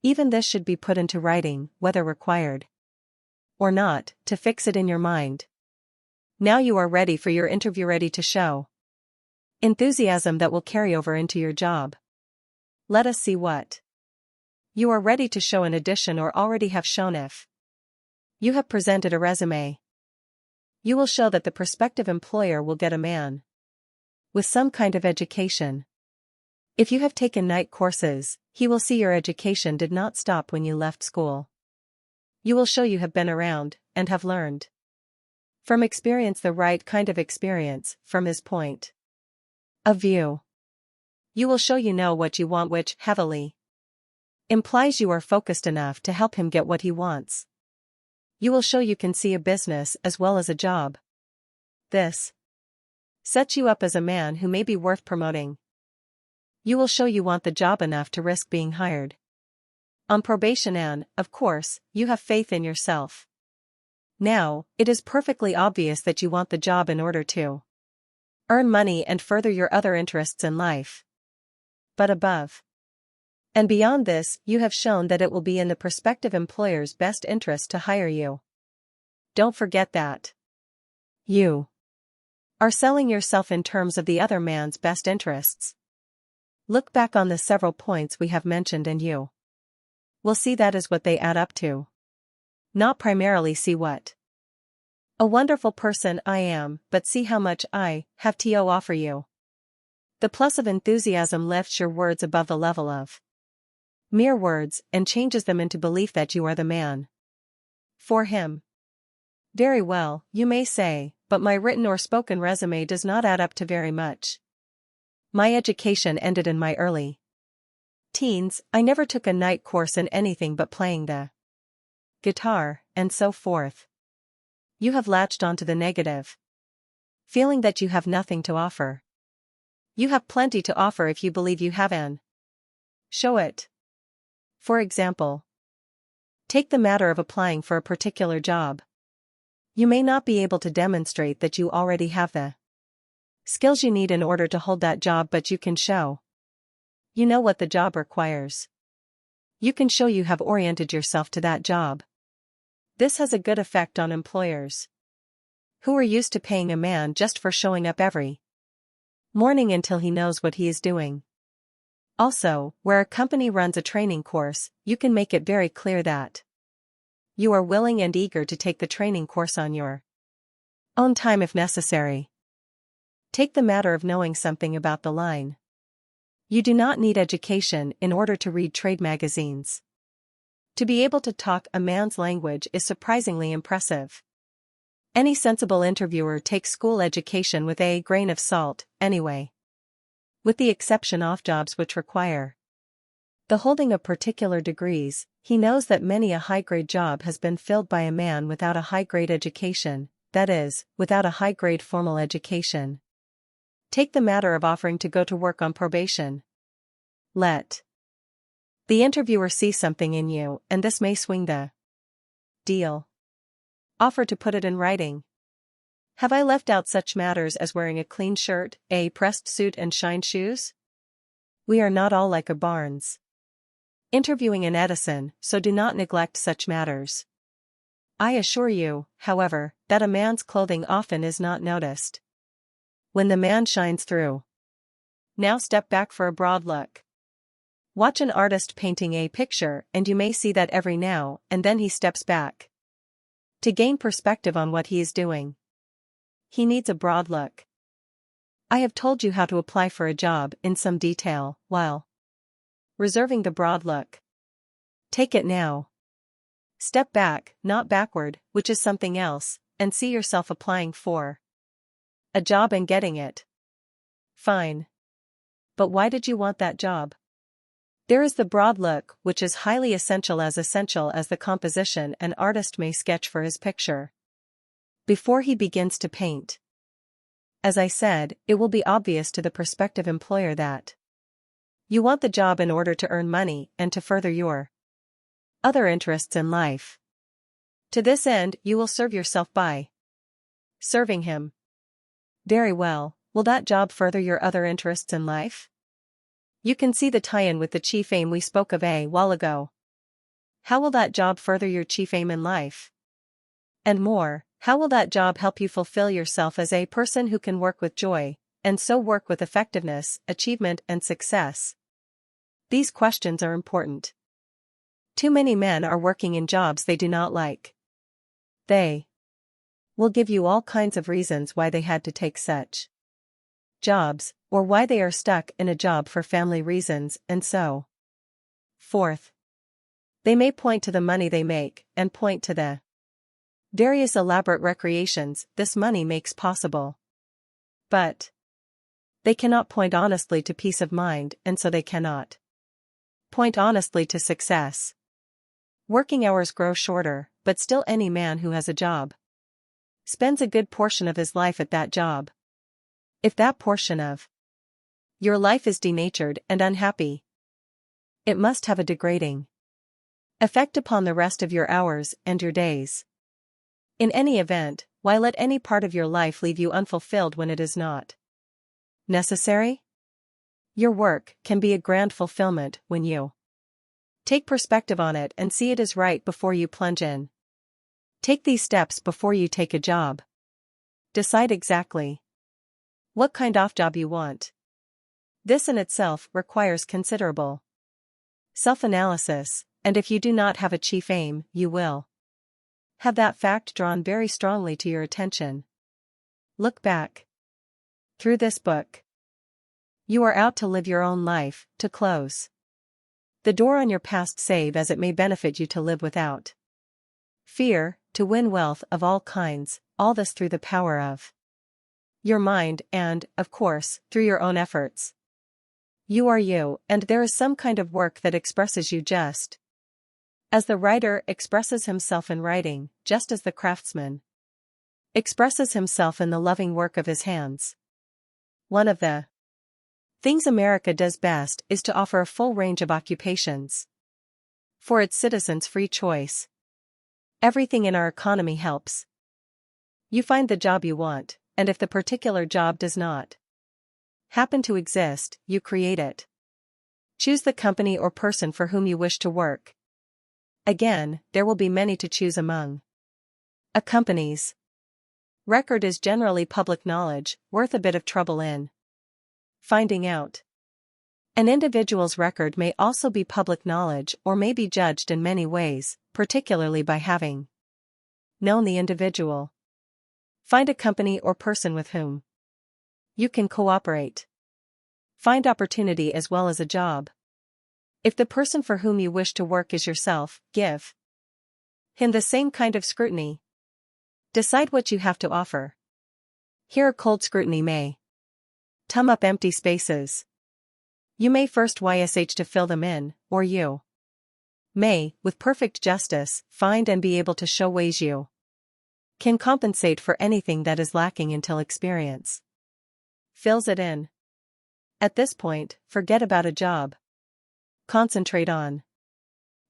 Even this should be put into writing, whether required or not, to fix it in your mind. Now you are ready for your interview, ready to show enthusiasm that will carry over into your job. Let us see what you are ready to show in addition or already have shown. If you have presented a resume, you will show that the prospective employer will get a man with some kind of education. If you have taken night courses, he will see your education did not stop when you left school. You will show you have been around and have learned from experience, the right kind of experience, from his point of view. You will show you know what you want, which heavily implies you are focused enough to help him get what he wants. You will show you can see a business as well as a job. This sets you up as a man who may be worth promoting. You will show you want the job enough to risk being hired on probation, and, of course, you have faith in yourself. Now, it is perfectly obvious that you want the job in order to earn money and further your other interests in life. But above and beyond this, you have shown that it will be in the prospective employer's best interest to hire you. Don't forget that you are selling yourself in terms of the other man's best interests. Look back on the several points we have mentioned and you will see that is what they add up to. Not primarily see what a wonderful person I am, but see how much I have to offer you. The plus of enthusiasm lifts your words above the level of mere words and changes them into belief that you are the man for him. Very well, you may say, but my written or spoken resume does not add up to very much. My education ended in my early teens. I never took a night course in anything but playing the guitar, and so forth. You have latched onto the negative, feeling that you have nothing to offer. You have plenty to offer if you believe you have an show it. For example, take the matter of applying for a particular job. You may not be able to demonstrate that you already have the skills you need in order to hold that job, but you can show you know what the job requires. You can show you have oriented yourself to that job. This has a good effect on employers who are used to paying a man just for showing up every morning until he knows what he is doing. Also, where a company runs a training course, you can make it very clear that you are willing and eager to take the training course on your own time if necessary. Take the matter of knowing something about the line. You do not need education in order to read trade magazines. To be able to talk a man's language is surprisingly impressive. Any sensible interviewer takes school education with a grain of salt, anyway. With the exception of jobs which require the holding of particular degrees, he knows that many a high-grade job has been filled by a man without a high-grade education, that is, without a high-grade formal education. Take the matter of offering to go to work on probation. Let the interviewer see something in you, and this may swing the deal. Offer to put it in writing. Have I left out such matters as wearing a clean shirt, a pressed suit and shined shoes? We are not all like a Barnes interviewing an Edison, so do not neglect such matters. I assure you, however, that a man's clothing often is not noticed when the man shines through. Now step back for a broad look. Watch an artist painting a picture and you may see that every now and then he steps back to gain perspective on what he is doing. He needs a broad look. I have told you how to apply for a job in some detail, while reserving the broad look. Take it now. Step back, not backward, which is something else, and see yourself applying for a job and getting it. Fine. But why did you want that job? There is the broad look, which is highly essential as the composition an artist may sketch for his picture. before he begins to paint. As I said, it will be obvious to the prospective employer that you want the job in order to earn money and to further your other interests in life. To this end, you will serve yourself by serving him. Very well, will that job further your other interests in life? You can see the tie-in with the chief aim we spoke of a while ago. How will that job further your chief aim in life? And more, how will that job help you fulfill yourself as a person who can work with joy, and so work with effectiveness, achievement, and success? These questions are important. Too many men are working in jobs they do not like. They will give you all kinds of reasons why they had to take such jobs, or why they are stuck in a job for family reasons, and so forth. They may point to the money they make, and point to the various elaborate recreations this money makes possible. But they cannot point honestly to peace of mind, and so they cannot point honestly to success. Working hours grow shorter, but still any man who has a job spends a good portion of his life at that job. If that portion of your life is denatured and unhappy, it must have a degrading effect upon the rest of your hours and your days. In any event, why let any part of your life leave you unfulfilled when it is not necessary? Your work can be a grand fulfillment when you take perspective on it and see it is right before you plunge in. Take these steps before you take a job. Decide exactly what kind of job you want. This in itself requires considerable self-analysis, and if you do not have a chief aim, you will have that fact drawn very strongly to your attention. Look back. Through this book, you are out to live your own life, to close the door on your past save as it may benefit you to live without fear, to win wealth of all kinds, all this through the power of your mind and, of course, through your own efforts. You are you, and there is some kind of work that expresses you just as the writer expresses himself in writing, just as the craftsman expresses himself in the loving work of his hands. One of the things America does best is to offer a full range of occupations for its citizens' free choice. Everything in our economy helps you find the job you want, and if the particular job does not happen to exist, you create it. Choose the company or person for whom you wish to work. Again, there will be many to choose among. A company's record is generally public knowledge, worth a bit of trouble in finding out. An individual's record may also be public knowledge or may be judged in many ways, particularly by having known the individual. Find a company or person with whom you can cooperate. Find opportunity as well as a job. If the person for whom you wish to work is yourself, give him the same kind of scrutiny. Decide what you have to offer. Here a cold scrutiny may tum up empty spaces. You may first YSH to fill them in, or you may, with perfect justice, find and be able to show ways you can compensate for anything that is lacking until experience fills it in. At this point, forget about a job. Concentrate on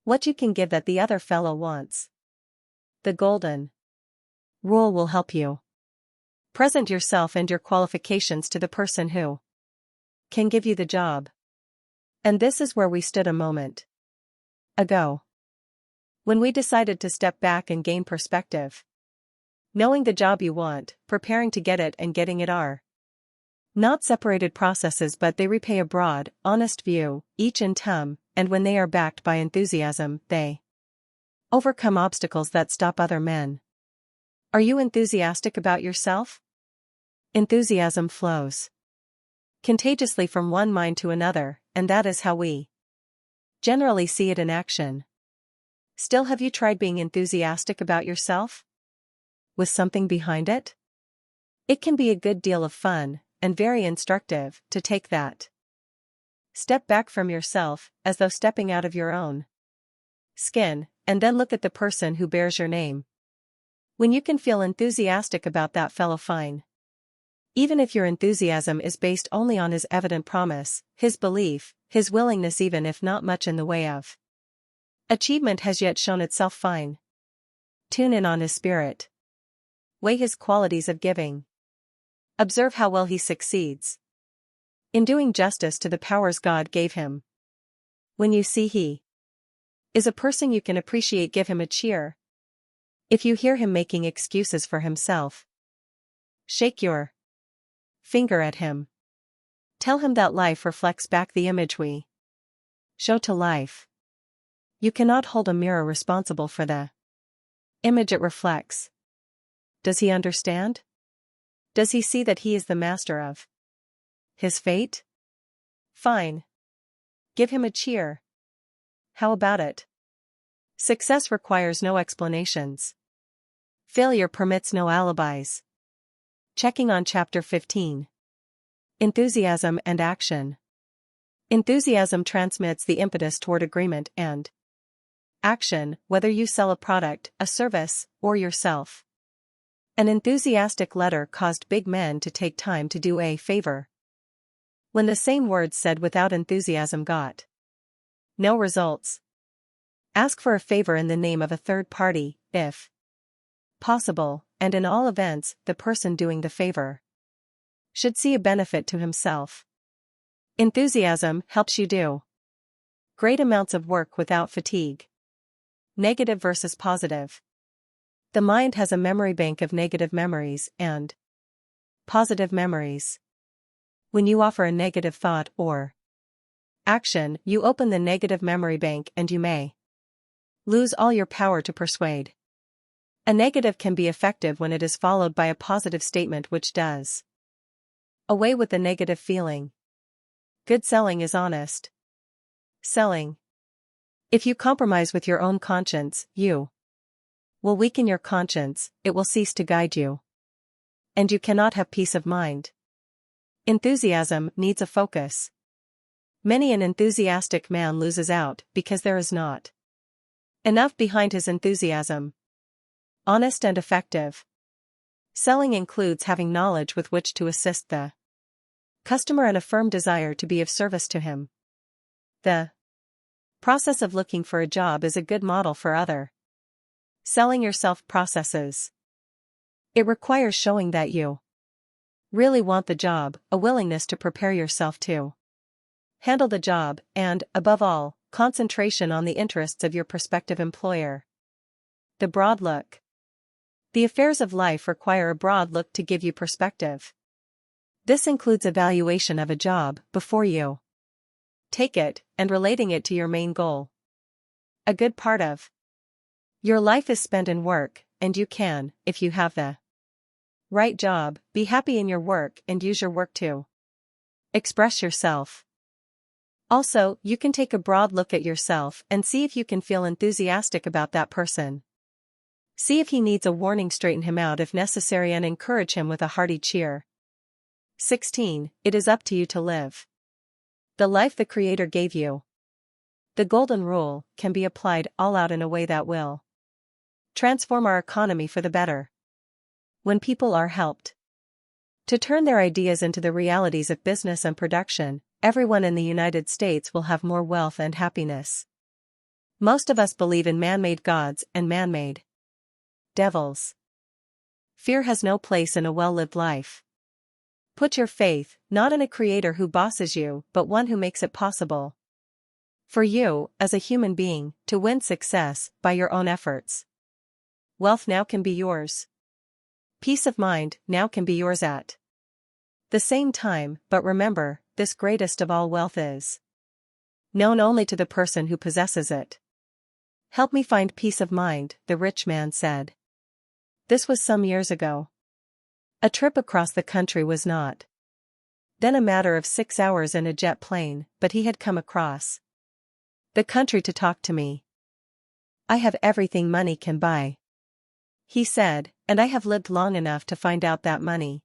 what you can give that the other fellow wants. The golden rule will help you present yourself and your qualifications to the person who can give you the job. And this is where we stood a moment ago, when we decided to step back and gain perspective. Knowing the job you want, preparing to get it, and getting it are not separated processes, but they repay a broad, honest view, each in turn, and when they are backed by enthusiasm, they overcome obstacles that stop other men. Are you enthusiastic about yourself? Enthusiasm flows contagiously from one mind to another, and that is how we generally see it in action. Still, have you tried being enthusiastic about yourself? With something behind it? It can be a good deal of fun, and very instructive, to take that step back from yourself, as though stepping out of your own skin, and then look at the person who bears your name. When you can feel enthusiastic about that fellow fine. Even if your enthusiasm is based only on his evident promise, his belief, his willingness even if not much in the way of achievement has yet shown itself fine. Tune in on his spirit. Weigh his qualities of giving. Observe how well he succeeds in doing justice to the powers God gave him. When you see he is a person you can appreciate, give him a cheer. If you hear him making excuses for himself, shake your finger at him. Tell him that life reflects back the image we show to life. You cannot hold a mirror responsible for the image it reflects. Does he understand? Does he see that he is the master of his fate? Fine. Give him a cheer. How about it? Success requires no explanations. Failure permits no alibis. Checking on Chapter 15. Enthusiasm and action. Enthusiasm transmits the impetus toward agreement and action, whether you sell a product, a service, or yourself. An enthusiastic letter caused big men to take time to do a favor. When the same words said without enthusiasm got no results. Ask for a favor in the name of a third party, if possible, and in all events, the person doing the favor should see a benefit to himself. Enthusiasm helps you do great amounts of work without fatigue. Negative versus positive. The mind has a memory bank of negative memories and positive memories. When you offer a negative thought or action, you open the negative memory bank and you may lose all your power to persuade. A negative can be effective when it is followed by a positive statement which does away with the negative feeling. Good selling is honest selling. If you compromise with your own conscience, you will weaken your conscience, it will cease to guide you. And you cannot have peace of mind. Enthusiasm needs a focus. Many an enthusiastic man loses out because there is not enough behind his enthusiasm. Honest and effective. Selling includes having knowledge with which to assist the customer and a firm desire to be of service to him. The process of looking for a job is a good model for other selling yourself processes. It requires showing that you really want the job, a willingness to prepare yourself to handle the job, and, above all, concentration on the interests of your prospective employer. The broad look. The affairs of life require a broad look to give you perspective. This includes evaluation of a job before you take it, and relating it to your main goal. A good part of your life is spent in work, and you can, if you have the right job, be happy in your work and use your work to express yourself. Also, you can take a broad look at yourself and see if you can feel enthusiastic about that person. See if he needs a warning, straighten him out if necessary, and encourage him with a hearty cheer. 16. It is up to you to live the life the Creator gave you. The golden rule can be applied all out in a way that will transform our economy for the better. When people are helped to turn their ideas into the realities of business and production, everyone in the United States will have more wealth and happiness. Most of us believe in man-made gods and man-made devils. Fear has no place in a well-lived life. Put your faith, not in a creator who bosses you, but one who makes it possible for you, as a human being, to win success by your own efforts. Wealth now can be yours. Peace of mind now can be yours at the same time, but remember, this greatest of all wealth is known only to the person who possesses it. Help me find peace of mind, the rich man said. This was some years ago. A trip across the country was not then a matter of 6 hours in a jet plane, but he had come across the country to talk to me. I have everything money can buy, he said, and I have lived long enough to find out that money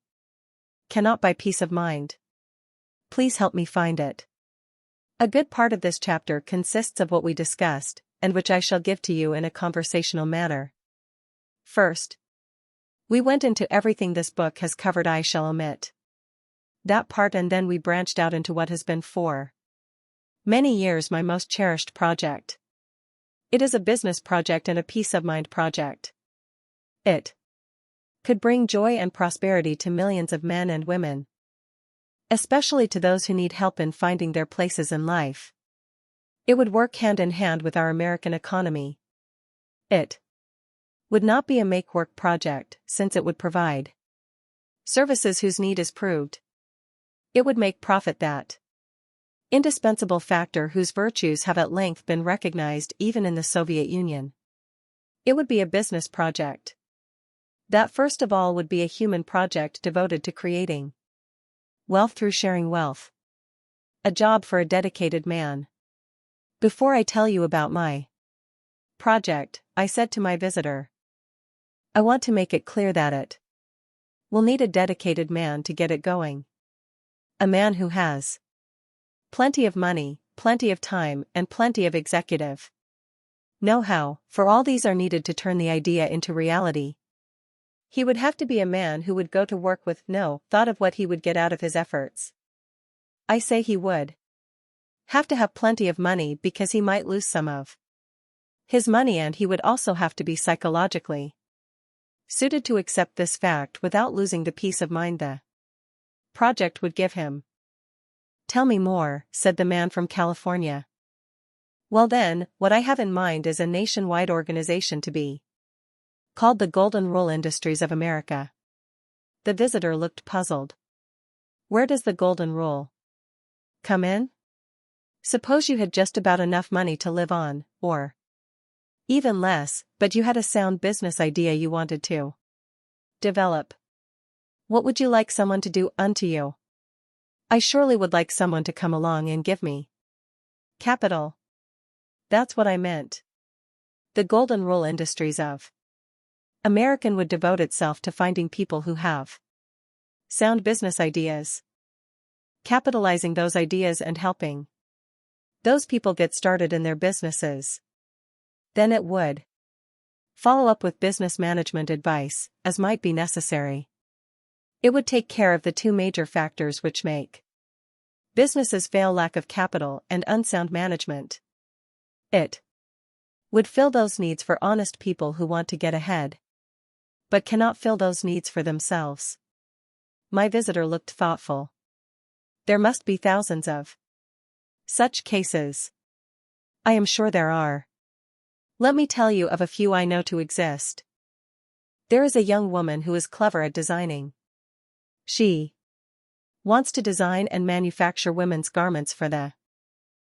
cannot buy peace of mind. Please help me find it. A good part of this chapter consists of what we discussed, and which I shall give to you in a conversational manner. First, We went into everything this book has covered. I shall omit that part, and then we branched out into what has been for many years my most cherished project. It is a business project and a peace of mind project. It could bring joy and prosperity to millions of men and women, especially to those who need help in finding their places in life. It would work hand in hand with our American economy. It would not be a make-work project, since it would provide services whose need is proved. It would make profit that indispensable factor whose virtues have at length been recognized even in the Soviet Union. It would be a business project that first of all would be a human project devoted to creating wealth through sharing wealth. A job for a dedicated man. Before I tell you about my project, I said to my visitor, I want to make it clear that it will need a dedicated man to get it going. A man who has plenty of money, plenty of time, and plenty of executive know-how, for all these are needed to turn the idea into reality. He would have to be a man who would go to work with no thought of what he would get out of his efforts. I say he would have to have plenty of money because he might lose some of his money, and he would also have to be psychologically suited to accept this fact without losing the peace of mind the project would give him. Tell me more, said the man from California. Well then, what I have in mind is a nationwide organization to be called the Golden Rule Industries of America. The visitor looked puzzled. Where does the Golden Rule come in? Suppose you had just about enough money to live on, or even less, but you had a sound business idea you wanted to develop. What would you like someone to do unto you? I surely would like someone to come along and give me capital. That's what I meant. The Golden Rule Industries of American would devote itself to finding people who have sound business ideas, capitalizing those ideas and helping those people get started in their businesses. Then it would follow up with business management advice, as might be necessary. It would take care of the two major factors which make businesses fail: lack of capital and unsound management. It would fill those needs for honest people who want to get ahead, but cannot fill those needs for themselves. My visitor looked thoughtful. There must be thousands of such cases. I am sure there are. Let me tell you of a few I know to exist. There is a young woman who is clever at designing. She wants to design and manufacture women's garments for the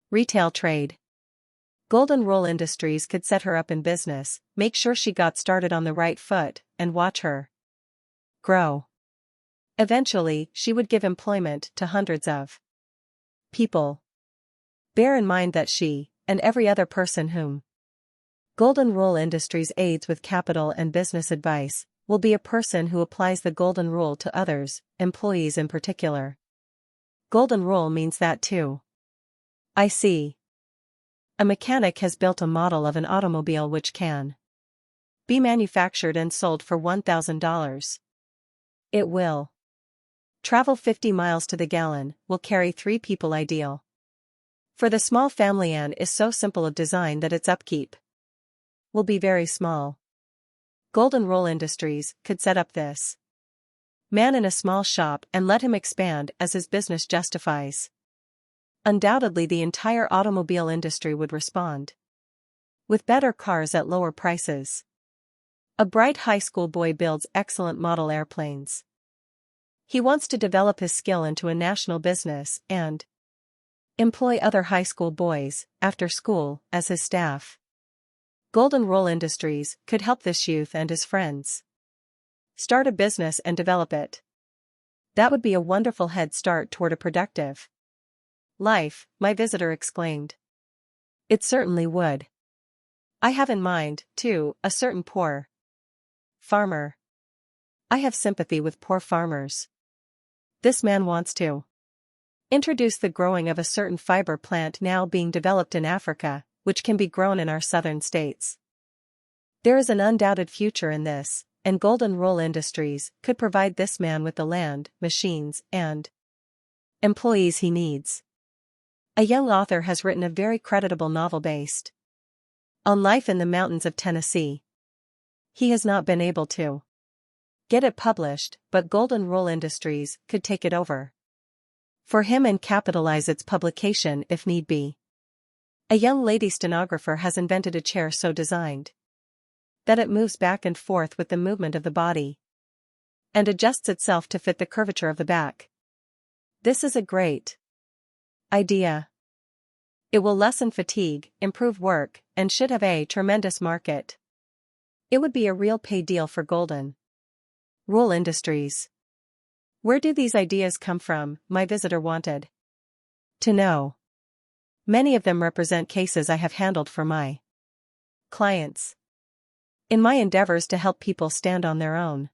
retail trade. Golden Rule Industries could set her up in business, make sure she got started on the right foot, and watch her grow. Eventually, she would give employment to hundreds of people. Bear in mind that she, and every other person whom Golden Rule Industries aids with capital and business advice, will be a person who applies the Golden Rule to others, employees in particular. Golden Rule means that too. I see. A mechanic has built a model of an automobile which can be manufactured and sold for $1,000. It will travel 50 miles to the gallon, will carry 3 people ideal for the small family, and is so simple of design that its upkeep will be very small. Golden Rule Industries could set up this man in a small shop and let him expand as his business justifies. Undoubtedly the entire automobile industry would respond with better cars at lower prices. A bright high school boy builds excellent model airplanes. He wants to develop his skill into a national business and employ other high school boys, after school, as his staff. Golden Rule Industries could help this youth and his friends start a business and develop it. That would be a wonderful head start toward a productive life, my visitor exclaimed. It certainly would. I have in mind, too, a certain poor farmer. I have sympathy with poor farmers. This man wants to introduce the growing of a certain fiber plant now being developed in Africa, which can be grown in our southern states. There is an undoubted future in this, and Golden Rule Industries could provide this man with the land, machines, and employees he needs. A young author has written a very creditable novel based on life in the mountains of Tennessee. He has not been able to get it published, but Golden Rule Industries could take it over for him and capitalize its publication if need be. A young lady stenographer has invented a chair so designed that it moves back and forth with the movement of the body and adjusts itself to fit the curvature of the back. This is a great idea. It will lessen fatigue, improve work, and should have a tremendous market. It would be a real pay deal for Golden Rule Industries. Where do these ideas come from? My visitor wanted to know. Many of them represent cases I have handled for my clients. In my endeavors to help people stand on their own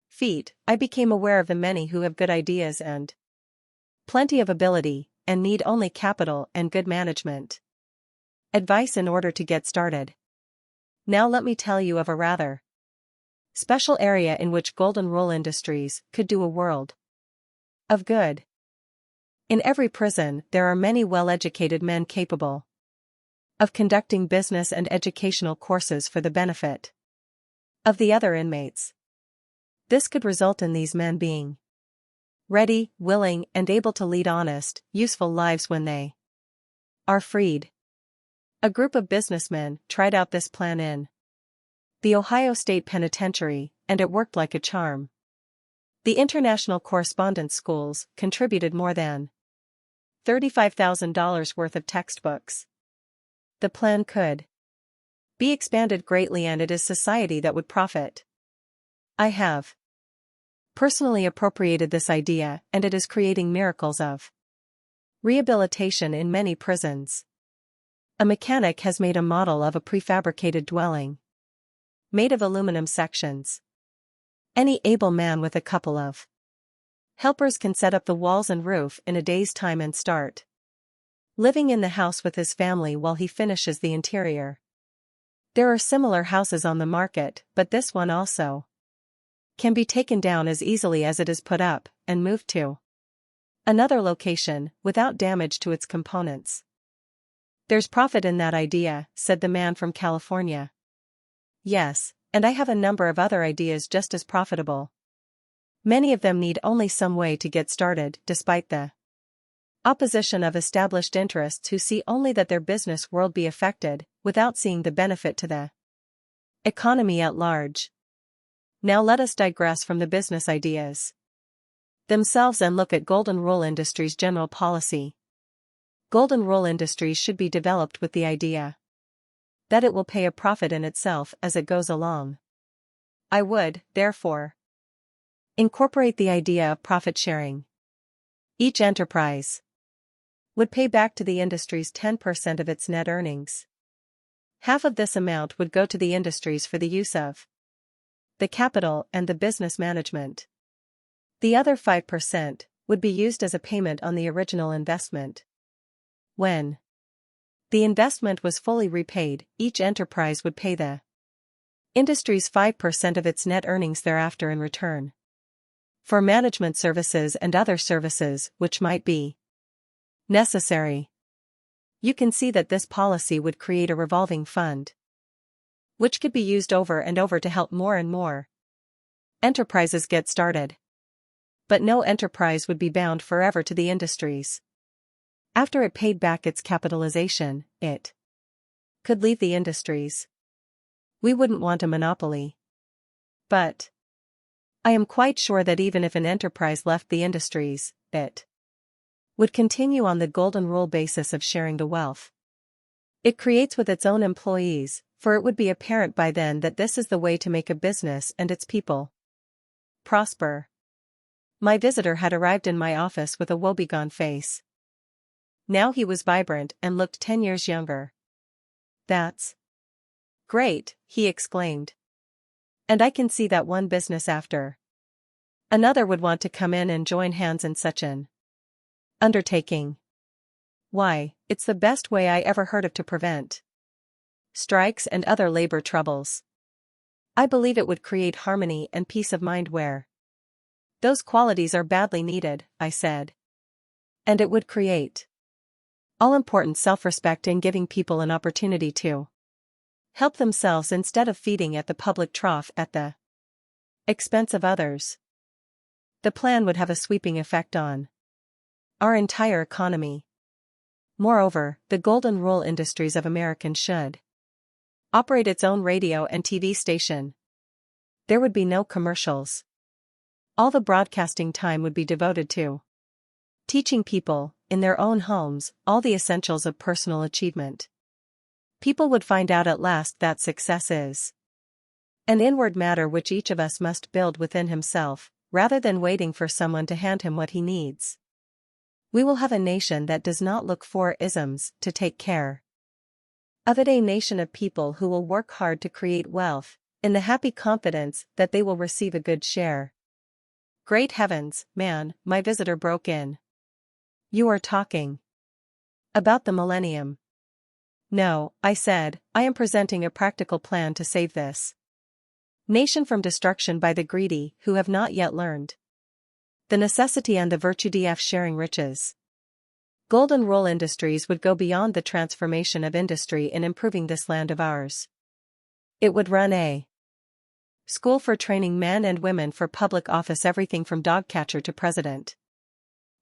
feet, I became aware of the many who have good ideas and plenty of ability, and need only capital and good management advice in order to get started. Now let me tell you of a rather special area in which Golden Rule Industries could do a world of good. In every prison, there are many well-educated men capable of conducting business and educational courses for the benefit of the other inmates. This could result in these men being ready, willing, and able to lead honest, useful lives when they are freed. A group of businessmen tried out this plan in the Ohio State Penitentiary, and it worked like a charm. The international correspondence schools contributed more than $35,000 worth of textbooks. The plan could be expanded greatly, and it is society that would profit. I have personally appropriated this idea, and it is creating miracles of rehabilitation in many prisons. A mechanic has made a model of a prefabricated dwelling made of aluminum sections. Any able man with a couple of helpers can set up the walls and roof in a day's time and start living in the house with his family while he finishes the interior. There are similar houses on the market, but this one also can be taken down as easily as it is put up, and moved to another location, without damage to its components. There's profit in that idea, said the man from California. Yes, and I have a number of other ideas just as profitable. Many of them need only some way to get started, despite the opposition of established interests who see only that their business world be affected, without seeing the benefit to the economy at large. Now let us digress from the business ideas themselves and look at Golden Rule Industries' general policy. Golden Rule Industries should be developed with the idea that it will pay a profit in itself as it goes along. I would, therefore, incorporate the idea of profit sharing. Each enterprise would pay back to the industries 10% of its net earnings. Half of this amount would go to the industries for the use of the capital and the business management. The other 5% would be used as a payment on the original investment. When the investment was fully repaid, each enterprise would pay the industry's 5% of its net earnings thereafter in return for management services and other services which might be necessary. You can see that this policy would create a revolving fund which could be used over and over to help more and more enterprises get started. But no enterprise would be bound forever to the industries. After it paid back its capitalization, it could leave the industries. We wouldn't want a monopoly. But I am quite sure that even if an enterprise left the industries, it would continue on the Golden Rule basis of sharing the wealth it creates with its own employees, for it would be apparent by then that this is the way to make a business and its people prosper. My visitor had arrived in my office with a woebegone face. Now he was vibrant and looked 10 years younger. That's great, he exclaimed. And I can see that one business after another would want to come in and join hands in such an undertaking. Why, it's the best way I ever heard of to prevent strikes and other labor troubles. I believe it would create harmony and peace of mind where those qualities are badly needed, I said. And it would create all-important self-respect in giving people an opportunity to help themselves instead of feeding at the public trough at the expense of others. The plan would have a sweeping effect on our entire economy. Moreover, the Golden Rule Industries of America should operate its own radio and TV station. There would be no commercials. All the broadcasting time would be devoted to teaching people, in their own homes, all the essentials of personal achievement. People would find out at last that success is an inward matter which each of us must build within himself, rather than waiting for someone to hand him what he needs. We will have a nation that does not look for isms to take care of it, a nation of people who will work hard to create wealth, in the happy confidence that they will receive a good share. Great heavens, man, my visitor broke in. You are talking about the millennium. No, I said, I am presenting a practical plan to save this nation from destruction by the greedy who have not yet learned the necessity and the virtue of sharing riches. Golden Rule Industries would go beyond the transformation of industry in improving this land of ours. It would run a school for training men and women for public office, everything from dog catcher to president.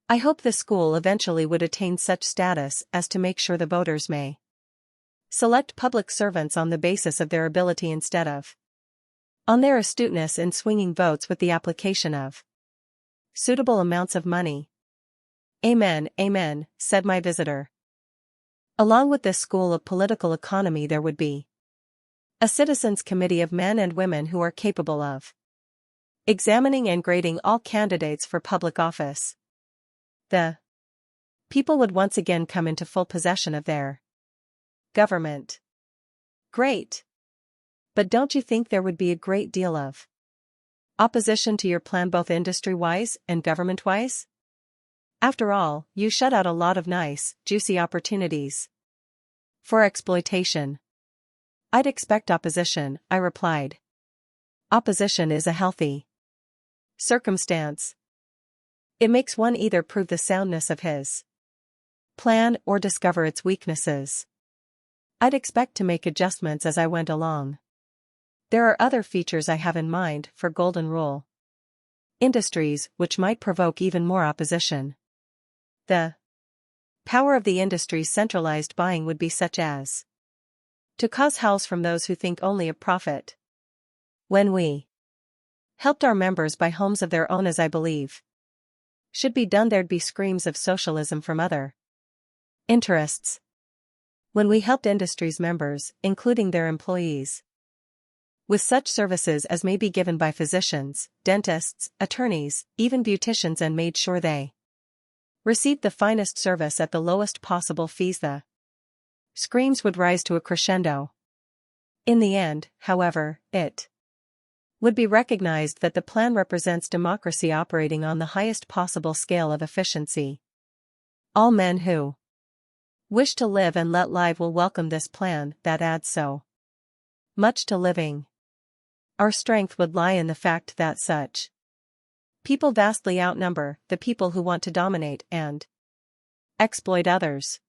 I hope the school eventually would attain such status as to make sure the voters may select public servants on the basis of their ability instead of on their astuteness in swinging votes with the application of suitable amounts of money. Amen, amen, said my visitor. Along with this school of political economy there would be a citizens' committee of men and women who are capable of examining and grading all candidates for public office. The people would once again come into full possession of their government. Great. But don't you think there would be a great deal of opposition to your plan, both industry-wise and government-wise? After all, you shut out a lot of nice, juicy opportunities for exploitation. I'd expect opposition, I replied. Opposition is a healthy circumstance. It makes one either prove the soundness of his plan or discover its weaknesses. I'd expect to make adjustments as I went along. There are other features I have in mind for Golden Rule Industries which might provoke even more opposition. The power of the industry's centralized buying would be such as to cause howls from those who think only of profit. When we helped our members buy homes of their own, as I believe should be done, there'd be screams of socialism from other interests. When we helped industries members, including their employees, with such services as may be given by physicians, dentists, attorneys, even beauticians, and made sure they received the finest service at the lowest possible fees, the screams would rise to a crescendo. In the end, however, it would be recognized that the plan represents democracy operating on the highest possible scale of efficiency. All men who wish to live and let live will welcome this plan that adds so much to living. Our strength would lie in the fact that such people vastly outnumber the people who want to dominate and exploit others.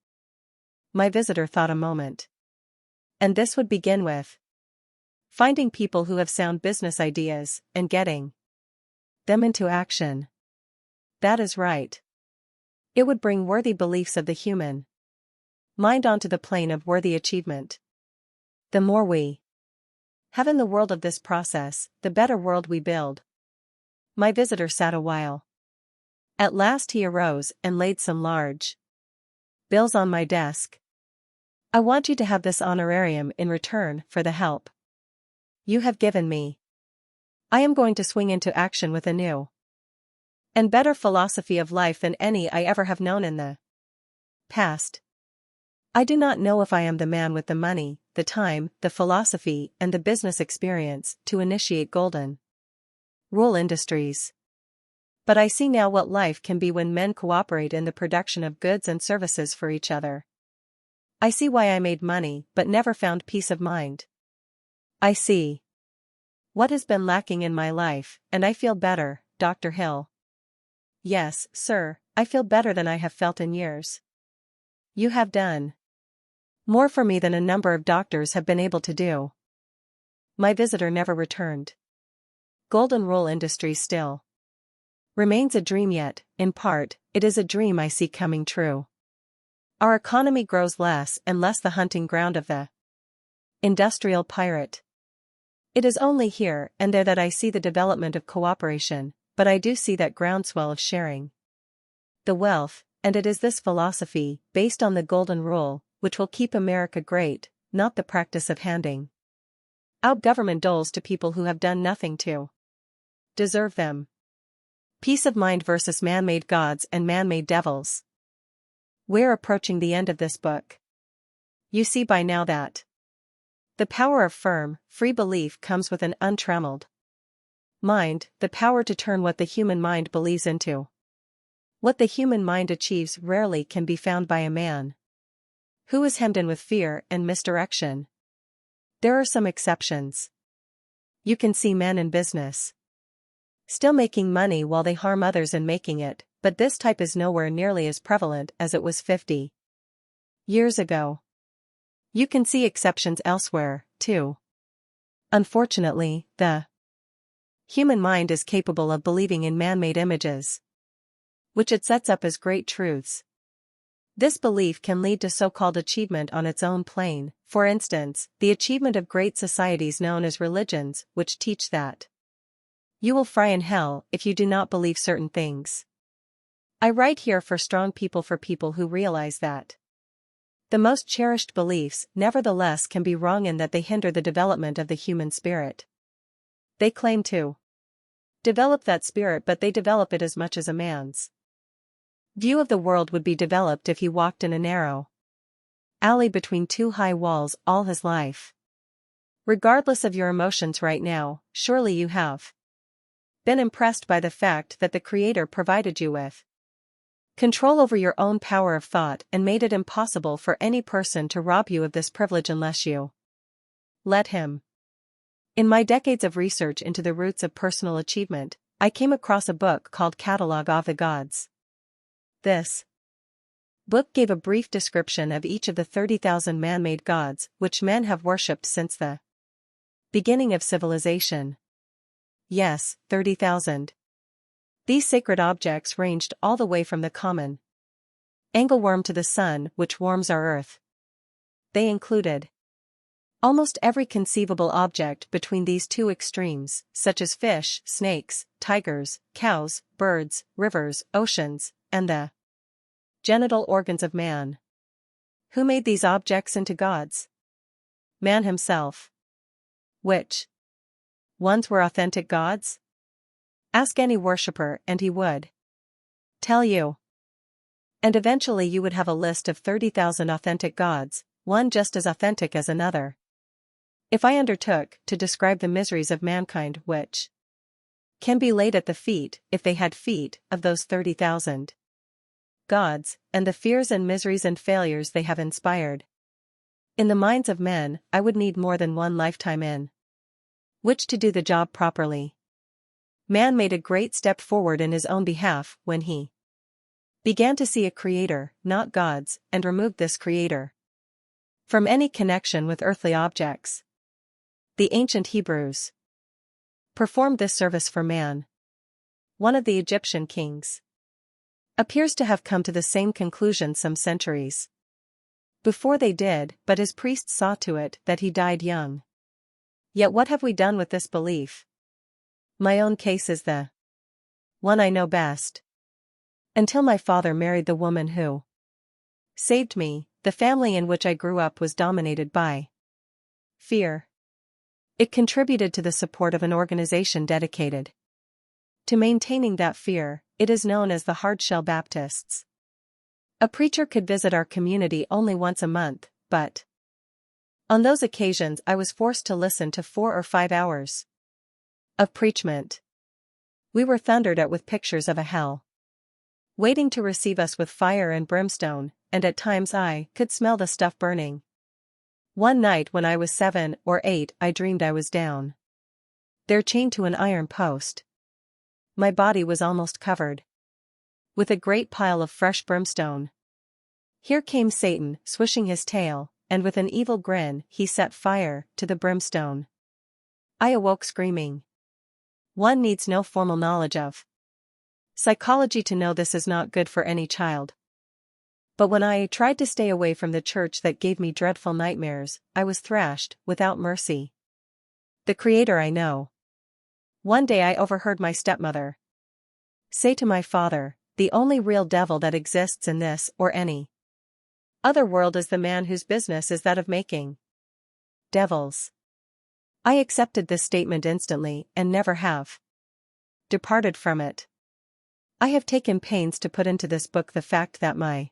My visitor thought a moment. And this would begin with finding people who have sound business ideas and getting them into action. That is right. It would bring worthy beliefs of the human mind onto the plane of worthy achievement. The more we have in the world of this process, the better world we build. My visitor sat a while. At last he arose and laid some large bills on my desk. I want you to have this honorarium in return for the help you have given me. I am going to swing into action with a new and better philosophy of life than any I ever have known in the past. I do not know if I am the man with the money, the time, the philosophy, and the business experience to initiate Golden Rule Industries. But I see now what life can be when men cooperate in the production of goods and services for each other. I see why I made money but never found peace of mind. I see What has been lacking in my life, and I feel better, Dr. Hill. Yes, sir, I feel better than I have felt in years. You have done more for me than a number of doctors have been able to do. My visitor never returned. Golden Rule Industries still remains a dream, yet, in part, it is a dream I see coming true. Our economy grows less and less the hunting ground of the industrial pirate. It is only here and there that I see the development of cooperation, but I do see that groundswell of sharing the wealth, and it is this philosophy, based on the Golden Rule, which will keep America great, not the practice of handing out government doles to people who have done nothing to deserve them. Peace of mind versus man-made gods and man-made devils. We're approaching the end of this book. You see by now that the power of firm, free belief comes with an untrammeled mind, the power to turn what the human mind believes into. What the human mind achieves rarely can be found by a man who is hemmed in with fear and misdirection. There are some exceptions. You can see men in business still making money while they harm others in making it, but this type is nowhere nearly as prevalent as it was 50 years ago. You can see exceptions elsewhere, too. Unfortunately, the human mind is capable of believing in man-made images, which it sets up as great truths. This belief can lead to so-called achievement on its own plane, for instance, the achievement of great societies known as religions, which teach that you will fry in hell if you do not believe certain things. I write here for strong people, for people who realize that the most cherished beliefs, nevertheless, can be wrong in that they hinder the development of the human spirit. They claim to develop that spirit, but they develop it as much as a man's view of the world would be developed if he walked in a narrow alley between two high walls all his life. Regardless of your emotions right now, surely you have been impressed by the fact that the Creator provided you with control over your own power of thought and made it impossible for any person to rob you of this privilege unless you let him. In my decades of research into the roots of personal achievement, I came across a book called Catalogue of the Gods. This book gave a brief description of each of the 30,000 man-made gods which men have worshipped since the beginning of civilization. Yes, 30,000. These sacred objects ranged all the way from the common angleworm to the sun, which warms our earth. They included almost every conceivable object between these two extremes, such as fish, snakes, tigers, cows, birds, rivers, oceans, and the genital organs of man. Who made these objects into gods? Man himself. Which ones were authentic gods? Ask any worshipper and he would tell you. And eventually you would have a list of 30,000 authentic gods, one just as authentic as another. If I undertook to describe the miseries of mankind which can be laid at the feet, if they had feet, of those 30,000 gods, and the fears and miseries and failures they have inspired in the minds of men, I would need more than one lifetime in which to do the job properly. Man made a great step forward in his own behalf when he began to see a creator, not gods, and removed this creator from any connection with earthly objects. The ancient Hebrews performed this service for man. One of the Egyptian kings appears to have come to the same conclusion some centuries before they did, but his priests saw to it that he died young. Yet what have we done with this belief? My own case is the one I know best. Until my father married the woman who saved me, the family in which I grew up was dominated by fear. It contributed to the support of an organization dedicated to maintaining that fear. It is known as the Hardshell Baptists. A preacher could visit our community only once a month, but on those occasions I was forced to listen to 4 or 5 hours of preachment. We were thundered at with pictures of a hell waiting to receive us with fire and brimstone, and at times I could smell the stuff burning. One night when I was 7 or 8, I dreamed I was down They're chained to an iron post. My body was almost covered with a great pile of fresh brimstone. Here came Satan, swishing his tail, and with an evil grin he set fire to the brimstone. I awoke screaming. One needs no formal knowledge of psychology to know this is not good for any child. But when I tried to stay away from the church that gave me dreadful nightmares, I was thrashed, without mercy. The Creator I know. One day I overheard my stepmother say to my father, the only real devil that exists in this or any other world is the man whose business is that of making devils. I accepted this statement instantly and never have departed from it. I have taken pains to put into this book the fact that my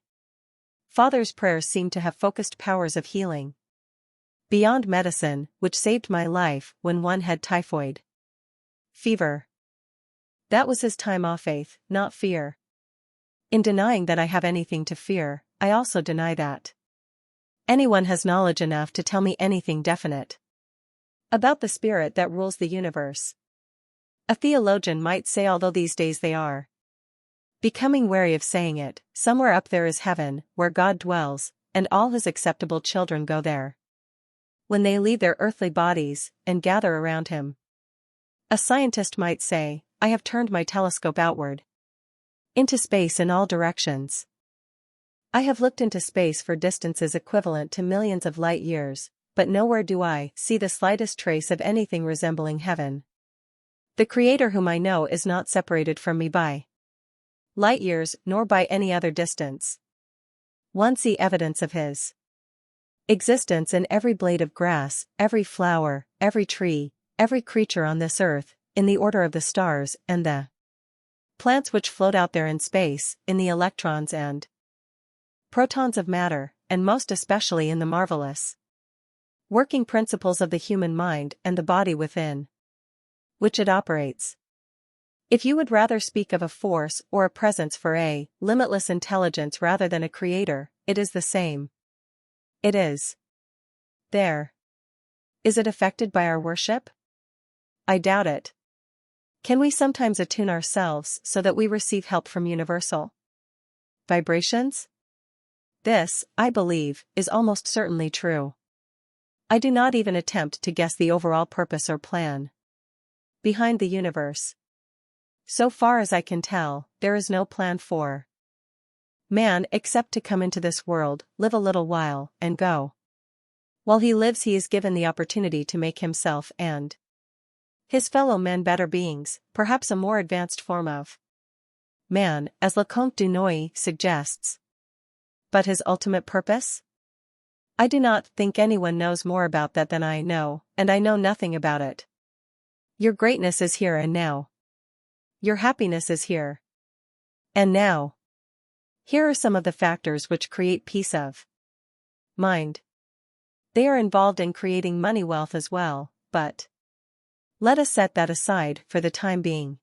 father's prayers seem to have focused powers of healing beyond medicine, which saved my life when one had typhoid fever. That was his time off, faith, not fear. In denying that I have anything to fear, I also deny that anyone has knowledge enough to tell me anything definite about the spirit that rules the universe. A theologian might say, although these days they are becoming wary of saying it, somewhere up there is heaven, where God dwells, and all his acceptable children go there when they leave their earthly bodies and gather around him. A scientist might say, I have turned my telescope outward into space in all directions. I have looked into space for distances equivalent to millions of light years, but nowhere do I see the slightest trace of anything resembling heaven. The Creator whom I know is not separated from me by light years nor by any other distance. One see evidence of his existence in every blade of grass, every flower, every tree, every creature on this earth, in the order of the stars and the plants which float out there in space, in the electrons and protons of matter, and most especially in the marvelous working principles of the human mind and the body within which it operates. If you would rather speak of a force or a presence for a limitless intelligence rather than a creator, it is the same. It is there. Is it affected by our worship? I doubt it. Can we sometimes attune ourselves so that we receive help from universal vibrations? This, I believe, is almost certainly true. I do not even attempt to guess the overall purpose or plan behind the universe. So far as I can tell, there is no plan for man except to come into this world, live a little while, and go. While he lives, he is given the opportunity to make himself and his fellow men better beings, perhaps a more advanced form of man, as Leconte du Noy suggests. But his ultimate purpose? I do not think anyone knows more about that than I know, and I know nothing about it. Your greatness is here and now. Your happiness is here and now. Here are some of the factors which create peace of mind. They are involved in creating money wealth as well, but let us set that aside for the time being.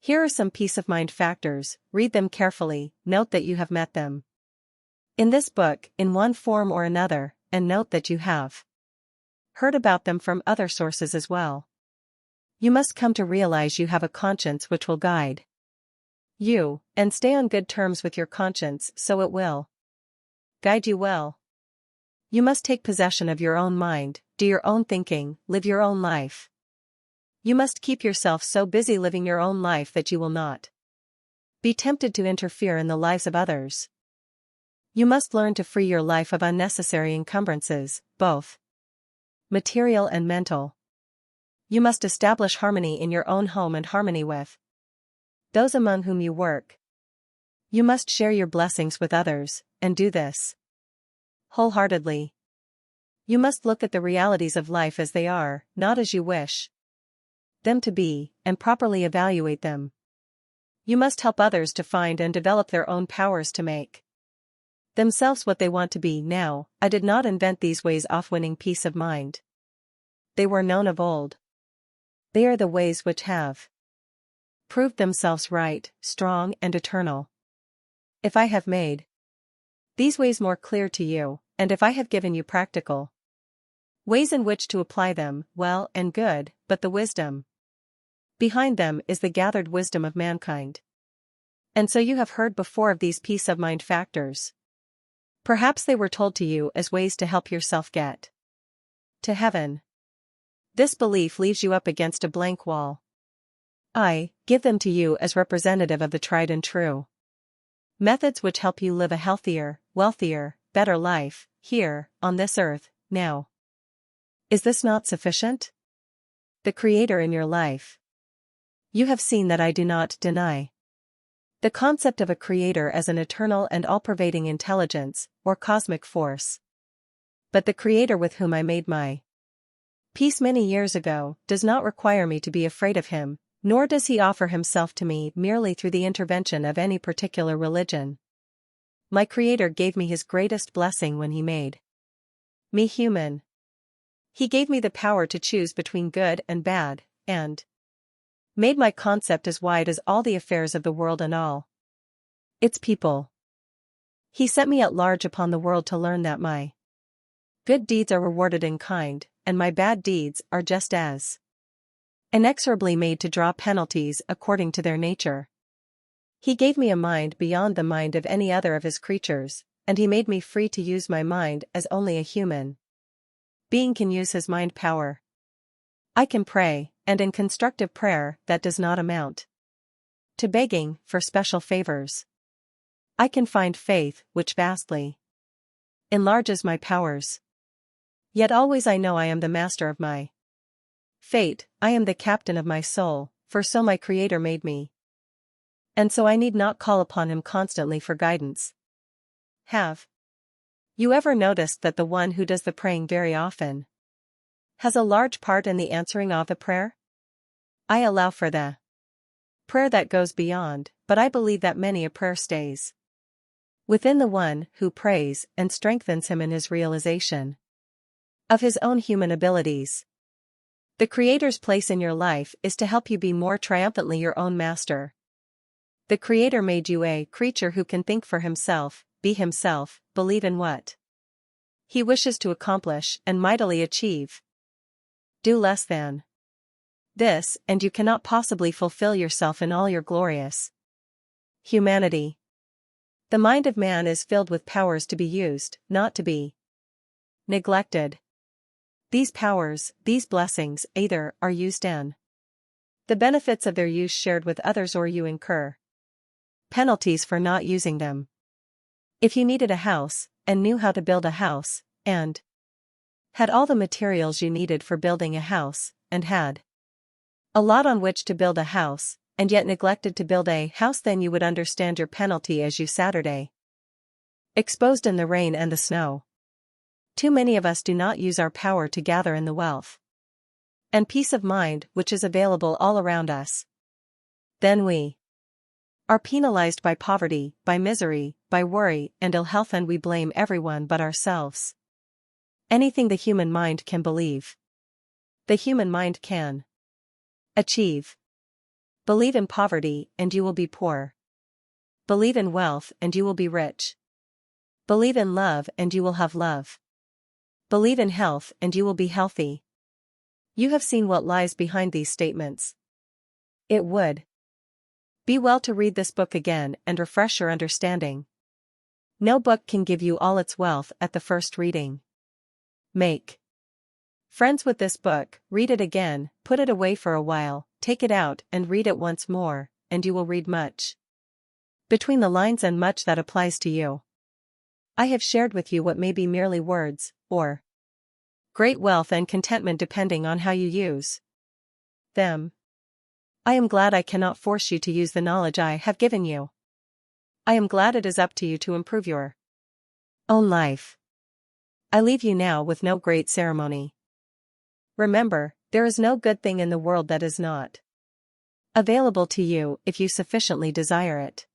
Here are some peace of mind factors, read them carefully, note that you have met them in this book in one form or another, and note that you have heard about them from other sources as well. You must come to realize you have a conscience which will guide you, and stay on good terms with your conscience so it will guide you well. You must take possession of your own mind, do your own thinking, live your own life. You must keep yourself so busy living your own life that you will not be tempted to interfere in the lives of others. You must learn to free your life of unnecessary encumbrances, both material and mental. You must establish harmony in your own home and harmony with those among whom you work. You must share your blessings with others, and do this wholeheartedly. You must look at the realities of life as they are, not as you wish them to be, and properly evaluate them. You must help others to find and develop their own powers to make themselves what they want to be. Now, I did not invent these ways of winning peace of mind. They were known of old. They are the ways which have proved themselves right, strong, and eternal. If I have made these ways more clear to you, and if I have given you practical Ways in which to apply them, well and good, but the wisdom behind them is the gathered wisdom of mankind. And so you have heard before of these peace of mind factors. Perhaps they were told to you as ways to help yourself get to heaven. This belief leaves you up against a blank wall. I give them to you as representative of the tried and true methods which help you live a healthier, wealthier, better life, here, on this earth, now. Is this not sufficient? The Creator in your life. You have seen that I do not deny the concept of a Creator as an eternal and all-pervading intelligence, or cosmic force. But the Creator with whom I made my peace many years ago does not require me to be afraid of Him, nor does He offer Himself to me merely through the intervention of any particular religion. My Creator gave me His greatest blessing when He made me human. He gave me the power to choose between good and bad, and made my concept as wide as all the affairs of the world and all its people. He set me at large upon the world to learn that my good deeds are rewarded in kind, and my bad deeds are just as inexorably made to draw penalties according to their nature. He gave me a mind beyond the mind of any other of His creatures, and He made me free to use my mind as only a human being can use his mind power. I can pray, and in constructive prayer that does not amount to begging for special favors. I can find faith which vastly enlarges my powers. Yet always I know I am the master of my fate, I am the captain of my soul, for so my Creator made me. And so I need not call upon Him constantly for guidance. Have you ever noticed that the one who does the praying very often has a large part in the answering of the prayer? I allow for the prayer that goes beyond, but I believe that many a prayer stays within the one who prays and strengthens him in his realization of his own human abilities. The Creator's place in your life is to help you be more triumphantly your own master. The Creator made you a creature who can think for himself, be himself, believe in what he wishes to accomplish and mightily achieve. Do less than this, and you cannot possibly fulfill yourself in all your glorious humanity. The mind of man is filled with powers to be used, not to be neglected. These powers, these blessings, either are used and the benefits of their use shared with others, or you incur penalties for not using them. If you needed a house, and knew how to build a house, and had all the materials you needed for building a house, and had a lot on which to build a house, and yet neglected to build a house, then you would understand your penalty as you Saturday exposed in the rain and the snow. Too many of us do not use our power to gather in the wealth and peace of mind which is available all around us. Then we are penalized by poverty, by misery, by worry and ill health, and we blame everyone but ourselves. Anything the human mind can believe, the human mind can achieve. Believe in poverty and you will be poor. Believe in wealth and you will be rich. Believe in love and you will have love. Believe in health and you will be healthy. You have seen what lies behind these statements. It would be well to read this book again and refresh your understanding. No book can give you all its wealth at the first reading. Make friends with this book, read it again, put it away for a while, take it out and read it once more, and you will read much between the lines and much that applies to you. I have shared with you what may be merely words, or great wealth and contentment depending on how you use them. I am glad I cannot force you to use the knowledge I have given you. I am glad it is up to you to improve your own life. I leave you now with no great ceremony. Remember, there is no good thing in the world that is not available to you if you sufficiently desire it.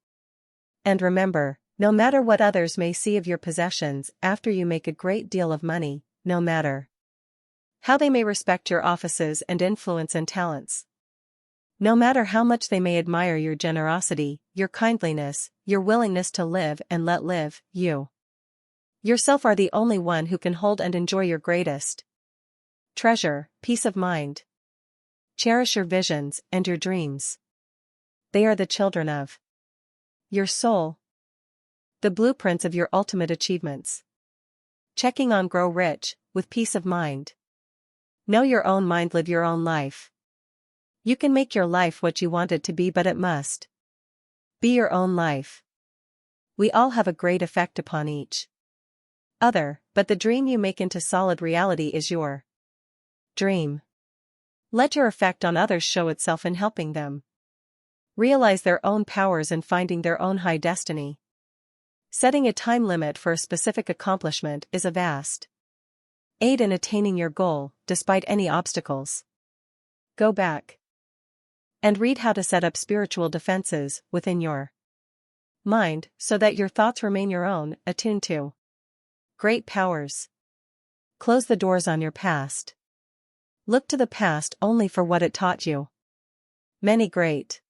And remember, no matter what others may see of your possessions after you make a great deal of money, no matter how they may respect your offices and influence and talents, no matter how much they may admire your generosity, your kindliness, your willingness to live and let live, you yourself are the only one who can hold and enjoy your greatest Treasure, peace of mind. Cherish your visions and your dreams. They are the children of your soul. The blueprints of your ultimate achievements. Checking on grow rich, with peace of mind. Know your own mind, live your own life. You can make your life what you want it to be, but it must be your own life. We all have a great effect upon each other, but the dream you make into solid reality is your dream. Let your effect on others show itself in helping them realize their own powers and finding their own high destiny. Setting a time limit for a specific accomplishment is a vast aid in attaining your goal, despite any obstacles. Go back and read how to set up spiritual defenses within your mind so that your thoughts remain your own, attuned to great powers. Close the doors on your past. Look to the past only for what it taught you. Many great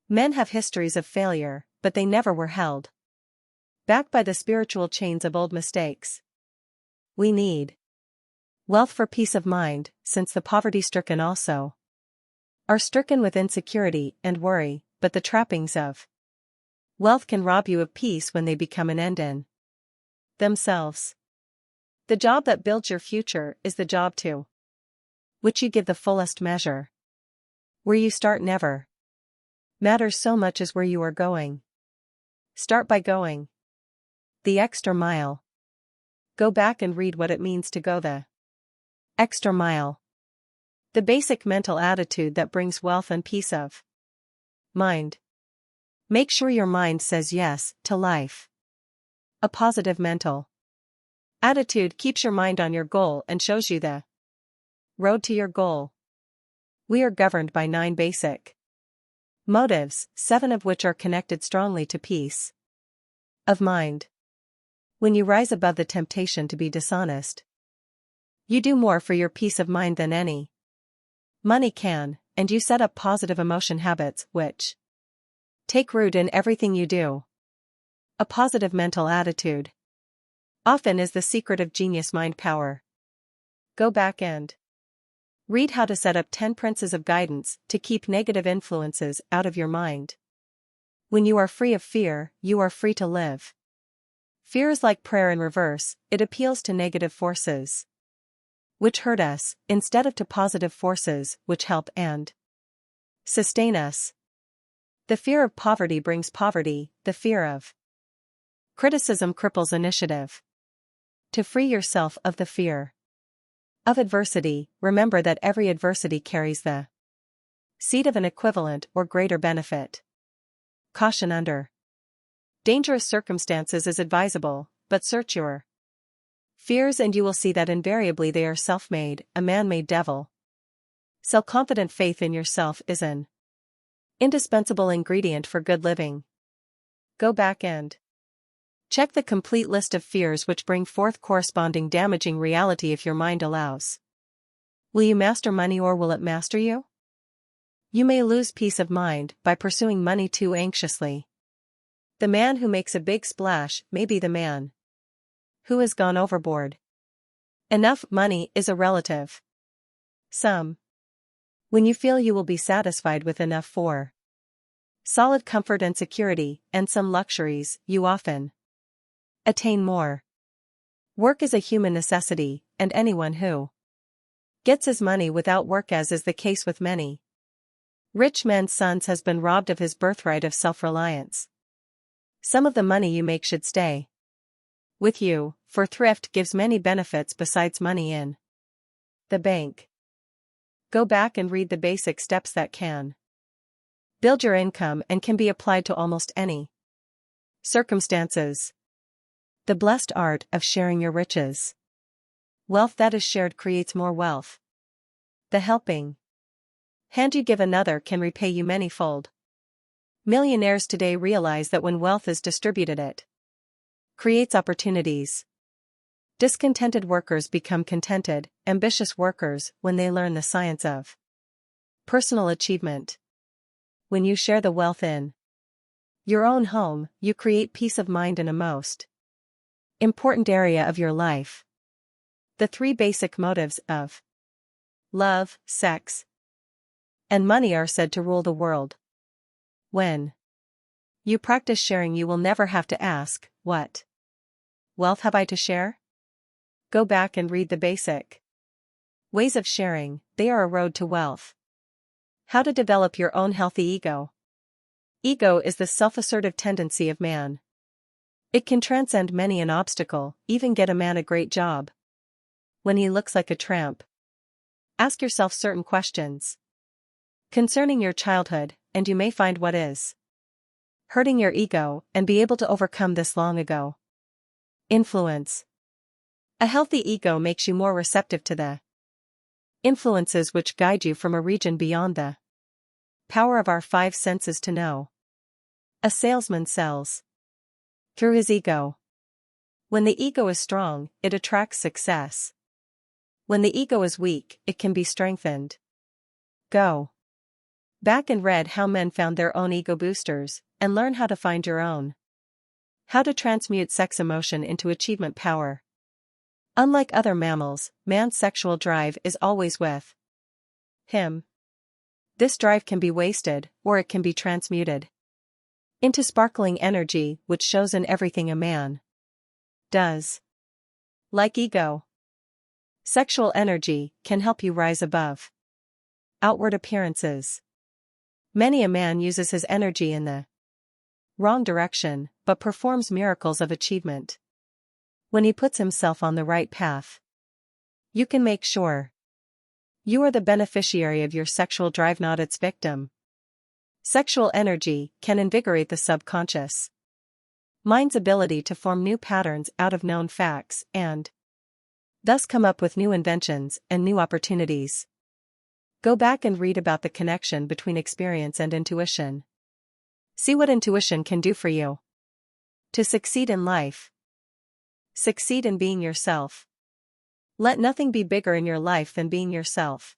men have histories of failure, but they never were held back by the spiritual chains of old mistakes. We need wealth for peace of mind, since the poverty-stricken also are stricken with insecurity and worry, but the trappings of wealth can rob you of peace when they become an end in themselves. The job that builds your future is the job to which you give the fullest measure. Where you start never matters so much as where you are going. Start by going the extra mile. Go back and read what it means to go the extra mile. The basic mental attitude that brings wealth and peace of mind. Make sure your mind says yes to life. A positive mental attitude keeps your mind on your goal and shows you the road to your goal. We are governed by 9 basic motives, 7 of which are connected strongly to peace of mind. When you rise above the temptation to be dishonest, you do more for your peace of mind than any money can, and you set up positive emotion habits which take root in everything you do. A positive mental attitude often is the secret of genius mind power. Go back and read how to set up 10 principles of guidance to keep negative influences out of your mind. When you are free of fear, you are free to live. Fear is like prayer in reverse, it appeals to negative forces which hurt us, instead of to positive forces which help and sustain us. The fear of poverty brings poverty, the fear of criticism cripples initiative. To free yourself of the fear of adversity, remember that every adversity carries the seed of an equivalent or greater benefit. Caution: under dangerous circumstances is advisable, but search your fears and you will see that invariably they are self-made, a man-made devil. Self-confident faith in yourself is an indispensable ingredient for good living. Go back and check the complete list of fears which bring forth corresponding damaging reality if your mind allows. Will you master money or will it master you? You may lose peace of mind by pursuing money too anxiously. The man who makes a big splash may be the man who has gone overboard. Enough money is a relative sum. When you feel you will be satisfied with enough for solid comfort and security, and some luxuries, you often attain more. Work is a human necessity, and anyone who gets his money without work, as is the case with many rich men's sons, has been robbed of his birthright of self-reliance. Some of the money you make should stay with you, for thrift gives many benefits besides money in the bank. Go back and read the basic steps that can build your income and can be applied to almost any circumstances. The blessed art of sharing your riches. Wealth that is shared creates more wealth. The helping hand you give another can repay you manyfold. Millionaires today realize that when wealth is distributed, it creates opportunities. Discontented workers become contented, ambitious workers when they learn the science of personal achievement. When you share the wealth in your own home, you create peace of mind in a most important area of your life. The 3 basic motives of love, sex, and money are said to rule the world. When you practice sharing, you will never have to ask, "What wealth have I to share?" Go back and read the basic ways of sharing, they are a road to wealth. How to develop your own healthy ego. Ego is the self-assertive tendency of man. It can transcend many an obstacle, even get a man a great job. When he looks like a tramp, ask yourself certain questions concerning your childhood, and you may find what is hurting your ego, and be able to overcome this long ago. Influence. A healthy ego makes you more receptive to the influences which guide you from a region beyond the power of our five senses to know. A salesman sells through his ego. When the ego is strong, it attracts success. When the ego is weak, it can be strengthened. Go back and read how men found their own ego boosters, and learn how to find your own. How to transmute sex emotion into achievement power. Unlike other mammals, man's sexual drive is always with him. This drive can be wasted, or it can be transmuted into sparkling energy, which shows in everything a man does. Like ego, sexual energy can help you rise above outward appearances. Many a man uses his energy in the wrong direction, but performs miracles of achievement when he puts himself on the right path. You can make sure you are the beneficiary of your sexual drive, not its victim. Sexual energy can invigorate the subconscious mind's ability to form new patterns out of known facts and thus come up with new inventions and new opportunities. Go back and read about the connection between experience and intuition. See what intuition can do for you. To succeed in life. Succeed in being yourself. Let nothing be bigger in your life than being yourself.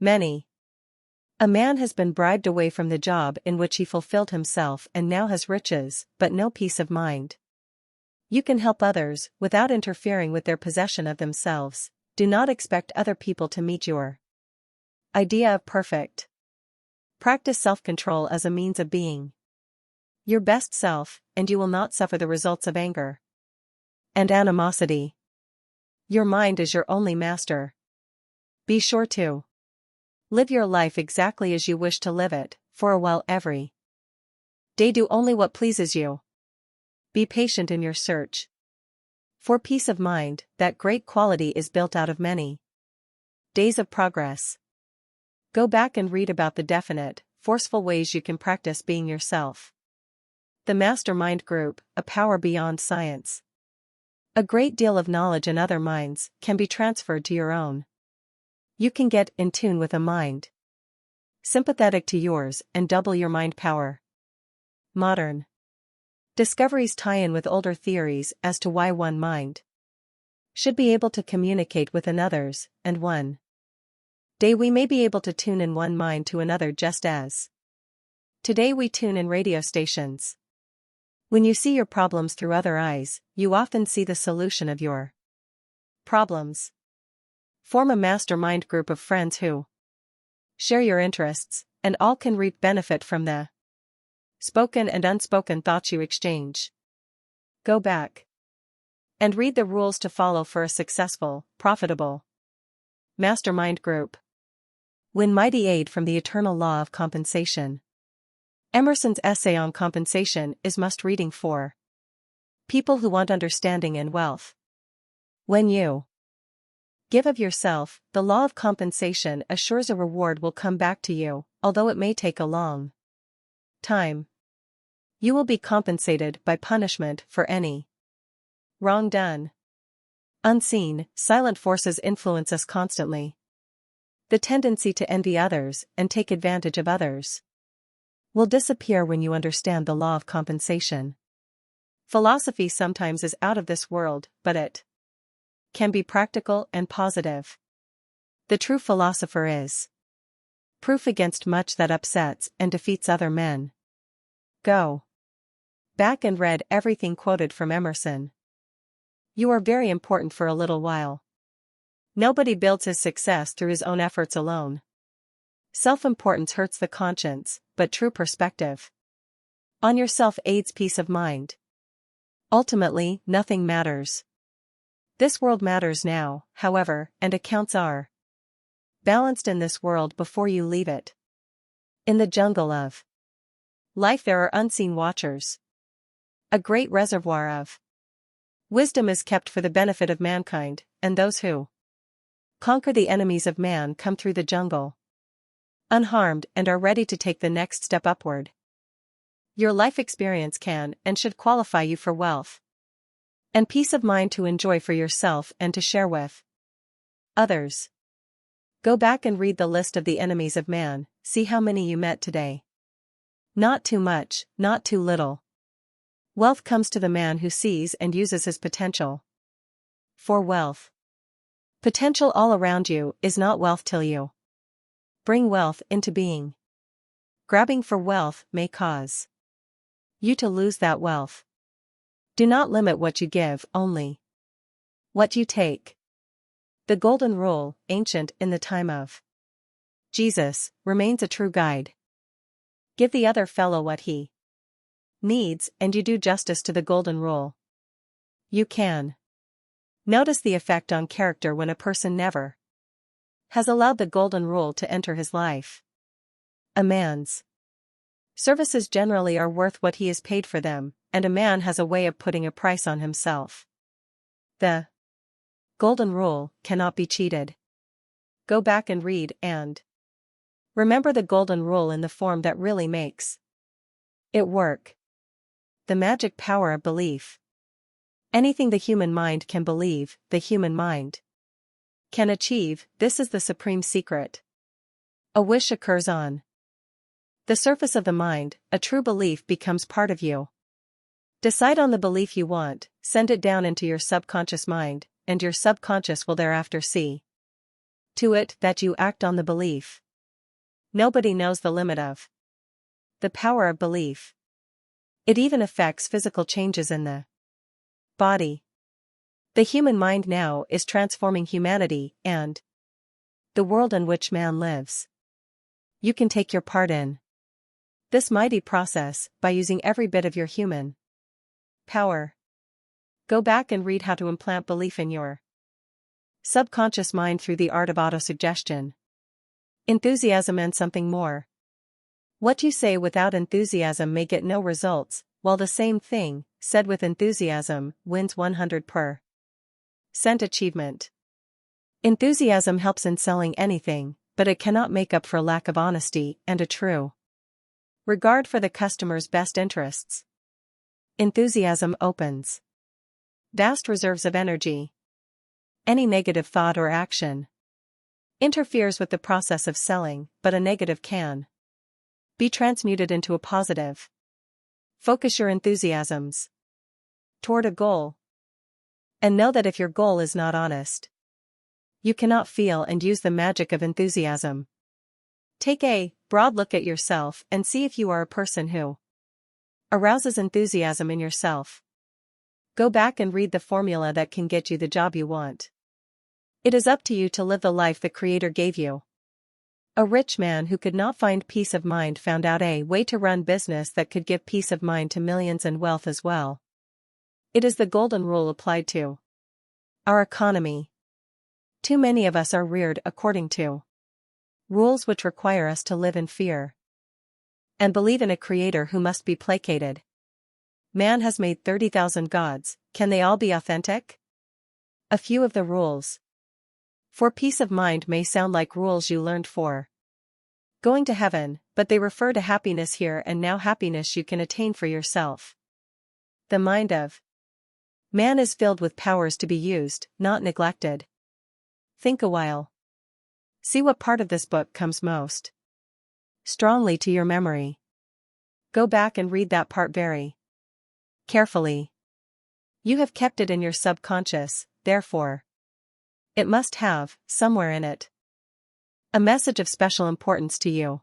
A man has been bribed away from the job in which he fulfilled himself and now has riches, but no peace of mind. You can help others without interfering with their possession of themselves. Do not expect other people to meet your idea of perfect. Practice self-control as a means of being your best self, and you will not suffer the results of anger and animosity. Your mind is your only master. Be sure to live your life exactly as you wish to live it, for a while every day do only what pleases you. Be patient in your search for peace of mind. That great quality is built out of many days of progress. Go back and read about the definite, forceful ways you can practice being yourself. The Mastermind Group, a power beyond science. A great deal of knowledge in other minds can be transferred to your own. You can get in tune with a mind sympathetic to yours and double your mind power. Modern discoveries tie in with older theories as to why one mind should be able to communicate with another's, and one day we may be able to tune in one mind to another, just as today we tune in radio stations. When you see your problems through other eyes, you often see the solution of your problems. Form a mastermind group of friends who share your interests, and all can reap benefit from the spoken and unspoken thoughts you exchange. Go back and read the rules to follow for a successful, profitable mastermind group. Win mighty aid from the eternal law of compensation. Emerson's essay on compensation is must-reading for people who want understanding and wealth. When you give of yourself, the law of compensation assures a reward will come back to you, although it may take a long time. You will be compensated by punishment for any wrong done. Unseen, silent forces influence us constantly. The tendency to envy others and take advantage of others will disappear when you understand the law of compensation. Philosophy sometimes is out of this world, but it can be practical and positive. The true philosopher is proof against much that upsets and defeats other men. Go back and read everything quoted from Emerson. You are very important for a little while. Nobody builds his success through his own efforts alone. Self-importance hurts the conscience, but true perspective on yourself aids peace of mind. Ultimately, nothing matters. This world matters now, however, and accounts are balanced in this world before you leave it. In the jungle of life there are unseen watchers. A great reservoir of wisdom is kept for the benefit of mankind, and those who conquer the enemies of man come through the jungle unharmed and are ready to take the next step upward. Your life experience can and should qualify you for wealth and peace of mind to enjoy for yourself and to share with others. Go back and read the list of the enemies of man, see how many you met today. Not too much, not too little. Wealth comes to the man who sees and uses his potential for wealth. Potential all around you is not wealth till you bring wealth into being. Grabbing for wealth may cause you to lose that wealth. Do not limit what you give, only what you take. The golden rule, ancient in the time of Jesus, remains a true guide. Give the other fellow what he needs, and you do justice to the golden rule. You can notice the effect on character when a person never has allowed the golden rule to enter his life. A man's services generally are worth what he is paid for them, and a man has a way of putting a price on himself. The golden rule cannot be cheated. Go back and read and remember the golden rule in the form that really makes it work. The magic power of belief. Anything the human mind can believe, the human mind can achieve. This is the supreme secret. A wish occurs on the surface of the mind, a true belief becomes part of you. Decide on the belief you want, send it down into your subconscious mind, and your subconscious will thereafter see to it that you act on the belief. Nobody knows the limit of the power of belief. It even affects physical changes in the body. The human mind now is transforming humanity and the world in which man lives. You can take your part in this mighty process by using every bit of your human power. Go back and read how to implant belief in your subconscious mind through the art of autosuggestion. Enthusiasm and something more. What you say without enthusiasm may get no results, while the same thing, said with enthusiasm, wins 100% achievement. Enthusiasm helps in selling anything, but it cannot make up for lack of honesty and a true regard for the customer's best interests. Enthusiasm opens vast reserves of energy. Any negative thought or action interferes with the process of selling, but a negative can be transmuted into a positive. Focus your enthusiasms toward a goal. And know that if your goal is not honest, you cannot feel and use the magic of enthusiasm. Take a broad look at yourself and see if you are a person who arouses enthusiasm in yourself. Go back and read the formula that can get you the job you want. It is up to you to live the life the Creator gave you. A rich man who could not find peace of mind found out a way to run business that could give peace of mind to millions and wealth as well. It is the golden rule applied to our economy. Too many of us are reared according to rules which require us to live in fear and believe in a creator who must be placated. Man has made 30,000 gods, can they all be authentic? A few of the rules for peace of mind may sound like rules you learned for going to heaven, but they refer to happiness here and now, happiness you can attain for yourself. The mind of man is filled with powers to be used, not neglected. Think a while. See what part of this book comes most strongly to your memory. Go back and read that part very carefully. You have kept it in your subconscious, therefore it must have, somewhere in it, a message of special importance to you.